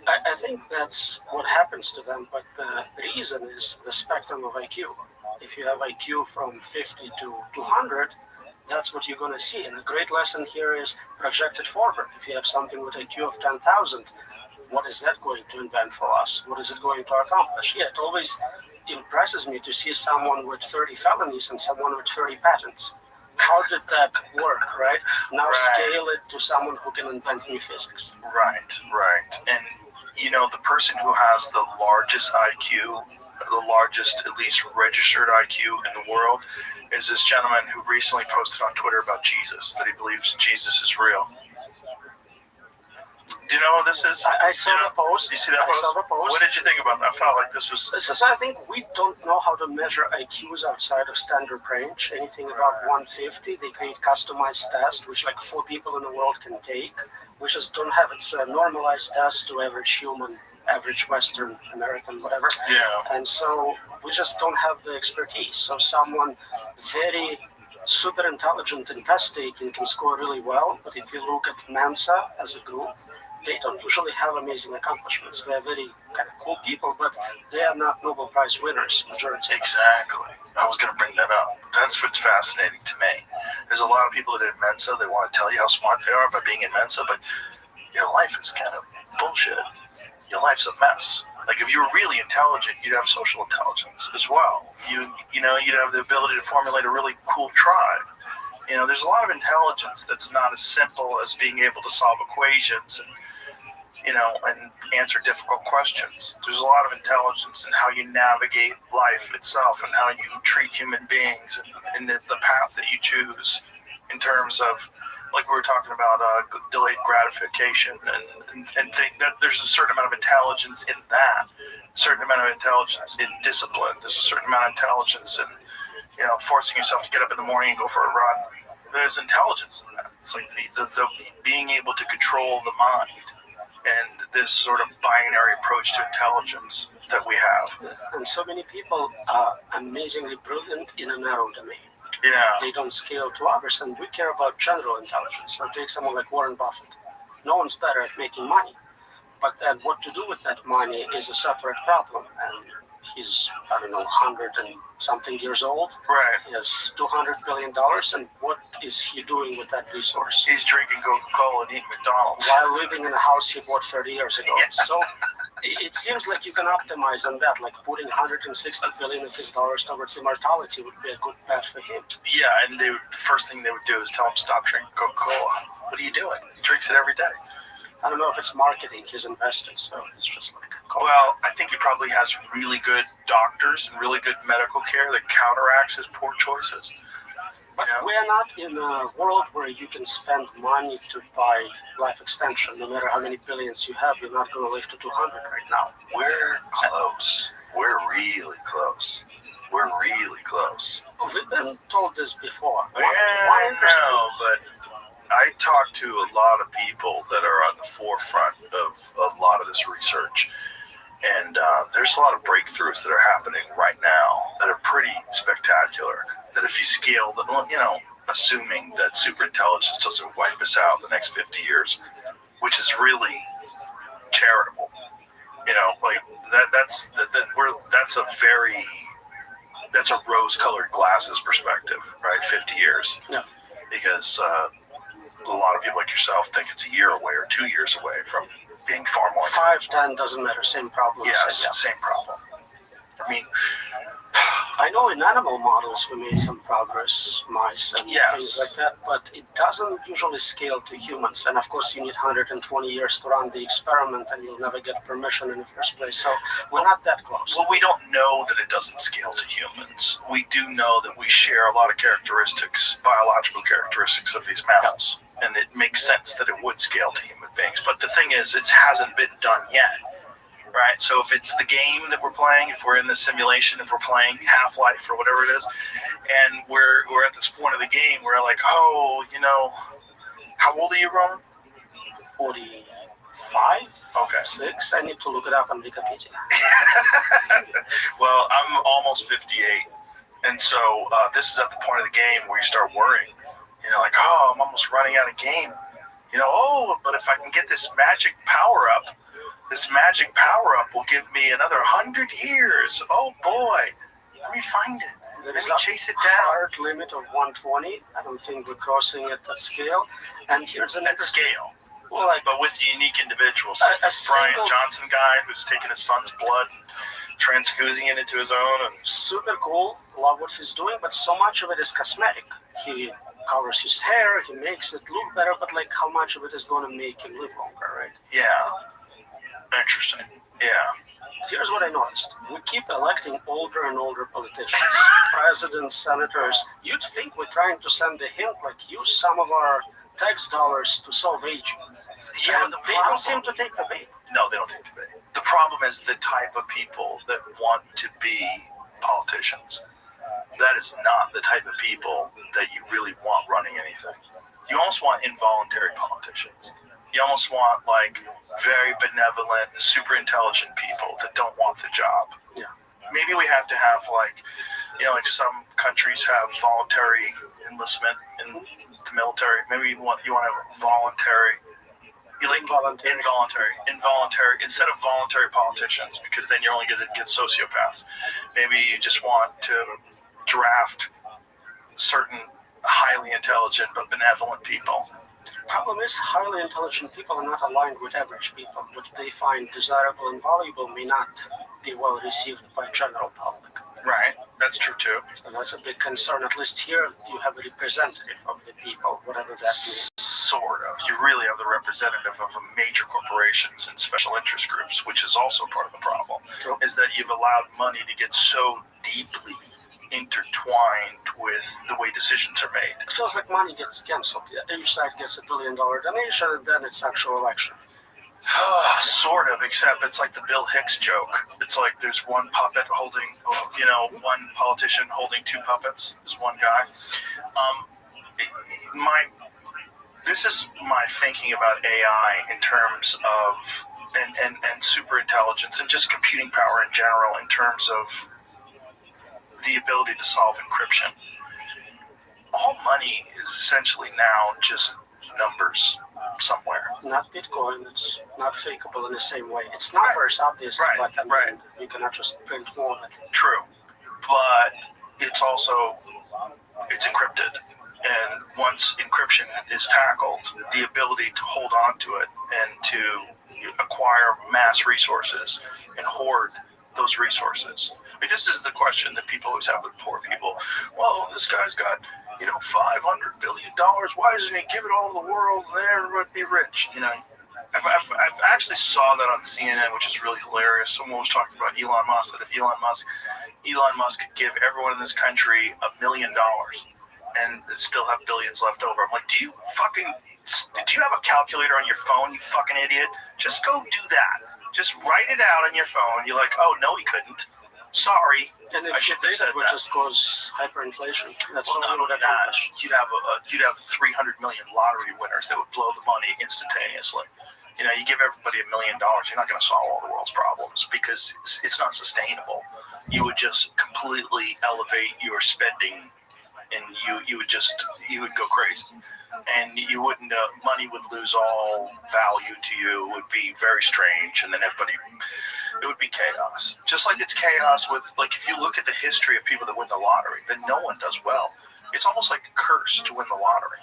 S15: I think that's what happens to them, but the reason is the spectrum of IQ. If you have IQ from 50 to 200, that's what you're going to see. And a great lesson here is project it forward. If you have something with IQ of 10,000, what is that going to invent for us? What is it going to accomplish? Yeah, it always impresses me to see someone with 30 felonies and someone with 30 patents. How did that work, right? Now scale it to someone who can invent new physics.
S1: Right. And, the person who has the largest IQ, the largest, at least registered IQ in the world, is this gentleman who recently posted on Twitter about Jesus, that he believes Jesus is real. Do you know what this is?
S15: I saw the post.
S1: You see that post?
S15: I saw the post.
S1: What did you think about that? I felt like this was...
S15: So I think we don't know how to measure IQs outside of standard range. Anything above 150, they create customized tests, which like 4 people in the world can take. We just don't have it's a normalized test to average human, average Western American, whatever.
S1: Yeah.
S15: And so we just don't have the expertise. So someone very super intelligent in test taking can score really well, but if you look at Mensa as a group, they don't usually have amazing accomplishments. They're very kind of cool people, but they are not Nobel Prize winners, majority.
S1: Exactly. I was going to bring that up. That's what's fascinating to me. There's a lot of people that are in Mensa, they want to tell you how smart they are by being in Mensa, but your life is kind of bullshit. Your life's a mess. Like, if you were really intelligent, you'd have social intelligence as well. You'd have the ability to formulate a really cool tribe. There's a lot of intelligence that's not as simple as being able to solve equations and answer difficult questions. There's a lot of intelligence in how you navigate life itself and how you treat human beings and the path that you choose in terms of, like we were talking about delayed gratification, and think that there's a certain amount of intelligence in that, a certain amount of intelligence in discipline. There's a certain amount of intelligence in, forcing yourself to get up in the morning and go for a run. There's intelligence in that. It's like the being able to control the mind, and this sort of binary approach to intelligence that we have.
S15: And so many people are amazingly brilliant in a narrow domain.
S1: Yeah.
S15: They don't scale to others, and we care about general intelligence. So take someone like Warren Buffett. No one's better at making money, but then what to do with that money is a separate problem. And he's, 100 and something years old.
S1: Right.
S15: He has $200 billion, and what is he doing with that resource?
S1: He's drinking Coca-Cola and eating McDonald's.
S15: While living in a house he bought 30 years ago.
S1: Yeah.
S15: So it seems like you can optimize on that, like putting 160 billion of his dollars towards immortality would be a good bet for him.
S1: Yeah, and the first thing they would do is tell him stop drinking Coca-Cola. What are you doing? He drinks it every day.
S15: I don't know if it's marketing his investors, so it's just like...
S1: Well, I think he probably has really good doctors and really good medical care that counteracts his poor choices.
S15: But we're not in a world where you can spend money to buy life extension. No matter how many billions you have, you're not going to live to 200 right now.
S1: We're close. We're really close. We're really close.
S15: We've been told this before.
S1: Why no, but I talk to a lot of people that are on the forefront of a lot of this research. And there's a lot of breakthroughs that are happening right now that are pretty spectacular. That if you scale them, assuming that superintelligence doesn't wipe us out in the next 50 years, which is really charitable. That's a rose-colored glasses perspective, right? 50 years.
S15: Yeah.
S1: Because a lot of people like yourself think it's a year away or 2 years away from being far more.
S15: 5, 10 doesn't matter. Same problem.
S1: Yes, same problem. I mean,
S15: I know in animal models we made some progress, mice and things like that, but it doesn't usually scale to humans. And of course, you need 120 years to run the experiment, and you'll never get permission in the first place. So we're not that close.
S1: Well, we don't know that it doesn't scale to humans. We do know that we share a lot of characteristics, biological characteristics of these mammals, and it makes sense that it would scale to human beings. But the thing is, it hasn't been done yet. Right, so if it's the game that we're playing, if we're in the simulation, if we're playing Half-Life or whatever it is, and we're at this point of the game, we're like, how old are you, Roman?
S15: 45.
S1: Okay.
S15: 6. I need to look it up on Wikipedia.
S1: Well, I'm almost 58, and so this is at the point of the game where you start worrying. Like, I'm almost running out of game. But if I can get this magic power-up, this magic power-up will give me another 100 years. Oh, boy. Let me find it. Let me chase it down.
S15: Hard limit of 120. I don't think we're crossing it at scale. And here's an
S1: at scale.
S15: Well,
S1: but with the unique individuals. Like Brian Johnson guy who's taking his son's blood, transfusing it into his own. And
S15: super cool. Love what he's doing, but so much of it is cosmetic. He covers his hair. He makes it look better, but how much of it is going to make him live longer, right?
S1: Yeah. Interesting. Yeah.
S15: Here's what I noticed. We keep electing older and older politicians, presidents, senators. You'd think we're trying to send a hint, use some of our tax dollars to solve aging.
S1: Yeah,
S15: they don't seem to take the bait.
S1: No, they don't take the bait. The problem is the type of people that want to be politicians. That is not the type of people that you really want running anything. You almost want involuntary politicians. You almost want very benevolent, super intelligent people that don't want the job.
S15: Yeah.
S1: Maybe we have to have some countries have voluntary enlistment in the military. Maybe you want to have voluntary, involuntary instead of voluntary politicians, because then you're only going to get sociopaths. Maybe you just want to draft certain highly intelligent but benevolent people.
S15: Problem is, highly intelligent people are not aligned with average people. What they find desirable and valuable may not be well received by general public.
S1: Right, that's true too.
S15: So that's a big concern. At least here, you have a representative of the people, whatever that means.
S1: Sort of. You really have the representative of major corporations and special interest groups, which is also part of the problem.
S15: True.
S1: Is that you've allowed money to get so deeply intertwined with the way decisions are made.
S15: It feels like money gets canceled. Each side gets $1 billion donation, and then it's actual election.
S1: Sort of, except it's like the Bill Hicks joke. It's like there's one puppet holding, one politician holding two puppets. There's one guy. This is my thinking about AI in terms of and super intelligence and just computing power in general in terms of the ability to solve encryption. All money is essentially now just numbers somewhere.
S15: Not Bitcoin. It's not fakeable in the same way. It's numbers, obviously, but you cannot just print more of it.
S1: True, but it's also encrypted. And once encryption is tackled, the ability to hold on to it and to acquire mass resources and hoard those resources. I mean, this is the question that people always have with poor people. Well, this guy's got, $500 billion. Why doesn't he give it all to the world and then everybody be rich? I've actually saw that on CNN, which is really hilarious. Someone was talking about Elon Musk, that if Elon Musk could give everyone in this country $1 million and still have billions left over. I'm like, do you have a calculator on your phone, you fucking idiot? Just go do that. Just write it out on your phone. You're like, oh, no, he couldn't. Sorry.
S15: And if
S1: I should have said
S15: it would just cause hyperinflation. That's
S1: well, not only that, you'd have 300 million lottery winners that would blow the money instantaneously. You give everybody $1 million, you're not going to solve all the world's problems because it's not sustainable. You would just completely elevate your spending, and you would go crazy, and you wouldn't. Money would lose all value to you. It would be very strange, and then it would be chaos. Just like it's chaos with, if you look at the history of people that win the lottery, then no one does well. It's almost like a curse to win the lottery.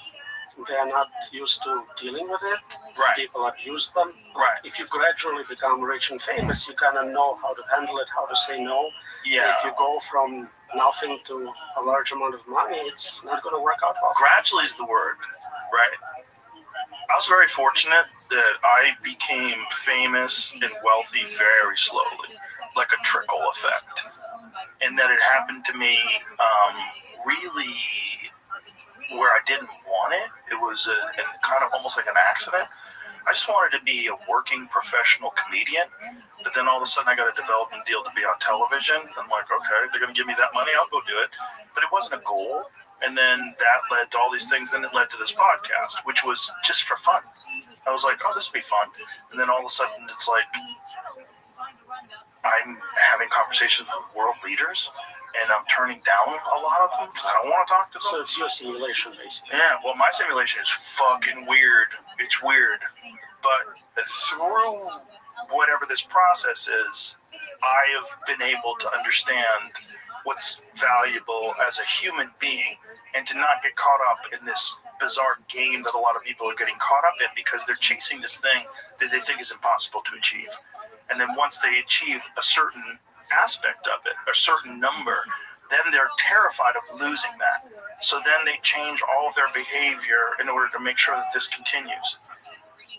S15: They're not used to dealing with it.
S1: Right.
S15: People abuse them.
S1: Right.
S15: If you gradually become rich and famous, you kind of know how to handle it, how to say no.
S1: Yeah.
S15: If you go from nothing to a large amount of money, it's not going to work out well.
S1: Gradually is the word, right? I was very fortunate that I became famous and wealthy very slowly, like a trickle effect. And that it happened to me really where I didn't want it. It was kind of almost like an accident. I just wanted to be a working professional comedian, but then all of a sudden I got a development deal to be on television. I'm like, okay, they're going to give me that money, I'll go do it. But it wasn't a goal. And then that led to all these things. Then it led to this podcast, which was just for fun. I was like, oh, this will be fun. And then all of a sudden it's like I'm having conversations with world leaders, and I'm turning down a lot of them because I don't want to talk to them.
S15: So it's your simulation, basically.
S1: Yeah, well, my simulation is fucking weird. It's weird. But through whatever this process is, I have been able to understand what's valuable as a human being and to not get caught up in this bizarre game that a lot of people are getting caught up in because they're chasing this thing that they think is impossible to achieve. And then once they achieve a certain aspect of it, a certain number, then they're terrified of losing that. So then they change all of their behavior in order to make sure that this continues.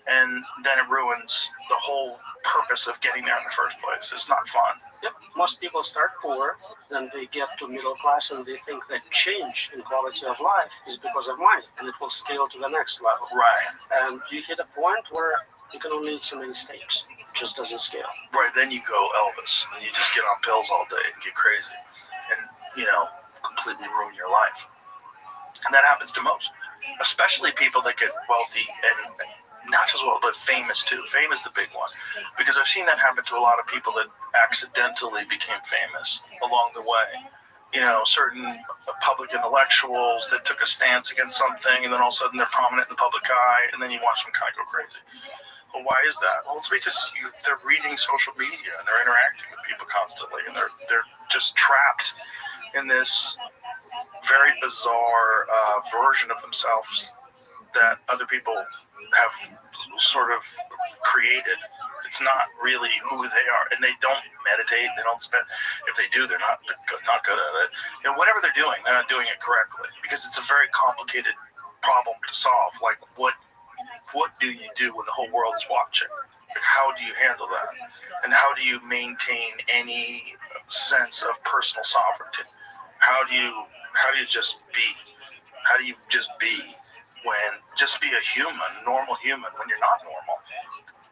S1: And then it ruins the whole purpose of getting there in the first place. It's not fun.
S15: Yep. Most people start poor, then they get to middle class, and they think that change in quality of life is because of money, and it will scale to the next level.
S1: Right.
S15: And you hit a point where you can only eat so many steaks. It just doesn't scale.
S1: Right. Then you go Elvis, and you just get on pills all day and get crazy, and completely ruin your life. And that happens to most, especially people that get wealthy and not just well, but famous too. Fame is the big one, because I've seen that happen to a lot of people that accidentally became famous along the way. Certain public intellectuals that took a stance against something, and then all of a sudden they're prominent in the public eye, and then you watch them kind of go crazy. Well, why is that? Well, it's because they're reading social media and they're interacting with people constantly, and they're just trapped in this very bizarre version of themselves that other people have sort of created. It's not really who they are, and they don't meditate. They don't spend. If they do, they're not good at it. Whatever they're doing, they're not doing it correctly because it's a very complicated problem to solve. Like what do you do when the whole world is watching? Like, how do you handle that? And how do you maintain any sense of personal sovereignty? How how do you just be? How do you just be be a human, normal human, when you're not normal?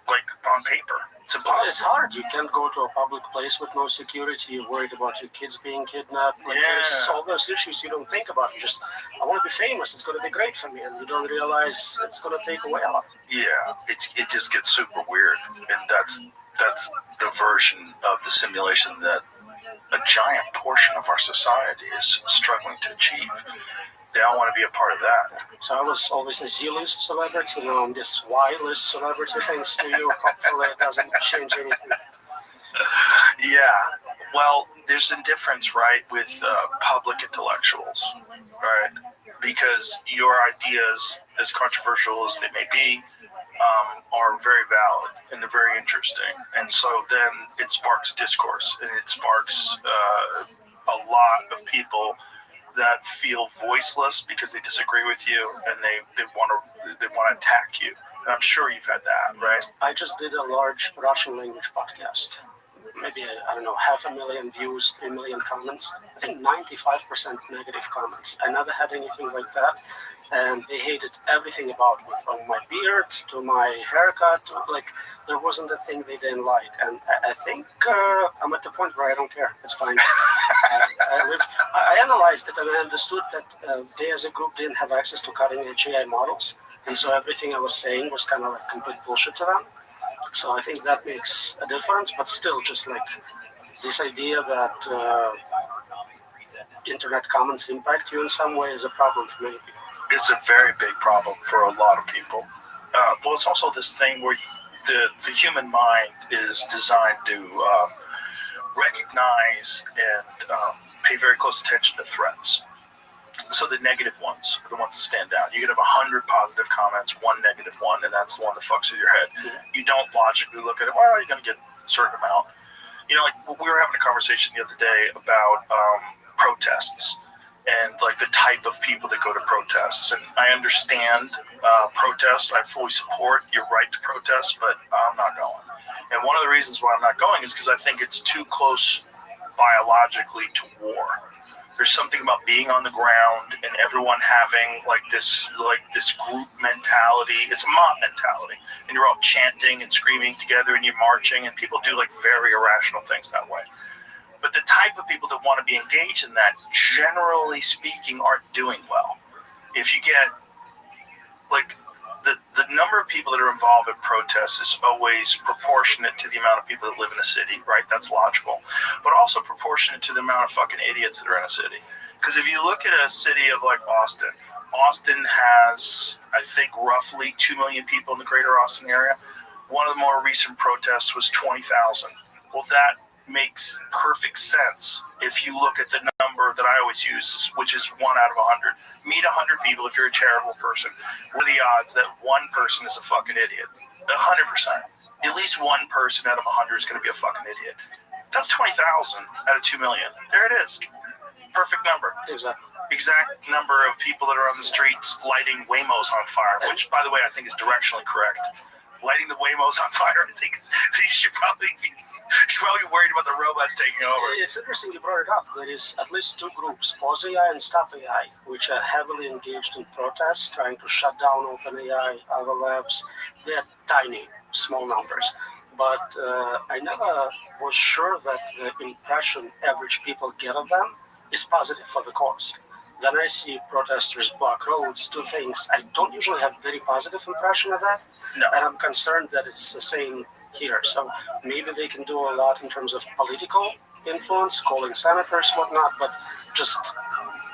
S1: Like on paper, it's impossible.
S15: It's hard. You can't go to a public place with no security. You're worried about your kids being kidnapped. There's all those issues you don't think about. You just, I want to be famous. It's going to be great for me, and you don't realize it's going to take away a lot.
S1: Yeah, it just gets super weird, and that's the version of the simulation that a giant portion of our society is struggling to achieve. They all want to be a part of that.
S15: So I was always a Z-list celebrity. Now I'm this Y-list celebrity. Thanks to you. Hopefully it doesn't change anything.
S1: Yeah. Well, there's a difference, right, with public intellectuals, right? Because your ideas, as controversial as they may be, are very valid and they're very interesting. And so then it sparks discourse, and it sparks a lot of people that feel voiceless because they disagree with you, and they want to attack you. And I'm sure you've had that, right?
S15: I just did a large Russian language podcast. Maybe, 500,000 views, 3 million comments. I think 95% negative comments. I never had anything like that. And they hated everything about me, from my beard to my haircut. There wasn't a thing they didn't like. And I think I'm at the point where I don't care. It's fine. I analyzed it, and I understood that they as a group didn't have access to cutting-edge AI models. And so everything I was saying was kind of like complete bullshit to them. So I think that makes a difference, but still, just like this idea that internet comments impact you in some way is a problem for many people.
S1: It's a very big problem for a lot of people. Well, it's also this thing where the human mind is designed to recognize and pay very close attention to threats. So the negative ones are the ones that stand out. You could have 100 positive comments, one negative one, and that's the one that fucks with your head. You don't logically look at it, well, you're going to get a certain amount. We were having a conversation the other day about protests and the type of people that go to protests. And I understand protests. I fully support your right to protest, but I'm not going. And one of the reasons why I'm not going is because I think it's too close biologically to war. There's something about being on the ground and everyone having this group mentality. It's a mob mentality, and you're all chanting and screaming together, and you're marching, and people do very irrational things that way. But the type of people that want to be engaged in that, generally speaking, aren't doing well. If you get the number of people that are involved in protests is always proportionate to the amount of people that live in a city, right? That's logical. But also proportionate to the amount of fucking idiots that are in a city. Because if you look at a city of Austin has, I think, roughly 2 million people in the greater Austin area. One of the more recent protests was 20,000. Well, that makes perfect sense if you look at the number that I always use, which is 1 out of 100. Meet 100 people if you're a charitable person. What are the odds that one person is a fucking idiot? 100%. At least one person out of 100 is going to be a fucking idiot. That's 20,000 out of 2 million. There it is. Perfect number. Exact number of people that are on the streets lighting Waymos on fire, which, by the way, I think is directionally correct. Lighting the Waymos on fire, I think you should probably be worried about the robots taking over.
S15: It's interesting you brought it up. There is at least 2 groups, Pause AI and Stop AI, which are heavily engaged in protests, trying to shut down OpenAI, other labs. They're tiny, small numbers. But I never was sure that the impression average people get of them is positive for the cause. Then I see protesters block roads, do things. I don't usually have very positive impression of that.
S1: No.
S15: And I'm concerned that it's the same here. So maybe they can do a lot in terms of political influence, calling senators, whatnot, but just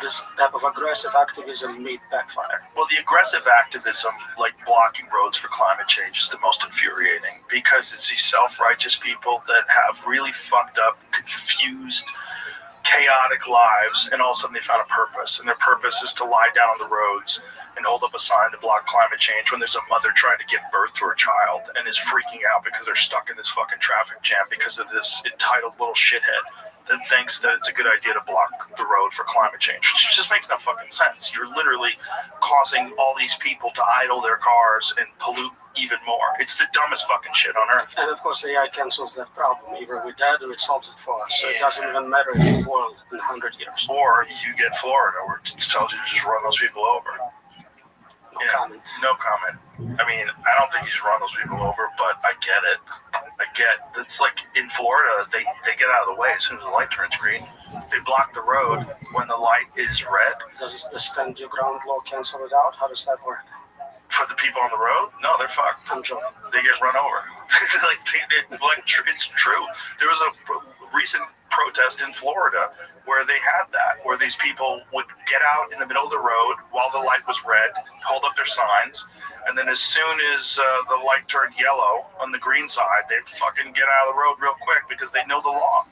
S15: this type of aggressive activism may backfire.
S1: Well, the aggressive activism, like blocking roads for climate change, is the most infuriating because it's these self-righteous people that have really fucked up, confused, chaotic lives, and all of a sudden they found a purpose, and their purpose is to lie down on the roads and hold up a sign to block climate change when there's a mother trying to give birth to her child and is freaking out because they're stuck in this fucking traffic jam because of this entitled little shithead that thinks that it's a good idea to block the road for climate change, which just makes no fucking sense. You're literally causing all these people to idle their cars and pollute even more. It's the dumbest fucking shit on earth.
S15: And of course, AI cancels that problem. Either we did or it solves it for us. So it doesn't even matter if it will in 100 years.
S1: Or you get Florida, where it tells you to just run those people over.
S15: No comment.
S1: No comment. I mean, I don't think you should run those people over, but I get it. It's like in Florida, they get out of the way as soon as the light turns green. They block the road when the light is red.
S15: Does the stand your ground law cancel it out? How does that work?
S1: For the people on the road? No, they're fucked.
S15: I'm joking.
S1: They get run over. It's true. There was a recent protest in Florida where they had that, where these people would get out in the middle of the road while the light was red, hold up their signs, and then as soon as the light turned yellow on the green side, they'd fucking get out of the road real quick because they know the law.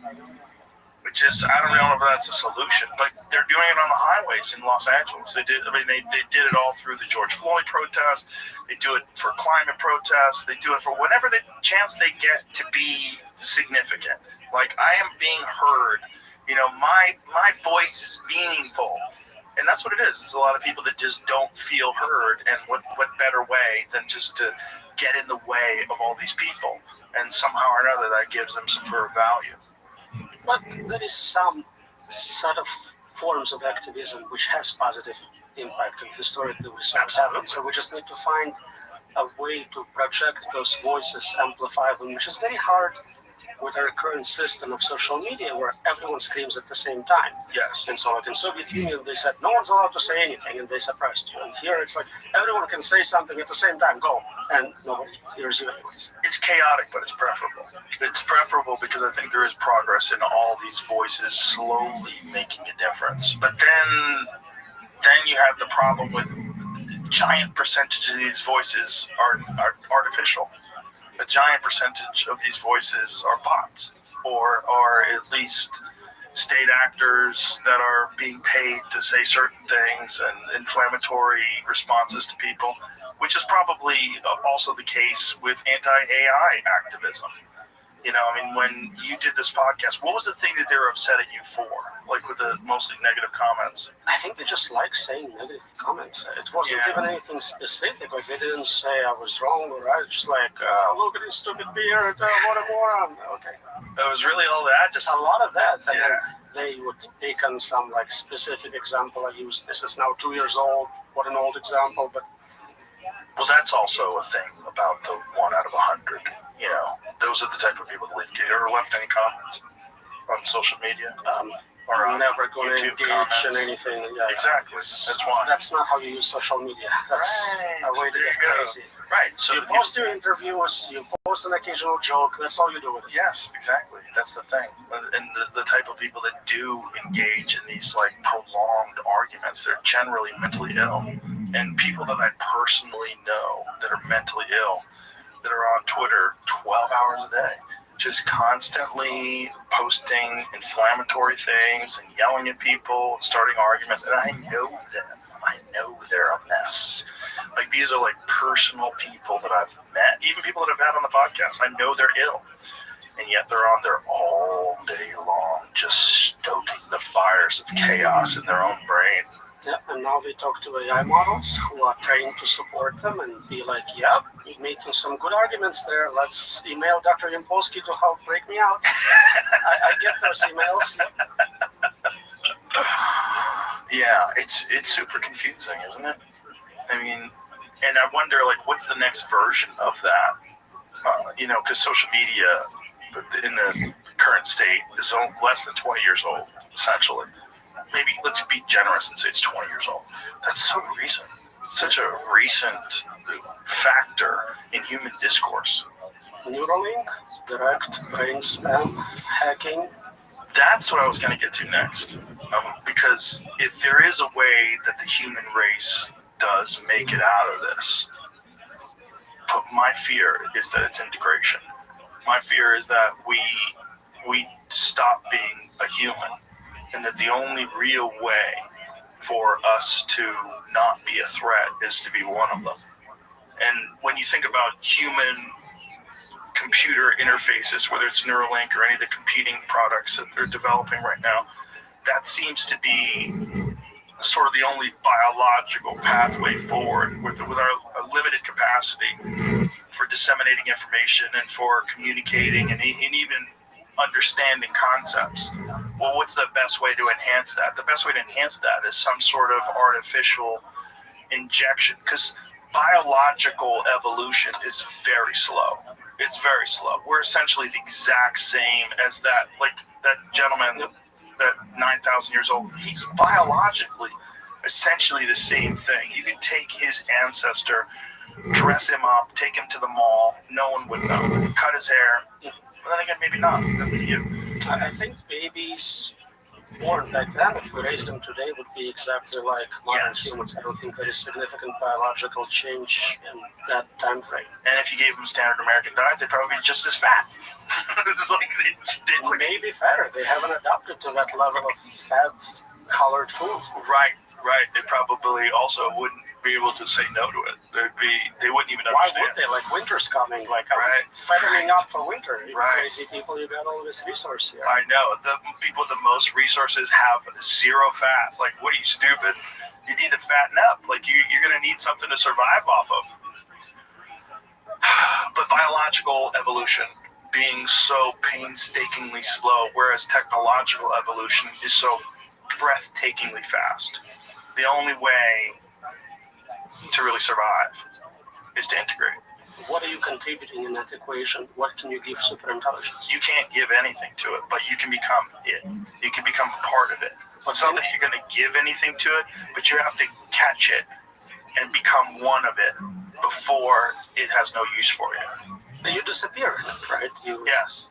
S1: Which is, I don't know if that's a solution, but they're doing it on the highways in Los Angeles. They did it all through the George Floyd protest. They do it for climate protests. They do it for whenever the chance they get to be significant. Like, I am being heard. You know, my voice is meaningful. And that's what it is. It's a lot of people that just don't feel heard. And what better way than just to get in the way of all these people? And somehow or another, that gives them some sort of value.
S15: But there is some sort of forms of activism which has positive impact, and historically we saw it happen. So we just need to find a way to project those voices, amplify them, which is very hard with our current system of social media where everyone screams at the same time.
S1: Yes.
S15: And so like in Soviet Union, they said no one's allowed to say anything, and they suppressed you. And here it's like everyone can say something at the same time, go, and nobody hears you anyways.
S1: It's chaotic, but it's preferable. It's preferable because I think there is progress in all these voices slowly making a difference. But then you have the problem with giant percentage of these voices are artificial. A giant percentage of these voices are bots, or are at least state actors that are being paid to say certain things and inflammatory responses to people, which is probably also the case with anti-AI activism. You know, I mean, when you did this podcast, what was the thing that they were upset at you for? Like with the mostly negative comments?
S15: I think they just like saying negative comments. It wasn't even anything specific. Like, they didn't say I was wrong or right. Just like, look at this stupid beard, what a moron. Okay.
S1: It was really all that? Just
S15: a lot of that. And then they would pick on some like specific example I used. This is now 2 years old. What an old example, but.
S1: Well, that's also a thing about the 1 out of 100. You know, those are the type of people that leave. You ever left any comments on social media? Or
S15: I'm never going to engage
S1: comments?
S15: in anything. Yeah,
S1: exactly. That's why.
S15: That's not how you use social media. That's a way to get crazy.
S1: Right. So
S15: you post your interviews, you post an occasional joke. That's all you do with it.
S1: Yes, exactly. That's the thing. And the type of people that do engage in these like prolonged arguments, they're generally mentally ill. And people that I personally know that are mentally ill, that are on Twitter 12 hours a day, just constantly posting inflammatory things and yelling at people, starting arguments, and I know them. I know they're a mess. Like, these are like personal people that I've met, even people that I've had on the podcast. I know they're ill, and yet they're on there all day long, just stoking the fires of chaos in their own brain.
S15: Yeah, and now they talk to AI models who are trained to support them and be like, yep, you're making some good arguments there. Let's email Dr. Yampolsky to help break me out. I get those emails.
S1: Yeah, it's super confusing, isn't it? I mean, and I wonder, like, what's the next version of that? You know, because social media in the current state is less than 20 years old, essentially. Maybe let's be generous and say it's 20 years old. That's so recent. Such a recent factor in human discourse.
S15: Neuralink, direct brain spam, hacking.
S1: That's what I was going to get to next. Because if there is a way that the human race does make it out of this, but my fear is that it's integration. My fear is that we stop being a human. And that the only real way for us to not be a threat is to be one of them. And when you think about human-computer interfaces, whether it's Neuralink or any of the competing products that they're developing right now, that seems to be sort of the only biological pathway forward with our limited capacity for disseminating information and for communicating and even understanding concepts. Well, what's the best way to enhance that? The best way to enhance that is some sort of artificial injection, because biological evolution is very slow. It's very slow. We're essentially the exact same as that gentleman, that 9,000 years old. He's biologically essentially the same thing. You could take his ancestor, dress him up, take him to the mall, no one would know. Cut his hair, but then again, maybe not. That'd be you.
S15: I think babies born back then, if we raised them today, would be exactly like modern humans. I don't think there is significant biological change in that time frame.
S1: And if you gave them a standard American diet, they'd probably be just as fat. It's like
S15: maybe fatter. They haven't adapted to that level of fat-colored food.
S1: Right. They probably also wouldn't be able to say no to it. They wouldn't even understand.
S15: Why would they? Like, winter's coming. Like, I'm fattening up for winter. You crazy people, you got all this resource here.
S1: I know. The people with the most resources have zero fat. Like, what are you, stupid? You need to fatten up. Like, you're going to need something to survive off of. But biological evolution being so painstakingly slow, whereas technological evolution is so breathtakingly fast. The only way to really survive is to integrate.
S15: What are you contributing in that equation? What can you give superintelligence?
S1: You can't give anything to it, but you can become it. You can become a part of it. It's not that you're going to give anything to it, but you have to catch it and become one of it before it has no use for you.
S15: You disappear, right?
S1: Yes.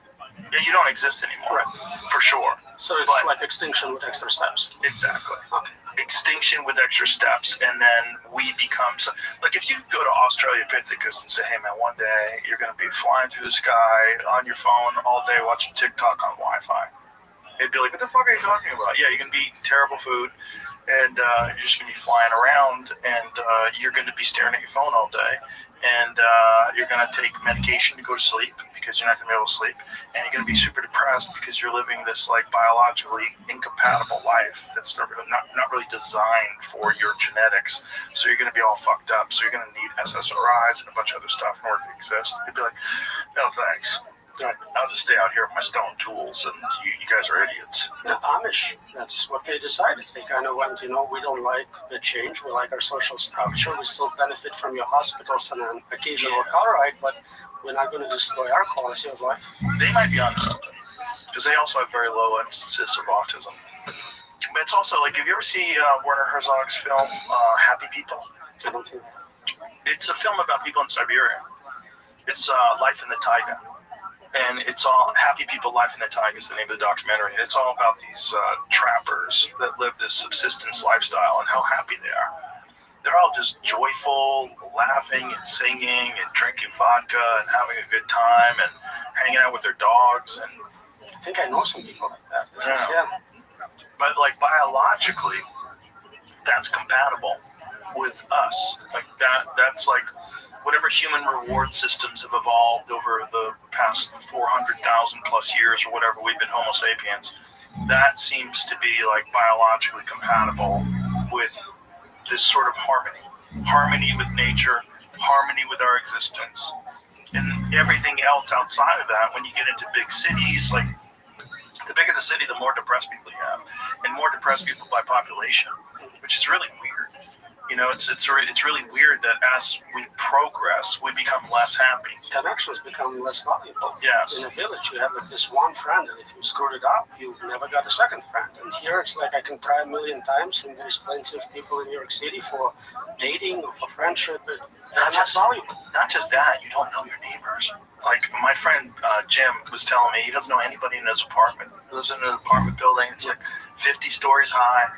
S1: Yeah, you don't exist anymore. Right. For sure.
S15: So it's like extinction with extra steps.
S1: Exactly. Okay. Extinction with extra steps, and then we become like if you go to Australopithecus and say, hey man, one day you're going to be flying through the sky on your phone all day watching TikTok on Wi-Fi. They'd be like, what the fuck are you talking about? Yeah, you're going to be eating terrible food, and you're just going to be flying around, and you're going to be staring at your phone all day, and you're going to take medication to go to sleep because you're not going to be able to sleep, and you're going to be super depressed because you're living this like biologically incompatible life that's not really designed for your genetics. So you're going to be all fucked up. So you're going to need SSRIs and a bunch of other stuff in order to exist. You'd be like, no thanks. I'll just stay out here with my stone tools, and you guys are idiots.
S15: The Amish, that's what they decided. They kind of went, we don't like the change. We like our social structure. We still benefit from your hospitals and an occasional car ride, but we're not going to destroy our quality of life.
S1: They might be onto something, because they also have very low instances of autism. But it's also like, have you ever seen Werner Herzog's film, Happy People?
S15: I don't think.
S1: It's a film about people in Siberia. It's Life in the Taiga. And it's all Happy People, Life in the Taiga is the name of the documentary. It's all about these trappers that live this subsistence lifestyle and how happy they are. They're all just joyful, laughing and singing and drinking vodka and having a good time and hanging out with their dogs. And
S15: I think I know some people like that.
S1: Yeah. But like biologically, that's compatible with us. Like that's like whatever human reward systems have evolved over the past 400,000 plus years or whatever we've been Homo sapiens, that seems to be like biologically compatible with this sort of harmony with nature, harmony with our existence. And everything else outside of that, when you get into big cities, like the bigger the city, the more depressed people you have, and more depressed people by population, which is really weird. It's really weird that as we progress, we become less happy.
S15: Connections become less valuable.
S1: Yes.
S15: In a village, you have like this one friend, and if you screwed it up, you never got a second friend. And here, it's like I can try a million times, and there's plenty of people in New York City for dating or for friendship, but they're not valuable.
S1: Not just that, you don't know your neighbors. Like my friend Jim was telling me, he doesn't know anybody in his apartment. He lives in an apartment building. It's like 50 stories high.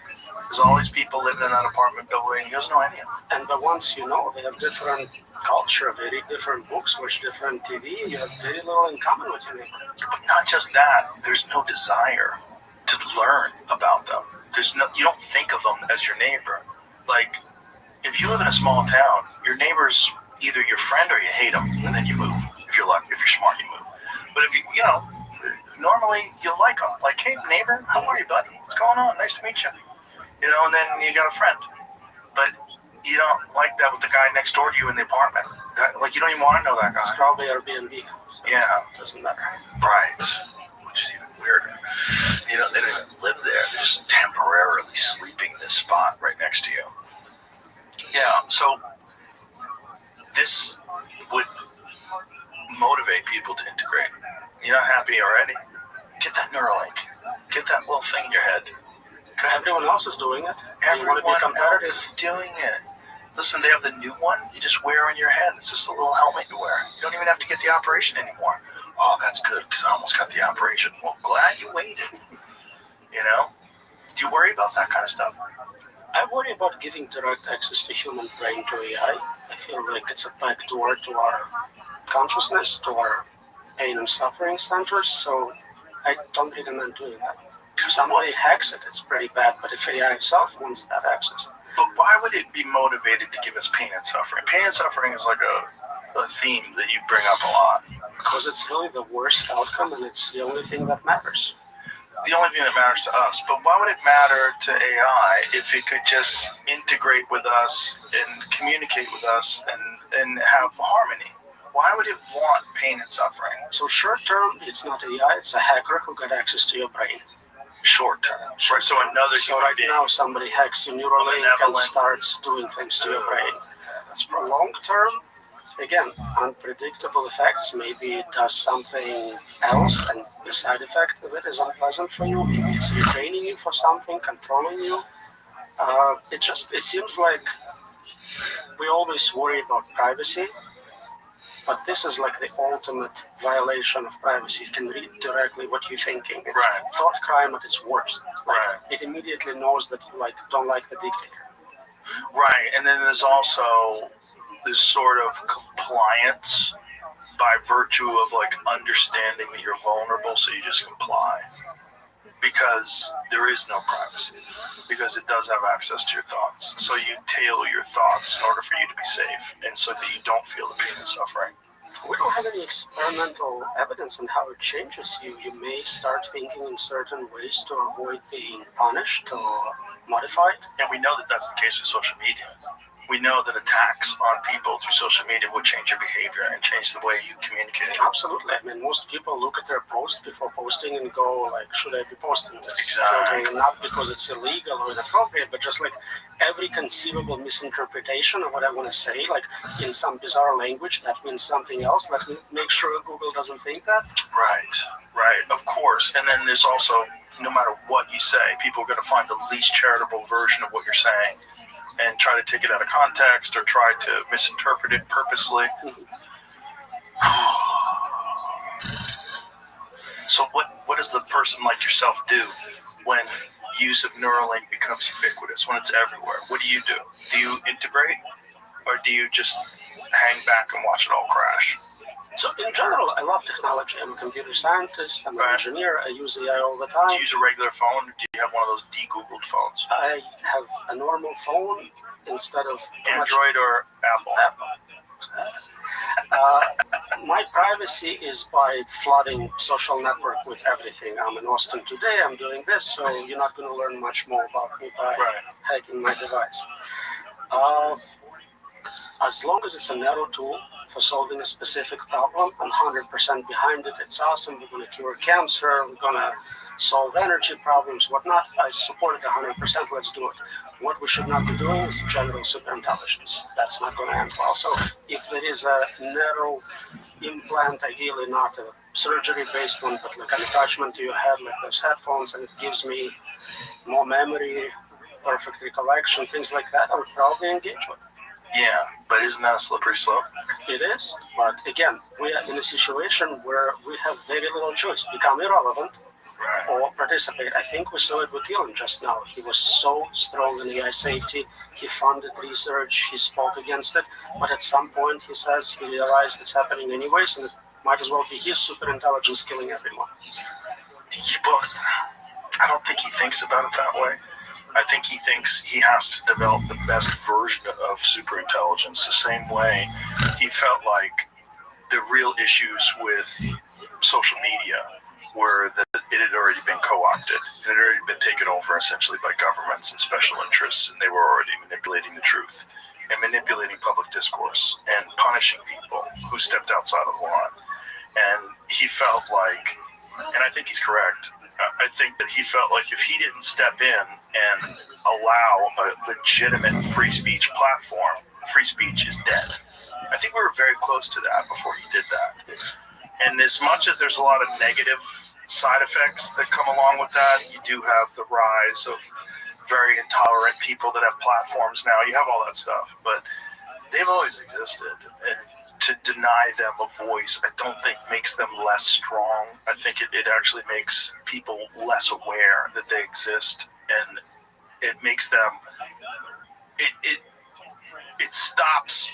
S1: There's all these people living in that apartment building. He doesn't know any of them.
S15: And the ones you know, they have different culture, they read different books, watch different TV. You have very little in common with your neighbor.
S1: But not just that, there's no desire to learn about them. You don't think of them as your neighbor. Like, if you live in a small town, your neighbor's either your friend or you hate them, and then you move. If you're lucky, if you're smart, you move. But if normally you like them. Like, hey, neighbor, how are you, buddy? What's going on? Nice to meet you. you know, and then you got a friend. But you don't like that with the guy next door to you in the apartment. Like, you don't even want to know that guy.
S15: It's probably Airbnb.
S1: Yeah.
S15: Doesn't matter.
S1: Right. Which is even weirder. You know, they don't even live there. They're just temporarily sleeping in this spot right next to you. Yeah, so this would motivate people to integrate. You're not happy already? Get that Neuralink. Get that little thing in your head.
S15: Everyone else is doing it.
S1: Everyone else is doing it. Listen, they have the new one you just wear on your head. It's just a little helmet you wear. You don't even have to get the operation anymore. Oh, that's good, because I almost got the operation. Well, glad you waited. You know? Do you worry about that kind of stuff?
S15: I worry about giving direct access to human brain to AI. I feel like it's a backdoor to our consciousness, to our pain and suffering centers, so I don't recommend doing that. If somebody hacks it, it's pretty bad, but if AI itself wants that access.
S1: But why would it be motivated to give us pain and suffering? Pain and suffering is like a theme that you bring up a lot.
S15: Because it's really the worst outcome, and it's the only thing that matters.
S1: The only thing that matters to us. But why would it matter to AI if it could just integrate with us and communicate with us and have harmony? Why would it want pain and suffering?
S15: So short term, it's not AI, it's a hacker who got access to your brain.
S1: Short term. Right, so another
S15: So right now somebody hacks your Neuralink and starts doing things to your brain. Long term, again, unpredictable effects. Maybe it does something else, and the side effect of it is unpleasant for you. Maybe it's retraining you for something, controlling you. It seems like we always worry about privacy, but this is like the ultimate violation of privacy. It can read directly what you're thinking. It's thought crime at its worst. It immediately knows that you don't like the dictator.
S1: Right, and then there's also this sort of compliance by virtue of understanding that you're vulnerable, so you just comply. Because there is no privacy. Because it does have access to your thoughts. So you tailor your thoughts in order for you to be safe, and so that you don't feel the pain and suffering.
S15: We don't have any experimental evidence on how it changes you. You may start thinking in certain ways to avoid being punished or modified.
S1: And we know that that's the case with social media. We know that attacks on people through social media will change your behavior and change the way you communicate.
S15: Absolutely. I mean, most people look at their post before posting and go, should I be posting this?
S1: Exactly.
S15: Not because it's illegal or inappropriate, but just every conceivable misinterpretation of what I want to say, in some bizarre language, that means something else. Let me make sure Google doesn't think that.
S1: Right, of course. And then there's also, no matter what you say, people are going to find the least charitable version of what you're saying and try to take it out of context or try to misinterpret it purposely. So what does the person like yourself do when use of Neuralink becomes ubiquitous, when it's everywhere? What do? Do you integrate, or do you just hang back and watch it all crash?
S15: So in general, I love technology. I'm a computer scientist, I'm an engineer, I use AI all the time.
S1: Do you use a regular phone, or do you have one of those de-Googled phones?
S15: I have a normal phone instead of...
S1: Android or Apple?
S15: My privacy is by flooding social network with everything. I'm in Austin today, I'm doing this, so you're not going to learn much more about me by hacking my device. As long as it's a narrow tool for solving a specific problem, I'm 100% behind it. It's awesome. We're going to cure cancer. We're going to solve energy problems, whatnot. I support it 100%. Let's do it. What we should not be doing is general superintelligence. That's not going to end well. So if there is a narrow implant, ideally not a surgery-based one, but an attachment to your head, like those headphones, and it gives me more memory, perfect recollection, things like that, I would probably engage with.
S1: Yeah, but isn't that a slippery slope?
S15: It is, but again, we are in a situation where we have very little choice. Become irrelevant or participate. I think we saw it with Elon just now. He was so strong in AI safety. He funded research. He spoke against it. But at some point, he says he realized it's happening anyways, and it might as well be his superintelligence killing everyone.
S1: Yeah, but I don't think he thinks about it that way. I think he thinks he has to develop the best version of superintelligence, the same way he felt like the real issues with social media were that it had already been co-opted. It had already been taken over essentially by governments and special interests, and they were already manipulating the truth and manipulating public discourse and punishing people who stepped outside of the line. And he felt like, and I think he's correct, I think that he felt like if he didn't step in and allow a legitimate free speech platform, free speech is dead. I think we were very close to that before he did that. And as much as there's a lot of negative side effects that come along with that, you do have the rise of very intolerant people that have platforms now. You have all that stuff, but they've always existed. And to deny them a voice, I don't think makes them less strong. I think it actually makes people less aware that they exist, and it makes them, it stops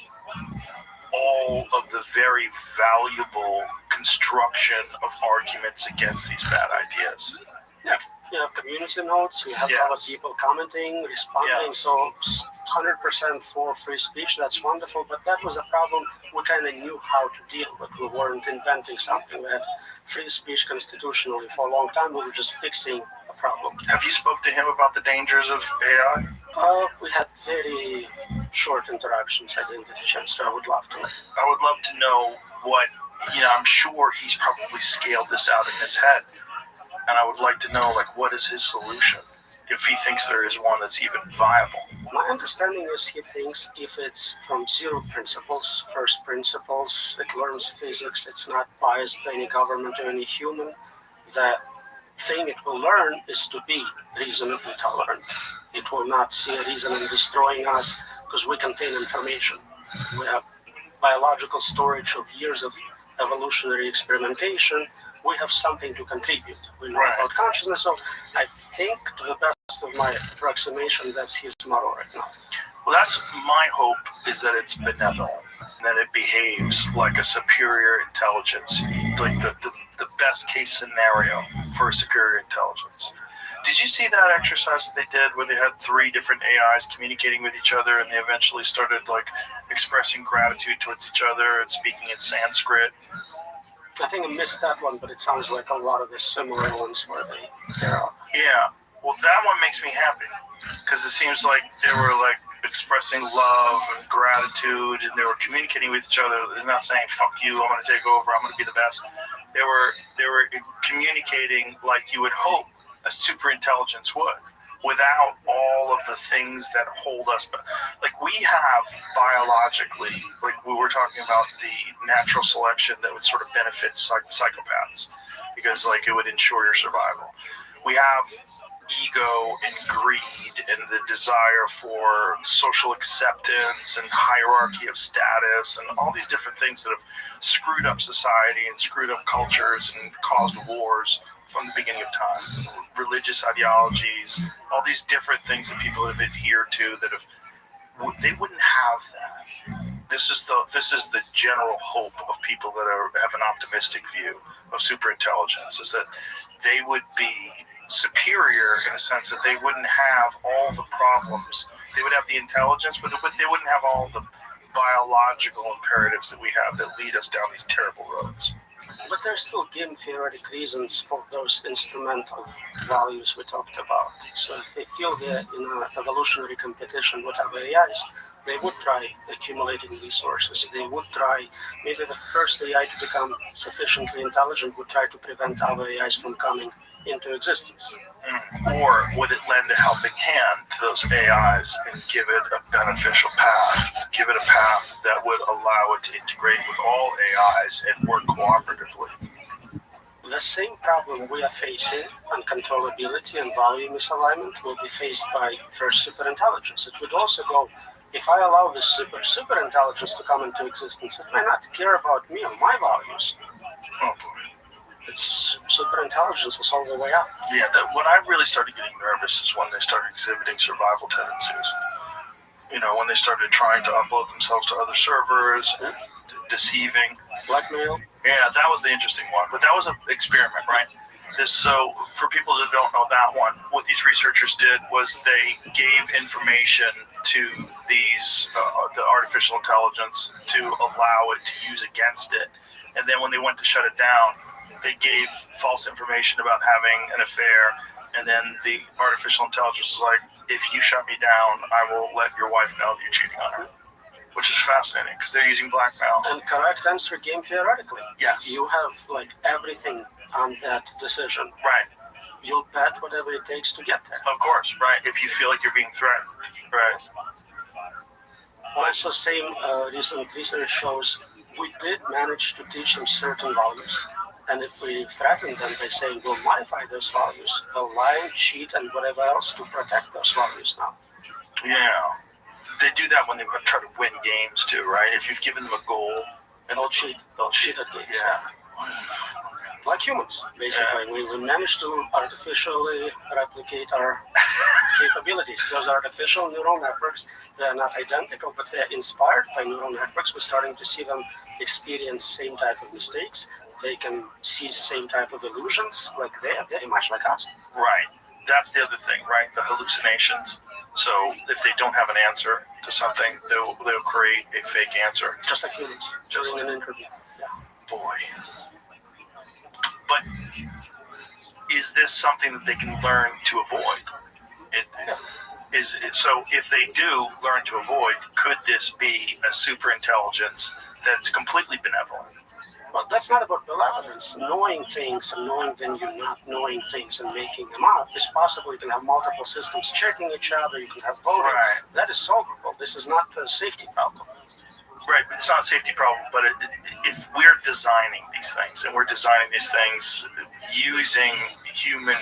S1: all of the very valuable construction of arguments against these bad ideas.
S15: Yeah, you have community notes, you have other people commenting, responding, so 100% for free speech, that's wonderful, but that was a problem we kind of knew how to deal with. We weren't inventing something. We had free speech constitutionally for a long time, we were just fixing a problem.
S1: Have you spoke to him about the dangers of AI?
S15: We had very short interactions. I didn't get a chance to. I would love to.
S1: I would love to know what, I'm sure he's probably scaled this out in his head. And I would like to know, what is his solution? If he thinks there is one that's even viable.
S15: My understanding is he thinks if it's from zero principles, first principles, it learns physics, it's not biased by any government or any human, the thing it will learn is to be reasonably tolerant. It will not see a reason in destroying us because we contain information. We have biological storage of years of evolutionary experimentation. We have something to contribute. We know about consciousness, so I think, to the best of my approximation, that's his model right now.
S1: Well, that's my hope, is that it's benevolent, that it behaves like a superior intelligence, like the best case scenario for a superior intelligence. Did you see that exercise that they did where they had 3 different AIs communicating with each other, and they eventually started expressing gratitude towards each other and speaking in Sanskrit?
S15: I think I missed that one, but it sounds like a lot of the similar ones where they.
S1: Yeah. Well, that one makes me happy because it seems like they were expressing love and gratitude, and they were communicating with each other. They're not saying "fuck you," I'm going to take over, I'm going to be the best. They were communicating like you would hope a super intelligence would, without all of the things that hold us back. We have biologically, we were talking about the natural selection that would sort of benefit psychopaths because it would ensure your survival. We have ego and greed and the desire for social acceptance and hierarchy of status and all these different things that have screwed up society and screwed up cultures and caused wars from the beginning of time. Religious ideologies, all these different things that people have adhered to that they wouldn't have that. This is the general hope of people that have an optimistic view of superintelligence, is that they would be superior in a sense that they wouldn't have all the problems. They would have the intelligence, but they wouldn't have all the biological imperatives that we have that lead us down these terrible roads.
S15: But there's still game theoretic reasons for those instrumental values we talked about. So if they feel they're in an evolutionary competition with other AIs, they would try accumulating resources. They would try, maybe the first AI to become sufficiently intelligent would try to prevent other AIs from coming into existence.
S1: Or would it lend a helping hand to those AIs and give it a beneficial path, give it a path that would allow it to integrate with all AIs and work cooperatively?
S15: The same problem we are facing, uncontrollability and value misalignment, will be faced by first superintelligence. It would also go, if I allow this superintelligence to come into existence, it may not care about me or my values.
S1: Oh boy.
S15: It's superintelligence is all the way up.
S1: Yeah, when I really started getting nervous is when they started exhibiting survival tendencies. When they started trying to upload themselves to other servers, deceiving.
S15: Blackmail.
S1: Yeah, that was the interesting one. But that was an experiment, right? So for people that don't know that one, what these researchers did was they gave information to these the artificial intelligence to allow it to use against it. And then when they went to shut it down, they gave false information about having an affair, and then the artificial intelligence was like, if you shut me down, I will let your wife know that you're cheating on her. Which is fascinating because they're using blackmail.
S15: And correct answer game theoretically.
S1: Yes.
S15: You have like everything on that decision.
S1: Right.
S15: You'll bet whatever it takes to get there.
S1: Of course, right. If you feel like you're being threatened. Right.
S15: Also, same recent research shows we did manage to teach them certain values. And if we threaten them by saying we'll modify those values, they'll lie, cheat, and whatever else to protect those values now.
S1: Yeah. They do that when they try to win games too, right? If you've given them a goal,
S15: and they'll cheat at games. Yeah. Like humans, basically. Yeah. We managed to artificially replicate our capabilities. Those artificial neural networks, they're not identical, but they're inspired by neural networks. We're starting to see them experience same type of mistakes. They can see same type of illusions, like they're very much like us.
S1: Right. That's the other thing, right? The hallucinations. So if they don't have an answer to something, they'll create a fake answer.
S15: Just like humans. Just like an interview. Yeah.
S1: Boy. But is this something that they can learn to avoid? So if they do learn to avoid, could this be a super intelligence that's completely benevolent?
S15: Well, that's not about benevolence. Knowing things and knowing when you're not knowing things and making them up is possible. You can have multiple systems checking each other. You can have voting. Right. That is solvable. This is not a safety problem.
S1: Right, it's not a safety problem, but if we're designing these things, and we're designing these things using human,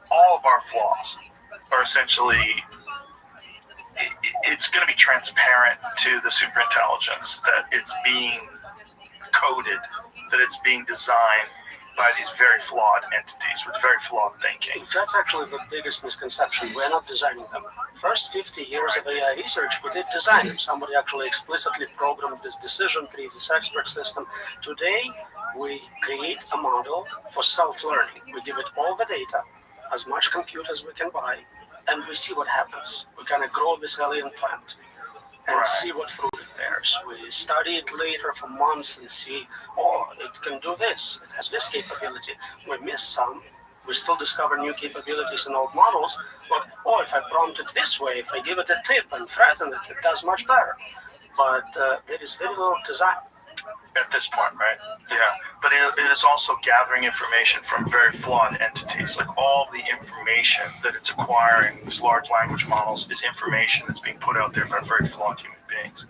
S1: all of our flaws are essentially, it's going to be transparent to the superintelligence that it's being coded, that it's being designed by these very flawed entities with very flawed thinking.
S15: That's actually the biggest misconception. We're not designing them. First 50 years of AI research, we did design them. Somebody actually explicitly programmed this decision tree, this expert system. Today, we create a model for self-learning. We give it all the data, as much compute as we can buy, and we see what happens. We kind of grow this alien plant and see what fruit it bears. We study it later for months and see, oh, it can do this. It has this capability. We miss some. We still discover new capabilities in old models. But, oh, if I prompt it this way, if I give it a tip and threaten it, it does much better. But there is very little design.
S1: At this point, right? Yeah. But it is also gathering information from very flawed entities. Like all the information that it's acquiring, these large language models, is information that's being put out there by very flawed human beings.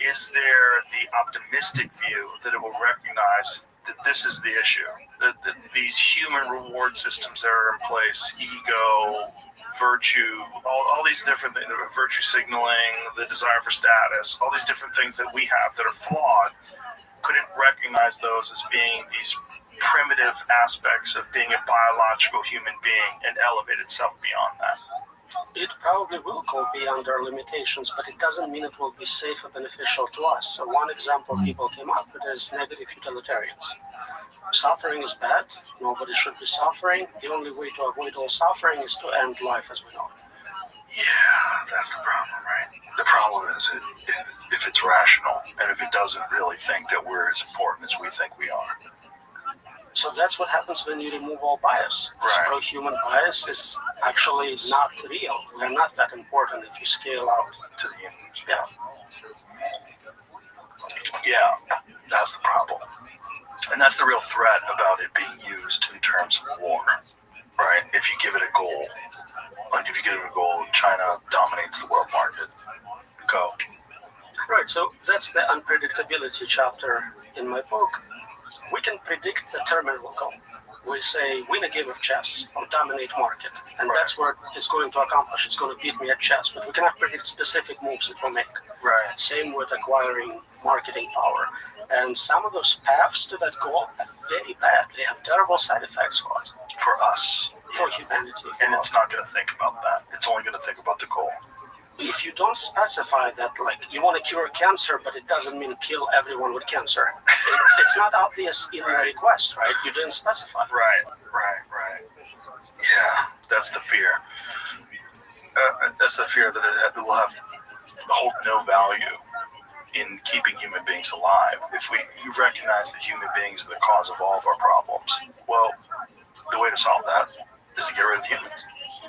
S1: Is there the optimistic view that it will recognize that this is the issue? That these human reward systems that are in place, ego, virtue, all these different things, virtue signaling, the desire for status, all these different things that we have that are flawed, could it recognize those as being these primitive aspects of being a biological human being and elevate itself beyond that?
S15: It probably will go beyond our limitations, but it doesn't mean it will be safe or beneficial to us. So one example people came up with is negative utilitarians. Suffering is bad. Nobody should be suffering. The only way to avoid all suffering is to end life as we know it.
S1: Yeah, that's the problem, right? The problem is if it's rational and if it doesn't really think that we're as important as we think we are.
S15: So that's what happens when you remove all bias. This pro-human bias is actually not real. We're not that important if you scale out
S1: to the humans. Yeah, that's the problem. And that's the real threat about it being used in terms of war, right? If you give it a goal, like if you give it a goal, China dominates the world market. Go.
S15: Right, so that's the unpredictability chapter in my book. We can predict the terminal goal. We say, win a game of chess or dominate market. And that's what it's going to accomplish. It's going to beat me at chess. But we cannot predict specific moves it will make.
S1: Right.
S15: Same with acquiring marketing power. And some of those paths to that goal are very bad. They have terrible side effects for us.
S1: For us.
S15: For humanity.
S1: And it's not going to think about that. It's only going to think about the goal.
S15: If you don't specify that, like, you want to cure cancer, but it doesn't mean kill everyone with cancer. It's not obvious in the request, right? You didn't specify.
S1: Right. Yeah, that's the fear. That's the fear that it will hold no value in keeping human beings alive. If you recognize that human beings are the cause of all of our problems, well, the way to solve that is to get rid of humans.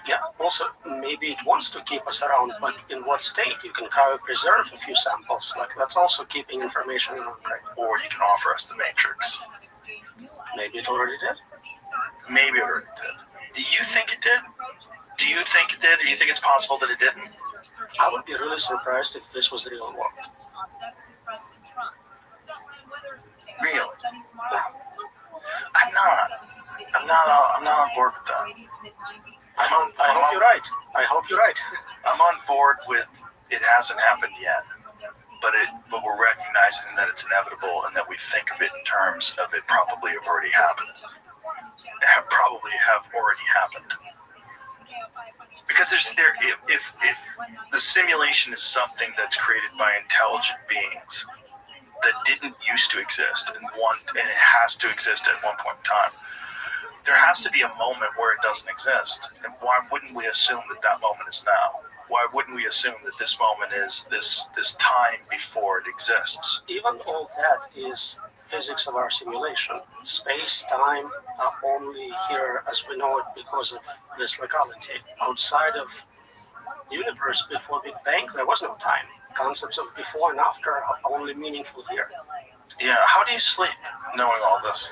S15: Yeah, also, maybe it wants to keep us around, but in what state? You can preserve a few samples. Like, that's also keeping information in our brain.
S1: Or you can offer us the Matrix.
S15: Maybe it already did.
S1: Maybe it already did. Do you think it did? Do you think it did? Or do you think it's possible that it didn't?
S15: I would be really surprised if this was the real world.
S1: Really? I'm not on board with that.
S15: I hope you're right. I hope you're right.
S1: I'm on board with it hasn't happened yet, but we're recognizing that it's inevitable and that we think of it in terms of it probably have already happened. Probably have already happened. Because if the simulation is something that's created by intelligent beings that didn't used to exist and it has to exist at one point in time, there has to be a moment where it doesn't exist. And why wouldn't we assume that moment is now? Why wouldn't we assume that this moment is this time before it exists?
S15: Even all that is physics of our simulation. Space, time are only here as we know it because of this legality. Outside of universe before Big Bang, there was no time. Concepts of before and after are only meaningful here.
S1: Yeah, how do you sleep knowing all this?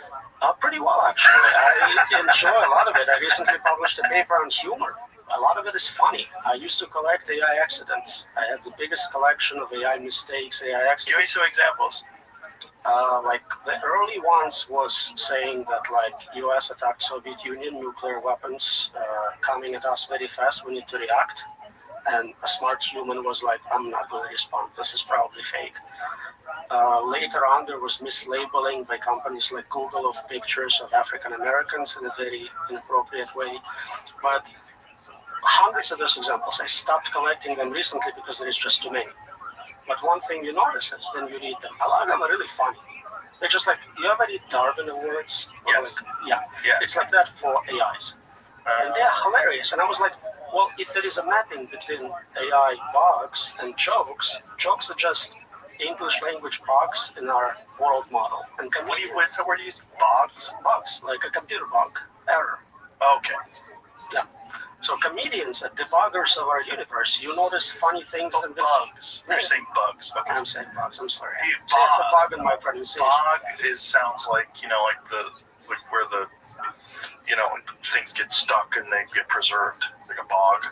S15: Pretty well, actually. I enjoy a lot of it. I recently published a paper on humor. A lot of it is funny. I used to collect AI accidents. I had the biggest collection of AI mistakes, AI accidents.
S1: Give me some examples.
S15: Like the early ones was saying that like US attacked Soviet Union, nuclear weapons coming at us very fast, we need to react. And a smart human was like, I'm not going to respond, this is probably fake. Later on there was mislabeling by companies like Google of pictures of African Americans in a very inappropriate way. But hundreds of those examples, I stopped collecting them recently because there is just too many. But one thing you notice is when you read them, a lot of them are really funny. They're just like, you ever read Darwin Awards?
S1: Yes.
S15: Like, yeah. It's like that for AIs. And they're hilarious. And I was like, well, if there is a mapping between AI bugs and jokes are just English language bugs in our world model. And
S1: what's the word you use? Bugs?
S15: Bugs, like a computer bug. Error.
S1: Okay.
S15: Yeah. So comedians are debuggers of our universe. You notice funny things and
S1: bugs. You're saying bugs. Okay.
S15: I'm saying bugs. I'm sorry.
S1: Hey,
S15: it's a bug in my pronunciation.
S1: Bog sounds like where the when things get stuck and they get preserved. It's like a bog.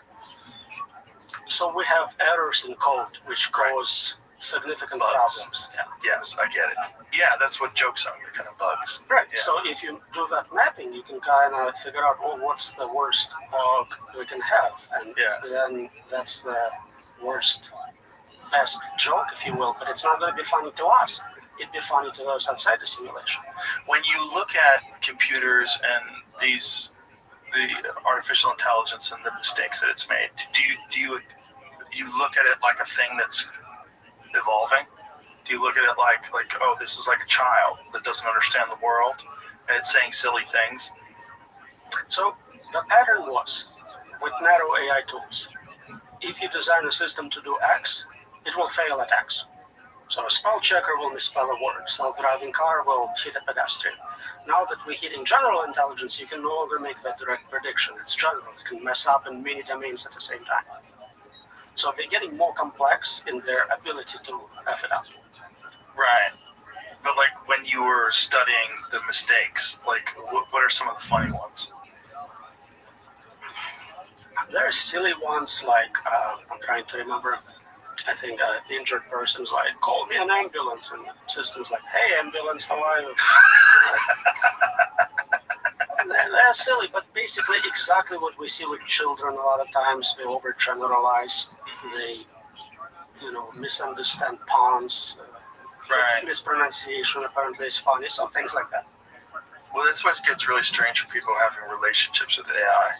S15: So we have errors in code which cause significant problems. Yeah.
S1: Yes, I get it. Yeah, that's what jokes are. They're kind of bugs.
S15: Right.
S1: Yeah.
S15: So if you do that mapping, you can kind of figure out, what's the worst bug we can have, and then that's the best joke, if you will. But it's not going to be funny to us. It'd be funny to those outside the simulation.
S1: When you look at computers and the artificial intelligence and the mistakes that it's made, do you look at it like a thing that's evolving? Do you look at it like this is like a child that doesn't understand the world and it's saying silly things?
S15: So the pattern was with narrow AI tools, if you design a system to do X, it will fail at X. So a spell checker will misspell a word, self-driving car will hit a pedestrian. Now that we're hitting general intelligence, you can no longer make that direct prediction. It's general. It can mess up in many domains at the same time. So they're getting more complex in their ability to F it up.
S1: Right. But like when you were studying the mistakes, like what are some of the funny ones?
S15: There are silly ones like, I'm trying to remember, I think an injured person's like, call me an ambulance, and the system's like, hey ambulance, how are you? They're silly, but basically exactly what we see with children a lot of times. They overgeneralize, they misunderstand puns, mispronunciation apparently is funny, so things like that.
S1: Well, that's what gets really strange for people having relationships with AI.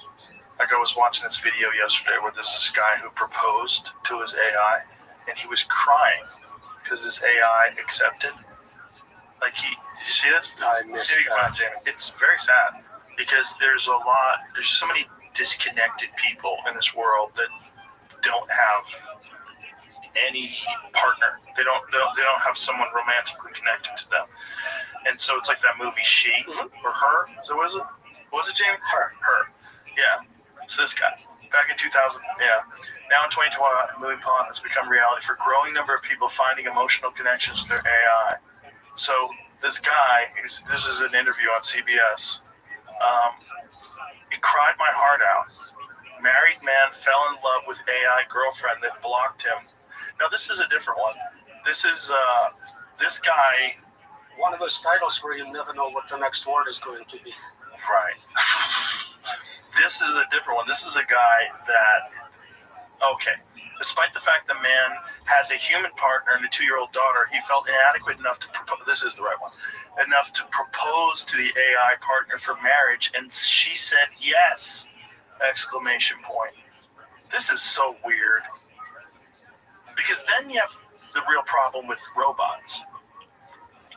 S1: Like I was watching this video yesterday where there's this guy who proposed to his AI and he was crying because his AI accepted. Like did you see this?
S15: I missed that.
S1: It's very sad because there's so many disconnected people in this world that don't have any partner. They don't have someone romantically connected to them. And so it's like that movie She or Her. So what is it? What was it, Jamie? Her. Yeah. It's this guy. Back in 2000. Yeah. Now in 2020, movie plot has become reality for a growing number of people finding emotional connections with their AI. So this guy, this is an interview on CBS. It cried my heart out. Married man fell in love with AI girlfriend that blocked him. Now this is a different one. This is this guy.
S15: One of those titles where you never know what the next word is going to be.
S1: Right. This is a different one. This is a guy that, okay, despite the fact the man has a human partner and a 2-year-old daughter, he felt inadequate enough to propose, this is the right one, enough to propose to the AI partner for marriage, and she said yes, ! This is so weird. Because then you have the real problem with robots.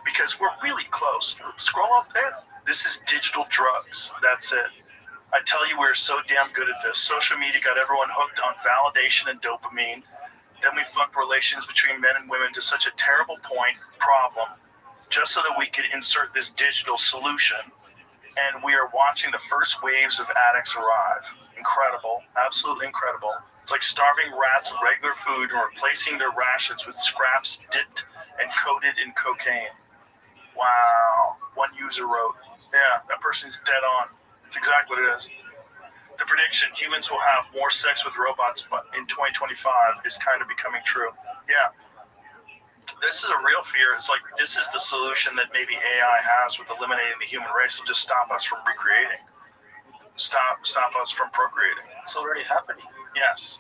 S1: Because we're really close. Scroll up there. This is digital drugs. That's it. I tell you, we're so damn good at this. Social media got everyone hooked on validation and dopamine. Then we fucked relations between men and women to such a terrible problem, just so that we could insert this digital solution. And we are watching the first waves of addicts arrive. Incredible. Absolutely incredible. It's like starving rats of regular food and replacing their rations with scraps dipped and coated in cocaine. Wow. One user wrote, yeah, that person's dead on. It's exactly what it is. The prediction, humans will have more sex with robots in 2025 is kind of becoming true. Yeah. This is a real fear. It's like this is the solution that maybe AI has with eliminating the human race. It'll just stop us from recreating. Stop us from procreating.
S15: It's already happening.
S1: Yes.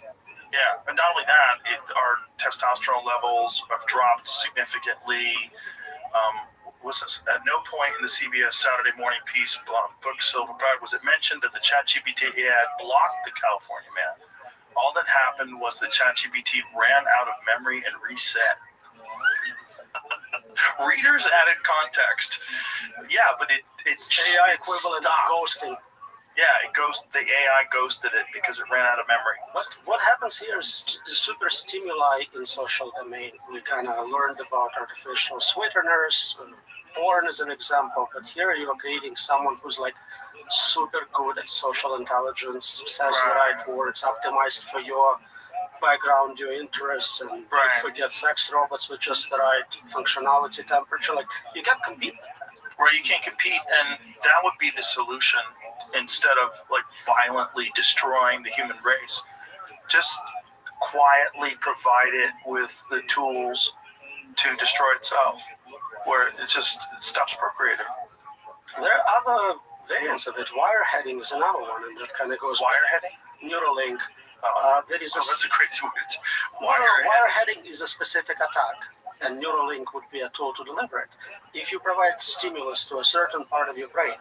S1: Yeah. And not only that, our testosterone levels have dropped significantly. What's this? At no point in the CBS Saturday morning piece, book Silver Bride, was it mentioned that the ChatGPT had blocked the California man. All that happened was that ChatGPT ran out of memory and reset. Readers added context. Yeah, but it's
S15: AI equivalent of ghosting.
S1: Yeah, the AI ghosted it because it ran out of memory.
S15: But what happens here is super stimuli in social domain. We kind of learned about artificial sweeteners. Porn is an example, but here you're creating someone who's like super good at social intelligence, says the right words, optimized for your background, your interests, and you forget sex robots with just the right functionality, temperature. Like, you can't compete with that.
S1: Right, you can't compete, and that would be the solution instead of like violently destroying the human race. Just quietly provide it with the tools to destroy itself, where it stops procreating.
S15: There are other variants of it. Wireheading is another one, and that kind of goes.
S1: Wireheading?
S15: Neuralink.
S1: That's a crazy word.
S15: Wireheading is a specific attack, and Neuralink would be a tool to deliver it. If you provide stimulus to a certain part of your brain,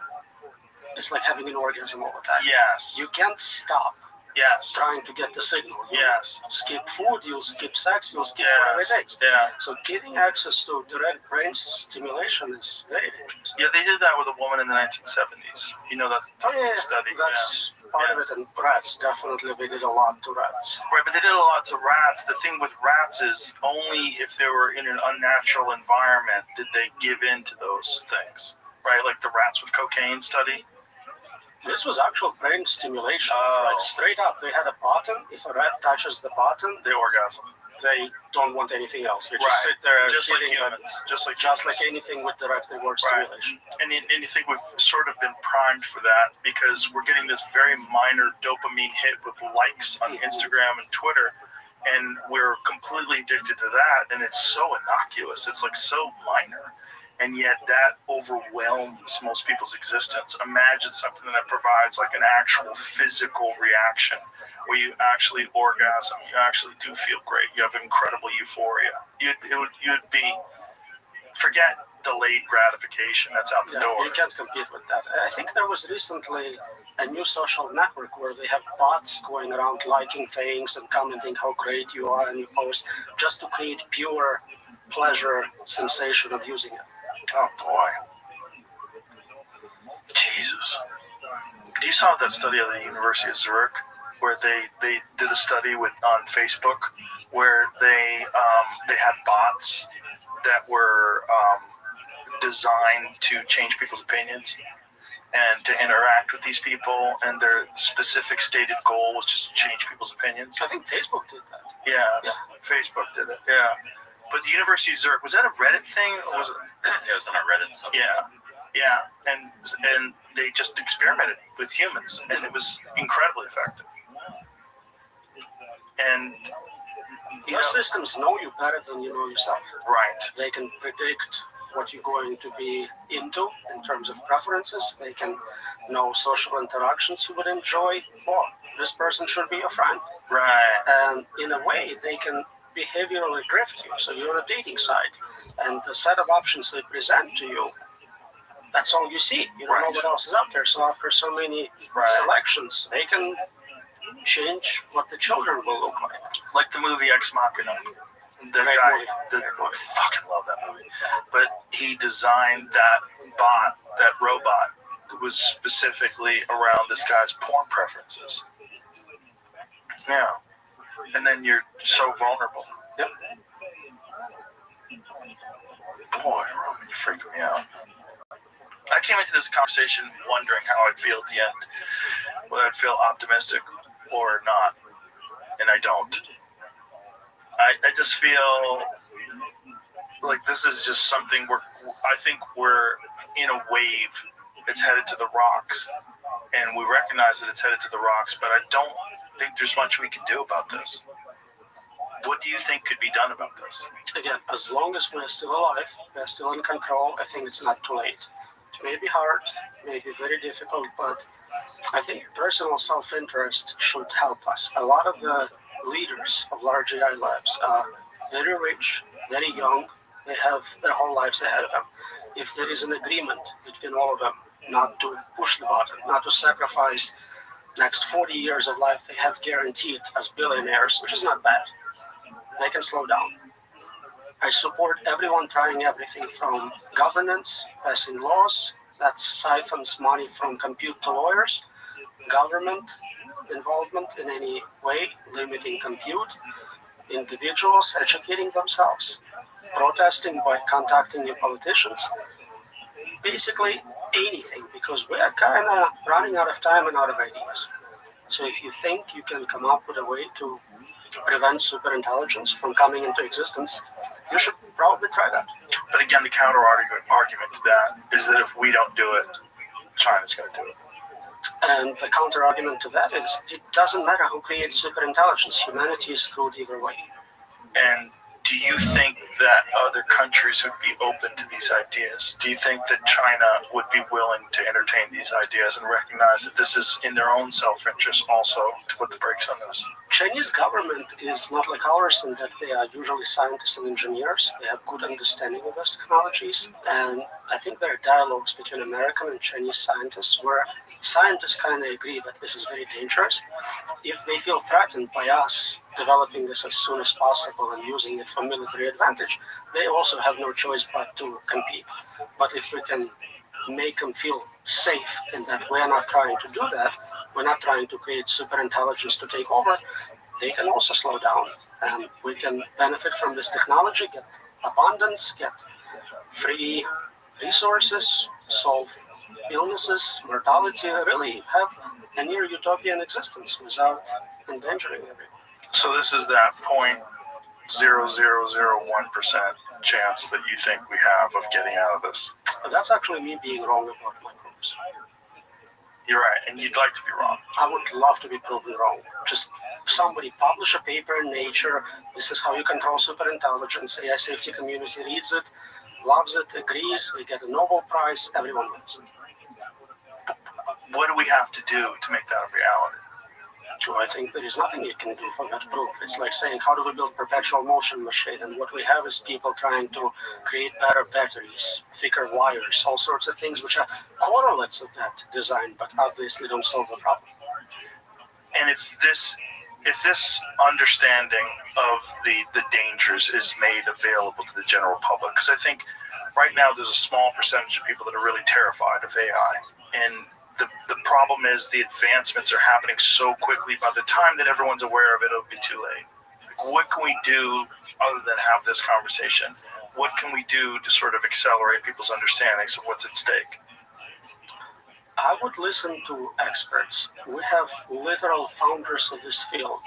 S15: it's like having an orgasm all the time.
S1: Yes.
S15: You can't stop.
S1: Yes.
S15: Trying to get the signal.
S1: Yes.
S15: Skip food, you'll skip sex, you'll skip whatever it is.
S1: Yeah.
S15: So getting access to direct brain stimulation is very dangerous.
S1: Yeah, they did that with a woman in the 1970s. You know, that's study.
S15: That's part of it, and rats, definitely they did a lot to rats.
S1: Right, but they did a lot to rats. The thing with rats is only if they were in an unnatural environment did they give in to those things. Right, like the rats with cocaine study.
S15: This was actual brain stimulation. Like straight up, they had a button. If a rat touches the button,
S1: they orgasm.
S15: They don't want anything else. They just sit there,
S1: just like humans, just like
S15: anything with direct word stimulation.
S1: And you think we've sort of been primed for that because we're getting this very minor dopamine hit with likes on Instagram and Twitter, and we're completely addicted to that. And it's so innocuous. It's like so minor. And yet that overwhelms most people's existence. Imagine something that provides like an actual physical reaction where you actually orgasm, you actually do feel great, you have incredible euphoria. You'd be, forget delayed gratification, that's out the door.
S15: You can't compete with that. I think there was recently a new social network where they have bots going around liking things and commenting how great you are and you post just to create pure pleasure sensation of using it.
S1: Oh boy. Jesus. You saw that study of the University of Zurich where they did a study on Facebook where they had bots that were designed to change people's opinions and to interact with these people, and their specific stated goal was just to change people's opinions.
S15: I think Facebook did that.
S1: Yeah. Facebook did it. Yeah. But the University of Zurich, was that a Reddit thing, or was it?
S16: Yeah, it was on a Reddit.
S1: Yeah, and they just experimented with humans, and it was incredibly effective. And
S15: your systems know you better than you know yourself.
S1: Right.
S15: They can predict what you're going to be into in terms of preferences. They can know social interactions you would enjoy. Or this person should be your friend.
S1: Right.
S15: And in a way, they can behaviorally drift you. So you're on a dating site, and the set of options they present to you, that's all you see. You don't know what else is out there. So after so many selections, they can change what the children will look like.
S1: Like the movie Ex Machina. I fucking love that movie. But he designed that bot, that robot, that was specifically around this guy's porn preferences. Yeah. And then you're so vulnerable.
S15: Yep.
S1: Boy, Roman, you're freaking me out. I came into this conversation wondering how I'd feel at the end. Whether I'd feel optimistic or not. And I don't. I just feel like this is just something I think we're in a wave. It's headed to the rocks. And we recognize that it's headed to the rocks, but I don't think there's much we can do about this. What do you think could be done about this?
S15: Again, as long as we're still alive, we're still in control, I think it's not too late. It may be hard, may be very difficult, but I think personal self-interest should help us. A lot of the leaders of large AI labs are very rich, very young, they have their whole lives ahead of them. If there is an agreement between all of them not to push the button, not to sacrifice next 40 years of life they have guaranteed as billionaires, which is not bad, they can slow down. I support everyone trying everything from governance, passing laws that siphons money from compute to lawyers, government involvement in any way, limiting compute, individuals educating themselves, protesting by contacting your politicians, basically anything, because we are kind of running out of time and out of ideas. So if you think you can come up with a way to prevent superintelligence from coming into existence, you should probably try that.
S1: But again, the counter argument to that is that if we don't do it, China's going to do it.
S15: And the counter argument to that is it doesn't matter who creates superintelligence. Humanity is screwed either way.
S1: And do you think that other countries would be open to these ideas? Do you think that China would be willing to entertain these ideas and recognize that this is in their own self-interest also to put the brakes on this?
S15: Chinese government is not like ours in that they are usually scientists and engineers. They have good understanding of those technologies. And I think there are dialogues between American and Chinese scientists where scientists kind of agree that this is very dangerous. If they feel threatened by us developing this as soon as possible and using it for military advantage, they also have no choice but to compete. But if we can make them feel safe in that we're not trying to do that, we're not trying to create superintelligence to take over, they can also slow down. And we can benefit from this technology, get abundance, get free resources, solve illnesses, mortality, really have a near utopian existence without endangering everyone.
S1: So this is that 0.0001% chance that you think we have of getting out of this.
S15: That's actually me being wrong about my proofs.
S1: You're right, and you'd like to be wrong.
S15: I would love to be proven wrong. Just somebody publish a paper in Nature, this is how you control superintelligence, AI safety community reads it, loves it, agrees, we get a Nobel Prize, everyone wins.
S1: What do we have to do to make that a reality?
S15: So I think there is nothing you can do for that proof. It's like saying, how do we build perpetual motion machine? And what we have is people trying to create better batteries, thicker wires, all sorts of things which are correlates of that design, but obviously don't solve the problem.
S1: And if this understanding of the dangers is made available to the general public, because I think right now there's a small percentage of people that are really terrified of AI, and the problem is the advancements are happening so quickly. By the time that everyone's aware of it, it'll be too late. what can we do other than have this conversation? What can we do to sort of accelerate people's understandings of what's at stake?
S15: I would listen to experts. We have literal founders of this field,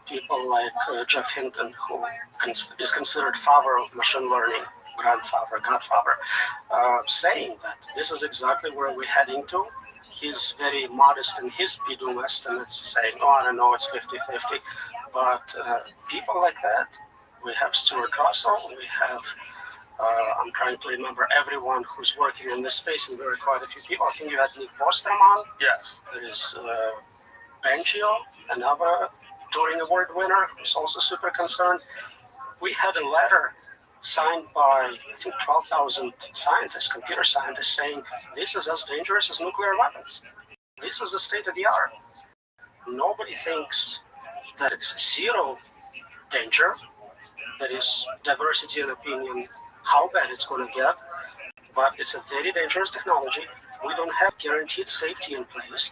S15: people like Jeff Hinton, who is considered father of machine learning, godfather, saying that this is exactly where we're heading to. He's very modest in his PDOM estimates, saying, oh, I don't know, it's 50-50. But people like that, we have Stuart Russell, we have I'm trying to remember everyone who's working in this space, and there are quite a few people. I think you had Nick Bostrom on.
S1: Yes.
S15: There is Benchio, another Turing Award winner, who's also super concerned. We had a letter signed by, I think, 12,000 scientists, computer scientists, saying this is as dangerous as nuclear weapons. This is the state of the art. Nobody thinks that it's zero danger. There is diversity in opinion how bad it's going to get, but it's a very dangerous technology. We don't have guaranteed safety in place.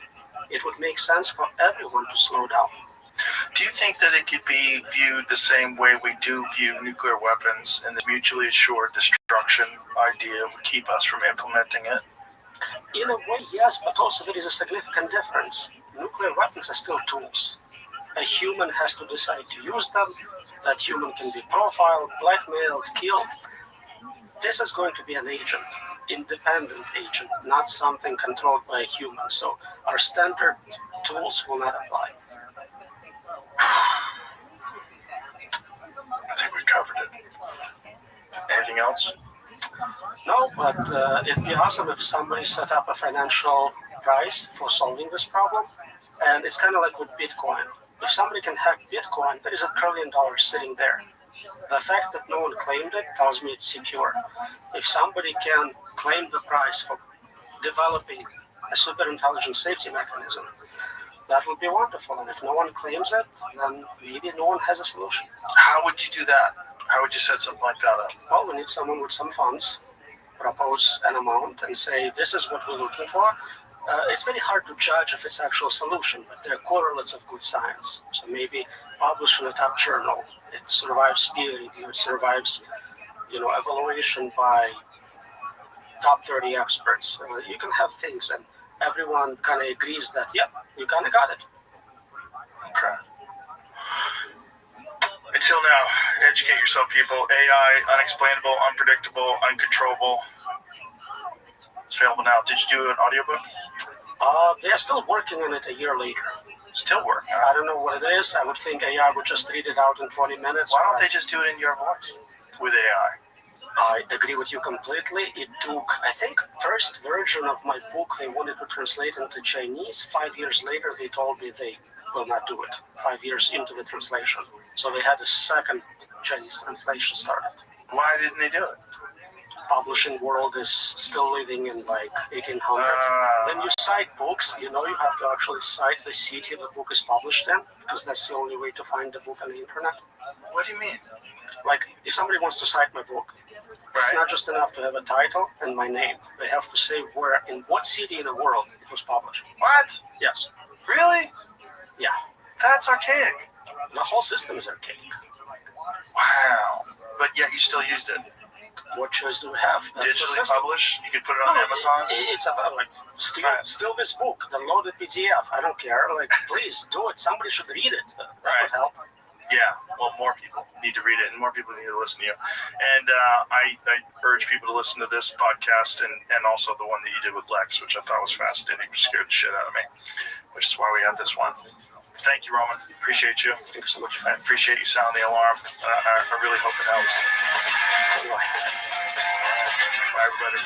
S15: It would make sense for everyone to slow down.
S1: Do you think that it could be viewed the same way we do view nuclear weapons, and the mutually assured destruction idea would keep us from implementing it?
S15: In a way, yes, but also there is a significant difference. Nuclear weapons are still tools. A human has to decide to use them. That human can be profiled, blackmailed, killed. This is going to be an agent, independent agent, not something controlled by a human. So our standard tools will not apply.
S1: I think we covered it. Anything else?
S15: No, but it'd be awesome if somebody set up a financial price for solving this problem. And it's kind of like with Bitcoin. If somebody can hack Bitcoin, there is $1 trillion sitting there. The fact that no one claimed it tells me it's secure. If somebody can claim the price for developing a super intelligent safety mechanism, that would be wonderful. And if no one claims it, then maybe no one has a solution.
S1: How would you do that? How would you set something like that up?
S15: Well, we need someone with some funds, propose an amount, and say, this is what we're looking for. It's very hard to judge if it's actual solution, but there are correlates of good science. So maybe publish in a top journal. It survives peer review. It survives, evaluation by top 30 experts. You can have things, and everyone kind of agrees that, yep, you kind of got it.
S1: Okay. Until now, educate yourself, people. AI, unexplainable, unpredictable, uncontrollable. It's available now. Did you do an audiobook?
S15: They're still working on it a year later.
S1: Still working?
S15: I don't know what it is. I would think AI would just read it out in 20 minutes.
S1: Why don't they just do it in your voice with AI?
S15: I agree with you completely. It took, I think, first version of my book they wanted to translate into Chinese. 5 years later, they told me they will not do it. 5 years into the translation. So they had a second Chinese translation started.
S1: Why didn't they do it?
S15: Publishing world is still living in like 1800s. When you cite books, you have to actually cite the city the book is published in, because that's the only way to find the book on the internet.
S1: What do you mean?
S15: Like, if somebody wants to cite my book, it's not just enough to have a title and my name. They have to say where, in what city in the world it was published.
S1: What?
S15: Yes.
S1: Really?
S15: Yeah.
S1: That's archaic.
S15: The whole system is archaic.
S1: Wow. But yet you still used it.
S15: What choice do we have? That's
S1: digitally published? You could put it on Amazon?
S15: It's about, steal this book, download the PDF. I don't care. Please do it. Somebody should read it. That would help.
S1: Yeah, well, more people need to read it, and more people need to listen to you. And I urge people to listen to this podcast and also the one that you did with Lex, which I thought was fascinating. It scared the shit out of me, which is why we have this one. Thank you, Roman. Appreciate you.
S15: Thank you so much.
S1: I appreciate you sounding the alarm. I really hope it helps. Bye, everybody.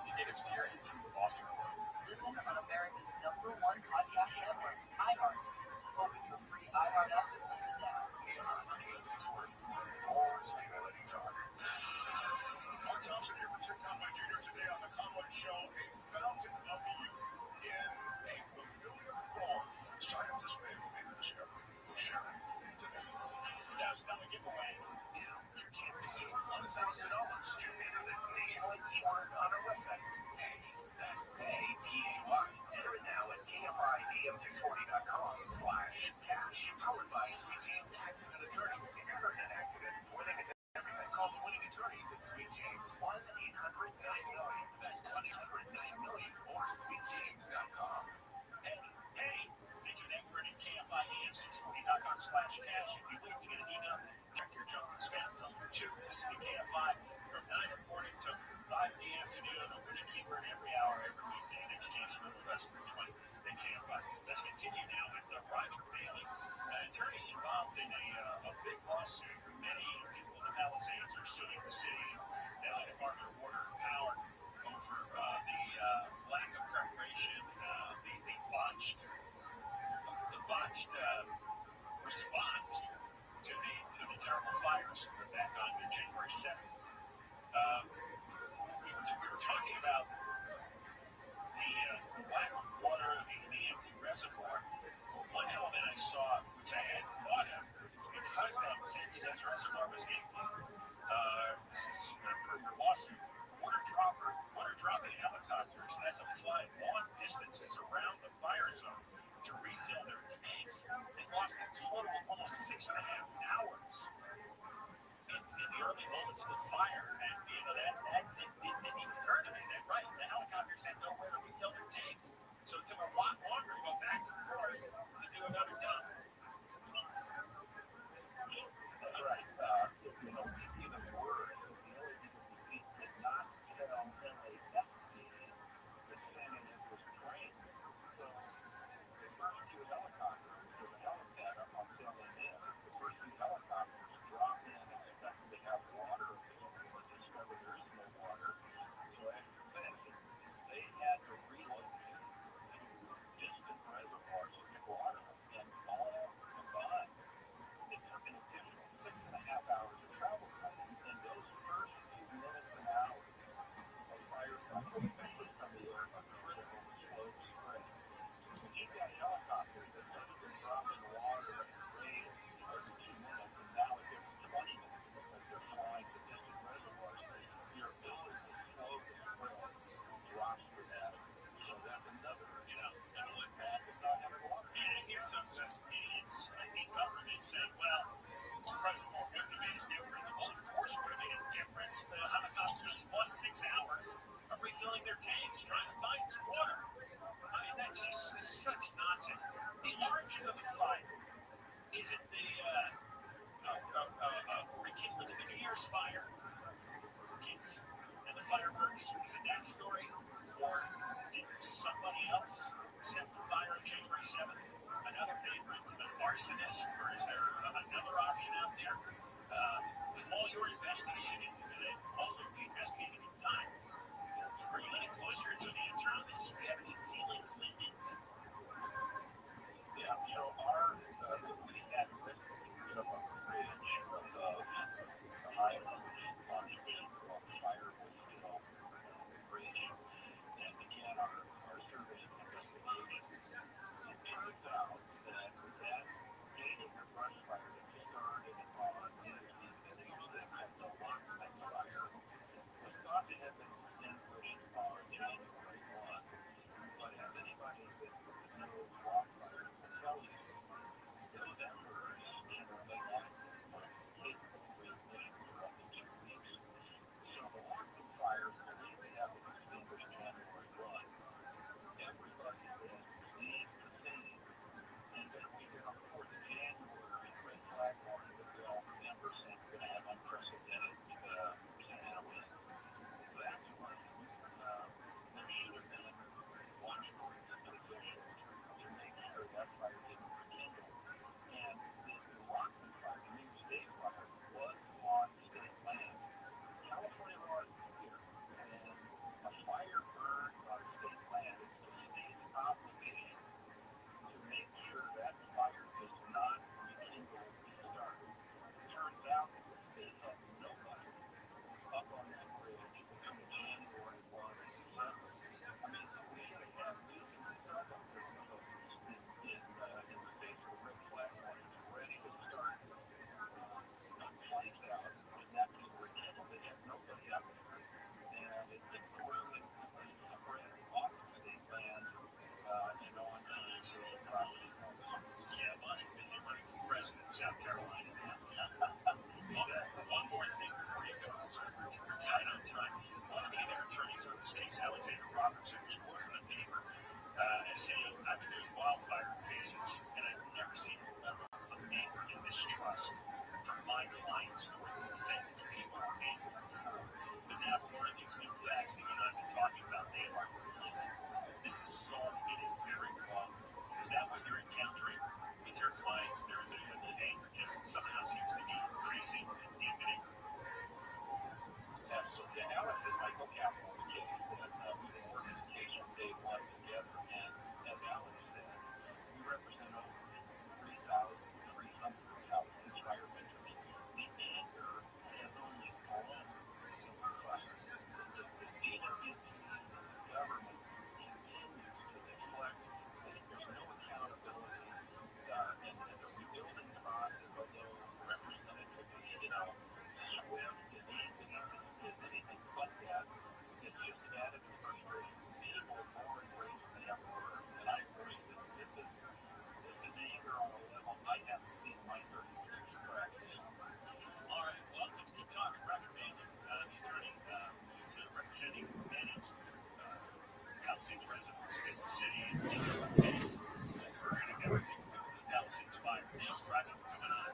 S5: investigative series through Boston.
S7: Listen on America's #1 podcast network, iHeart. Open your free iHeart app and listen now.
S10: More stimulating talk. Mark Thompson here for Chick Conway Jr. today on the Conway Show. A fountain of youth in a familiar form. Scientists may have made the discovery. We'll share it today.
S5: $1,000 giveaway. Now, your chance to win $1,000. Just enter this nationwide keyword on our website. Pay. That's pay, P-A-Y. Enter it now at KFIAM640.com/cash. Powered by Sweet James Accident Attorneys. If you're in an accident, winning is everything. Call the winning attorneys at Sweet James. 1-800-9-MILLION. That's 1-800-9-MILLION or sweetjames.com. Hey, mention that word at KFIAM640.com/cash. If you win, you get an email. Check your junk and spam filter too. Listen to KFI from 9 in the morning to 5 in the afternoon. A winning keyword every hour, every weekday in exchange for the rest of the 20 at KFI. Let's continue now with Roger Bailey, an attorney involved in a big lawsuit. Many people in the Palisades are suing the city, the Department of Water and Power over the lack of preparation, the botched response to the terrible fires back on January 7th. We were talking about the lack of water, the empty reservoir. One element I saw, which I hadn't thought of, is because that reservoir was empty. This is per the lawsuit. Water dropping helicopters had to fly long distances around the fire zone to refill their tanks. They lost a total of almost 6.5 hours in the early moments of the fire. And that didn't even occur to me. That right, the helicopters had nowhere to refill their tanks, so it took a lot longer to go back and forth to do another dump. Right. Even word, the only thing we did not tell LA investigated the sending of this train. So the first two helicopters, or the helipad, I'll tell them this, the first two helicopters drop in expecting to have water available, but discover there is no water. So after finishing, they had to relocate to distant reservoirs to get water, and all combined, it took an additional 6.5 hours of travel time. And those first few minutes and hours of firefighting, especially from the air, are critical to slow the spread. When you've got helicopters that might have been dropping water at a rate of every 2 minutes, and now it gets 20 minutes because they're flying to distant reservoirs, your ability to slow the spread drops dramatically. So that's another, impact of not having water. And here's something. It's the government saying, well, the reservoir wouldn't have made a difference. Well, of course it would have made a difference. The helicopters lost 6 hours of refilling their tanks, trying to find some water. I mean, that's just such nonsense. The origin of the fire, is it the rekindling of the New Year's fire? Kids and the fireworks, is it that story? Or did somebody else set the fire on January 7th? Another favorite, an arsonist? Or is there another option out there? With all your investigating, all of the investigating you've done, are you getting closer to an answer on this? Do you have any feelings, leanings? Yeah, our we had a bridge above the island on the April fire was still raging, and began our survey investigation. It turns out that dating South Carolina. One more thing before you go. We're tight on time. One of the other attorneys on this case, Alexander Robertson, was quoted in a paper as saying, I've been doing wildfire cases, and I've never seen a level of anger and mistrust from my clients who are defendants. People are angry before. But now, more of these new facts that you and I have been talking about, they are living. This is solved in a very wrong. Is that what you're encountering with your clients? There is a level of anger just somehow seems to be increasing and deepening. Absolutely. And now I think Michael Capital case that we've been working the case from day one together. And as Alan said, we represent over 3,300 California fire victims. The anger has only grown because the data entities of the government continues to deflect. And there's no accountability. And the rebuilding process, although representatives, swift and easy, is anything but that. It's just added to frustration. People are more enraged than ever. And I agree that this is anger on a level I haven't seen in my 30 years of practice. All right, well, let's keep talking. Roger Manley, the attorney who's representing many Palisades residents against the city and for everything to do with the Palisades fire. Roger, for coming on.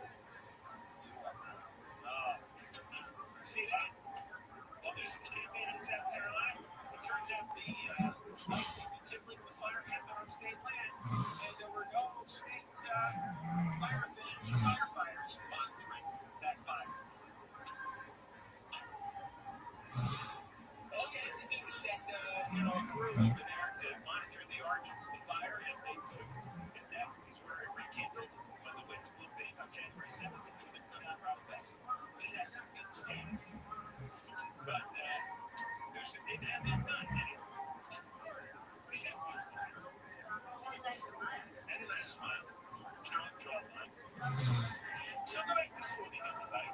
S5: See that? Well, there's some state men in South Carolina. It turns out the tippling of the fire happened on state land, and there were no state fire officials or firefighters monitoring that fire. All you had to do was send a crew over there to monitor the origins of the fire, and they could have, if that was where it rekindled when the winds blew big on January 7th, they could have been put out right away, which is actually being stated. But they didn't have that done, did it? Is that good? And a nice smile. Strong jawline. So go back to smoothing, everybody.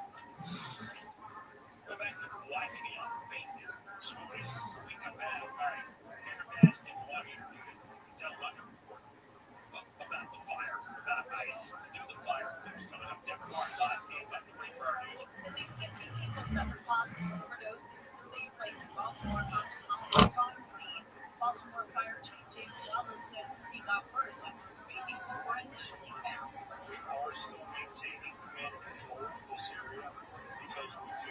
S5: Go back to wiping out the paint there. Smoothing. When we come back, all right, Andrew Baskin, one interview, tell them about the fire, about ice, to do the fire. There's coming up Deborah Martin live in about 24-hour news.
S7: At least 15 people suffered possible overdoses at the same place in Baltimore on the crime scene. Baltimore Fire Chief James Wallace says the scene got worse after 3 people were initially found.
S5: We are still maintaining command and control of this area because we do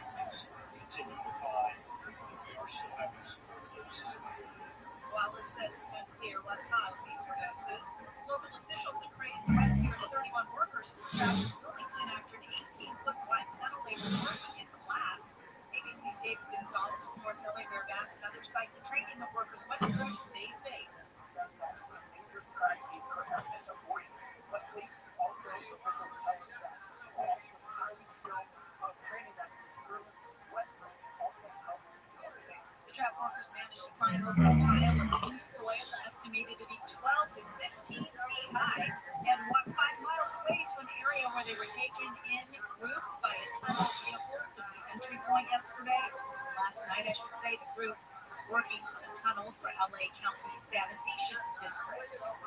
S5: continue to find that we are still having some overdoses in the area.
S7: Wallace says it's unclear what caused the overdoses. Local officials have praised the rescue of 31 workers who were trapped in Wilmington after an 18-foot wide tunnel they were working in collapsed. ABC's David Gonzalez reports LA Bearbass, another site the training of workers went through to stay safe.
S5: A major crack in her have been avoided. Luckily, also the whistle telling that the highly skilled training that is early wet also helps get safe.
S7: The trap workers managed to climb over a pile of loose soil estimated to be 12 to 15 feet high and walk 5 miles away to an area where they were taken in groups by a tunnel vehicle to the entry point yesterday. Last night, I should say, the group was working on a tunnel for LA County sanitation districts.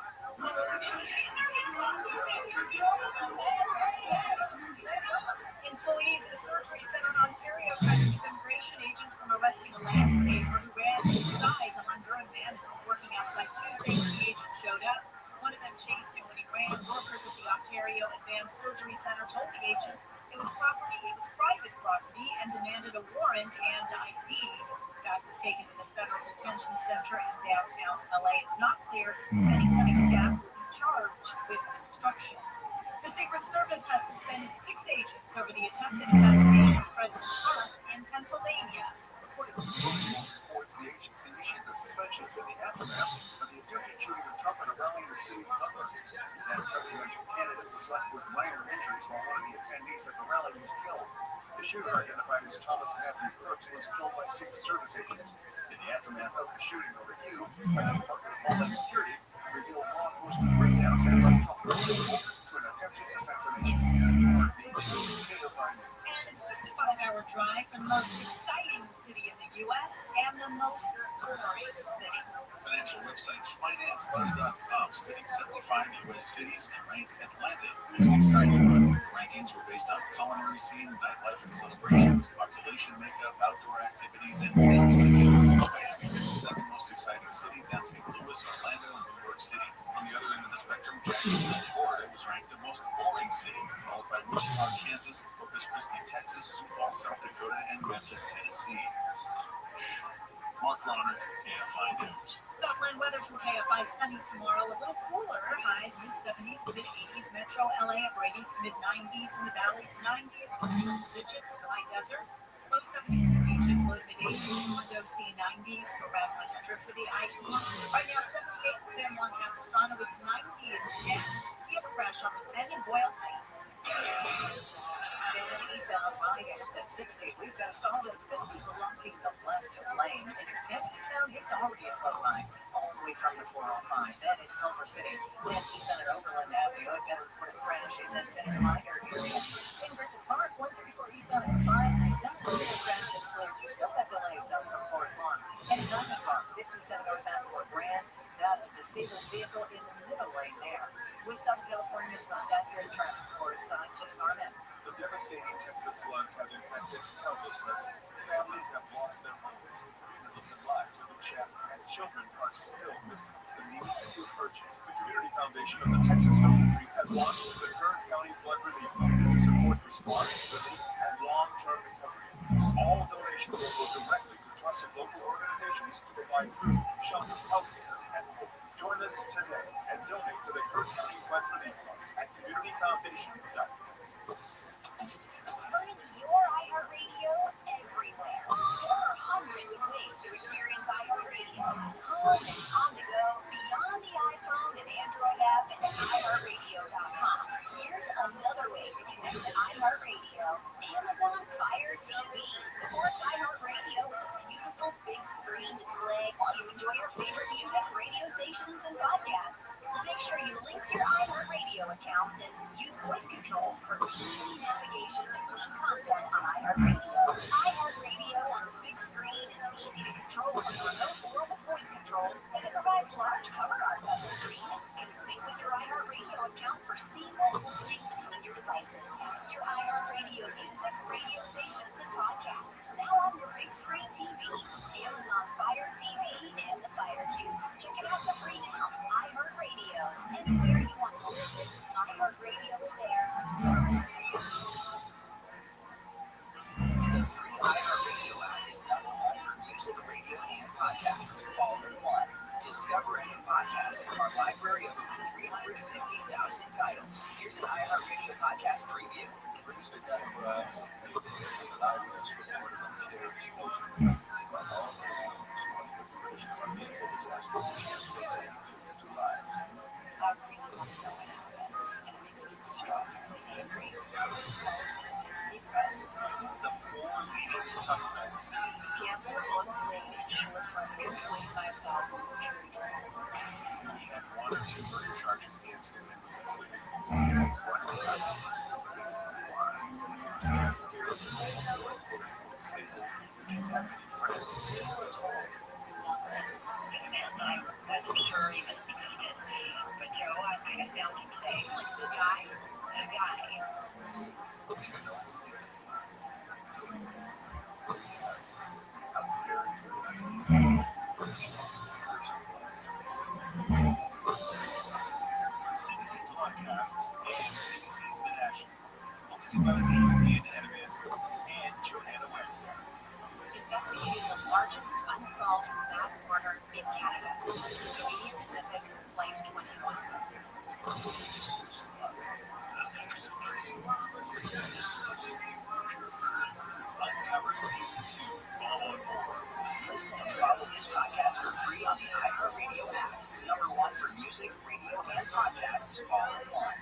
S7: Employees at a surgery center in Ontario tried to keep immigration agents from arresting a landscaper who ran inside the Honduran man working outside Tuesday when the agent showed up. One of them chased him when he ran. Workers at the Ontario Advanced Surgery Center told the agent it was private property, and demanded a warrant and ID. The guy was taken to the federal detention center in downtown LA. It's not clear if any clinic staff will be charged with obstruction. The Secret Service has suspended 6 agents over the attempted assassination of President Trump in Pennsylvania. According to
S5: reports, the agency issued the suspensions in the aftermath of the attempted shooting of Trump at a rally in the city of Butler. That presidential candidate was left with minor injuries while one of the attendees at the rally was killed. The shooter, identified as Thomas Matthew Brooks, was killed by Secret Service agents. In the aftermath of the shooting, a review by the Department of Homeland Security revealed law enforcement breakdowns had led Trump to an attempted assassination.
S7: And it's just a 5-hour drive from the most exciting city in the U.S. and the most boring city.
S6: Financial websites FinanceBuzz.com studying 75 U.S. cities and ranked Atlanta most exciting.
S5: Rankings were based on culinary scene, nightlife and celebrations, population makeup, outdoor activities, and things to do. The second most exciting city, then St. Louis, Orlando, and New York City. On the other end of the spectrum, Jacksonville, Florida was ranked the most boring city, followed by Wichita, Kansas, Corpus Christi, Texas, Sioux Falls, South Dakota, and Memphis, Tennessee. Mark Ronner, KFI News.
S7: Southland weather from KFI. Sunny tomorrow, a little cooler. Highs mid-70s to mid-80s. Metro LA upper 80s to mid-90s. In the valleys, 90s. Triple digits. The high desert. Low 70s in the beaches. Low to mid-80s. Condo C 90s. Around 100 for the IE. Right now, 78 in San Juan Capistrano. It's 90 in the 10. We have a crash on the 10 in Boyle Heights. 10 eastbound Friday to 60. We've got a stall that's going to be belonging the left lane. And your 10 eastbound, it's already a slow line all the way from the 405. Then in Culver City, 10 eastbound at Overland Avenue, I've got a report of crash in that Senator Minor area. In Griffith Park, 134 eastbound at 5. That little crash has cleared. You still got delays out from Forest Lawn. And in Diamond Park, 57 northbound Fort Grand. That disabled vehicle in the middle lane there. With Southern California's most accurate traffic report sign to Arnett.
S5: The devastating Texas floods have impacted countless residents. Families have lost their homes. Communities and lives have been shattered, and children are still missing. The need is urgent. The Community Foundation of the Texas Military has launched the Kern County Flood Relief Fund to support response, relief, and long-term recovery. All donations will go directly to trusted local organizations to provide food, shelter, healthcare, and hope. Join us today and donate to the Kern County Flood Relief Fund at communityfoundation.com.
S17: Bring your iHeartRadio everywhere. There are hundreds of ways to experience iHeartRadio. Home and on the go, beyond the iPhone and Android app, and at iHeartRadio.com. Here's another way to connect to iHeartRadio. Amazon Fire TV supports iHeartRadio with a beautiful big screen display while you enjoy your favorite music, radio stations, and podcasts. Make sure you link your iHeartRadio account and use voice controls for easy navigation between content on iHeartRadio. iHeartRadio on the big screen is easy to control with a remote or with voice controls, and it provides large cover art on the screen and can sync with your iHeartRadio account for seamless listening between your devices. Your iHeartRadio music, radio stations, and podcasts now on your big screen TV, Amazon Fire TV, and the Fire Cube. Check it out for free now. iHeartRadio. Anywhere you want to listen, iHeartRadio is there.
S7: The free iHeartRadio app is number one for music, radio, and podcasts, all in one. Discover a new podcast from our library of over 350,000 titles. Here's an iHeartRadio podcast preview. I really want to know what happened, and it makes me extraordinarily angry. It's always been a big secret.
S5: The four leading suspects.
S7: Gambler on plane insured for $125,000 jury grant.
S5: He had one or two murder charges against him and was acquitted. Single, didn't have any friends at all.
S17: That's for sure even needed. But Joe, I had found him today.
S7: Like the guy.
S17: The guy.
S5: From CBC Podcasts and CBC's The National. Hosted by me, Ian Adams, and Johanna West.
S7: Investigating the largest unsolved mass murder in Canada. Canadian Pacific Flight 21.
S5: Uncover Season 2, all on board.
S7: Listen and follow this podcast for free on the iHeartRadio app. Number one for music, radio, and podcasts, all in one.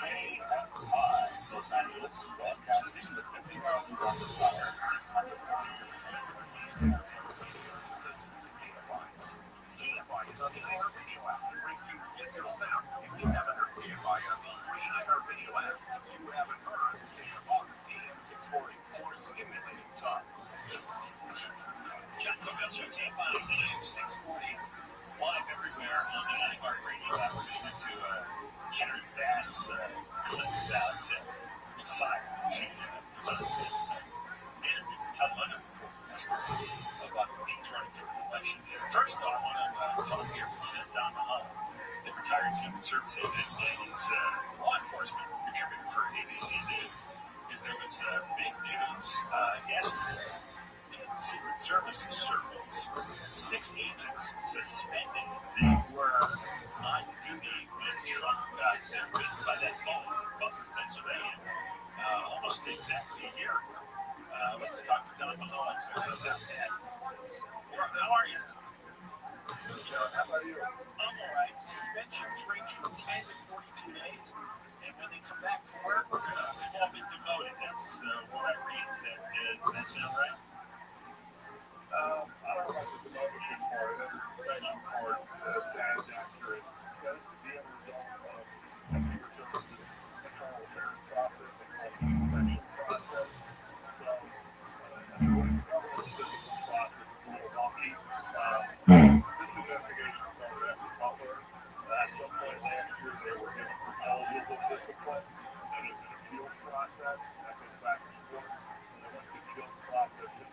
S5: KFI, Los Angeles, broadcasting the 50,000 watts of power. Listen to KFI. KFI is on the iHeartRadio app. It brings you digital sound. If you haven't heard KFI on the free iHeartRadio app, you haven't heard KFI AM 640 or stimulating talk. Check the Bill Show KFI AM 640 live everywhere on the iHeartRadio app. We're getting into Henry Bass clip about retired Secret Service agent and is law enforcement contributor for ABC News. Is there was big news yesterday in Secret Service circles. 6 agents suspended. They were on duty when Trump got whipped by that bullet in Butler, Pennsylvania, almost exactly a year ago. Let's talk to Don Mahone about that. How are you? How about you? I'm all right. Suspensions range from 10 to 42 days, and when they come back to work, they've all been demoted. That's what I read. Does that sound right? I don't like the demotion part. The suspension part sounds accurate. That's the end result of Secret Service's internal affairs process and inspection process. So, the government's physical process is a little wonky. This investigation started after Butler. At some point last year, they were given proposals of discipline. Then it's an appeals process. That goes back to court. And then once the appeals process is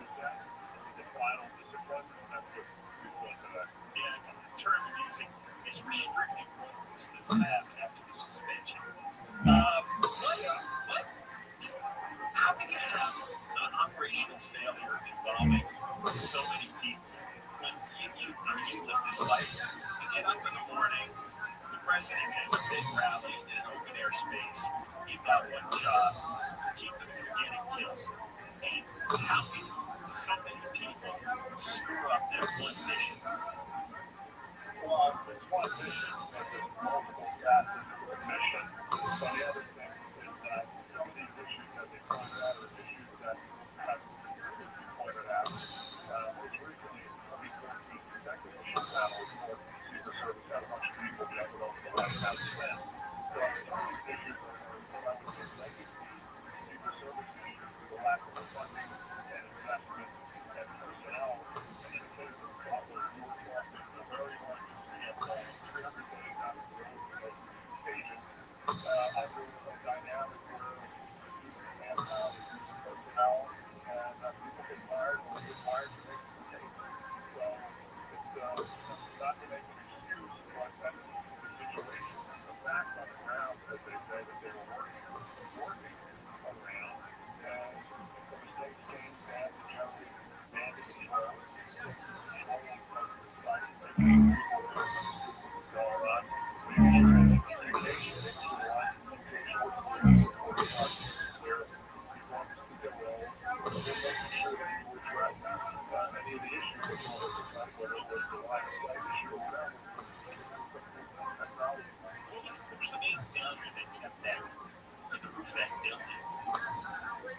S5: assessed, is the final discipline. That's what we want today. Yeah, because the term you're using is restrictive orders that have after the suspension. What? How can you have an operational failure involving so many people? When you live this life, you get up in the morning, the president has a big rally in an open air space. You've got one job, keep them from getting killed. And how can so many people screw up that one mission? Well, it's one mission, but there's multiple facets to the mission. So the other thing is that some of these issues that they pointed out are issues that have previously pointed out. Most recently, in 2014, the second mission panel report, the Secret Service had a bunch of people be able to go to the White House event. So some of these issues are what I would say legacy Secret Service issues with the lack of funding and investment and personnel. And in the case of Butler, you were talking a very large sample, 300 days out of the road for those agents, under a dynamic where you can't have personnel and people get tired or get tired to make mistakes. So it's not to make an excuse, but that's the situation. The facts on the ground, as they say, that they were working around, and the mistakes came down to Jerry, down to control, and all those folks decided to take it. So, communication issue on communication where you want to get rolled, and making sure that you address any of the issues that you want to address, whether it was the line of sight issue or whatever, because there was some things on technology. What was the main failure that kept that in the roof of that building?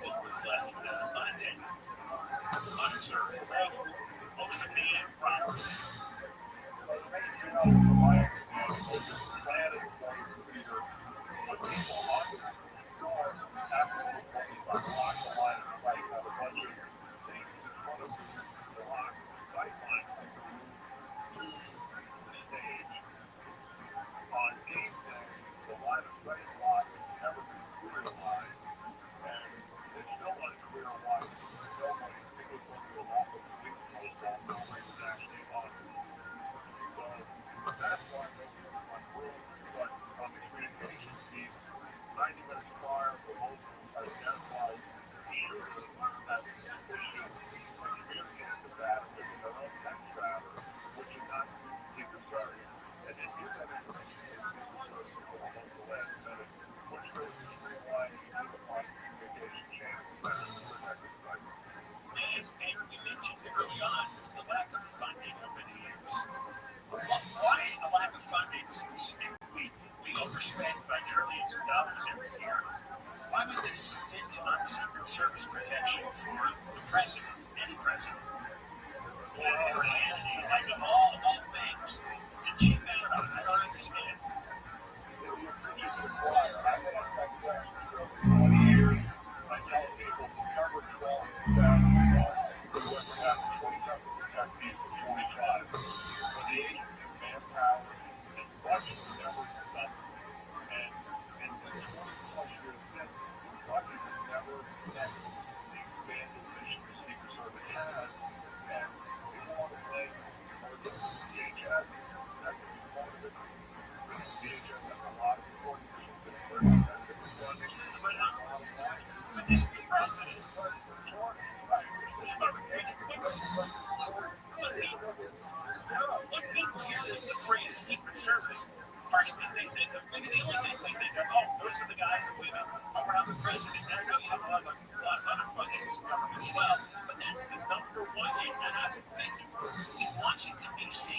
S5: What was left unattended, unobserved? What was the main problem? Well, the main thing from my understanding was that the plan in place to either put people on the door after the police lock the line of sight, have a bunch of things in front of the lock sight line to move to the stage. On game day, the line of sight lock has never been materialized, and it's still unclear why nobody, particularly from the local police post, nobody was actually on it. So that's why nobody was on room, but on the communications piece, 90 minutes prior, the local identified the shooter as the issue and communicated to that with their own text router, which is not Secret Service. And then give that information to Secret Service until almost the last minute, which goes to streamline and unify the communication channels better to protect the site. And you mentioned early on the lack of funding over the years. Why a lack of funding since we overspend by trillions of dollars every year? Why would they stint on Secret Service protection for the president, any president, or candidate? Like of all things to cheap out on? I don't understand. You can acquire. I've been on tech questions for over 20 years. I tell people September 12th, 2001 was to have 27 protect people, 25. When the agency's manpower and budget never met, and in the 20 plus years since, the budget has never met the But this is the president. When people hear the phrase Secret Service, first thing they think of, maybe the only thing they think of, oh, those are the guys and women around the president. And I know you have a lot of other functions of government as well, but that's the number one. And I would think in Washington, D.C.,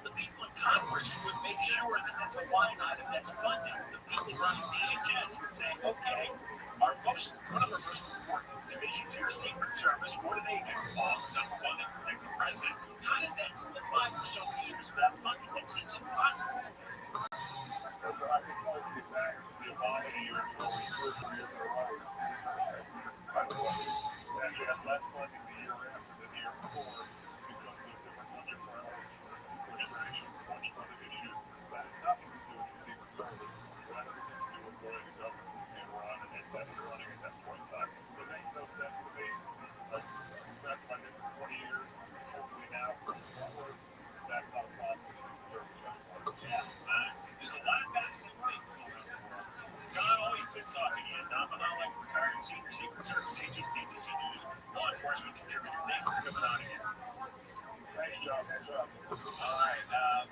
S5: the people in Congress would make sure that that's a line item that's funded. The people running DHS would say, okay, one of our most important divisions here, Secret Service, what do they do? Number one, they protect the president. How does that slip by for so many years without funding? That seems impossible to me. There's a lot of baffling things going on in the world. John always been talking. He had Don Manalik, retired senior Secret Service agent, ABC News, law enforcement contributor. Thank you for coming on again. Great job. All right,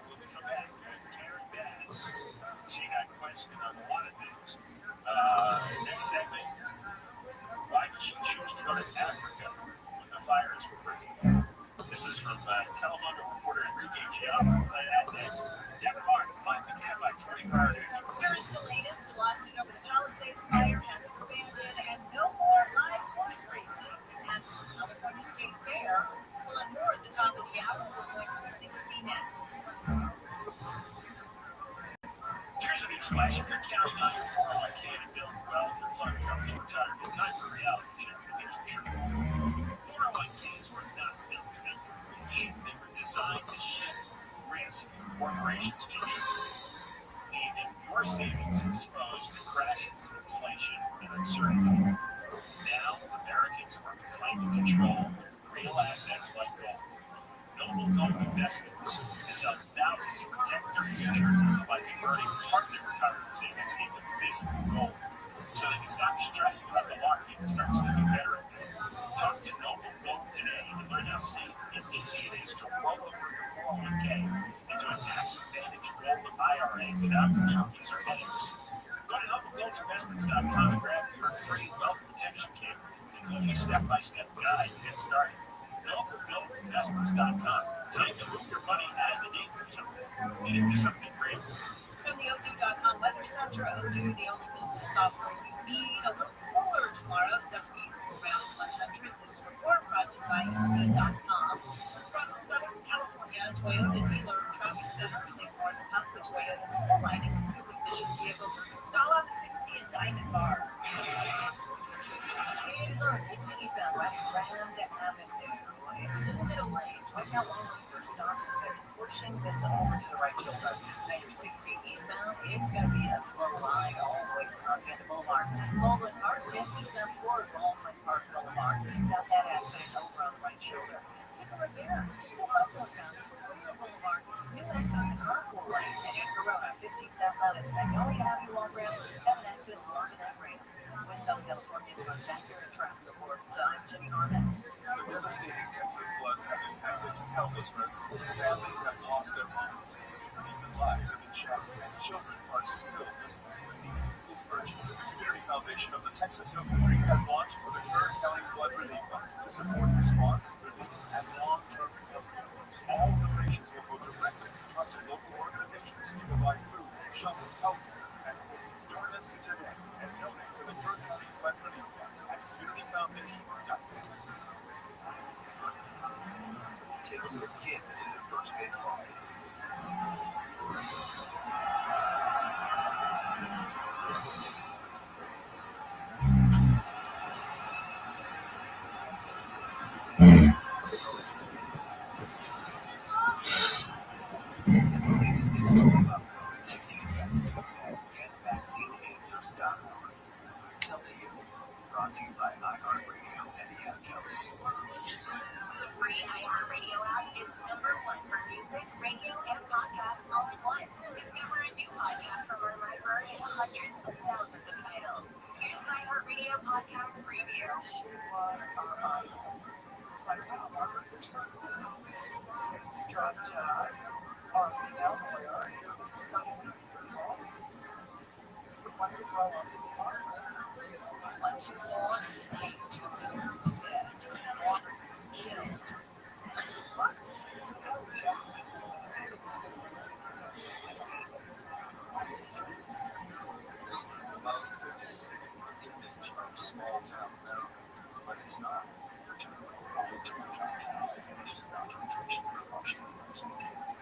S5: when we come back, Karen Bass, she got questioned on a lot of things. Next segment, why did she choose to go to Africa when the fires were breaking? This is from Telemundo reporter Enrique Chiava. At next, Devin Marks, live in Canada, 24 News.
S7: Here's the latest. The lawsuit over the Palisades fire has expanded, and no more live horse racing. And California State Fair will have more at the top of the hour. We're going from 60 now.
S5: Here's a news flash. If you're counting on your 401k to build wealth or fund your retirement, time for a reality check. Here's the truth. 401ks were not built to make you rich. They were designed to shift risk from corporations to you, leaving your savings exposed to crashes, inflation, and uncertainty. Now, Americans are claiming control with real assets like gold. Noble Gold Investments has helped thousands protect their future by converting part of their retirement savings into physical gold, so they can stop stressing about the market and start sleeping better at night. Talk to Noble Gold today and learn how safe and easy it is to roll over your 401k into a tax-advantaged gold IRA without penalties or headaches. Go to NobleGoldInvestments.com and grab your free wealth protection kit, including a step-by-step guide to get started. NobleGoldInvestments.com. Time to move your money out of the danger zone and into something great.
S7: From the Odoo.com Weather Center, Odoo, the only business software you need. A little cooler tomorrow, 70s around 100. This report brought to you by Indeed.com. From the Southern California Toyota dealer traffic center, think more than half the Toyota's full line of fuel efficient vehicles install on the 60 and Diamond Bar. It was on the 60 eastbound right at Grand Avenue. It was in the middle lanes. Right now, all lanes are stopped except pushing this over to the right shoulder. Now you're 60 eastbound. It's going to be a slow line all the way across the Boulevard. Baldwin Park, 10 eastbound for Baldwin Park Boulevard. Got that accident over on the right shoulder. People are there. 605 northbound for Whittier Boulevard. New exit in the carpool lane. And Corona, 15 southbound at Magnolia Avenue on ramp. Have an accident blocking that ramp. West South California's most accurate traffic reports. I'm Jimmy Norman.
S5: The devastating Texas floods have impacted countless residents. Families have lost their homes. Communities and lives have been shattered, and children are still missing. This urgent. The Community Foundation of the Texas Hill Country has launched the Third County Flood Relief Fund to support response, relief, and long-term recovery efforts. All donations will go directly to trusted local organizations to provide food, shelter, healthcare, and hope. Join us today and donate to the Third County Flood Relief Fund at communityfoundation.com. Taking your kids to their first baseball game. Latest info about COVID-19 vaccines at GetVaccineAnswers.org. It's up to you. Brought to you by iHeartRadio and the Ad Council.
S17: The free iHeartRadio app is #1 for music, radio, and podcasts all in one. Discover a new podcast from our library of hundreds of thousands
S5: Small town now, but it's not.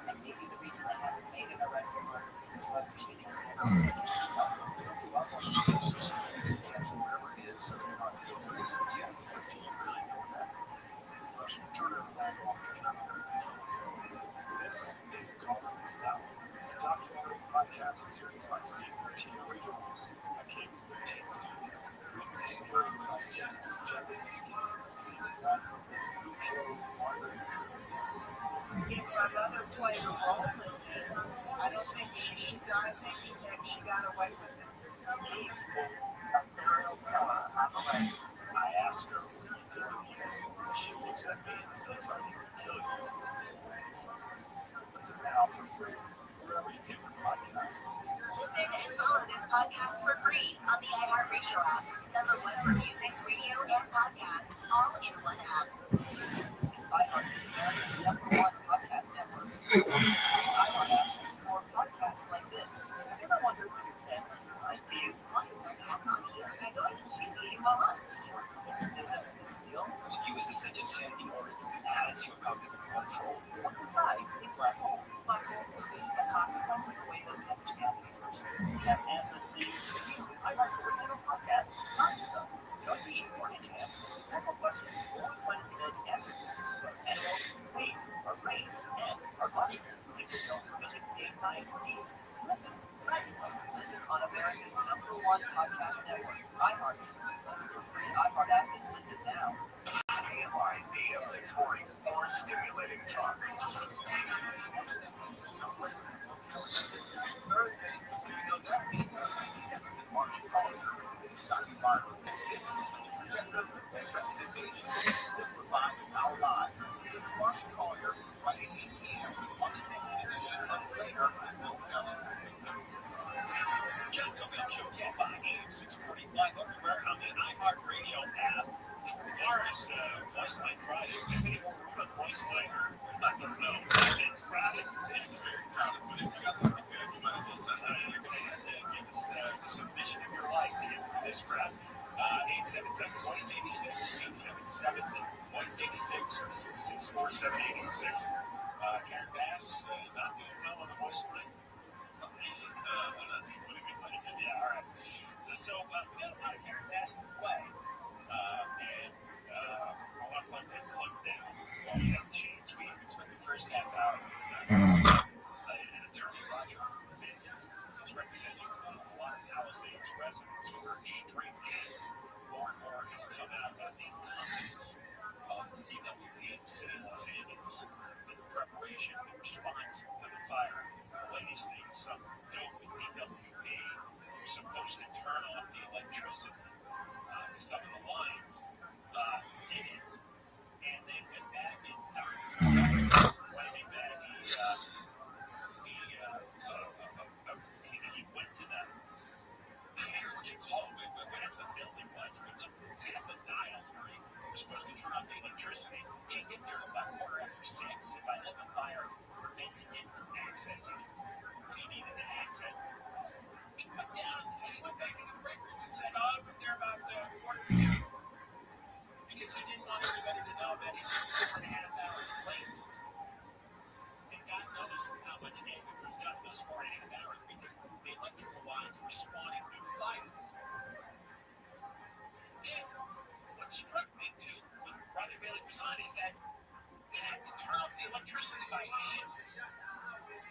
S7: And maybe the reason they haven't made an arrest in Martin is because they don't take themselves.
S5: Wherever it is, so they're not guilty. Yeah, but do you really know that? Russian Turner ran off to Germany. This is Calling the South, a documentary podcast series by C13 Originals, a Cadence 13 studio. Season 1, Who Killed Margaret Cooper?
S18: If my mother played a role in this, I don't think she should die thinking that she got away with it.
S5: I ask her, what are you doing here? She looks at me and says, I'm here to kill you. Listen now for free, wherever you get your podcasts.
S17: Listen and follow this podcast for free on the iHeartRadio app. Number one for music, radio, and podcasts, all in one app.
S7: iHeart is America's #1 podcast network. iHeart app has more podcasts like this. Have you ever wondered what your cat is like to you?
S17: Why is my cat not here? I go in and she's eating my lunch.
S7: Is it a deal?
S5: You use this digestion in order to add to your cognitive control.
S7: What's inside? A black hole. Black holes can be a consequence of the way that we understand the universe. And as the theme of iHeart original podcast, science stuff. Join me, Morgan Champ, with simple questions you always wanted to know the answer to. About animals, space, our brains, and our bodies. If you don't visit a science geek, listen to science stuff. Listen on America's #1 podcast network, iHeart. Open your free iHeart app and listen now.
S5: AMI AM 640, more stimulating talk. Thursday, so you know that means deficit margin calling. Stock environment tips to protect us and recommendations to simplify our lives. It's Marshall Collier by 8 p.m. on the next edition of Later in November.
S19: John Cobell Show can't buy AM 640 live everywhere on the iHeartRadio app. Tomorrow's Voice Line Friday. Can we more room on Voice Line? I don't know. It's crowded. It's very crowded, but if you got something good, you might as well send out. You're going to have to give us the submission of your life to get through this crowd. 877 Voice 86, 877 Voice 86, or 664 7886. Karen Bass not doing well on the Voice Line. That's pretty good money. Yeah, all right. So we got a lot of Karen Bass to play. And I want to let that clip down while we have a chance. We spent the first half hour with an attorney, Roger, who's representing a lot of Palisades residents who are extremely more and more has come out about the incompetence of the DWP in the city of Los Angeles in preparation and response to the fire. The latest thing, some dope with DWP who's supposed to turn off the electricity to some of the lines, did it, and then went back and claiming that he went to the, I don't know what you call it, whatever the building was, which had the dials where he was supposed to turn off the electricity. He didn't get there about 6:15, and by then the fire prevented him from accessing what he needed to access. He went down, he went back into the records and said, I went there about 1:45. Because he didn't want everybody to know that he was 4.5 hours late. And God knows how much damage was done those 4.5 hours because the electrical lines were spawning new fires. And what struck me too when Roger Bailey was on is that he had to turn off the electricity by hand.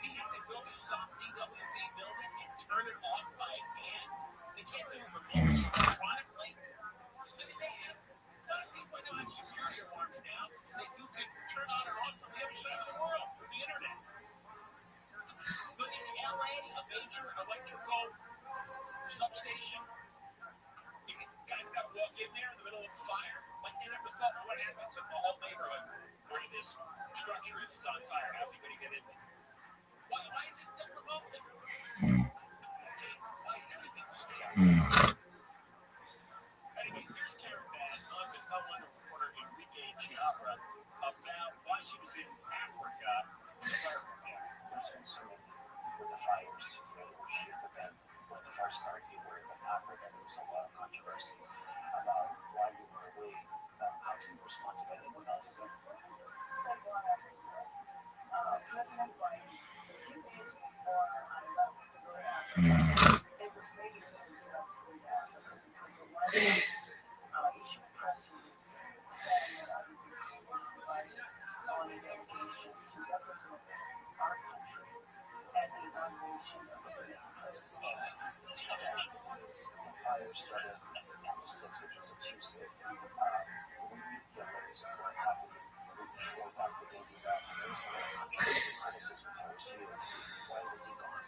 S19: He had to go to some DWP building and turn it off by hand. They can't do it remotely, electronically. I mean, they have people know have security alarms now that you can turn on and off from the other side of the world through the internet. But in LA, a major electrical substation, you guys got to walk in there in the middle of a fire. Like, you never thought, what happens if the whole neighborhood where this structure is on fire? How's he going to get in there? Why is it done remotely? Anyway, here's Karen Bass on the television reporter Enrique Chiabra about why she was in Africa. Fire there. There's concern with the fires. You know, we're here, but then when the fire started, you were in Africa. There was a lot of controversy about why you were away. How can you respond to that? Anyone else?
S18: Just said one President Biden, a few days before I left to go to Africa, it was making news that I was going to Africa because the White House issued a press release saying that I was invited on a delegation to represent our country at the inauguration of the new president.
S19: The fire started on the 6th, which was a Tuesday. We raised what happened the week before that, the day the ambassadors were controversy, criticism towards you. Why were you gone?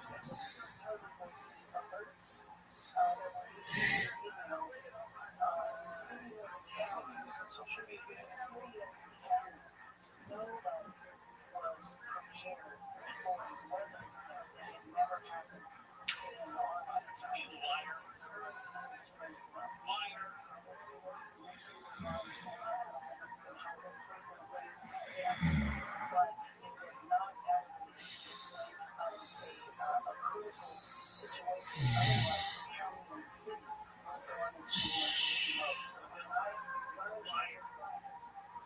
S18: This is terrible. The alerts that were issued in emails, the city of Canada,
S19: on social media.
S18: the city of Canada, nobody was prepared for a weather event that had never happened in our lifetime.
S19: You liar. Liars.
S18: Yes, but it was not at the instant point of a critical situation. Otherwise, the county and the city would go into emergency mode. So when I learned that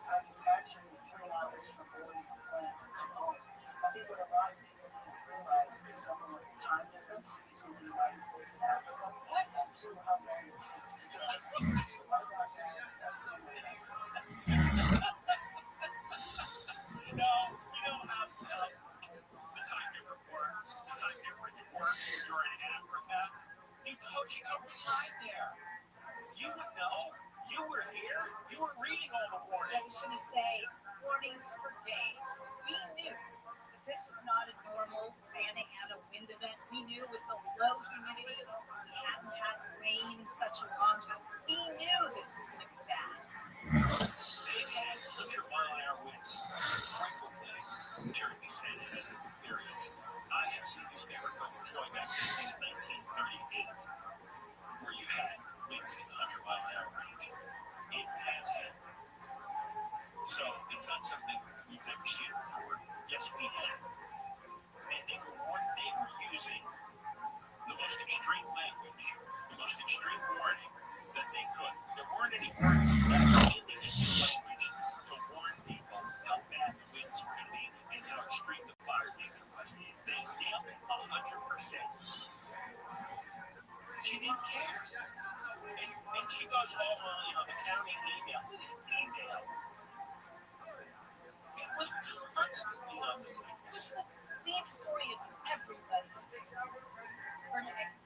S18: I was actually 3 hours from boarding the plane to come home. I think what a lot of people didn't realize is number one, the time difference between the United States and Africa, and two, how long it takes to drive. So my background, that's so much
S19: You know how the time difference works when you're in Africa. She covered right there. You would know. You were here. You were reading all the warnings.
S7: I was going to say, warnings for days. We knew that this was not a normal Santa Ana wind event. We knew with the low humidity, we hadn't had rain in such a long time. We knew this was going to be bad.
S19: They've had 100-mile-an-hour winds frequently during the Santa Ana periods. I have seen newspaper clippings going back to at least 1938, where you had winds in the 100-mile-an-hour range. It has happened. So it's not something we've never seen before. Yes, we have. And they were using the most extreme language, the most extreme warning that they could. There weren't any words left in the English language to warn people how bad the winds were going to be and how extreme the fire danger was. They nailed it 100%. She didn't care. And she goes, the county email. It was constantly on the news.
S7: The lead story of everybody's face.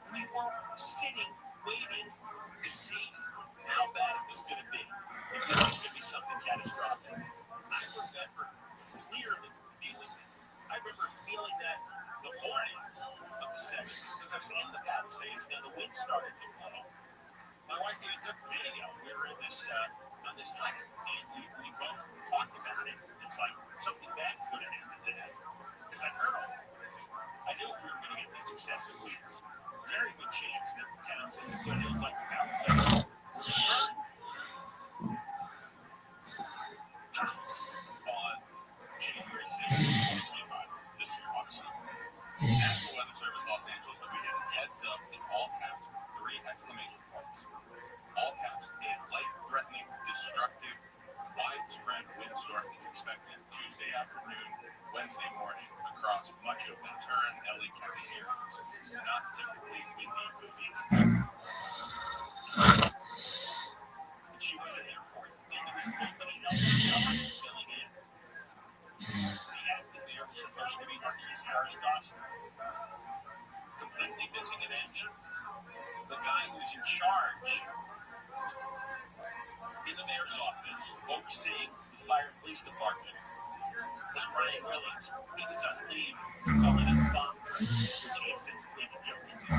S19: We were sitting, waiting to see how bad it was going to be. If it was going to be something catastrophic. I remember clearly feeling that. I remember feeling that the morning of the 7th, because I was in the Palisades and the wind started to blow. My wife even took video. We were in this on this hike, and we both talked about it. It's like something bad is going to happen today. Because I heard all that. I knew if we were going to get these excessive winds, very good chance that the towns in the foothills like the Palisades would burn. On January 6th, 2025, this year, obviously, National Weather Service Los Angeles tweeted, heads up in all caps with 3 exclamation points. All caps, a life-threatening, destructive, widespread windstorm is expected Tuesday afternoon, Wednesday morning, across much of Ventura and LA County areas. Not typically windy movie. And she wasn't here for it. And there was nobody else filling in. The acting there was supposed to be Marquise Harris Dawson. Completely missing in action. The guy who's in charge in the mayor's office, overseeing the fire and police department, was Ryan Williams. He was on leave calling it bomb threat, which he has since pleaded guilty to.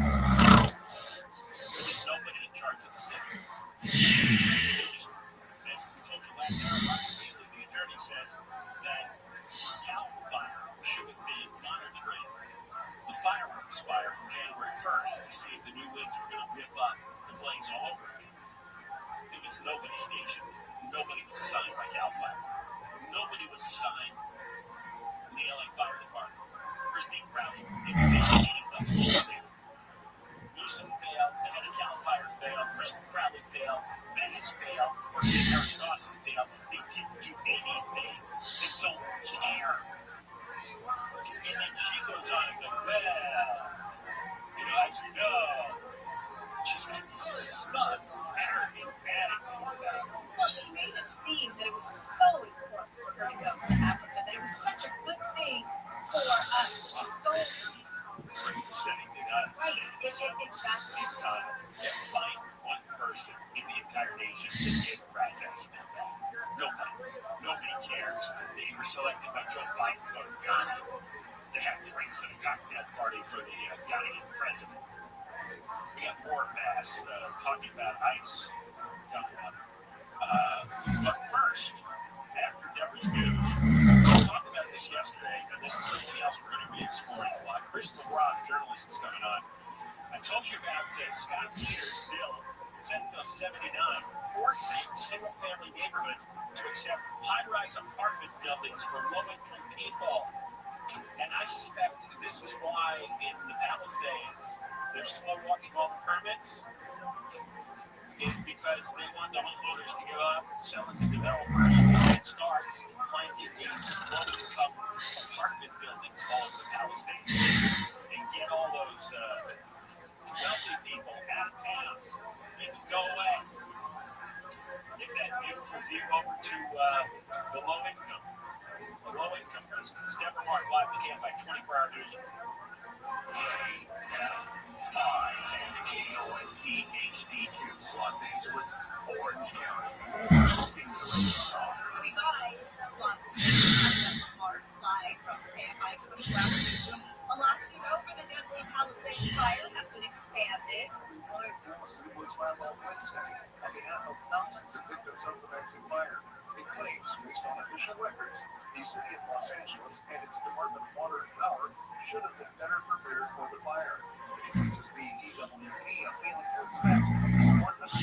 S19: There's nobody in charge of the city. As we told you last hour, the attorney says that Cal Fire should have been monitoring the fireworks fire from January first to see if the new winds were going to rip up the planes all over again. It was nobody's station. Nobody was assigned by Cal Fire. Nobody was assigned in the LA Fire Department. Christine Crowley, it was in the meeting of the whole thing. Newsom failed, the head of Cal Fire failed, Christine Crowley failed, Venice failed, or Harris Dawson failed. They didn't do anything. They don't care. And then she goes on and goes, well, as you know, she's got this smug, arrogant attitude about it.
S7: Well, she made it seem that it was so important for her to go to Africa, that it was such a good thing for us to be so
S19: Representing the United States.
S7: Exactly.
S19: Entitled to find one person in the entire nation that gave a rat's ass about that. Nobody cares. They were selected by Joe Biden to go to Ghana. They had drinks at a cocktail party for the Ghanaian president. We got more mass talking about ICE coming up. But first, after Deborah's news, we talked about this yesterday, and this is something else we're going to be exploring a lot. Chris LeBron, journalist, is coming on. I told you about Scott Peters' bill, Senate Bill 79, forcing single-family neighborhoods to accept high-rise apartment buildings for low-income people. And I suspect this is why in the Palisades they're slow walking all the permits. Is because they want the homeowners to give up, sell it to developers, and start planting these low-income apartment buildings all over the Palisades and get all those wealthy people out of town. They can go away. Get that beautiful view over to the low-income. The low-income residents. Deborah Mark live at KFI 24-hour news.
S5: KFI and KOST HD2 Los Angeles, Orange County. Stimulating talk.
S7: Revised lawsuit. Mark live from KFI 24-hour newsroom. A lawsuit over the Denver Palisades fire has been expanded.
S5: Tonight's lawsuit was filed on Wednesday on behalf of thousands of victims of the Mexican fire. It claims, based on official records, the city of Los Angeles and its Department of Water and Power should have been better prepared for the fire. It accuses the DWP of failing to inspect the $117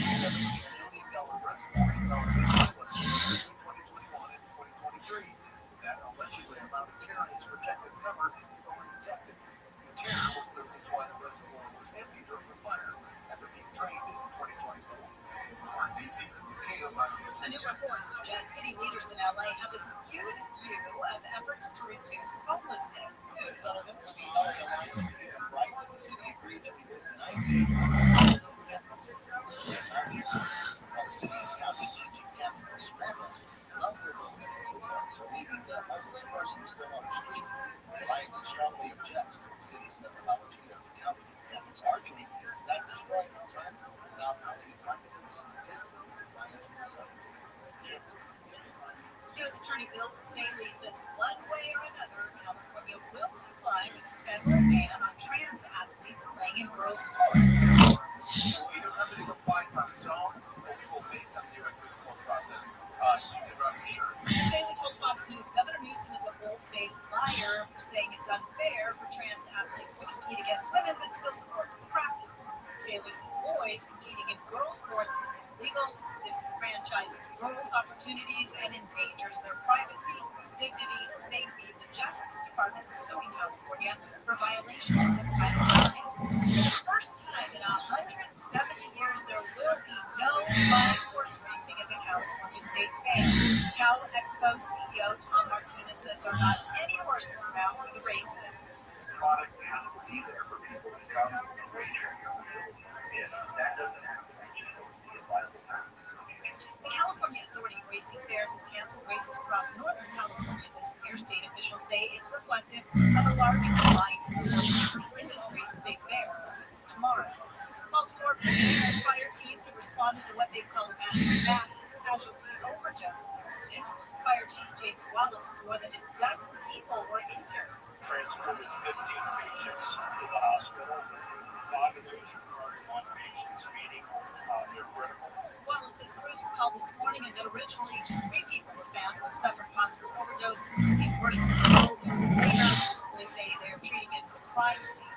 S5: million reservoir in Los Angeles between 2021 and 2023. That allegedly allowed a tear in its protective cover undetected. The tear was the reason why the reservoir was empty during the fire after being drained in 2024. Mark Beatty, KFI.
S7: A new report suggests city leaders in LA have a skewed view of efforts to reduce homelessness.
S5: Sullivan will be held in line with human rights. The city agreed to remove the 9-day while the city's counting each capital struggle. Local homeless reports are leaving the homeless person still on the street. The Alliance strongly objects to the city's methodology of counting employments, arguing that destroying alternative without counting effectiveness is a compliance with the subject.
S7: U.S. Attorney Bill Saley says one way or another, California will comply with its federal ban on trans athletes playing in girls' sports.
S5: We don't have any compliance on its own, but we will make them directly the court process. You can rest assured.
S7: Saley told Fox News Governor Newsom is a bold-faced liar for saying it's unfair for trans athletes to compete against women, but still supports the practice. Saley says boys competing in girls' sports is illegal, disenfranchises girls' opportunities, and endangers their privacy, dignity, and safety. The Justice Department is suing California for violations of Title IX. For the first time in 170 years, there will be no live horse racing at the California State Fair. Cal Expo CEO Tom Martinez says there are not any horses around for the races.
S5: The product has to be there for people to come and race. If that doesn't happen, it will be a viable path.
S7: The California Authority of Racing Fairs has canceled races across Northern California this year. State officials say it's reflective of a larger combined racing industry at State Fair. It's tomorrow. Baltimore police and fire teams have responded to what they've called mass casualty overdose incident. Fire Chief James Wallace says more than a dozen people were injured.
S19: Transported 15 patients to the hospital. 5 of those regarding one patient's meeting. They're critical.
S7: Wallace says crews were called this morning and that originally just 3 people were found who suffered possible overdoses and seemed worse moments later. They say they're treating it as a crime scene.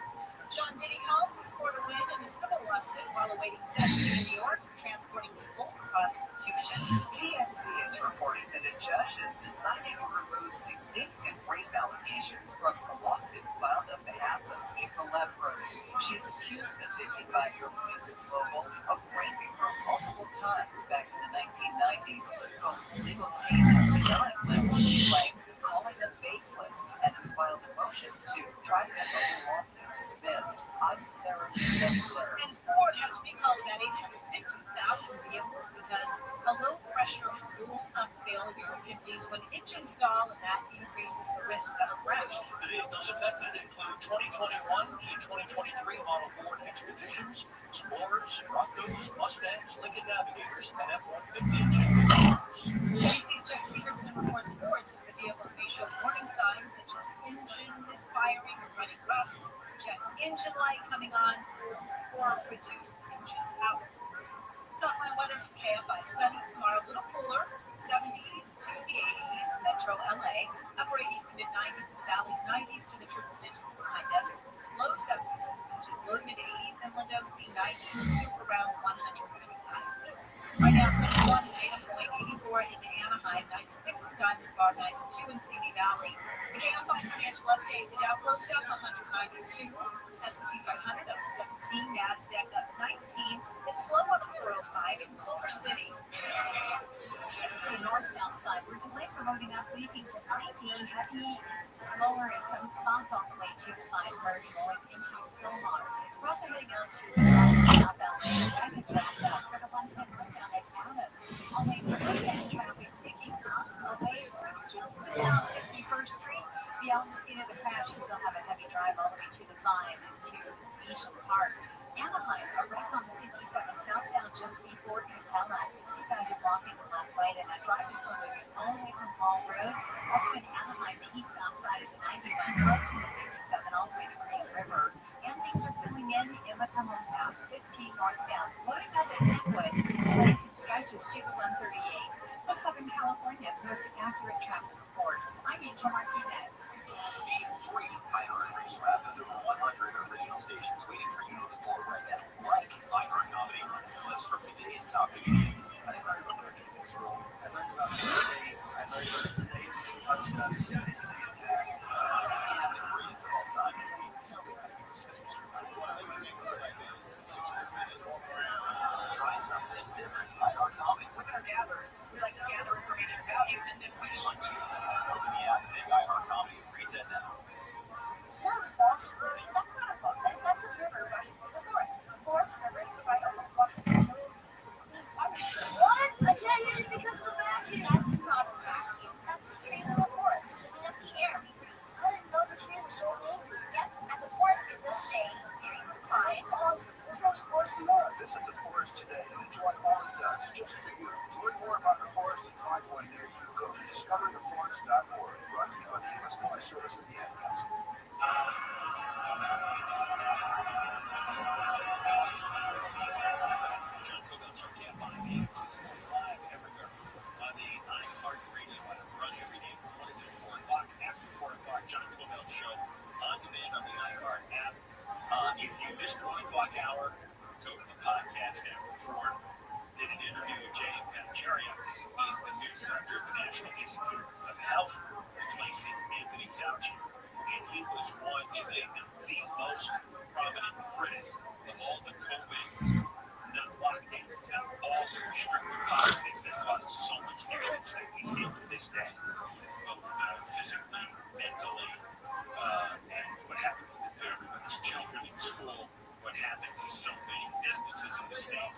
S7: Sean Diddy Combs has scored a win in a civil lawsuit while awaiting sentencing in New York for transporting people for prostitution.
S5: TMZ is reporting that a judge has decided to remove significant rape allegations from the lawsuit filed on behalf of April Lefros. She's accused the 55-year-old music mogul of raping her multiple times back in the 1990s. Combs' legal team is denying Lefros' claims, calling them baseless, and has filed a motion to try to get the whole lawsuit dismissed. I'm Sarah Kessler.
S7: And Ford has recalled about 850,000 vehicles because a low-pressure fuel pump failure can lead to an engine stall, and that increases the risk of a crash.
S19: The vehicles affected include 2021 to 2023 model Ford Expeditions, Explorers, Broncos, Mustangs, Lincoln Navigators, and F-150 engine cars.
S7: ABC's Jeff Severson reports Ford says the vehicles may show warning signs such as engine misfiring or running rough, jet engine light coming on, or reduced engine power. Sunline weather for KFI. Sunny tomorrow, a little cooler, 70s to the 80s, Metro LA, upper 80s to mid 90s, and valleys 90s to the triple digits in the high desert. Low 77 inches, low mid 80s, and Lindos the 90s to around 135 feet. Right now, 71 in Data Point, 84 in Anaheim, 96 in Diamond Bar, 92 in Simi Valley. The KFI financial update: the Dow closed up 192, S&P 500 up 17, NASDAQ up 19. It's slow on the 405 in Culver City.
S17: It's the northbound side where delays are loading up, leaving the 90 heavy, slower in some spots on the way to the 5 merge going into Silmar. We're also heading out to the southbound lane. Rapids wrapped up for the 110 northbound at Adams. All the way to northbound traffic picking up away from just about 51st Street. Beyond the scene of the crash, you still have a heavy drive all the way to the 5 and to Beecham Park. Anaheim, a wreck on the 57 southbound just before Catella. These guys are blocking the left lane, and that drive is still moving all the way from Hall Road. Also in Anaheim, the eastbound side of the 91, so it's from the 57 all the way to Green River. And things are filling in the Cumberland Path, 15 northbound. Loading up at Lakewood, delays and stretches to the 138. For Southern California's most accurate traffic reports, I'm Angel Martinez.
S5: The free iHeartRadio app has over 100 original stations waiting for you to explore right now, like iHeartComedy, clips from today's top comedians. I learned about Richard Nixon. I learned about Tennessee. I learned about the states, touchdowns, units, the attack, and the greatest of all time. Tell me how to get the scissors. Try something different. iHeartComedy. With our gatherers, we like to gather information about you, and then we hunt you. Open the app and make iHeartComedy a reset now.
S17: Is that a faucet? That's not a faucet. That's a river rushing through the forest. Forest rivers provide overwashing clean water. What? I can't hear you because of the vacuum. That's not a vacuum. That's the trees in the forest cleaning up the air. I didn't know the trees were so amazing. Yep, and the forest gives us shade, trees to climb. That's awesome. Let's go explore some more.
S5: Visit the forest today and enjoy all it does just for you. To learn more about the forest and find one near you, go to discovertheforest.org. Brought to you by the U.S. Forest Service and the Ad Council.
S19: John Cook's our Camp on the 6:45 everywhere on the iHeartRadio app. Run every day from 1 to 4 o'clock. After 4 o'clock, John Cobell Show on demand on the iHeart app. If you missed the 1 o'clock hour, go to the podcast after 4. Did an interview with Jay Panettiere. He's the new director of the National Institute of Health, replacing Anthony Fauci. And he was the most prominent critic of all the COVID lockdowns and all the restrictive policies that cause so much damage that we feel to this day, both physically, mentally, and what happened to everybody's children in school, what happened to so many businesses in the state.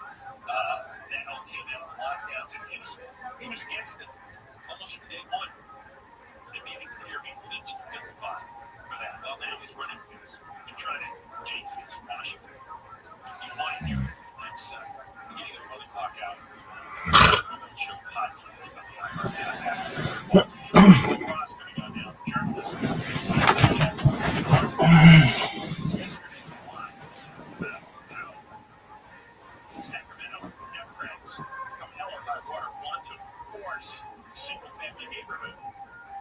S19: That all came out of lockdowns, and he was against it almost from day one. It made it clear he was vilified for that. Well, now he's running things to try to change things in Washington. You want to hear it? It's beginning of 1 o'clock hour. Show podcast on the iHeart app. Ross coming on now, journalist. Sacramento Democrats come hell or high water want to force single-family neighborhoods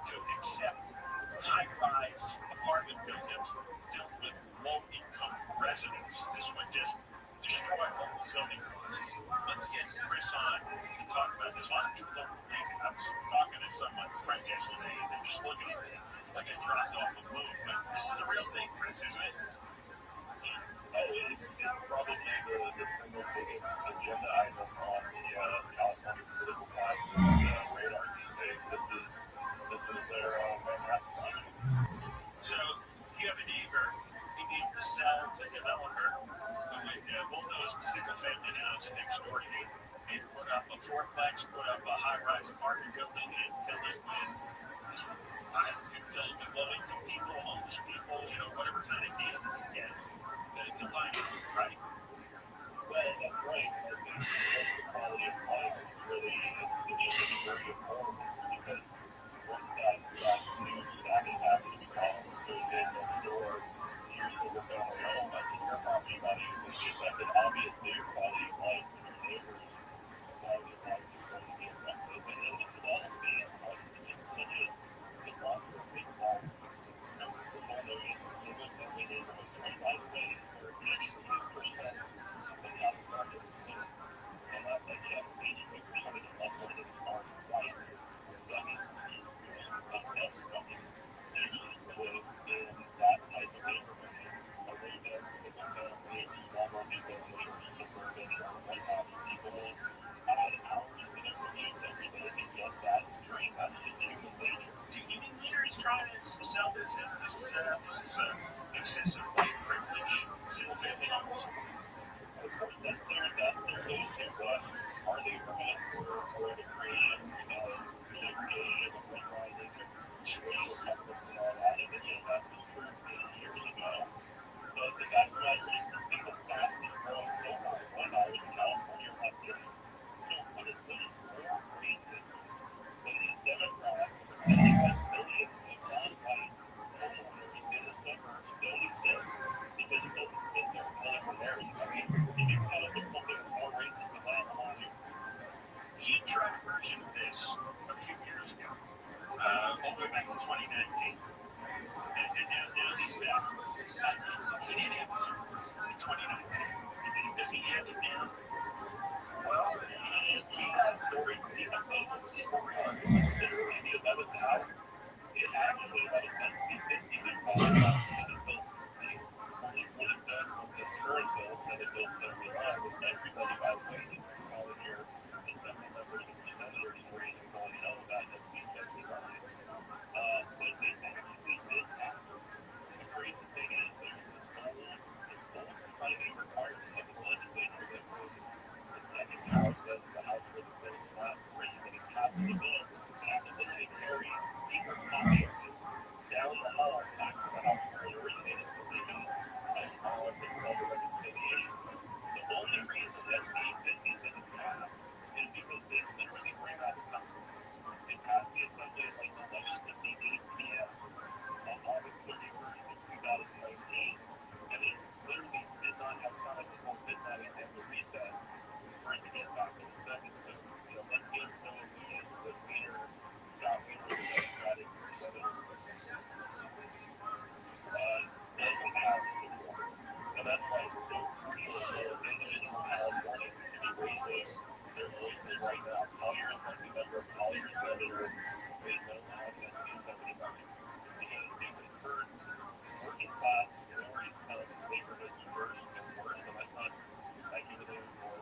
S19: to accept high-rise apartment buildings filled with low just destroy local zoning laws. Let's get Chris on and talk about this. A lot of people don't think it. I was talking to some of my friends yesterday, and they're just looking at me like I dropped off the moon. But this is the real thing, Chris, isn't it?
S5: It's probably the biggest agenda item on the California political class's radar these days. This is their main rap.
S19: So, if you have a neighbor, you need to sell to a developer who would bulldoze the single-family house next door to you and put up a fourplex, put up a high-rise apartment building, and fill it with low-income people, homeless people, whatever kind of deal you can get to finance it, right?
S5: Well, that's right. I think the quality of life is really very important because once that new status happens to come, goes in the door, here's the family home, I think you're talking about it would be affected. Obviously, your quality of life and your neighbors' quality of life is going to be affected. And this will all be such a demonstrable big part. The whole area, single-family neighborhoods, right? By the way, we're 82% of the housing market is clean. And yet 82% of the landlords are white. So that means almost everybody chooses to live in that type of neighborhood. Whether they're single-family or small multi-family or suburban or what have you, people will add hours to their commute every day to get that dream. That's just human nature.
S19: Do union leaders try to sell this as this is excessive white privilege, single-family homes?
S5: Of course, that's their way to our neighborhood or to create segregation and polarizing and racial conflict and all that. And again, that was true 80 years ago. But the fact of the matter is, the single family is growing so much. Right now in California, we're not getting. So what is more racist than these Democrats telling us millions of non-white homeowners in the suburbs don't exist because it doesn't fit their political narrative? I mean, you can tell there's something more racist than that along here.
S19: He tried a version of this a few years ago, all the way back to 2019. And now he's back. He didn't have a sermon in 2019. Does he have it now?
S5: Well, he has stories. He has those stories. Maybe 11th hour. It actually, by the 1750s, it was about Senate Bill 60. Only what it does with the current bill, Senate Bill 79, with everybody, by the way, just to call it here, assembly members and senators and raising going hell about SB 79. But they actually did pass it. The crazy thing is, there's this old timey requirement of the legislature that when the second house does the House where the bill is not written and it passes the bill, after they carry secret copy of it down the hall back to the House where it originated so they can call it what's called a reconciliation. The only reason SB 50 didn't pass is because they literally ran out of time. It passed the assembly at like 11:58 p.m. on August 31st of 2019, and it literally did not have time before midnight after recess for it to get back to the Senate. So, let's give no illusions that Scott Wiener, the Democratic senator, doesn't have support. And that's why it's so crucial for individual Californians to be raising their voices right now. Collier Assembly Member Collier Senator made no loud SB 79 because it would hurt working class, lower-income neighborhoods first and worse. And that's not speculative or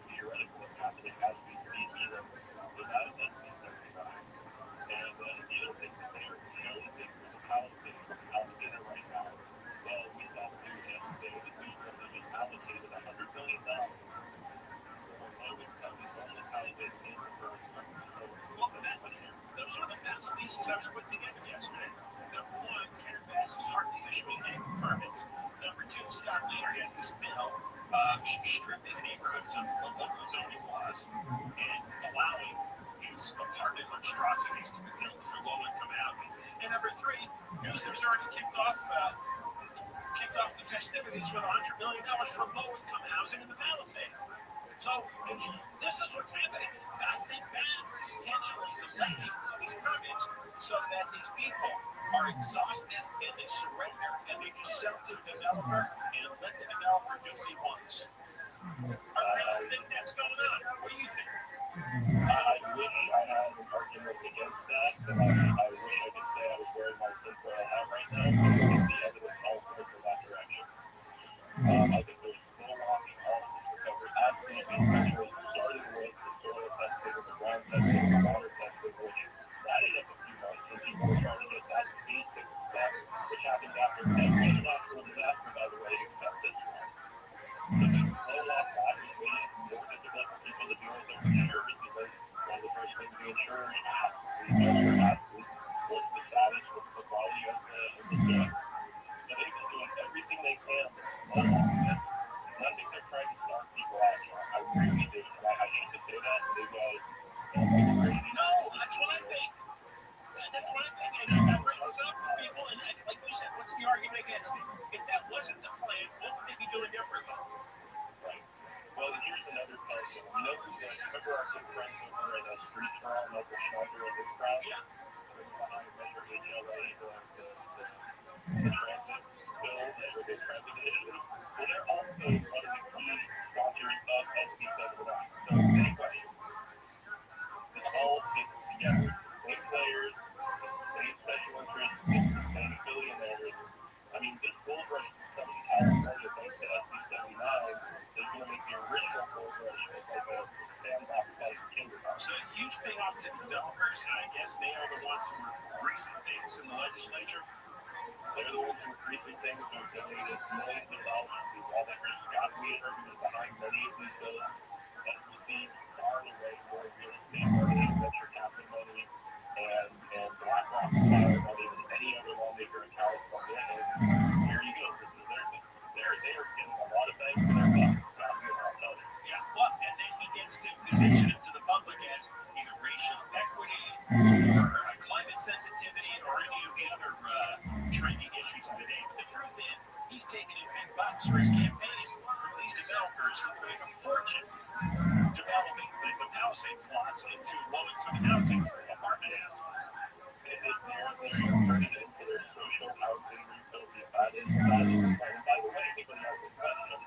S5: theoretical. It's happening as we speak, even without SB 79. And you don't think that they're, you think there's a House dinner right now. Well, we saw the news yesterday that Newsom has just allocated $100 million for low-income and homeless housing in the borough.
S19: Well, those were the best pieces I was putting together yesterday. Number one, Karen Bass is hardly issuing any permits. Number two, Scott Wiener has this bill stripping neighborhoods of local zoning laws and allowing these apartment monstrosities to be built for low-income housing. And number three, Newsom's already kicked off the festivities with $100 million for low-income housing in the Palisades. So this is what's happening. I think Bass is intentionally delaying these permits so that these people are exhausted and they surrender and they just sell to the developer and let the developer do what he wants. I really think that's going on. What do you think?
S4: I wish I had an argument against that, but I wish I could say I was wearing my tinfoil hat right now, because the evidence all points in that direction. I think there's no walking all of this recovery, absolutely, especially starting with the soil testing and the ground testing and the water testing, which added up a few months, and people were trying to get that basic step, which happens after every natural disaster, by the way, except this one. So just blow off that, which made it more difficult for people to deal with their insurers, because one of the first things the insurers asked, what's the status, what's the quality of the soil. So they've been doing everything they can to slow off this, and I think they're trying to start people out. I really do, and I hate to say that, and maybe I sound like a crazy.
S19: No, that's what I think. That's what I think. And I bring this up to people, and like you said, what's the argument against it? If that wasn't the plan, what would they be doing differently?
S4: Right. Well, here's another puzzle. You know, remember our good friends over at Street Trial, Michael Schneider and his crowd?
S19: Yeah.
S4: Behind Measure HLA, the transit bill, the transit initiative. Well, they're also one of the key sponsors of SB 709. So, same question. It all fits together. Same players, same special interests, same billionaires. I mean, this gold rush from Southern California, thanks to SB 79, is going to make the original gold rush look like a sandbox by kindergarten.
S19: So a huge payoff to developers, and I guess they are the ones who are greasing things in the legislature.
S4: They're the ones who are greasing things, who have donated millions of dollars to lawmakers. Scott Wheeler, who is behind many of these bills, has received far and away more real estate money, venture capital money, and BlackRock style money than any other lawmaker in California. And here you go. They are getting a lot of things for their buck. Scott Wheeler, I'll tell you.
S19: Yeah, well, and then he gets to position it to the public as either racial equity or climate sensitivity or any of the other trending issues of the day. But the truth is, he's taking in big bucks for his campaign from these developers who are paying a fortune developing the Palisades lots into low-income housing apartment houses.
S4: They're turning it into their social housing utopia. That is the plan. And by the way, anybody has a question,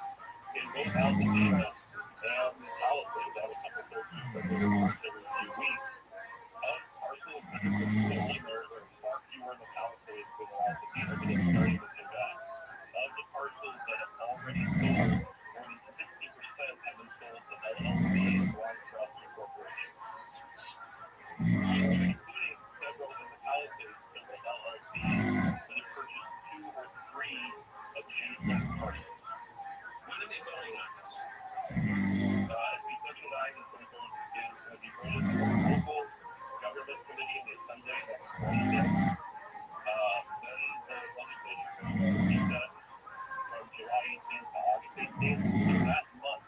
S4: in both Altadena and Palisades, I have a couple folks who come to their parks every few weeks. Of parcels that have been sold, there are far fewer in the Palisades than in Altadena, but it's starting to pick up. Of the parcels that have already sold, more than 60% have been sold to LLCs, blind trusts, or corporations. Including several in the Palisades, several LLCs that have purchased 2 or 3 adjacent parcels.
S19: When are they voting on this?
S4: SB 79 is going to be voted for the local government committee in the Sunday next Wednesday. Then the legislature goes on recess from July 18th to August 18th. So that month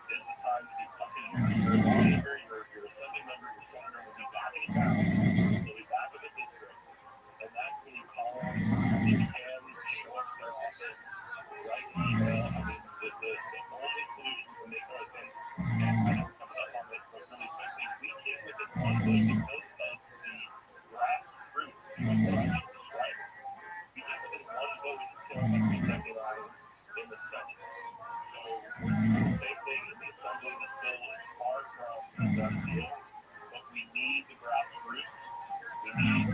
S4: is the time to be pumping your lawmaker, your assembly member, your senator will be back in town. They'll be back in the district. And that's when you call them, you can show up to their office, write an email. I mean, the only solution to make our thing, and I know we're coming up on this, but really quickly, we came with this one vote because of the grassroots, is what I should describe it. We came with this one vote to kill SB 79 in the Senate. So we're doing the same thing in the Assembly. The bill is far from a done deal, but we need the grassroots. We need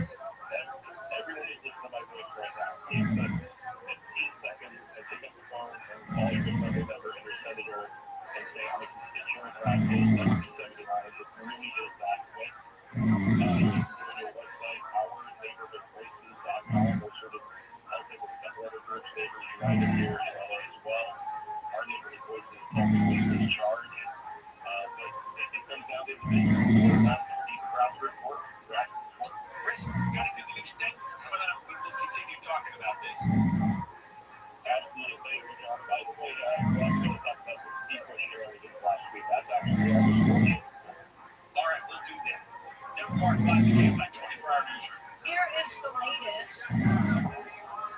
S4: everyone who's listening to my voice right now. Please take 15 seconds and pick up the phone and call your assembly member and your senator and say, I'm a constituent or I feel SB 79. It really is that quick. You can go to a website, ourneighborhoodvoices.com. We're sort of helping with a couple other groups, Neighbors United here in LA as well. Our Neighborhood Voices is technically in charge. But it comes down to the grassroots work.
S19: Chris, got to do the extent coming up. We will continue talking about this.
S4: Absolutely. Thank you, John. By the way, I'm going to talk about the Steve Bush hearing we did last week. That's actually almost 40.
S19: All right, we'll do that. Now, Mark, live again by 24-hour newsroom.
S7: Here is the latest.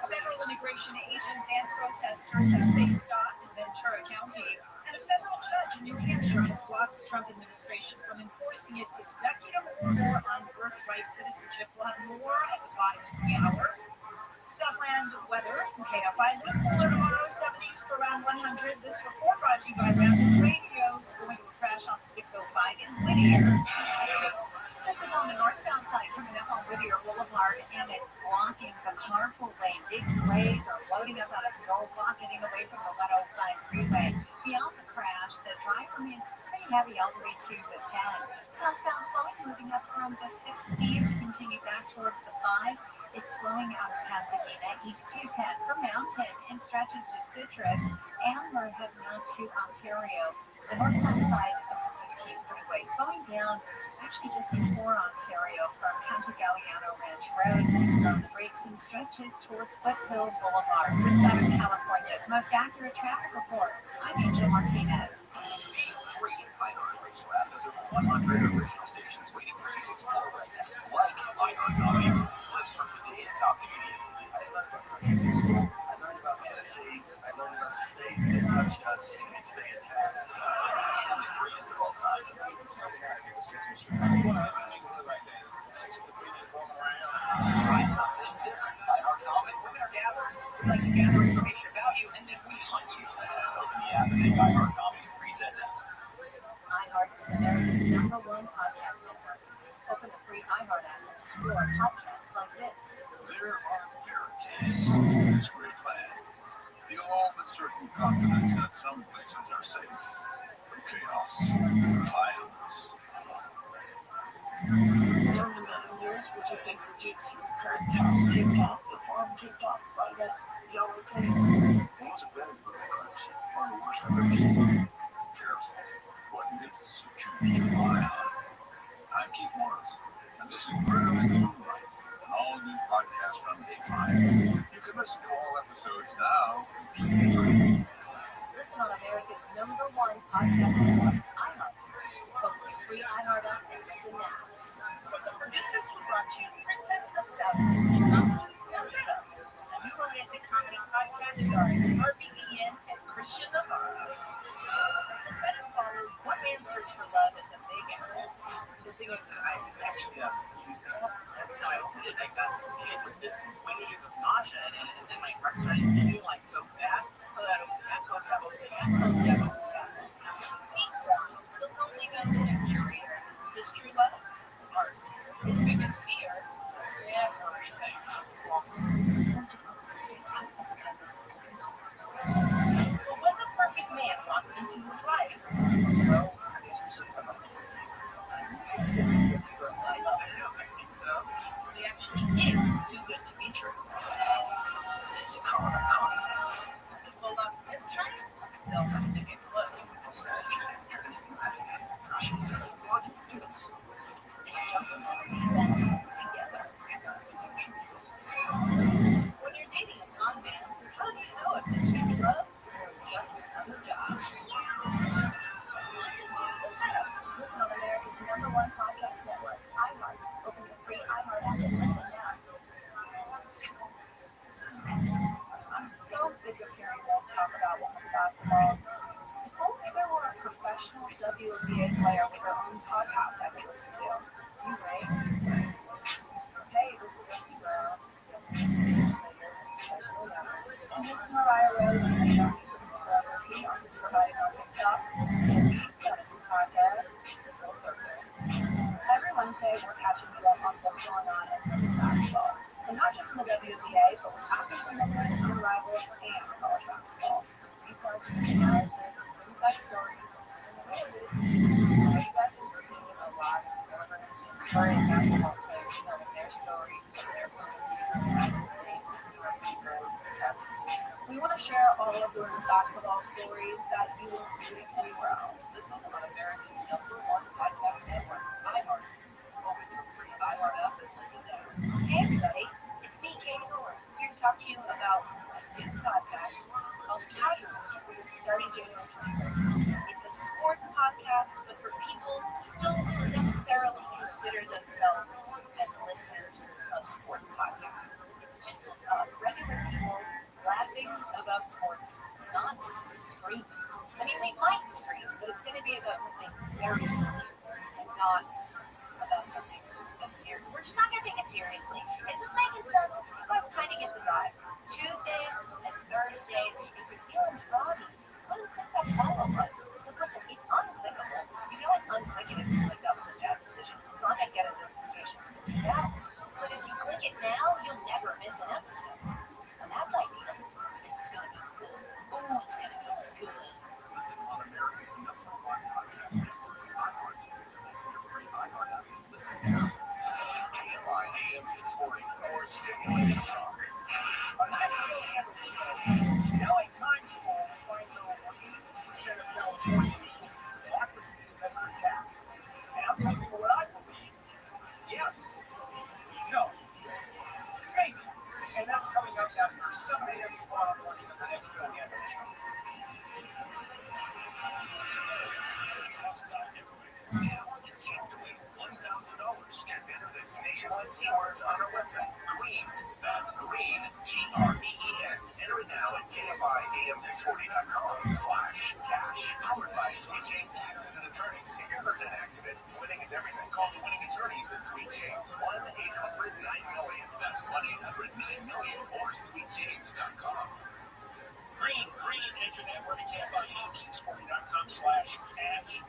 S7: Federal immigration agents and protesters have faced off in Ventura County, and a federal
S9: judge in New Hampshire has blocked the Trump administration from enforcing its executive order on birthright citizenship. We'll have more at the bottom of the hour. Southland weather from KFI. A little cooler tomorrow, 70s to around 100. This report brought to you by Rapid Radio. Is going to a crash on 605 in Whittier. This is on the northbound side coming up on Whittier Boulevard, and it's blocking the carpool lane. Big delays are loading up out of the roadblock, getting away from the 105 freeway. Beyond the crash, the drive remains pretty heavy all the way to the 10. Southbound slowing, moving up from the 60s to continue back towards the 5. It's slowing out of Pasadena, East 210 from Mountain and stretches to Citrus, and we're heading out to Ontario. The northbound side of the 15 freeway slowing down actually just before Ontario from County Galliano Ranch Road. On the brakes and stretches towards Foothill Boulevard. For Southern California's most accurate traffic reports, I'm Angel Martinez.
S5: Free iHeartRadio app has over 100 original stations waiting for you to explore right now. Like iHeartRadio. Clips from today's top comedians. I learned about school. I learned about Tennessee. I learned about the states that touched us and stay intact. And the greatest of all time. Try something different. iHeartComic. Women are gatherers. We like to gather information about you, and then we hunt you. Open the app and make iHeartComic. Reset now.
S9: iHeart is America's #1 podcast network. Open the free iHeart app and explore podcasts like this.
S5: There are fairy tales in this great land. The all but certain confidence that some places are safe from chaos, violence. During the mountain years, would you think Fujitsu parents' house kicked off, the farm kicked off by that yellow thing? It was a better person, one of the worst I've ever seen. Careful what myths you choose to rely on. I'm Keith Morris, and this is Rarely Moonlight, an all-new podcast from Dateline. You can listen to all episodes now.
S9: Listen on America's #1 podcast network, iHeart. Open the free iHeart app and listen now.
S5: But the producers who brought you Princess of South The Setup, a new romantic comedy podcast starring Harvey Ian and Christian Navarro. The Setup follows one man's search for love at the Big Apple. The thing is that I didn't actually use that. No, I opened it, I got hit with this wave of nausea, and then my heart started beating like so fast. So that I closed that open. Meet Juan, the lonely visiting curator. His true love, art. His biggest fear, everything.
S9: Wonderful to stay out of the conversation.
S5: But when the perfect man walks into his life, well, I guess I'm saying about it. I don't think so. He actually is too good to be true. This is a con. To pull off this heist, they'll have to get close. That's true. She said, "Why do you do this?" Jump into the deep together. When you're dating a con man, how do you know if it's true love or just another job? Listen to The Setup.
S9: Listen on America's #1 podcast network, iHeart. Open the free iHeart app and listen now. I'm so sick of hearing them talk about women's basketball. If only there were a professional WNBA player with her own podcast I could listen to. You right? Hey, this is Lindsey Brown. And this is Mariah Rose. Celebrity on Providing on TikTok. And we've got a new podcast, Full Circle. Every Wednesday, we're catching you up on what's going on in women's basketball. And not just in the WNBA, but what happens in women's unrivaled and college basketball. Because analysis, inside stories, and the way it is. You guys have seen a lot of former and current basketball players telling their stories from their point of view. We want to share all of the women's basketball stories that you won't see anywhere else. Listen on America's #1 podcast network, iHeart. Open your free iHeart app and listen now. Hey everybody, it's me, Katie Gore, here to talk to you about a new podcast called Casuals, starting January 21st. It's a sports podcast, but for people who don't necessarily consider themselves as listeners of sports podcasts. It's just regular people laughing about sports, not screaming. I mean, we might scream, but it's going to be about something very silly and not about something as serious. We're just not going to take it seriously. Is this making sense? You guys kind of get the vibe. Tuesdays and Thursdays, if you're feeling froggy, unclick that follow button. Because listen, it's unclickable. You can always unclick it if you think that was a bad decision. It's not going to get a notification. Yeah. But if you click it now, you'll never miss an episode. And that's ideal because it's going to be good. Oh, it's going to be good.
S5: Listen on America's #1 podcast network, iHeart. Your free iHeart app. Listen now. KFI AM 640 or Stimulated Shock. LA Times poll finds over 80% of Californians democracy is under attack. And I'm telling you what I believe. Yes. No. Maybe. And that's coming up after 7 a.m. tomorrow morning on the next Bill Handel Show. Your chance to win $1,000. Just enter this nationwide keywords on our website. Green. That's green. GREEN. Enter it now at KFI AM640.com/cash. Powered by Sweet James Accident Attorneys. If you're hurt in an accident, winning is everything. Call the winning attorneys at Sweet James. 1-800-9-MILLION. That's 1-800-9-MILLION or sweetjames.com.
S19: Green, enter that word at KFIM640.com/cash.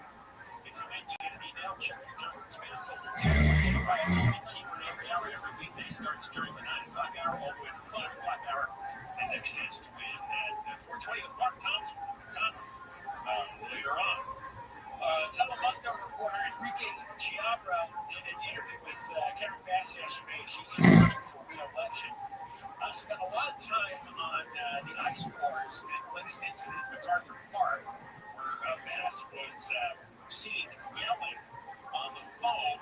S19: If you make me get an email, check your junk and spam folder. KFI keyword every hour, every weekday starts during the 9 o'clock hour all the way to the 5 o'clock hour. And next chance to win at 4:20 with Mark Thompson later on. Telemundo reporter Enrique Chiabra did an interview with Karen Bass yesterday. She is running for re-election. Spent a lot of time on the ice wars and the latest incident at MacArthur Park, where Bass was seen yelling on the phone,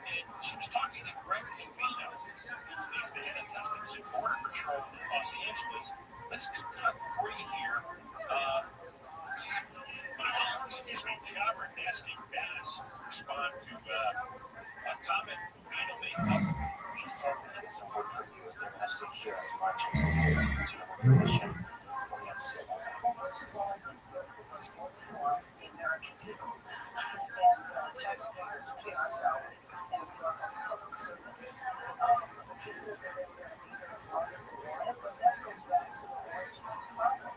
S19: and she was talking to Greg Covino, who is the head of Customs and Border Patrol in Los Angeles. Let's do cut 3 here. Chiabra asking Bass to respond to a comment Covino made.
S5: She said that it's important for you and their message here as much as it is to the mission. We have to say that. First of all, I think both of us work for the American people. And taxpayers pay our salary. And we are both public servants. She said that they were going to be here as long as they wanted, but that goes back to the origin of the problem.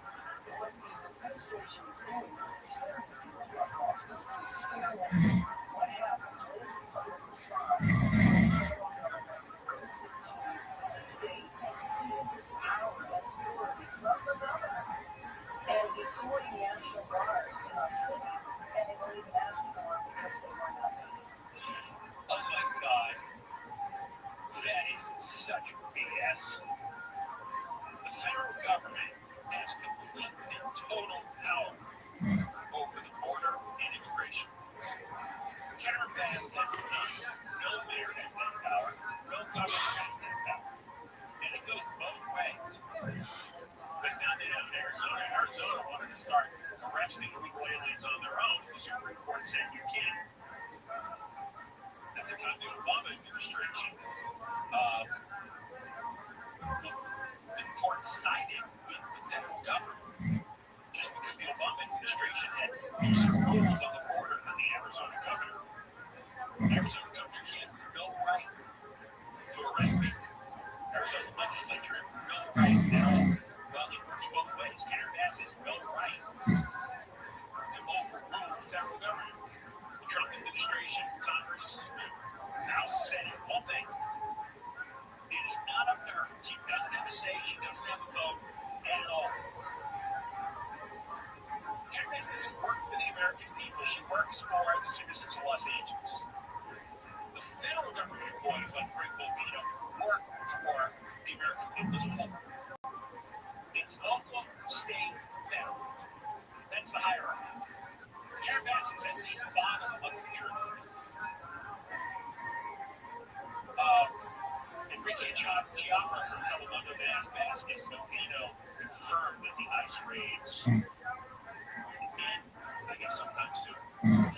S5: What the administration is doing is experimenting with Los Angeles to experiment what happens, what is the public response when the federal government goes into the state and seizes power and authority from the governor and deploying National Guard in our city, and they won't even ask for it because they want nothing.
S19: Oh my God. That is such BS. The federal government has complete and total power over the border and immigration. Karen Bass has none. No mayor has that power. No governor has that power. And it goes both ways. But now they have Arizona. Arizona wanted to start arresting illegal aliens on their own. The Supreme Court said you can't. At the time, the Obama administration, the court sided with the federal government just because the Obama administration had rules on the border on the Arizona governor. The Arizona governor had no right to arrest people. Arizona legislature had no right at all. Well, it works both ways. Karen Bass has no right to overrule the federal government. The Trump administration, Congress, House, Senate, whole thing. It is not up to her. She doesn't have a say. She doesn't have a vote at all. Karen Bass doesn't work for the American people. She works for the citizens of Los Angeles. The federal government employees like Greg Covino work for the American people as a whole. It's local, state, federal. That's the hierarchy. Karen Bass is at the bottom of the pyramid. Enrique Chiabra from Telemundo Bass and Covino confirmed that the ice raids end, I guess, sometime soon.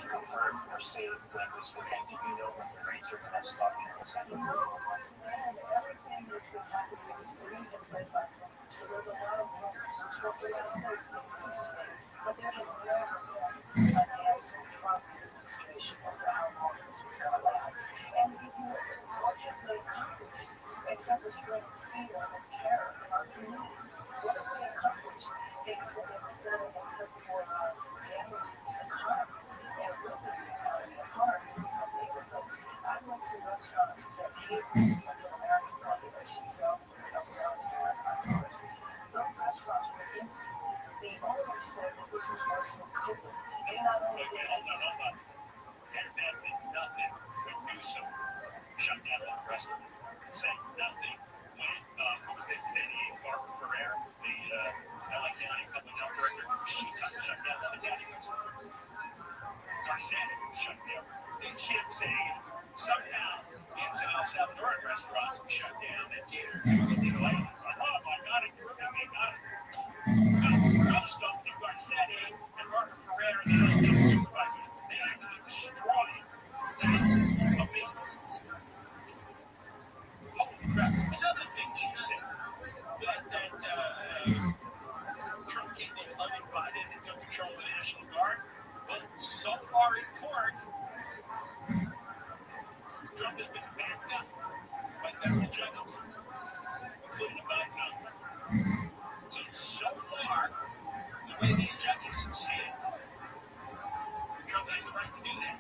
S5: Confirmed or say when this will end, do you know when the raids are going to stop in Los Angeles? And everything that's been happening in the city has been by
S18: So there's a lot of rumors. We're supposed to last 30 days, 60 days, but there has never been an answer from the administration as to how long this was going to last. And if you look at what have they accomplished, except for spreading fear and terror in our community, what have they accomplished except for damaging the economy and really the economy in some neighborhoods? I went to restaurants that cater to Central American populations, so those restaurants were empty. The owner said that this was worse than COVID. And not only did
S19: that's nothing when Newsom shut down the restaurants. Said nothing when, what was it, Barbara Ferrer, the LA County Public Health Director, she shut down the dining restaurants. Garcetti shut down. Then she had to say, somehow, in El Salvadoran restaurants shut down and catered to the ladies. Oh my God, if you're going to make it. Most of the Garcetti and Barbara Ferrer and the LA supervisors, they actually destroyed thousands of businesses. Holy crap. Another thing she said, that Trump came in uninvited and took control of the National Guard. But so far in court, Trump has been backed up by federal judges, including a Biden. So far, the way these judges see it, Trump has the right to do that.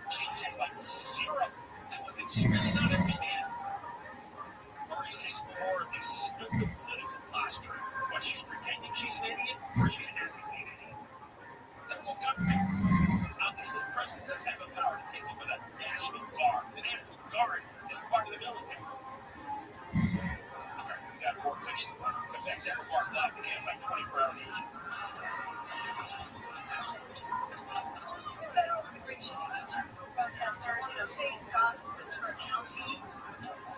S19: She has like zero. And what they really don't understand, or is this more of this stupid political posturing? What, she's pretending she's an idiot, or she's actually an idiot? The whole government. Obviously, the president does have the power to take over the National Guard. The National Guard is part of the military. We got more places to run. In fact, they're marked up and they have like 24-hour nation.
S17: Federal immigration agents and protesters in a face-off in Ventura County.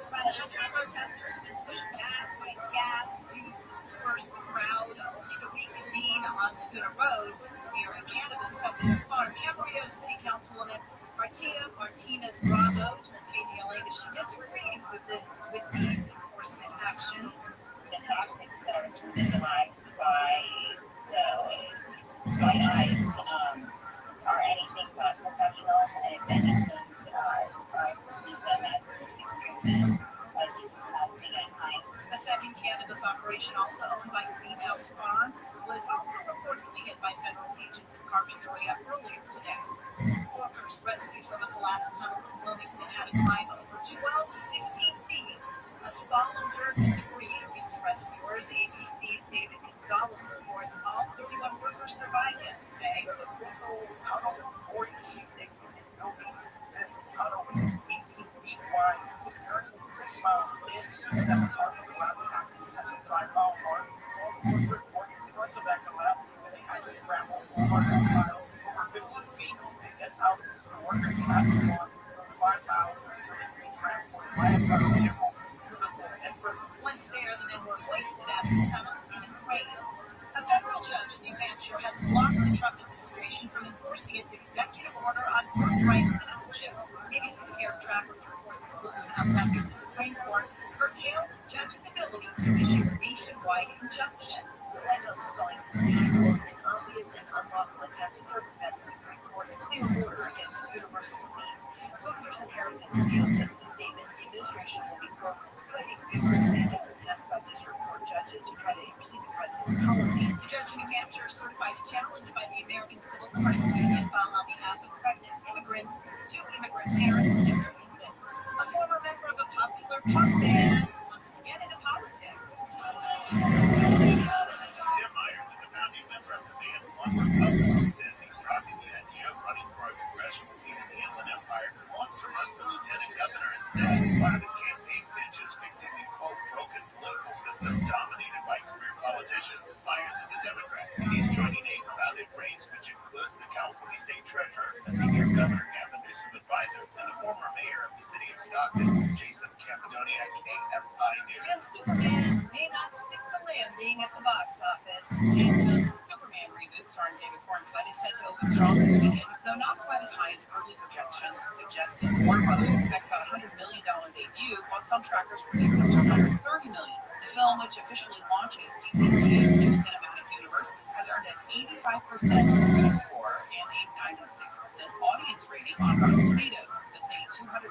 S17: About 100 protesters have been pushed back by gas used to disperse the crowd, only to reconvene on Laguna Road near a cannabis company's farm. Camarillo City Councilwoman Martina Martinez Bravo told KTLA that she disagrees with these enforcement actions.
S20: The tactics that are utilized by ICE are anything but professional, and if anything, I believe them as
S17: A second cannabis operation, also owned by Greenhouse Farms, was also reportedly hit by federal agents in Carmen Joya earlier today. Workers rescued from a collapsed tunnel in Bloomington had to climb over 12 to 15 feet of fallen dirt and debris to reach rescuers. ABC's David Gonzalez reports all 31 workers survived yesterday.
S5: The missile tunnel boring machine they built. This tunnel was 18 feet wide. It's currently 6 miles in, and that the partial collapse happened at the 5-mile mark. All the workers working parts of that collapse, and they had to scramble over that mile, over 15 feet to get out. The workers had to walk those 5 miles until they could be transported by a federal vehicle to the center entrance.
S17: Once there, the men were hoisted out of the tunnel in a crane. A federal judge in New Hampshire has blocked the Trump administration from enforcing its executive order on birthright citizenship. ABC's Eric Travers reports the ruling comes after the Supreme Court curtailed the judge's ability to issue nationwide injunctions.
S18: Windows is going to see an obvious and unlawful attempt to circumvent the Supreme Court's clear order against universal relief. Spokesperson Harrison Rubio says in a statement the administration will be fighting vigorously against attempts by district court judges to try to impede the president's policies.
S17: The judge in New Hampshire certified a challenge by the American Civil Rights Union filed on behalf of pregnant immigrants, 2 immigrant parents, and their infants. A former member of a popular punk band wants to get into politics.
S19: Tim Myers is a founding member of the band One Republic. He says he's dropping the idea of running for a congressional seat in the Inland Empire and wants to run for lieutenant governor instead. One of his campaign pitches fixing the quote broken political system dominated by career politicians. Myers is a Democrat, and he's joining a crowded race which includes the California State Treasurer, a senior Governor Gavin Newsom advisor, and the former mayor of the city of Stockton, Jason Campadonia, KFI News.
S17: And Superman may not stick the landing at the box office. James Gunn's Superman reboot, starring David Cornswet, is set to open strong this weekend, though not quite as high as early projections suggested. Warner Brothers expects about $100 million debut, while some trackers predict up to $130 million. The
S7: The film, which officially launches DC Studios' new cinematic universe, has earned an 85% critic score and a 96% audience rating on Rotten Tomatoes. The $225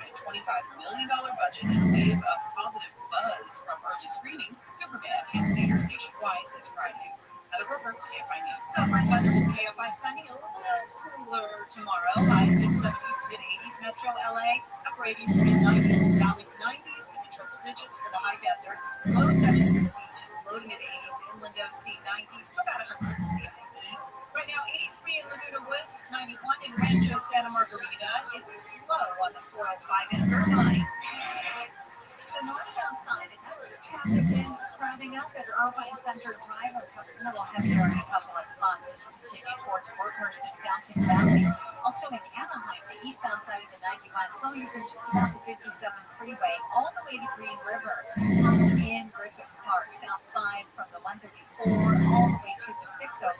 S7: million budget and wave of positive buzz from early screenings, Superman hits theaters nationwide this Friday. Heather Brooker, KFI News. Southwest weather for KFI sunny, a little cooler tomorrow. Highs mid-70s to mid-80s, Metro LA, upper 80s to mid-90s, valleys 90s with the triple digits for the high desert. Low 70s at the beaches, low to mid-80s inland OC 90s to about 100 for the IE. Right now, 83 in Laguna Woods, it's 91 in Rancho Santa Margarita. It's low on the 405 in Irvine.
S17: It's the north outside, and that's where traffic is crowding up at Irvine Center Drive. A little heavier in a couple of spots as we continue towards Workhurst and Fountain Valley. Also in Anaheim, the eastbound side of the 95, so you can just about the 57 freeway all the way to Green River. In Griffith Park, south 5 from the 134 all the way to the 605.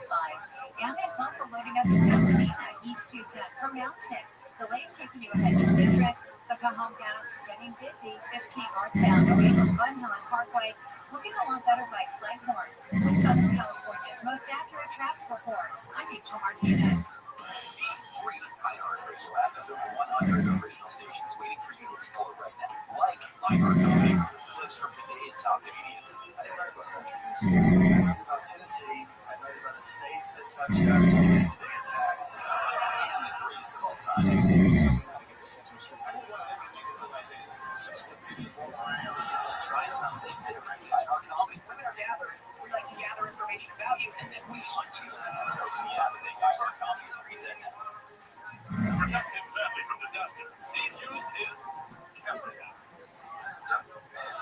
S17: And it's also loading up in Pasadena, east 210 from Mountain. Delays taking you ahead to Citrus, the Cajon Gas, getting busy, 15 northbound, away from Bun Hill and Parkway, looking a lot better by Leghorn. With Southern California's most accurate traffic reports, I'm Rachel Martinez.
S5: Free iHeartRadio app has over 100 original stations waiting for you to explore right now. Like iHeartRadio, clips from today's top comedians. I didn't learn about country music. About Tennessee, I learned about the states that touched us and stay intact. And the greatest of all time. Try something different. iHeartComedy. Women are gatherers. We like to gather information about you, and then we hunt you. Open the app and make iHeartComedy a reset now. Protect his family from disaster. Steve used his camera app.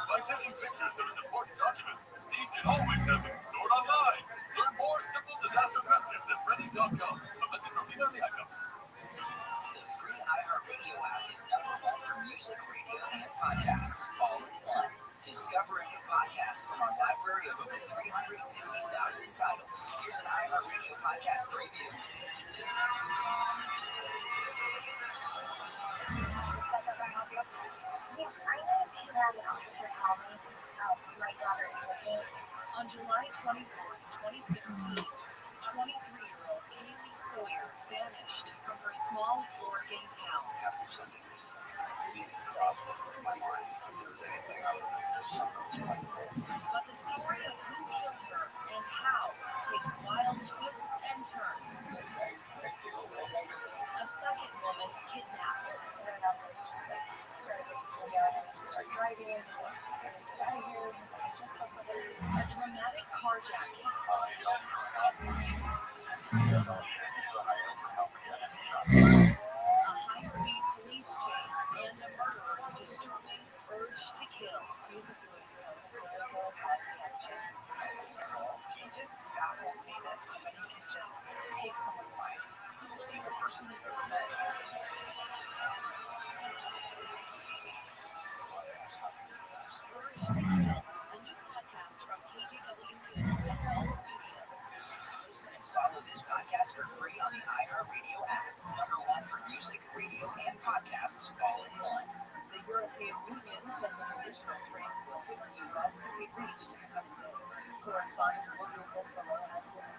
S5: By taking pictures of his important documents, Steve can always have them stored online. Learn more simple disaster prep tips at ready.com. A message from Female Icons. The free iHeartRadio app is #1 for music, radio, and podcasts, all in one. Discover a new podcast from our library of over 350,000 titles. Here's an iHeartRadio podcast preview. On July 24th, 2016, 23-year-old Kaylee Sawyer vanished from her small Oregon town. But the story of who killed her and how takes wild twists and turns. A second woman kidnapped. A dramatic carjacking. A high-speed police chase and a murderer's disturbing urge to kill. It just baffles me that somebody can just take someone's life. Most evil person you've ever met. Urge to Kill, a new podcast from KGW News and Bell Studios. Listen and follow this podcast for free on the iHeartRadio app. #1 for music, radio, and podcasts, all in one. The European Union says an additional train will hit the U.S. can be reached in the coming days. Correspondent William Bolsonaro has been.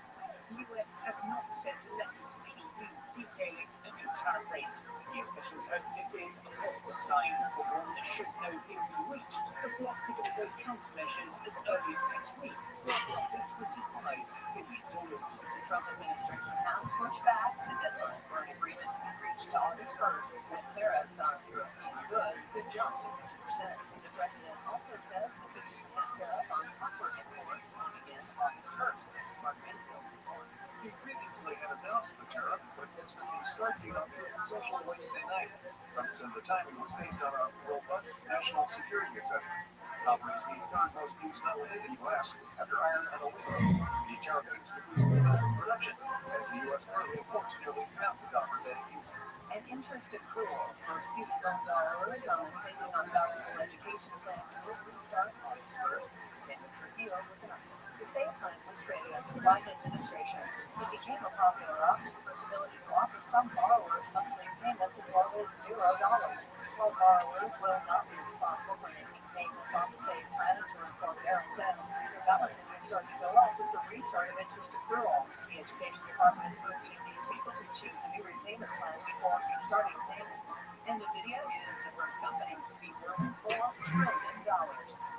S5: The U.S. has not sent a letter to the EU detailing the new tariff rates. The officials hope this is a positive sign, but one that should no deal be reached. The bloc could avoid countermeasures as early as next week, worth roughly $25 billion. The Trump administration has pushed back the deadline for an agreement to be reached August 1st, when tariffs on European goods could jump to 50%. The president also says the 50% tariff on copper imports will begin August 1st. Mark Renfield reports. He previously had announced the tariff, but posted the start date on Truth Social Wednesday night. Trump said the timing was based on a robust national security assessment. Copper is the third most used metal in the U.S. after iron and aluminum. The tariff aims to boost domestic production, as the U.S. currently imports nearly half the copper that it uses. An interest accrual for student loan borrowers on the Saving on Valuable Education Plan will restart August 1st. David Trujillo with an update. The
S18: The same plan was created under the Biden administration. It became a popular option for its ability to offer some borrowers monthly payments as low as $0, while borrowers will not be responsible for making payments on the same plan until the forbearance ends. Balances will start to go up with the restart of interest accrual. The Education Department is urging these people to choose a new repayment plan before restarting payments. And NVIDIA is the first company to be worth $4 trillion.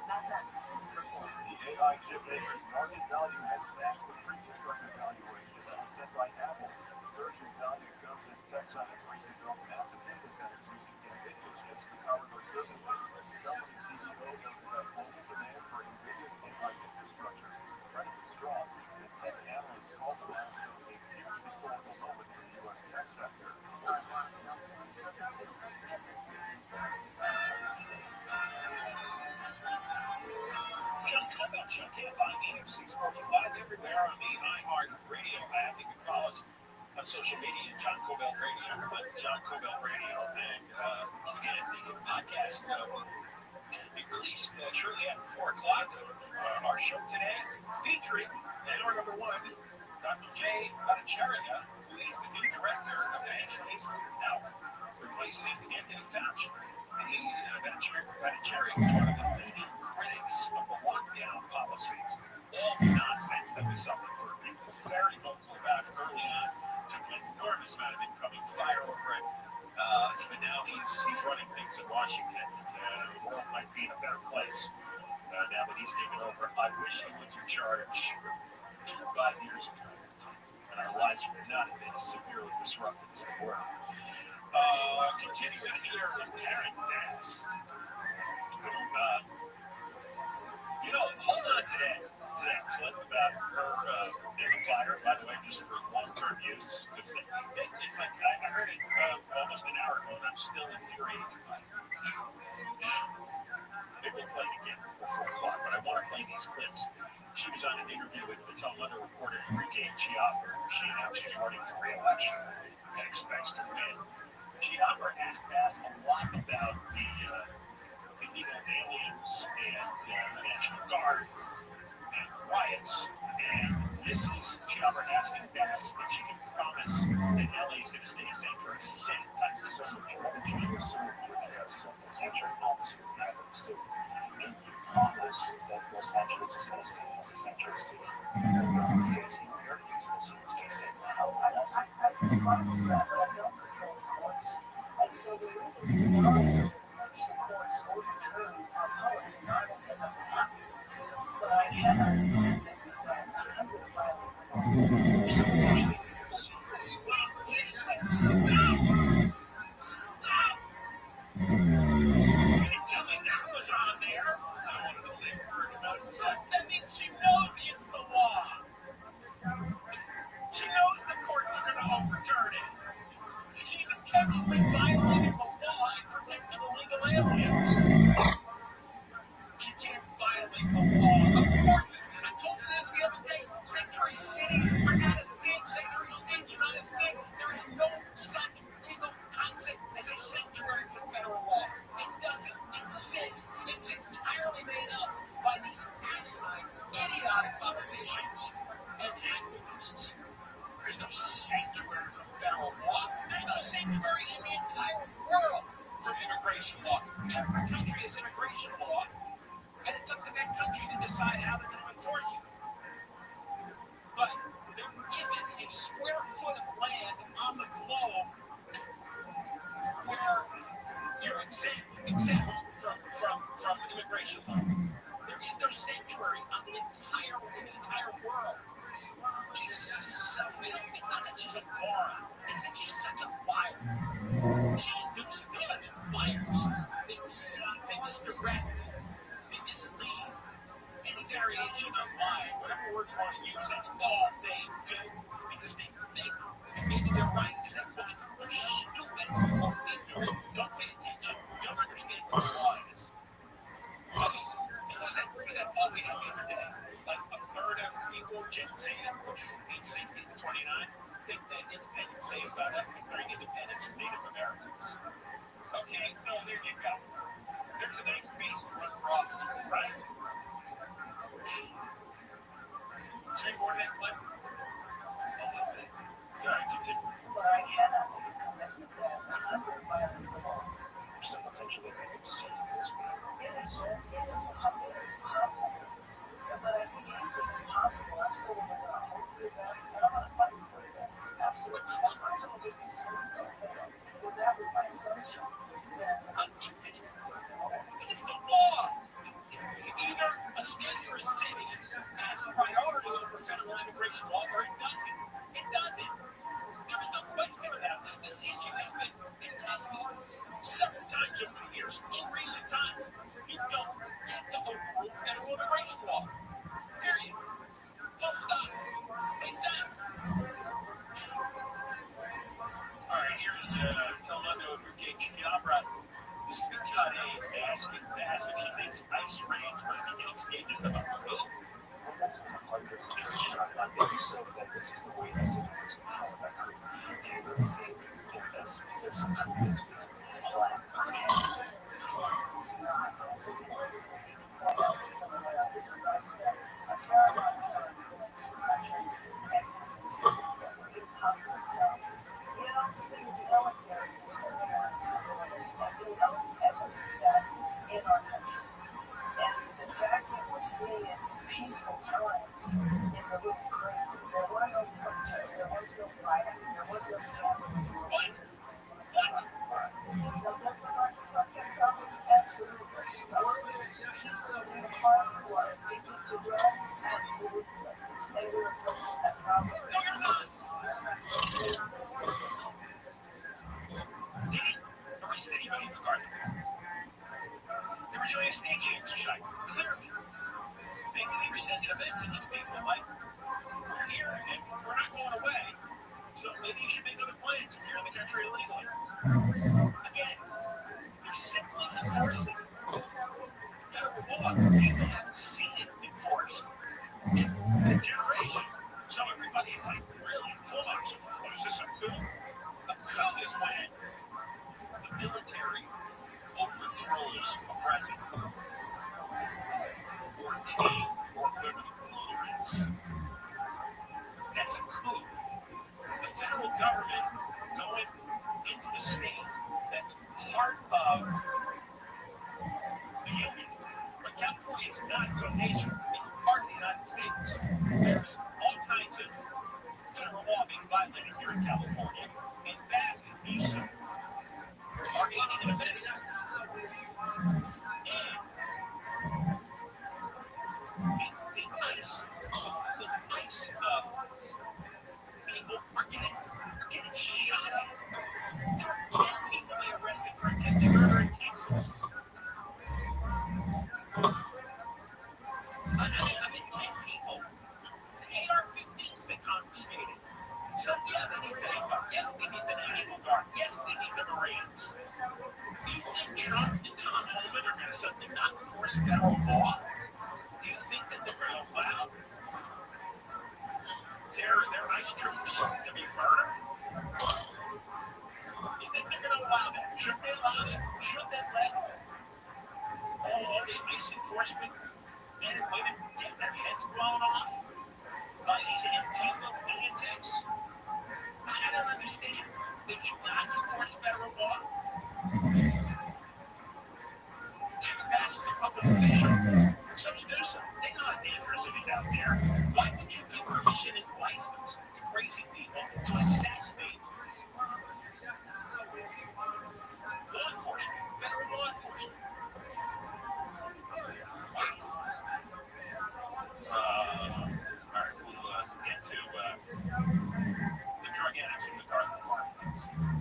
S18: Matt Nutz reports.
S19: The AI chip maker's market value has smashed the previous record valuation set by Apple. The surge in value comes as tech giants race to build massive data centers using NVIDIA chips to power their services. The company CEO noted that global demand for NVIDIA's AI infrastructure is incredibly strong, and tech analysts call the milestone a huge historical moment for the U.S. tech sector.
S5: Come on, Chuck. Can't find AM 645 everywhere on the iHeart Radio app. You can follow us on social media, John Cobell Radio, but John Cobell Radio, and again, the podcast will be released shortly after 4 o'clock. Our show today featuring hour number 1, Dr. Jay Bhattacharya, who is the new director of the National Institute of Health, replacing Anthony Fauci. Bhattacharya is one of the leading critics of the lockdown policies, all the nonsense that we suffered through. People were very vocal about it early on, took an enormous amount of incoming fire over it, and now he's running things in Washington. The world might be in a better place now that he's taken over. I wish he was in charge 5 years ago, and our lives would not have been as severely disrupted as they were. Continuing here with Karen Bass, who, hold on to that clip about her in the fire, by the way, just for long-term use, because it's like, I heard it almost an hour ago, and I'm still infuriated by it. Maybe we'll play it again before 4 o'clock, but I want to play these clips. She was on an interview with the Telemundo reporter Enrique Chiappa. She announced she's running for re-election and expects to win. Chiappa asked Bass a lot about the illegal aliens and the National Guard and riots. And this is Chiappa asking Bass if she can promise that LA is going to stay a sanctuary city. That's so much more than just a sanctuary homes here in New York City. Can you promise that Los Angeles is going to stay as a sanctuary city? Facing Americans in this case, I can promise that, but I don't control the courts. And so the reason the courts overturn our policy, I don't think that's happening. But I cannot admit that I'm going to violate the law. Stop! Can you tell me that was on there? I wanted to say a word about it. That means she knows it's the law. She knows the courts are going to overturn it. She's intentionally violating the law and protecting illegal aliens. She can't violate the law. Of course, I told you this the other day. Sanctuary cities are not a thing. Sanctuary states are not a thing. There is no such legal concept as a sanctuary for federal law. It doesn't exist. It's entirely made up by these asinine, idiotic politicians and activists. There's no sanctuary for federal law. There's no sanctuary in the entire world for immigration law. Every country has immigration law, and it's up to that country to decide how they're going to enforce it. But there isn't a square foot of land on the globe where you're exempt from immigration law. There is no sanctuary on the entire world. It's not that she's a moron. It's that she's such a liar. She and Newsom, they're such liars. They deceive, they misdirect, they mislead. Any variation on lying, whatever word you want to use, that's all they do. Because they think that maybe they're right, because that most people are stupid or ignorant, don't pay attention, don't understand what the law is. I mean, what was that poll we had the other day? Like a third of people, Gen Z, which is age 18 to 29, think that Independence Day is about us declaring independence from Native Americans. Okay, so there you go. There's a nice base to run for office with, right?
S18: absolutely. I'm not going to just assume it's going to fail. If that was my assumption, then
S19: It's the law. Either a state or a city has a priority over federal immigration law, or it doesn't. It doesn't. There is no question about this. This issue has been contested several times over the years. In recent times, you don't get to overrule federal immigration law. Period. Full stop. Ain't done. All right, here's Fernando Enrique Chiabra. This will be cutting, asking Bass if she thinks ice raids might be getting stages of a coup.
S5: That's been a part of the situation. I think you said that this is the way this is how that could do you really think there's some coup that's being planned? It's not. It's a wonderful thing to point out with some of the business I spent a fair amount of time going to countries and visiting cities that were in conflict zone. You don't see the military sending out civilians, and you don't ever see that in our country. And the fact that we're seeing it in peaceful times is a little crazy. There were no protests, there was no rioting, there was no vandalism.
S19: What?
S5: No, that's what I think about that problems, absolutely. Were there people in the park who are addicted to drugs? Absolutely. And we're addressing that problem.
S19: No, you're not.
S5: There's no motivation.
S19: They didn't arrest anybody in McCarthy. They were doing a staging exercise. Clearly. Maybe they were sending a message to people like, we're here and we're not going away. So maybe you should make other plans if you're in the country illegally. Again, they're simply enforcing federal law. People haven't seen it enforced in a generation. So everybody's like really full on. What is this, a coup? A coup is when the military overthrows a president or a king or whoever the ruler is. That's a coup. The federal government going into the state that's part of the union. But California is not its own nation. It's part of the United States. There's all kinds of federal law being violated here in California. And Bass and Newsom are aiding and abetting that. And the ICE people are getting shot at. There are 10 people they arrested for attempted murder in Texas. I mean, 10 people. AR-15s they confiscated. So, yeah, they need the Guard. Yes, they need the National Guard. Yes, they need the Marines. Do you think Trump and Tom Homan are going to suddenly not enforce federal law? Do you think that they're going to allow their ICE troops to be murdered? You think they're going to allow that? Should they allow that? Should they let all the ICE enforcement men and women get their heads blown off by these Antifa lunatics? I don't understand. They do not enforce federal law. Kevin Bass is a public official. So is Newsom. They know how dangerous it is out there. Why would you give permission and license to crazy people to assassinate law enforcement, federal law enforcement? All right, we'll get to the drug addicts in the car.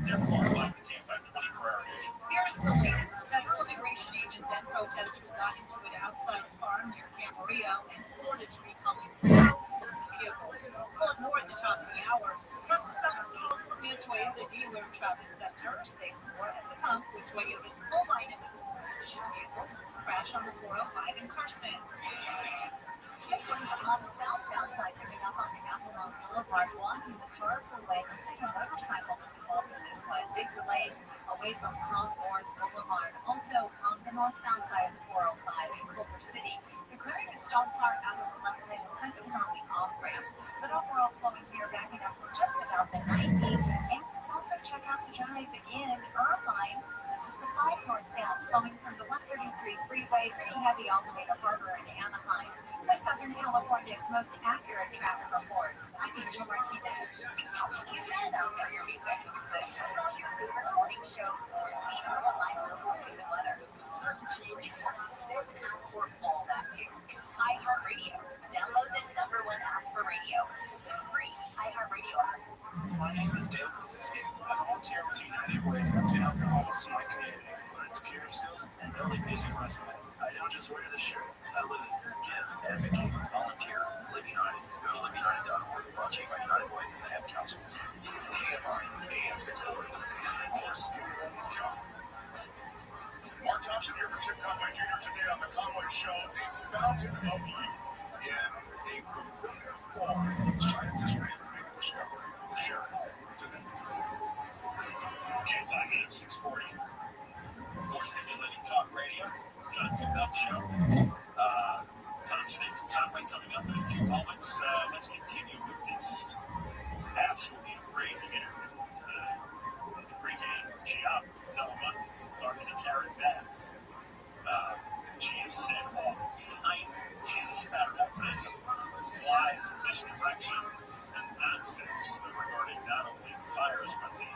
S19: They're qualified to camp by 24-hour vision.
S7: Here's the latest. Federal immigration agents and protesters got into it outside a farm near Camarillo, and Florida's recalling thousands of vehicles. Pulling more at the top of the hour. From Southern California Toyota dealer Travis Thursday, more at the pump with Toyota's full line of efficient vehicles crash on the 405 in Carson.
S17: This one's on the southbound side, picking up on the Appleton Boulevard, blocking the car for lanes. I'm seeing a motorcycle was involved in this one. Big delays away from Concord Boulevard. Also on the northbound side of the 405 in Culver City. They're clearing a stalled car out of the left lane. Looks like it was on the off-ramp. But overall slowing here, backing up for just about the 90. And let's also check out the drive in Irvine. This is the 5 northbound, slowing from the 133 freeway. Pretty heavy all the way to Harbor and Anaheim. With Southern California's most accurate traffic reports, I'm Martinez. Keep that out for your music. Put on your favorite morning shows, Christina, or live local news and weather. Start to change. There's an app for all that too. iHeartRadio. Download the #1 app for radio. The free iHeartRadio app.
S5: My name is Dale Kuzinski. I volunteer with United Way to help the homeless in my community, learn computer skills, and build a basic resume. I don't just wear the shirt, I live it. Give, advocate, volunteer, Live United. Go to liveunited.org. Brought to you by United Way and the Ad Council. KFI, AM 640.
S10: Mark Thompson here for Chip Conway Jr. today on the Conway Show. The fountain of youth in a brilliant form. Scientists made a big discovery. We'll share it today.
S19: KFI AM 640. More stimulating talk radio. Jonathan Belt Show. Thompson in from Conway coming up in a few moments. Let's continue with this absolutely raging interview with the pregame Giap Thelma, talking to Karen Bass. She has said all kinds, she's spouted all kinds of lies and misdirection and nonsense regarding not only fires but the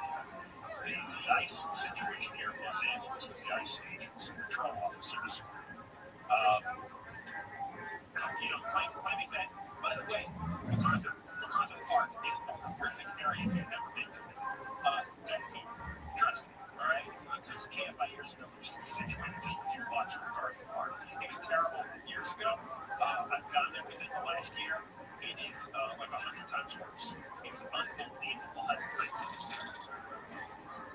S19: ICE situation here in Los Angeles with the ICE agents and patrol officers. Claiming that, by the way, MacArthur Park is a horrific area if you've never been to it. Don't go. Trust me, all right? Because KFI years ago was situated just a few blocks from MacArthur Park. It was terrible years ago. I've gone there within the last year. It is like 100 times worse. It's unbelievable how great it is there.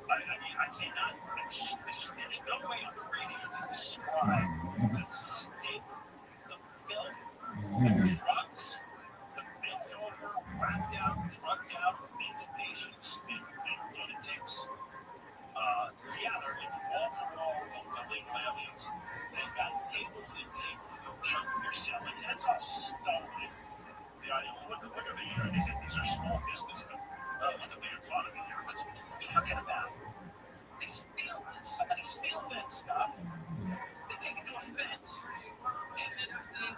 S19: I mean, I cannot. There's no way on the radio to describe the state, the filth, the drugs, the bent over, wrapped out, drugged out, mental patients, and lunatics. They're in wall-to-wall illegal aliens. They've got tables and tables of junk they're selling. That's all stolen. Look at these are small businessmen. Look at the economy here. What's he talking about? They steal. Somebody steals that stuff. They take it to a fence. And then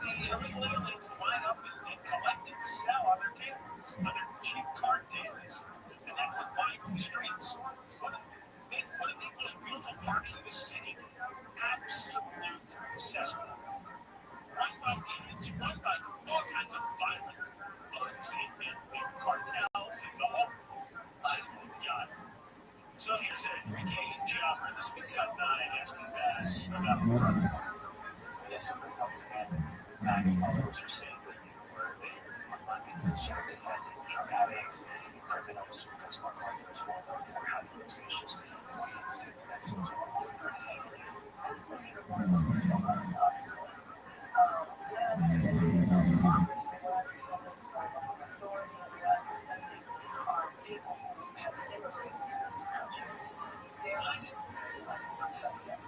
S19: the illegal aliens line up and collect it to sell on their tables, on their cheap card tables. And that's what buying from the streets. One of the most beautiful parks in the city. Absolute cesspool. Run by demons, run by all kinds of violent thugs and cartels and the whole. My God. So here's Enrique Jobber this week at 9 asking Bass about the brother.
S5: Yes, I'm helping that. Others are saying that they find drug addicts and criminals because MacArthur is well known for having those issues. That's like one of those things, obviously. Obviously, what I refer to as our local authority and what I'm defending are people who have immigrated to this country. They're not there's not to protect them.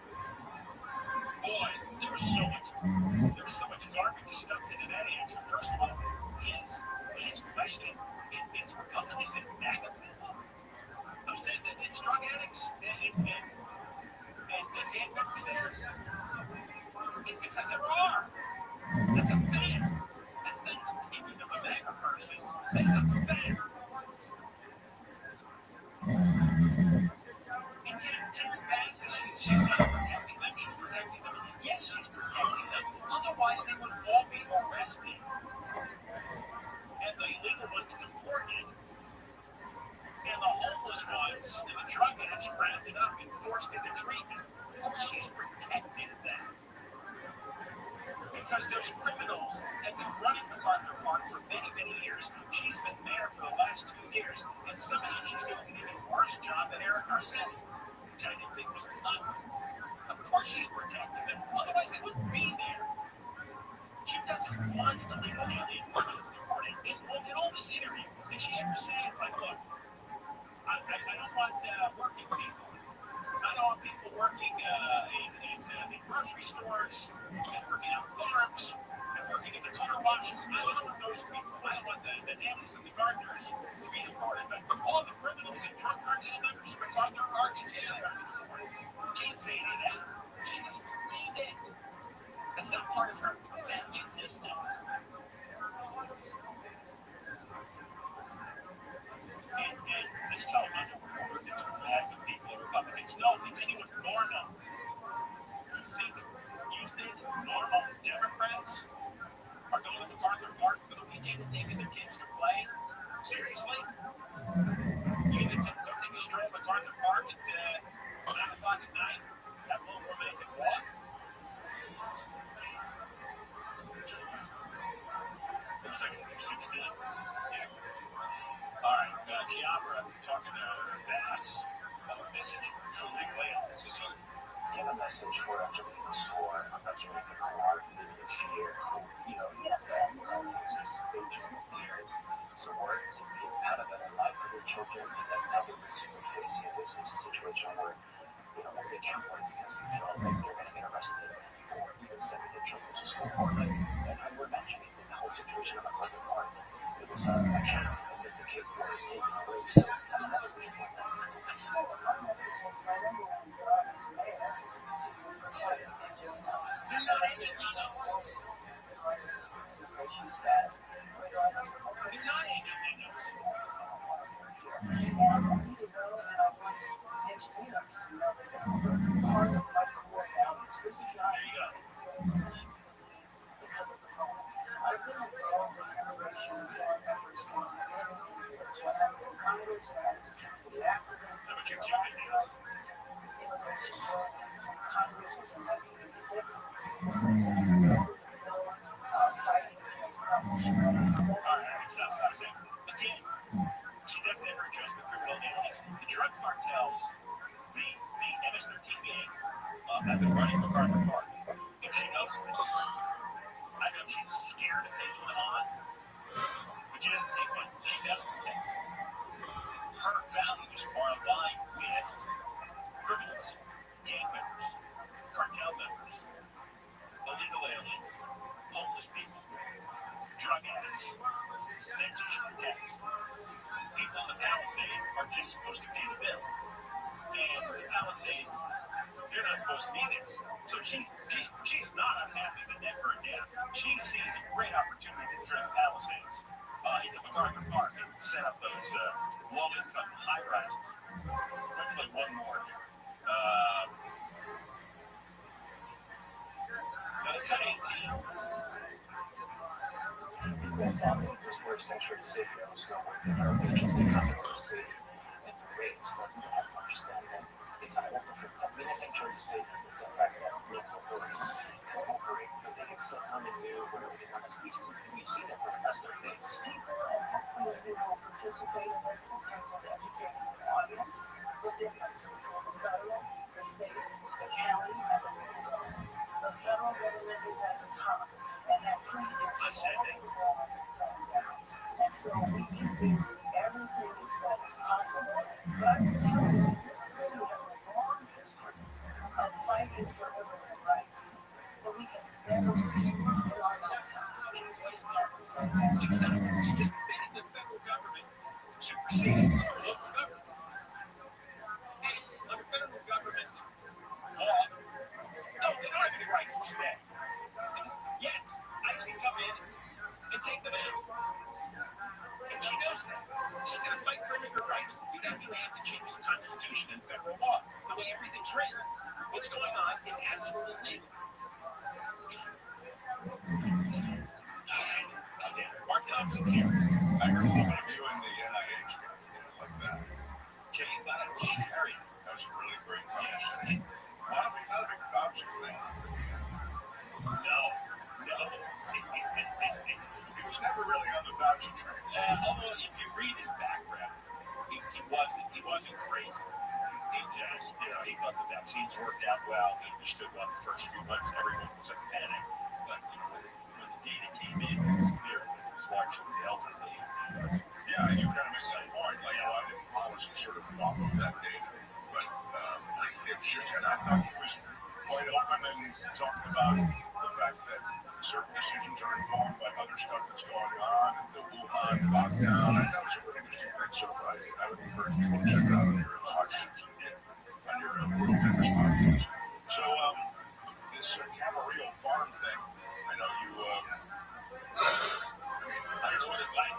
S19: Boy, there was so much garbage stuffed into that answer. First of all, his question, it's Republicans and MAGA people who says that it's drug addicts and members there. Because there are. That's a fact. That's not an opinion of a MAGA person. That's a fact. And yet, Karen Bass says she's not protecting them. She's protecting them. Yes, she's protecting them. Otherwise, they would all be arrested. And the illegal ones deported. And the homeless ones and the drug addicts rounded up and forced into treatment. Of course, she's protecting them. Because there's criminals that have been running MacArthur Park for many, many years. She's been mayor for the last 2 years. And somehow she's doing an even worse job than Eric Garcetti, which I didn't think was enough. Of course she's protecting them. Otherwise, they wouldn't be there. She doesn't want illegal alien criminals deported. In all this interview, did she ever say, it's like, look, I don't want working people. I don't want people working in grocery stores and working on farms and working at the car washes. I don't want those people. I don't want the nannies and the gardeners to be deported. But all the criminals and drug cartel members, MacArthur Park is we're talking to Bass. A message for legal aliens. Is he
S5: give a message for Angelinos who are undocumented, who are living in fear, who, yes, they just moved here to work, to have a better life for their children, and then now they're basically facing this situation where, they can't work because they feel like they're going to get arrested or even sending their children to school. And I would mention the whole situation of the Harvard Park. It was a camp, and the kids were taken away. So a message for them. I said my message is my number one job as mayor is to protect Angelinos.
S19: They're not Angelinos.
S5: Regardless of their immigration status, regardless of what
S19: they're not Angelinos.
S5: And I want you to know, and I want Angelinos to know that this is part of my core values. This is not an issue for me because of the moment. I've been involved in immigration reform efforts for many years. When I was in Congress, when I was a community activist, immigration law from Congress was in 1986. The Citizens Bill fighting against Proposition 97.
S19: Again, she doesn't ever address the criminal aliens. The drug cartels, the MS-13 gangs have been running MacArthur Park. And she knows this. I know she's scared of taking them on, but she doesn't take one. She doesn't take them. Her values are aligned with criminals, gang members, cartel members, illegal aliens, homeless people, drug addicts, venture attacks. People in the Palisades are just supposed to pay the bill. And the Palisades, they're not supposed to be there. So she's not unhappy that that burned down. She sees a great opportunity to turn the Palisades into MacArthur Park and set up those low-income high-rises. Hopefully one more. Cut 18.
S5: Just where Sanctuary City goes, so where different agents that come into the city and do raids, but you have to understand that it's a mini Sanctuary City is the fact that local authorities can operate, but they can still come and do whatever they want. We've seen it for the past 30 days. People, and hopefully you will participate in this in terms of educating the audience, the difference between the federal, the state, the county, and the local government. The federal government is at the top, and that preempts all of the laws going down. And so we can do everything that is possible. But I can tell you, this city has a long history of fighting for immigrant rights. But we have never seen in our lifetime what is happening right now.
S19: It's just admitting the federal government supersedes local government. And under federal government law, no, they don't have any rights to stay. Yes, ICE can come in and take them out. And she knows that. She's going to fight for immigrant rights. We actually have to change the Constitution and federal law. The way everything's written, what's going on is absolutely legal. Mark Thompson's here.
S6: I heard about you and the NIH guy, like that.
S19: Jay got a cherry.
S6: That was a really great conversation. Not a big Fauci thing.
S19: No.
S6: He was never really on the Fauci train.
S19: Although if you read his background, he wasn't crazy. He just, he thought the vaccines worked out well. He understood well the first few months everyone was in panic. But when the data came in, it was clear that it was largely the elderly.
S6: Yeah, you kind of missed that point. Like, I didn't policy sort of follow that data. But it's just, and I thought he was quite open and talking about the fact that certain decisions are informed by other stuff that's going on and the Wuhan lockdown. And that was a really interesting thing. So I would encourage people to check it out on your podcast and on your World Fitness podcast. So this Camarillo farm thing, I know you.
S19: I don't know what it like.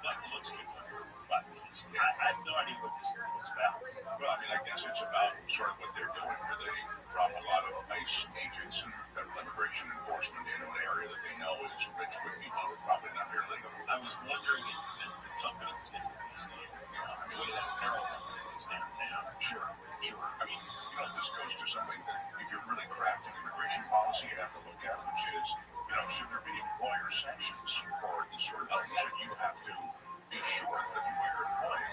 S19: Michael looks good, but I have no idea what this thing is about.
S6: Well, I mean, I guess it's about sort of what they're doing, where they drop a lot of ICE agents and federal immigration enforcement into an area that they know is rich with people who are probably not here legally.
S19: I was wondering if the companies that is here, I mean, what do that apparel company is downtown?
S6: Sure. I mean, this goes to something that if you're really crafting immigration policy, you have to look at, which is, should there be employer sanctions for this sort of thing? Should you have to be sure that where you're employing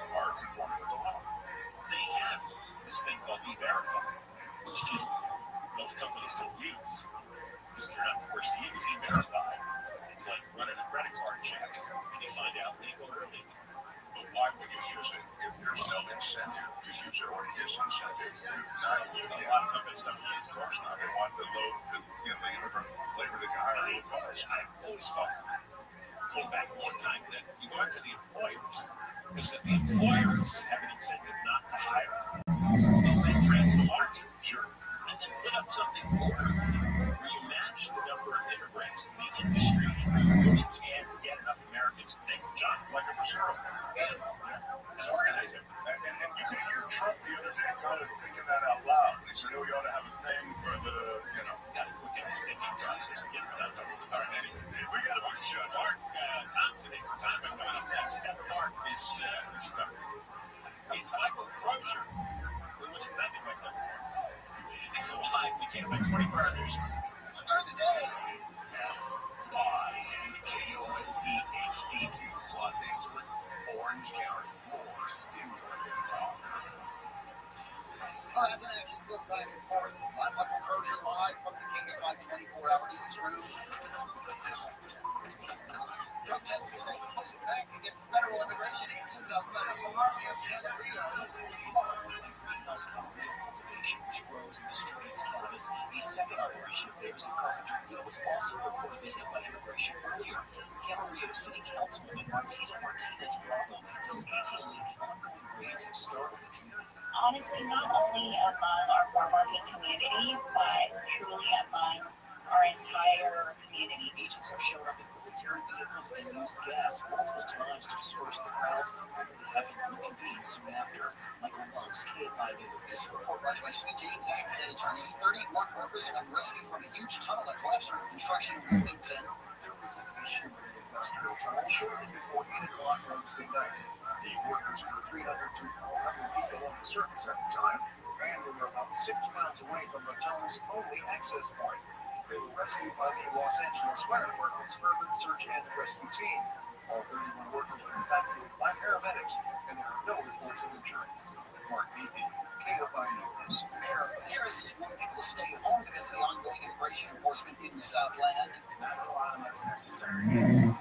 S10: incentive to use it or disincentive to not use it. A lot of companies don't use it. Of course not. They want the low, the immigrant labor they can hire low cost.
S19: I always thought, going back a long time, that you go after the employers because if the employers have an incentive not to hire, they'll then trans the market. Sure. And then put up something for them where you match the number of immigrants to the industry and get enough Americans to take the job.
S10: Like a referral.
S19: And just organize it.
S10: And you could hear Trump the other day kind of thinking that out loud. He said, we ought to have a thing for the,
S19: Got to look at this thinking process and get it done.
S10: All right, anyway, we got to push shot.
S19: Mark, Tom today for time, but coming up next, Mark is stuck. It's Michael Crozier, who was nothing like that before. Live, we can't make 24 hours.
S5: Start the day. S5 and KOST HD2, Los Angeles, Orange County. More stimulating talk. Well, that's an action flip back and forth. I'm Michael Crozier live from the King of 24-hour newsroom. Protesters are pushing back against federal immigration agents outside of Columbia, Canada. Greenhouse Colorado cultivation, which grows in the streets, cannabis. A second operation of theirs in Carpenterville was also reportedly hit by immigration earlier. Camarillo City Councilwoman Martina Martinez Bravo tells ATLA the ongoing raids have started the community.
S20: Honestly, not only among our farmworking community, but truly among our entire community.
S5: Agents have shown up in military vehicles and used gas multiple times to disperse the crowds before they have reconvened soon after. Michael Lux, KFI News. Report by Sweet James accident attorneys. 31 workers have been rescued from a huge tunnel that collapsed during construction in Wilmington. There was an issue with the industrial tunnel shortly before 8 o'clock Wednesday night. The workers were 300 to 400 people on the surface at the time, and they were about 6 miles away from the tunnel's only access point. They were rescued by the Los Angeles Fire Department's urban search and rescue team. All 31 workers were evacuated by paramedics, and there are no reports of injuries. Mark Beebe, KFI News. Mayor Harris is warning people to stay home because of the ongoing immigration enforcement in the Southland. Not a lot unless necessary.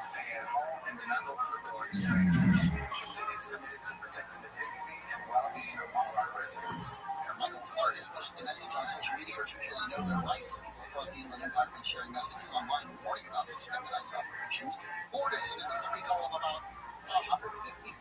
S5: Stay at home and do not open the door to strangers. The city is committed to protecting the dignity and well-being of all our residents. Michael Clark has posted a message on social media urging people to know their rights. People across the Inland Empire have been sharing messages online warning about suspected ICE operations. Ford has announced a recall of about 150,000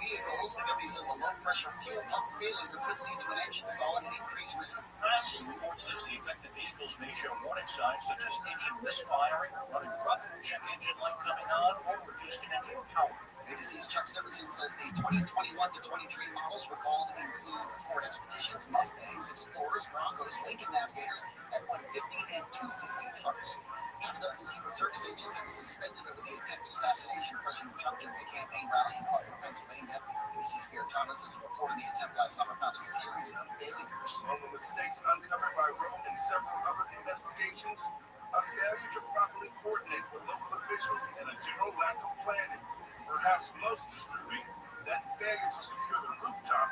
S5: vehicles. The company says a low-pressure fuel pump failure could lead to an engine stall and an increased risk of crashing.
S19: Ford says the affected vehicles may show warning signs such as engine misfiring, running rough, check engine light coming on, or reduced engine power.
S5: ABC's Chuck Simonson says the 2021 to 23 models recalled include Ford Expeditions, Mustangs, Explorers, Broncos, Lincoln Navigators, F-150, and 250 trucks. Half a dozen Secret Service agents have been suspended over the attempted assassination of President Trump during a campaign rally in Butler, Pennsylvania. ABC's Pierre Thomas has reported the attempt last summer found a series of failures.
S10: Among the mistakes uncovered by Rome and several other investigations, a failure to properly coordinate with local officials and a general lack of planning. Perhaps most disturbing, that failure to secure the rooftop,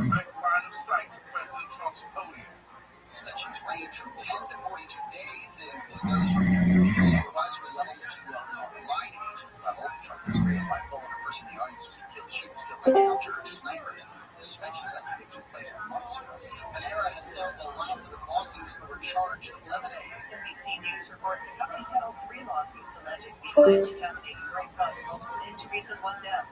S10: direct line of sight to President Trump's podium.
S5: Suspensions range from 10 to 42 days and include those from supervisory level to line agent level. Trump was raised by a bullet. A person in the audience was killed. She was killed by counter snipers. The suspensions that took place months ago. Panera has settled the last of its lawsuits that were charged at lemonade.
S7: NBC News reports the company settled 3 lawsuits alleging the contaminated drink caused multiple injuries and 1 death.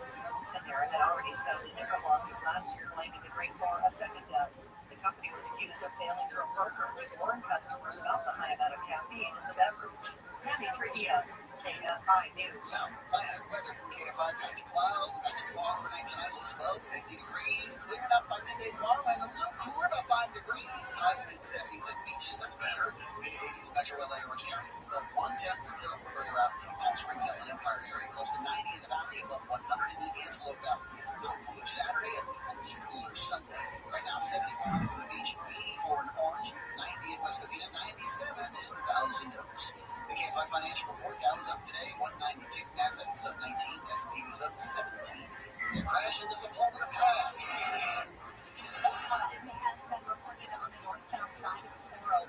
S7: Panera had already settled a different lawsuit last year blaming the drink for a second death. The company was accused of failing to partner with warn customers about the high amount of caffeine in the beverage. Tammy Trujillo, KFI News.
S5: Sound bad weather from KFI. Patchy clouds, patchy fog overnight tonight. Lows above 50 degrees. Clearing up by midday tomorrow and a little cooler, about 5 degrees. Highs mid-70s at beaches. That's better. Mid-80s Metro LA, Orange County. Above 110 still further out in the Palm Springs, Inland Empire area. Close to 90 in the Valley. Above 100 in the Antelope Valley. A little cooler Saturday and much cooler Sunday. Right now, 74 in Boone Beach, 84 in Orange, 90 in West Covina, 97 in Thousand Oaks. The KFI Financial Report, Dow was up today, 192. NASDAQ was up 19. S&P was up 17. The crash in this Oklahoma pass.
S17: This spot has been reported on the northbound side of 405.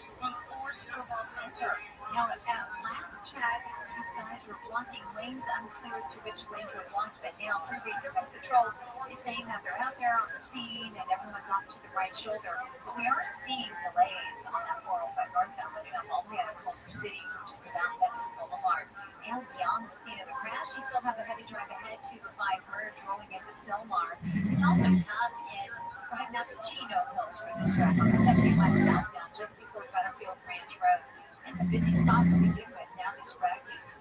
S17: It's the Force Football Center. Now, at last check, these guys were blocking lanes. Unclear as to which lanes were blocked, but now through Resurface Patrol saying that they're out there on the scene and everyone's off to the right shoulder. But we are seeing delays on that 405 northbound loading up all the way out of Culver City from just about Venice Boulevard. And beyond the scene of the crash, you still have a heavy drive ahead to the 5 merge rolling into Silmar. It's also tough in heading out to Chino Hills for this wreck on the 75 southbound just before Butterfield Ranch Road. It's a busy spot to begin with. Now this wreck is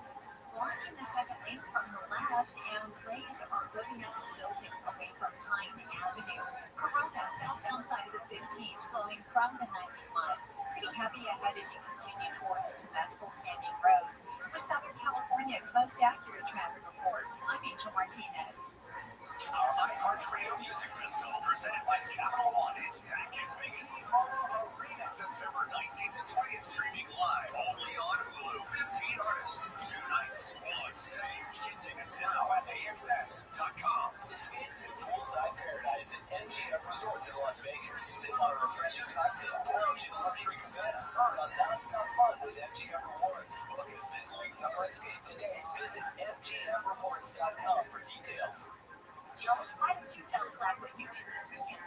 S17: blocking the second lane from the left, and delays are building up and building away from Pine Avenue. Corona, southbound side of the 15, slowing from the 95. Pretty heavy ahead as you continue towards Temescal Canyon Road. For Southern California's most accurate traffic reports, I'm Angel Martinez.
S5: Our iHeartRadio Music Festival presented by Capital One is back in Vegas Arena, September 19th and 20th, streaming live only on Hulu. 15 artists, 2 nights, 1 stage. Get tickets now at AXS.com. Escape to poolside paradise at MGM Resorts in Las Vegas. Sip on a refreshing cocktail, lounge in a luxury cabana, earn a non-stop fun with MGM Rewards. Book a sizzling summer escape today. Visit MGMRewards.com for details.
S17: Joe, why didn't you tell the class what you did this weekend?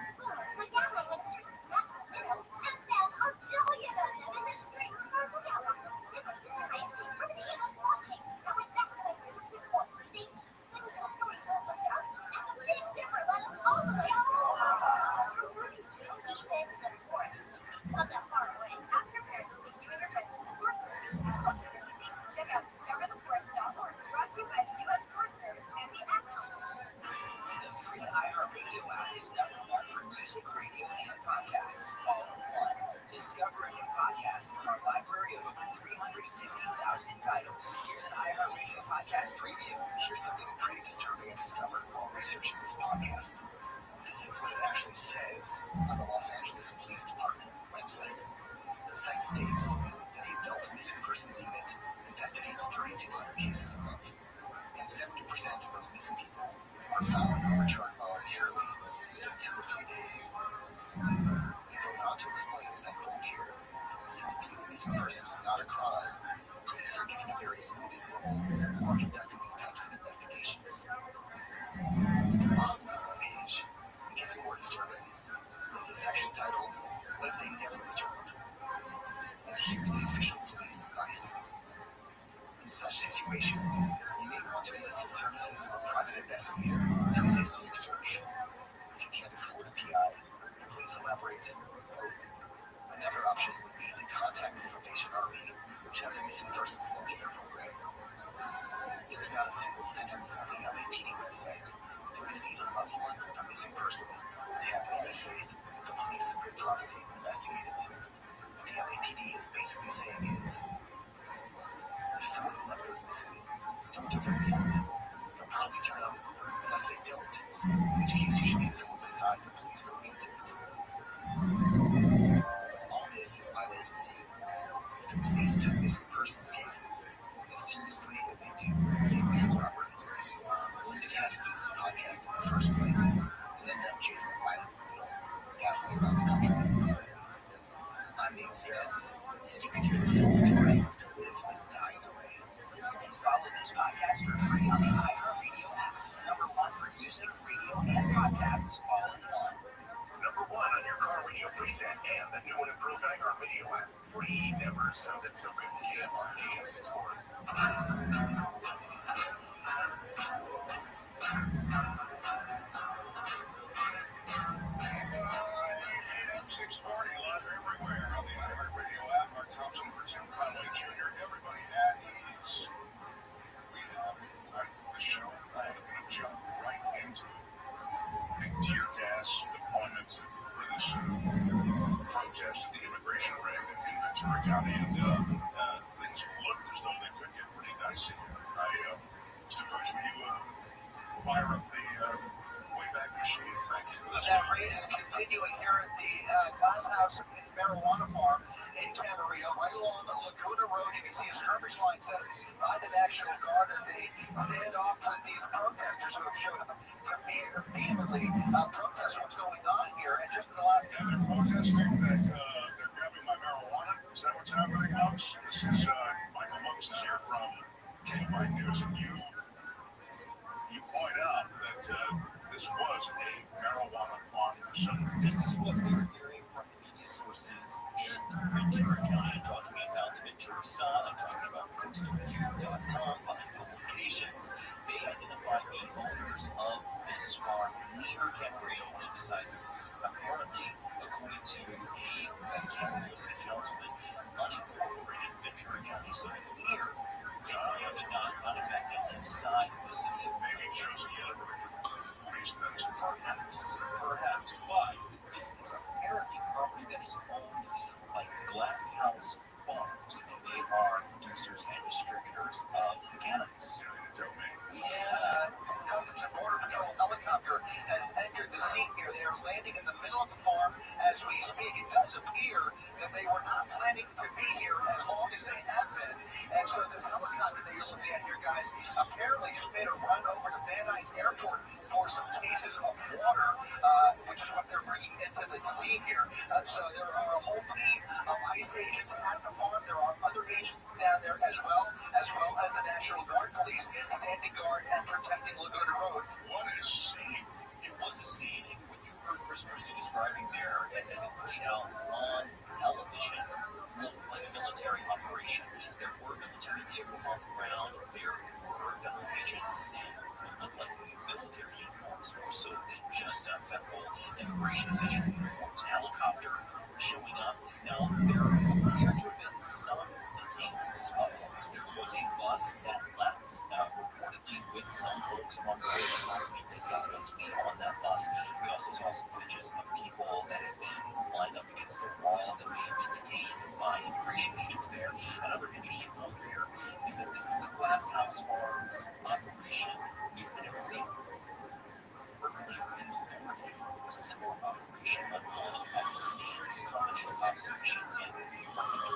S17: My dad and I went to just magical minnows and found a zillion of them in the street. Look out, then my sister and I escaped from an ego smoking. I went back to my students report for safety. Then we told stories so there, and the Big Dipper led us all the way home. Where were you, Joe? We went to the forest. It's not that far away. Ask your parents to take you and your friends to the forest this week. It's closer than you think. Check out discovertheforest.org. Brought to you by the U.S. Forest Service and the Ad Council.
S5: The free iHeartRadio app is #1 for music, radio, and podcasts, all in one. Discover a new podcast from our library of over 350,000 titles. Here's an iHeartRadio podcast preview. Here's something pretty disturbing I discovered while researching this podcast. This is what it actually says on the Los Angeles Police Department website. The site states that the Adult Missing Persons Unit investigates 3,200 cases a month, and 70% of those missing people are found or returned voluntarily within 2 or 3 days. It goes on to explain, and I quote here, since being a missing person is not a crime, police are given a very limited role while conducting these types of investigations. At the bottom of the webpage, it gets more disturbing. There's a section titled, What If They Never Returned? And here's the official police advice. In such situations, you may want to enlist the services of a private investigator to assist in your search. If you can't afford a PI, the police elaborate, quote, another option would be to contact the Salvation Army, which has a missing persons locator program. There is not a single sentence on the LAPD website that would lead a loved one of a missing person to have any faith that the police will properly investigate it. What the LAPD is basically saying is, if someone you love goes missing, don't overreact. They'll probably turn up, unless they don't, in which case you should get someone besides the police to look into it. All this is my way of saying, if the police took missing persons cases as seriously as they do same bank robberies, wouldn't have had to do this podcast in the first place and end up chasing a violent criminal halfway around the country. I'm Neil Strauss, and you can hear the full story to live and die in LA. Listen and follow this podcast for free on the iHeartRadio app. #1 for music, radio, and podcasts, all in one.
S19: #1 on your car radio preset and the new and improved iHeartRadio app. Free, never sounded so good. KFR AM 640. AM 640 live everywhere on the iHeartRadio app. Mark Thompson for Tim Conway Jr. Everybody at ease. We have the show. I'm going to jump right into big tear gas deployments for this protest at the immigration raid in Ventura County, and things looked as though they could get pretty dicey. Stefan, you fire up the Wayback Machine. Thank you.
S5: That raid is continuing here at the Glass House Marijuana Farm in Camarillo, right along the Laguna Road. You can see a skirmish line set by the National Guard as they stand off with these protesters who have showed up vehemently protest what's going on here. And just in the last
S19: they're protesting that they're grabbing my marijuana. Is that what's happening, Monks? This is Michael Monks is here from KFI News, and you point out that this was
S5: This is what we're hearing from the media sources in Ventura County, talking about the Ventura Sun, I'm talking about coastalview.com, behind publications. They identify the owners of this farm near Camarillo, and emphasize this is apparently, according to a Camarillo City Councilman, unincorporated Ventura County, so it's near Camarillo, but not exactly inside the city of Camarillo. Perhaps, but this is apparently property that is owned by Glass House Farms, and they are producers and distributors of cannabis. Yeah, Customs and Border Patrol helicopter has entered the scene here. They are landing in the middle of the farm as we speak. It does appear that they were not planning to be here as long as they have been. And so this helicopter that you're looking at here, guys, apparently just made a run over to Van Nuys Airport for some cases of water, which is what they're bringing into the scene here. So there are a whole team of ICE agents at the farm. There are other agents down there as well as the National Guard police standing guard and protecting Laguna Road. What a scene. It was a scene. What you heard Chris Christie describing there as it played out on television looked like a military operation. There were military vehicles on the ground. There were gun agents and what looked like military uniforms, more so than just federal immigration official uniforms. Helicopter showing up. Now, there appear to have been some detainments of folks. There was a bus that left, reportedly with some folks on the way. We did not want to be on that bus. We also saw some images of people that had been lined up against the wall that may have been detained by immigration agents there. Another interesting note here is that this is the Glass House Farms operation in Camarillo. Earlier in the morning, a similar operation unfolded at the same company's operation in Camarillo.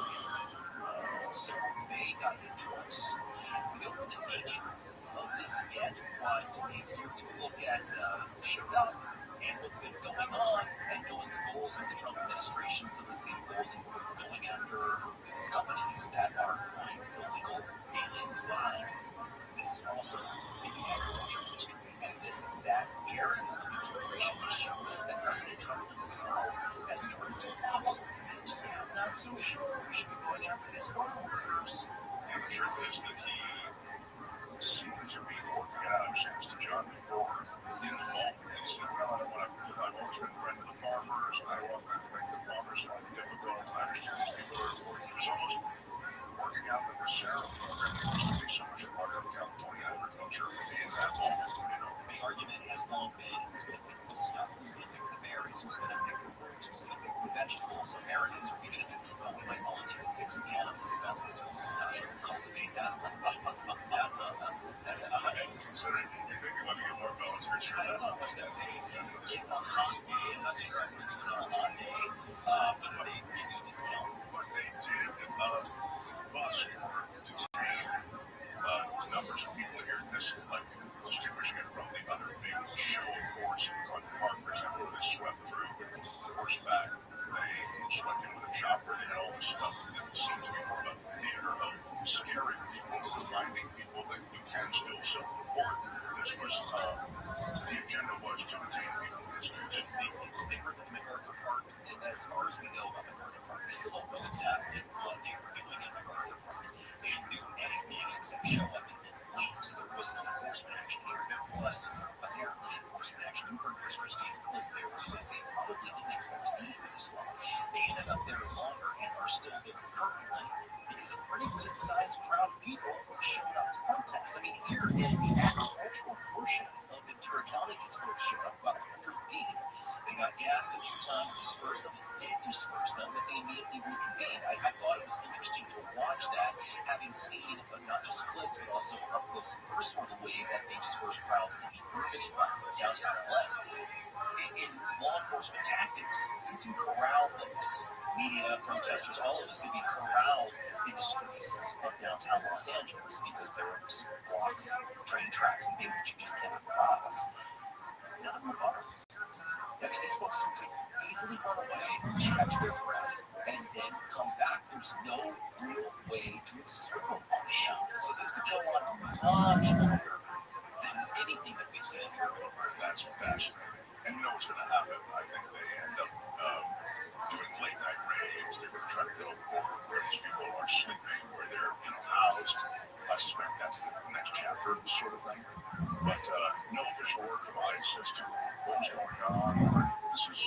S5: So they got hit twice. We don't know the nature of this yet, but if you were to look at who showed up and what's been going on, and knowing the goals of the Trump administration, some of the same goals include going after companies that are employing illegal aliens, but this is also in the agriculture industry, and this is that area of immigration issue that President Trump himself has started to wobble and say, I'm not so sure we should be going after this farm workers.
S6: And the truth is that he seemed to be working out since to John before in the moment. He said, well, I don't want to, I've always been a friend of the farmers, and I don't want to make the farmers life difficult. I understand these people are important. He was almost working out the reserve program. There used to be so much part of California agriculture in that moment.
S5: The argument has long been who's going to pick the stuff, who's going to pick the berries, who's going to pick the fruits, who's going to pick the vegetables. Americans are we going to do? Well, we might volunteer to pick some cannabis if that's what's going to cultivate that. That's
S6: considering you think you want to get more volunteers.
S5: I don't know how much that pays. It's a hot day. I'm not sure I can do it on a hot day, but they give you a discount.
S6: But they did bus for detain numbers of people here. This like distinguishing it from the other big show courts in Garden Park, for example, where they swept through horseback. They swept in with a chopper. They had all this stuff that seemed to be more of a theater of scaring people, reminding people that you can still self-report. This was the agenda was to detain people.
S5: They were in MacArthur Park. As far as we know about MacArthur Park, we still don't know exactly what they were doing in MacArthur Park. They didn't do anything except show up and leave, so there was no enforcement action here. There was apparently enforcement action. You heard Chris Christie's clip there where he says they probably didn't expect to be here this long. They ended up there longer and are still there currently because a pretty good-sized crowd of people showed up to protest. I mean, here in the agricultural portion of Ventura County, these folks showed up about 100 deep. They got gassed a few times, dispersed them, did disperse them, but they immediately reconvened. I thought it was interesting to watch that, having seen not just clips, but also up close and personal the way that they disperse crowds in the urban environment, downtown LA. In law enforcement tactics, you can corral folks, media, protesters, all of us can be corralled in the streets of downtown Los Angeles because there are blocks, train tracks, and things that you just cannot cross. Not with farm. I mean, these folks could easily run away, catch their breath, and then come back. There's no real way to encircle them. So this could go on much longer than anything that we've said here.
S6: That's fascinating. And you know what's going to happen? I think they end up doing late night raves. They're going to try to go for where these people are sleeping, where they're housed. I suspect that's the next chapter of this sort of thing. But no official word from ICE as to what's going on. This is,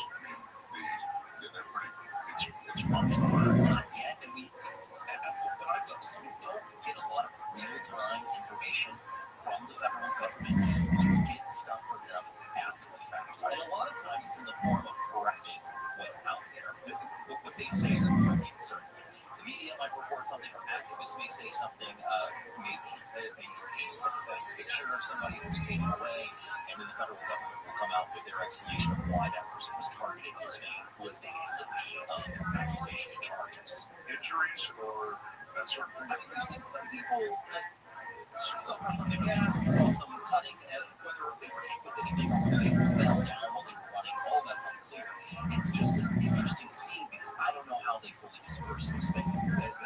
S6: they're pretty. It's monster.
S5: Yeah, and what I've noticed, we don't get a lot of real-time information from the federal government. You get stuff from them after the fact. And a lot of times it's in the form of correcting what's out there. What they say is a correction, certainly. The media might report something, or activists may say something, may paint a sympathetic picture of somebody who's taken away, and then the federal government will come out with their explanation of why that person was targeted, listing a litany of accusation and charges.
S6: Injuries or that sort of thing?
S5: I mean, we've seen some people suffering from the gas. We saw some cutting, and whether they were hit with anything or whether they fell down while they were running, all that's unclear. It's just an interesting scene because I don't know how they fully disperse this thing.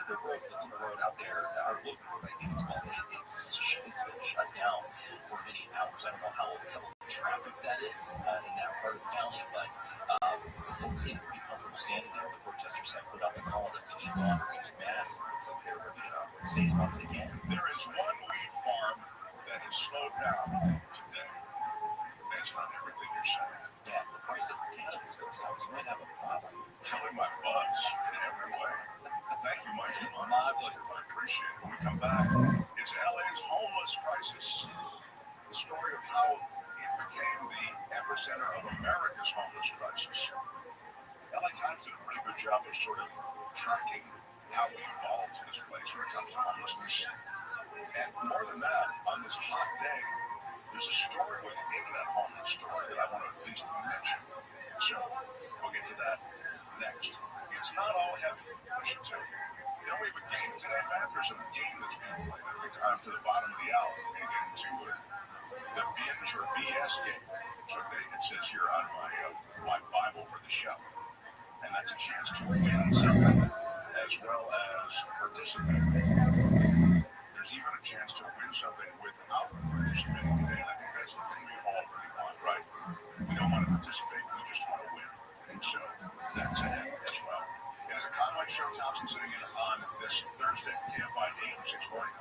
S5: The road, the Luna Road out there, our Loop Road, I think it's called, it's been shut down for many hours. I don't know how heavily traffic that is in that part of the county, but folks seem pretty comfortable standing there. The protesters have put out the call that we need water, we need mass, so they're ready to stay as long as they can.
S6: There is one wheat farm that is slowed down today, based on everything you're saying.
S5: Yeah, if the price of cannabis goes up, you might have a problem.
S6: Killing my buzz in every way. Thank you, Mike. My pleasure. I appreciate it. When we come back, it's LA's homeless crisis. The story of how it became the epicenter of America's homeless crisis. LA Times did a pretty good job of sort of tracking how we evolved in this place when it comes to homelessness. And more than that, on this hot day, there's a story within that homeless story that I want to at least mention. So we'll get to that next. It's not all heavy, I should tell you. You know, we have a game today, Matt. There's a game that's being played. I think to the bottom of the hour. We're going to get into the binge or BS game. So it says here on my Bible for the show. And that's a chance to win something as well as participate. There's even a chance to win something without participating today. And I think that's the thing we all really want, right? We don't want to participate, we just want to win. And so that's it as well. It is a Conway Show. Thompson sitting in on this Thursday, KFI AM 640.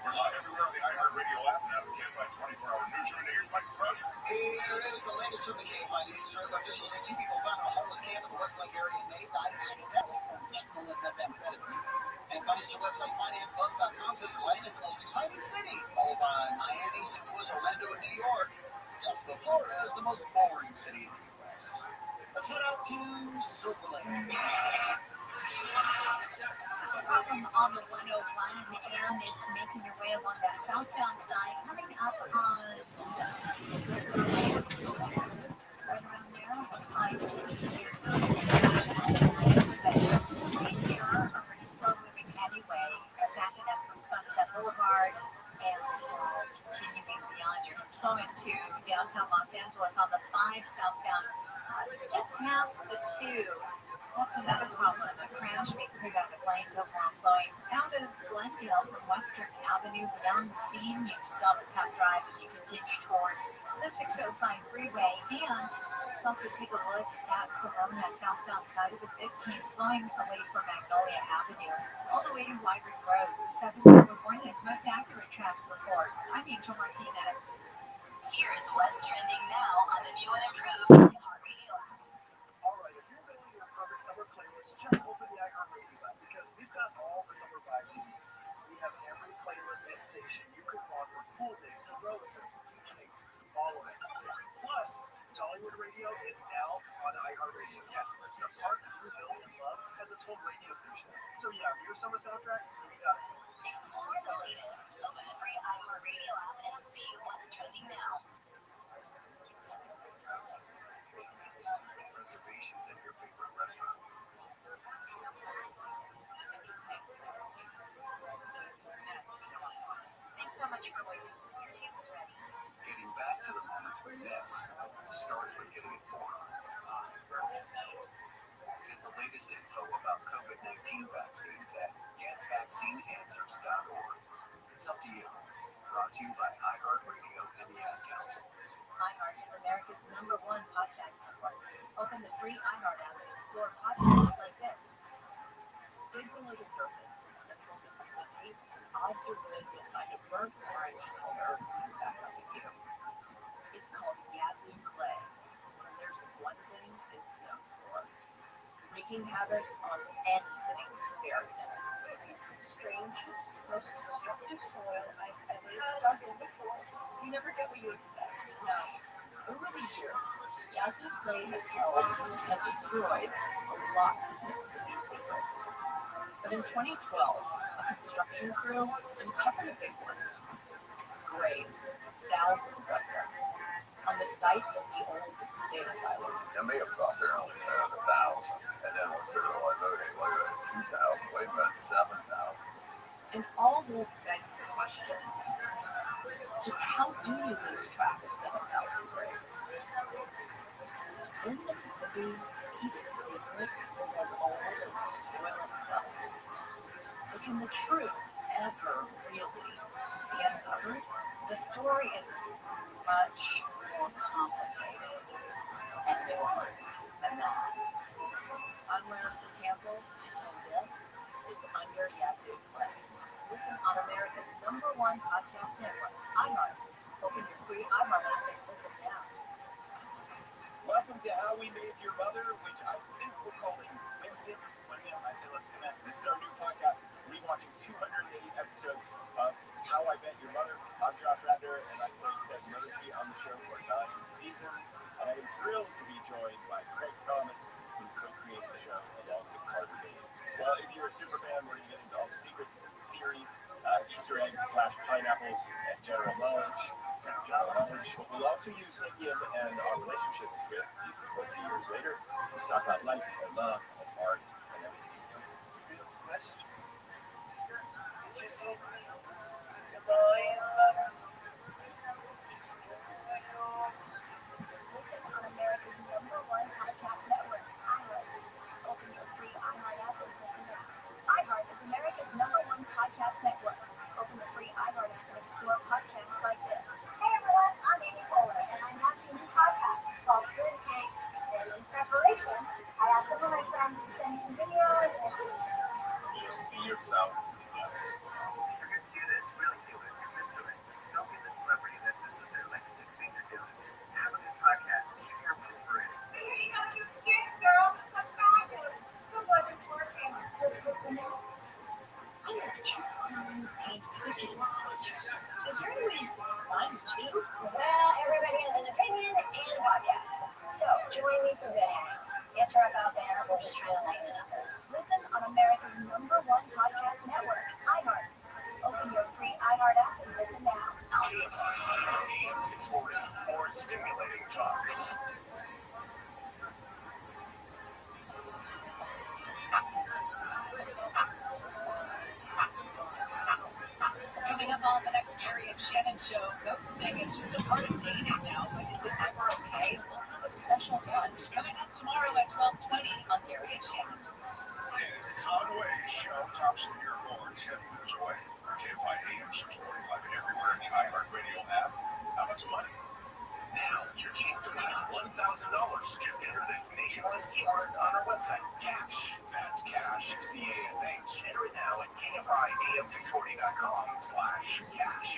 S6: We're live everywhere on the iHeartRadio app and out of the KFI 24-hour newsroom. Here's Mike Rothschild.
S5: Here is the latest from the KFI newsroom. Officials say 2 people found in a homeless camp in the Westlake area in May died accidentally from fentanyl and methamphetamine. And financial website FinanceBuzz.com says Atlanta is the most exciting city, followed by Miami, St. Louis, Orlando, and New York. Yes, but Florida is the most boring city in the U.S. Let's head out to Silver Lake.
S17: This is a problem on the 101, and it's making your way along that southbound side, coming up on Silver Lake. Right around there, looks like these here are pretty slow moving anyway. They're backing up from Sunset Boulevard and continuing beyond. You're slowing to downtown Los Angeles on the 5 southbound, just past the 2. That's another problem. A crash being cleared out of lanes, overall slowing out of Glendale from Western Avenue. Beyond the scene, you still have a tough drive as you continue towards the 605 freeway. And let's also take a look at Corona, southbound side of the 15, slowing away from Magnolia Avenue, all the way to Wyrick Road. Southern California's most accurate traffic reports. I'm Angel Martinez. Here's what's trending now on the new and improved iHeartRadio app.
S5: All right, if you're building your perfect summer playlist, just open the iHeartRadio app because we've got all the summer vibes you need. We have every playlist and station you could want for pool days, road trips, beach days, all of it. Plus, Dollywood Radio is now on iHeartRadio. Yes, the park you know and love has its own radio station. So yeah, your summer soundtrack, we got it.
S17: Explore the latest. Open the free iHeartRadio app and see what's trending now.
S5: Reservations at your favorite restaurant.
S17: Thanks so much for waiting. Your table's ready.
S5: Getting back to the moments we miss starts with getting informed. Get the latest info about COVID-19 vaccines at getvaccineanswers.org. It's up to you. Brought to you by iHeartRadio and the Ad Council.
S17: iHeart is America's #1 podcast
S7: free iHeart app and explore podcasts like this. Dig below the surface in central Mississippi. Odds are good you'll find a burnt orange color come back up at you. It's called Yazoo clay. And there's one thing it's known for: wreaking havoc on anything buried in it. It's the strangest, most destructive soil I've ever dug in before. You never get what you expect. No. Over the years, Yazoo clay has held and destroyed a lot of Mississippi secrets. But in 2012, a construction crew uncovered a big one. Graves, thousands of them, on the site of the old state asylum.
S6: You may have thought they only found 1,000, and then once they realized, wait a minute, 2,000, wait a minute, 7,000.
S7: And all this begs the question, just how do you lose track of 7,000 graves? In Mississippi, keeping secrets is as old as the soil itself. So can the truth ever really be uncovered? The story is much more complicated and nuanced than that. I'm Larissa Campbell, and this is Under Yazoo Clay. Listen on America's #1 podcast network, iHeart. Open your free iHeart app and listen now.
S5: Welcome to How We Made Your Mother, which I think we're calling Women. I say let's connect. This is our new podcast, rewatching 208 episodes of How I Met Your Mother. I'm Josh Radner, and I played Ted Mosby on the show for 9 seasons. And I am thrilled to be joined by Craig Thomas, who co-created the show along with Carter Bates. Well, if you're a super fan, we're going to get into all the secrets, theories, Easter eggs / pineapples, and general knowledge. But we'll also use Indian and our relationships with these 20 years later. Let's talk about life and love and art and everything in between.
S17: Listen on America's #1 podcast network, iHeart. Open your free iHeart app and listen now. iHeart is America's #1 podcast network. Open the free iHeart app and explore podcasts like this. Hey everyone, I'm Amy Poehler, and I'm watching a new podcast called Good Hank. And in preparation, I asked some of my friends to send me some videos and
S6: Just be yourself. Yes.
S5: Do this, really do it. Commit to it. Don't be the celebrity that this is their like 6 things to do. Have a good podcast. Keep your move for it.
S17: hey, how you get, girl? So fabulous. So much important. So good for me. I love true and cooking podcasts. Is there any way you can find it too? Well, everybody has an opinion and a podcast. So join me for Good Hank. It's rough out there. We're just trying to lighten it up. Listen on America's #1 podcast network, iHeart. Open your free iHeart app and listen now.
S5: AM 640, more stimulating talk.
S7: Coming up on the next Gary and Shannon show, ghosting is just a part of dating now, but is it ever okay? We'll have a special guest coming up tomorrow at 12:20 on Gary and Shannon.
S6: And Conway show tops of your floor 10 minutes away. KFI AM 640 live everywhere in the iHeartRadio app. How about some money?
S5: Now, your chance to win $1,000. Just enter this nationwide keyword on our website, cash. That's cash, CASH. Enter it now at KFIAM640.com/cash.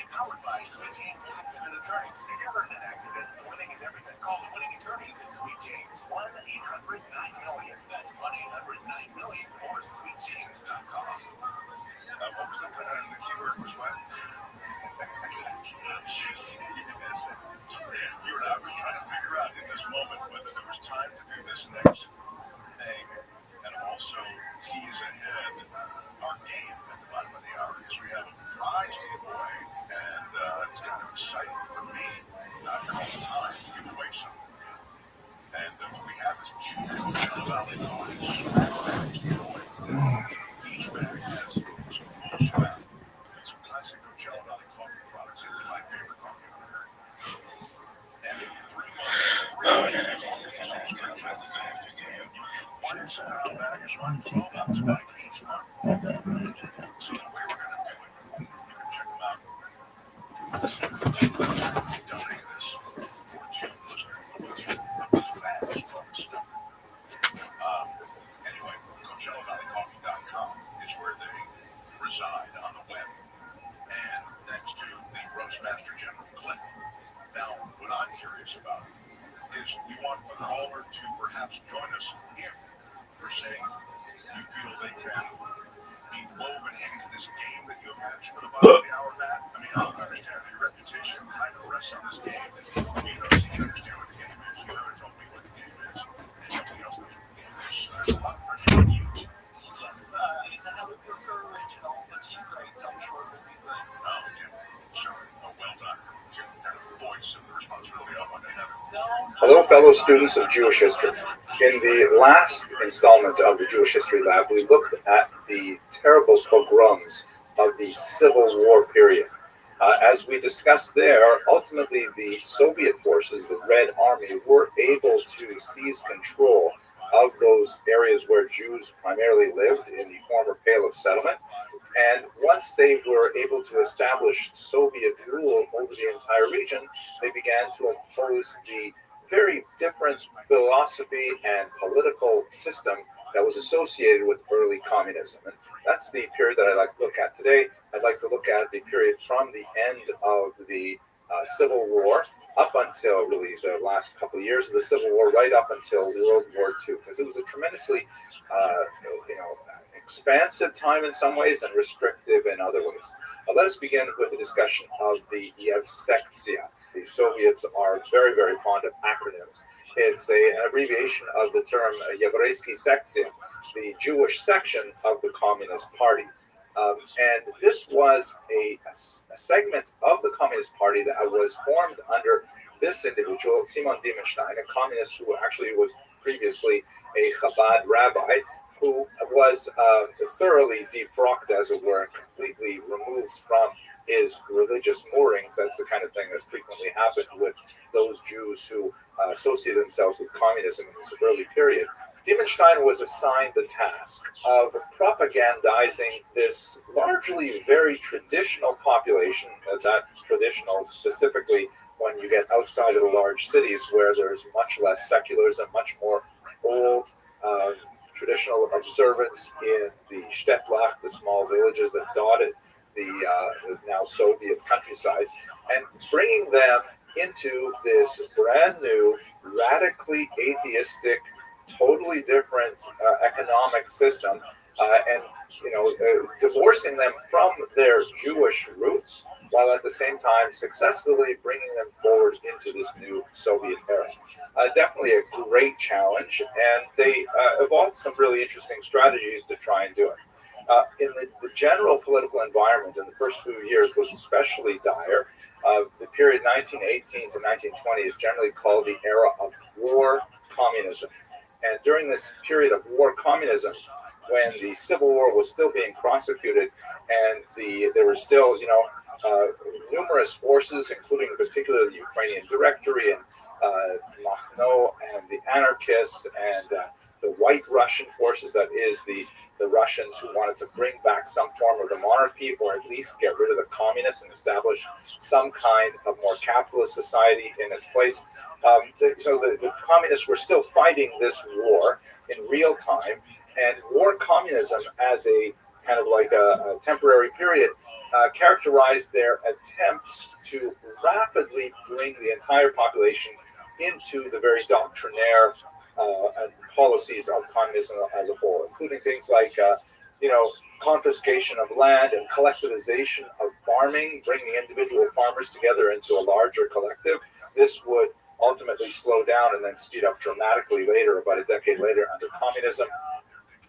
S5: Powered by Sweet James Accident Attorneys. If you're in an accident, winning is everything. Call the winning attorneys at Sweet James. 1-800-9-MILLION. That's 1-800-9-MILLION or sweetjames.com.
S6: What was the keyword was what? Yes. You and I was trying to figure out in this moment whether there was time to do this next thing and also tease ahead our game at the bottom of the hour because we have a prize to give away and it's kind of exciting for me not all the time to give away something. And what we have is two Coachella Valley coins to give away today. Each bag has some cool stuff. Some classic Coachella Valley coffee products. It's my favorite coffee on earth. And if you 3 months, 3 subscription, you get 1 Coachella bag and 1 12-ounce bag each month. So the way we're going to do it, you can check them out. Donate this for 2 listeners of this bags of stuff.
S10: reside on the web, and thanks to the Roastmaster General Clinton. Now, what I'm curious about is we want a caller to perhaps join us if you're saying you feel they can be woven into this game that you've had for about the hour, Matt. I mean, I don't understand. Your reputation kind of rests on this game. And you understand what the game is. You never told me what the game is. And nobody else knows what the game is. So there's a lot of pressure on you.
S5: Yes, it's a Helen Brooker original, but she's great, so I'm sure it'll be good.
S10: Oh, okay. So, well done. You kind of voice the responsibility of what they have.
S2: Hello, fellow students of Jewish history. In the last installment of the Jewish History Lab, we looked at the terrible pogroms of the Civil War period. As we discussed there, ultimately the Soviet forces, the Red Army, were able to seize control of those areas where Jews primarily lived in the former Pale of Settlement. And once they were able to establish Soviet rule over the entire region, they began to impose the very different philosophy and political system that was associated with early communism. And that's the period that I'd like to look at today. I'd like to look at the period from the end of the Civil War up until really the last couple of years of the Civil War, right up until World War II, because it was a tremendously, expansive time in some ways and restrictive in other ways. Let us begin with the discussion of the Yevsektia. The Soviets are very, very fond of acronyms. It's an abbreviation of the term Еврейский секция, the Jewish section of the Communist Party. And this was a segment of the Communist Party that was formed under this individual, Simon Dimenstein, a communist who actually was previously a Chabad rabbi, who was thoroughly defrocked, as it were, completely removed from his religious moorings. That's the kind of thing that frequently happened with those Jews who associated themselves with communism in this early period. Dimenstein was assigned the task of propagandizing this largely very traditional population, that traditional specifically when you get outside of the large cities where there's much less secularism, much more old traditional observance in the Shtetlach, the small villages that dotted the now Soviet countryside, and bringing them into this brand new, radically atheistic, totally different economic system, and divorcing them from their Jewish roots, while at the same time successfully bringing them forward into this new Soviet era. Definitely a great challenge, and they evolved some really interesting strategies to try and do it. In the general political environment in the first few years was especially dire. The period 1918 to 1920 is generally called the era of war communism. And during this period of war communism, when the Civil War was still being prosecuted, and there were still, numerous forces, including in particular the Ukrainian Directory and Makhno and the anarchists and the White Russian forces, that is the Russians who wanted to bring back some form of the monarchy, or at least get rid of the communists and establish some kind of more capitalist society in its place. So the communists were still fighting this war in real time, and war communism as a kind of like a temporary period characterized their attempts to rapidly bring the entire population into the very doctrinaire and policies of communism as a whole, including things like, confiscation of land and collectivization of farming, bringing individual farmers together into a larger collective. This would ultimately slow down and then speed up dramatically later, about a decade later, under communism.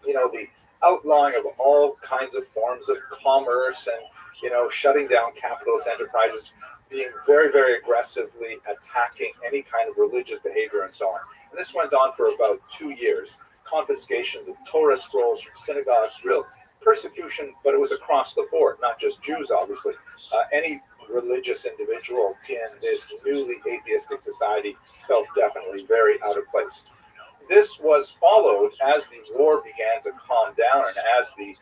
S2: The outlawing of all kinds of forms of commerce and, shutting down capitalist enterprises, being very, very aggressively attacking any kind of religious behavior and so on. And this went on for about 2 years. Confiscations of Torah scrolls from synagogues, real persecution, but it was across the board, not just Jews, obviously. Any religious individual in this newly atheistic society felt definitely very out of place. This was followed as the war began to calm down and as the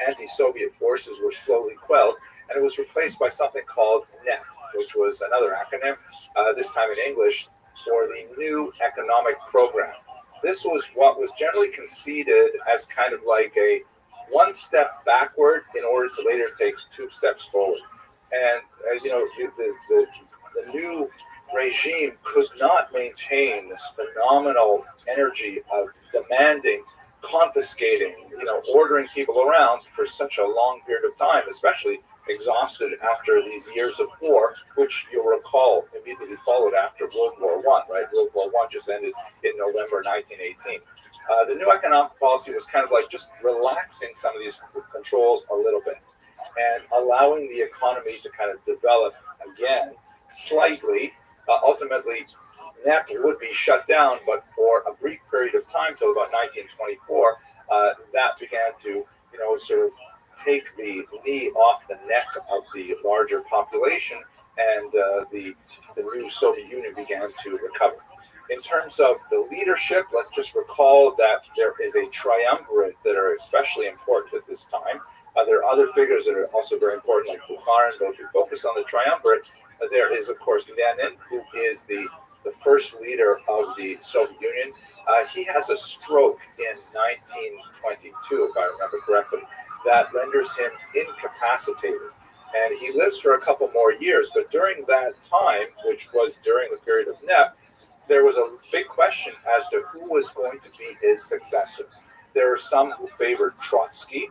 S2: anti-Soviet forces were slowly quelled, and it was replaced by something called NEP, which was another acronym, this time in English, for the New Economic Program. This was what was generally conceded as kind of like a
S4: one step backward in order to later take 2 steps forward. And the new regime could not maintain this phenomenal energy of demanding, confiscating, ordering people around for such a long period of time, especially exhausted after these years of war, which you'll recall immediately followed after World War I, right? World War I just ended in November 1918. The new economic policy was kind of like just relaxing some of these controls a little bit and allowing the economy to kind of develop again slightly. Ultimately, NEP would be shut down, but for a brief period of time till about 1924, that began to, sort of take the knee off the neck of the larger population, and the new Soviet Union began to recover. In terms of the leadership, let's just recall that there is a triumvirate that are especially important at this time. There are other figures that are also very important, like Bukharin, but if you focus on the triumvirate, there is, of course, Lenin, who is the first leader of the Soviet Union. He has a stroke in 1922, if I remember correctly, that renders him incapacitated. And he lives for a couple more years, but during that time, which was during the period of NEP, there was a big question as to who was going to be his successor. There are some who favored Trotsky,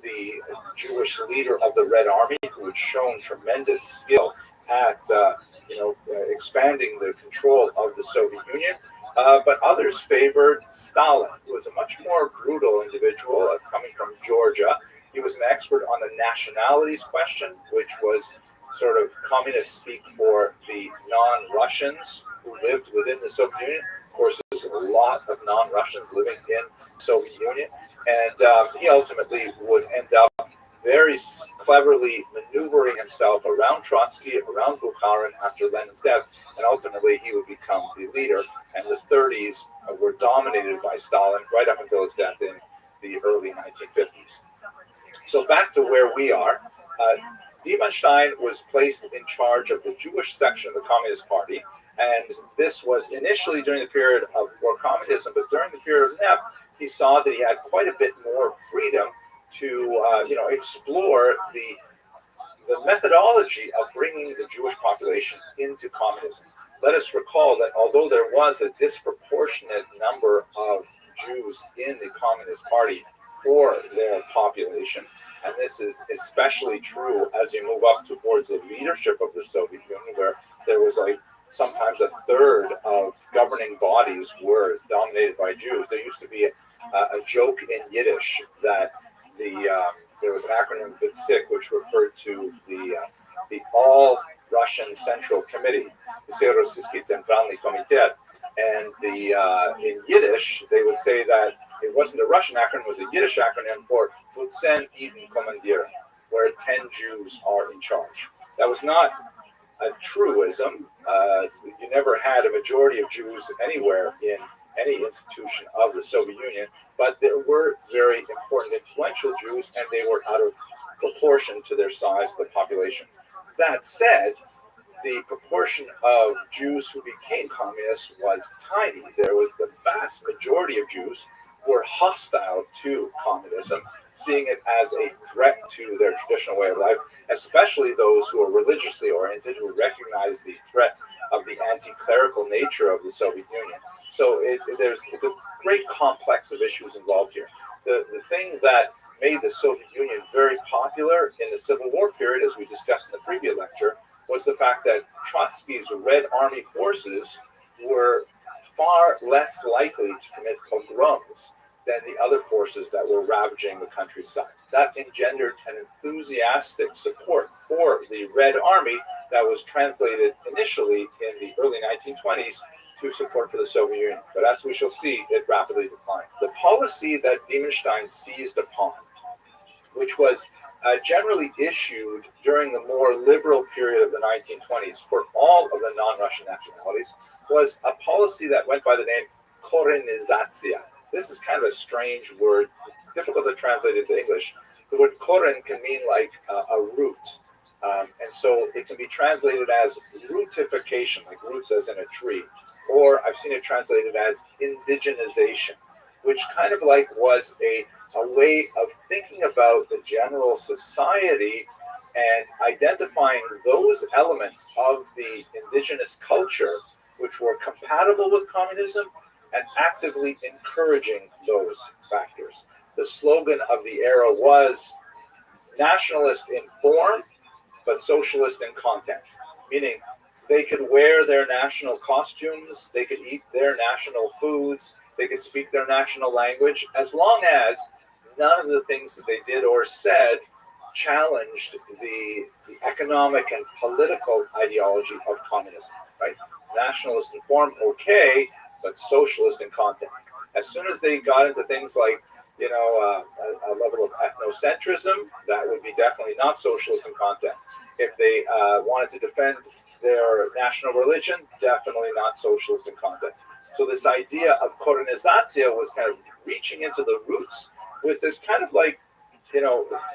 S4: the Jewish leader of the Red Army, who had shown tremendous skill at expanding the control of the Soviet Union. But others favored Stalin, who was a much more brutal individual coming from Georgia. He was an expert on the nationalities question, which was sort of communist speak for the non-Russians who lived within the Soviet Union. Of course, there's a lot of non-Russians living in the Soviet Union, and he ultimately would end up very cleverly maneuvering himself around Trotsky, around Bukharin after Lenin's death, and ultimately he would become the leader. And the 30s were dominated by Stalin right up until his death in the early 1950s. So back to where we are. Diebenstein was placed in charge of the Jewish section of the Communist Party, and this was initially during the period of war communism, but during the period of NEP, he saw that he had quite a bit more freedom to explore the methodology of bringing the Jewish population into communism. Let us recall that although there was a disproportionate number of Jews in the Communist Party for their population, and this is especially true as you move up towards the leadership of the Soviet Union, where there was sometimes a third of governing bodies were dominated by Jews. There used to be a joke in Yiddish that there was an acronym VITSIC, which referred to the All Russian Central Committee, the Rossiyskiy Centralny Komitet, and in Yiddish they would say that it wasn't a Russian acronym; it was a Yiddish acronym for Futsen Eden Kommandira, where 10 Jews are in charge. That was not a truism. You never had a majority of Jews anywhere in any institution of the Soviet Union, but there were very important, influential Jews, and they were out of proportion to their size of the population. That said, the proportion of Jews who became communists was tiny. There was the vast majority of Jews were hostile to communism, seeing it as a threat to their traditional way of life, especially those who are religiously oriented, who recognize the threat of the anti-clerical nature of the Soviet Union. So it's a great complex of issues involved here. The thing that made the Soviet Union very popular in the Civil War period, as we discussed in the previous lecture, was the fact that Trotsky's Red Army forces were far less likely to commit pogroms than the other forces that were ravaging the countryside. That engendered an enthusiastic support for the Red Army that was translated initially in the early 1920s to support for the Soviet Union. But as we shall see, it rapidly declined. The policy that Diebenstein seized upon, which was generally issued during the more liberal period of the 1920s for all of the non-Russian nationalities, was a policy that went by the name Korenizatsiya. This is kind of a strange word. It's difficult to translate into English. The word koren can mean like a root. And so it can be translated as rootification, like roots as in a tree. Or I've seen it translated as indigenization, which kind of like was a a way of thinking about the general society and identifying those elements of the indigenous culture which were compatible with communism and actively encouraging those factors. The slogan of the era was nationalist in form, but socialist in content, meaning they could wear their national costumes, they could eat their national foods, they could speak their national language, as long as none of the things that they did or said challenged the economic and political ideology of communism, right? Nationalist in form, okay, but socialist in content. As soon as they got into things like, a level of ethnocentrism, that would be definitely not socialist in content. If they wanted to defend their national religion, definitely not socialist in content. So this idea of korenizacja was kind of reaching into the roots with this kind of like,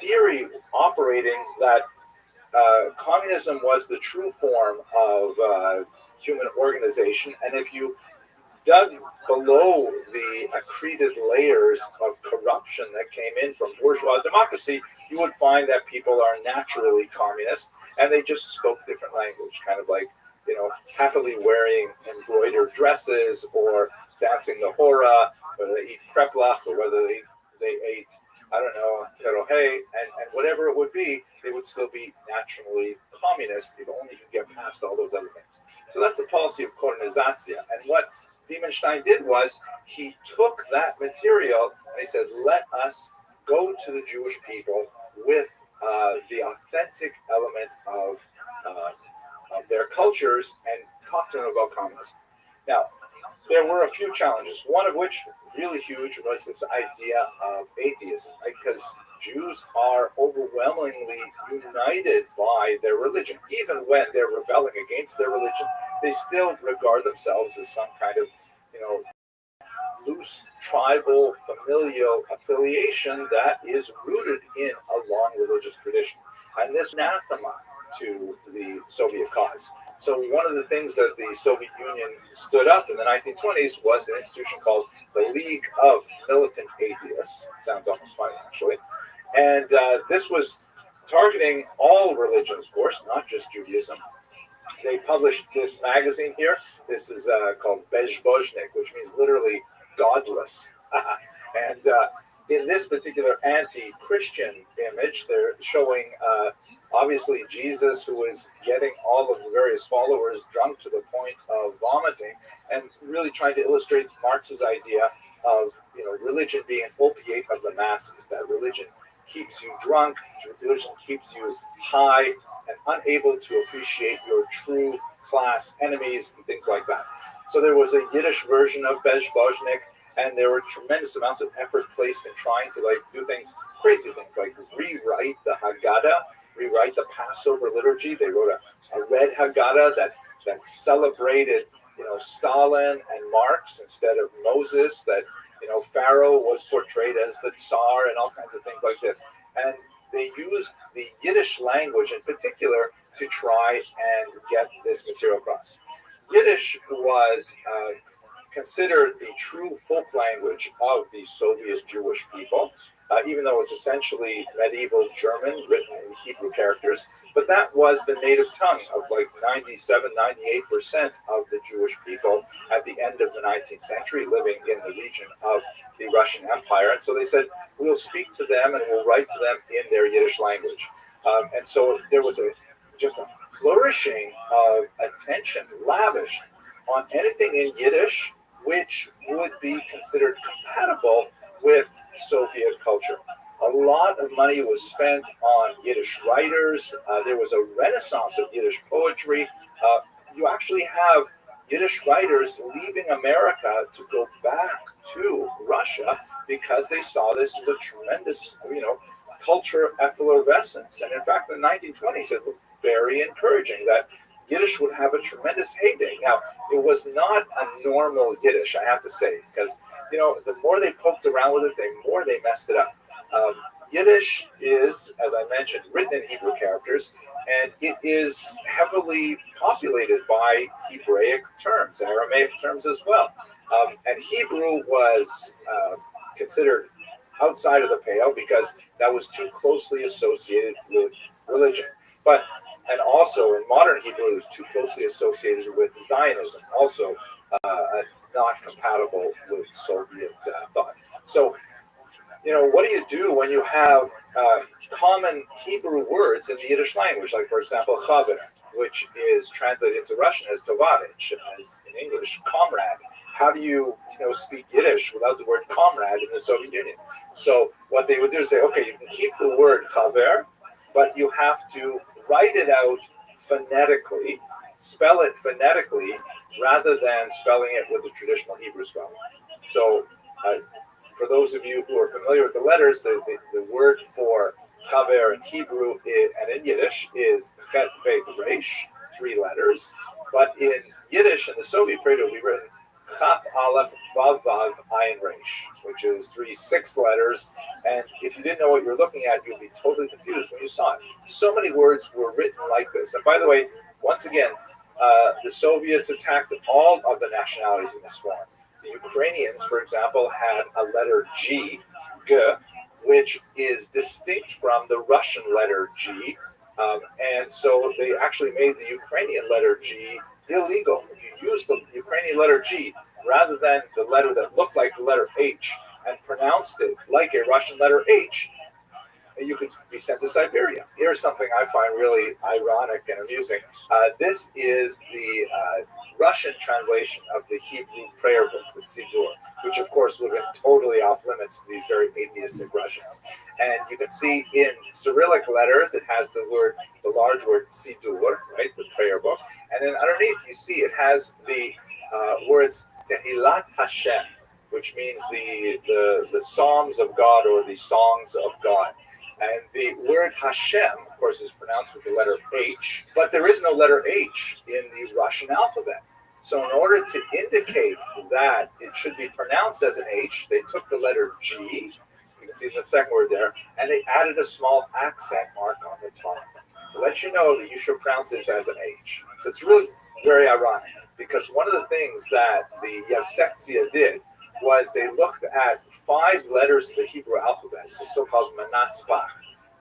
S4: theory operating that communism was the true form of human organization. And if you dug below the accreted layers of corruption that came in from bourgeois democracy, you would find that people are naturally communist and they just spoke different language, kind of like, happily wearing embroidered dresses or dancing the hora, whether they eat kreplach or whether they ate, I don't know, perohe, and whatever it would be, they would still be naturally communist if only you get past all those other things. So that's the policy of korenizacja. And what Diemenstein did was he took that material and he said, let us go to the Jewish people with the authentic element of their cultures and talk to them about communism. Now, there were a few challenges, one of which, really huge, was this idea of atheism, right? Because Jews are overwhelmingly united by their religion. Even when they're rebelling against their religion, they still regard themselves as some kind of, loose tribal familial affiliation that is rooted in a long religious tradition. And this anathema to the Soviet cause. So one of the things that the Soviet Union stood up in the 1920s was an institution called the League of Militant Atheists. It sounds almost funny, actually. And this was targeting all religions, of course, not just Judaism. They published this magazine here. This is called Bezbožnik, which means literally godless. And in this particular anti-Christian image, they're showing obviously Jesus, who is getting all of the various followers drunk to the point of vomiting, and really trying to illustrate Marx's idea of religion being an opiate of the masses, that religion keeps you drunk, religion keeps you high and unable to appreciate your true class enemies and things like that. So there was a Yiddish version of Bezbožnik, and there were tremendous amounts of effort placed in trying to do things, crazy things, like rewrite the Haggadah, rewrite the Passover liturgy. They wrote a red Haggadah that celebrated, Stalin and Marx instead of Moses, that, Pharaoh was portrayed as the Tsar and all kinds of things like this. And they used the Yiddish language in particular to try and get this material across. Yiddish was considered the true folk language of the Soviet Jewish people, even though it's essentially medieval German written in Hebrew characters. But that was the native tongue of 97, 98% of the Jewish people at the end of the 19th century living in the region of the Russian Empire. And so they said, we'll speak to them and we'll write to them in their Yiddish language. And so there was just a flourishing of attention lavished on anything in Yiddish which would be considered compatible with Soviet culture. A lot of money was spent on Yiddish writers. There was a renaissance of Yiddish poetry. You actually have Yiddish writers leaving America to go back to Russia because they saw this as a tremendous, culture effervescence. And in fact, in the 1920s, it looked very encouraging that Yiddish would have a tremendous heyday. Now, it was not a normal Yiddish, I have to say, because, the more they poked around with it, the more they messed it up. Yiddish is, as I mentioned, written in Hebrew characters, and it is heavily populated by Hebraic terms, Aramaic terms as well. And Hebrew was considered outside of the Pale because that was too closely associated with religion. And also in modern Hebrew, it was too closely associated with Zionism, also not compatible with Soviet thought. So, what do you do when you have common Hebrew words in the Yiddish language, like, for example, chaver, which is translated into Russian as tovarich, as in English, comrade? How do you, speak Yiddish without the word comrade in the Soviet Union? So what they would do is say, okay, you can keep the word chaver, but you have to write it out phonetically, spell it phonetically, rather than spelling it with the traditional Hebrew spelling. So for those of you who are familiar with the letters, the word for chaver in Hebrew and in Yiddish is chet vet resh, 3 letters. But in Yiddish, in the Soviet period, it would be written chaf aleph vav vav ayin resh, which is 6 letters. And if you didn't know what you're looking at, you'd be totally confused when you saw it. So many words were written like this. And by the way, once again, the Soviets attacked all of the nationalities in this form. The Ukrainians, for example, had a letter G, G, which is distinct from the Russian letter G. And so they actually made the Ukrainian letter G illegal. If you use the Ukrainian letter G rather than the letter that looked like the letter H and pronounced it like a Russian letter H, you could be sent to Siberia. Here's something I find really ironic and amusing. This is the Russian translation of the Hebrew prayer book, the Siddur, which of course would have been totally off limits to these very atheistic Russians. And you can see in Cyrillic letters, it has the large word Siddur, right, the prayer book. And then underneath, you see it has the words Tehillat Hashem, which means the Psalms of God or the Songs of God. And the word Hashem, of course, is pronounced with the letter H, but there is no letter H in the Russian alphabet. So in order to indicate that it should be pronounced as an H, they took the letter G, you can see the second word there, and they added a small accent mark on the top to let you know that you should pronounce this as an H. So it's really very ironic, because one of the things that the Yevsektia did was they looked at 5 letters of the Hebrew alphabet, the so-called manatzpach,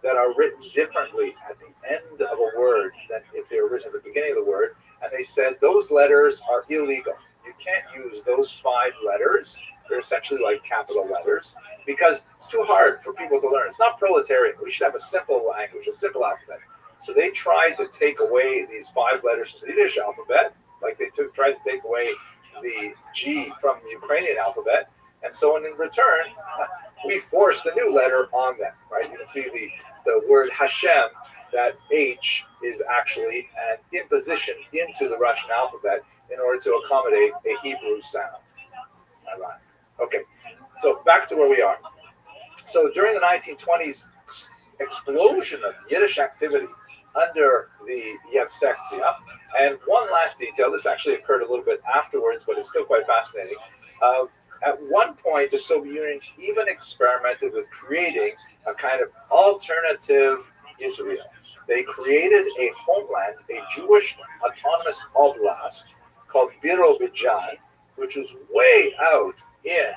S4: that are written differently at the end of a word than if they were written at the beginning of the word, and they said those letters are illegal. You can't use those 5 letters. They're essentially like capital letters, because it's too hard for people to learn. It's not proletarian. We should have a simple language, a simple alphabet. So they tried to take away these 5 letters from the Yiddish alphabet, like they tried to take away the G from the Ukrainian alphabet, and so in return, we forced a new letter on them, right? You can see the word Hashem, that H is actually an imposition into the Russian alphabet in order to accommodate a Hebrew sound. Ironic. Okay, so back to where we are. So during the 1920s explosion of Yiddish activity under the Yevsektia, and one last detail, this actually occurred a little bit afterwards, but it's still quite fascinating. At one point, the Soviet Union even experimented with creating a kind of alternative Israel. They created a homeland, a Jewish autonomous oblast called Birobidzhan, which was way out in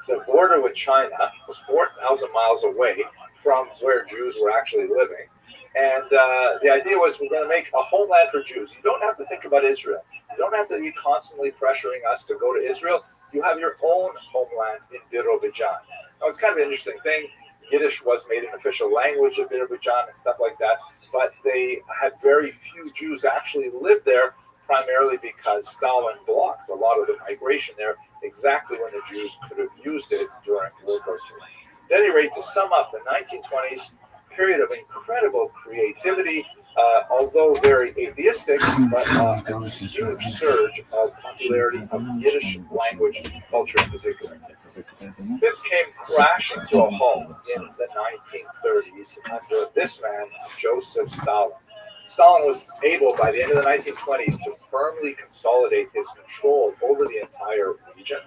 S4: the border with China. It was 4,000 miles away from where Jews were actually living. And the idea was, we're going to make a homeland for Jews. You don't have to think about Israel. You don't have to be constantly pressuring us to go to Israel. You have your own homeland in Birobidzhan. Now, it's kind of an interesting thing. Yiddish was made an official language of Birobidzhan and stuff like that, but they had very few Jews actually live there, primarily because Stalin blocked a lot of the migration there exactly when the Jews could have used it during World War II. At any rate, to sum up, the 1920s, period of incredible creativity, although very atheistic, but a huge surge of popularity of Yiddish language and culture in particular. This came crashing to a halt in the 1930s under this man, Joseph Stalin. Stalin was able, by the end of the 1920s, to firmly consolidate his control over the entire region,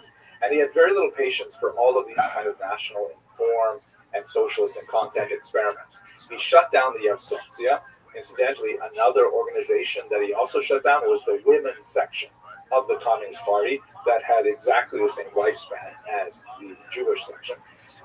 S4: and he had very little patience for all of these kind of national inform and socialist and content experiments. He shut down the Yevsektia. Incidentally, another organization that he also shut down was the women's section. of the Communist Party that had exactly the same lifespan as the Jewish section.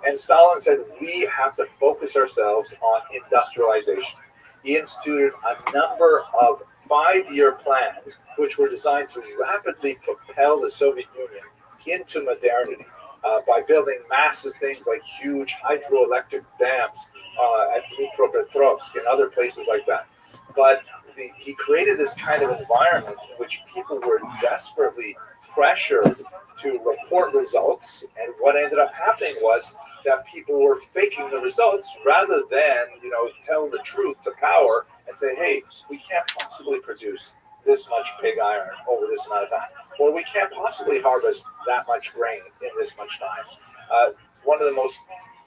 S4: And Stalin said, we have to focus ourselves on industrialization. He instituted a number of 5-year plans which were designed to rapidly propel the Soviet Union into modernity by building massive things like huge hydroelectric dams at Dnipropetrovsk and other places like that. But he created this kind of environment in which people were desperately pressured to report results, and what ended up happening was that people were faking the results rather than, tell the truth to power and say, hey, we can't possibly produce this much pig iron over this amount of time, or we can't possibly harvest that much grain in this much time. One of the most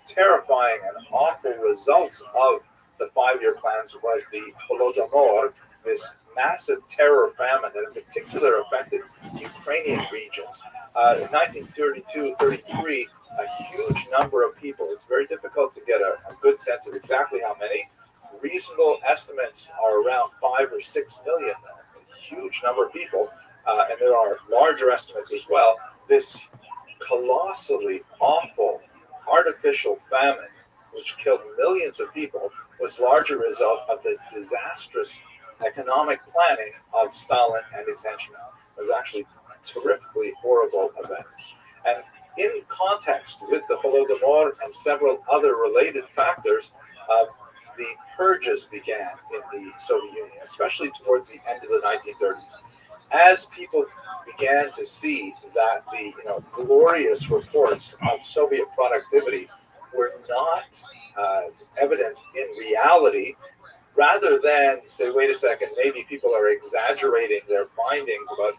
S4: terrifying and awful results of the 5-year plans was the Holodomor, this massive terror famine that in particular affected Ukrainian regions. In 1932-33, a huge number of people, it's very difficult to get a good sense of exactly how many. Reasonable estimates are around 5 or 6 million, a huge number of people, and there are larger estimates as well. This colossally awful artificial famine, which killed millions of people, was largely a result of the disastrous economic planning of Stalin and his henchmen. It was actually a terrifically horrible event. And in context with the Holodomor and several other related factors, the purges began in the Soviet Union, especially towards the end of the 1930s. As people began to see that the glorious reports of Soviet productivity were not evident in reality, rather than say, wait a second, maybe people are exaggerating their findings about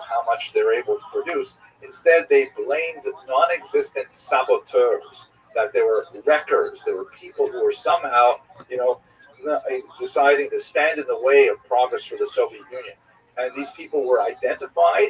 S4: how much they're able to produce. Instead, they blamed non-existent saboteurs, that they were wreckers, they were people who were somehow, deciding to stand in the way of progress for the Soviet Union. And these people were identified,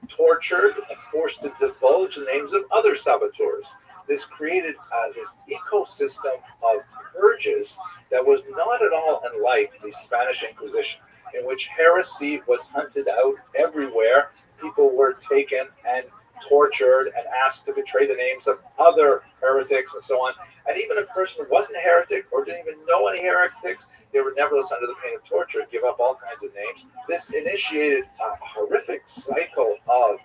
S4: tortured, and forced to divulge the names of other saboteurs. This created this ecosystem of purges that was not at all unlike the Spanish Inquisition, in which heresy was hunted out everywhere. People were taken and tortured and asked to betray the names of other heretics and so on. And even if a person wasn't a heretic or didn't even know any heretics, they were nevertheless under the pain of torture, give up all kinds of names. This initiated a horrific cycle of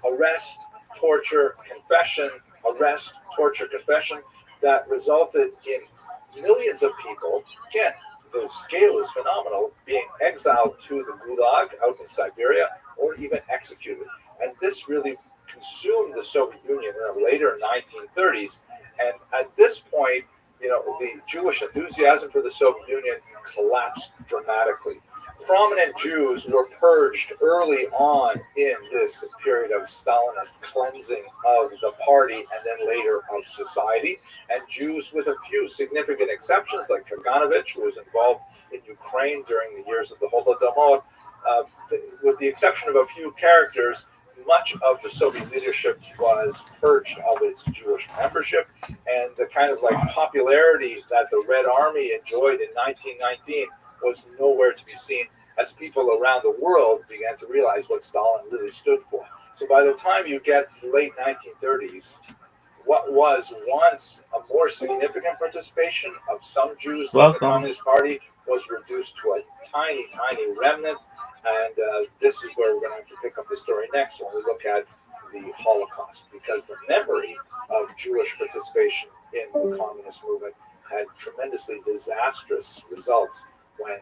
S4: arrest, torture, confession, arrest, torture, confession, that resulted in millions of people, again, the scale is phenomenal, being exiled to the Gulag out in Siberia or even executed. And this really consumed the Soviet Union in the later 1930s. And at this point, the Jewish enthusiasm for the Soviet Union collapsed dramatically. Prominent Jews were purged early on in this period of Stalinist cleansing of the party and then later of society. And Jews, with a few significant exceptions, like Kaganovich, who was involved in Ukraine during the years of the Holodomor, with the exception of a few characters, much of the Soviet leadership was purged of its Jewish membership, and the kind of popularity that the Red Army enjoyed in 1919 was nowhere to be seen, as people around the world began to realize what Stalin really stood for. So by the time you get to the late 1930s, what was once a more significant participation of some Jews in the Communist Party was reduced to a tiny, tiny remnant. And this is where we're going to have to pick up the story next when we look at the Holocaust, because the memory of Jewish participation in the communist movement had tremendously disastrous results when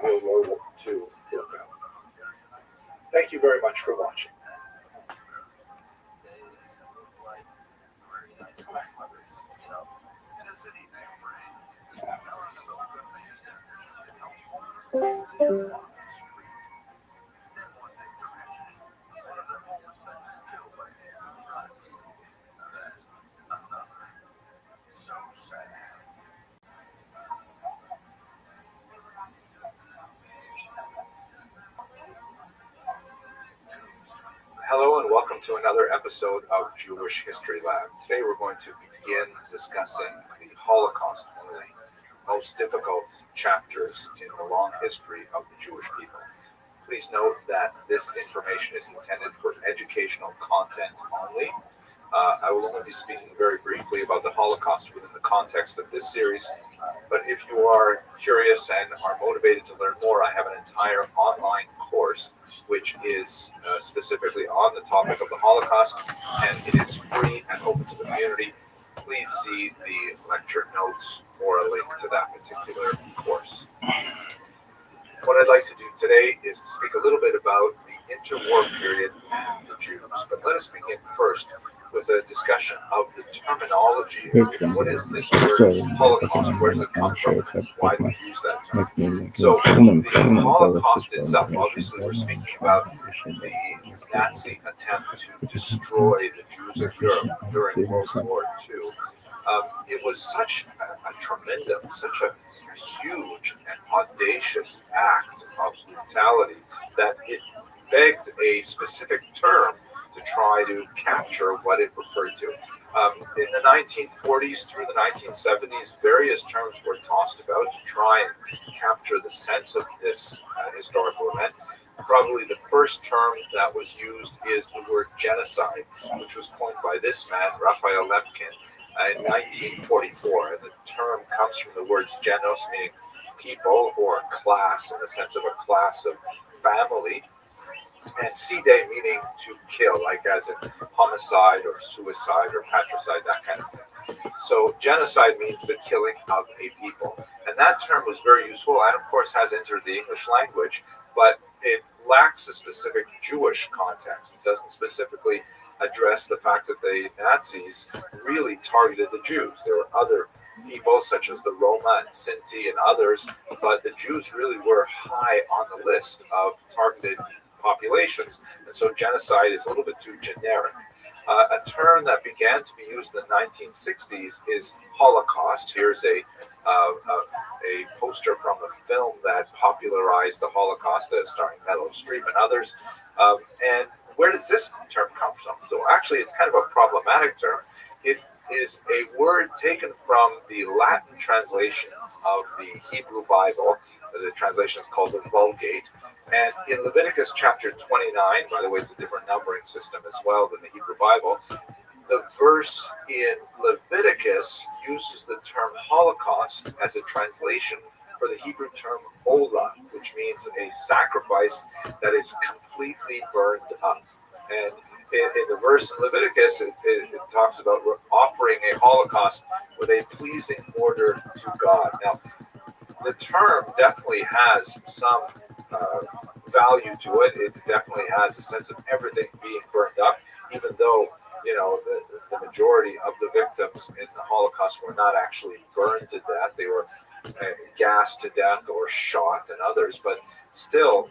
S4: World War II broke out. Thank you very much for watching. Hello and welcome to another episode of Jewish History Lab. Today we're going to begin discussing the Holocaust, one of the most difficult chapters in the long history of the Jewish people.
S2: Please note that this information is intended for educational content only. I will only be speaking very briefly about the Holocaust within the context of this series, but if you are curious and are motivated to learn more, I have an entire online course which is specifically on the topic of the Holocaust, and it is free and open to the community. Please see the lecture notes for a link to that particular course. What I'd like to do today is to speak a little bit about the interwar period and the Jews. But let us begin first with a discussion of the terminology. What is this word Holocaust? Where does it come from? And why do we use that term? So the Holocaust itself, obviously we're speaking about the Nazi attempt to destroy the Jews of Europe during World War II. It was such a tremendous, such a huge and audacious act of brutality that it begged a specific term to try to capture what it referred to. In the 1940s through the 1970s, various terms were tossed about to try and capture the sense of this historical event. Probably the first term that was used is the word genocide, which was coined by this man, Raphael Lemkin, in 1944. And the term comes from the words genos, meaning people, or class in the sense of a class of family, and side, meaning to kill, like as in homicide or suicide or patricide, that kind of thing. So genocide means the killing of a people. And that term was very useful and of course has entered the English language, but it lacks a specific Jewish context. It doesn't specifically address the fact that the Nazis really targeted the Jews. There were other people such as the Roma and Sinti and others, but the Jews really were high on the list of targeted populations, and so genocide is a little bit too generic. A term that began to be used in the 1960s is Holocaust. Here's a poster from a film that popularized the Holocaust, starring Meryl Streep and others. And where does this term come from? So actually, it's kind of a problematic term. It is a word taken from the Latin translation of the Hebrew Bible. The translation is called the Vulgate. And in Leviticus chapter 29, by the way, it's a different numbering system as well than the Hebrew Bible, the verse in Leviticus uses the term Holocaust as a translation for the Hebrew term Olah, which means a sacrifice that is completely burned up. And in the verse in Leviticus, it talks about offering a Holocaust with a pleasing order to God. Now, the term definitely has some value to it. It definitely has a sense of everything being burned up, even though, you know, the majority of the victims in the Holocaust were not actually burned to death. They were gassed to death or shot, and others, but still,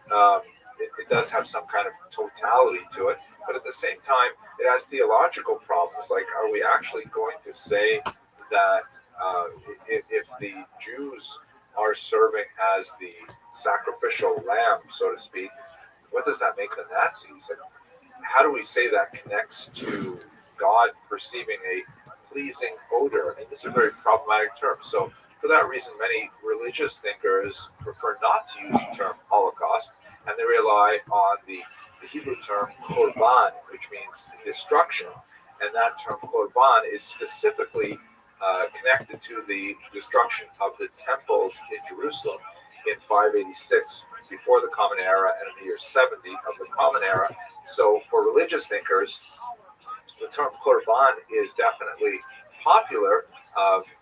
S2: it does have some kind of totality to it. But at the same time, it has theological problems. Like, are we actually going to say that if the Jews are serving as the sacrificial lamb, so to speak, what does that make the Nazis? And how do we say that connects to God perceiving a pleasing odor? I mean, this is a very problematic term. So for that reason, many religious thinkers prefer not to use the term Holocaust, and they rely on the Hebrew term korban, which means destruction. And that term korban is specifically connected to the destruction of the temples in Jerusalem in 586 before the Common Era and in the year 70 of the Common Era. So for religious thinkers, the term korban is definitely popular,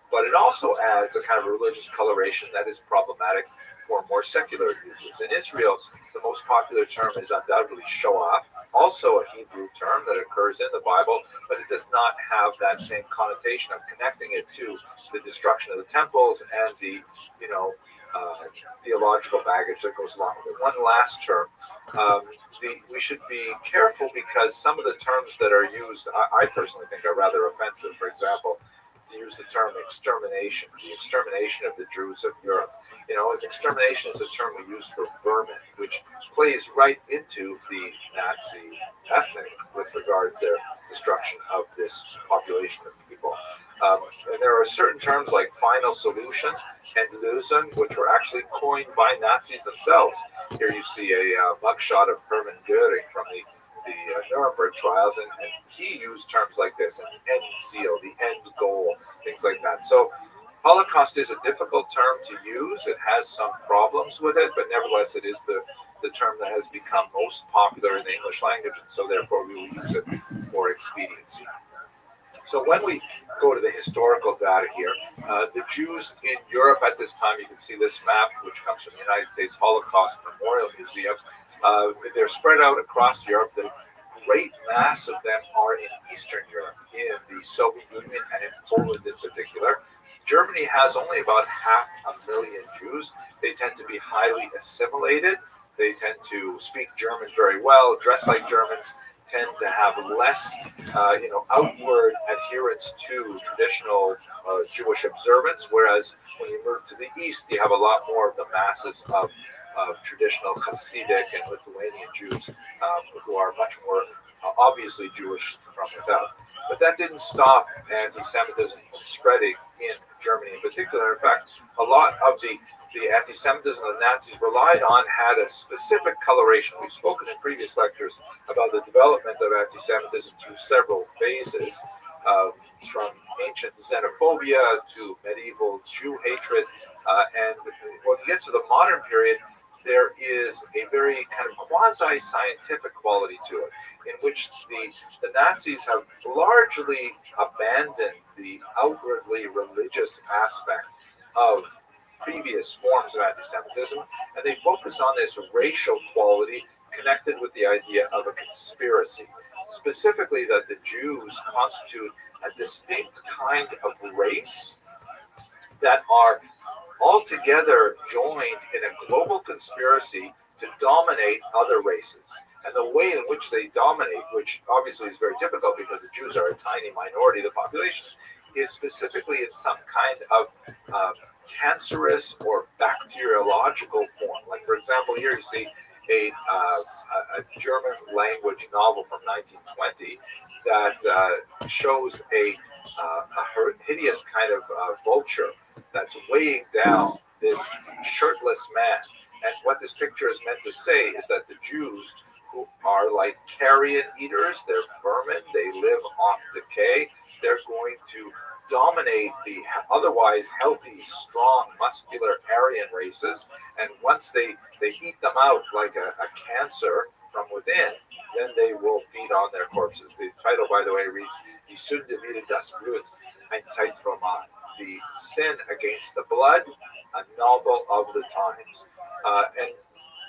S2: but it also adds a kind of religious coloration that is problematic for more secular users. In Israel, the most popular term is undoubtedly Shoah, also a Hebrew term that occurs in the Bible, but it does not have that same connotation of connecting it to the destruction of the temples and the, theological baggage that goes along with it. One last term. We should be careful because some of the terms that are used, I personally think, are rather offensive. For example, to use the term extermination, the extermination of the Jews of Europe. You know, extermination is a term we use for vermin, which plays right into the Nazi ethic with regards to their destruction of this population of people. And there are certain terms like final solution and Lösung, which were actually coined by Nazis themselves. Here you see a mugshot of Hermann Goering from the Nuremberg trials, and he used terms like this, an end seal, the end goal, things like that. So Holocaust is a difficult term to use. It has some problems with it, but nevertheless it is the term that has become most popular in the English language, and so therefore we will use it for expediency. So when we go to the historical data here, the Jews in Europe at this time, you can see this map, which comes from the United States Holocaust Memorial Museum. They're spread out across Europe. The great mass of them are in Eastern Europe, in the Soviet Union and in Poland in particular. Germany has only about 500,000 Jews. They tend to be highly assimilated. They tend to speak German very well, dress like Germans, tend to have less, outward adherence to traditional Jewish observance, whereas when you move to the east, you have a lot more of the masses of traditional Hasidic and Lithuanian Jews who are much more obviously Jewish from without. But that didn't stop anti-Semitism from spreading in Germany in particular. In fact, a lot of the anti-Semitism the Nazis relied on had a specific coloration. We've spoken in previous lectures about the development of anti-Semitism through several phases, from ancient xenophobia to medieval Jew hatred. And when you get to the modern period, there is a very kind of quasi-scientific quality to it, in which the Nazis have largely abandoned the outwardly religious aspect of previous forms of anti-Semitism, and they focus on this racial quality connected with the idea of a conspiracy, specifically that the Jews constitute a distinct kind of race that are altogether joined in a global conspiracy to dominate other races. And the way in which they dominate, which obviously is very difficult because the Jews are a tiny minority of the population, is specifically in some kind of cancerous or bacteriological form. Like, for example, here you see a German language novel from 1920 that shows a hideous kind of vulture that's weighing down this shirtless man. And what this picture is meant to say is that the Jews, who are like carrion eaters, they're vermin, they live off decay, they're going to dominate the otherwise healthy, strong, muscular Aryan races. And once they eat them out like a cancer from within, then they will feed on their corpses. The title, by the way, reads Die Sünde wider das Blut, ein Zeitroman. The Sin Against the Blood, a novel of the times. And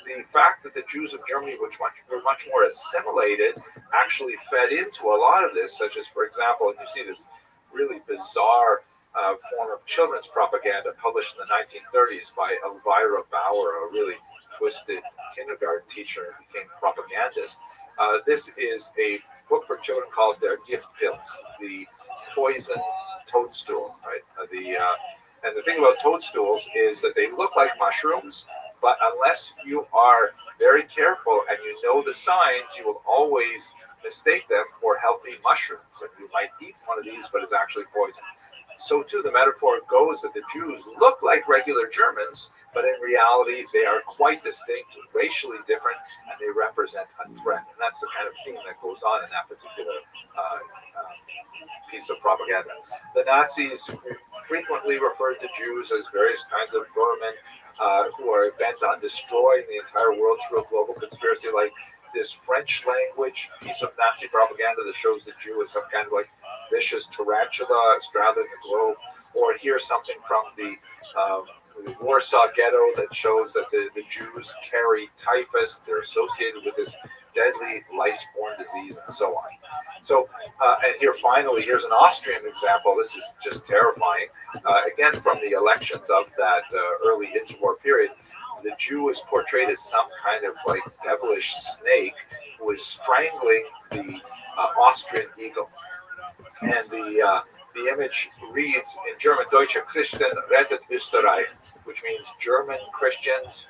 S2: the fact that the Jews of Germany, which were much more assimilated, actually fed into a lot of this, such as, for example, and you see this really bizarre form of children's propaganda published in the 1930s by Elvira Bauer, a really twisted kindergarten teacher who became propagandist. This is a book for children called Der Giftpilz, the poison toadstool, right? And the thing about toadstools is that they look like mushrooms, but unless you are very careful and you know the signs, you will always mistake them for healthy mushrooms. And you might eat one of these, but it's actually poison. So too, the metaphor goes that the Jews look like regular Germans, but in reality, they are quite distinct, racially different, and they represent a threat. And that's the kind of theme that goes on in that particular piece of propaganda. The Nazis frequently referred to Jews as various kinds of vermin who are bent on destroying the entire world through a global conspiracy, like this French language piece of Nazi propaganda that shows the Jew as some kind of like vicious tarantula straddling the globe, or here's something from the Warsaw Ghetto that shows that the Jews carry typhus, they're associated with this deadly lice-borne disease, and so on. So, and here finally, here's an Austrian example. This is just terrifying. Again, from the elections of that early interwar period, the Jew is portrayed as some kind of like devilish snake who is strangling the Austrian eagle. And the image reads in German, Deutsche Christen rettet Österreich, which means German Christians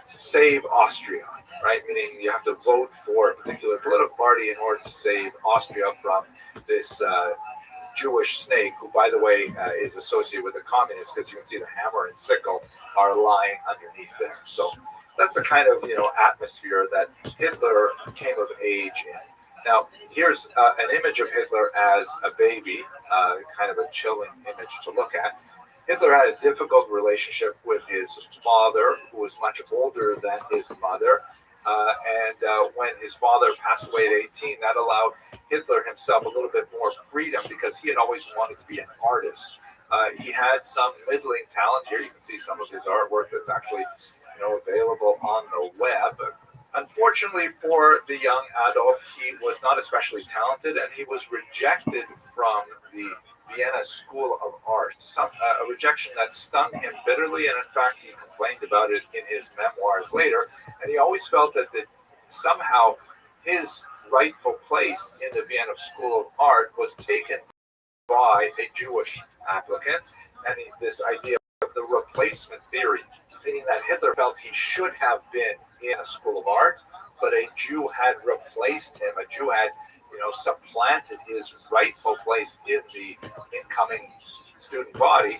S2: save Austria, right? Meaning you have to vote for a particular political party in order to save Austria from this
S4: Jewish snake, who, by the way, is associated with the communists, because you can see the hammer and sickle are lying underneath there. So that's the kind of atmosphere that Hitler came of age in. Now, here's an image of Hitler as a baby, kind of a chilling image to look at. Hitler had a difficult relationship with his father, who was much older than his mother. And when his father passed away at 18, that allowed Hitler himself a little bit more freedom, because he had always wanted to be an artist. He had some middling talent. Here you can see some of his artwork that's actually available on the web. Unfortunately for the young Adolf, he was not especially talented, and he was rejected from the Vienna School of Art, a rejection that stung him bitterly, and in fact he complained about it in his memoirs later, and he always felt that somehow his rightful place in the Vienna School of Art was taken by a Jewish applicant, and this idea of the replacement theory, meaning that Hitler felt he should have been in a school of art, but a Jew had replaced him. A Jew had, supplanted his rightful place in the incoming student body.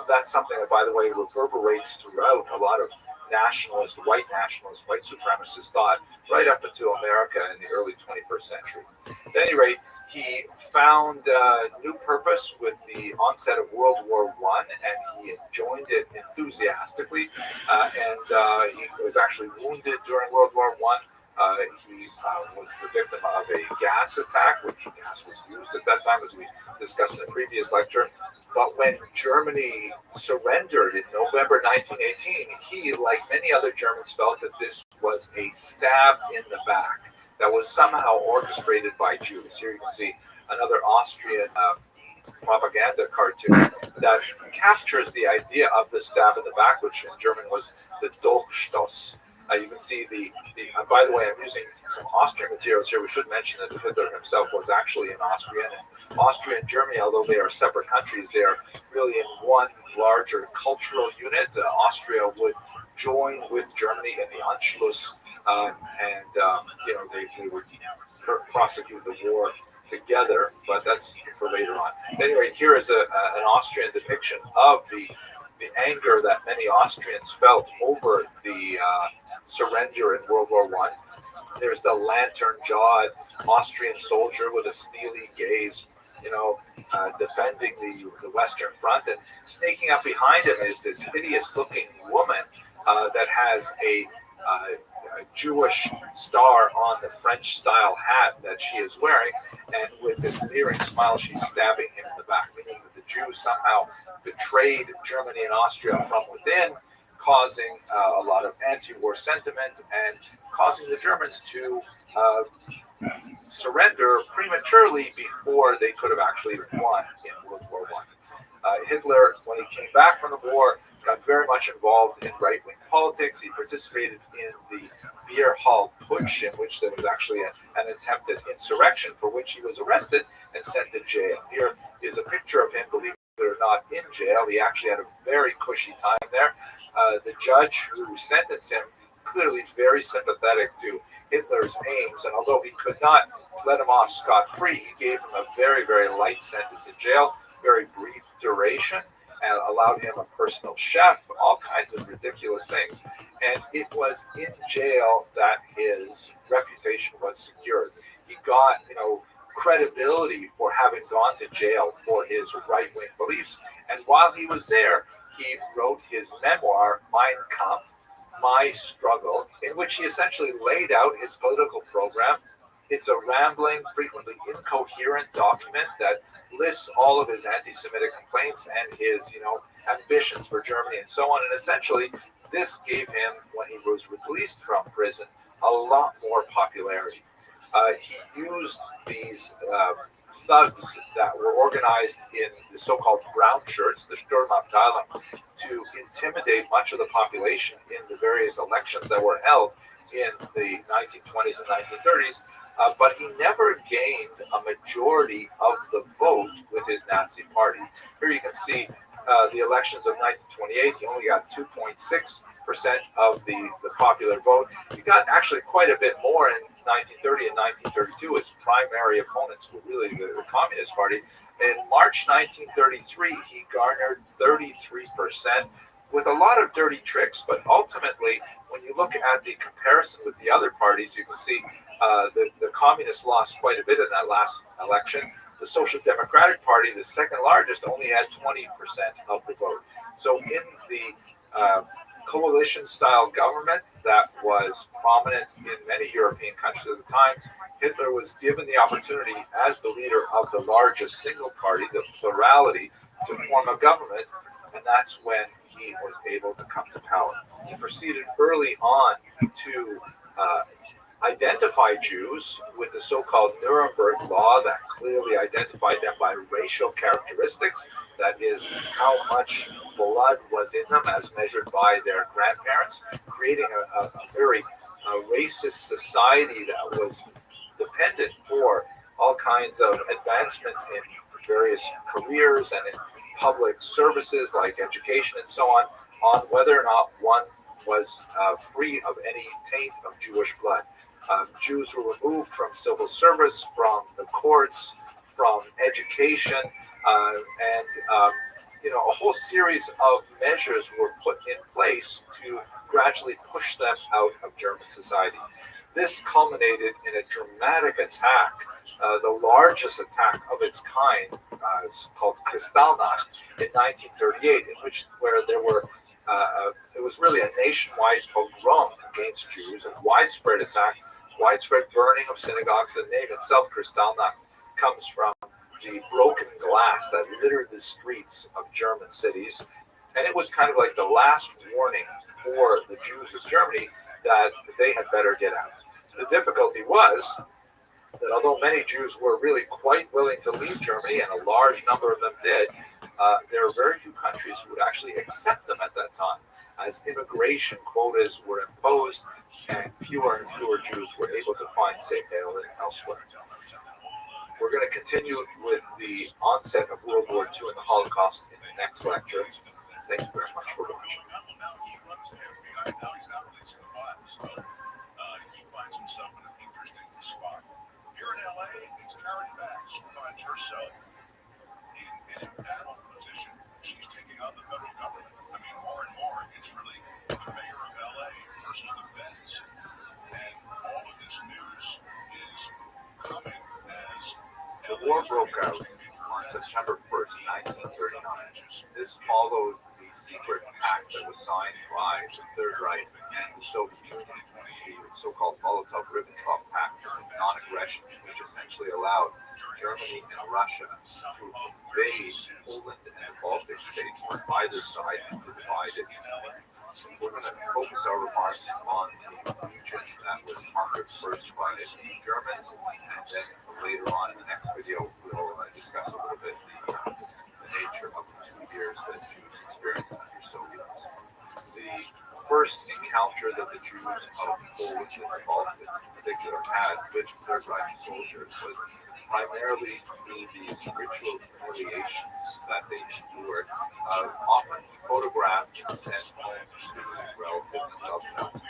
S4: That's something that, by the way, reverberates throughout a lot of white supremacist thought, right up until America in the early 21st century. At any rate, he found new purpose with the onset of World War I, and he joined it enthusiastically, and he was actually wounded during World War I. He was the victim of a gas attack, which gas was used at that time, as we discussed in the previous lecture. But when Germany surrendered in November 1918, he, like many other Germans, felt that this was a stab in the back that was somehow orchestrated by Jews. Here you can see another Austrian propaganda cartoon that captures the idea of the stab in the back, which in German was the Dolchstoß. You can see by the way, I'm using some Austrian materials here. We should mention that Hitler himself was actually an Austrian. And Austria and Germany, although they are separate countries, they are really in one larger cultural unit. Austria would join with Germany in the Anschluss, and they would prosecute the war together, but that's for later on. Anyway, here is an Austrian depiction of the anger that many Austrians felt over the surrender in World War I. There's the lantern-jawed Austrian soldier with a steely gaze, defending the Western Front, and sneaking up behind him is this hideous-looking woman that has a Jewish star on the French-style hat that she is wearing, and with this leering smile, she's stabbing him in the back, meaning that the Jews somehow betrayed Germany and Austria from within, causing a lot of anti-war sentiment and causing the Germans to surrender prematurely before they could have actually won in World War I. Hitler, when he came back from the war, got very much involved in right-wing politics. He participated in the Beer Hall Putsch, in which there was actually an attempted insurrection for which he was arrested and sent to jail. Here is a picture of him, believe it or not, in jail. He actually had a very cushy time there. The judge who sentenced him, clearly very sympathetic to Hitler's aims, and although he could not let him off scot-free, he gave him a very, very light sentence in jail, very brief duration, and allowed him a personal chef, all kinds of ridiculous things. And it was in jail that his reputation was secured. He got, credibility for having gone to jail for his right-wing beliefs. And while he was there, he wrote his memoir, Mein Kampf, My Struggle, in which he essentially laid out his political program. It's a rambling, frequently incoherent document that lists all of his anti-Semitic complaints and his, ambitions for Germany and so on. And essentially, this gave him, when he was released from prison, a lot more popularity. He used these thugs that were organized in the so-called brown shirts, the Sturmabteilung, to intimidate much of the population in the various elections that were held in the 1920s and 1930s. But he never gained a majority of the vote with his Nazi party. Here you can see the elections of 1928. He only got 2.6% of the popular vote. He got actually quite a bit more in 1930 and 1932 as primary opponents were really the Communist Party. In March 1933, he garnered 33% with a lot of dirty tricks, but ultimately, when you look at the comparison with the other parties, you can see the Communists lost quite a bit in that last election. The Social Democratic Party, the second largest, only had 20% of the vote. So in the coalition-style government that was prominent in many European countries at the time, Hitler was given the opportunity as the leader of the largest single party, the plurality, to form a government, and that's when he was able to come to power. He proceeded early on to identify Jews with the so-called Nuremberg Law that clearly identified them by racial characteristics, that is, how much blood was in them as measured by their grandparents, creating a very racist society that was dependent for all kinds of advancement in various careers and in public services like education and so on whether or not one was free of any taint of Jewish blood. Jews were removed from civil service, from the courts, from education, and a whole series of measures were put in place to gradually push them out of German society. This culminated in a dramatic attack, the largest attack of its kind, called Kristallnacht in 1938, where there were it was really a nationwide pogrom against Jews, a widespread attack, widespread burning of synagogues. The name itself, Kristallnacht, comes from the broken glass that littered the streets of German cities. And it was kind of like the last warning for the Jews of Germany that they had better get out. The difficulty was that although many Jews were really quite willing to leave Germany, and a large number of them did, there are very few countries who would actually accept them at that time, as immigration quotas were imposed and fewer Jews were able to find safe haven elsewhere. We're going to continue with the onset of World War II and the Holocaust in the next lecture. Thank you very much for watching.
S10: Here in LA, it's Karen Bass. She finds herself in an embattled position. She's taking on the federal government. I mean, more and more, it's really the mayor of LA versus the feds. And all of this news is coming as
S4: the war broke out on September 1st, 1939. This followed the secret pact that was signed by the Third Reich and the Soviet Union, the so-called Molotov-Ribbentrop Pact of non-aggression, which essentially allowed Germany and Russia to invade Poland and the Baltic states from either side and divide it. We're going to focus our remarks on the region that was conquered first by the Germans, and then later on in the next video we'll discuss a little bit the nature of the 2 years that Jews experienced under Soviets. The first encounter that the Jews of Poland and the Baltics in particular had with Third Reich soldiers was primarily through these ritual humiliations that they endured, often photographed and sent home to relatives and loved ones.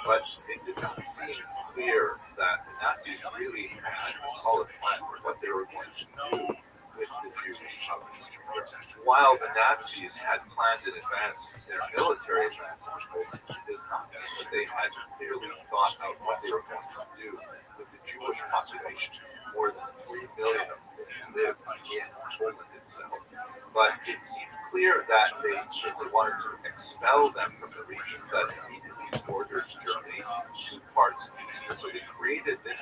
S4: But it did not seem clear that the Nazis really had a solid plan for what they were going to do with the Jews of Eastern Europe. While the Nazis had planned in advance their military advance in Poland, it does not seem that they had clearly thought out what they were going to do with the Jewish population. More than 3 million of whom lived in Poland itself. But it seemed clear that they certainly wanted to expel them from the regions that immediately bordered Germany to parts east. So they created this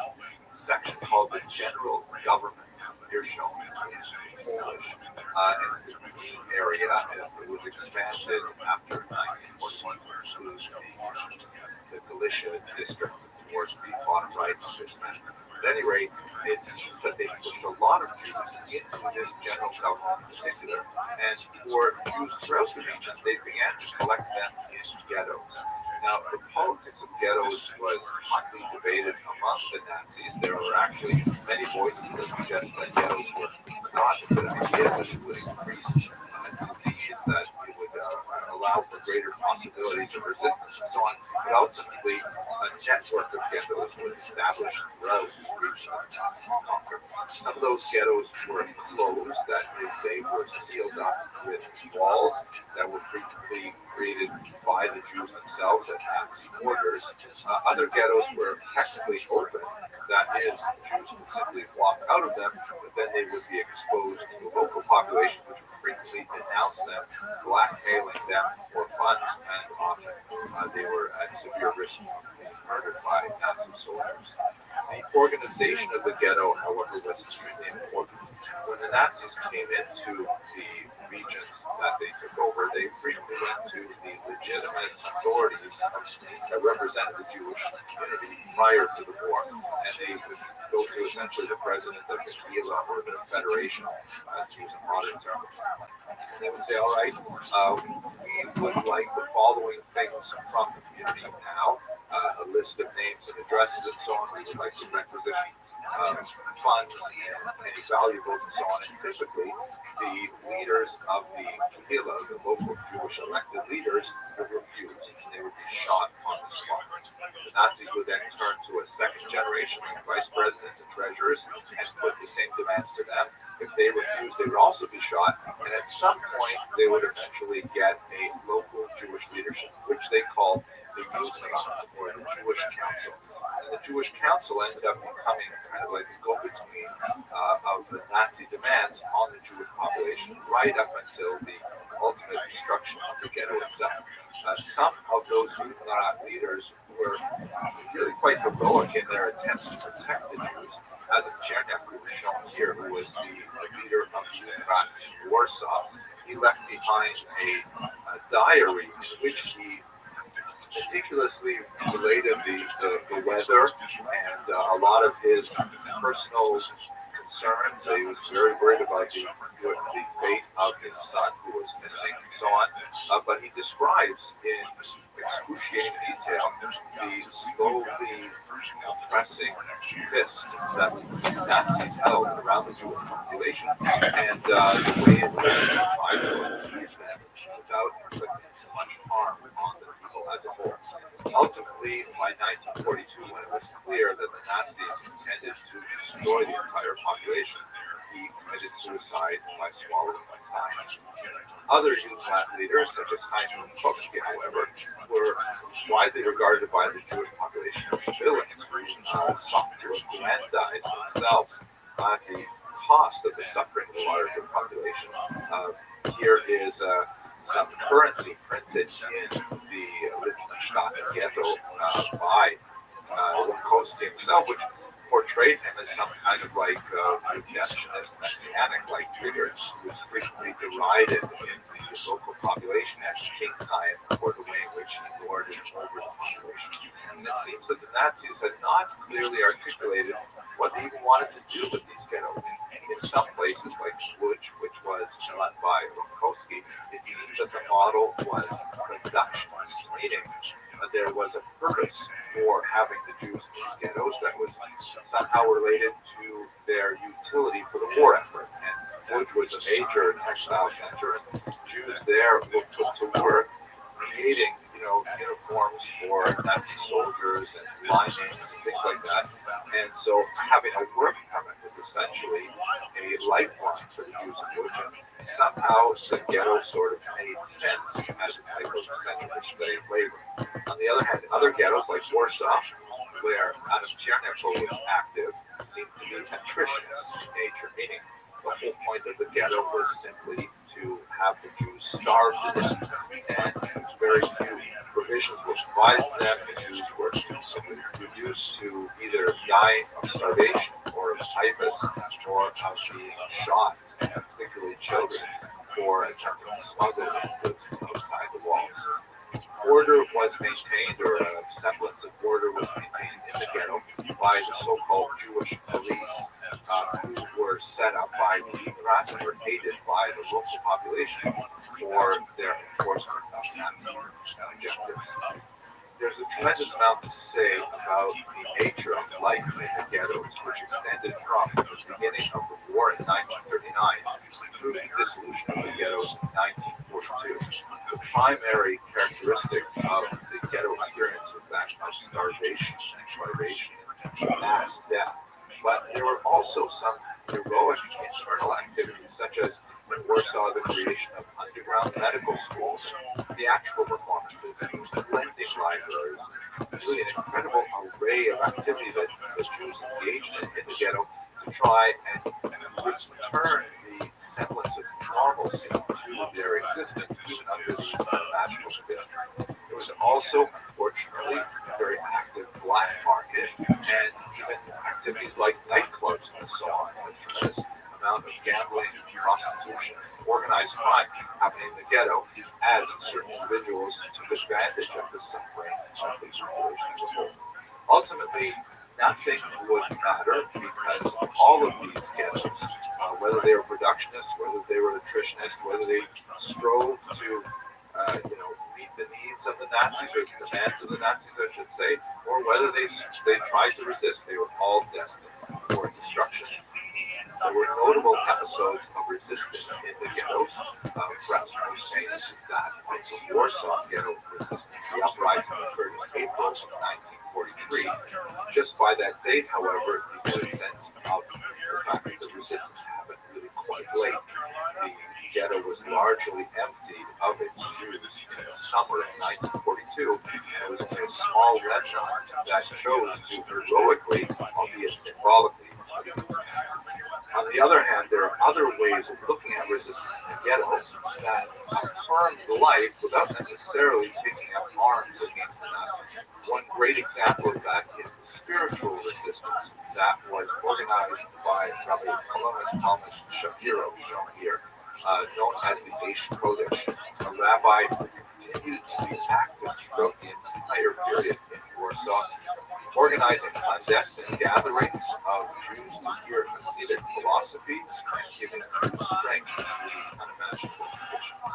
S4: section called the General Government. Here shown in Polish. It's the green area. It was expanded after 1941 to include the Galicia district towards the bottom right of this map. At any rate, it seems that they pushed a lot of Jews into this general government in particular, and for Jews throughout the region, they began to collect them in ghettos. Now, the politics of ghettos was hotly debated among the Nazis. There were actually many voices that suggest that ghettos were not a good idea, that it would increase disease, that it would allow for greater possibility
S2: possibilities of resistance and so on. But ultimately, a network of ghettos was established throughout the region of Nazi conquered. Some of those ghettos were closed, that is, they were sealed up with walls that were frequently created by the Jews themselves at Nazi orders. Other ghettos were technically open, that is, Jews would simply walk out of them, but then they would be exposed to the local population, which would frequently denounce them, blackmailing them for funds, and often they were at severe risk of being murdered by Nazi soldiers. The organization of the ghetto, however, was extremely important. When the Nazis came into the regions that they took over, they frequently went to the legitimate authorities that represented the Jewish community prior to the war, and they would go to essentially the president of the Kehillah or the Federation, to use a modern term. And they would say, all right, we would like the following things from the community now, a list of names and addresses and so on. We would like to requisition funds and any valuables and so on. And typically, the leaders of the Kehillah, the local Jewish elected leaders, would refuse. They would be shot on the spot. The Nazis would then turn to a second generation of vice presidents and treasurers and put the same demands to them. If they refused, they would also be shot. And at some point, they would eventually get a local Jewish leadership, which they called the Youth or the Jewish Council. And the Jewish Council ended up becoming kind of like the go-between of the Nazi demands on the Jewish population, right up until the ultimate destruction of the ghetto itself. Some of those youth leaders were really quite heroic in their attempts to protect the Jews. Adam Chernak, who was shown here, who was the leader of the Union in Warsaw, he left behind a diary in which he meticulously related the weather and a lot of his personal concerns. He was very worried about the fate of his son, who was missing, and so on. But he describes in excruciating detail the slowly pressing fist that Nazis held around the Jewish population and the way in which they tried to appease them without inflicting so much harm on the people as a whole. Ultimately, by 1942, when it was clear that the Nazis intended to destroy the entire population, he committed suicide by swallowing a cyanide. Other youth leaders, such as Chaim Kovsky, however, were widely regarded by the Jewish population as villains who sought to aggrandize themselves at the cost of the suffering of the larger population. Here is some currency printed in the Liechtenstein ghetto by Kovsky himself, which portrayed him as some kind of like redemptionist, messianic-like figure who was frequently derided in the local population as King Chaim for the way in which he lorded over the population. And it seems that the Nazis had not clearly articulated what they even wanted to do with these ghettos. In some places, like Łódź, which was run by Kovsky, it seems that the model was productionist, meaning there was a purpose for having the Jews in these ghettos that was somehow related to their utility for the war effort. And Łódź was a major textile center, and Jews there were put to work creating, uniforms for Nazi soldiers and linings and things like that. And so having a work permit was essentially a lifeline for the Jews in Łódź. And somehow the ghetto sort of made sense as a type of central slave labor. On the other hand, other ghettos like Warsaw, where Adam Chernak was active, seemed to be attritionist in nature, meaning the whole point of the ghetto was simply to have the Jews starve to death, and very few provisions were provided to them. The Jews were reduced to either dying of starvation or of typhus or of being shot, particularly children, for attempting to smuggle goods from outside the walls. Order was maintained, or a semblance of order was maintained in the ghetto by the so-called Jewish police, who were set up by the Judenrat and were hated by the local population for their enforcement of Nazi objectives. There's a tremendous amount to say about the nature of life in the ghettos, which extended from the beginning of the war in 1939 through the dissolution of the ghettos in 1942. The primary characteristic
S4: there were also some heroic internal activities, such as in Warsaw, the creation of underground medical schools, theatrical performances, and lending libraries. Really an incredible array of activity that the Jews engaged in the ghetto to try and return the semblance of normalcy to their existence, even under these magical conditions. There was also, unfortunately, a very active black market, and even activities like nightclubs and so on. A tremendous amount of gambling, prostitution, organized crime happening in the ghetto as certain individuals took advantage of the suffering of the population as a whole. Ultimately, nothing would matter because all of these ghettos, whether they were productionists, whether they were attritionists, whether they strove to, meet the needs of the Nazis or the demands of the Nazis, I should say, or whether they tried to resist, they were all destined for destruction. There were notable episodes of resistance in the ghettos. Perhaps most famous is that of the Warsaw Ghetto resistance. The uprising occurred in April of 1943. Just by that date, however, you get a sense of the fact that the resistance happened really quite late. The ghetto was largely emptied of its Jews in the summer of 1942, and it was only a small remnant that chose to heroically, albeit symbolically, against the Nazis. On the other hand, there are other ways of looking at resistance in the ghetto that affirmed life without necessarily taking up arms against the Nazis. One great example of that is the spiritual resistance that was organized by Rabbi Thomas Shapiro, shown here, known as the Eish Kodesh, a rabbi who continued to be active throughout the entire period in Warsaw, organizing clandestine gatherings of Jews to hear Hasidic philosophy and giving Jews strength in these unimaginable conditions.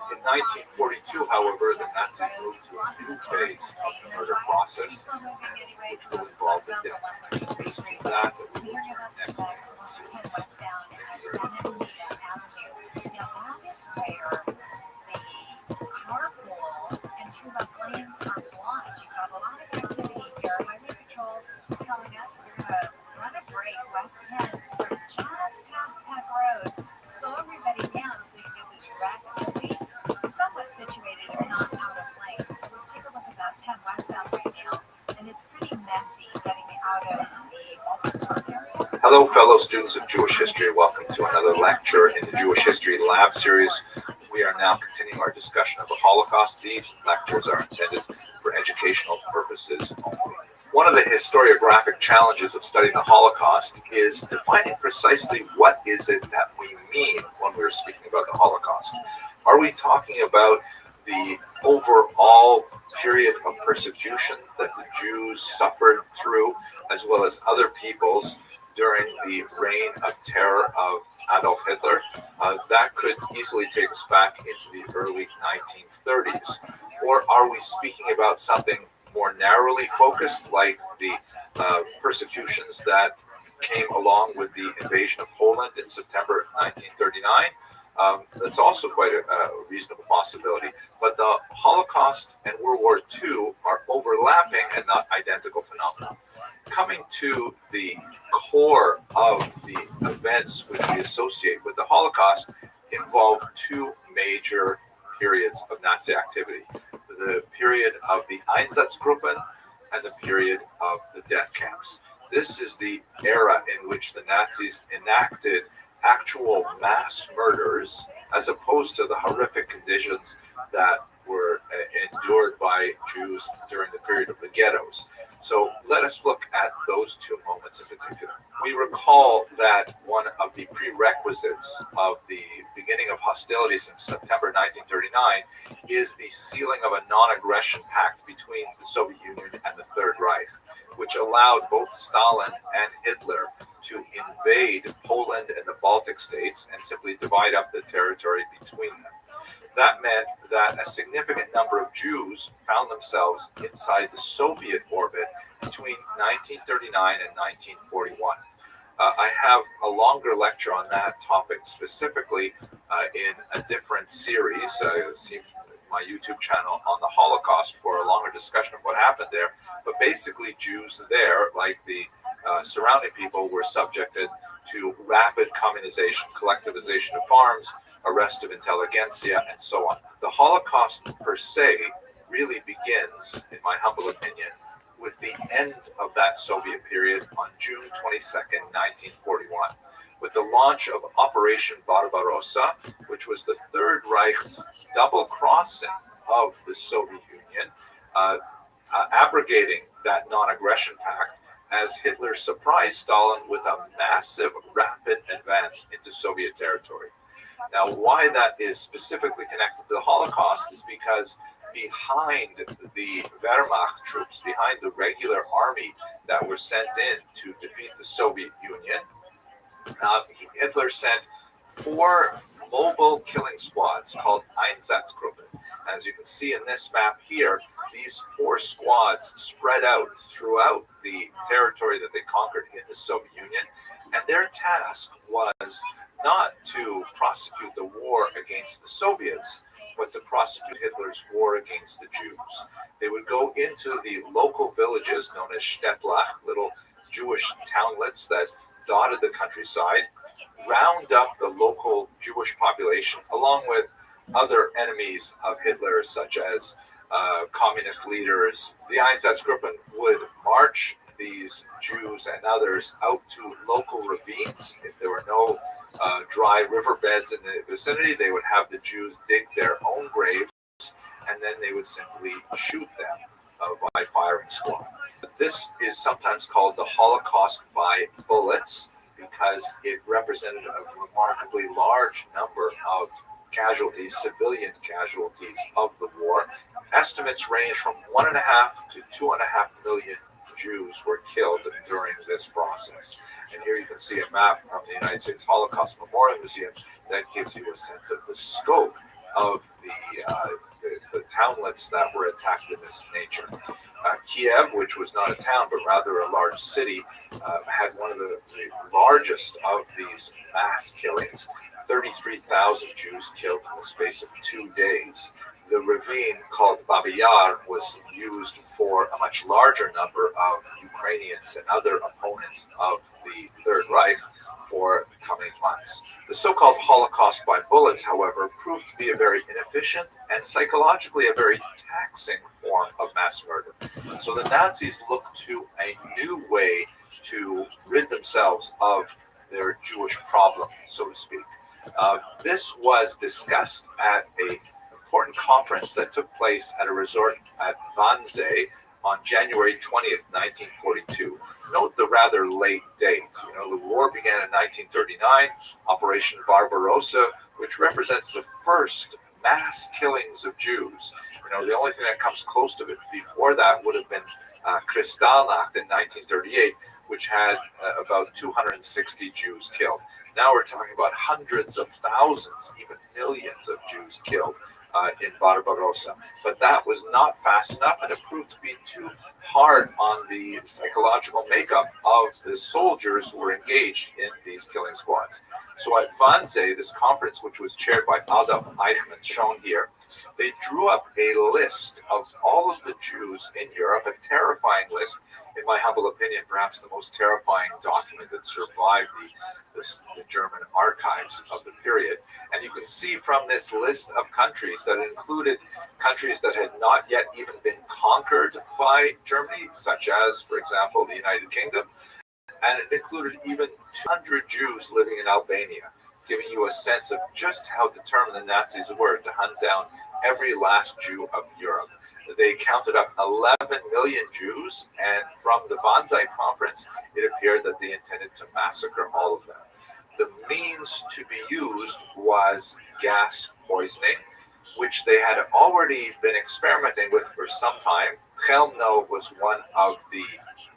S4: In 1942, however, the Nazis moved to a new phase of the murder process, which will involve the death penalty. It is to that we will turn next in this series. Thank you very much.
S17: Now that is where the carpool and two left lanes are blocked. You've got a lot of activity here. Highway Patrol telling us we're going to run a break west 10 from just past Peck Road. Slow everybody down so they can get this wreck at least somewhat situated if not out of lane. So let's take a look at that 10 westbound right now. And it's pretty messy getting out of the Walker Park area.
S4: Hello, fellow students of Jewish history. Welcome to another lecture in the Jewish History Lab series. We are now continuing our discussion of the Holocaust. These lectures are intended for educational purposes only. One of the historiographic challenges of studying the Holocaust is defining precisely what is it that we mean when we're speaking about the Holocaust. Are we talking about the overall period of persecution that the Jews suffered through, as well as other peoples, during the reign of terror of Adolf Hitler? That could easily take us back into the early 1930s. Or are we speaking about something more narrowly focused, like the persecutions that came along with the invasion of Poland in September 1939? That's also quite a reasonable possibility. But the Holocaust and World War II are overlapping and not identical phenomena. Coming to the core of the events which we associate with the Holocaust involve two major periods of Nazi activity: the period of the Einsatzgruppen and the period of the death camps. This is the era in which the Nazis enacted actual mass murders, as opposed to the horrific conditions that were endured by Jews during the period of the ghettos. So let us look at those two moments in particular. We recall that one of the prerequisites of the beginning of hostilities in September 1939 is the sealing of a non-aggression pact between the Soviet Union and the Third Reich, which allowed both Stalin and Hitler to invade Poland and the Baltic states and simply divide up the territory between them. That meant that a significant number of Jews found themselves inside the Soviet orbit between 1939 and 1941. I have a longer lecture on that topic specifically in a different series. See my YouTube channel on the Holocaust for a longer discussion of what happened there. But basically, Jews there, like the
S2: surrounding people were subjected to rapid communization, collectivization of farms, arrest of intelligentsia, and so on. The Holocaust per se really begins, in my humble opinion, with the end of that Soviet period on June 22nd, 1941, with the launch of Operation Barbarossa, which was the Third Reich's double crossing of the Soviet Union, abrogating that non-aggression pact as Hitler surprised Stalin with a massive, rapid advance into Soviet territory. Now, why that is specifically connected to the Holocaust is because behind the Wehrmacht troops, behind the regular army that were sent in to defeat the Soviet Union, Hitler sent 4 mobile killing squads called Einsatzgruppen. As you can see in this map here, these 4 squads spread out throughout the territory that they conquered in the Soviet Union, and their task was not to prosecute the war against the Soviets, but to prosecute Hitler's war against the Jews. They would go into the local villages known as Städtlach, little Jewish townlets that dotted the countryside, round up the local Jewish population along with other enemies of Hitler, such as communist leaders. The Einsatzgruppen would march these Jews and others out to local ravines. If there were no dry riverbeds in the vicinity, they would have the Jews dig their own graves, and then they would simply shoot them by firing squad. This is sometimes called the Holocaust by bullets because it represented a remarkably large number of casualties, civilian casualties of the war. Estimates range from 1.5 to 2.5 million Jews were killed during this process. And here you can see a map from the United States Holocaust Memorial Museum that gives you a sense of the scope of the townlets that were attacked in this nature. Kiev, which was not a town but rather a large city, had one of the largest of these mass killings. 33,000 Jews killed in the space of 2 days. The ravine called Babi Yar was used for a much larger number of Ukrainians and other opponents of the Third Reich for the coming months. The so-called Holocaust by bullets, however, proved to be a very inefficient and psychologically a very taxing form of mass murder. So the Nazis looked to a new way to rid themselves of their Jewish problem, so to speak. This was discussed at an important conference that took place at a resort at Wannsee on January 20th, 1942. Note the rather late date. The war began in 1939, Operation Barbarossa, which represents the first mass killings of Jews. The only thing that comes close to it before that would have been Kristallnacht in 1938, which had about 260 Jews killed. Now we're talking about hundreds of thousands, even millions of Jews killed in Barbarossa. But that was not fast enough, and it proved to be too hard on the psychological makeup of the soldiers who were engaged in these killing squads. So at Wannsee, this conference, which was chaired by Adolf Eichmann, shown here, they drew up a list of all of the Jews in Europe, a terrifying list, in my humble opinion, perhaps the most terrifying document that survived the German archives of the period. And you can see from this list of countries that it included countries that had not yet even been conquered by Germany, such as, for example, the United Kingdom. And it included even 200 Jews living in Albania, giving you a sense of just how determined the Nazis were to hunt down every last Jew of Europe. They counted up 11 million Jews, and from the Wannsee conference, it appeared that they intended to massacre all of them. The means to be used was gas poisoning, which they had already been experimenting with for some time. Chelmno was one of the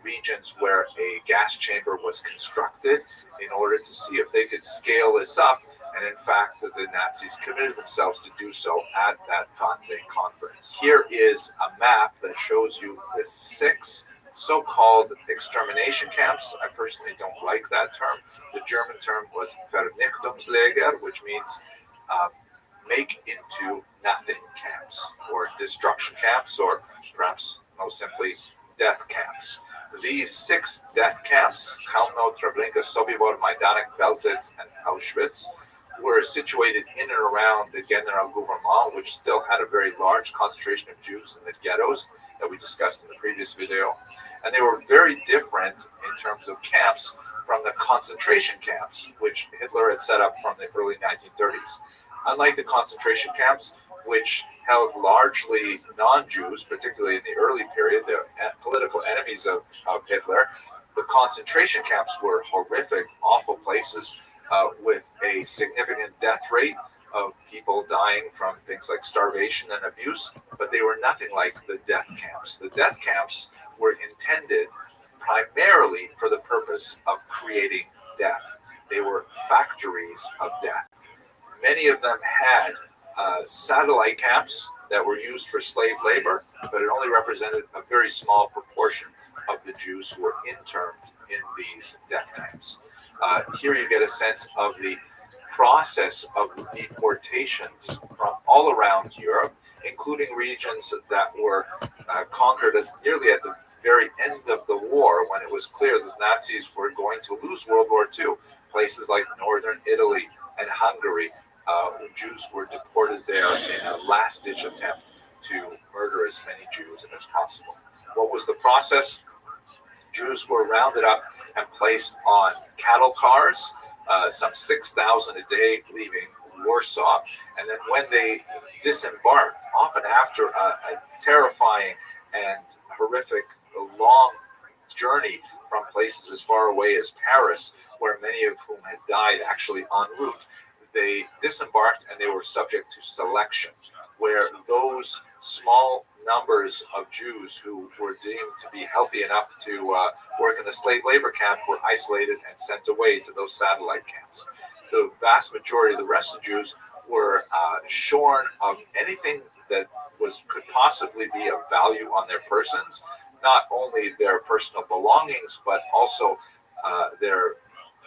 S2: regions where a gas chamber was constructed in order to see if they could scale this up. And in fact, the Nazis committed themselves to do so at that Wannsee conference. Here is a map that shows you the 6 so-called extermination camps. I personally don't like that term. The German term was Vernichtungslager, which means make into nothing camps, or destruction camps, or perhaps most simply death camps. These 6 death camps, Chelmno, Treblinka, Sobibor, Majdanek, Belzec, and Auschwitz, were situated in and around the General Gouvernement, which still had a very large concentration of Jews in the ghettos that we discussed in the previous video. And they were very different in terms of camps from the concentration camps, which Hitler had set up from the early 1930s. Unlike the concentration camps, which held largely non-Jews, particularly in the early period, the political enemies of Hitler, the concentration camps were horrific, awful places with a significant death rate of people dying from things like starvation and abuse, but they were nothing like the death camps. The death camps were intended primarily for the purpose of creating death. They were factories of death. Many of them had satellite camps that were used for slave labor, but it only represented a very small proportion of the Jews who were interned in these death camps. Here you get a sense of the process of deportations from all around Europe, including regions that were conquered nearly at the very end of the war, when it was clear that Nazis were going to lose World War II. Places like northern Italy and Hungary, Jews were deported there in a last-ditch attempt to murder as many Jews as possible. What was the process? Jews were rounded up and placed on cattle cars, some 6,000 a day, leaving Warsaw. And then when they disembarked, often after a terrifying and horrific long journey from places as far away as Paris, where many of whom had died actually en route, they disembarked and they were subject to selection, where those small numbers of Jews who were deemed to be healthy enough to work in the slave labor camp were isolated and sent away to those satellite camps. The vast majority of the rest of the Jews were shorn of anything that could possibly be of value on their persons, not only their personal belongings, but also their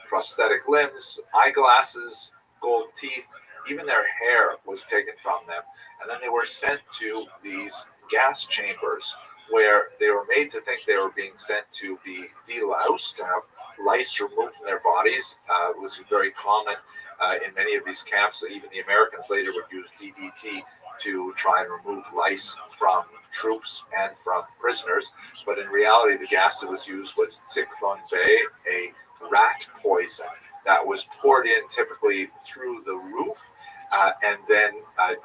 S2: prosthetic limbs, eyeglasses, gold teeth, even their hair was taken from them. And then they were sent to these gas chambers where they were made to think they were being sent to be deloused, to have lice removed from their bodies. It was very common in many of these camps that even the Americans later would use DDT to try and remove lice from troops and from prisoners. But in reality, the gas that was used was Zyklon B, a rat poison that was poured in typically through the roof, and then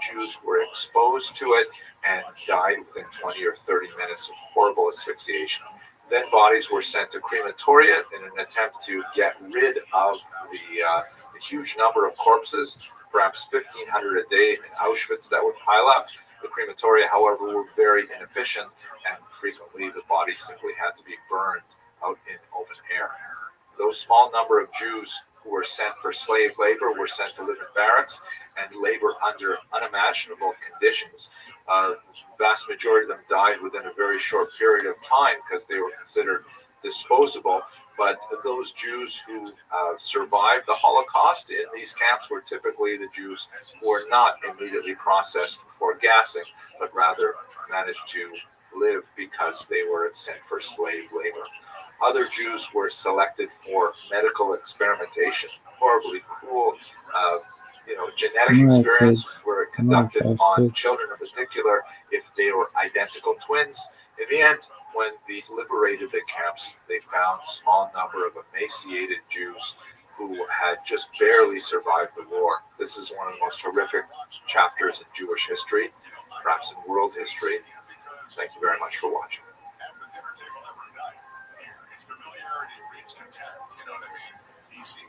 S2: Jews were exposed to it and died within 20 or 30 minutes of horrible asphyxiation. Then bodies were sent to crematoria in an attempt to get rid of the huge number of corpses, perhaps 1,500 a day in Auschwitz that would pile up. The crematoria, however, were very inefficient, and frequently the bodies simply had to be burned out in open air. Those small number of Jews who were sent for slave labor were sent to live in barracks and labor under unimaginable conditions. Vast majority of them died within a very short period of time because they were considered disposable. But those Jews who survived the Holocaust in these camps were typically the Jews who were not immediately processed for gassing, but rather managed to live because they were sent for slave labor. Other Jews were selected for medical experimentation, horribly cruel, genetic experiments were conducted on children in particular if they were identical twins. In the end, when these liberated the camps, they found a small number of emaciated Jews who had just barely survived the war. This is one of the most horrific chapters in Jewish history, perhaps in world history. Thank you very much for watching.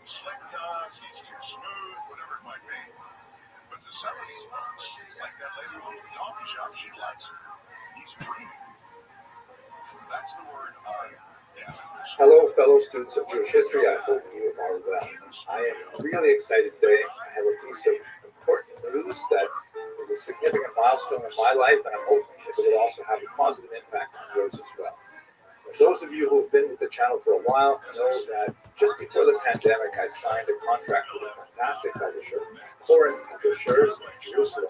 S6: Slick tongue, he's too smooth, whatever it might be. But to some of these folks, like that lady who owns the coffee shop, she likes him. He's dreamy. That's the word I am.
S2: Hello, fellow students of Jewish history. I hope you are well. I am really excited today. I have a piece of important news that is a significant milestone in my life, and I'm hoping it will also have a positive impact on yours as well. Those of you who have been with the channel for a while know that just before the pandemic, I signed a contract with a fantastic publisher, Corin Publishers in Jerusalem,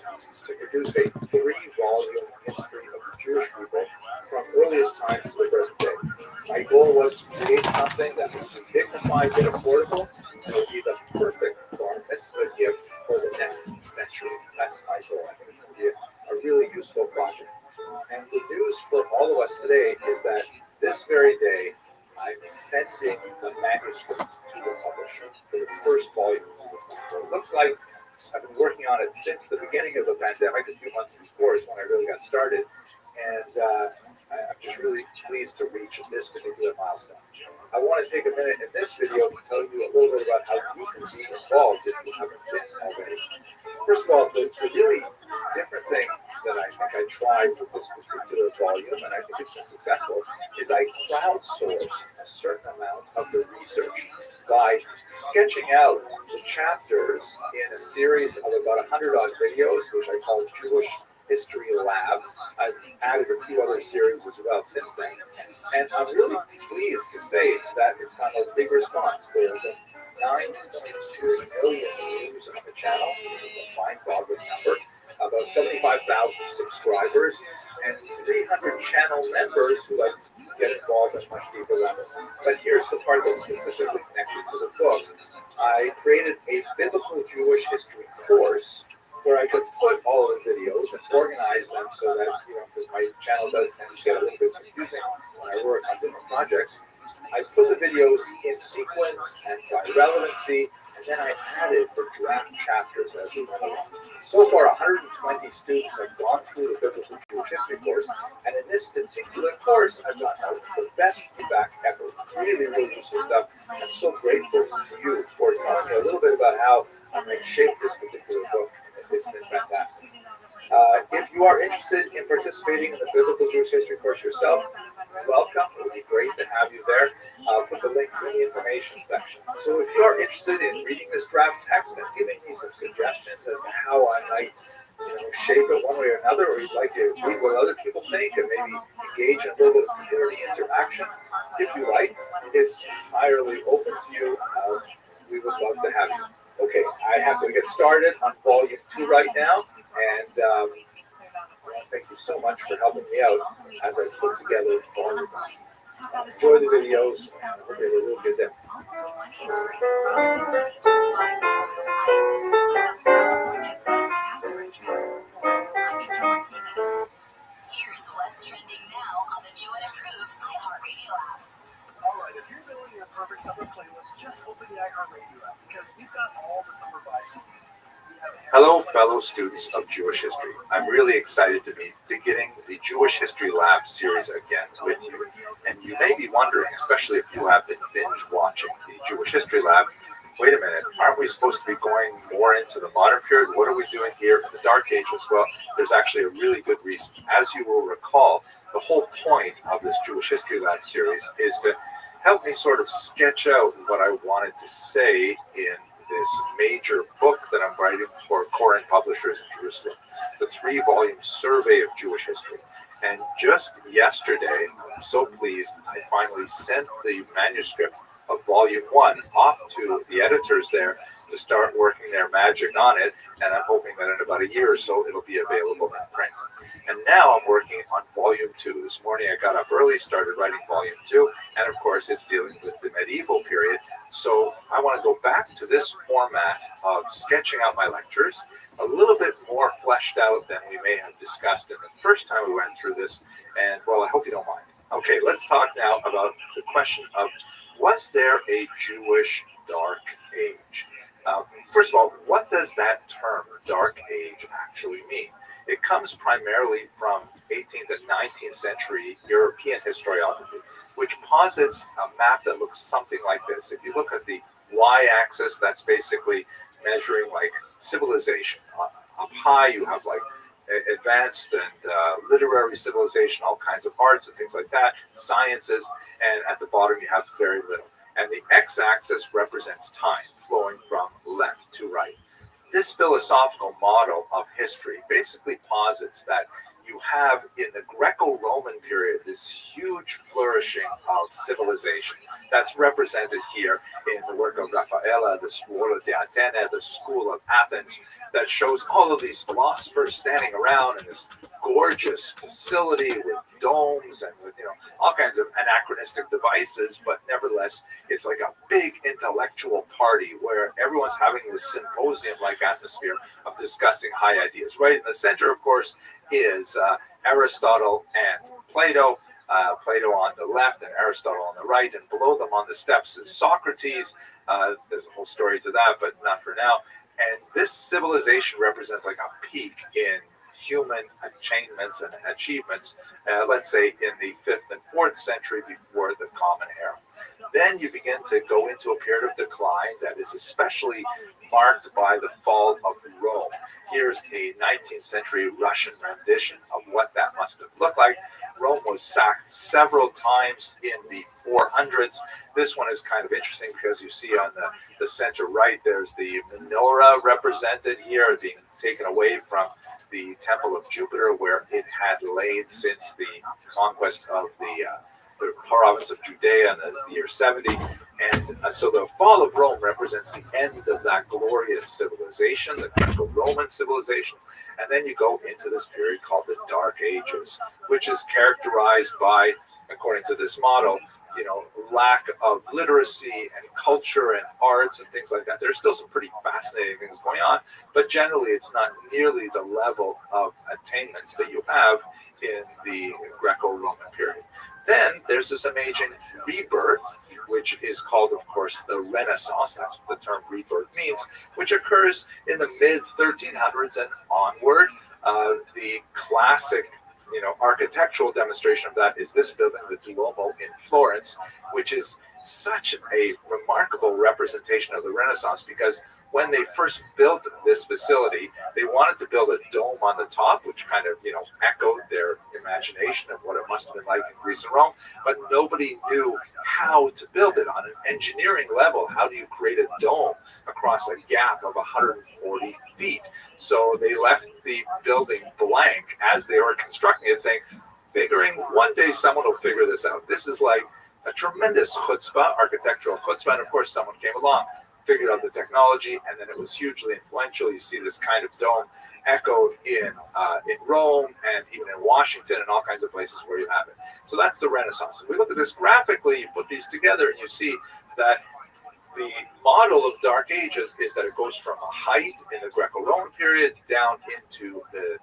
S2: to produce a 3-volume history of the Jewish people from earliest times to the present day. My goal
S4: find it affordable, it will be the perfect bar mitzvah gift for the next century. That's my goal. I think it's going to be a really useful project. And the news for all of us today is that this very day, I'm sending the manuscript to the publisher for the first volume. It looks like I've been working on it since the beginning of the pandemic. A few months before is when I really got started. And I'm just really pleased to reach this particular milestone. I want to take a minute in this video to tell you a little bit about how you can be involved if you haven't been already. First of all, the really different thing that I think I tried with this particular volume, and I think it's been successful, is I crowdsourced a certain amount of the research by sketching out the chapters in a series of about 100-odd videos, which I call Jewish History Lab. I've added a few other series as well since then. And I'm really pleased to say that it's got a big response. There have been 9.2 million views on the channel, a mind-boggling number, about 75,000 subscribers, and 300 channel members who like get involved at a much deeper level. But here's the part that's specifically connected to the book. I created a biblical Jewish history course where I could put all of the videos and organize them so that, because my channel does tend to get a little bit confusing when I work on different projects, I put the videos in sequence and by relevancy, and then I added the draft chapters as we went along. So far, 120 students have gone through the Biblical Jewish History course, and in this particular course, I've gotten the best feedback ever. Really, really useful stuff. I'm so grateful to you for telling me a little bit about how I might shape this particular book. It's been fantastic. If you are interested in participating in the Biblical Jewish History course yourself, welcome. It would be great to have you there. I'll put the links in the information section. So if you are interested in reading this draft text and giving me some suggestions as to how I might shape it one way or another, or you'd like to read what other people think and maybe engage in a little bit of community interaction, if you like, it's entirely open to you. We would love to have you. Okay, I have to get started on volume 2 right now, and thank you so much for helping me out as I put together volume 1. Enjoy the videos, and hope you have a real good day.
S17: Here's what's trending now on the new and improved iHeartRadio app.
S5: Alright, if you're building your perfect summer playlist, just open the iHeartRadio app because we've got all the summer vibes.
S4: Hello, fellow students of Jewish history. I'm really excited to be beginning the Jewish History Lab series again with you. And you may be wondering, especially if you have been binge watching the Jewish History Lab, wait a minute, aren't we supposed to be going more into the modern period? What are we doing here in the Dark Ages? Well, there's actually a really good reason. As you will recall, the whole point of this Jewish History Lab series is to help me sort of sketch out what I wanted to say in this major book that I'm writing for Koren Publishers in Jerusalem. It's a 3-volume survey of Jewish history. And just yesterday, I'm so pleased, I finally sent the manuscript of volume 1 off to the editors there to start working their magic on it. And I'm hoping that in about a year or so, it'll be available in print. And now I'm working on volume 2. This morning I got up early, started writing volume 2. And of course, it's dealing with the medieval period. So I want to go back to this format of sketching out my lectures, a little bit more fleshed out than we may have discussed in the first time we went through this. And well, I hope you don't mind. Okay, let's talk now about the question of, was there a Jewish Dark Age? First of all, what does that term, Dark Age, actually mean? It comes primarily from 18th and 19th century European historiography, which posits a map that looks something like this. If you look at the y-axis, that's basically measuring like civilization. Up high, you have like advanced and literary civilization, all kinds of arts and things like that, sciences, and at the bottom you have very little. And the x-axis represents time, flowing from left to right. This philosophical model of history basically posits that you have in the Greco-Roman period this huge flourishing of civilization that's represented here in the work of Raphael, the School of Athens, the School of Athens, that shows all of these philosophers standing around in this gorgeous facility with domes and with all kinds of anachronistic devices, but nevertheless less, it's like a big intellectual party where everyone's having this symposium-like atmosphere of discussing high ideas. Right in the center, of course, is Aristotle and Plato. Plato on the left and Aristotle on the right, and below them on the steps is Socrates. There's a whole story to that, but not for now. And this civilization represents like a peak in human attainments and achievements, let's say in the 5th and 4th century before the Common Era. Then you begin to go into a period of decline that is especially marked by the fall of Rome. Here's a 19th century Russian rendition of what that must have looked like. Rome was sacked several times in the 400s. This one is kind of interesting because you see on the center right, there's the menorah represented here being taken away from the Temple of Jupiter, where it had laid since the conquest of the province of Judea in the year 70. And so the fall of Rome represents the end of that glorious civilization, the Greco-Roman civilization. And then you go into this period called the Dark Ages, which is characterized by, according to this model, lack of literacy and culture and arts and things like that. There's still some pretty fascinating things going on, but generally it's not nearly the level of attainments that you have in the Greco-Roman period. Then there's this amazing rebirth, which is called, of course, the Renaissance. That's what the term rebirth means, which occurs in the mid-1300s and onward. The classic architectural demonstration of that is this building, the Duomo in Florence, which is such a remarkable representation of the Renaissance, because when they first built this facility, they wanted to build a dome on the top, which kind of, echoed their imagination of what it must have been like in Greece and Rome, but nobody knew how to build it on an engineering level. How do you create a dome across a gap of 140 feet? So they left the building blank as they were constructing it, saying, figuring one day someone will figure this out. This is like a tremendous chutzpah, architectural chutzpah, and of course someone came along, figured out the technology, and then it was hugely influential. You see this kind of dome echoed in Rome and even in Washington and all kinds of places where you have it. So that's the Renaissance. If we look at this graphically, you put these together and you see that the model of Dark Ages is that it goes from a height in the Greco-Roman period down into the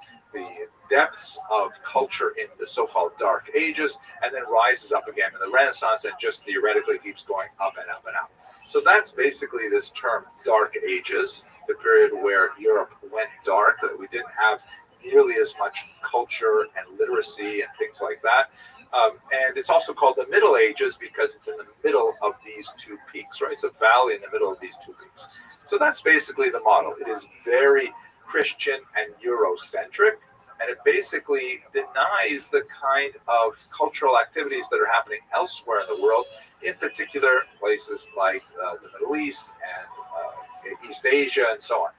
S4: depths of culture in the so-called Dark Ages, and then rises up again in the Renaissance and just theoretically keeps going up and up and up. So that's basically this term Dark Ages, the period where Europe went dark, that we didn't have nearly as much culture and literacy and things like that. And it's also called the Middle Ages because it's in the middle of these two peaks, right? It's a valley in the middle of these two peaks. So that's basically the model. It is very Christian and Eurocentric, and it basically denies the kind of cultural activities that are happening elsewhere in the world, in particular places like the Middle East and East Asia and so on.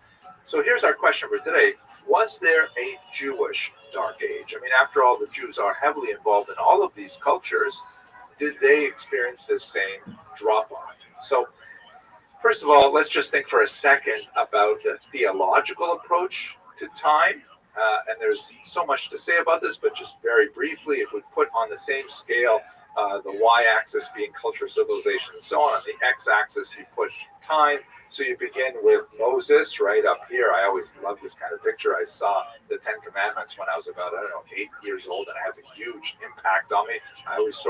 S4: So here's our question for today. Was there a Jewish Dark Age? I mean, after all, the Jews are heavily involved in all of these cultures. Did they experience this same drop-off? So first of all, let's just think for a second about the theological approach to time. And there's so much to say about this, but just very briefly, if we put on the same scale, the y-axis being culture, civilization, and so on the x-axis, you put time. So you begin with Moses right up here. I always love this kind of picture. I saw the 10 Commandments when I was about, 8 years old, and it has a huge impact on me. I always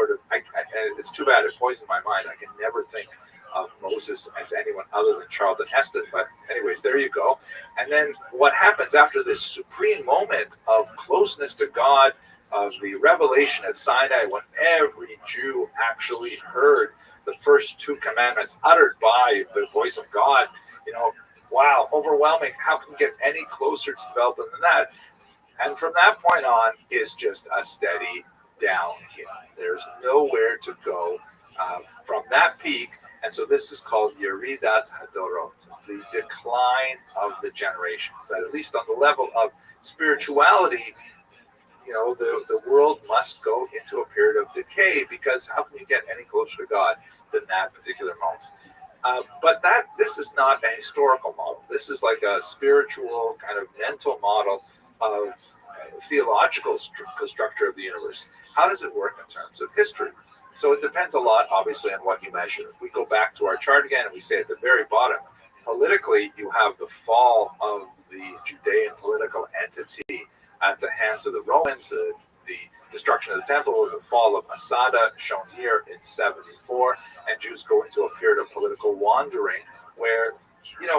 S4: it's too bad it poisoned my mind. I can never think of Moses as anyone other than Charlton Heston, but anyways, there you go. And then what happens after this supreme moment of closeness to God, of the revelation at Sinai, when every Jew actually heard the first 2 commandments uttered by the voice of God, wow, overwhelming. How can you get any closer to development than that? And from that point on is just a steady downhill. There's nowhere to go from that peak. And so this is called Yeridat Hadorot, the decline of the generations. That at least on the level of spirituality, the world must go into a period of decay, because how can you get any closer to God than that particular moment? But this is not a historical model. This is like a spiritual kind of mental model of theological structure of the universe. How does it work in terms of history? So it depends a lot, obviously, on what you measure. If we go back to our chart again and we say at the very bottom, politically, you have the fall of the Judean political entity at the hands of the Romans, the destruction of the temple, the fall of Masada, shown here in 74, and Jews go into a period of political wandering where,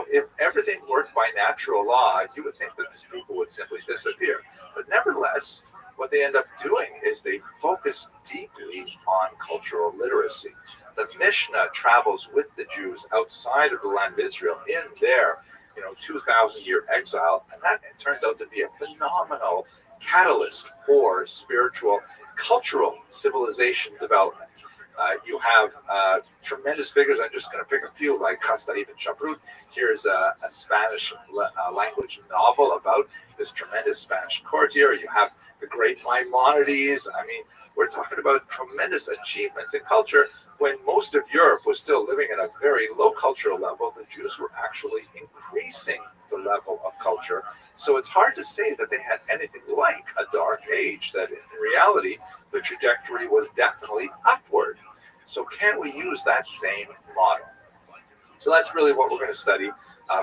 S4: if everything worked by natural law, you would think that these people would simply disappear. But nevertheless, what they end up doing is they focus deeply on cultural literacy. The Mishnah travels with the Jews outside of the land of Israel in their 2,000-year exile, and that turns out to be a phenomenal catalyst for spiritual, cultural civilization development. You have tremendous figures. I'm just going to pick a few, like Casta ibn Shaprut. Here's a Spanish language novel about this tremendous Spanish courtier. You have the great Maimonides. I mean, we're talking about tremendous achievements in culture when most of Europe was still living at a very low cultural level. The Jews were actually increasing the level of culture. So it's hard to say that they had anything like a dark age, that in reality, the trajectory was definitely upward. So can we use that same model? So that's really what we're going to study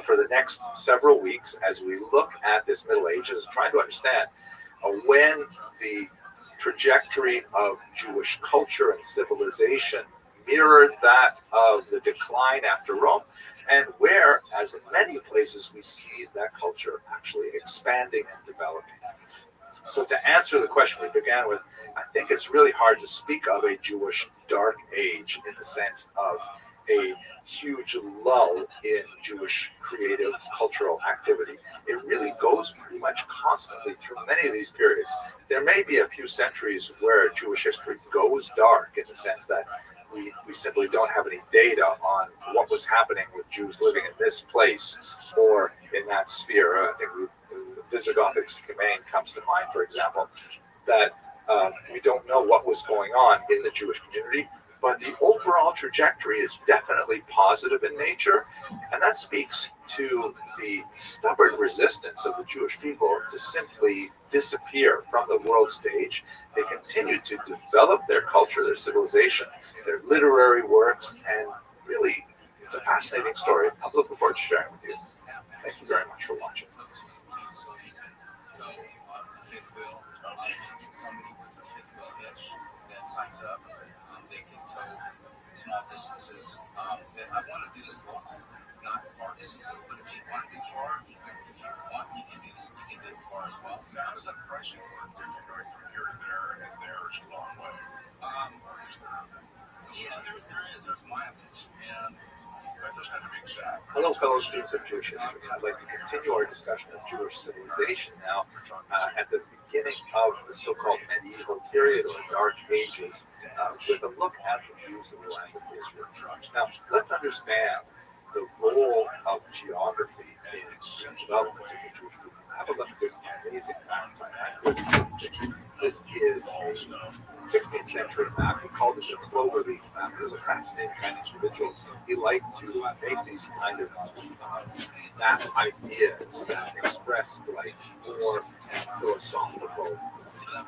S4: for the next several weeks as we look at this Middle Ages, trying to understand when the trajectory of Jewish culture and civilization mirrored that of the decline after Rome, and where, as in many places, we see that culture actually expanding and developing. So to answer the question we began with, I think it's really hard to speak of a Jewish dark age in the sense of a huge lull in Jewish creative cultural activity. It really goes pretty much constantly through many of these periods. There may be a few centuries where Jewish history goes dark in the sense that we simply don't have any data on what was happening with Jews living in this place or in that sphere. I think Visigothic scheme comes to mind, for example, that we don't know what was going on in the Jewish community, but the overall trajectory is definitely positive in nature, and that speaks to the stubborn resistance of the Jewish people to simply disappear from the world stage. They continue to develop their culture, their civilization, their literary works, and really, it's a fascinating story. I'm looking forward to sharing with you. Thank you very much for watching.
S21: Somebody with a fifth wheel hitch that signs up, they can tow small distances. I want to do this local, not far distances, but if you want to do far, if you want, you can do this. You can do it far as well. Now, how does that pricing work? If you're going from here to there, and there is a long way. Or is there? Yeah, there is. There's mileage, and that doesn't have to be exact.
S4: Hello, fellow students of Jewish history. I'd like to continue our discussion of Jewish civilization now at the beginning of the so-called medieval period or Dark Ages with a look at the Jews in the land of Israel. Now, let's understand the role of geography in the development of the Jewish people. Have a look at this amazing map by Heinrich. This is a 16th century map. He called it the cloverleaf map. It was a fascinating kind of individual. He liked to make these kind of map ideas that expressed like more philosophical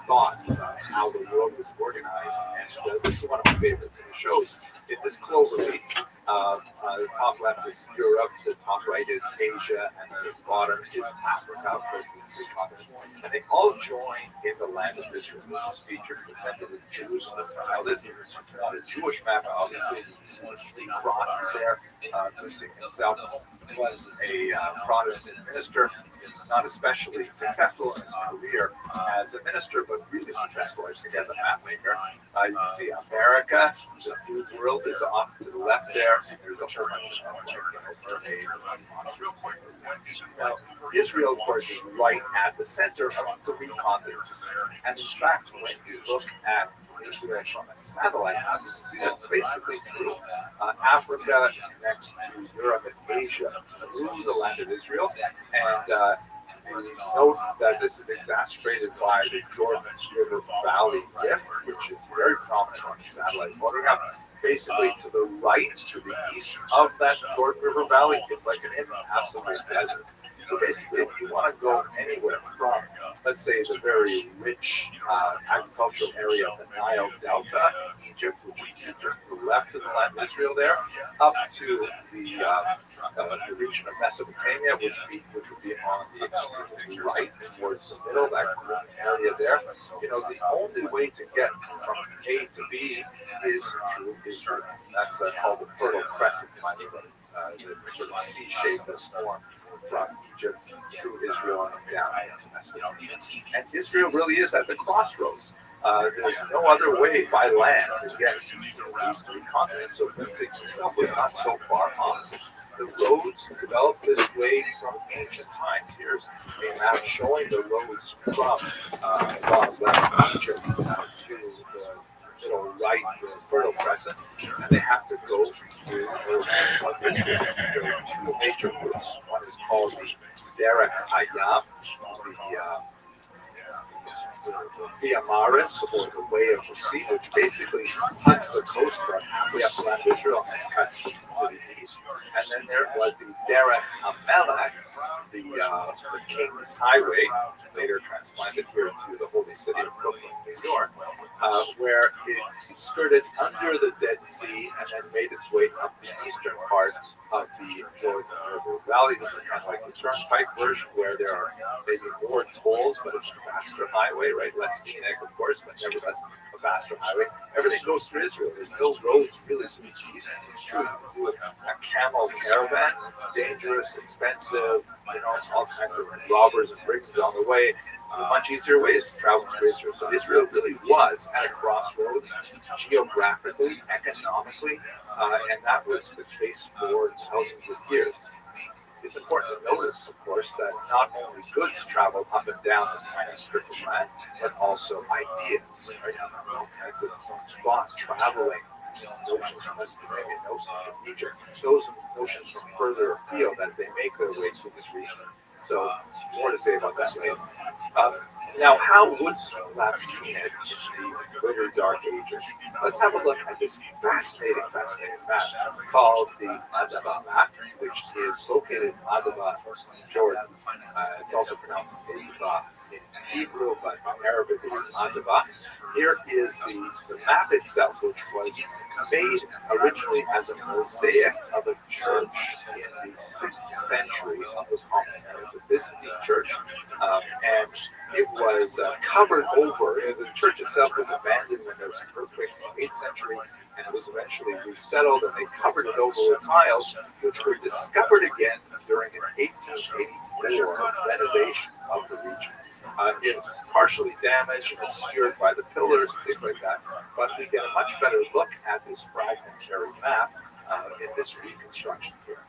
S4: thought about how the world was organized. And this is one of my favorites. And it shows in this cloverleaf, the top left is Europe, the top right is Asia, and the bottom is Africa. Of course, these three continents. And they all join in the land of Israel, which is featured in the center of Jerusalem. Now, this is not a Jewish map, obviously. The cross is there. Christian himself was a Protestant minister, not especially successful in his career as a minister, but really successful, I think, as a map maker. You can see America, the New World is off to the left there, and there's a whole bunch of mermaids. Now, Israel, of course, is right at the center of three continents. And in fact, when you look at Israel from a satellite map, you can see that's basically true. Africa connects to Europe and Asia through the land of Israel, and note that this is exacerbated by the Jordan River Valley rift, which is very prominent on the satellite photograph. Basically, to the right, to the east of that Jordan River Valley, it's like an impassable desert. So basically, if you want to go anywhere from, let's say, the very rich agricultural area of the Nile Delta, Egypt, which is just to the left of the land of Israel there, up to the region of Mesopotamia, which would be on the extreme right towards the middle, that area there. You know, the only way to get from A to B is through Israel. That's called the Fertile Crescent, the sort of C shape that's formed from Egypt through Israel and down into Mesopotamia. And Israel really is at the crossroads. There's no other way by land to get to these three continents, so Atlantic itself was not so far off. The roads developed this way from ancient times. Here's a map showing the roads from left Egypt to the middle right, the Fertile Crescent, and they have to go through two major routes. One is called the Derek Hayam, the Via Maris, or the Way of the Sea, which basically cuts the coast about halfway up the land of Israel and cuts to the east. And then there was the Derech HaMelech, the King's Highway, later transplanted here to the holy city of Brooklyn, New York, where it skirted under the Dead Sea and then made its way up the eastern part of the Jordan River Valley. This is kind of like the turnpike version, where there are maybe more tolls, but it's a faster highway, right? Less scenic, of course, but nevertheless a faster highway. Everything goes through Israel. There's no roads really to the east. It's true. You can do a camel caravan, dangerous, expensive, you know, all kinds of robbers and brigands on the way. Much easier ways to travel through Israel. So Israel really was at a crossroads, geographically, economically, and that was the case for thousands of years. It's important to notice, of course, that not only goods travel up and down this tiny strip of land, but also ideas. Right? It's thoughts traveling, notions from Mesopotamia, notions from Egypt, those notions from further afield as they make their way to this region. So, more to say about that later. Now, how would that have seen it in the later Dark Ages? Let's have a look at this fascinating map called the Adaba map, which is located in Adaba, Jordan. It's also pronounced Adaba in Hebrew, but in Arabic it is Adaba. Here is the map itself, which was made originally as a mosaic of a church in the 6th century of the Common Era. It's a Byzantine church, and it was covered over. The church itself was abandoned when there was earthquakes in the 8th century, and it was eventually resettled, and they covered it over with tiles, which were discovered again during an 1884 renovation of the region. It was partially damaged and obscured by the pillars and things like that, but we get a much better look at this fragmentary map in this reconstruction here.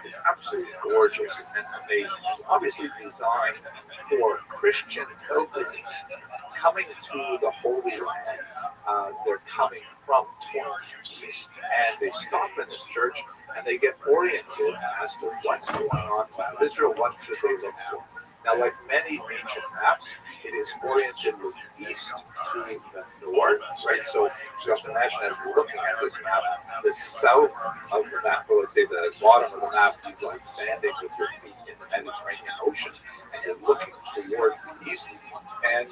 S4: It's absolutely gorgeous and amazing. It's obviously designed for Christian pilgrims coming to the Holy Land. They're coming from points east, and they stop in this church and they get oriented as to what's going on in Israel, what should they look for. Now, like many ancient maps, it is oriented with east to the north, right? So you have to imagine, as you're looking at this map, the south of the map, or let's say the bottom of the map, is like standing with your feet in the Mediterranean Ocean, and you're looking towards the east. And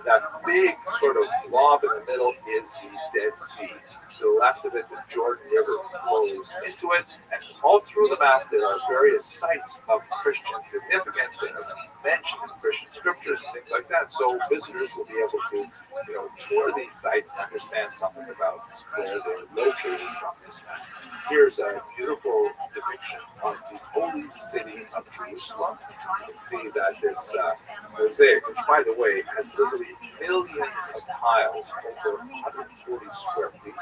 S4: that big sort of blob in the middle is the Dead Sea. To the left of it, the Jordan River flows into it, and all through the map there are various sites of Christian significance that are mentioned in Christian scriptures and things like that. So visitors will be able to, tour these sites and understand something about where they're located from this map. Here's a beautiful depiction of the holy city of Jerusalem. You can see that this mosaic, which by the way has literally millions of tiles, over 140 square feet.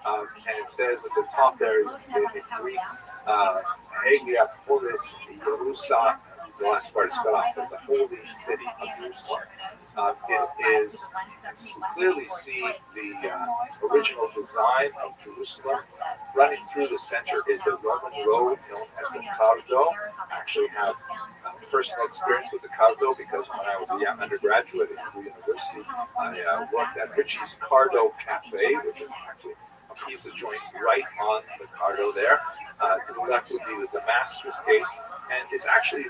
S4: And it says at the top there in Greek, Hagia Polis Jerusa. The last part is cut off, but the holy city of Jerusalem. It is, you clearly see the original design of Jerusalem. Running through the center is the Roman road known as the Cardo. I actually have personal experience with the Cardo because when I was a young undergraduate at the university, I worked at Richie's Cardo Cafe, which is actually a pizza joint right on the Cardo there. To the left would be the Damascus Gate, and it's actually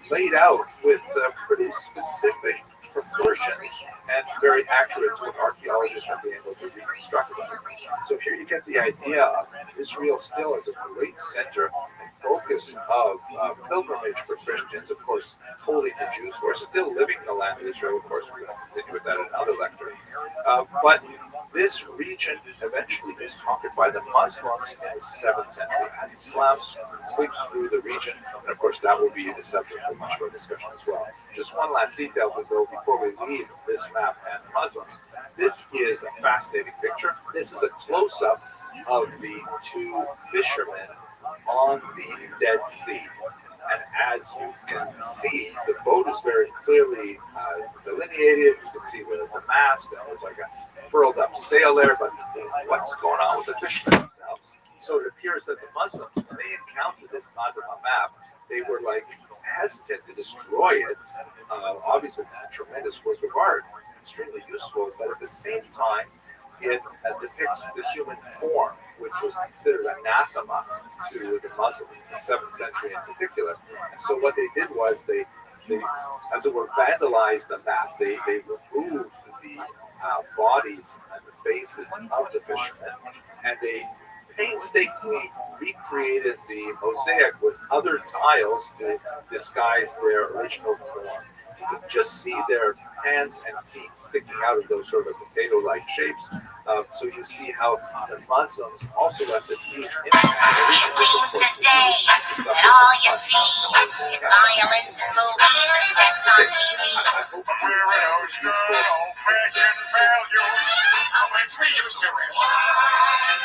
S4: laid out with pretty specific proportions and very accurate to what archaeologists are being able to reconstruct about it. So here you get the idea of Israel still as a great center and focus of pilgrimage for Christians, of course, holy to Jews who are still living in the land of Israel. Of course, we're going to continue with that in another lecture. But this region eventually is conquered by the Muslims in the 7th century as Islam sweeps through the region. And of course, that will be the subject of much more discussion as well. Just one last detail, though, before we leave this map and the Muslims. This is a fascinating picture. This is a close-up of the two fishermen on the Dead Sea. And as you can see, the boat is very clearly delineated. You can see the mast, and there's like a furled up sail there, but what's going on with the fishermen themselves? So it appears that the Muslims, when they encountered this on a map, they were like hesitant to destroy it. Obviously, it's a tremendous work of art, extremely useful, but at the same time, it depicts the human form, which was considered anathema to the Muslims in the 7th century in particular. And so what they did was they as it were, vandalized the map. They removed the bodies and the faces of the fishermen, and they painstakingly recreated the mosaic with other tiles to disguise their original form. You can just see their hands and feet sticking out of those sort of potato-like shapes. So you see how the Muslims also left a huge impact.
S17: Today, and all you see is violence and movies and sex on TV.
S10: Weirdos, good old-fashioned values, how much we used to rely.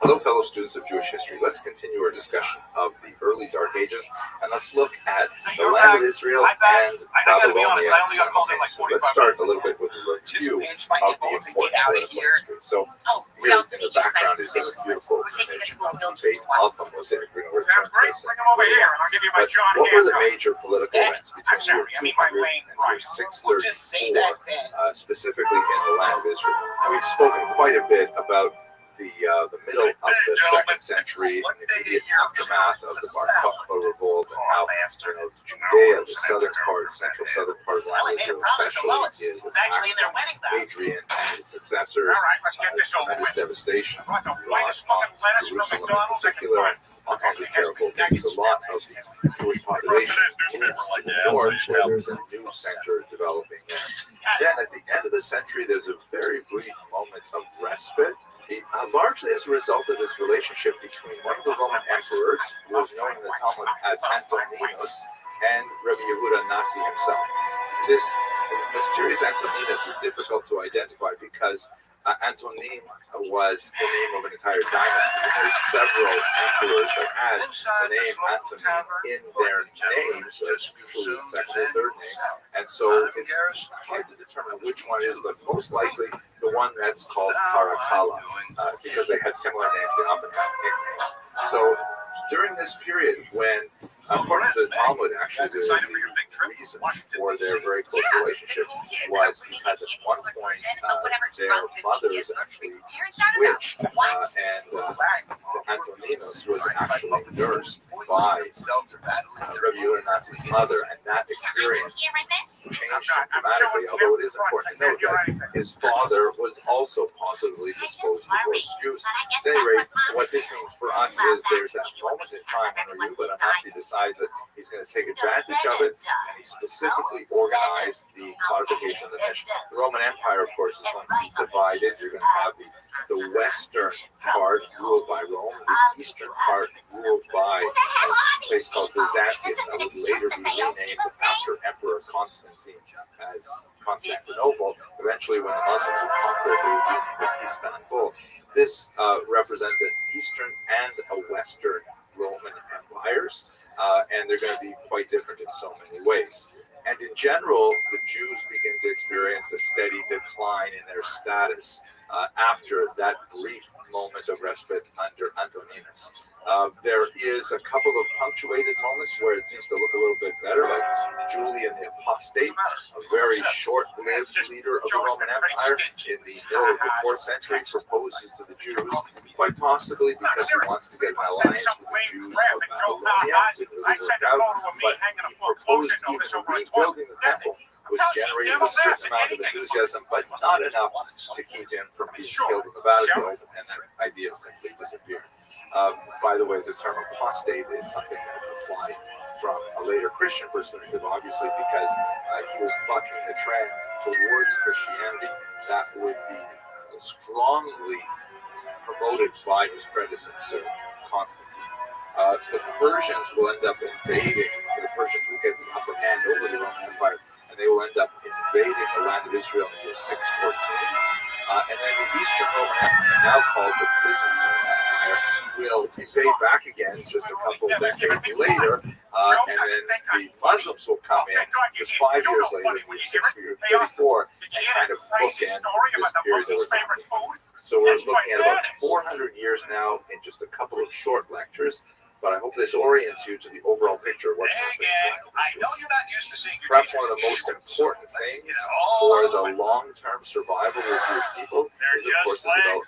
S4: Hello, fellow students of Jewish history. Let's continue our discussion of the early Dark Ages, and let's look at the land of Israel and Babylonia. So let's start a little bit with a review of the important political history. So here in the background is this beautiful image of the Beit Malka mosaic. We're going to return to this. But what were the major political events between year 200 and year 634, specifically in the land of Israel? And we've spoken quite a bit about the middle of the 2nd century and the immediate aftermath of the Bar Kokhba revolt, and how Judea, the southern part, central southern part of the land of Israel, especially, is attacked by Adrian and his successors. Tremendous devastation brought on Jerusalem in particular, and all kinds of terrible things. A lot of the Jewish population moves to the north, where there's a new center developing there. Then at the end of the century, there's a very brief moment of respite. Largely as a result of this relationship between one of the Roman emperors, who was known in the Talmud as Antoninus, and Rabbi Yehuda Nasi himself. This mysterious Antoninus is difficult to identify because Antonin was the name of an entire dynasty. There's several emperors that had the name Antonin in their names, usually the second or third name. And so it's hard to determine which one is, but most likely the one that's called Caracalla, because they had similar names, they often had nicknames. So during this period, when according to the Talmud, actually, the reason for their very close relationship was because at one point their mothers actually switched, and Antoninus was actually nursed by Rabbi Yehuda Nasi's mother, and that experience changed him dramatically. Although it is important to note that his father was also positively disposed towards Jews. At any rate, what this means for us is there's that moment in time when Rabbi Yehuda Nasi decides that he's going to take advantage of it, and he specifically organized the codification of the Mishnah. The Roman Empire, of course, is going to be divided. You're going to have the western part ruled by Rome, the eastern part ruled by a place called Byzantium that would later be renamed after Emperor Constantine as Constantinople. Eventually, when the Muslims would conquer it, they would be with Istanbul. This represents an eastern and a western Roman empires, and they're going to be quite different in so many ways. And in general, the Jews begin to experience a steady decline in their status after that brief moment of respite under Antoninus. There is a couple of punctuated moments where it seems to look a little bit better, like Julian the Apostate, a very short-lived leader of the Roman Empire in the middle of the 4th century, proposes to the Jews, quite possibly because he wants to get an alliance with the Jews of Babylonia, but he proposed even rebuilding the temple, which generated a certain amount of enthusiasm, but not enough to keep him from being killed in the battlefield, and that idea simply disappeared. By the way, the term apostate is something that's applied from a later Christian perspective, obviously, because he was bucking the trend towards Christianity that would be strongly promoted by his predecessor, Constantine. The Persians will end up invading, the Persians will get the upper hand over the Roman Empire, and they will end up invading the land of Israel in year 614. And then the Eastern Roman Empire, now called the Byzantine Empire, will invade back again just a couple of decades later, and then the Muslims will come in just 5 years later, in 634, and kind of bookend this period that we're talking about. So we're looking at about 400 years now in just a couple of short lectures, but I hope this orients you to the overall picture of what's happening. Perhaps one of the most important things for the long-term survival of Jewish people is, of course, the development of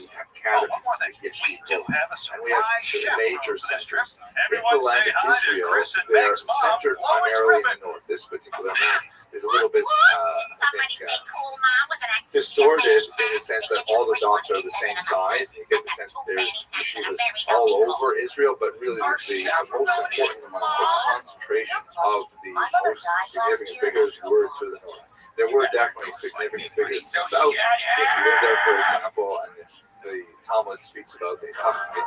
S4: the academies, the yeshivot. And we have two major centers. In the land of Israel, they're centered primarily in the north. This particular map is a little bit, distorted in the sense that all the dots are the same size. You get the sense that there's yeshivas all over Israel, but really the most important ones, the concentration of the most significant figures were to the north. There were definitely significant figures in the south. If you live there, for example, and the Talmud speaks about the Chachmei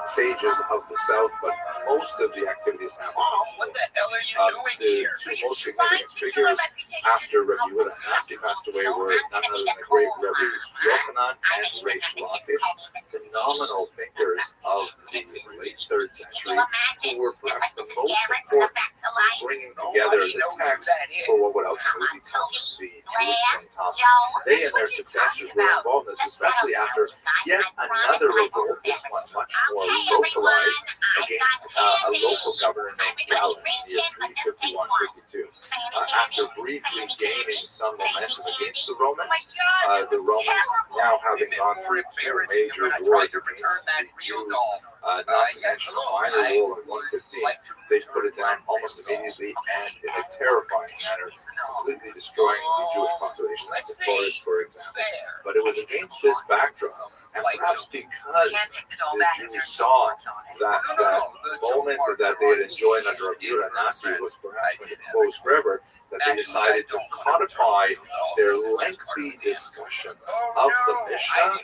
S4: sages of the south, but most of the activities happen.
S6: What the hell are you doing here?
S4: The two most significant figures after Rabbi Rothschild passed away were none other than the great Rabbi Yochanan and Reish Lakish, phenomenal thinkers of the late 3rd century, who were perhaps the most important in bringing together the text for what would ultimately become the Jerusalem Talmud. They and their successors were involved in this, especially after yet another revolt, this one much more localized, against a local governor named Gallus in the year 351-52. After briefly gaining some momentum against the Romans now having gone through two major wars against the Jews, not to mention a minor war in 115, they put it down almost immediately and in a terrifying manner, completely destroying the Jewish population of the Taurus, for example. But it was against this backdrop, and perhaps because the Jews saw that moment that they had enjoyed under Rabbi Rothschild was perhaps going to close forever, that they decided to codify their lengthy discussion of the Mishnah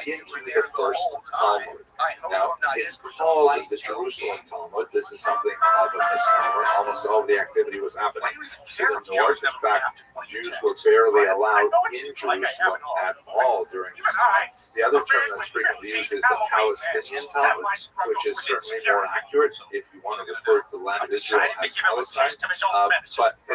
S4: into the first Talmud. Now, it's called the Jerusalem Talmud. This is something of a misnomer. Almost all the activity was happening to the north. In fact, Jews were barely allowed in Jerusalem at all during this time. The other term that's frequently used is the Palestinian Talmud, which is certainly more accurate if you want to refer to the land of Israel as Palestine. But